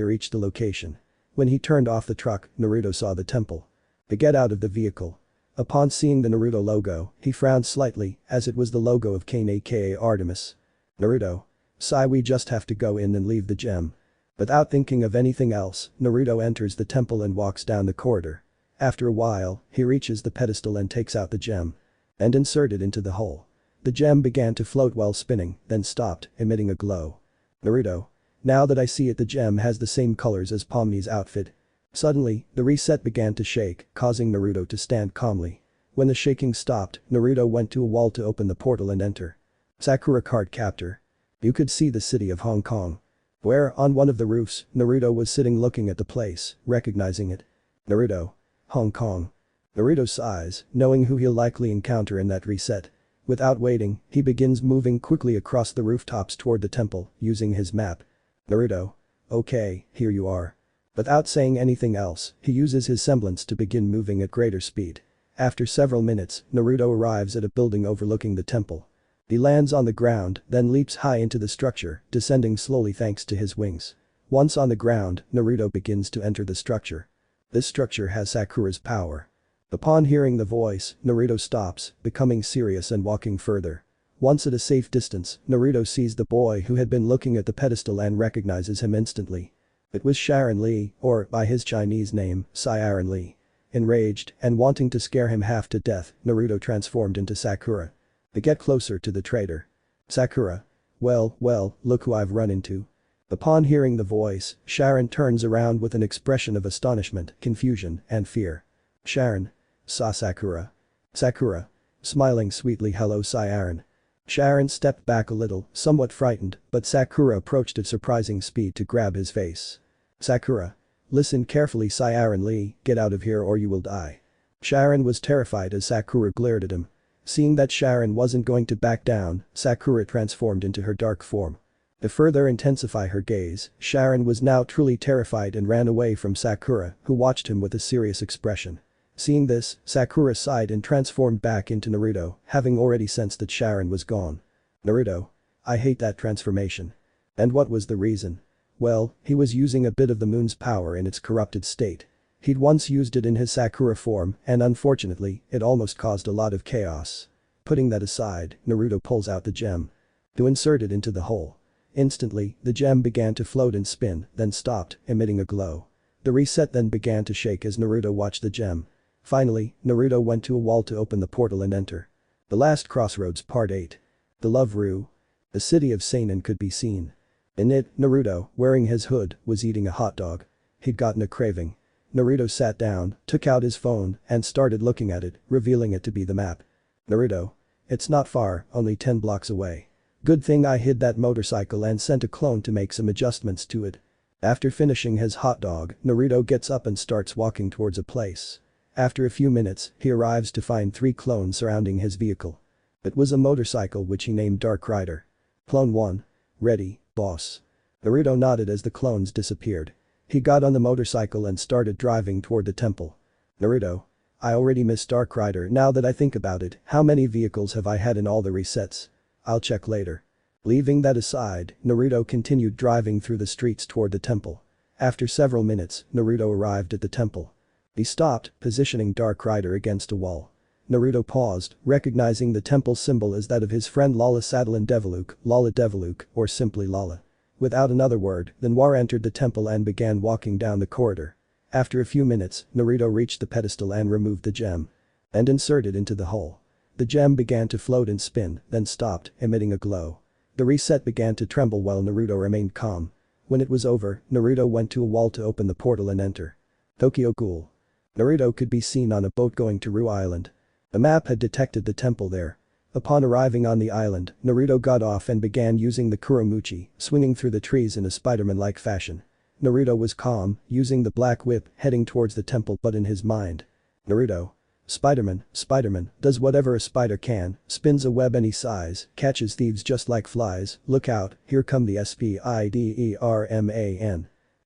reached the location. When he turned off the truck, Naruto saw the temple. To get out of the vehicle. Upon seeing the Naruto logo, he frowned slightly, as it was the logo of Cain aka Artemis. Naruto. Sigh, we just have to go in and leave the gem. Without thinking of anything else, Naruto enters the temple and walks down the corridor. After a while, he reaches the pedestal and takes out the gem. And insert it into the hole. The gem began to float while spinning, then stopped, emitting a glow. Naruto. Now that I see it, the gem has the same colors as Pomni's outfit. Suddenly, the reset began to shake, causing Naruto to stand calmly. When the shaking stopped, Naruto went to a wall to open the portal and enter. Sakura card captor. You could see the city of Hong Kong. Where, on one of the roofs, Naruto was sitting looking at the place, recognizing it. Naruto. Hong Kong. Naruto sighs, knowing who he'll likely encounter in that reset. Without waiting, he begins moving quickly across the rooftops toward the temple, using his map. Naruto. Okay, here you are. Without saying anything else, he uses his semblance to begin moving at greater speed. After several minutes, Naruto arrives at a building overlooking the temple. He lands on the ground, then leaps high into the structure, descending slowly thanks to his wings. Once on the ground, Naruto begins to enter the structure. This structure has Sakura's power. Upon hearing the voice, Naruto stops, becoming serious and walking further. Once at a safe distance, Naruto sees the boy who had been looking at the pedestal and recognizes him instantly. It was Sharon Lee, or, by his Chinese name, Sharon Lee. Enraged, and wanting to scare him half to death, Naruto transformed into Sakura. They get closer to the traitor. Sakura. Well, look who I've run into. Upon hearing the voice, Sharon turns around with an expression of astonishment, confusion, and fear. Sharon. Sakura. Sakura. Smiling sweetly, hello Sharon. Sharon stepped back a little, somewhat frightened, but Sakura approached at surprising speed to grab his face. Sakura. Listen carefully Sharon Lee, get out of here or you will die. Sharon was terrified as Sakura glared at him. Seeing that Sharon wasn't going to back down, Sakura transformed into her dark form. To further intensify her gaze, Sharon was now truly terrified and ran away from Sakura, who watched him with a serious expression. Seeing this, Sakura sighed and transformed back into Naruto, having already sensed that Sharon was gone. Naruto. I hate that transformation. And what was the reason? Well, he was using a bit of the moon's power in its corrupted state. He'd once used it in his Sakura form and unfortunately, it almost caused a lot of chaos. Putting that aside, Naruto pulls out the gem. To insert it into the hole. Instantly, the gem began to float and spin, then stopped, emitting a glow. The reset then began to shake as Naruto watched the gem. Finally, Naruto went to a wall to open the portal and enter. The Last Crossroads Part 8. The Love Rue. The city of Seinen could be seen. In it, Naruto, wearing his hood, was eating a hot dog. He'd gotten a craving. Naruto sat down, took out his phone, and started looking at it, revealing it to be the map. Naruto. It's not far, only 10 blocks away. Good thing I hid that motorcycle and sent a clone to make some adjustments to it. After finishing his hot dog, Naruto gets up and starts walking towards a place. After a few minutes, he arrives to find 3 clones surrounding his vehicle. It was a motorcycle which he named Dark Rider. Clone 1. Ready, boss. Naruto nodded as the clones disappeared. He got on the motorcycle and started driving toward the temple. Naruto. I already miss Dark Rider now that I think about it, how many vehicles have I had in all the resets? I'll check later. Leaving that aside, Naruto continued driving through the streets toward the temple. After several minutes, Naruto arrived at the temple. He stopped, positioning Dark Rider against a wall. Naruto paused, recognizing the temple symbol as that of his friend Lala Sadalin Deviluk, or simply Lala. Without another word, the Noir entered the temple and began walking down the corridor. After a few minutes, Naruto reached the pedestal and removed the gem. And inserted into the hole. The gem began to float and spin, then stopped, emitting a glow. The reset began to tremble while Naruto remained calm. When it was over, Naruto went to a wall to open the portal and enter. Tokyo Ghoul. Naruto could be seen on a boat going to Rue Island. A map had detected the temple there. Upon arriving on the island, Naruto got off and began using the Kuromuchi, swinging through the trees in a Spider-Man-like fashion. Naruto was calm, using the black whip, heading towards the temple but in his mind. Naruto. Spider-Man, does whatever a spider can, spins a web any size, catches thieves just like flies, look out, here come the Spiderman.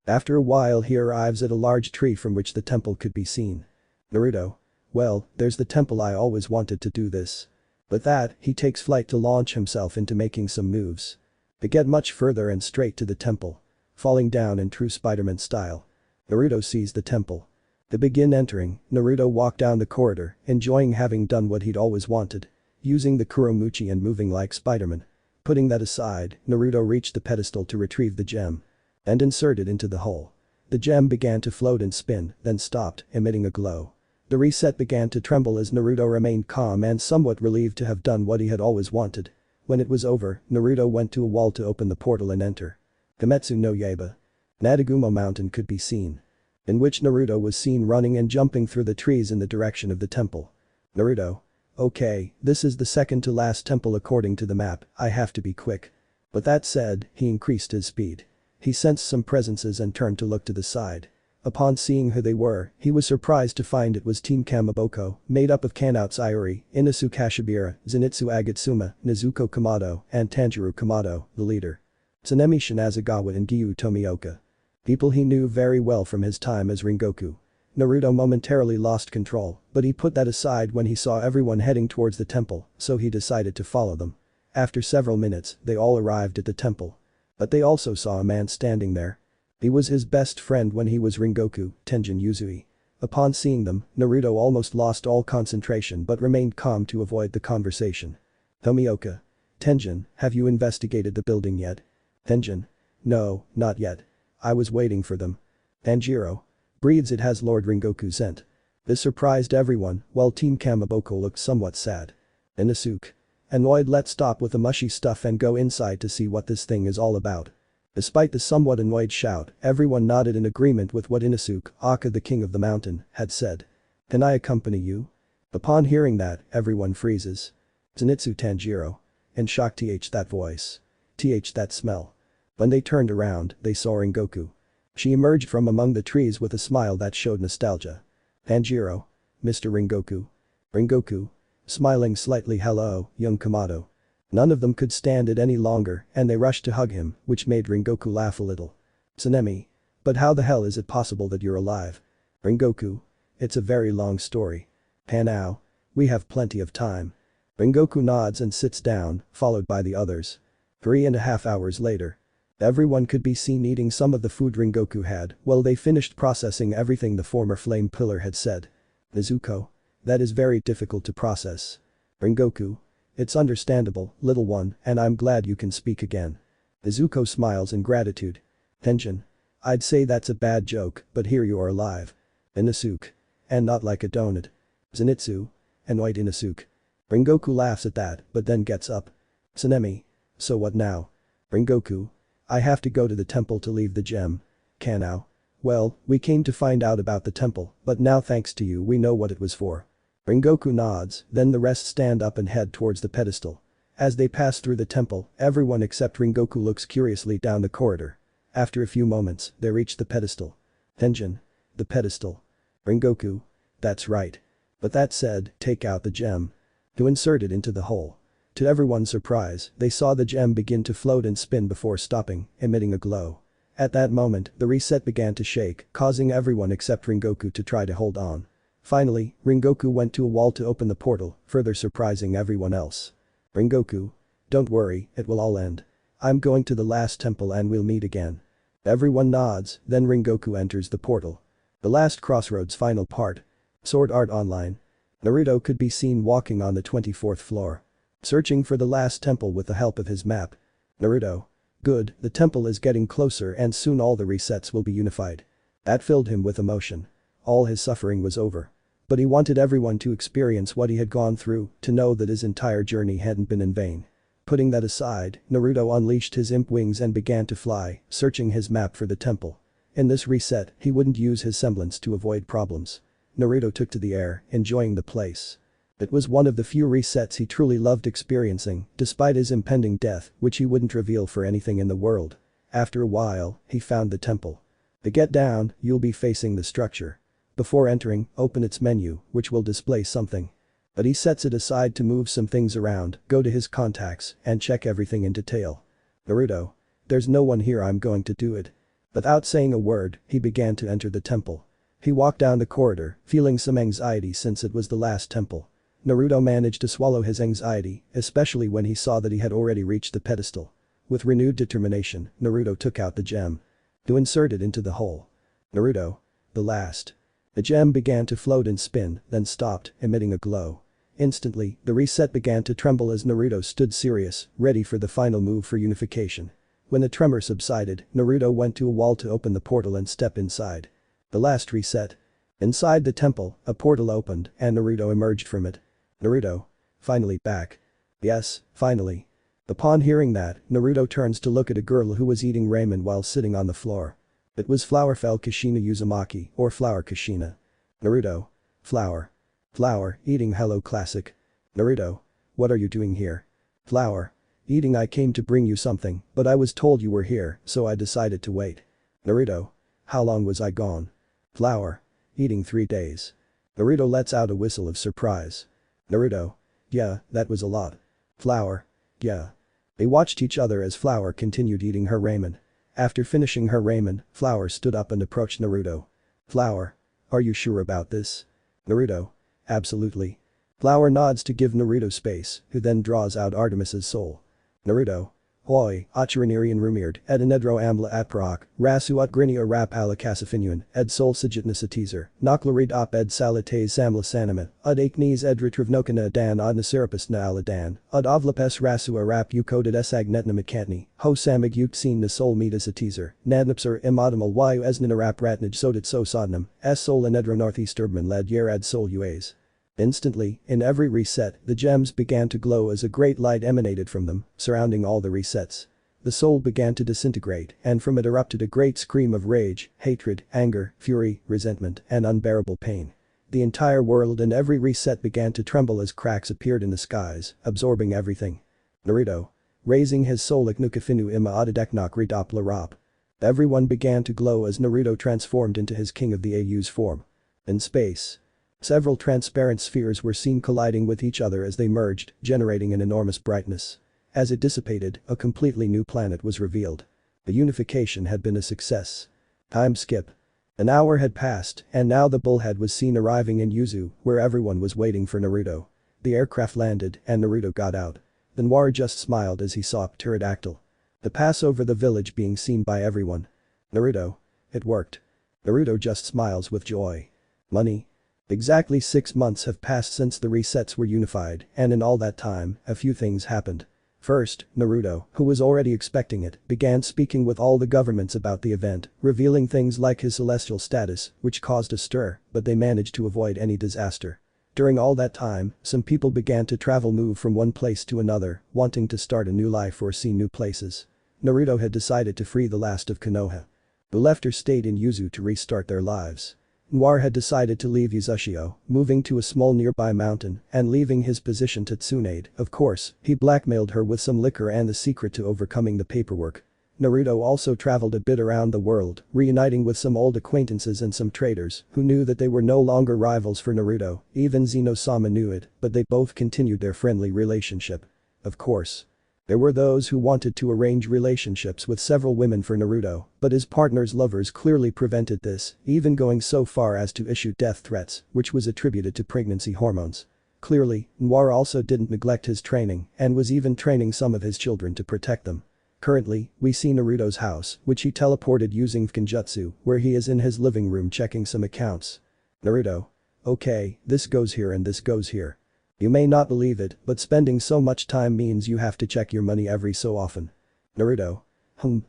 After a while he arrives at a large tree from which the temple could be seen. Naruto. Well, there's the temple I always wanted to do this. With that, he takes flight to launch himself into making some moves. To get much further and straight to the temple. Falling down in true Spider-Man style. Naruto sees the temple. To begin entering, Naruto walked down the corridor, enjoying having done what he'd always wanted. Using the Kuromuchi and moving like Spider-Man. Putting that aside, Naruto reached the pedestal to retrieve the gem. And insert it into the hole. The gem began to float and spin, then stopped, emitting a glow. The reset began to tremble as Naruto remained calm and somewhat relieved to have done what he had always wanted. When it was over, Naruto went to a wall to open the portal and enter. Kimetsu no Yaiba. Nadagumo Mountain could be seen. in which Naruto was seen running and jumping through the trees in the direction of the temple. Naruto. Okay, this is the second to last temple according to the map, I have to be quick. But that said, he increased his speed. He sensed some presences and turned to look to the side. Upon seeing who they were, he was surprised to find it was Team Kamaboko, made up of Kanouts Iori, Inasu Kashibira, Zenitsu Agatsuma, Nezuko Kamado, and Tanjiro Kamado, the leader. Tsunemi Shinazagawa and Gyu Tomioka. People he knew very well from his time as Rengoku. Naruto momentarily lost control, but he put that aside when he saw everyone heading towards the temple, so he decided to follow them. After several minutes, they all arrived at the temple. But they also saw a man standing there. He was his best friend when he was Rengoku, Tenjin Uzui. Upon seeing them, Naruto almost lost all concentration but remained calm to avoid the conversation. Tomioka. Tenjin, have you investigated the building yet? Tenjin. No, not yet. I was waiting for them. Tanjiro. Breathes it has Lord Rengoku sent. This surprised everyone, while Team Kamaboko looked somewhat sad. Inosuke. Annoyed, let's stop with the mushy stuff and go inside to see what this thing is all about. Despite the somewhat annoyed shout, everyone nodded in agreement with what Inosuke, Aka the king of the mountain, had said. Can I accompany you? Upon hearing that, everyone freezes. Zenitsu Tanjiro. In shock, that voice. That smell. When they turned around, they saw Rengoku. She emerged from among the trees with a smile that showed nostalgia. Tanjiro. Mr. Rengoku. Rengoku. Smiling slightly, hello, young Kamado. None of them could stand it any longer and they rushed to hug him, which made Rengoku laugh a little. Tsunemi. But how the hell is it possible that you're alive? Rengoku. It's a very long story. Hanao. We have plenty of time. Rengoku nods and sits down, followed by the others. 3.5 hours later. Everyone could be seen eating some of the food Rengoku had while they finished processing everything the former flame pillar had said. Nezuko. That is very difficult to process. Rengoku. It's understandable, little one, and I'm glad you can speak again. Nezuko smiles in gratitude. Tenjin. I'd say that's a bad joke, but here you are alive. Inosuke. And not like a donut. Zenitsu. Annoyed Inosuke. Rengoku laughs at that, but then gets up. Tsunemi. So what now? Rengoku. I have to go to the temple to leave the gem. Kanao. Well, we came to find out about the temple, but now thanks to you we know what it was for. Rengoku nods, then the rest stand up and head towards the pedestal. As they pass through the temple, everyone except Rengoku looks curiously down the corridor. After a few moments, they reach the pedestal. Tenjin. The pedestal. Rengoku. That's right. But that said, take out the gem. To insert it into the hole. To everyone's surprise, they saw the gem begin to float and spin before stopping, emitting a glow. At that moment, the reset began to shake, causing everyone except Rengoku to try to hold on. Finally, Rengoku went to a wall to open the portal, further surprising everyone else. Rengoku. Don't worry, it will all end. I'm going to the last temple and we'll meet again. Everyone nods, then Rengoku enters the portal. The last crossroads final part. Sword Art Online. Naruto could be seen walking on the 24th floor. Searching for the last temple with the help of his map. Naruto. Good, the temple is getting closer and soon all the resets will be unified. That filled him with emotion. All his suffering was over. But he wanted everyone to experience what he had gone through, to know that his entire journey hadn't been in vain. Putting that aside, Naruto unleashed his imp wings and began to fly, searching his map for the temple. In this reset, he wouldn't use his semblance to avoid problems. Naruto took to the air, enjoying the place. It was one of the few resets he truly loved experiencing, despite his impending death, which he wouldn't reveal for anything in the world. After a while, he found the temple. To get down, you'll be facing the structure. Before entering, open its menu, which will display something. But he sets it aside to move some things around, go to his contacts, and check everything in detail. Naruto. There's no one here, I'm going to do it. Without saying a word, he began to enter the temple. He walked down the corridor, feeling some anxiety since it was the last temple. Naruto managed to swallow his anxiety, especially when he saw that he had already reached the pedestal. With renewed determination, Naruto took out the gem. To insert it into the hole. Naruto. The last. The gem began to float and spin, then stopped, emitting a glow. Instantly, the reset began to tremble as Naruto stood serious, ready for the final move for unification. When the tremor subsided, Naruto went to a wall to open the portal and step inside. The last reset. Inside the temple, a portal opened and Naruto emerged from it. Naruto. Finally back. Yes, finally. Upon hearing that, Naruto turns to look at a girl who was eating ramen while sitting on the floor. It was Flower fell Kushina Uzumaki, or Flower Kushina. Naruto. Flower. Flower, eating hello classic. Naruto. What are you doing here? Flower. Eating I came to bring you something, but I was told you were here, so I decided to wait. Naruto. How long was I gone? Flower. Eating 3 days. Naruto lets out a whistle of surprise. Naruto. Yeah, that was a lot. Flower. Yeah. They watched each other as Flower continued eating her ramen. After finishing her ramen, Flower stood up and approached Naruto. Flower. Are you sure about this? Naruto. Absolutely. Flower nods to give Naruto space, who then draws out Artemis's soul. Naruto. Hoi, Achiranirian Rumired, ed Enedro Amla Atprak, Rasu Atgrinia Rap Alakasifinuan, ed Sol Sigitnus Teaser, Noclarid Op ed Salates Samla Sanamet, Ud Aknes ed Retrivnokana Dan Ad Nasirapus Na Aladan, Ud Avlapes Rasu Arap Ucoded Esag Netna Makantni, Ho Samig Uktsin Nasol Metas a Teaser, Nadnapsur Imodimal Yu Esnanarap Ratnij Sodit So Sodnam, Es Sol Enedro Northeast Urban Led Yer Ad Sol Uas. Instantly, in every reset, the gems began to glow as a great light emanated from them, surrounding all the resets. The soul began to disintegrate, and from it erupted a great scream of rage, hatred, anger, fury, resentment, and unbearable pain. The entire world and every reset began to tremble as cracks appeared in the skies, absorbing everything. Naruto. Raising his soul Iknukafinu ima Adadeknok Redop Larop. Everyone began to glow as Naruto transformed into his King of the AU's form. In space. Several transparent spheres were seen colliding with each other as they merged, generating an enormous brightness. As it dissipated, a completely new planet was revealed. The unification had been a success. Time skip. An hour had passed, and now the bullhead was seen arriving in Yuzu, where everyone was waiting for Naruto. The aircraft landed, and Naruto got out. The Noir just smiled as he saw Pterodactyl. The pass over the village being seen by everyone. Naruto. It worked. Naruto just smiles with joy. Money. Exactly 6 months have passed since the resets were unified, and in all that time, a few things happened. First, Naruto, who was already expecting it, began speaking with all the governments about the event, revealing things like his celestial status, which caused a stir, but they managed to avoid any disaster. During all that time, some people began to move from one place to another, wanting to start a new life or see new places. Naruto had decided to free the last of Konoha. The lefters stayed in Yuzu to restart their lives. Noir had decided to leave Uzushio, moving to a small nearby mountain and leaving his position to Tsunade. Of course, he blackmailed her with some liquor and the secret to overcoming the paperwork. Naruto also traveled a bit around the world, reuniting with some old acquaintances and some traders who knew that they were no longer rivals for Naruto. Even Zeno-sama knew it, but they both continued their friendly relationship. Of course. There were those who wanted to arrange relationships with several women for Naruto, but his partner's lovers clearly prevented this, even going so far as to issue death threats, which was attributed to pregnancy hormones. Clearly, Noir also didn't neglect his training and was even training some of his children to protect them. Currently, we see Naruto's house, which he teleported using Genjutsu, where he is in his living room checking some accounts. Naruto. Okay, this goes here and this goes here. You may not believe it, but spending so much time means you have to check your money every so often. Naruto.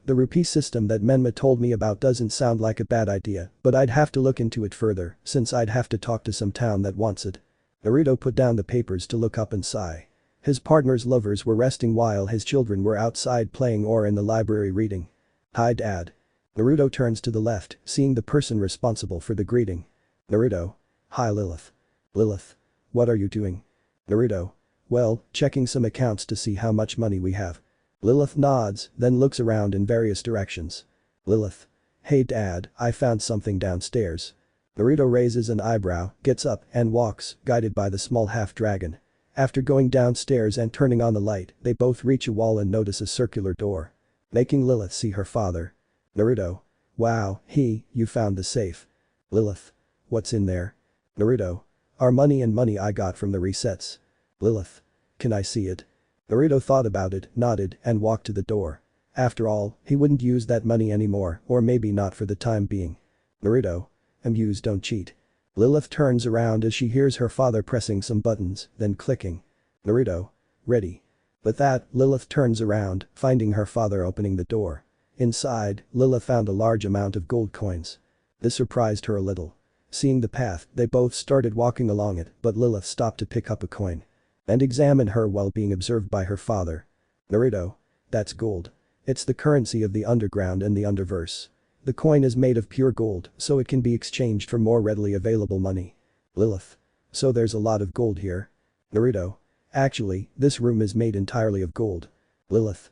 The rupee system that Menma told me about doesn't sound like a bad idea, but I'd have to look into it further, since I'd have to talk to some town that wants it. Naruto put down the papers to look up and sigh. His partner's lovers were resting while his children were outside playing or in the library reading. Hi Dad. Naruto turns to the left, seeing the person responsible for the greeting. Naruto. Hi Lilith. Lilith. What are you doing? Naruto. Well, checking some accounts to see how much money we have. Lilith nods, then looks around in various directions. Lilith. Hey Dad, I found something downstairs. Naruto raises an eyebrow, gets up, and walks, guided by the small half-dragon. After going downstairs and turning on the light, they both reach a wall and notice a circular door. Making Lilith see her father. Naruto. Wow, you found the safe. Lilith. What's in there? Naruto. Our money and money I got from the resets. Lilith. Can I see it? Naruto thought about it, nodded, and walked to the door. After all, he wouldn't use that money anymore, or maybe not for the time being. Naruto. Amuse don't cheat. Lilith turns around as she hears her father pressing some buttons, then clicking. Naruto. Ready. With that, Lilith turns around, finding her father opening the door. Inside, Lilith found a large amount of gold coins. This surprised her a little. Seeing the path, they both started walking along it, but Lilith stopped to pick up a coin. And examine her while being observed by her father. Naruto. That's gold. It's the currency of the underground and the underverse. The coin is made of pure gold, so it can be exchanged for more readily available money. Lilith. So there's a lot of gold here? Naruto. Actually, this room is made entirely of gold. Lilith.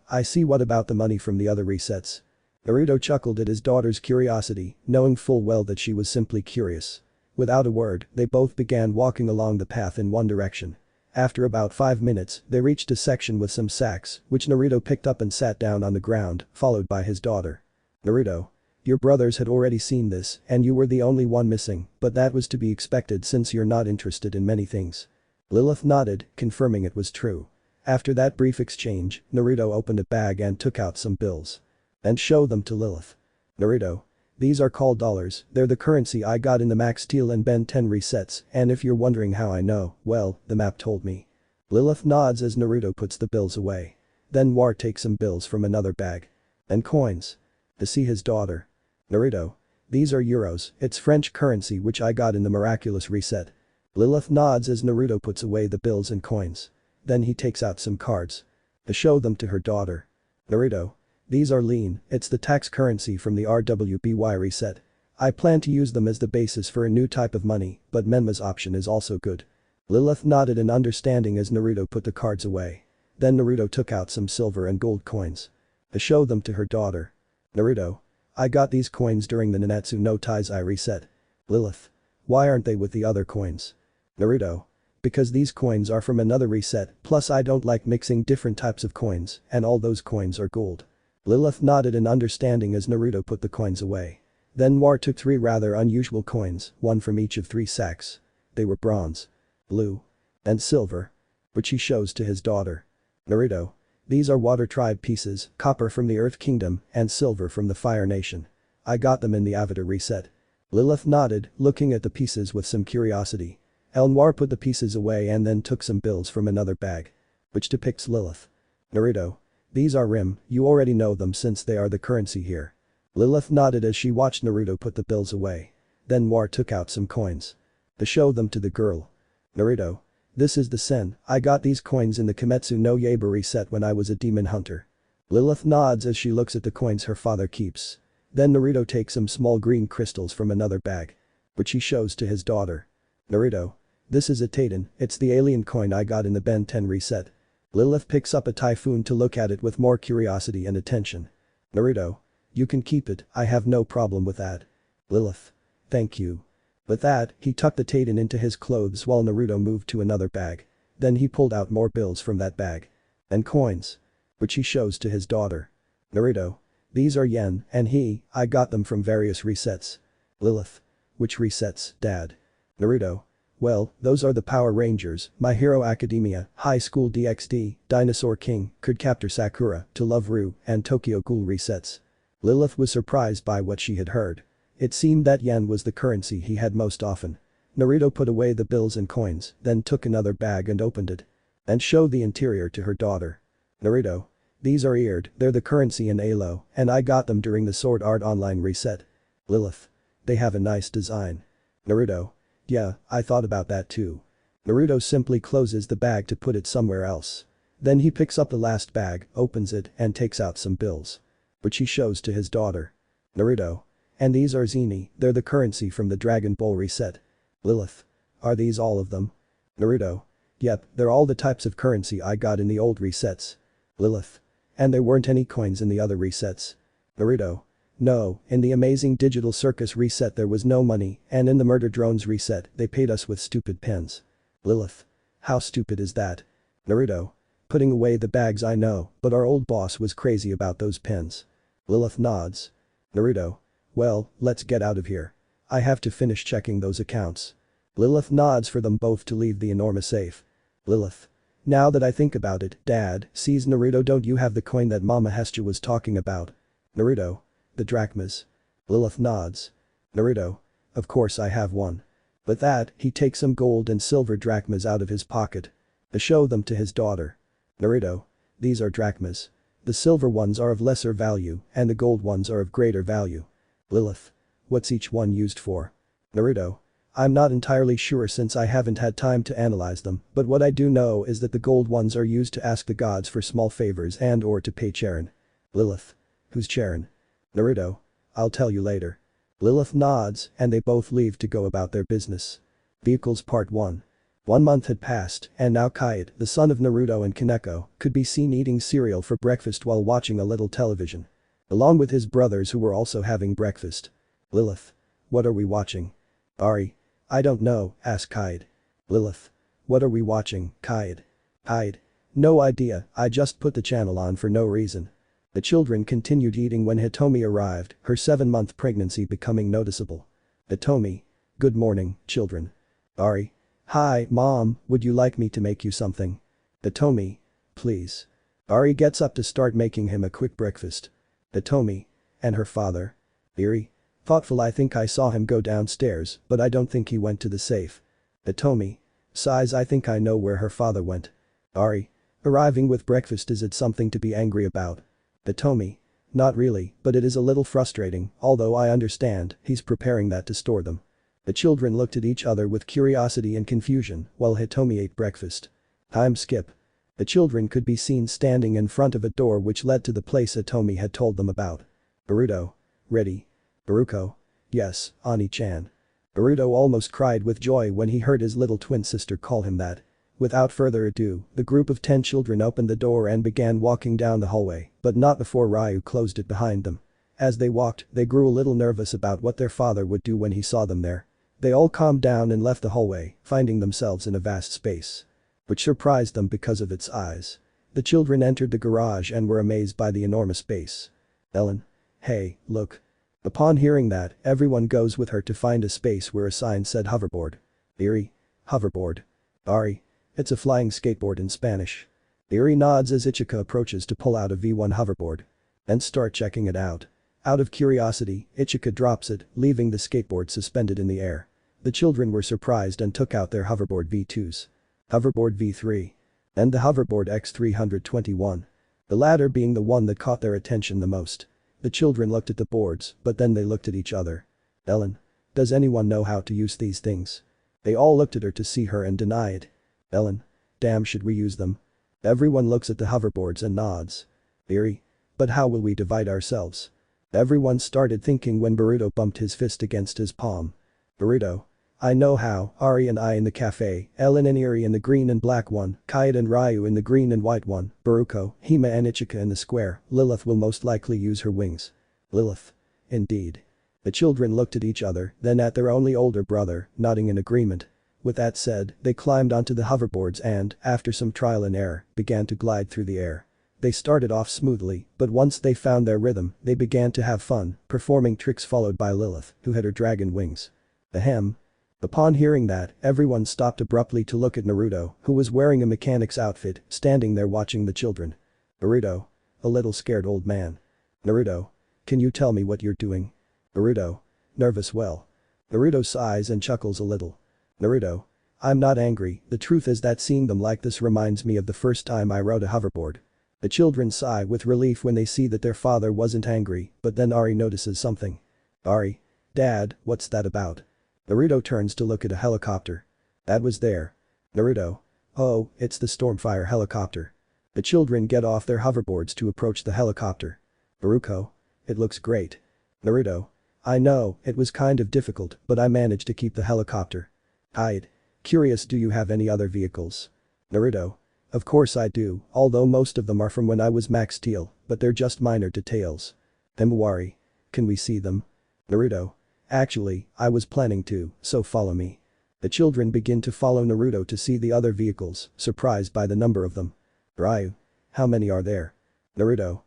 I see. What about the money from the other resets? Naruto chuckled at his daughter's curiosity, knowing full well that she was simply curious. Without a word, they both began walking along the path in one direction. After about 5 minutes, they reached a section with some sacks, which Naruto picked up and sat down on the ground, followed by his daughter. Naruto. Your brothers had already seen this, and you were the only one missing, but that was to be expected since you're not interested in many things. Lilith nodded, confirming it was true. After that brief exchange, Naruto opened a bag and took out some bills. And showed them to Lilith. Naruto. These are called dollars, they're the currency I got in the Max Steel and Ben 10 resets, and if you're wondering how I know, well, the map told me. Lilith nods as Naruto puts the bills away. Then War takes some bills from another bag. And coins. To see his daughter. Naruto. These are euros, it's French currency which I got in the miraculous reset. Lilith nods as Naruto puts away the bills and coins. Then he takes out some cards. To show them to her daughter. Naruto. These are lean, it's the tax currency from the RWBY reset. I plan to use them as the basis for a new type of money, but Menma's option is also good. Lilith nodded in understanding as Naruto put the cards away. Then Naruto took out some silver and gold coins. To show them to her daughter. Naruto. I got these coins during the Nanatsu no Taizai reset. Lilith. Why aren't they with the other coins? Naruto. Because these coins are from another reset, plus I don't like mixing different types of coins, and all those coins are gold. Lilith nodded in understanding as Naruto put the coins away. Then War took 3 rather unusual coins, one from each of 3 sacks. They were bronze, blue, and silver. Which he shows to his daughter. Naruto. These are Water Tribe pieces, copper from the Earth Kingdom, and silver from the Fire Nation. I got them in the Avatar reset. Lilith nodded, looking at the pieces with some curiosity. Elnoir put the pieces away and then took some bills from another bag. Which depicts Lilith. Naruto. These are Rim, you already know them since they are the currency here. Lilith nodded as she watched Naruto put the bills away. Then War took out some coins. To show them to the girl. Naruto. This is the sen, I got these coins in the Kimetsu no Yaiba reset when I was a demon hunter. Lilith nods as she looks at the coins her father keeps. Then Naruto takes some small green crystals from another bag. Which he shows to his daughter. Naruto. This is a Taiden, it's the alien coin I got in the Ben 10 reset. Lilith picks up a typhoon to look at it with more curiosity and attention. Naruto. You can keep it, I have no problem with that. Lilith. Thank you. With that, he tucked the Taiden into his clothes while Naruto moved to another bag. Then he pulled out more bills from that bag. And coins. Which he shows to his daughter. Naruto. These are yen, and I got them from various resets. Lilith. Which resets, Dad? Naruto. Well, those are the Power Rangers, My Hero Academia, High School DxD, Dinosaur King, Could Capture Sakura, To Love Ru, and Tokyo Ghoul resets. Lilith was surprised by what she had heard. It seemed that yen was the currency he had most often. Naruto put away the bills and coins, then took another bag and opened it. And showed the interior to her daughter. Naruto. These are eared, they're the currency in Alo, and I got them during the Sword Art Online reset. Lilith. They have a nice design. Naruto. Yeah, I thought about that too. Naruto simply closes the bag to put it somewhere else. Then he picks up the last bag, opens it, and takes out some bills. Which he shows to his daughter. Naruto. And these are Zeni, they're the currency from the Dragon Ball reset. Lilith. Are these all of them? Naruto. Yep, they're all the types of currency I got in the old resets. Lilith. And there weren't any coins in the other resets. Naruto. No, in the Amazing Digital Circus reset there was no money, and in the Murder Drones reset they paid us with stupid pens. Lilith. How stupid is that? Naruto. Putting away the bags I know, but our old boss was crazy about those pens. Lilith nods. Naruto. Well, let's get out of here. I have to finish checking those accounts. Lilith nods for them both to leave the enormous safe. Lilith. Now that I think about it, Dad, sees Naruto, don't you have the coin that Mama Hestia was talking about? Naruto. The drachmas. Lilith nods. Naruto. Of course I have one. With that, he takes some gold and silver drachmas out of his pocket. To show them to his daughter. Naruto. These are drachmas. The silver ones are of lesser value, and the gold ones are of greater value. Lilith. What's each one used for? Naruto. I'm not entirely sure since I haven't had time to analyze them, but what I do know is that the gold ones are used to ask the gods for small favors and or to pay Charon. Lilith. Who's Charon? Naruto. I'll tell you later. Lilith nods and they both leave to go about their business. Vehicles Part 1. 1 month had passed and now Kaid, the son of Naruto and Kaneko, could be seen eating cereal for breakfast while watching a little television. Along with his brothers who were also having breakfast. Lilith. What are we watching? Ari. I don't know, asked Kaid. Lilith. What are we watching, Kaid? Kaid. No idea, I just put the channel on for no reason. The children continued eating when Hitomi arrived, her 7-month pregnancy becoming noticeable. Hitomi. Good morning, children. Ari. Hi, Mom, would you like me to make you something? Hitomi. Please. Ari gets up to start making him a quick breakfast. Hitomi. And her father? Iri. Thoughtful. I think I saw him go downstairs, but I don't think he went to the safe. Hitomi. Sighs. I think I know where her father went. Ari. Arriving with breakfast, is it something to be angry about? Hitomi. Not really, but it is a little frustrating, although I understand, he's preparing that to store them. The children looked at each other with curiosity and confusion while Hitomi ate breakfast. Time skip. The children could be seen standing in front of a door which led to the place Hitomi had told them about. Naruto. Ready? Baruko. Yes, Ani-chan. Naruto almost cried with joy when he heard his little twin sister call him that. Without further ado, the group of 10 children opened the door and began walking down the hallway, but not before Ryu closed it behind them. As they walked, they grew a little nervous about what their father would do when he saw them there. They all calmed down and left the hallway, finding themselves in a vast space. Which surprised them because of its size. The children entered the garage and were amazed by the enormous space. Ellen. Hey, look. Upon hearing that, everyone goes with her to find a space where a sign said hoverboard. Iri. Hoverboard. Ari. It's a flying skateboard in Spanish. Iri nods as Ichigo approaches to pull out a V1 hoverboard. And start checking it out. Out of curiosity, Ichigo drops it, leaving the skateboard suspended in the air. The children were surprised and took out their hoverboard V2s. Hoverboard V3. And the hoverboard X321. The latter being the one that caught their attention the most. The children looked at the boards, but then they looked at each other. Ellen. Does anyone know how to use these things? They all looked at her to see her and denied. Ellen. Damn, should we use them? Everyone looks at the hoverboards and nods. Iri. But how will we divide ourselves? Everyone started thinking when Boruto bumped his fist against his palm. Boruto. I know how, Ari and I in the cafe, Ellen and Iri in the green and black one, Kaid and Ryu in the green and white one, Baruko, Hima and Ichigo in the square, Lilith will most likely use her wings. Lilith. Indeed. The children looked at each other, then at their only older brother, nodding in agreement. With that said, they climbed onto the hoverboards and, after some trial and error, began to glide through the air. They started off smoothly, but once they found their rhythm, they began to have fun, performing tricks followed by Lilith, who had her dragon wings. Ahem. Upon hearing that, everyone stopped abruptly to look at Naruto, who was wearing a mechanic's outfit, standing there watching the children. Naruto. A little scared old man. Naruto. Can you tell me what you're doing? Naruto. Nervous. Well. Naruto sighs and chuckles a little. Naruto. I'm not angry, the truth is that seeing them like this reminds me of the first time I rode a hoverboard. The children sigh with relief when they see that their father wasn't angry, but then Ari notices something. Ari. Dad, what's that about? Naruto turns to look at a helicopter. That was there. Naruto. Oh, it's the Stormfire helicopter. The children get off their hoverboards to approach the helicopter. Baruko. It looks great. Naruto. I know, it was kind of difficult, but I managed to keep the helicopter. Kaid. Curious, do you have any other vehicles? Naruto. Of course I do, although most of them are from when I was Max Steel, but they're just minor details. Temawari. Can we see them? Naruto. Actually, I was planning to, so follow me. The children begin to follow Naruto to see the other vehicles, surprised by the number of them. Ryu. How many are there? Naruto.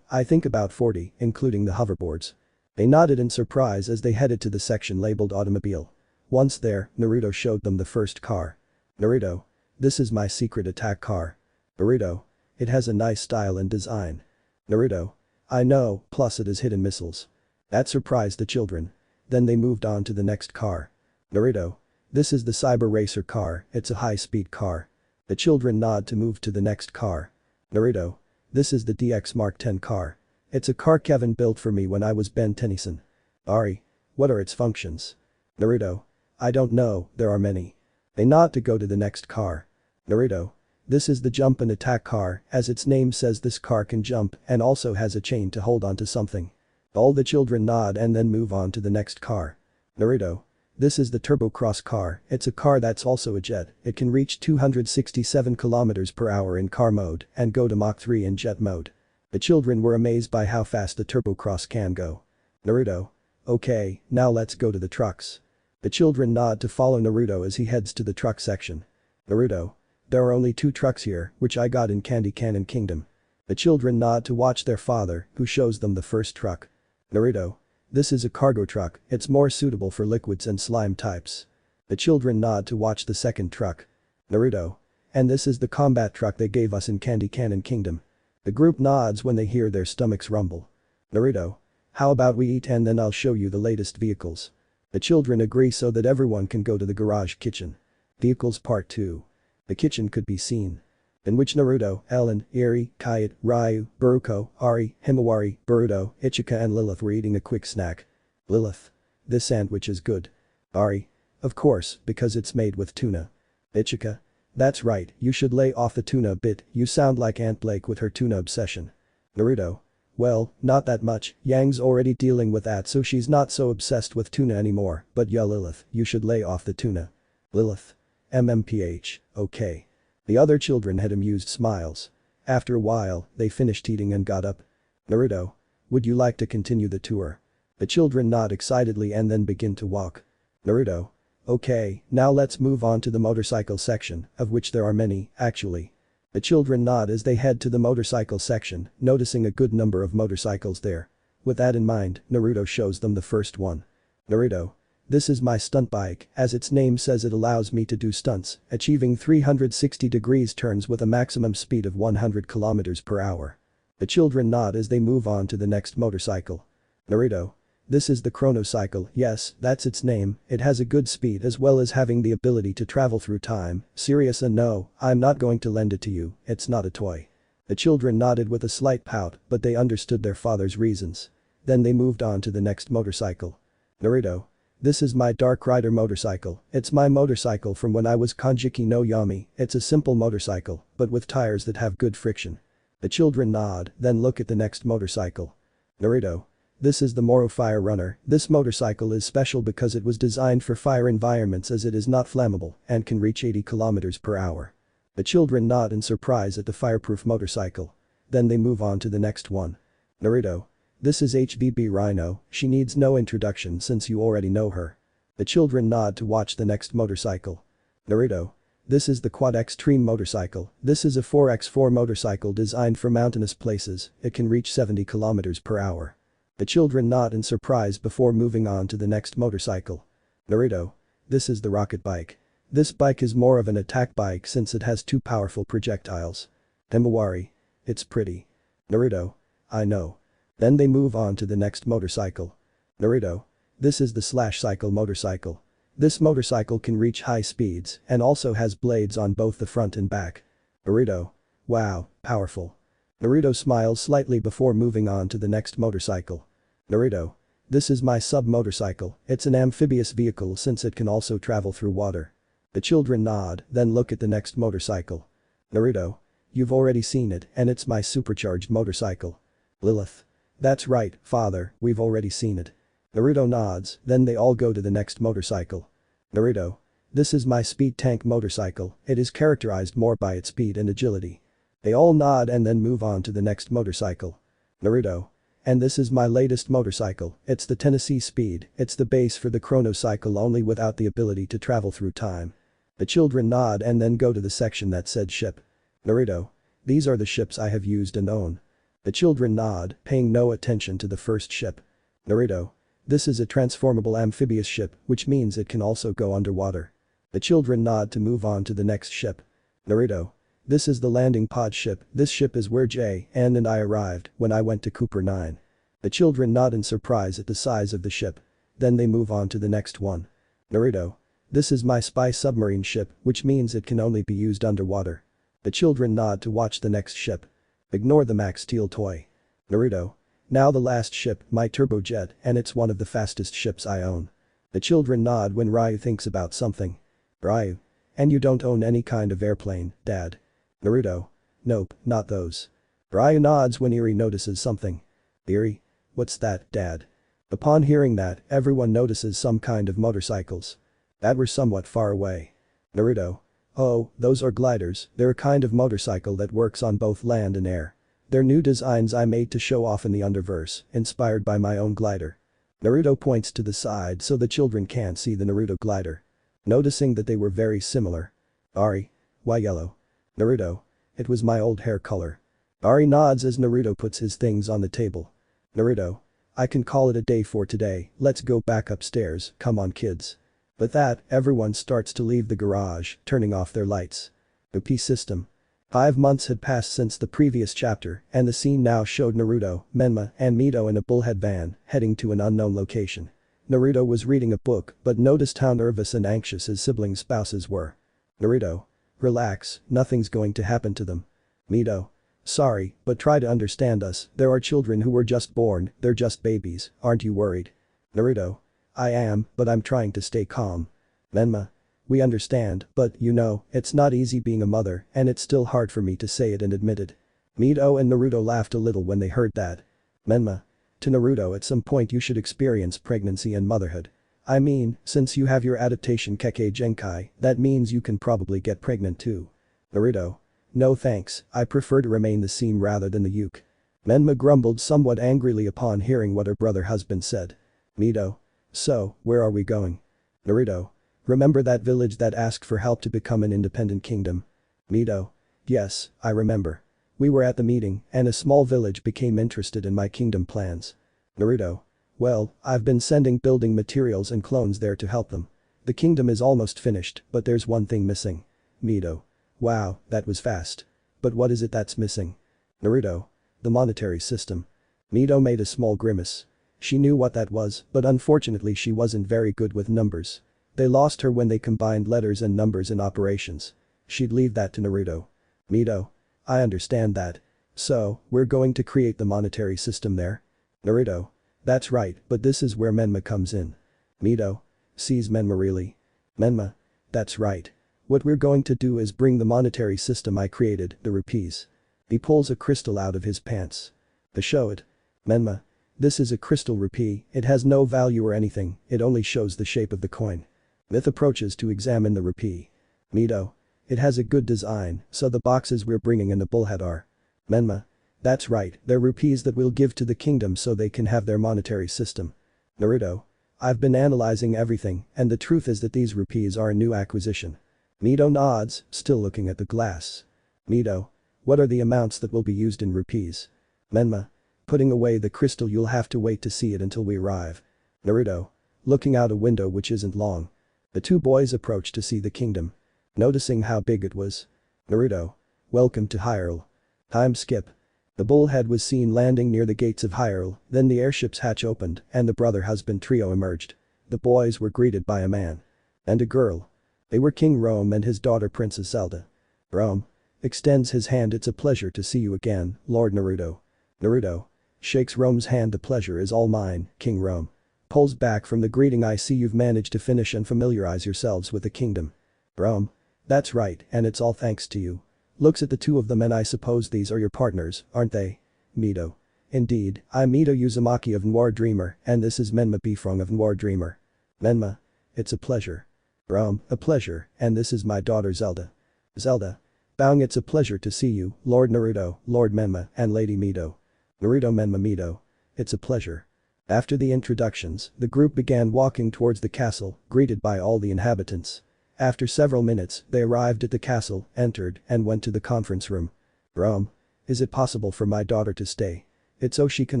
I think about 40, including the hoverboards. They nodded in surprise as they headed to the section labeled automobile. Once there, Naruto showed them the first car. Naruto. This is my secret attack car. Naruto. It has a nice style and design. Naruto. I know, plus it has hidden missiles. That surprised the children. Then they moved on to the next car. Naruto. This is the Cyber Racer car, it's a high-speed car. The children nod to move to the next car. Naruto. This is the DX Mark 10 car. It's a car Kevin built for me when I was Ben Tennyson. Ari. What are its functions? Naruto. I don't know, there are many. They nod to go to the next car. Naruto. This is the jump and attack car, as its name says this car can jump and also has a chain to hold onto something. All the children nod and then move on to the next car. Naruto. This is the Turbo Cross car, it's a car that's also a jet, it can reach 267 km per hour in car mode and go to Mach 3 in jet mode. The children were amazed by how fast the Turbo Cross can go. Naruto. Okay, now let's go to the trucks. The children nod to follow Naruto as he heads to the truck section. Naruto. There are only 2 trucks here, which I got in Candy Cannon Kingdom. The children nod to watch their father, who shows them the first truck. Naruto. This is a cargo truck, it's more suitable for liquids and slime types. The children nod to watch the second truck. Naruto. And this is the combat truck they gave us in Candy Cannon Kingdom. The group nods when they hear their stomachs rumble. Naruto. How about we eat and then I'll show you the latest vehicles. The children agree so that everyone can go to the garage kitchen. Vehicles Part 2. The kitchen could be seen. In which Naruto, Ellen, Eri, Kayet, Ryu, Baruko, Ari, Himawari, Boruto, Ichigo and Lilith were eating a quick snack. Lilith. This sandwich is good. Ari. Of course, because it's made with tuna. Ichigo. That's right, you should lay off the tuna a bit, you sound like Aunt Blake with her tuna obsession. Naruto. Well, not that much, Yang's already dealing with that so she's not so obsessed with tuna anymore, but yeah Lilith, you should lay off the tuna. Lilith. MMPH, okay. The other children had amused smiles. After a while, they finished eating and got up. Naruto. Would you like to continue the tour? The children nod excitedly and then begin to walk. Naruto. Okay, now let's move on to the motorcycle section, of which there are many, actually. The children nod as they head to the motorcycle section, noticing a good number of motorcycles there. With that in mind, Naruto shows them the first one. Naruto. This is my stunt bike, as its name says it allows me to do stunts, achieving 360 degrees turns with a maximum speed of 100 km per hour. The children nod as they move on to the next motorcycle. Naruto. This is the Chronocycle, yes, that's its name, it has a good speed as well as having the ability to travel through time, serious and no, I'm not going to lend it to you, it's not a toy. The children nodded with a slight pout, but they understood their father's reasons. Then they moved on to the next motorcycle. Naruto. This is my Dark Rider motorcycle, it's my motorcycle from when I was Kanjiki no Yami, it's a simple motorcycle, but with tires that have good friction. The children nod, then look at the next motorcycle. Naruto. This is the Moro Fire Runner, this motorcycle is special because it was designed for fire environments as it is not flammable and can reach 80 km per hour. The children nod in surprise at the fireproof motorcycle. Then they move on to the next one. Naruto. This is HBB Rhino, she needs no introduction since you already know her. The children nod to watch the next motorcycle. Naruto. This is the Quad Extreme motorcycle, this is a 4x4 motorcycle designed for mountainous places, it can reach 70 km per hour. The children nod in surprise before moving on to the next motorcycle. Naruto. This is the Rocket Bike. This bike is more of an attack bike since it has 2 powerful projectiles. Himawari. It's pretty. Naruto. I know. Then they move on to the next motorcycle. Naruto. This is the Slash Cycle motorcycle. This motorcycle can reach high speeds and also has blades on both the front and back. Naruto. Wow, powerful. Naruto smiles slightly before moving on to the next motorcycle. Naruto. This is my sub-motorcycle, it's an amphibious vehicle since it can also travel through water. The children nod, then look at the next motorcycle. Naruto. You've already seen it and it's my supercharged motorcycle. Lilith. That's right, father, we've already seen it. Naruto nods, then they all go to the next motorcycle. Naruto. This is my speed tank motorcycle, it is characterized more by its speed and agility. They all nod and then move on to the next motorcycle. Naruto. And this is my latest motorcycle, it's the Tennessee Speed, it's the base for the Chronocycle only without the ability to travel through time. The children nod and then go to the section that said ship. Naruto. These are the ships I have used and own. The children nod, paying no attention to the first ship. Naruto. This is a transformable amphibious ship, which means it can also go underwater. The children nod to move on to the next ship. Naruto. This is the landing pod ship, this ship is where Jay, Ann and I arrived when I went to Cooper 9. The children nod in surprise at the size of the ship. Then they move on to the next one. Naruto. This is my spy submarine ship, which means it can only be used underwater. The children nod to watch the next ship. Ignore the Max Steel toy. Naruto. Now the last ship, my turbojet, and it's one of the fastest ships I own. The children nod when Ryu thinks about something. Ryu. And you don't own any kind of airplane, Dad. Naruto. Nope, not those. Ryu nods when Eri notices something. Eri. What's that, Dad? Upon hearing that, everyone notices some kind of motorcycles. That were somewhat far away. Naruto. Oh, those are gliders, they're a kind of motorcycle that works on both land and air. They're new designs I made to show off in the Underverse, inspired by my own glider. Naruto points to the side so the children can't see the Naruto glider. Noticing that they were very similar. Ari. Why yellow? Naruto. It was my old hair color. Ari nods as Naruto puts his things on the table. Naruto. I can call it a day for today, let's go back upstairs, come on kids. With that, everyone starts to leave the garage, turning off their lights. OP system. 5 months had passed since the previous chapter, and the scene now showed Naruto, Menma, and Mito in a bullhead van, heading to an unknown location. Naruto was reading a book, but noticed how nervous and anxious his sibling spouses were. Naruto. Relax, nothing's going to happen to them. Mito. Sorry, but try to understand us, there are children who were just born, they're just babies, aren't you worried? Naruto. I am, but I'm trying to stay calm. Menma. We understand, but you know, it's not easy being a mother, and it's still hard for me to say it and admit it. Mito and Naruto laughed a little when they heard that. Menma. To Naruto, at some point you should experience pregnancy and motherhood. I mean, since you have your adaptation Kekkei Genkai, that means you can probably get pregnant too. Naruto. No thanks, I prefer to remain the seam rather than the yolk. Menma grumbled somewhat angrily upon hearing what her brother husband said. Mito. So, where are we going? Naruto. Remember that village that asked for help to become an independent kingdom? Mito. Yes, I remember. We were at the meeting, and a small village became interested in my kingdom plans. Naruto. Well, I've been sending building materials and clones there to help them. The kingdom is almost finished, but there's one thing missing. Mito. Wow, that was fast. But what is it that's missing? Naruto. The monetary system. Mito made a small grimace. She knew what that was, but unfortunately she wasn't very good with numbers. They lost her when they combined letters and numbers in operations. She'd leave that to Naruto. Mito. I understand that. So, we're going to create the monetary system there? Naruto. That's right, but this is where Menma comes in. Mito. Sees Menma really? Menma. That's right. What we're going to do is bring the monetary system I created, the rupees. He pulls a crystal out of his pants. To show it. Menma. This is a crystal rupee, it has no value or anything, it only shows the shape of the coin. Myth approaches to examine the rupee. Mito. It has a good design, so the boxes we're bringing in the bullhead are. Menma. That's right, they're rupees that we'll give to the kingdom so they can have their monetary system. Naruto. I've been analyzing everything, and the truth is that these rupees are a new acquisition. Mito nods, still looking at the glass. Mito. What are the amounts that will be used in rupees? Menma. Putting away the crystal, you'll have to wait to see it until we arrive. Naruto. Looking out a window which isn't long. The two boys approach to see the kingdom. Noticing how big it was. Naruto. Welcome to Hyrule. Time skip. The bullhead was seen landing near the gates of Hyrule, then the airship's hatch opened and the brother-husband trio emerged. The boys were greeted by a man. And a girl. They were King Rome and his daughter Princess Zelda. Rome. Extends his hand. It's a pleasure to see you again, Lord Naruto. Naruto. Shakes Rome's hand. The pleasure is all mine, King Rome. Pulls back from the greeting. I see you've managed to finish and familiarize yourselves with the kingdom. Rome. That's right, and it's all thanks to you. Looks at the two of them. And I suppose these are your partners, aren't they? Mito. Indeed, I'm Mito Uzumaki of Noire Dreemurr, and this is Menma Bifrong of Noire Dreemurr. Menma. It's a pleasure. Rome. A pleasure, and this is my daughter Zelda. Zelda. Bowing. It's a pleasure to see you, Lord Naruto, Lord Menma, and Lady Mito. Naruto. Menma. Mito. It's a pleasure. After the introductions, the group began walking towards the castle, greeted by all the inhabitants. After several minutes, they arrived at the castle, entered, and went to the conference room. Rome. Is it possible for my daughter to stay? It's so she can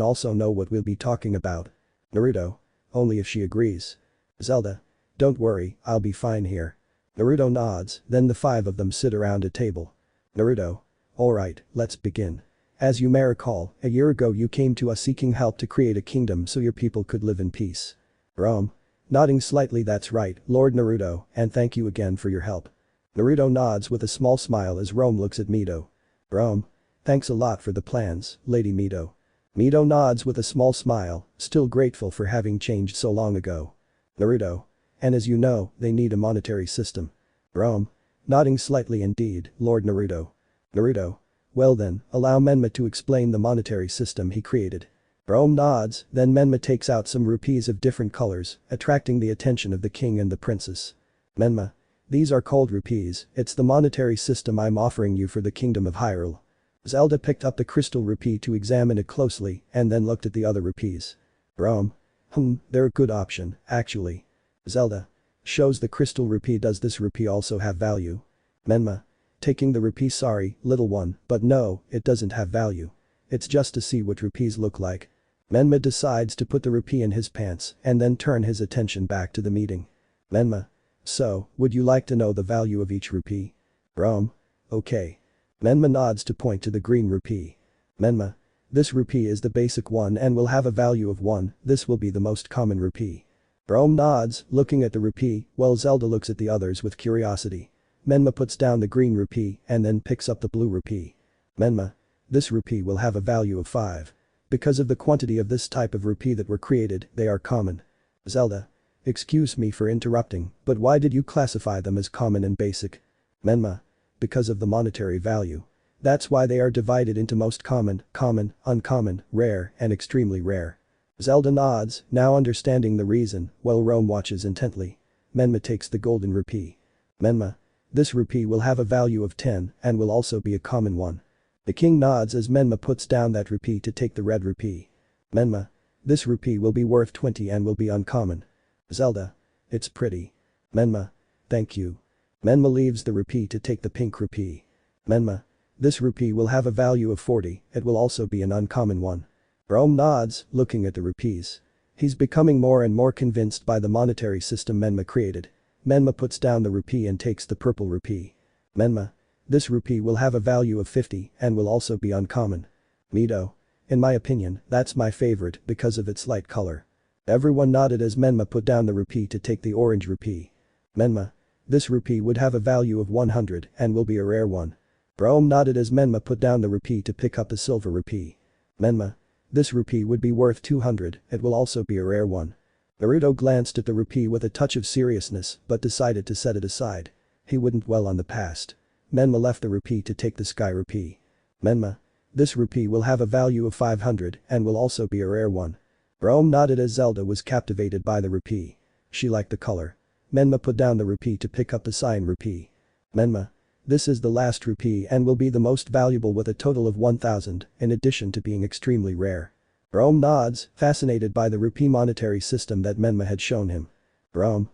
also know what we'll be talking about. Naruto. Only if she agrees. Zelda. Don't worry, I'll be fine here. Naruto nods, then the five of them sit around a table. Naruto. Alright, let's begin. As you may recall, a year ago you came to us seeking help to create a kingdom so your people could live in peace. Rome. Nodding slightly. That's right, Lord Naruto, and thank you again for your help. Naruto nods with a small smile as Rome looks at Mito. Rome. Thanks a lot for the plans, Lady Mito. Mito nods with a small smile, still grateful for having changed so long ago. Naruto. And as you know, they need a monetary system. Rome. Nodding slightly. Indeed, Lord Naruto. Naruto. Well then, allow Menma to explain the monetary system he created. Rome nods, then Menma takes out some rupees of different colors, attracting the attention of the king and the princess. Menma. These are called rupees, it's the monetary system I'm offering you for the kingdom of Hyrule. Zelda picked up the crystal rupee to examine it closely and then looked at the other rupees. Rome. They're a good option, actually. Zelda. Shows the crystal rupee. Does this rupee also have value? Menma. Taking the rupee. Sorry, little one, but no, it doesn't have value. It's just to see what rupees look like. Menma decides to put the rupee in his pants and then turn his attention back to the meeting. Menma. So, would you like to know the value of each rupee? Rome. Okay. Menma nods to point to the green rupee. Menma. This rupee is the basic one and will have a value of 1, this will be the most common rupee. Rome nods, looking at the rupee, while Zelda looks at the others with curiosity. Menma puts down the green rupee and then picks up the blue rupee. Menma. This rupee will have a value of 5. Because of the quantity of this type of rupee that were created, they are common. Zelda. Excuse me for interrupting, but why did you classify them as common and basic? Menma. Because of the monetary value. That's why they are divided into most common, common, uncommon, rare, and extremely rare. Zelda nods, now understanding the reason, while Rome watches intently. Menma takes the golden rupee. Menma. This rupee will have a value of 10 and will also be a common one. The king nods as Menma puts down that rupee to take the red rupee. Menma. This rupee will be worth 20 and will be uncommon. Zelda. It's pretty. Menma. Thank you. Menma leaves the rupee to take the pink rupee. Menma. This rupee will have a value of 40, it will also be an uncommon one. Rome nods, looking at the rupees. He's becoming more and more convinced by the monetary system Menma created. Menma puts down the rupee and takes the purple rupee. Menma. This rupee will have a value of 50 and will also be uncommon. Mido. In my opinion, that's my favorite because of its light color. Everyone nodded as Menma put down the rupee to take the orange rupee. Menma. This rupee would have a value of 100 and will be a rare one. Rome nodded as Menma put down the rupee to pick up a silver rupee. Menma. This rupee would be worth 200, it will also be a rare one. Naruto glanced at the rupee with a touch of seriousness but decided to set it aside. He wouldn't dwell on the past. Menma left the rupee to take the sky rupee. Menma. This rupee will have a value of 500 and will also be a rare one. Rome nodded as Zelda was captivated by the rupee. She liked the color. Menma put down the rupee to pick up the cyan rupee. Menma. This is the last rupee and will be the most valuable with a total of 1000 in addition to being extremely rare. Rome nods, fascinated by the rupee monetary system that Menma had shown him. Rome.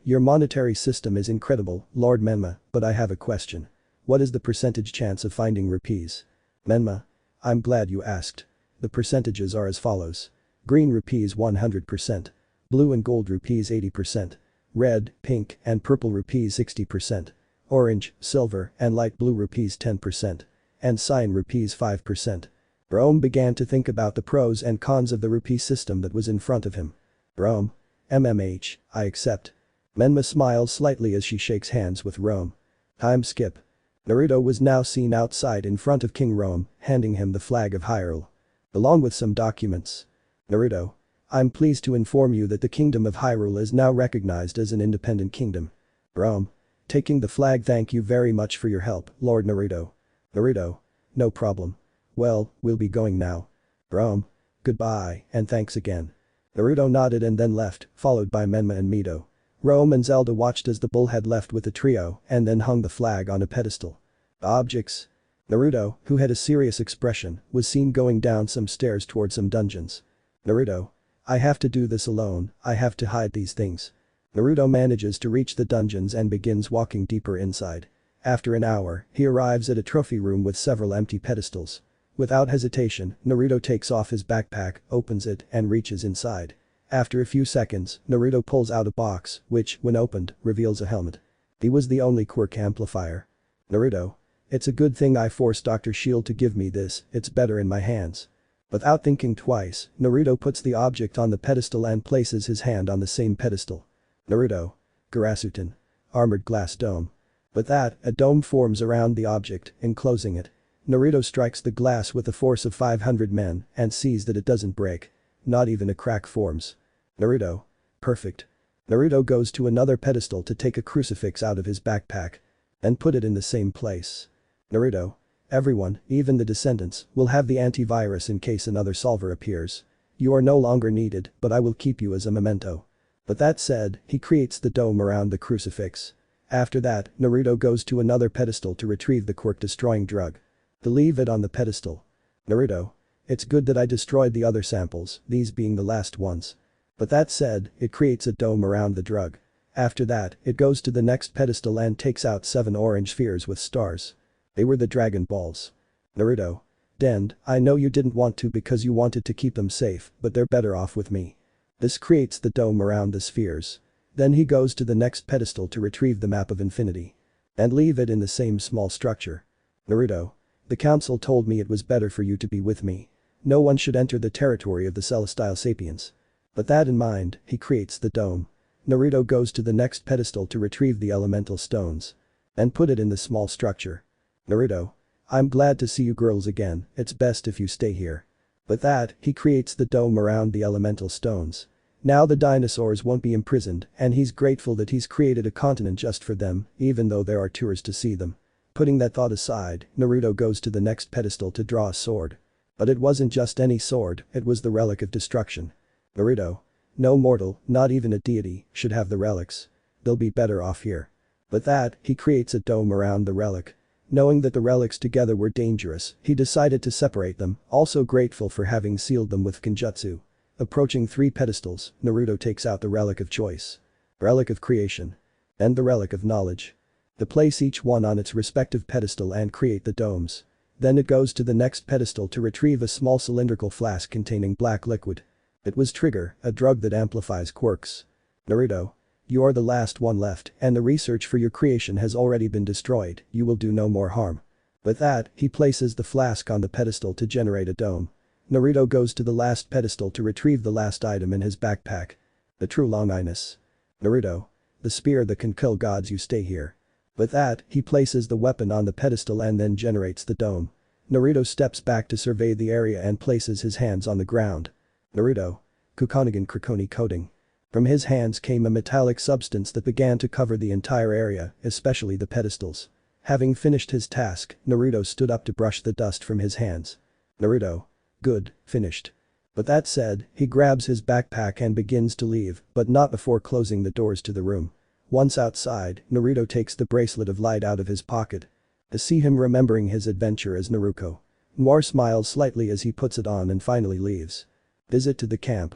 Your monetary system is incredible, Lord Menma, but I have a question. What is the percentage chance of finding rupees? Menma. I'm glad you asked. The percentages are as follows. Green rupees 100%. Blue and gold rupees 80%. Red, pink, and purple rupees 60%. Orange, silver, and light blue rupees 10%. And cyan rupees 5%. Rome began to think about the pros and cons of the rupee system that was in front of him. Rome. I accept. Menma smiles slightly as she shakes hands with Rome. Time skip. Naruto was now seen outside in front of King Rome, handing him the flag of Hyrule. Along with some documents. Naruto. I'm pleased to inform you that the kingdom of Hyrule is now recognized as an independent kingdom. Rome. Taking the flag. Thank you very much for your help, Lord Naruto. Naruto. No problem. Well, we'll be going now. Rome. Goodbye, and thanks again. Naruto nodded and then left, followed by Menma and Mido. Rome and Zelda watched as the bullhead left with the trio and then hung the flag on a pedestal. Objects. Naruto, who had a serious expression, was seen going down some stairs toward some dungeons. Naruto. I have to do this alone, I have to hide these things. Naruto manages to reach the dungeons and begins walking deeper inside. After an hour, he arrives at a trophy room with several empty pedestals. Without hesitation, Naruto takes off his backpack, opens it, and reaches inside. After a few seconds, Naruto pulls out a box, which, when opened, reveals a helmet. He was the only quirk amplifier. Naruto. It's a good thing I forced Dr. Shield to give me this, it's better in my hands. Without thinking twice, Naruto puts the object on the pedestal and places his hand on the same pedestal. Naruto. Garasutan. Armored glass dome. With that, a dome forms around the object, enclosing it. Naruto strikes the glass with a force of 500 men and sees that it doesn't break. Not even a crack forms. Naruto. Perfect. Naruto goes to another pedestal to take a crucifix out of his backpack. And put it in the same place. Naruto. Everyone, even the descendants, will have the antivirus in case another solver appears. You are no longer needed, but I will keep you as a memento. But that said, he creates the dome around the crucifix. After that, Naruto goes to another pedestal to retrieve the quirk-destroying drug. To leave it on the pedestal. Naruto. It's good that I destroyed the other samples, these being the last ones. But that said, it creates a dome around the drug. After that, it goes to the next pedestal and takes out 7 orange spheres with stars. They were the Dragon Balls. Naruto. Dend, I know you didn't want to because you wanted to keep them safe, but they're better off with me. This creates the dome around the spheres. Then he goes to the next pedestal to retrieve the map of infinity. And leave it in the same small structure. Naruto. The council told me it was better for you to be with me. No one should enter the territory of the Celestial Sapiens. But that in mind, he creates the dome. Naruto goes to the next pedestal to retrieve the elemental stones. And put it in the small structure. Naruto. I'm glad to see you girls again, it's best if you stay here. With that, he creates the dome around the elemental stones. Now the dinosaurs won't be imprisoned and he's grateful that he's created a continent just for them, even though there are tours to see them. Putting that thought aside, Naruto goes to the next pedestal to draw a sword. But it wasn't just any sword, it was the relic of destruction. Naruto. No mortal, not even a deity, should have the relics. They'll be better off here. With that, he creates a dome around the relic. Knowing that the relics together were dangerous, he decided to separate them, also grateful for having sealed them with Kenjutsu. Approaching 3 pedestals, Naruto takes out the relic of choice. Relic of creation. And the relic of knowledge. They place each one on its respective pedestal and create the domes. Then it goes to the next pedestal to retrieve a small cylindrical flask containing black liquid. It was Trigger, a drug that amplifies quirks. Naruto. You are the last one left and the research for your creation has already been destroyed, you will do no more harm. With that, he places the flask on the pedestal to generate a dome. Naruto goes to the last pedestal to retrieve the last item in his backpack. The true Longinus. Naruto. The spear that can kill gods, you stay here. With that, he places the weapon on the pedestal and then generates the dome. Naruto steps back to survey the area and places his hands on the ground. Naruto. Kukonigan Krakoni coating. From his hands came a metallic substance that began to cover the entire area, especially the pedestals. Having finished his task, Naruto stood up to brush the dust from his hands. Naruto. Good, finished. But that said, he grabs his backpack and begins to leave, but not before closing the doors to the room. Once outside, Naruto takes the bracelet of light out of his pocket. To see him remembering his adventure as Naruto. Noir smiles slightly as he puts it on and finally leaves. Visit to the camp.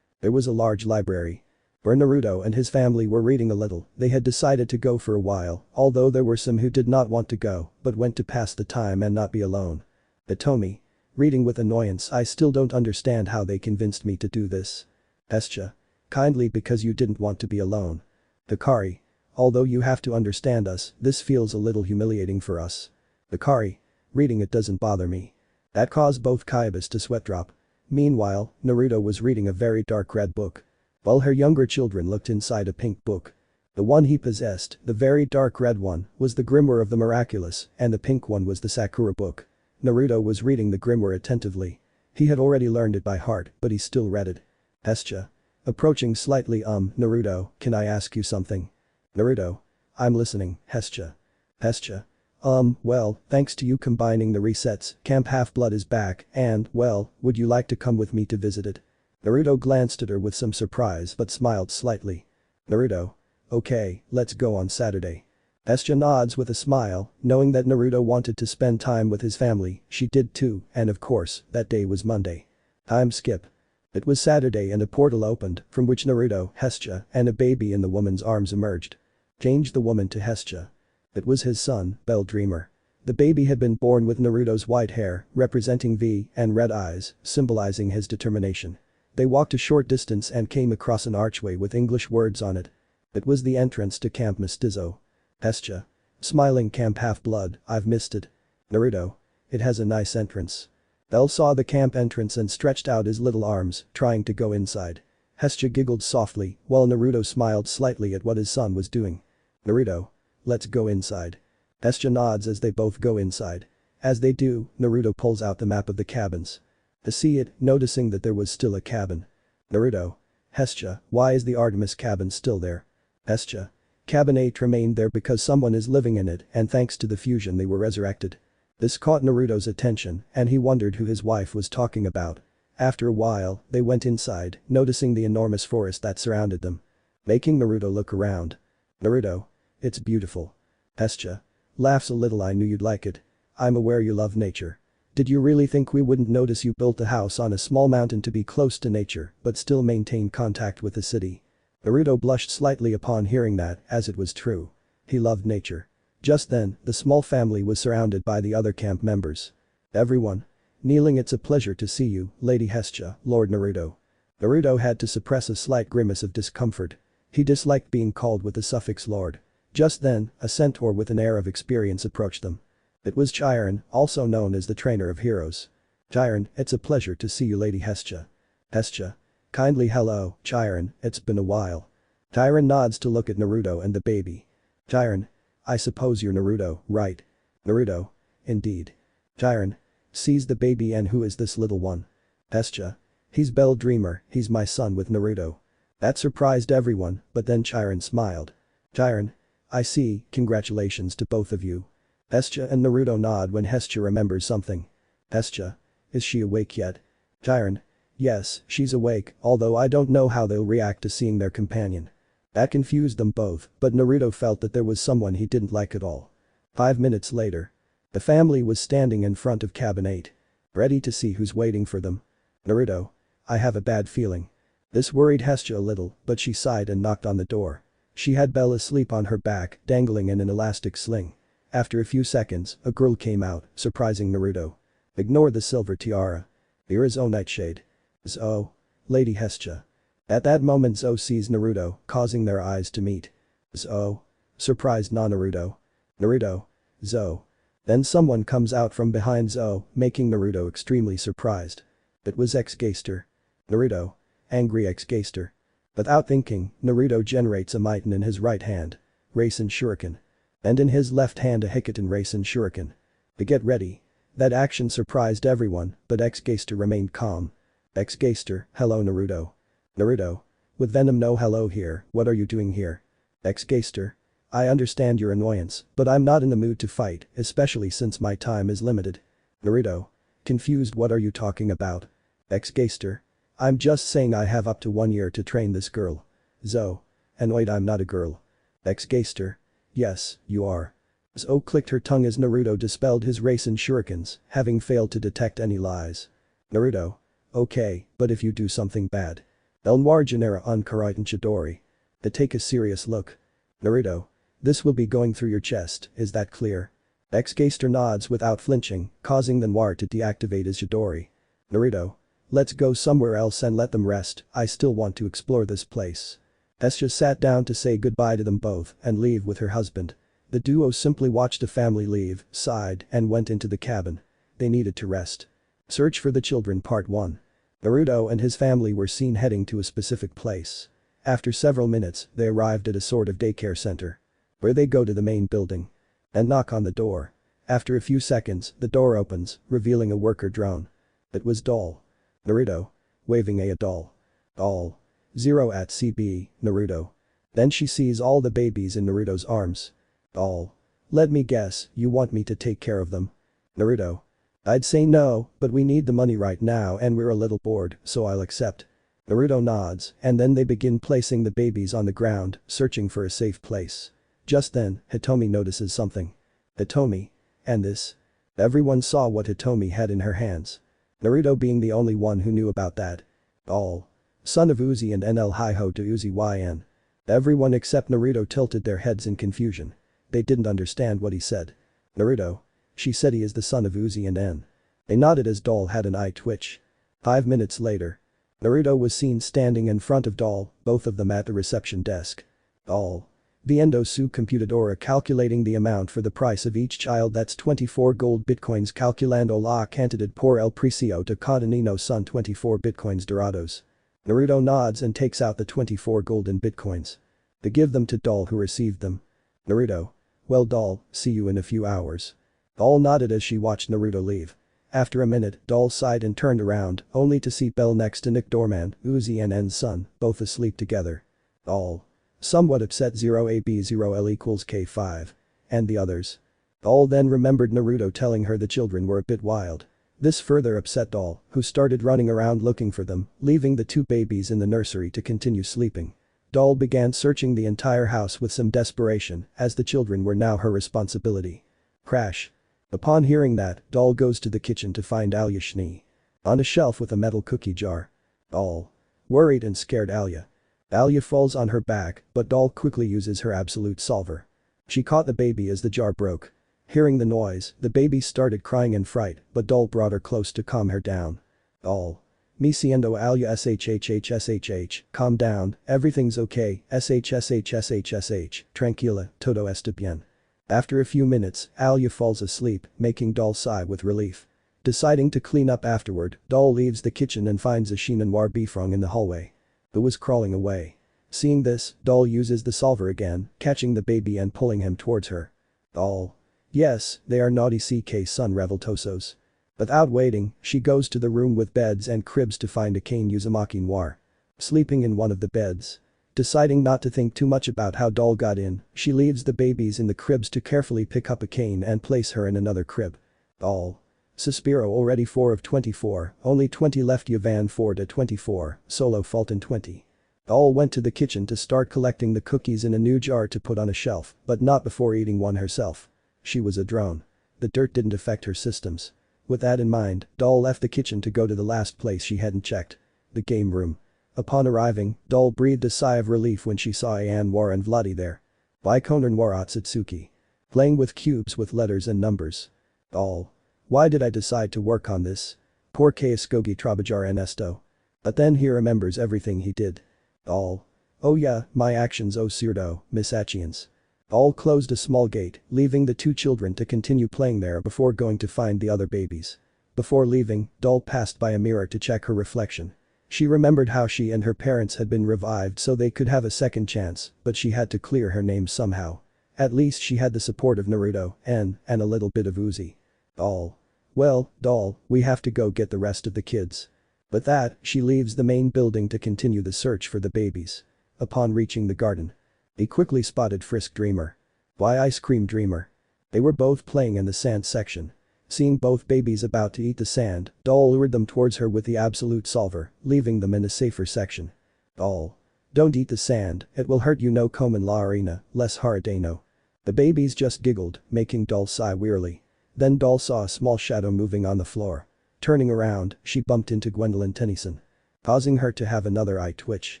There was a large library. Where Naruto and his family were reading a little, they had decided to go for a while, although there were some who did not want to go, but went to pass the time and not be alone. Hitomi. Reading with annoyance, I still don't understand how they convinced me to do this. Hestia. Kindly because you didn't want to be alone. Hikari. Although you have to understand us, this feels a little humiliating for us. Hikari. Reading it doesn't bother me. That caused both Kaibas to sweat drop. Meanwhile, Naruto was reading a very dark red book. While her younger children looked inside a pink book. The one he possessed, the very dark red one, was the Grimoire of the Miraculous, and the pink one was the Sakura book. Naruto was reading the Grimoire attentively. He had already learned it by heart, but he still read it. Hestia. Approaching slightly Naruto, can I ask you something? Naruto. I'm listening, Hestia. Hestia. Well, thanks to you combining the resets, Camp Half-Blood is back and, well, would you like to come with me to visit it? Naruto glanced at her with some surprise but smiled slightly. Naruto. Okay, let's go on Saturday. Hestia nods with a smile, knowing that Naruto wanted to spend time with his family, she did too, and of course, that day was Monday. Time skip. It was Saturday and a portal opened, from which Naruto, Hestia, and a baby in the woman's arms emerged. Changed the woman to Hestia. It was his son, Bell Dreemurr. The baby had been born with Naruto's white hair, representing V, and red eyes, symbolizing his determination. They walked a short distance and came across an archway with English words on it. It was the entrance to Camp Mestizo. Hestia. Smiling Camp Half-Blood, I've missed it. Naruto. It has a nice entrance. Bell saw the camp entrance and stretched out his little arms, trying to go inside. Hestia giggled softly, while Naruto smiled slightly at what his son was doing. Naruto. Let's go inside. Hestia nods as they both go inside. As they do, Naruto pulls out the map of the cabins. To see it, noticing that there was still a cabin. Naruto. Hestia, why is the Artemis cabin still there? Hestia. Cabin 8 remained there because someone is living in it and thanks to the fusion they were resurrected. This caught Naruto's attention and he wondered who his wife was talking about. After a while, they went inside, noticing the enormous forest that surrounded them. Making Naruto look around. Naruto. It's beautiful. Hestia. Laughs a little. I knew you'd like it. I'm aware you love nature. Did you really think we wouldn't notice you built a house on a small mountain to be close to nature but still maintain contact with the city? Naruto blushed slightly upon hearing that, as it was true. He loved nature. Just then, the small family was surrounded by the other camp members. Everyone. Kneeling. It's a pleasure to see you, Lady Hestia, Lord Naruto. Naruto had to suppress a slight grimace of discomfort. He disliked being called with the suffix Lord. Just then, a centaur with an air of experience approached them. It was Chiron, also known as the trainer of heroes. Chiron, it's a pleasure to see you, Lady Hestia. Hestia. Kindly hello, Chiron, it's been a while. Chiron nods to look at Naruto and the baby. Chiron. I suppose you're Naruto, right? Naruto. Indeed. Chiron. Sees the baby. And who is this little one? Hestia. He's Bell Dreemurr, he's my son with Naruto. That surprised everyone, but then Chiron smiled. Chiron. I see, congratulations to both of you. Hestia and Naruto nod when Hestia remembers something. Hestia. Is she awake yet? Chiron. Yes, she's awake, although I don't know how they'll react to seeing their companion. That confused them both, but Naruto felt that there was someone he didn't like at all. 5 minutes later. The family was standing in front of cabin 8. Ready to see who's waiting for them. Naruto. I have a bad feeling. This worried Hestia a little, but she sighed and knocked on the door. She had Bell asleep on her back, dangling in an elastic sling. After a few seconds, a girl came out, surprising Naruto. Ignore the silver tiara. Here is O Nightshade. Zo. Lady Hestia. At that moment Zo sees Naruto, causing their eyes to meet. Zo. Surprised Naruto. Naruto. Zo. Then someone comes out from behind Zo, making Naruto extremely surprised. It was X-Geister. Naruto. Angry X-Geister. Without thinking, Naruto generates a Mitten in his right hand. Rasen Shuriken. And in his left hand a Hikaten Rasen Shuriken. To get ready. That action surprised everyone, but X-Geister remained calm. X-Geister, hello Naruto. Naruto. With Venom no hello here, what are you doing here? X-Geister. I understand your annoyance, but I'm not in the mood to fight, especially since my time is limited. Naruto. Confused. What are you talking about? X-Geister. I'm just saying I have up to 1 year to train this girl. Zo. Annoyed. I'm not a girl. X-Geister. Yes, you are. Zo clicked her tongue as Naruto dispelled his Rasen Shurikens, having failed to detect any lies. Naruto. Okay, but if you do something bad. El Noir Genera on Karaiten Chidori. To take a serious look. Naruto. This will be going through your chest, is that clear? X-Geister nods without flinching, causing the Noir to deactivate his Chidori. Naruto. Let's go somewhere else and let them rest, I still want to explore this place. Hestia sat down to say goodbye to them both and leave with her husband. The duo simply watched the family leave, sighed, and went into the cabin. They needed to rest. Search for the Children Part 1. Naruto and his family were seen heading to a specific place. After several minutes, they arrived at a sort of daycare center. Where they go to the main building. And knock on the door. After a few seconds, the door opens, revealing a worker drone. It was Doll. Naruto. Waving a doll. Doll. 0 at CB, Naruto. Then she sees all the babies in Naruto's arms. Doll. Let me guess, you want me to take care of them? Naruto. I'd say no, but we need the money right now and we're a little bored, so I'll accept. Naruto nods, and then they begin placing the babies on the ground, searching for a safe place. Just then, Hitomi notices something. Hitomi. And this? Everyone saw what Hitomi had in her hands. Naruto being the only one who knew about that. All. Son of Uzi and NL Hiho to Uzi YN. Everyone except Naruto tilted their heads in confusion. They didn't understand what he said. Naruto. She said he is the son of Uzi and N. They nodded as Doll had an eye twitch. 5 minutes later. Naruto was seen standing in front of Doll, both of them at the reception desk. Doll. Viendo su computadora calculating the amount for the price of each child, that's 24 gold bitcoins, calculando la cantidad por el precio de cada niño son 24 bitcoins dorados. Naruto nods and takes out the 24 golden bitcoins. They give them to Doll, who received them. Naruto. Well Doll, see you in a few hours. Doll nodded as she watched Naruto leave. After a minute, Doll sighed and turned around, only to see Bell next to Nick Doorman, Uzi and N's son, both asleep together. Doll. Somewhat upset. 0AB0L equals K5. And the others. Doll then remembered Naruto telling her the children were a bit wild. This further upset Doll, who started running around looking for them, leaving the two babies in the nursery to continue sleeping. Doll began searching the entire house with some desperation, as the children were now her responsibility. Crash. Upon hearing that, Doll goes to the kitchen to find Alia Schnee on a shelf with a metal cookie jar. Doll. Worried and scared Alia falls on her back, but Doll quickly uses her absolute solver. She caught the baby as the jar broke. Hearing the noise, the baby started crying in fright, but Doll brought her close to calm her down. Doll. Me siendo Alia shhhshh, calm down, everything's okay, shhshshsh, tranquila, todo está bien. After a few minutes, Alia falls asleep, making Doll sigh with relief. Deciding to clean up afterward, Doll leaves the kitchen and finds a China Noir Bifrong in the hallway. Who was crawling away. Seeing this, Doll uses the solver again, catching the baby and pulling him towards her. Doll. Yes, they are naughty CK son revoltosos. Without waiting, she goes to the room with beds and cribs to find a cane Uzumaki Noir sleeping in one of the beds. Deciding not to think too much about how Doll got in, she leaves the babies in the cribs to carefully pick up a cane and place her in another crib. Doll. Suspiro already 4 of 24, only 20 left. Yovan 4 to 24, solo Fulton 20. Doll went to the kitchen to start collecting the cookies in a new jar to put on a shelf, but not before eating one herself. She was a drone. The dirt didn't affect her systems. With that in mind, Doll left the kitchen to go to the last place she hadn't checked. The game room. Upon arriving, Doll breathed a sigh of relief when she saw Anwar and Vladi there. Bikoner Noir Otsutsuki. Playing with cubes with letters and numbers. Doll. Why did I decide to work on this? Poor Kayaskogi Trabajar Ernesto. But then he remembers everything he did. Doll. Oh yeah, my actions oh Sirdo, Miss Achians. Doll closed a small gate, leaving the two children to continue playing there before going to find the other babies. Before leaving, Doll passed by a mirror to check her reflection. She remembered how she and her parents had been revived so they could have a second chance, but she had to clear her name somehow. At least she had the support of Naruto, and a little bit of Uzi. Doll. Well, Doll, we have to go get the rest of the kids. With that, she leaves the main building to continue the search for the babies. Upon reaching the garden, he quickly spotted Frisk Dreemurr. Why Ice Cream Dreemurr? They were both playing in the sand section. Seeing both babies about to eat the sand, Doll lured them towards her with the absolute solver, leaving them in a safer section. Doll. Don't eat the sand, it will hurt you no como en la arena, less haradeno. The babies just giggled, making Doll sigh wearily. Then Doll saw a small shadow moving on the floor. Turning around, she bumped into Gwendolyn Tennyson, causing her to have another eye twitch.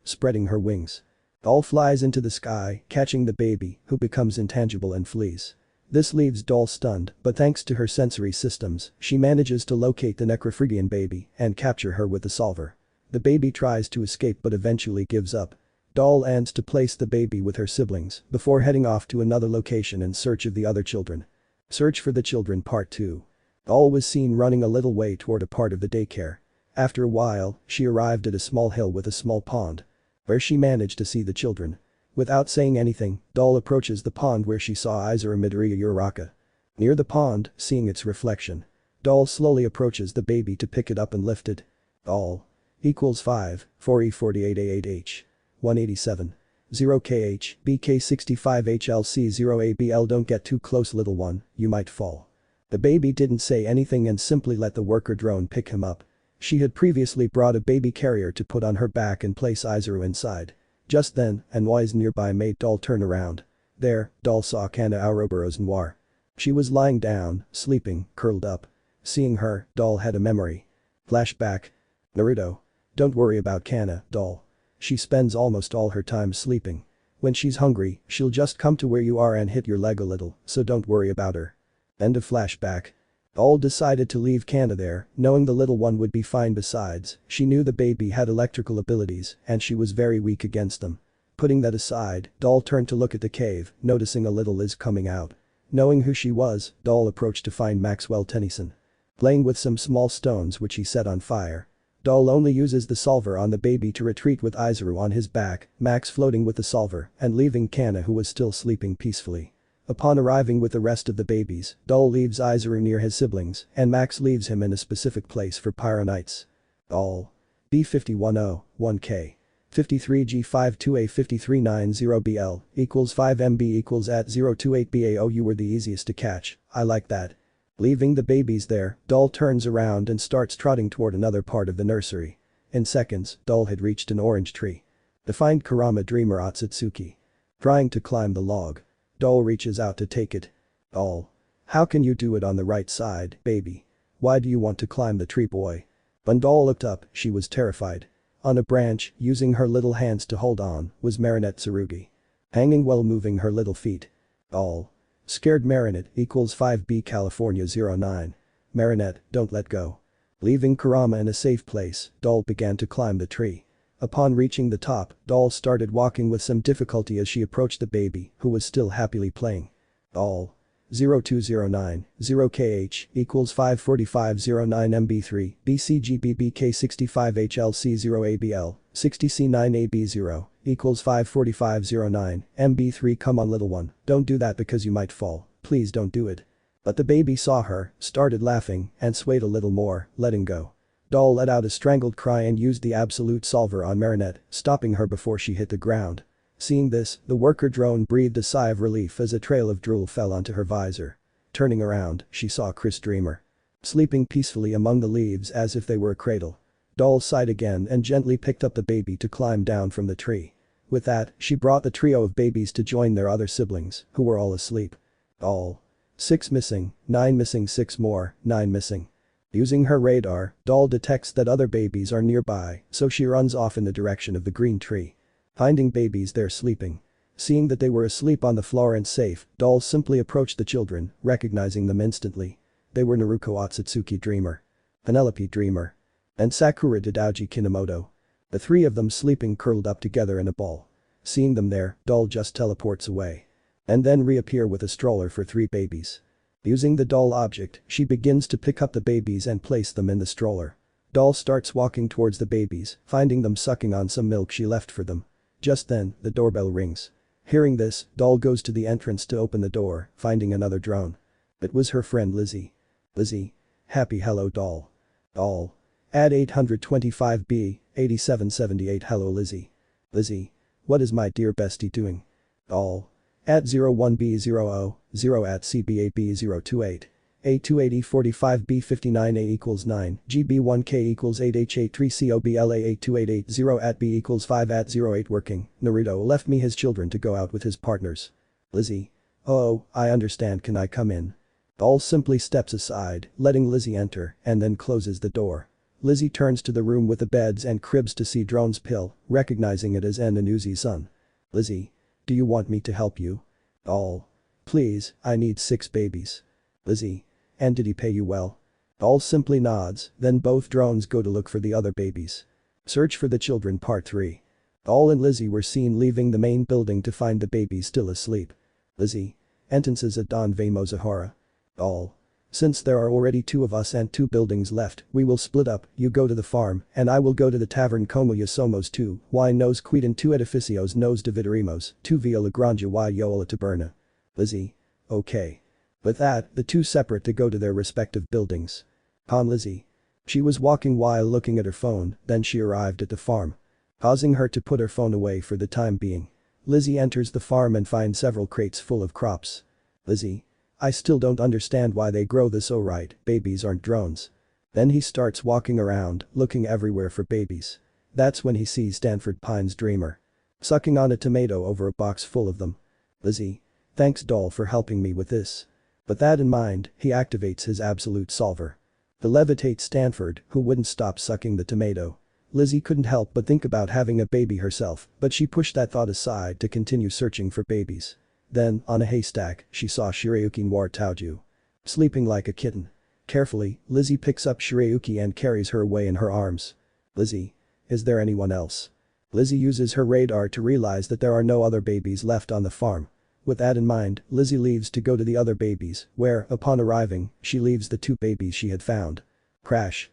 Spreading her wings, Doll flies into the sky, catching the baby, who becomes intangible and flees. This leaves Doll stunned, but thanks to her sensory systems, she manages to locate the Necrophrygian baby and capture her with the solver. The baby tries to escape but eventually gives up. Doll ends to place the baby with her siblings before heading off to another location in search of the other children. Search for the Children Part 2. Doll was seen running a little way toward a part of the daycare. After a while, she arrived at a small hill with a small pond, where she managed to see the children. Without saying anything, Doll approaches the pond where she saw Izuru Midoriya Uraraka. Near the pond, seeing its reflection, Doll slowly approaches the baby to pick it up and lift it. Doll. Equals 5, 4E48A8H. 187. 0KH, BK65HLC 0ABL. Don't get too close little one, you might fall. The baby didn't say anything and simply let the worker drone pick him up. She had previously brought a baby carrier to put on her back and place Izuru inside. Just then, a noise nearby made Doll turn around. There, Doll saw Kana Ouroboros Noir. She was lying down, sleeping, curled up. Seeing her, Doll had a memory. Flashback. Naruto. Don't worry about Kana, Doll. She spends almost all her time sleeping. When she's hungry, she'll just come to where you are and hit your leg a little, so don't worry about her. End of flashback. Doll decided to leave Kana there, knowing the little one would be fine. Besides, she knew the baby had electrical abilities and she was very weak against them. Putting that aside, Doll turned to look at the cave, noticing a little Liz coming out. Knowing who she was, Doll approached to find Maxwell Tennyson playing with some small stones which he set on fire. Doll only uses the solver on the baby to retreat with Izuru on his back, Max floating with the solver and leaving Kana who was still sleeping peacefully. Upon arriving with the rest of the babies, Doll leaves Izuru near his siblings and Max leaves him in a specific place for Pyronites. Doll. B5101K. 53G52A5390BL equals 5MB equals at 028BAO. You were the easiest to catch, I like that. Leaving the babies there, Doll turns around and starts trotting toward another part of the nursery. In seconds, Doll had reached an orange tree. Defined Kurama Dreemurr Otsutsuki. Trying to climb the log. Doll reaches out to take it. Doll. How can you do it on the right side, baby? Why do you want to climb the tree, boy? When Doll looked up, she was terrified. On a branch, using her little hands to hold on, was Marinette Tsurugi. Hanging while moving her little feet. Doll. Scared Marinette equals 5B California 09. Marinette, don't let go. Leaving Kurama in a safe place, Doll began to climb the tree. Upon reaching the top, Doll started walking with some difficulty as she approached the baby, who was still happily playing. Doll. 0209, 0KH equals 54509MB3, BCGBBK65HLC0ABL, 60C9AB0 equals 54509, MB3. Come on, little one, don't do that because you might fall, please don't do it. But the baby saw her, started laughing, and swayed a little more, letting go. Doll let out a strangled cry and used the absolute solver on Marinette, stopping her before she hit the ground. Seeing this, the worker drone breathed a sigh of relief as a trail of drool fell onto her visor. Turning around, she saw Chris Dreemurr. Sleeping peacefully among the leaves as if they were a cradle. Doll sighed again and gently picked up the baby to climb down from the tree. With that, she brought the trio of babies to join their other siblings, who were all asleep. Doll. 6 missing, 9 missing, 6 more, 9 missing. Using her radar, Doll detects that other babies are nearby, so she runs off in the direction of the green tree. Finding babies there sleeping. Seeing that they were asleep on the floor and safe, Doll simply approached the children, recognizing them instantly. They were Naruto Otsutsuki Dreemurr, Penelope Dreemurr, and Sakura Dodauji Kinomoto. The three of them sleeping curled up together in a ball. Seeing them there, Doll just teleports away. And then reappear with a stroller for 3 babies. Using the doll object, she begins to pick up the babies and place them in the stroller. Doll starts walking towards the babies, finding them sucking on some milk she left for them. Just then, the doorbell rings. Hearing this, Doll goes to the entrance to open the door, finding another drone. It was her friend Lizzie. Lizzie. Happy hello, Doll. Doll. Add 825B, 8778. Hello, Lizzie. Lizzie. What is my dear bestie doing? Doll. At 01B00, 0 at CBAB028. A28045B59A equals 9, GB1K equals 8H83COBLA8288 0 at B equals 5 at 08 working. Naruto left me his children to go out with his partners. Lizzie. Oh, I understand, can I come in? Doll simply steps aside, letting Lizzie enter, and then closes the door. Lizzie turns to the room with the beds and cribs to see Drone's pill, recognizing it as En and Uzi's son. Lizzie. Do you want me to help you? Doll. Please, I need 6 babies. Lizzie. And did he pay you well? Doll simply nods, then both drones go to look for the other babies. Search for the children Part 3. Doll and Lizzie were seen leaving the main building to find the babies still asleep. Lizzie. Entrances at Don Vamos-Zahara. Doll. Since there are already 2 of us and 2 buildings left, we will split up, you go to the farm, and I will go to the tavern como ya somos 2, y nos cuidan 2 edificios nos dividiremos, 2 via la granja y yo la taberna. Lizzie. Okay. With that, the 2 separate to go to their respective buildings. On Lizzie. She was walking while looking at her phone, then she arrived at the farm. Causing her to put her phone away for the time being. Lizzie enters the farm and finds several crates full of crops. Lizzie. I still don't understand why they grow this. Oh right, babies aren't drones. Then he starts walking around, looking everywhere for babies. That's when he sees Stanford Pine's Dreemurr. Sucking on a tomato over a box full of them. Lizzie. Thanks Doll for helping me with this. With that in mind, he activates his absolute solver. To levitate Stanford, who wouldn't stop sucking the tomato. Lizzie couldn't help but think about having a baby herself, but she pushed that thought aside to continue searching for babies. Then, on a haystack, she saw Shirayuki Noir Tauju. Sleeping like a kitten. Carefully, Lizzie picks up Shirayuki and carries her away in her arms. Lizzie. Is there anyone else? Lizzie uses her radar to realize that there are no other babies left on the farm. With that in mind, Lizzie leaves to go to the other babies, where, upon arriving, she leaves the 2 babies she had found. Crash.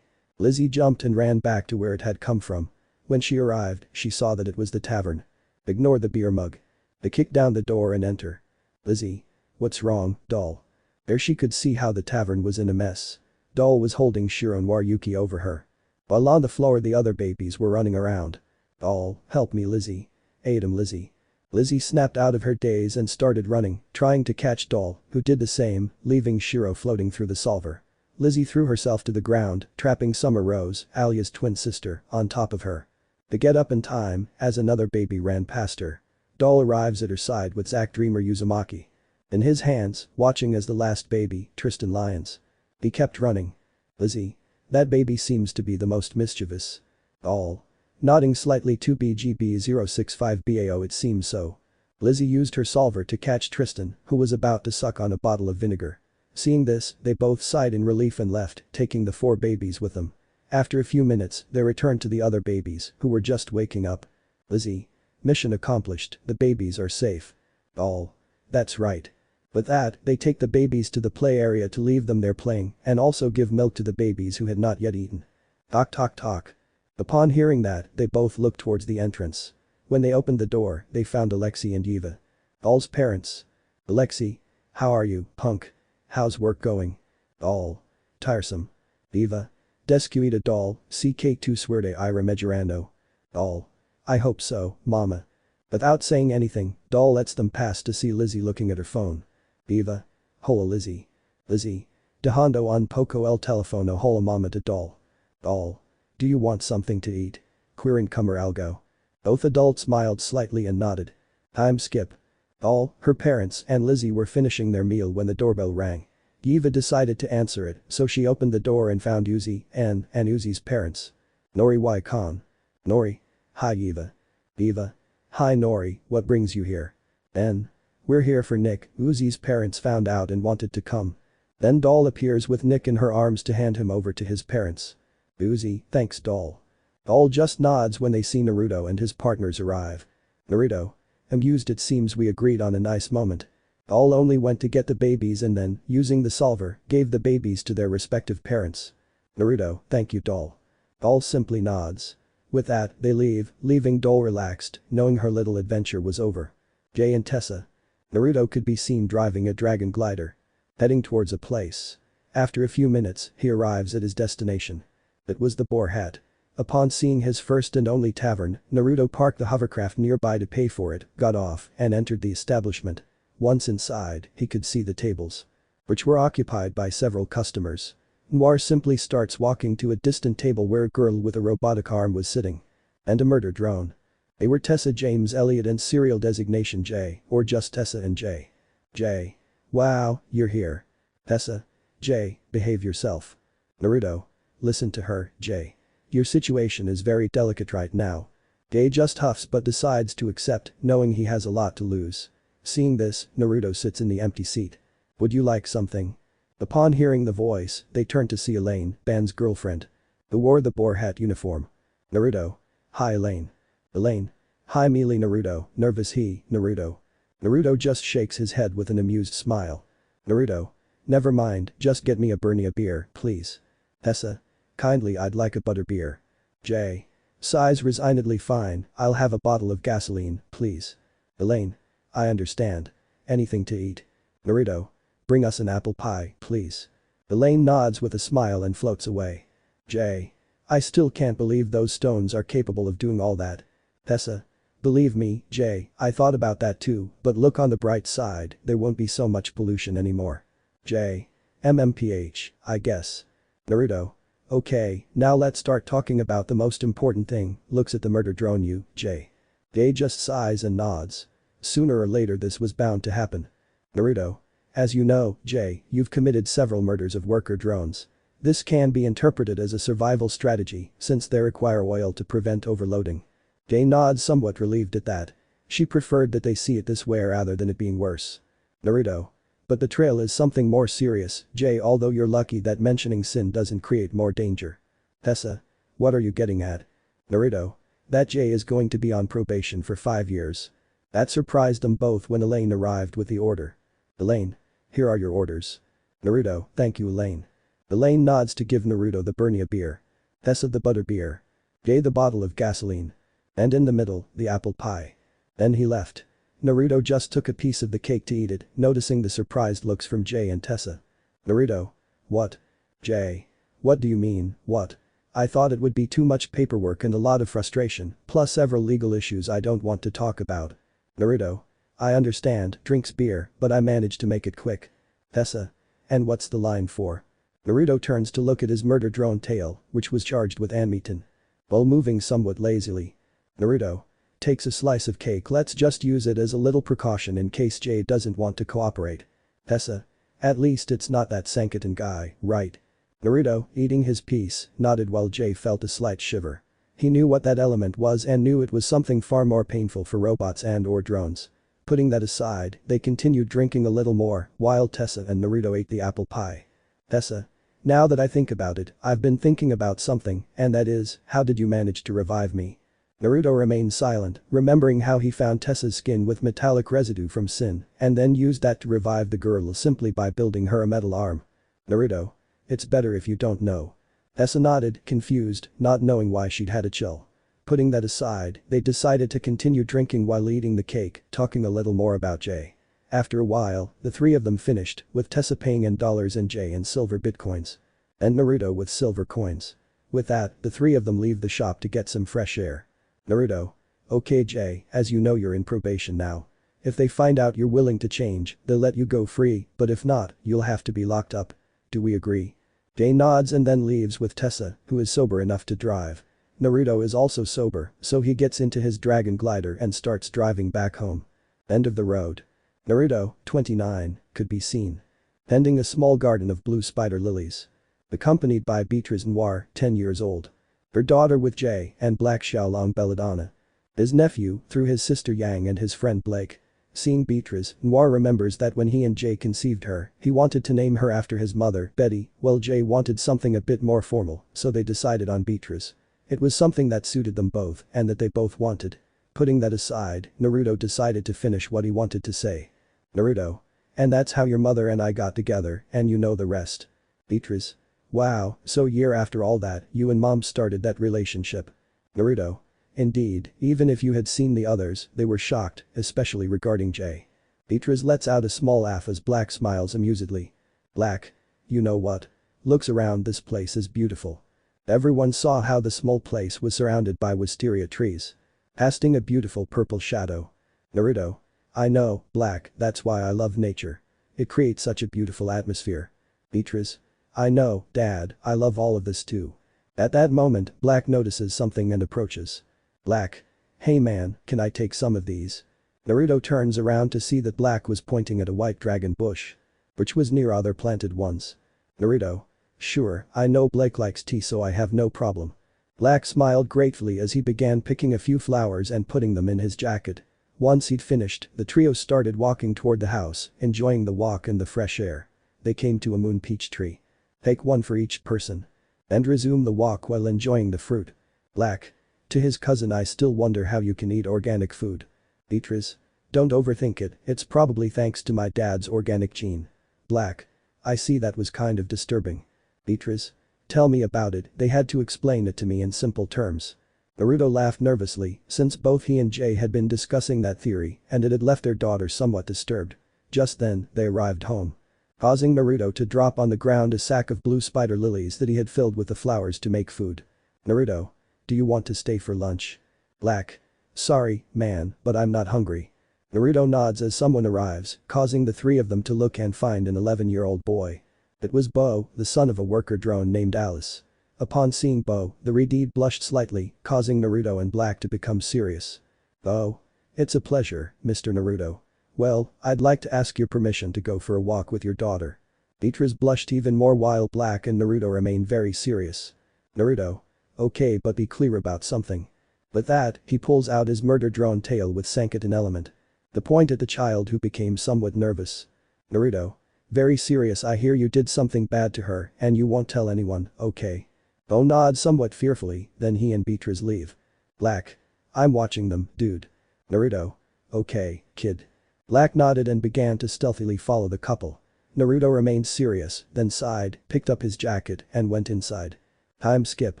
Lizzie jumped and ran back to where it had come from. When she arrived, she saw that it was the tavern. Ignore the beer mug. They kick down the door and enter. Lizzie. What's wrong, Doll? There she could see how the tavern was in a mess. Doll was holding Shiro Noir Yuki over her. While on the floor the other babies were running around. Doll, help me Lizzie. Aid him Lizzie. Lizzie snapped out of her daze and started running, trying to catch Doll, who did the same, leaving Shiro floating through the solver. Lizzie threw herself to the ground, trapping Summer Rose, Alia's twin sister, on top of her. They get up in time, as another baby ran past her. Doll arrives at her side with Zack Dreemurr Uzumaki. In his hands, watching as the last baby, Tristan Lyons. He kept running. Lizzie. That baby seems to be the most mischievous. Doll. Nodding slightly to BGB065BAO it seems so. Lizzie used her solver to catch Tristan, who was about to suck on a bottle of vinegar. Seeing this, they both sighed in relief and left, taking the 4 babies with them. After a few minutes, they returned to the other babies, who were just waking up. Lizzie. Mission accomplished, the babies are safe. Doll. That's right. With that, they take the babies to the play area to leave them there playing, and also give milk to the babies who had not yet eaten. Talk talk talk. Upon hearing that, they both looked towards the entrance. When they opened the door, they found Alexei and Eva. Doll's parents. Alexei. How are you, punk? How's work going? Doll. Tiresome. Eva. Descuida Doll, CK2 Suerte Ira Mejorando. Doll. I hope so, mama. Without saying anything, Doll lets them pass to see Lizzie looking at her phone. Eva. Hola Lizzie. Lizzie. Dejando on poco el telefono hola mama to Doll. Doll. Do you want something to eat? Quieren comer algo? Both adults smiled slightly and nodded. Time skip. Doll, her parents and Lizzie were finishing their meal when the doorbell rang. Eva decided to answer it, so she opened the door and found Uzi and Uzi's parents. Nori Y Khan. Nori. Hi Eva. Eva. Hi Nori, what brings you here? N. We're here for Nick, Uzi's parents found out and wanted to come. Then Doll appears with Nick in her arms to hand him over to his parents. Uzi, thanks Doll. Doll just nods when they see Naruto and his partners arrive. Naruto. Amused it seems we agreed on a nice moment. Doll only went to get the babies and then, using the solver, gave the babies to their respective parents. Naruto, thank you Doll. Doll simply nods. With that, they leave, leaving Doll relaxed, knowing her little adventure was over. Jay and Tessa. Naruto could be seen driving a dragon glider. Heading towards a place. After a few minutes, he arrives at his destination. It was the Boar Hat. Upon seeing his first and only tavern, Naruto parked the hovercraft nearby to pay for it, got off, and entered the establishment. Once inside, he could see the tables. Which were occupied by several customers. Noir simply starts walking to a distant table where a girl with a robotic arm was sitting. And a murder drone. They were Tessa James Elliott and serial designation J, or just Tessa and J. J. Wow, you're here. Tessa. J, behave yourself. Naruto. Listen to her, J. Your situation is very delicate right now. J just huffs but decides to accept, knowing he has a lot to lose. Seeing this, Naruto sits in the empty seat. Would you like something? Upon hearing the voice, they turn to see Elaine, Ban's girlfriend. Who wore the Boar Hat uniform. Naruto. Hi Elaine. Elaine. Hi Mealy Naruto, nervous he, Naruto. Naruto just shakes his head with an amused smile. Naruto. Never mind, just get me a Bernia beer, please. Tessa. Kindly I'd like a butterbeer. J. Sighs resignedly fine, I'll have a bottle of gasoline, please. Elaine. I understand. Anything to eat? Naruto. Bring us an apple pie, please. Elaine nods with a smile and floats away. J. I still can't believe those stones are capable of doing all that. Tessa. Believe me, Jay, I thought about that too, but look on the bright side, there won't be so much pollution anymore. J. MMPH, I guess. Naruto. Okay, now let's start talking about the most important thing, looks at the murder drone you, Jay. Jay just sighs and nods. Sooner or later this was bound to happen. Naruto. As you know, Jay, you've committed several murders of worker drones. This can be interpreted as a survival strategy since they require oil to prevent overloading. Jay nods somewhat relieved at that. She preferred that they see it this way rather than it being worse. Naruto. But the trail is something more serious, Jay, although you're lucky that mentioning sin doesn't create more danger. Tessa. What are you getting at? Naruto. That Jay is going to be on probation for 5 years. That surprised them both when Elaine arrived with the order. Elaine. Here are your orders. Naruto. Thank you Elaine. Elaine nods to give Naruto the Bernia beer. Tessa the butter beer. Jay the bottle of gasoline. And in the middle, the apple pie. Then he left. Naruto just took a piece of the cake to eat it, noticing the surprised looks from Jay and Tessa. Naruto. What? Jay. What do you mean, what? I thought it would be too much paperwork and a lot of frustration, plus several legal issues I don't want to talk about. Naruto. I understand, drinks beer, but I managed to make it quick. Tessa. And what's the line for? Naruto turns to look at his murder drone tail, which was charged with Anmitan. While moving somewhat lazily. Naruto. Takes a slice of cake. Let's just use it as a little precaution in case Jay doesn't want to cooperate. Tessa. At least it's not that Sankaton guy, right? Naruto, eating his piece, nodded while Jay felt a slight shiver. He knew what that element was and knew it was something far more painful for robots and/or drones. Putting that aside, they continued drinking a little more while Tessa and Naruto ate the apple pie. Tessa. Now that I think about it, I've been thinking about something, and that is, how did you manage to revive me? Naruto remained silent, remembering how he found Tessa's skin with metallic residue from Sin, and then used that to revive the girl simply by building her a metal arm. Naruto. It's better if you don't know. Tessa nodded, confused, not knowing why she'd had a chill. Putting that aside, they decided to continue drinking while eating the cake, talking a little more about Jay. After a while, the three of them finished, with Tessa paying in dollars and Jay in silver bitcoins. And Naruto with silver coins. With that, the three of them leave the shop to get some fresh air. Naruto. Okay Jay, as you know you're in probation now. If they find out you're willing to change, they'll let you go free, but if not, you'll have to be locked up. Do we agree? Jay nods and then leaves with Tessa, who is sober enough to drive. Naruto is also sober, so he gets into his dragon glider and starts driving back home. End of the road. Naruto, 29, could be seen. Tending a small garden of blue spider lilies. Accompanied by Beatrice Noire, 10 years old. Her daughter with Jay and Black Xiaolong Belladonna. His nephew, through his sister Yang and his friend Blake. Seeing Beatrice, Noire remembers that when he and Jay conceived her, he wanted to name her after his mother, Betty, while Jay wanted something a bit more formal, so they decided on Beatrice. It was something that suited them both and that they both wanted. Putting that aside, Naruto decided to finish what he wanted to say. Naruto. And that's how your mother and I got together, and you know the rest. Beatrice. Wow, so year after all that, you and mom started that relationship. Naruto. Indeed, even if you had seen the others, they were shocked, especially regarding Jay. Beatrice lets out a small laugh as Black smiles amusedly. Black. You know what? Looks around, this place is beautiful. Everyone saw how the small place was surrounded by wisteria trees. Casting a beautiful purple shadow. Naruto. I know, Black, that's why I love nature. It creates such a beautiful atmosphere. Beatrice. I know, Dad, I love all of this too. At that moment, Black notices something and approaches. Black. Hey man, can I take some of these? Naruto turns around to see that Black was pointing at a white dragon bush. Which was near other planted ones. Naruto. Sure, I know Blake likes tea so I have no problem. Black smiled gratefully as he began picking a few flowers and putting them in his jacket. Once he'd finished, the trio started walking toward the house, enjoying the walk and the fresh air. They came to a moon peach tree. Take one for each person. And resume the walk while enjoying the fruit. Black. To his cousin, I still wonder how you can eat organic food. Beatrice. Don't overthink it, it's probably thanks to my dad's organic gene. Black. I see, that was kind of disturbing. Beatrice. Tell me about it, they had to explain it to me in simple terms. Naruto laughed nervously, since both he and Jay had been discussing that theory and it had left their daughter somewhat disturbed. Just then, they arrived home. Causing Naruto to drop on the ground a sack of blue spider lilies that he had filled with the flowers to make food. Naruto. Do you want to stay for lunch? Black. Sorry, man, but I'm not hungry. Naruto nods as someone arrives, causing the three of them to look and find an 11-year-old boy. It was Bo, the son of a worker drone named Alice. Upon seeing Bo, the Redeed blushed slightly, causing Naruto and Black to become serious. Oh. It's a pleasure, Mr. Naruto. Well, I'd like to ask your permission to go for a walk with your daughter. Beatrice blushed even more while Black and Naruto remained very serious. Naruto. Okay, but be clear about something. With that, he pulls out his murder drone tail with Sankaton element. The point at the child who became somewhat nervous. Naruto. Very serious, I hear you did something bad to her and you won't tell anyone, okay? Bo nods somewhat fearfully, then he and Beatrice leave. Black. I'm watching them, dude. Naruto. Okay, kid. Black nodded and began to stealthily follow the couple. Naruto remained serious, then sighed, picked up his jacket and went inside. Time skip.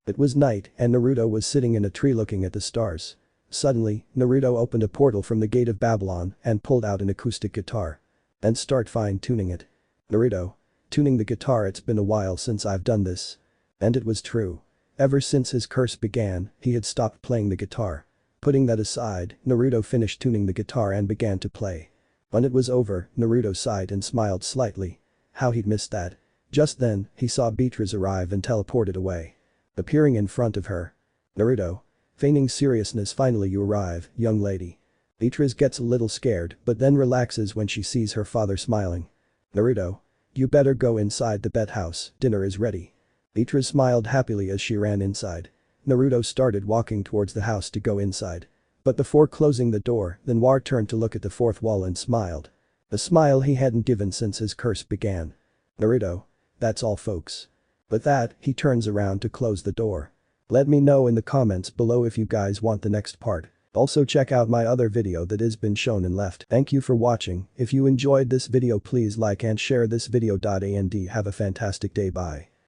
It was night and Naruto was sitting in a tree looking at the stars. Suddenly, Naruto opened a portal from the gate of Babylon and pulled out an acoustic guitar. And start fine-tuning it. Naruto. Tuning the guitar, it's been a while since I've done this. And it was true. Ever since his curse began, he had stopped playing the guitar. Putting that aside, Naruto finished tuning the guitar and began to play. When it was over, Naruto sighed and smiled slightly. How he'd missed that. Just then, he saw Beatrice arrive and teleported away. Appearing in front of her. Naruto. Feigning seriousness, finally you arrive, young lady. Beatrice gets a little scared but then relaxes when she sees her father smiling. Naruto. You better go inside the bed house, dinner is ready. Beatrice smiled happily as she ran inside. Naruto started walking towards the house to go inside. But before closing the door, the Noir turned to look at the fourth wall and smiled. A smile he hadn't given since his curse began. Naruto. That's all folks. With that, he turns around to close the door. Let me know in the comments below if you guys want the next part. Also check out my other video that has been shown and left. Thank you for watching. If you enjoyed this video, please like and share this video. And have a fantastic day. Bye.